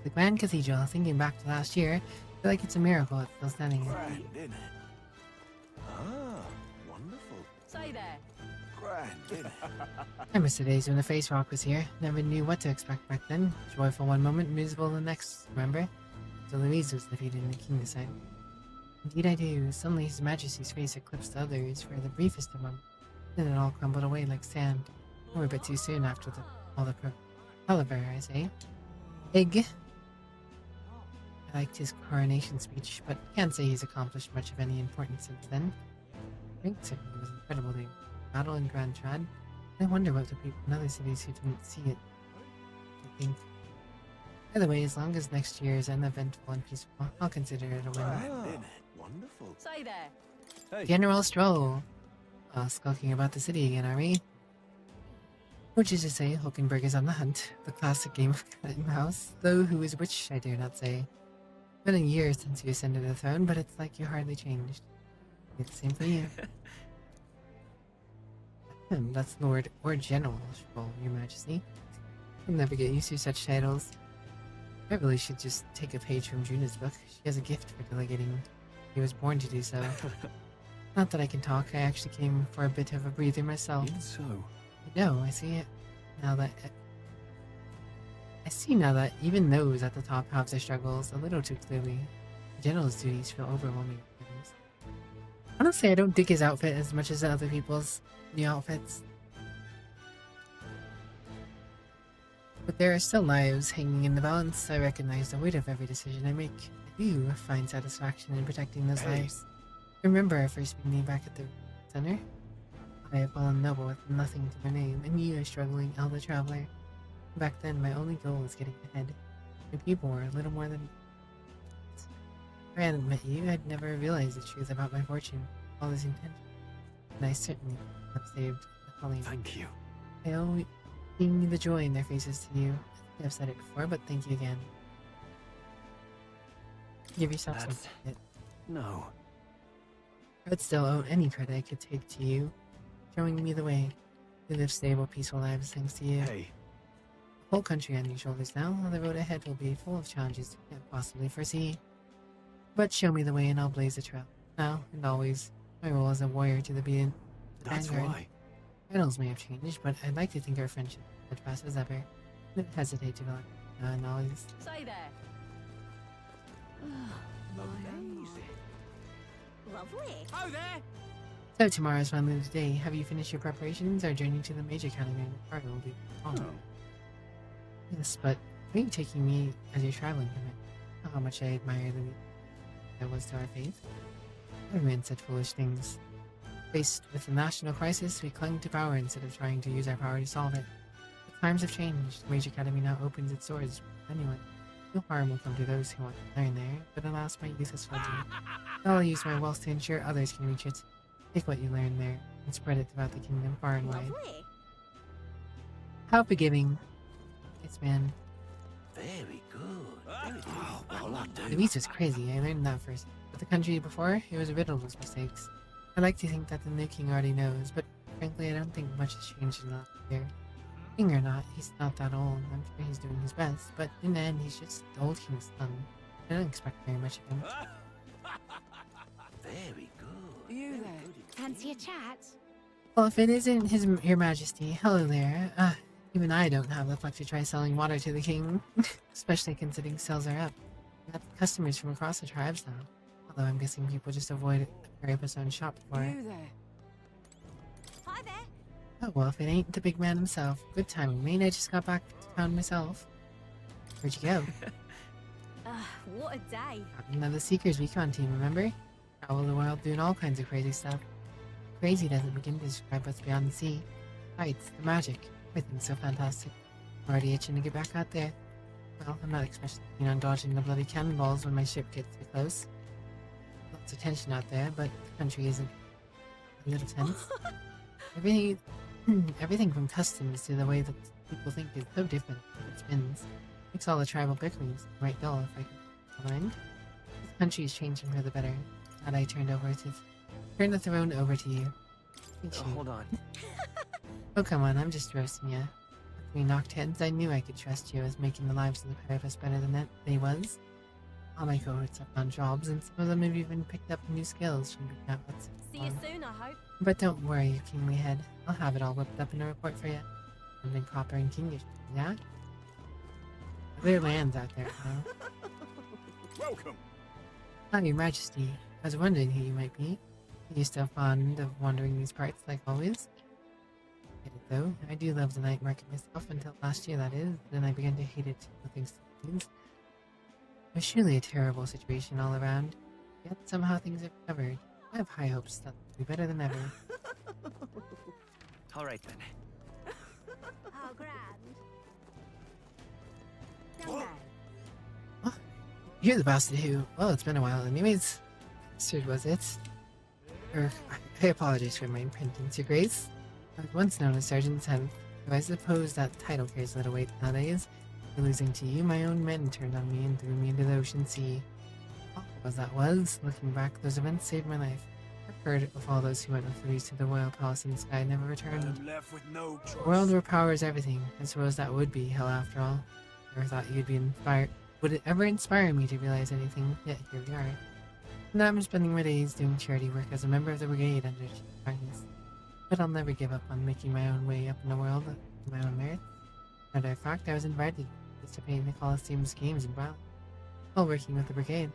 The Grand Cathedral, thinking back to last year, I feel like it's a miracle it's still standing here. Grand, isn't it? Ah, wonderful. Say there. Grand, isn't it? I miss the days when the Face Rock was here. Never knew what to expect back then. Joyful one moment, miserable the next, remember? So Louise was defeated and the king decided. Indeed I do. Suddenly His Majesty's face eclipsed others for the briefest of moments. Then it all crumbled away like sand. We were a bit too soon after all the palaver, I say. Egg. I liked his coronation speech, but can't say he's accomplished much of any importance since then. I think certainly was incredible to battle in Grand Trad. I wonder what the people in other cities who didn't see it think. By the way, as long as next year is uneventful and peaceful, I'll consider it a win. Wonderful. Say there. Hey. General Stroll. Skulking about the city again, are we? Which is to say, Hulkenberg is on the hunt. The classic game of cat and mouse. Though who is which, I dare not say. Been a year since you ascended the throne, but it's like you hardly changed. It's the same for you. That's Lord or General Stroll, Your Majesty. I'll never get used to such titles. I really should just take a page from Juna's book. She has a gift for delegating. She was born to do so. Not that I can talk, I actually came for a bit of a breather myself. So. No, I see it now that I see now that even those at the top have their struggles a little too clearly. The general's duties feel overwhelming at times. Honestly, I don't dig his outfit as much as the other people's new outfits. But there are still lives hanging in the balance. I recognize the weight of every decision I make. I do find satisfaction in protecting those lives. Remember our first meeting back at the center? I have fallen noble with nothing to my name, and you a struggling elder traveler. Back then, my only goal was getting ahead. My people were a little more than... If I hadn't met you, I'd never realized the truth about my fortune, all this intention. And I certainly have saved the Colleen. Thank you. I owe seeing the joy in their faces to you. I've said it before, but thank you again. Give yourself some credit. No. I would still owe any credit I could take to you, showing me the way. We live stable, peaceful lives thanks to you. Hey. The whole country on your shoulders now. The road ahead will be full of challenges you can't possibly foresee. But show me the way and I'll blaze a trail. Now and always, my role as a warrior to the being. That's why. Titles may have changed, but I'd like to think our friendship is as fast as ever. Don't hesitate to acknowledge. Say there. Amazing. Lovely. Oh there. So tomorrow's finally the day. Have you finished your preparations? Our journey to the Major Academy will be long. Yes, but are you taking me as your traveling companion? How much I admire the that was to our faith. Everyone said foolish things. Faced with a national crisis, we clung to power instead of trying to use our power to solve it. But times have changed. The Major Academy now opens its doors for anyone. No harm will come to those who want to learn there, but alas, my youth has fled me. Now I'll use my wealth to ensure others can reach it. Take what you learn there and spread it throughout the kingdom far and wide. Lovely. How forgiving. Yes, man. Very good. Very good. Oh, well, Louise was crazy, I learned that first. But the country before, it was riddled with mistakes. I like to think that the new king already knows, but frankly I don't think much has changed in the last year. King or not, he's not that old. I'm sure he's doing his best, but in the end he's just the old king's son. I don't expect very much of him. Very good. You there? Fancy a chat? Well, if it isn't Your Majesty, hello there. Even I don't have the pluck to try selling water to the king, especially considering sales are up. We have customers from across the tribes now, although I'm guessing people just avoid Carapa's own shop for it. You there? Hi there. Oh well, if it ain't the big man himself, good timing, mate. I just got back to town myself. Where'd you go? What a day. Another Seekers Recon team, remember? Travel the world doing all kinds of crazy stuff. Crazy doesn't begin to describe what's beyond the sea. Heights, the magic, everything's so fantastic. I'm already itching to get back out there. Well, I'm not especially keen on dodging the bloody cannonballs when my ship gets too close. Lots of tension out there, but the country isn't a little tense. Everything from customs to the way that people think is so different as it spins. Makes all the tribal bickerings right dull if I can mind. This country is changing for the better. And I turn the throne over to you. Hold on. Oh come on, I'm just roasting you. After we knocked heads, I knew I could trust you as making the lives of the pair of us better than they was. All my cohorts have found jobs, and some of them have even picked up new skills from being out what's See you soon, I hope. But don't worry, your kingly head. I'll have it all whipped up in a report for you. Something proper and kingish, yeah? There are lands out there, huh? Welcome. Hi, your majesty. I was wondering who you might be. Are you still fond of wandering these parts like always? Get it though. I do love the night market myself until last year, that is. Then I began to hate it, thanks to things. It was surely a terrible situation all around. Yet somehow things have recovered. I have high hopes that it'll be better than ever. Alright then. Oh, grand. You're the bastard who... Well, it's been a while anyways. Bastard, was it? I apologize for my impendence, Your Grace. I was once known as Sergeant 10th, though I suppose that title carries little weight nowadays. For losing to you, my own men turned on me and threw me into the ocean sea. Awful as that was, looking back, those events saved my life. I've heard of all those who went with Louise to the royal palace in the sky and never returned. I'm left with no choice. A world where power is everything. I suppose that would be hell after all. Never thought you'd be inspired. Would it ever inspire me to realize anything? Yet here we are. Now I'm spending my days doing charity work as a member of the brigade under Chief Magnus. But I'll never give up on making my own way up in the world on my own merit. Matter of fact, I was invited to participate in the Coliseum's games in Brown. While working with the brigade,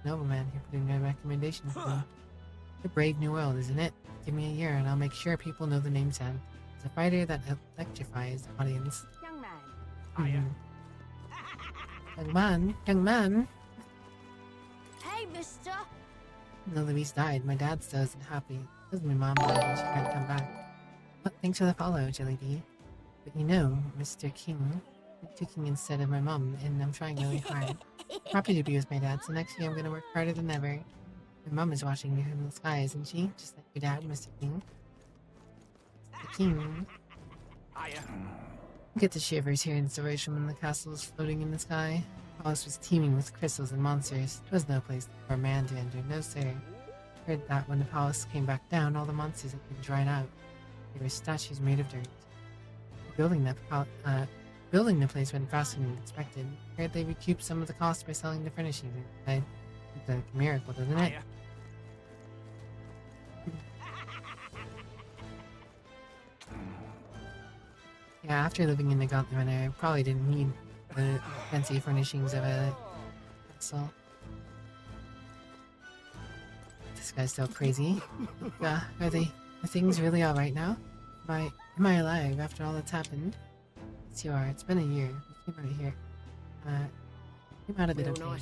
a nobleman here put in my recommendation for me. A brave new world, isn't it? Give me a year and I'll make sure people know the name Sam. It's a fighter that electrifies the audience. Young man. Young man. Hey, mister. No, Louise died. My dad still isn't happy. Because my mom died and she can't come back. But thanks for the follow, Jelly D. But you know, Mr. King, I'm King instead of my mom, and I'm trying really hard. Happy to be with my dad, so next year I'm gonna work harder than ever. My mom is watching me from the sky, isn't she? Just like your dad, Mr. King. Mr. King. Get the shivers hearing stories from when the castle was floating in the sky. The palace was teeming with crystals and monsters. It was no place for a man to enter, no sir. Heard that when the palace came back down, all the monsters had been dried out. They were statues made of dirt. Building the place went faster than expected. Heard they recouped some of the cost by selling the furnishings inside. It's a miracle, doesn't it? Yeah, after living in the Gauntlet Manor, I probably didn't need the fancy furnishings of a castle. This guy's still crazy. Are things really alright now? Am I alive after all that's happened? Yes, you are. It's been a year. We came out here. Came out a bit okay.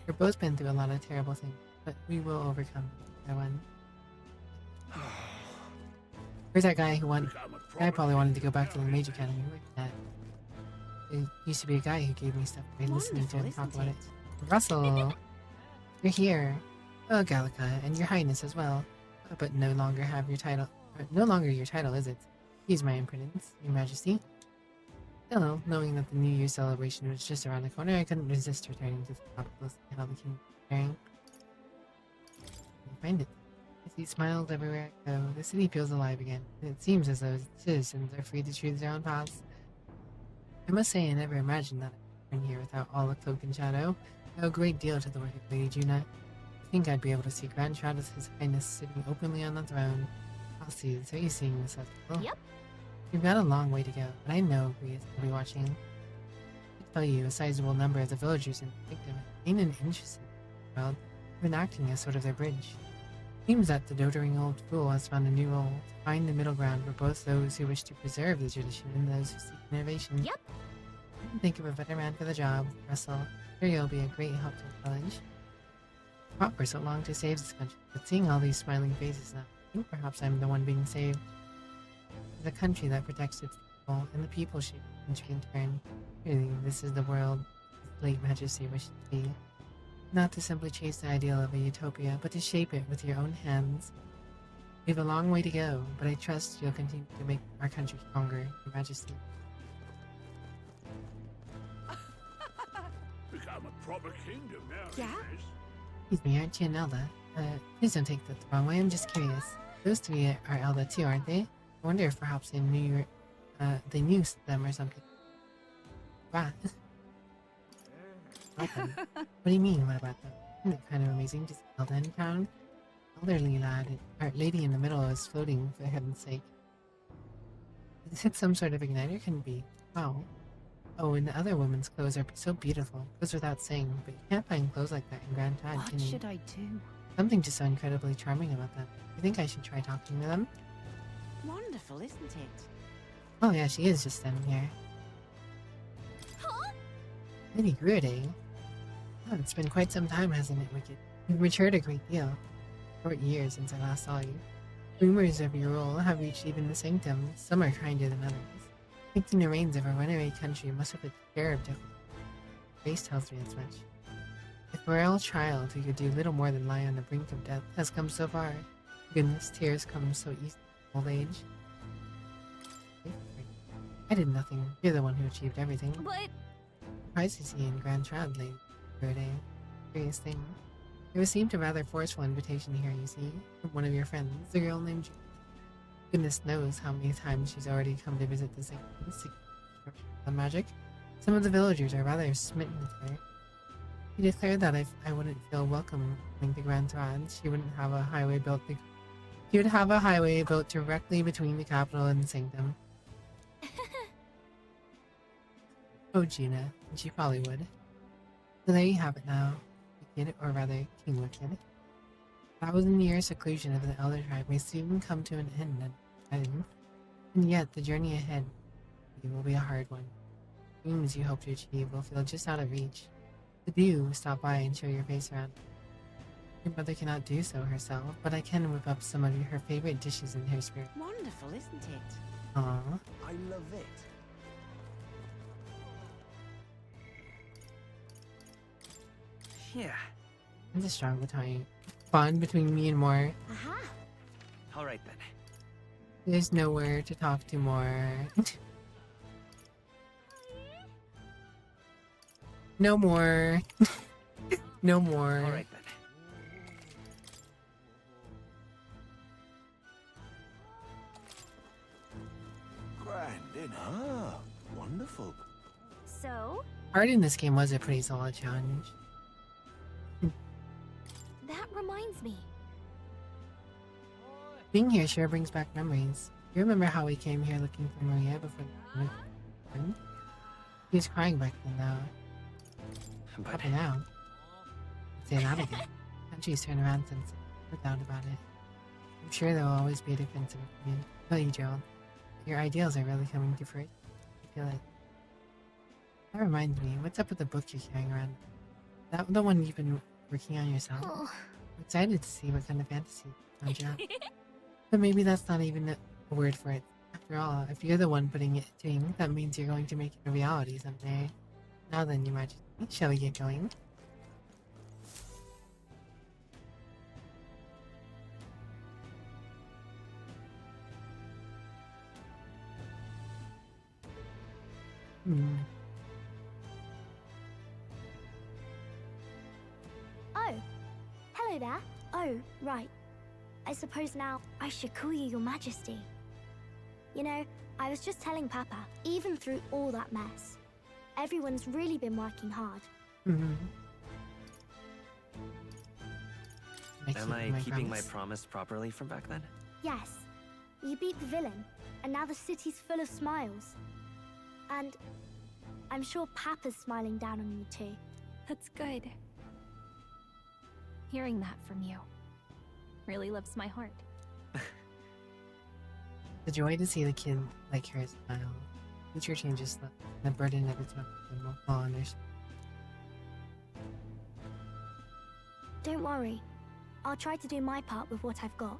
We've both been through a lot of terrible things, but we will overcome everyone. Where's that guy who won? The guy probably wanted to go back to the Mage Academy. Where's that? There used to be a guy who gave me stuff by listening to him talk about it. Russell! You're here. Oh, Gallica, and your highness as well. But no longer have your title. No longer your title, is it? He's my imprudence, your majesty. Still, knowing that the New Year celebration was just around the corner, I couldn't resist returning to the capital to see how the king was faring. I find it. I see smiles everywhere I go. The city feels alive again, and it seems as though its citizens are free to choose their own paths. I must say I never imagined that I'd return here without all the cloak and shadow. I owe a great deal to the work of Lady Juna. I think I'd be able to see Grand Shadows His Highness sitting openly on the throne. I'll see. So you're seeing this as well? Yep. We've got a long way to go, but I know Grius will be watching. I tell you, a sizable number of the villagers in the kingdom ain't an interest in the world, even acting as sort of their bridge. Seems that the doting old fool has found a new role to find the middle ground for both those who wish to preserve the tradition and those who seek innovation. Yep. I can think of a better man for the job, Russell. Sure, you'll be a great help to the village. Fought for so long to save this country, but seeing all these smiling faces now, I think perhaps I'm the one being saved. The country that protects its people, and the people shape the country in turn. Really, this is the world his late majesty wished to be. Not to simply chase the ideal of a utopia, but to shape it with your own hands. We have a long way to go, but I trust you'll continue to make our country stronger, Your Majesty. Become a proper kingdom now. Yeah? Excuse me, aren't you an Elda? Please don't take that the wrong way, I'm just curious. Those three are Elda too, aren't they? I wonder if perhaps they knew them or something. Wow. What do you mean, what about them? Isn't it kind of amazing to see Elda in town? Elderly lady in the middle is floating, for heaven's sake. Is it some sort of igniter? Can be. Wow. Oh, and the other woman's clothes are so beautiful. Goes without saying, but you can't find clothes like that in Grand Tad, What can you? should I do? Something just so incredibly charming about them. You think I should try talking to them? Wonderful, isn't it? Oh yeah, she is just standing here. Huh? Lady Gruade. Oh, it's been quite some time, hasn't it, Wicked? You've matured a great deal. Short years since I last saw you. Rumors of your role have reached even the sanctum. Some are kinder than others. Taking the reins of a runaway country must have been a share of difficulty. Grace tells me as much. If a royal child who could do little more than lie on the brink of death has come so far, goodness, tears come so easily in old age. I did nothing. You're the one who achieved everything. But Surprised to see you in Grand Trad late Friday. Curious thing. I received a rather forceful invitation here, you see, from one of your friends, a girl named Julie. Goodness knows how many times she's already come to visit the sanctum on magic. Some of the villagers are rather smitten with her. She declared that if I wouldn't feel welcome coming to Grand Trad, she would have a highway built directly between the capital and the sanctum. Oh, Gina, and she probably would. So there you have it now, Wicked, or rather, King Wicked. 1,000-year seclusion of the Elder Tribe may soon come to an end, and yet the journey ahead will be a hard one. Dreams you hope to achieve will feel just out of reach. So do stop by and show your face around. Your mother cannot do so herself, but I can whip up some of her favorite dishes in her spirit. Wonderful, isn't it? Aww. I love it. Yeah. It's a strong bond between me and Moore. aha. All right then. There's nowhere to talk to more. No more. No more. All right then. Grand dinner. Ah, wonderful. So, Art in this game was a pretty solid challenge. that reminds me. Being here sure brings back memories. You remember how we came here looking for Maria before the happened? He was crying back then, though. But Up and now. Say that again. Country's turned around since. No doubt about it. I'm sure there will always be a difference in opinion. Tell you, Gerald. Your ideals are really coming to fruition. I feel it. That reminds me, what's up with the book you're carrying around? That the one you've been working on yourself? Oh. I'm excited to see what kind of fantasy it conjures up. But maybe that's not even a word for it. After all, if you're the one putting it to ink, that means you're going to make it a reality someday. Now then, Your Majesty, shall we get going? Oh, hello there. Oh, right. I suppose now I should call you Your Majesty. You know, I was just telling Papa, even through all that mess, everyone's really been working hard. Am I keeping my promise properly from back then? Yes, you beat the villain. And now the city's full of smiles. And I'm sure Papa's smiling down on you too. That's good. Hearing that from you really lifts my heart. The joy to see the kid like her smile. Future changes the burden of its weapon will fall on their shoulders. Don't worry. I'll try to do my part with what I've got.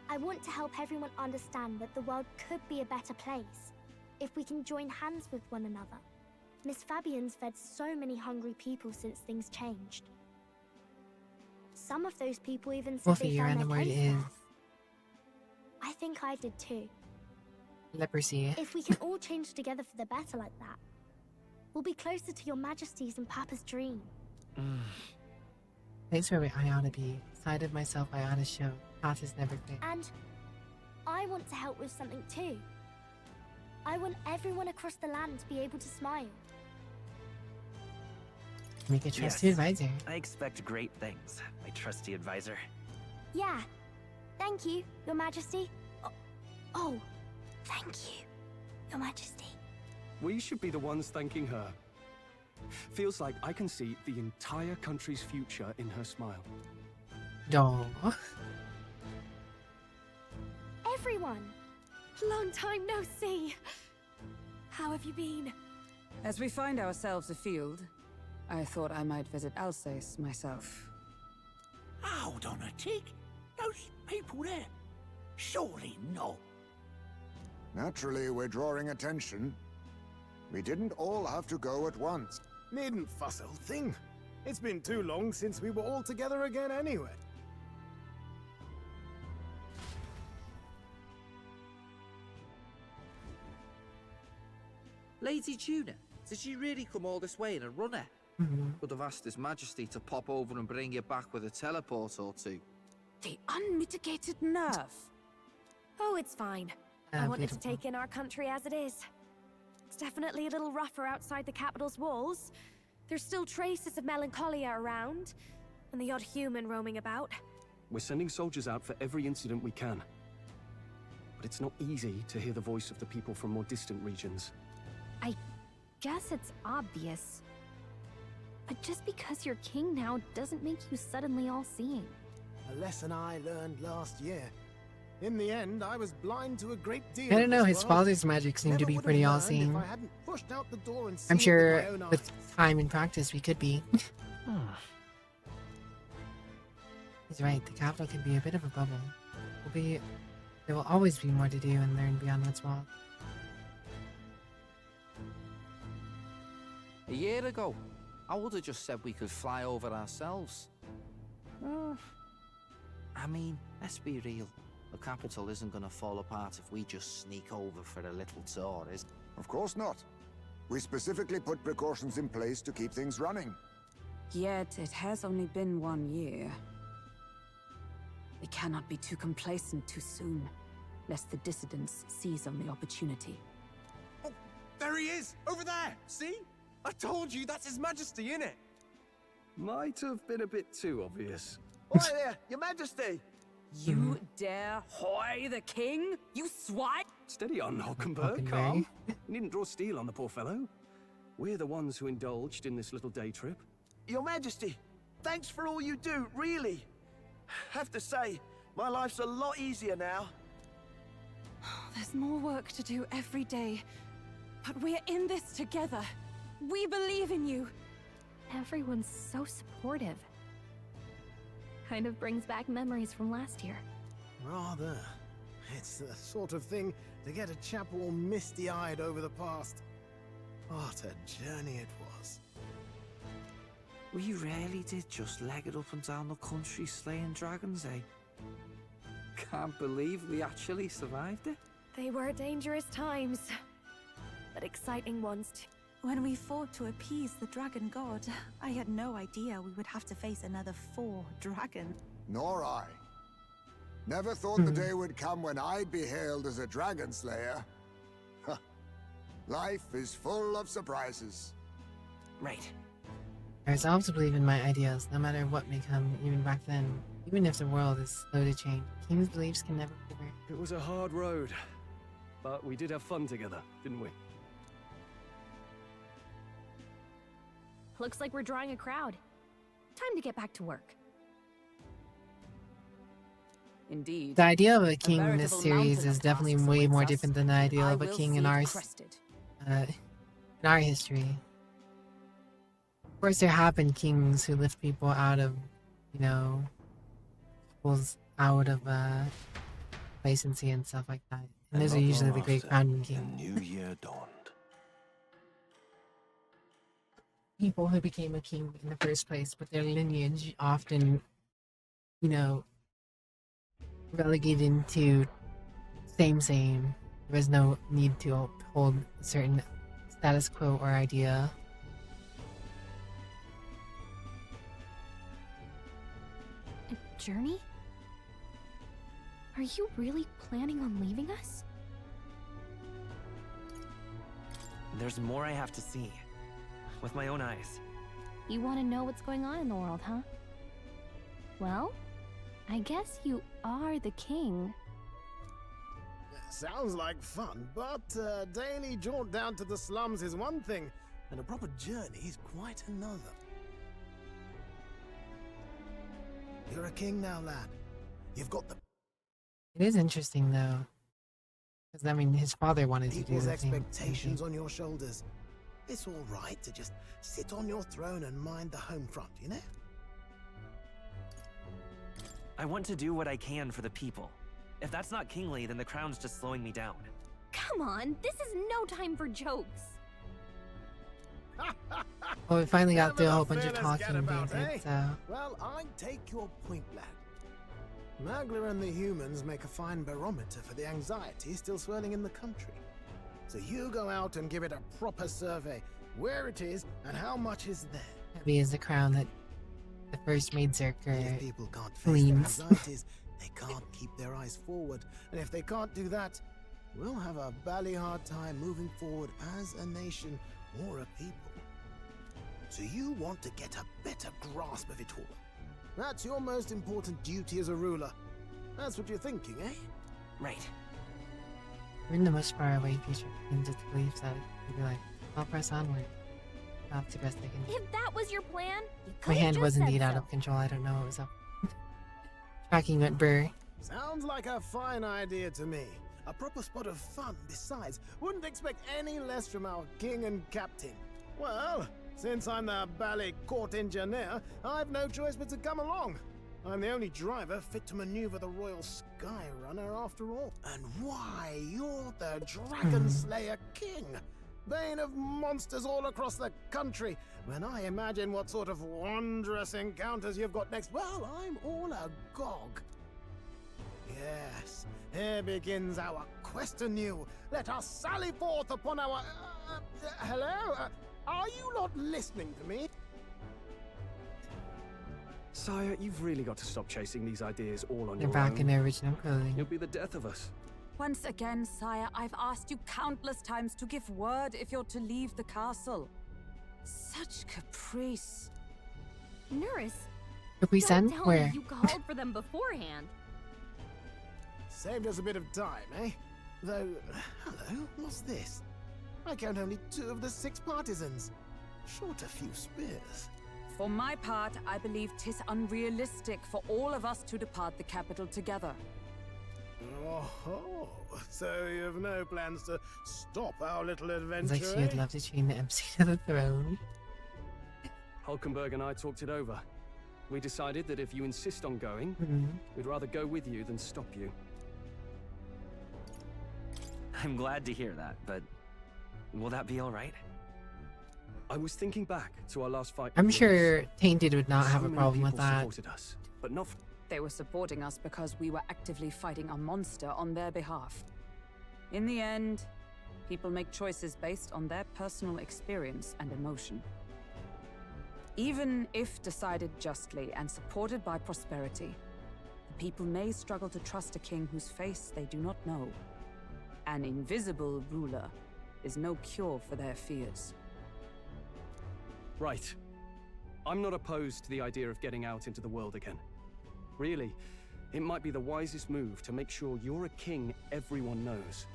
I want to help everyone understand that the world could be a better place if we can join hands with one another. Miss Fabian's fed so many hungry people since things changed. Some of those people even said Wolfie, they your found random their word place is there. I think I did too. leprosy. If we can all change together for the better like that, we'll be closer to your Majesty's and Papa's dream. Place where I ought to be. Side of myself I ought to show. Path is never clear. And I want to help with something too. I want everyone across the land to be able to smile. Make a trusty advisor. I expect great things, my trusty advisor. Yeah. Thank you, Your Majesty. Oh, thank you, Your Majesty. We should be the ones thanking her. Feels like I can see the entire country's future in her smile. Aww. Everyone! Long time no see. How have you been? As we find ourselves afield, I thought I might visit Alsace myself. Hold on a tick. Those people there. Surely not. Naturally, we're drawing attention. We didn't all have to go at once. Needn't fuss, old thing. It's been too long since we were all together again anyway. Lady Tuna, did you really come all this way in a runner? Could have asked His Majesty to pop over and bring you back with a teleport or two. The unmitigated nerve. Oh, it's fine. I wanted to beautiful. take in our country as it is. It's definitely a little rougher outside the capital's walls. There's still traces of melancholia around, and the odd human roaming about. We're sending soldiers out for every incident we can. But it's not easy to hear the voice of the people from more distant regions. I guess it's obvious. But just because you're king now doesn't make you suddenly all-seeing. A lesson I learned last year. In the end, I was blind to a great deal. I don't know, of his this world. father's magic seemed to Never be would pretty have learned all-seeing. if I hadn't pushed out the door and I'm seen it sure with my own with eyes. time and practice we could be. He's right, the capital can be a bit of a bubble. There will always be more to do and learn beyond what's walled. A year ago, I would have just said we could fly over ourselves. I mean, let's be real. The capital isn't going to fall apart if we just sneak over for a little tour, is it? Of course not. We specifically put precautions in place to keep things running. Yet it has only been 1 year. We cannot be too complacent too soon, lest the dissidents seize on the opportunity. Oh, there he is! Over there! See? I told you, that's His Majesty, innit? Might have been a bit too obvious. Oi there, Your Majesty! You dare hoy the king? You swine! Steady on, Hulkenberg, calm. You needn't draw steel on the poor fellow. We're the ones who indulged in this little day trip. Your Majesty, thanks for all you do, really. Have to say, my life's a lot easier now. There's more work to do every day, but we're in this together. We believe in you. Everyone's so supportive. Kind of brings back memories from last year. Rather. It's the sort of thing to get a chap all misty-eyed over the past. What a journey it was. We really did just leg it up and down the country slaying dragons, eh? Can't believe we actually survived it. They were dangerous times, but exciting ones too. When we fought to appease the dragon god, I had no idea we would have to face another 4 dragons. Nor I. Never thought the day would come when I'd be hailed as a dragon slayer. Huh. Life is full of surprises. Right. I resolve to believe in my ideals, no matter what may come, even back then. Even if the world is slow to change, king's beliefs can never waver. It was a hard road, But we did have fun together, didn't we? Looks like we're drawing a crowd. Time to get back to work. Indeed. The idea of a king in this veritable series mountain is of definitely tasks way awaits more us. different than the idea I of a will king in see our it crested. in our history. Of course, there have been kings who lift people out of, you know, people's out of complacency and stuff like that. And those are usually the great crowned The king. new year dawned. People who became a king in the first place, but their lineage often, you know, relegated into same. There was no need to uphold a certain status quo or idea. A journey? Are you really planning on leaving us? There's more I have to see. With my own eyes. You want to know what's going on in the world, huh? Well, I guess you are the king. Sounds like fun, but a daily jaunt down to the slums is one thing, and a proper journey is quite another. You're a king now, lad. You've got the It is interesting though, because I mean, his father wanted to do people's the same expectations thing. on your shoulders. It's all right to just sit on your throne and mind the home front, you know? I want to do what I can for the people. If that's not kingly, then the crown's just slowing me down. Come on, this is no time for jokes. Well, we finally got through a whole Never bunch of the talking fair and about, things, eh? so Well, I take your point, lad. Magla and the humans make a fine barometer for the anxiety still swirling in the country. So you go out and give it a proper survey, where it is and how much is there. heavy is the crown that the first maid If Zerker people can't face their leans. anxieties, they can't keep their eyes forward. And if they can't do that, we'll have a bally hard time moving forward as a nation or a people. So you want to get a better grasp of it all. That's your most important duty as a ruler. That's what you're thinking, eh? Right. We're in the most far away future and just beliefs that we'd be like, I'll press onward. That's the best I can do. If that was your plan, you My could've hand just was said indeed out so. of control. I don't know what was up. Tracking went burr. Sounds like a fine idea to me. A proper spot of fun, besides. Wouldn't expect any less from our king and captain. Well, since I'm the bally court engineer, I've no choice but to come along. I'm the only driver fit to maneuver the Royal Skyrunner after all. And why, you're the Dragon Slayer King, bane of monsters all across the country. When I imagine what sort of wondrous encounters you've got next, well, I'm all agog. Yes, here begins our quest anew. Let us sally forth upon our... hello? Are you not listening to me? Sire, you've really got to stop chasing these ideas all on They're your back own. in their original clothing. You'll be the death of us. Once again, sire, I've asked you countless times to give word if you're to leave the castle. Such caprice. Nurse, Capri don't Sun? tell Where? me you called for them beforehand. Saved us a bit of time, eh? Though, hello, what's this? I count only 2 of the 6 partisans. Short a few spears. For my part, I believe 'tis unrealistic for all of us to depart the capital together. Oh, so you have no plans to stop our little It's adventure, like she would eh? love to chain the MC to the throne. Hulkenberg and I talked it over. We decided that if you insist on going, we'd rather go with you than stop you. I'm glad to hear that, but will that be all right? I was thinking back to our last fight. I'm with sure Lewis. Tainted would not have So a many problem with people that. supported us, but not. They were supporting us because we were actively fighting a monster on their behalf. In the end, people make choices based on their personal experience and emotion. Even if decided justly and supported by prosperity, the people may struggle to trust a king whose face they do not know. An invisible ruler is no cure for their fears. Right. I'm not opposed to the idea of getting out into the world again. Really, it might be the wisest move to make sure you're a king everyone knows.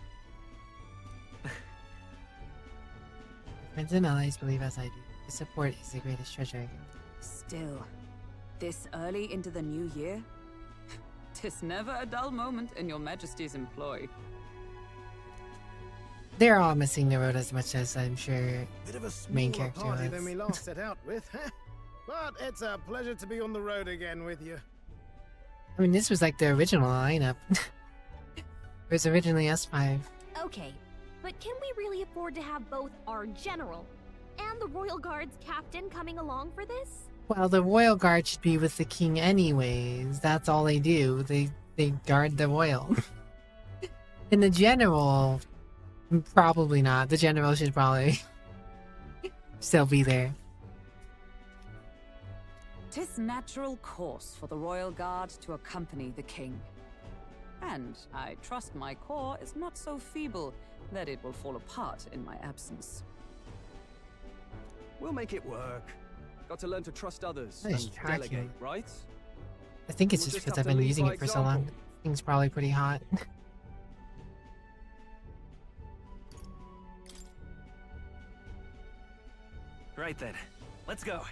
Friends and allies believe as I do. The support is the greatest treasure. Still, this early into the new year? 'Tis never a dull moment in your majesty's employ. They're all missing the road as much as I'm sure Bit of a main smaller character party was. than we last set out with, but it's a pleasure to be on the road again with you. I mean, this was like the original lineup. It was originally S5. Okay, but can we really afford to have both our general and the Royal Guard's captain coming along for this? Well, the Royal Guard should be with the king anyways. That's all they do. They guard the royal. And the general, probably not. The general should probably still be there. 'Tis natural course for the royal guard to accompany the king. And I trust my corps is not so feeble that it will fall apart in my absence. We'll make it work. Got to learn to trust others Nice and tracking. delegate, right? I think it's We'll just just because have I've to been lead using by it for so long. example. Thing's probably pretty hot. Right then, let's go.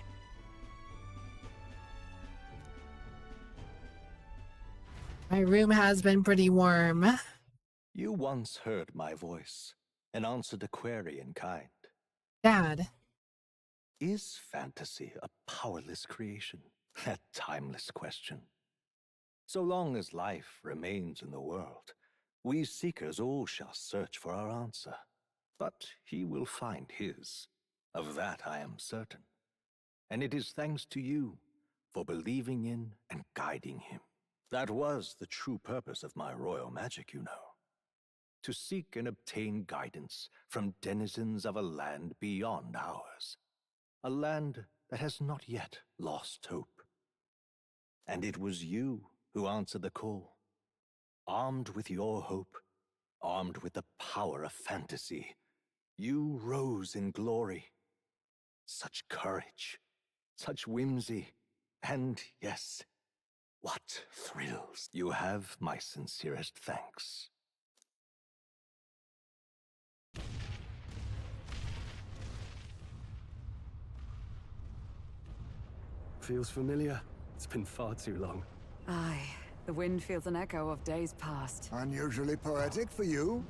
My room has been pretty warm. You once heard my voice and answered a query in kind. Dad. Is fantasy a powerless creation? That timeless question. So long as life remains in the world, we seekers all shall search for our answer. But he will find his. Of that I am certain. And it is thanks to you for believing in and guiding him. That was the true purpose of my royal magic, you know. To seek and obtain guidance from denizens of a land beyond ours. A land that has not yet lost hope. And it was you who answered the call. Armed with your hope, armed with the power of fantasy, you rose in glory. Such courage, such whimsy, and yes, what thrills. You have my sincerest thanks. Feels familiar. It's been far too long. Aye, the wind feels an echo of days past. Unusually poetic for you.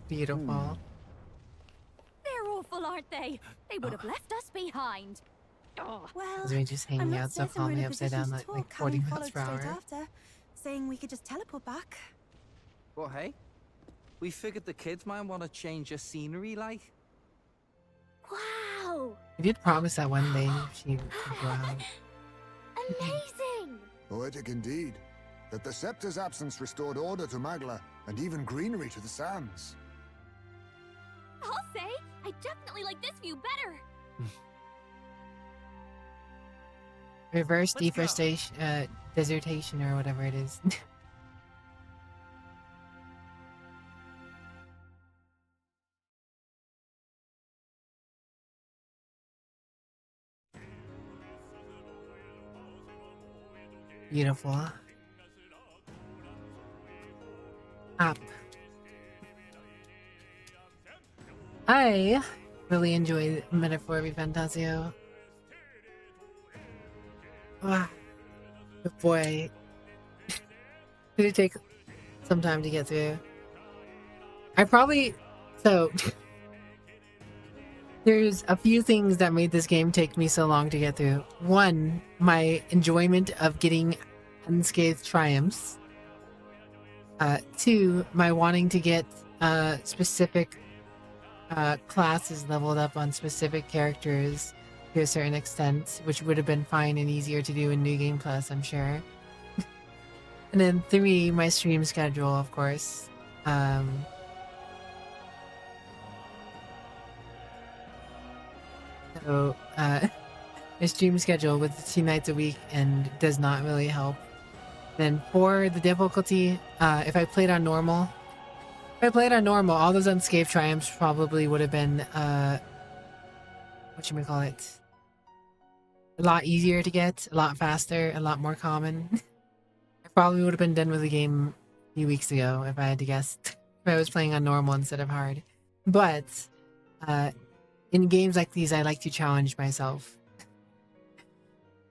Beautiful. They're awful, aren't they? They would have left us behind. Oh. Well, We're just I'm hanging not out so certain we're in calmly a upside position down to like talk, 40 having miles per followed straight hour. after, saying we could just teleport back. Well, hey, we figured the kids might want to change the scenery, like. Wow! I did promise that one day she would go out. Amazing! Poetic indeed. That the scepter's absence restored order to Magla, and even greenery to the sands. I'll say, I definitely like this view better. Reverse deforestation, dissertation or whatever it is. Beautiful. Up. I really enjoy Metaphor v Fantasio. Ah, good boy. Did it take some time to get through? There's a few things that made this game take me so long to get through. One, my enjoyment of getting unscathed triumphs. Two, my wanting to get specific classes leveled up on specific characters to a certain extent, which would have been fine and easier to do in New Game Plus, I'm sure. And then three, my stream schedule, of course. So, my stream schedule with 2 nights a week and does not really help. Then for the difficulty, if I played on normal, all those unscathed triumphs probably would have been, whatchamacallit, a lot easier to get, a lot faster, a lot more common. I probably would have been done with the game a few weeks ago if I had to guess. I was playing on normal instead of hard. But in games like these, I like to challenge myself.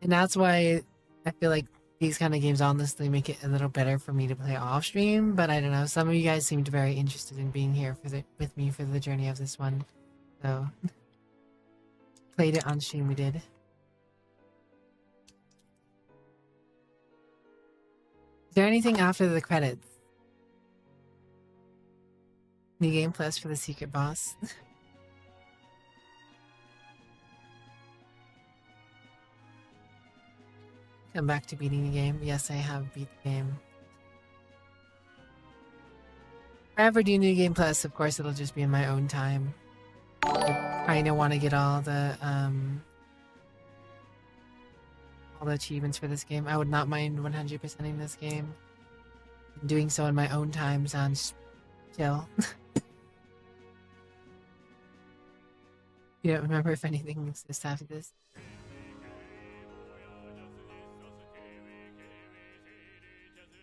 And that's why I feel like these kind of games honestly make it a little better for me to play off stream. But I don't know, some of you guys seemed very interested in being here with me for the journey of this one. So played it on stream, we did. Is there anything after the credits? New game plus for the secret boss. Come back to beating the game. Yes, I have beat the game. If I ever do New Game Plus, of course it'll just be in my own time. I kind of want to get all the achievements for this game. I would not mind 100%ing this game. Doing so in my own time sounds chill. You don't remember if anything exists after this?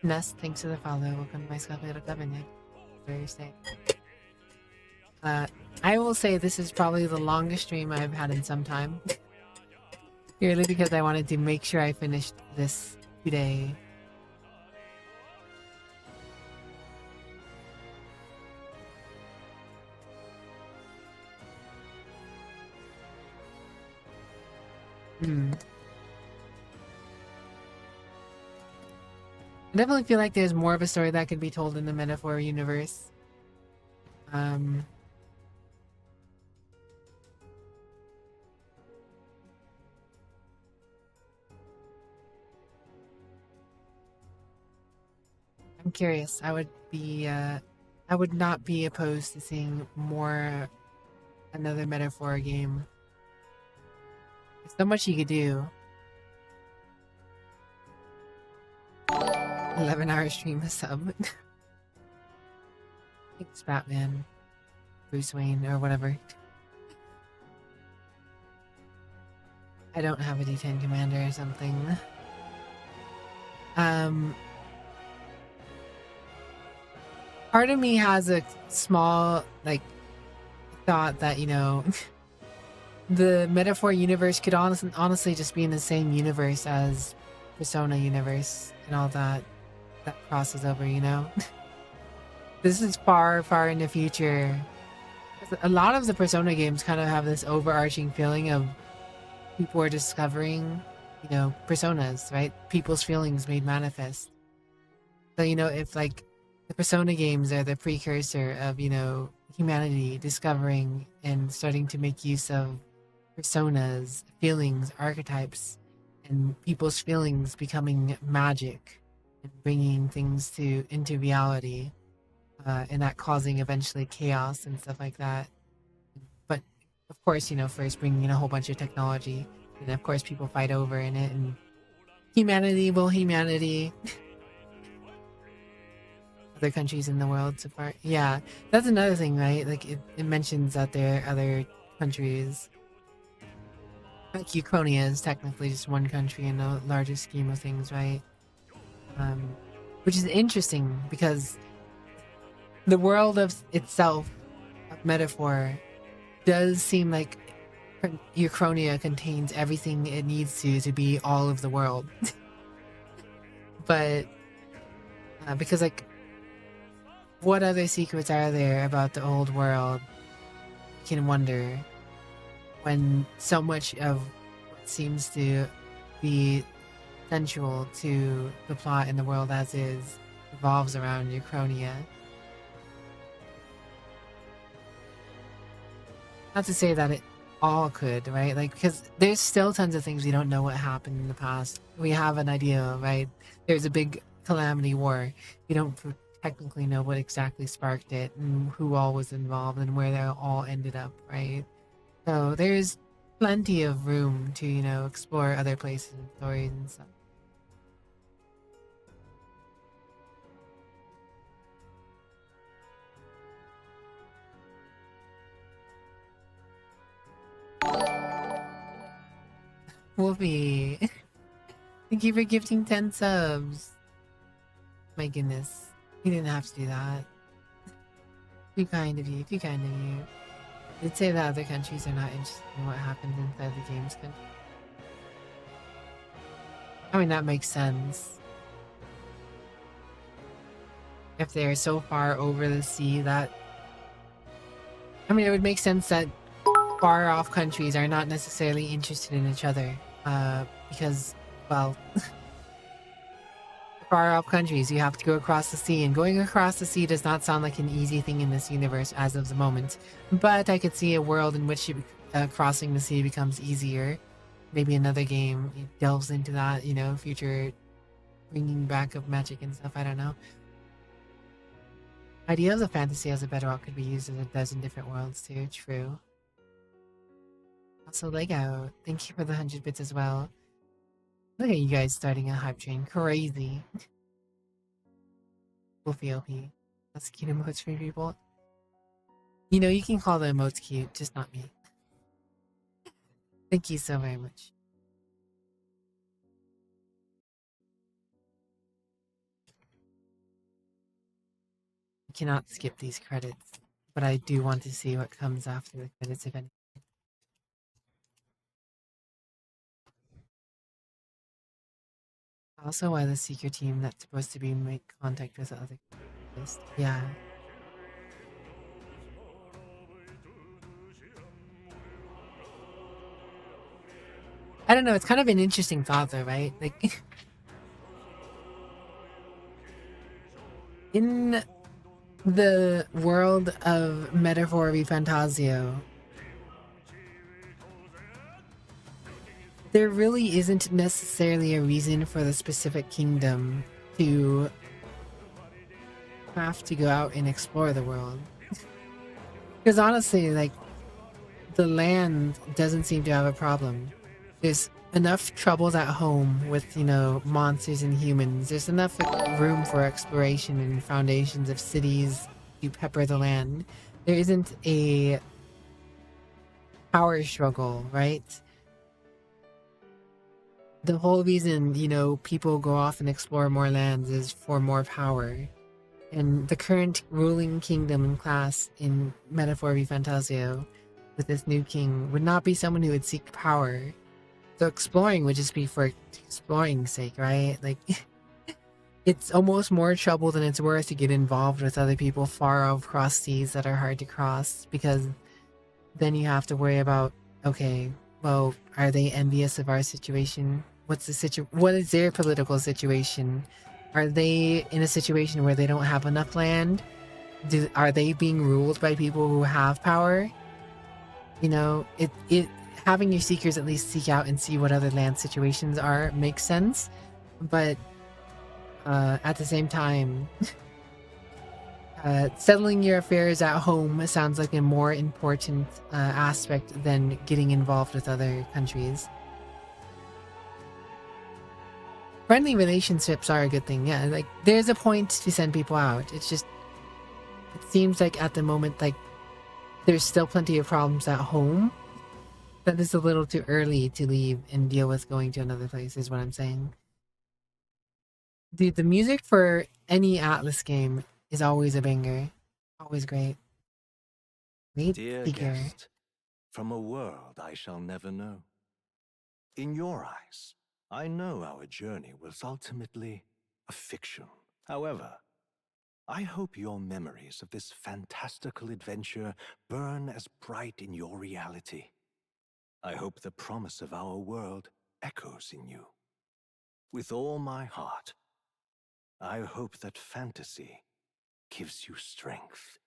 Nest, thanks for the follow. Welcome to my Scott Little Cabinet. Very safe. I will say this is probably the longest stream I've had in some time. Purely because I wanted to make sure I finished this today. I definitely feel like there's more of a story that could be told in the Metaphor universe. I'm curious. I would not be opposed to seeing another Metaphor game. There's so much you could do. 11-hour stream a sub. Thanks, Batman. Bruce Wayne, or whatever. I don't have a D10 commander or something. Part of me has a small, thought that, the Metaphor universe could honestly just be in the same universe as Persona universe and all that crosses over, This is far, far in the future. A lot of the Persona games kind of have this overarching feeling of people are discovering, personas, right? People's feelings made manifest. So, if the Persona games are the precursor of, humanity discovering and starting to make use of personas, feelings, archetypes, and people's feelings becoming magic and bringing things into reality, and that causing eventually chaos and stuff like that. But of course, first bringing in a whole bunch of technology, and of course people fight over in it, and humanity. Other countries in the world so far. Yeah, that's another thing, right? It mentions that there are other countries. Like Ukrainia is technically just one country in the larger scheme of things, right? Which is interesting because the world of itself, of Metaphor, does seem like Ukrainia contains everything it needs to be all of the world. But because what other secrets are there about the old world? You can wonder when so much of what seems to be central to the plot in the world as is revolves around Uchronia. Not to say that it all could, right? Because there's still tons of things we don't know what happened in the past. We have an idea, right? There's a big calamity war. We don't technically know what exactly sparked it and who all was involved and where they all ended up, right? So there's plenty of room to, explore other places and stories and stuff. Wolfie, thank you for gifting 10 subs. My goodness, you didn't have to do that. Too kind of you, too kind of you. You'd say that other countries are not interested in what happens inside the game's country. I mean, that makes sense. If they're so far over the sea that... I mean, it would make sense that far off countries are not necessarily interested in each other. Because, well... far off countries, you have to go across the sea, and going across the sea does not sound like an easy thing in this universe as of the moment. But I could see a world in which crossing the sea becomes easier. Maybe another game delves into that, you know, future bringing back of magic and stuff, I don't know. Ideas of fantasy as a bedrock could be used as a dozen different worlds too, true. Also Lego, thank you for the 100 bits as well. Look at you guys starting a hype train, crazy. Wolfie OP, that's cute emotes for people. You know, you can call the emotes cute, just not me. Thank you so very much. I cannot skip these credits, but I do want to see what comes after the credits, if anything. Also, why the secret team that's supposed to be make contact with the other list. Yeah. I don't know, it's kind of an interesting thought though, right? Like in the world of Metaphor v Fantasio, there really isn't necessarily a reason for the specific kingdom to have to go out and explore the world. Because honestly, like, the land doesn't seem to have a problem. There's enough troubles at home with, you know, monsters and humans. There's enough room for exploration and foundations of cities to pepper the land. There isn't a power struggle, right? The whole reason, you know, people go off and explore more lands is for more power. And the current ruling kingdom and class in Metaphor v Fantasio with this new king would not be someone who would seek power. So exploring would just be for exploring's sake, right? Like, it's almost more trouble than it's worth to get involved with other people far across seas that are hard to cross, because then you have to worry about, okay, well, are they envious of our situation? What is their political situation? Are they in a situation where they don't have enough land? Are they being ruled by people who have power? You know, having your seekers at least seek out and see what other land situations are makes sense, but at the same time, settling your affairs at home sounds like a more important aspect than getting involved with other countries. Friendly relationships are a good thing, yeah. Like, there's a point to send people out. It's just, it seems like at the moment, like, there's still plenty of problems at home. That is a little too early to leave and deal with going to another place, is what I'm saying. Dude, the music for any Atlas game is always a banger. Always great. Dear guest, from a world I shall never know. In your eyes, I know our journey was ultimately a fiction. However, I hope your memories of this fantastical adventure burn as bright in your reality. I hope the promise of our world echoes in you. With all my heart, I hope that fantasy gives you strength.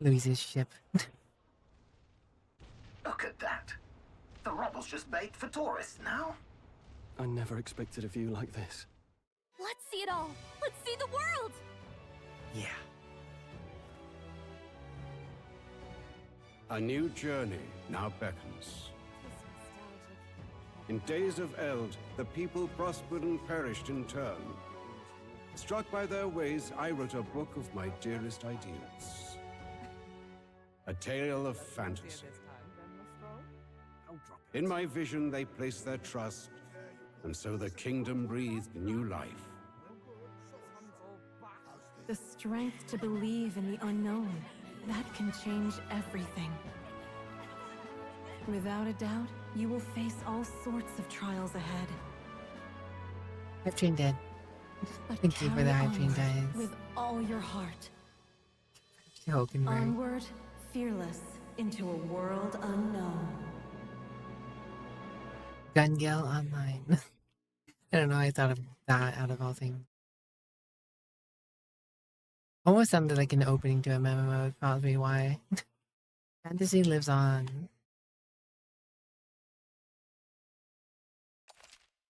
Louise's ship. Look at that. The rubble's just baked for tourists now. I never expected a view like this. Let's see it all. Let's see the world. Yeah. A new journey now beckons. In days of eld, the people prospered and perished in turn. Struck by their ways, I wrote a book of my dearest ideals. A tale of fantasy. In my vision, they placed their trust, and so the kingdom breathed new life. The strength to believe in the unknown, that can change everything. Without a doubt, you will face all sorts of trials ahead. Hype Train dead. Thank you for the Hype Train, guys. With all your heart. Hogan, right? Onward, fearless, into a world unknown. Gun Gale Online. I don't know, I thought of that out of all things. Almost sounded like an opening to a MMO, probably why. Fantasy lives on.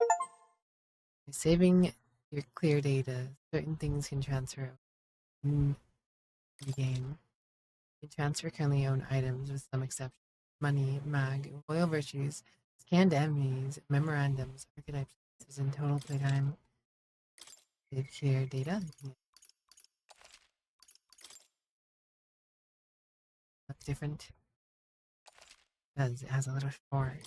By saving your clear data, certain things can transfer in the game. You can transfer currently owned items with some exceptions. Money, mag, royal virtues, scanned enemies, memorandums, archetypes, in total playtime. Save clear data. Yeah. Looks different because it has a little short.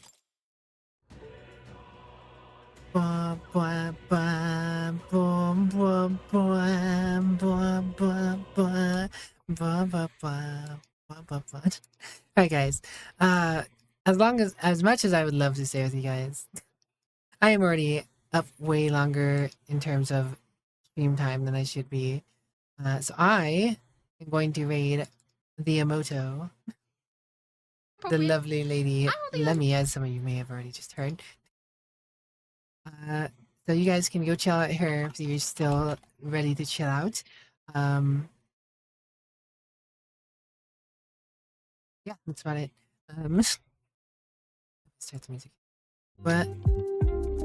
Ba ba ba boom boom boom boom boom boom ba ba ba ba ba ba. Alright guys. As much as I would love to stay with you guys, I am already up way longer in terms of stream time than I should be. So I am going to raid the Emoto, the lovely lady Lemmy, as some of you may have already just heard. So you guys can go chill out her if you're still ready to chill out. Yeah, that's about it. Start the music. But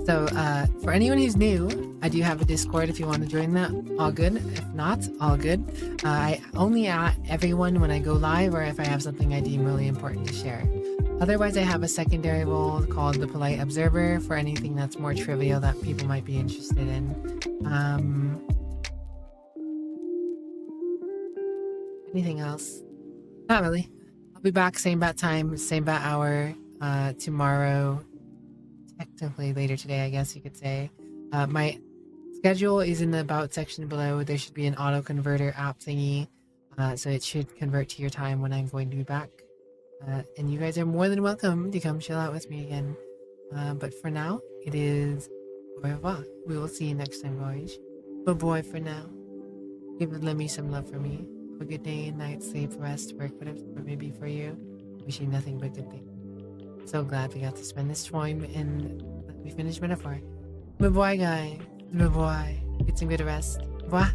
so for anyone who's new, I do have a Discord if you want to join that. All good. If not, all good. I only at everyone when I go live or if I have something I deem really important to share. Otherwise, I have a secondary role called the Polite Observer for anything that's more trivial that people might be interested in. Anything else? Not really. I'll be back same bat time, same bat hour tomorrow. Technically later today, I guess you could say. My schedule is in the About section below. There should be an auto converter app thingy. So it should convert to your time when I'm going to be back. And you guys are more than welcome to come chill out with me again. But for now, it is au revoir. We will see you next time, boys. Bye-bye for now. Give Lemmy some love for me. Have a good day, night, sleep, rest, work, whatever it may be for you. Wish you nothing but good things. So glad we got to spend this time and we finished Metaphor. Bye-bye, guys. Bye-bye. Get some good rest. Bye.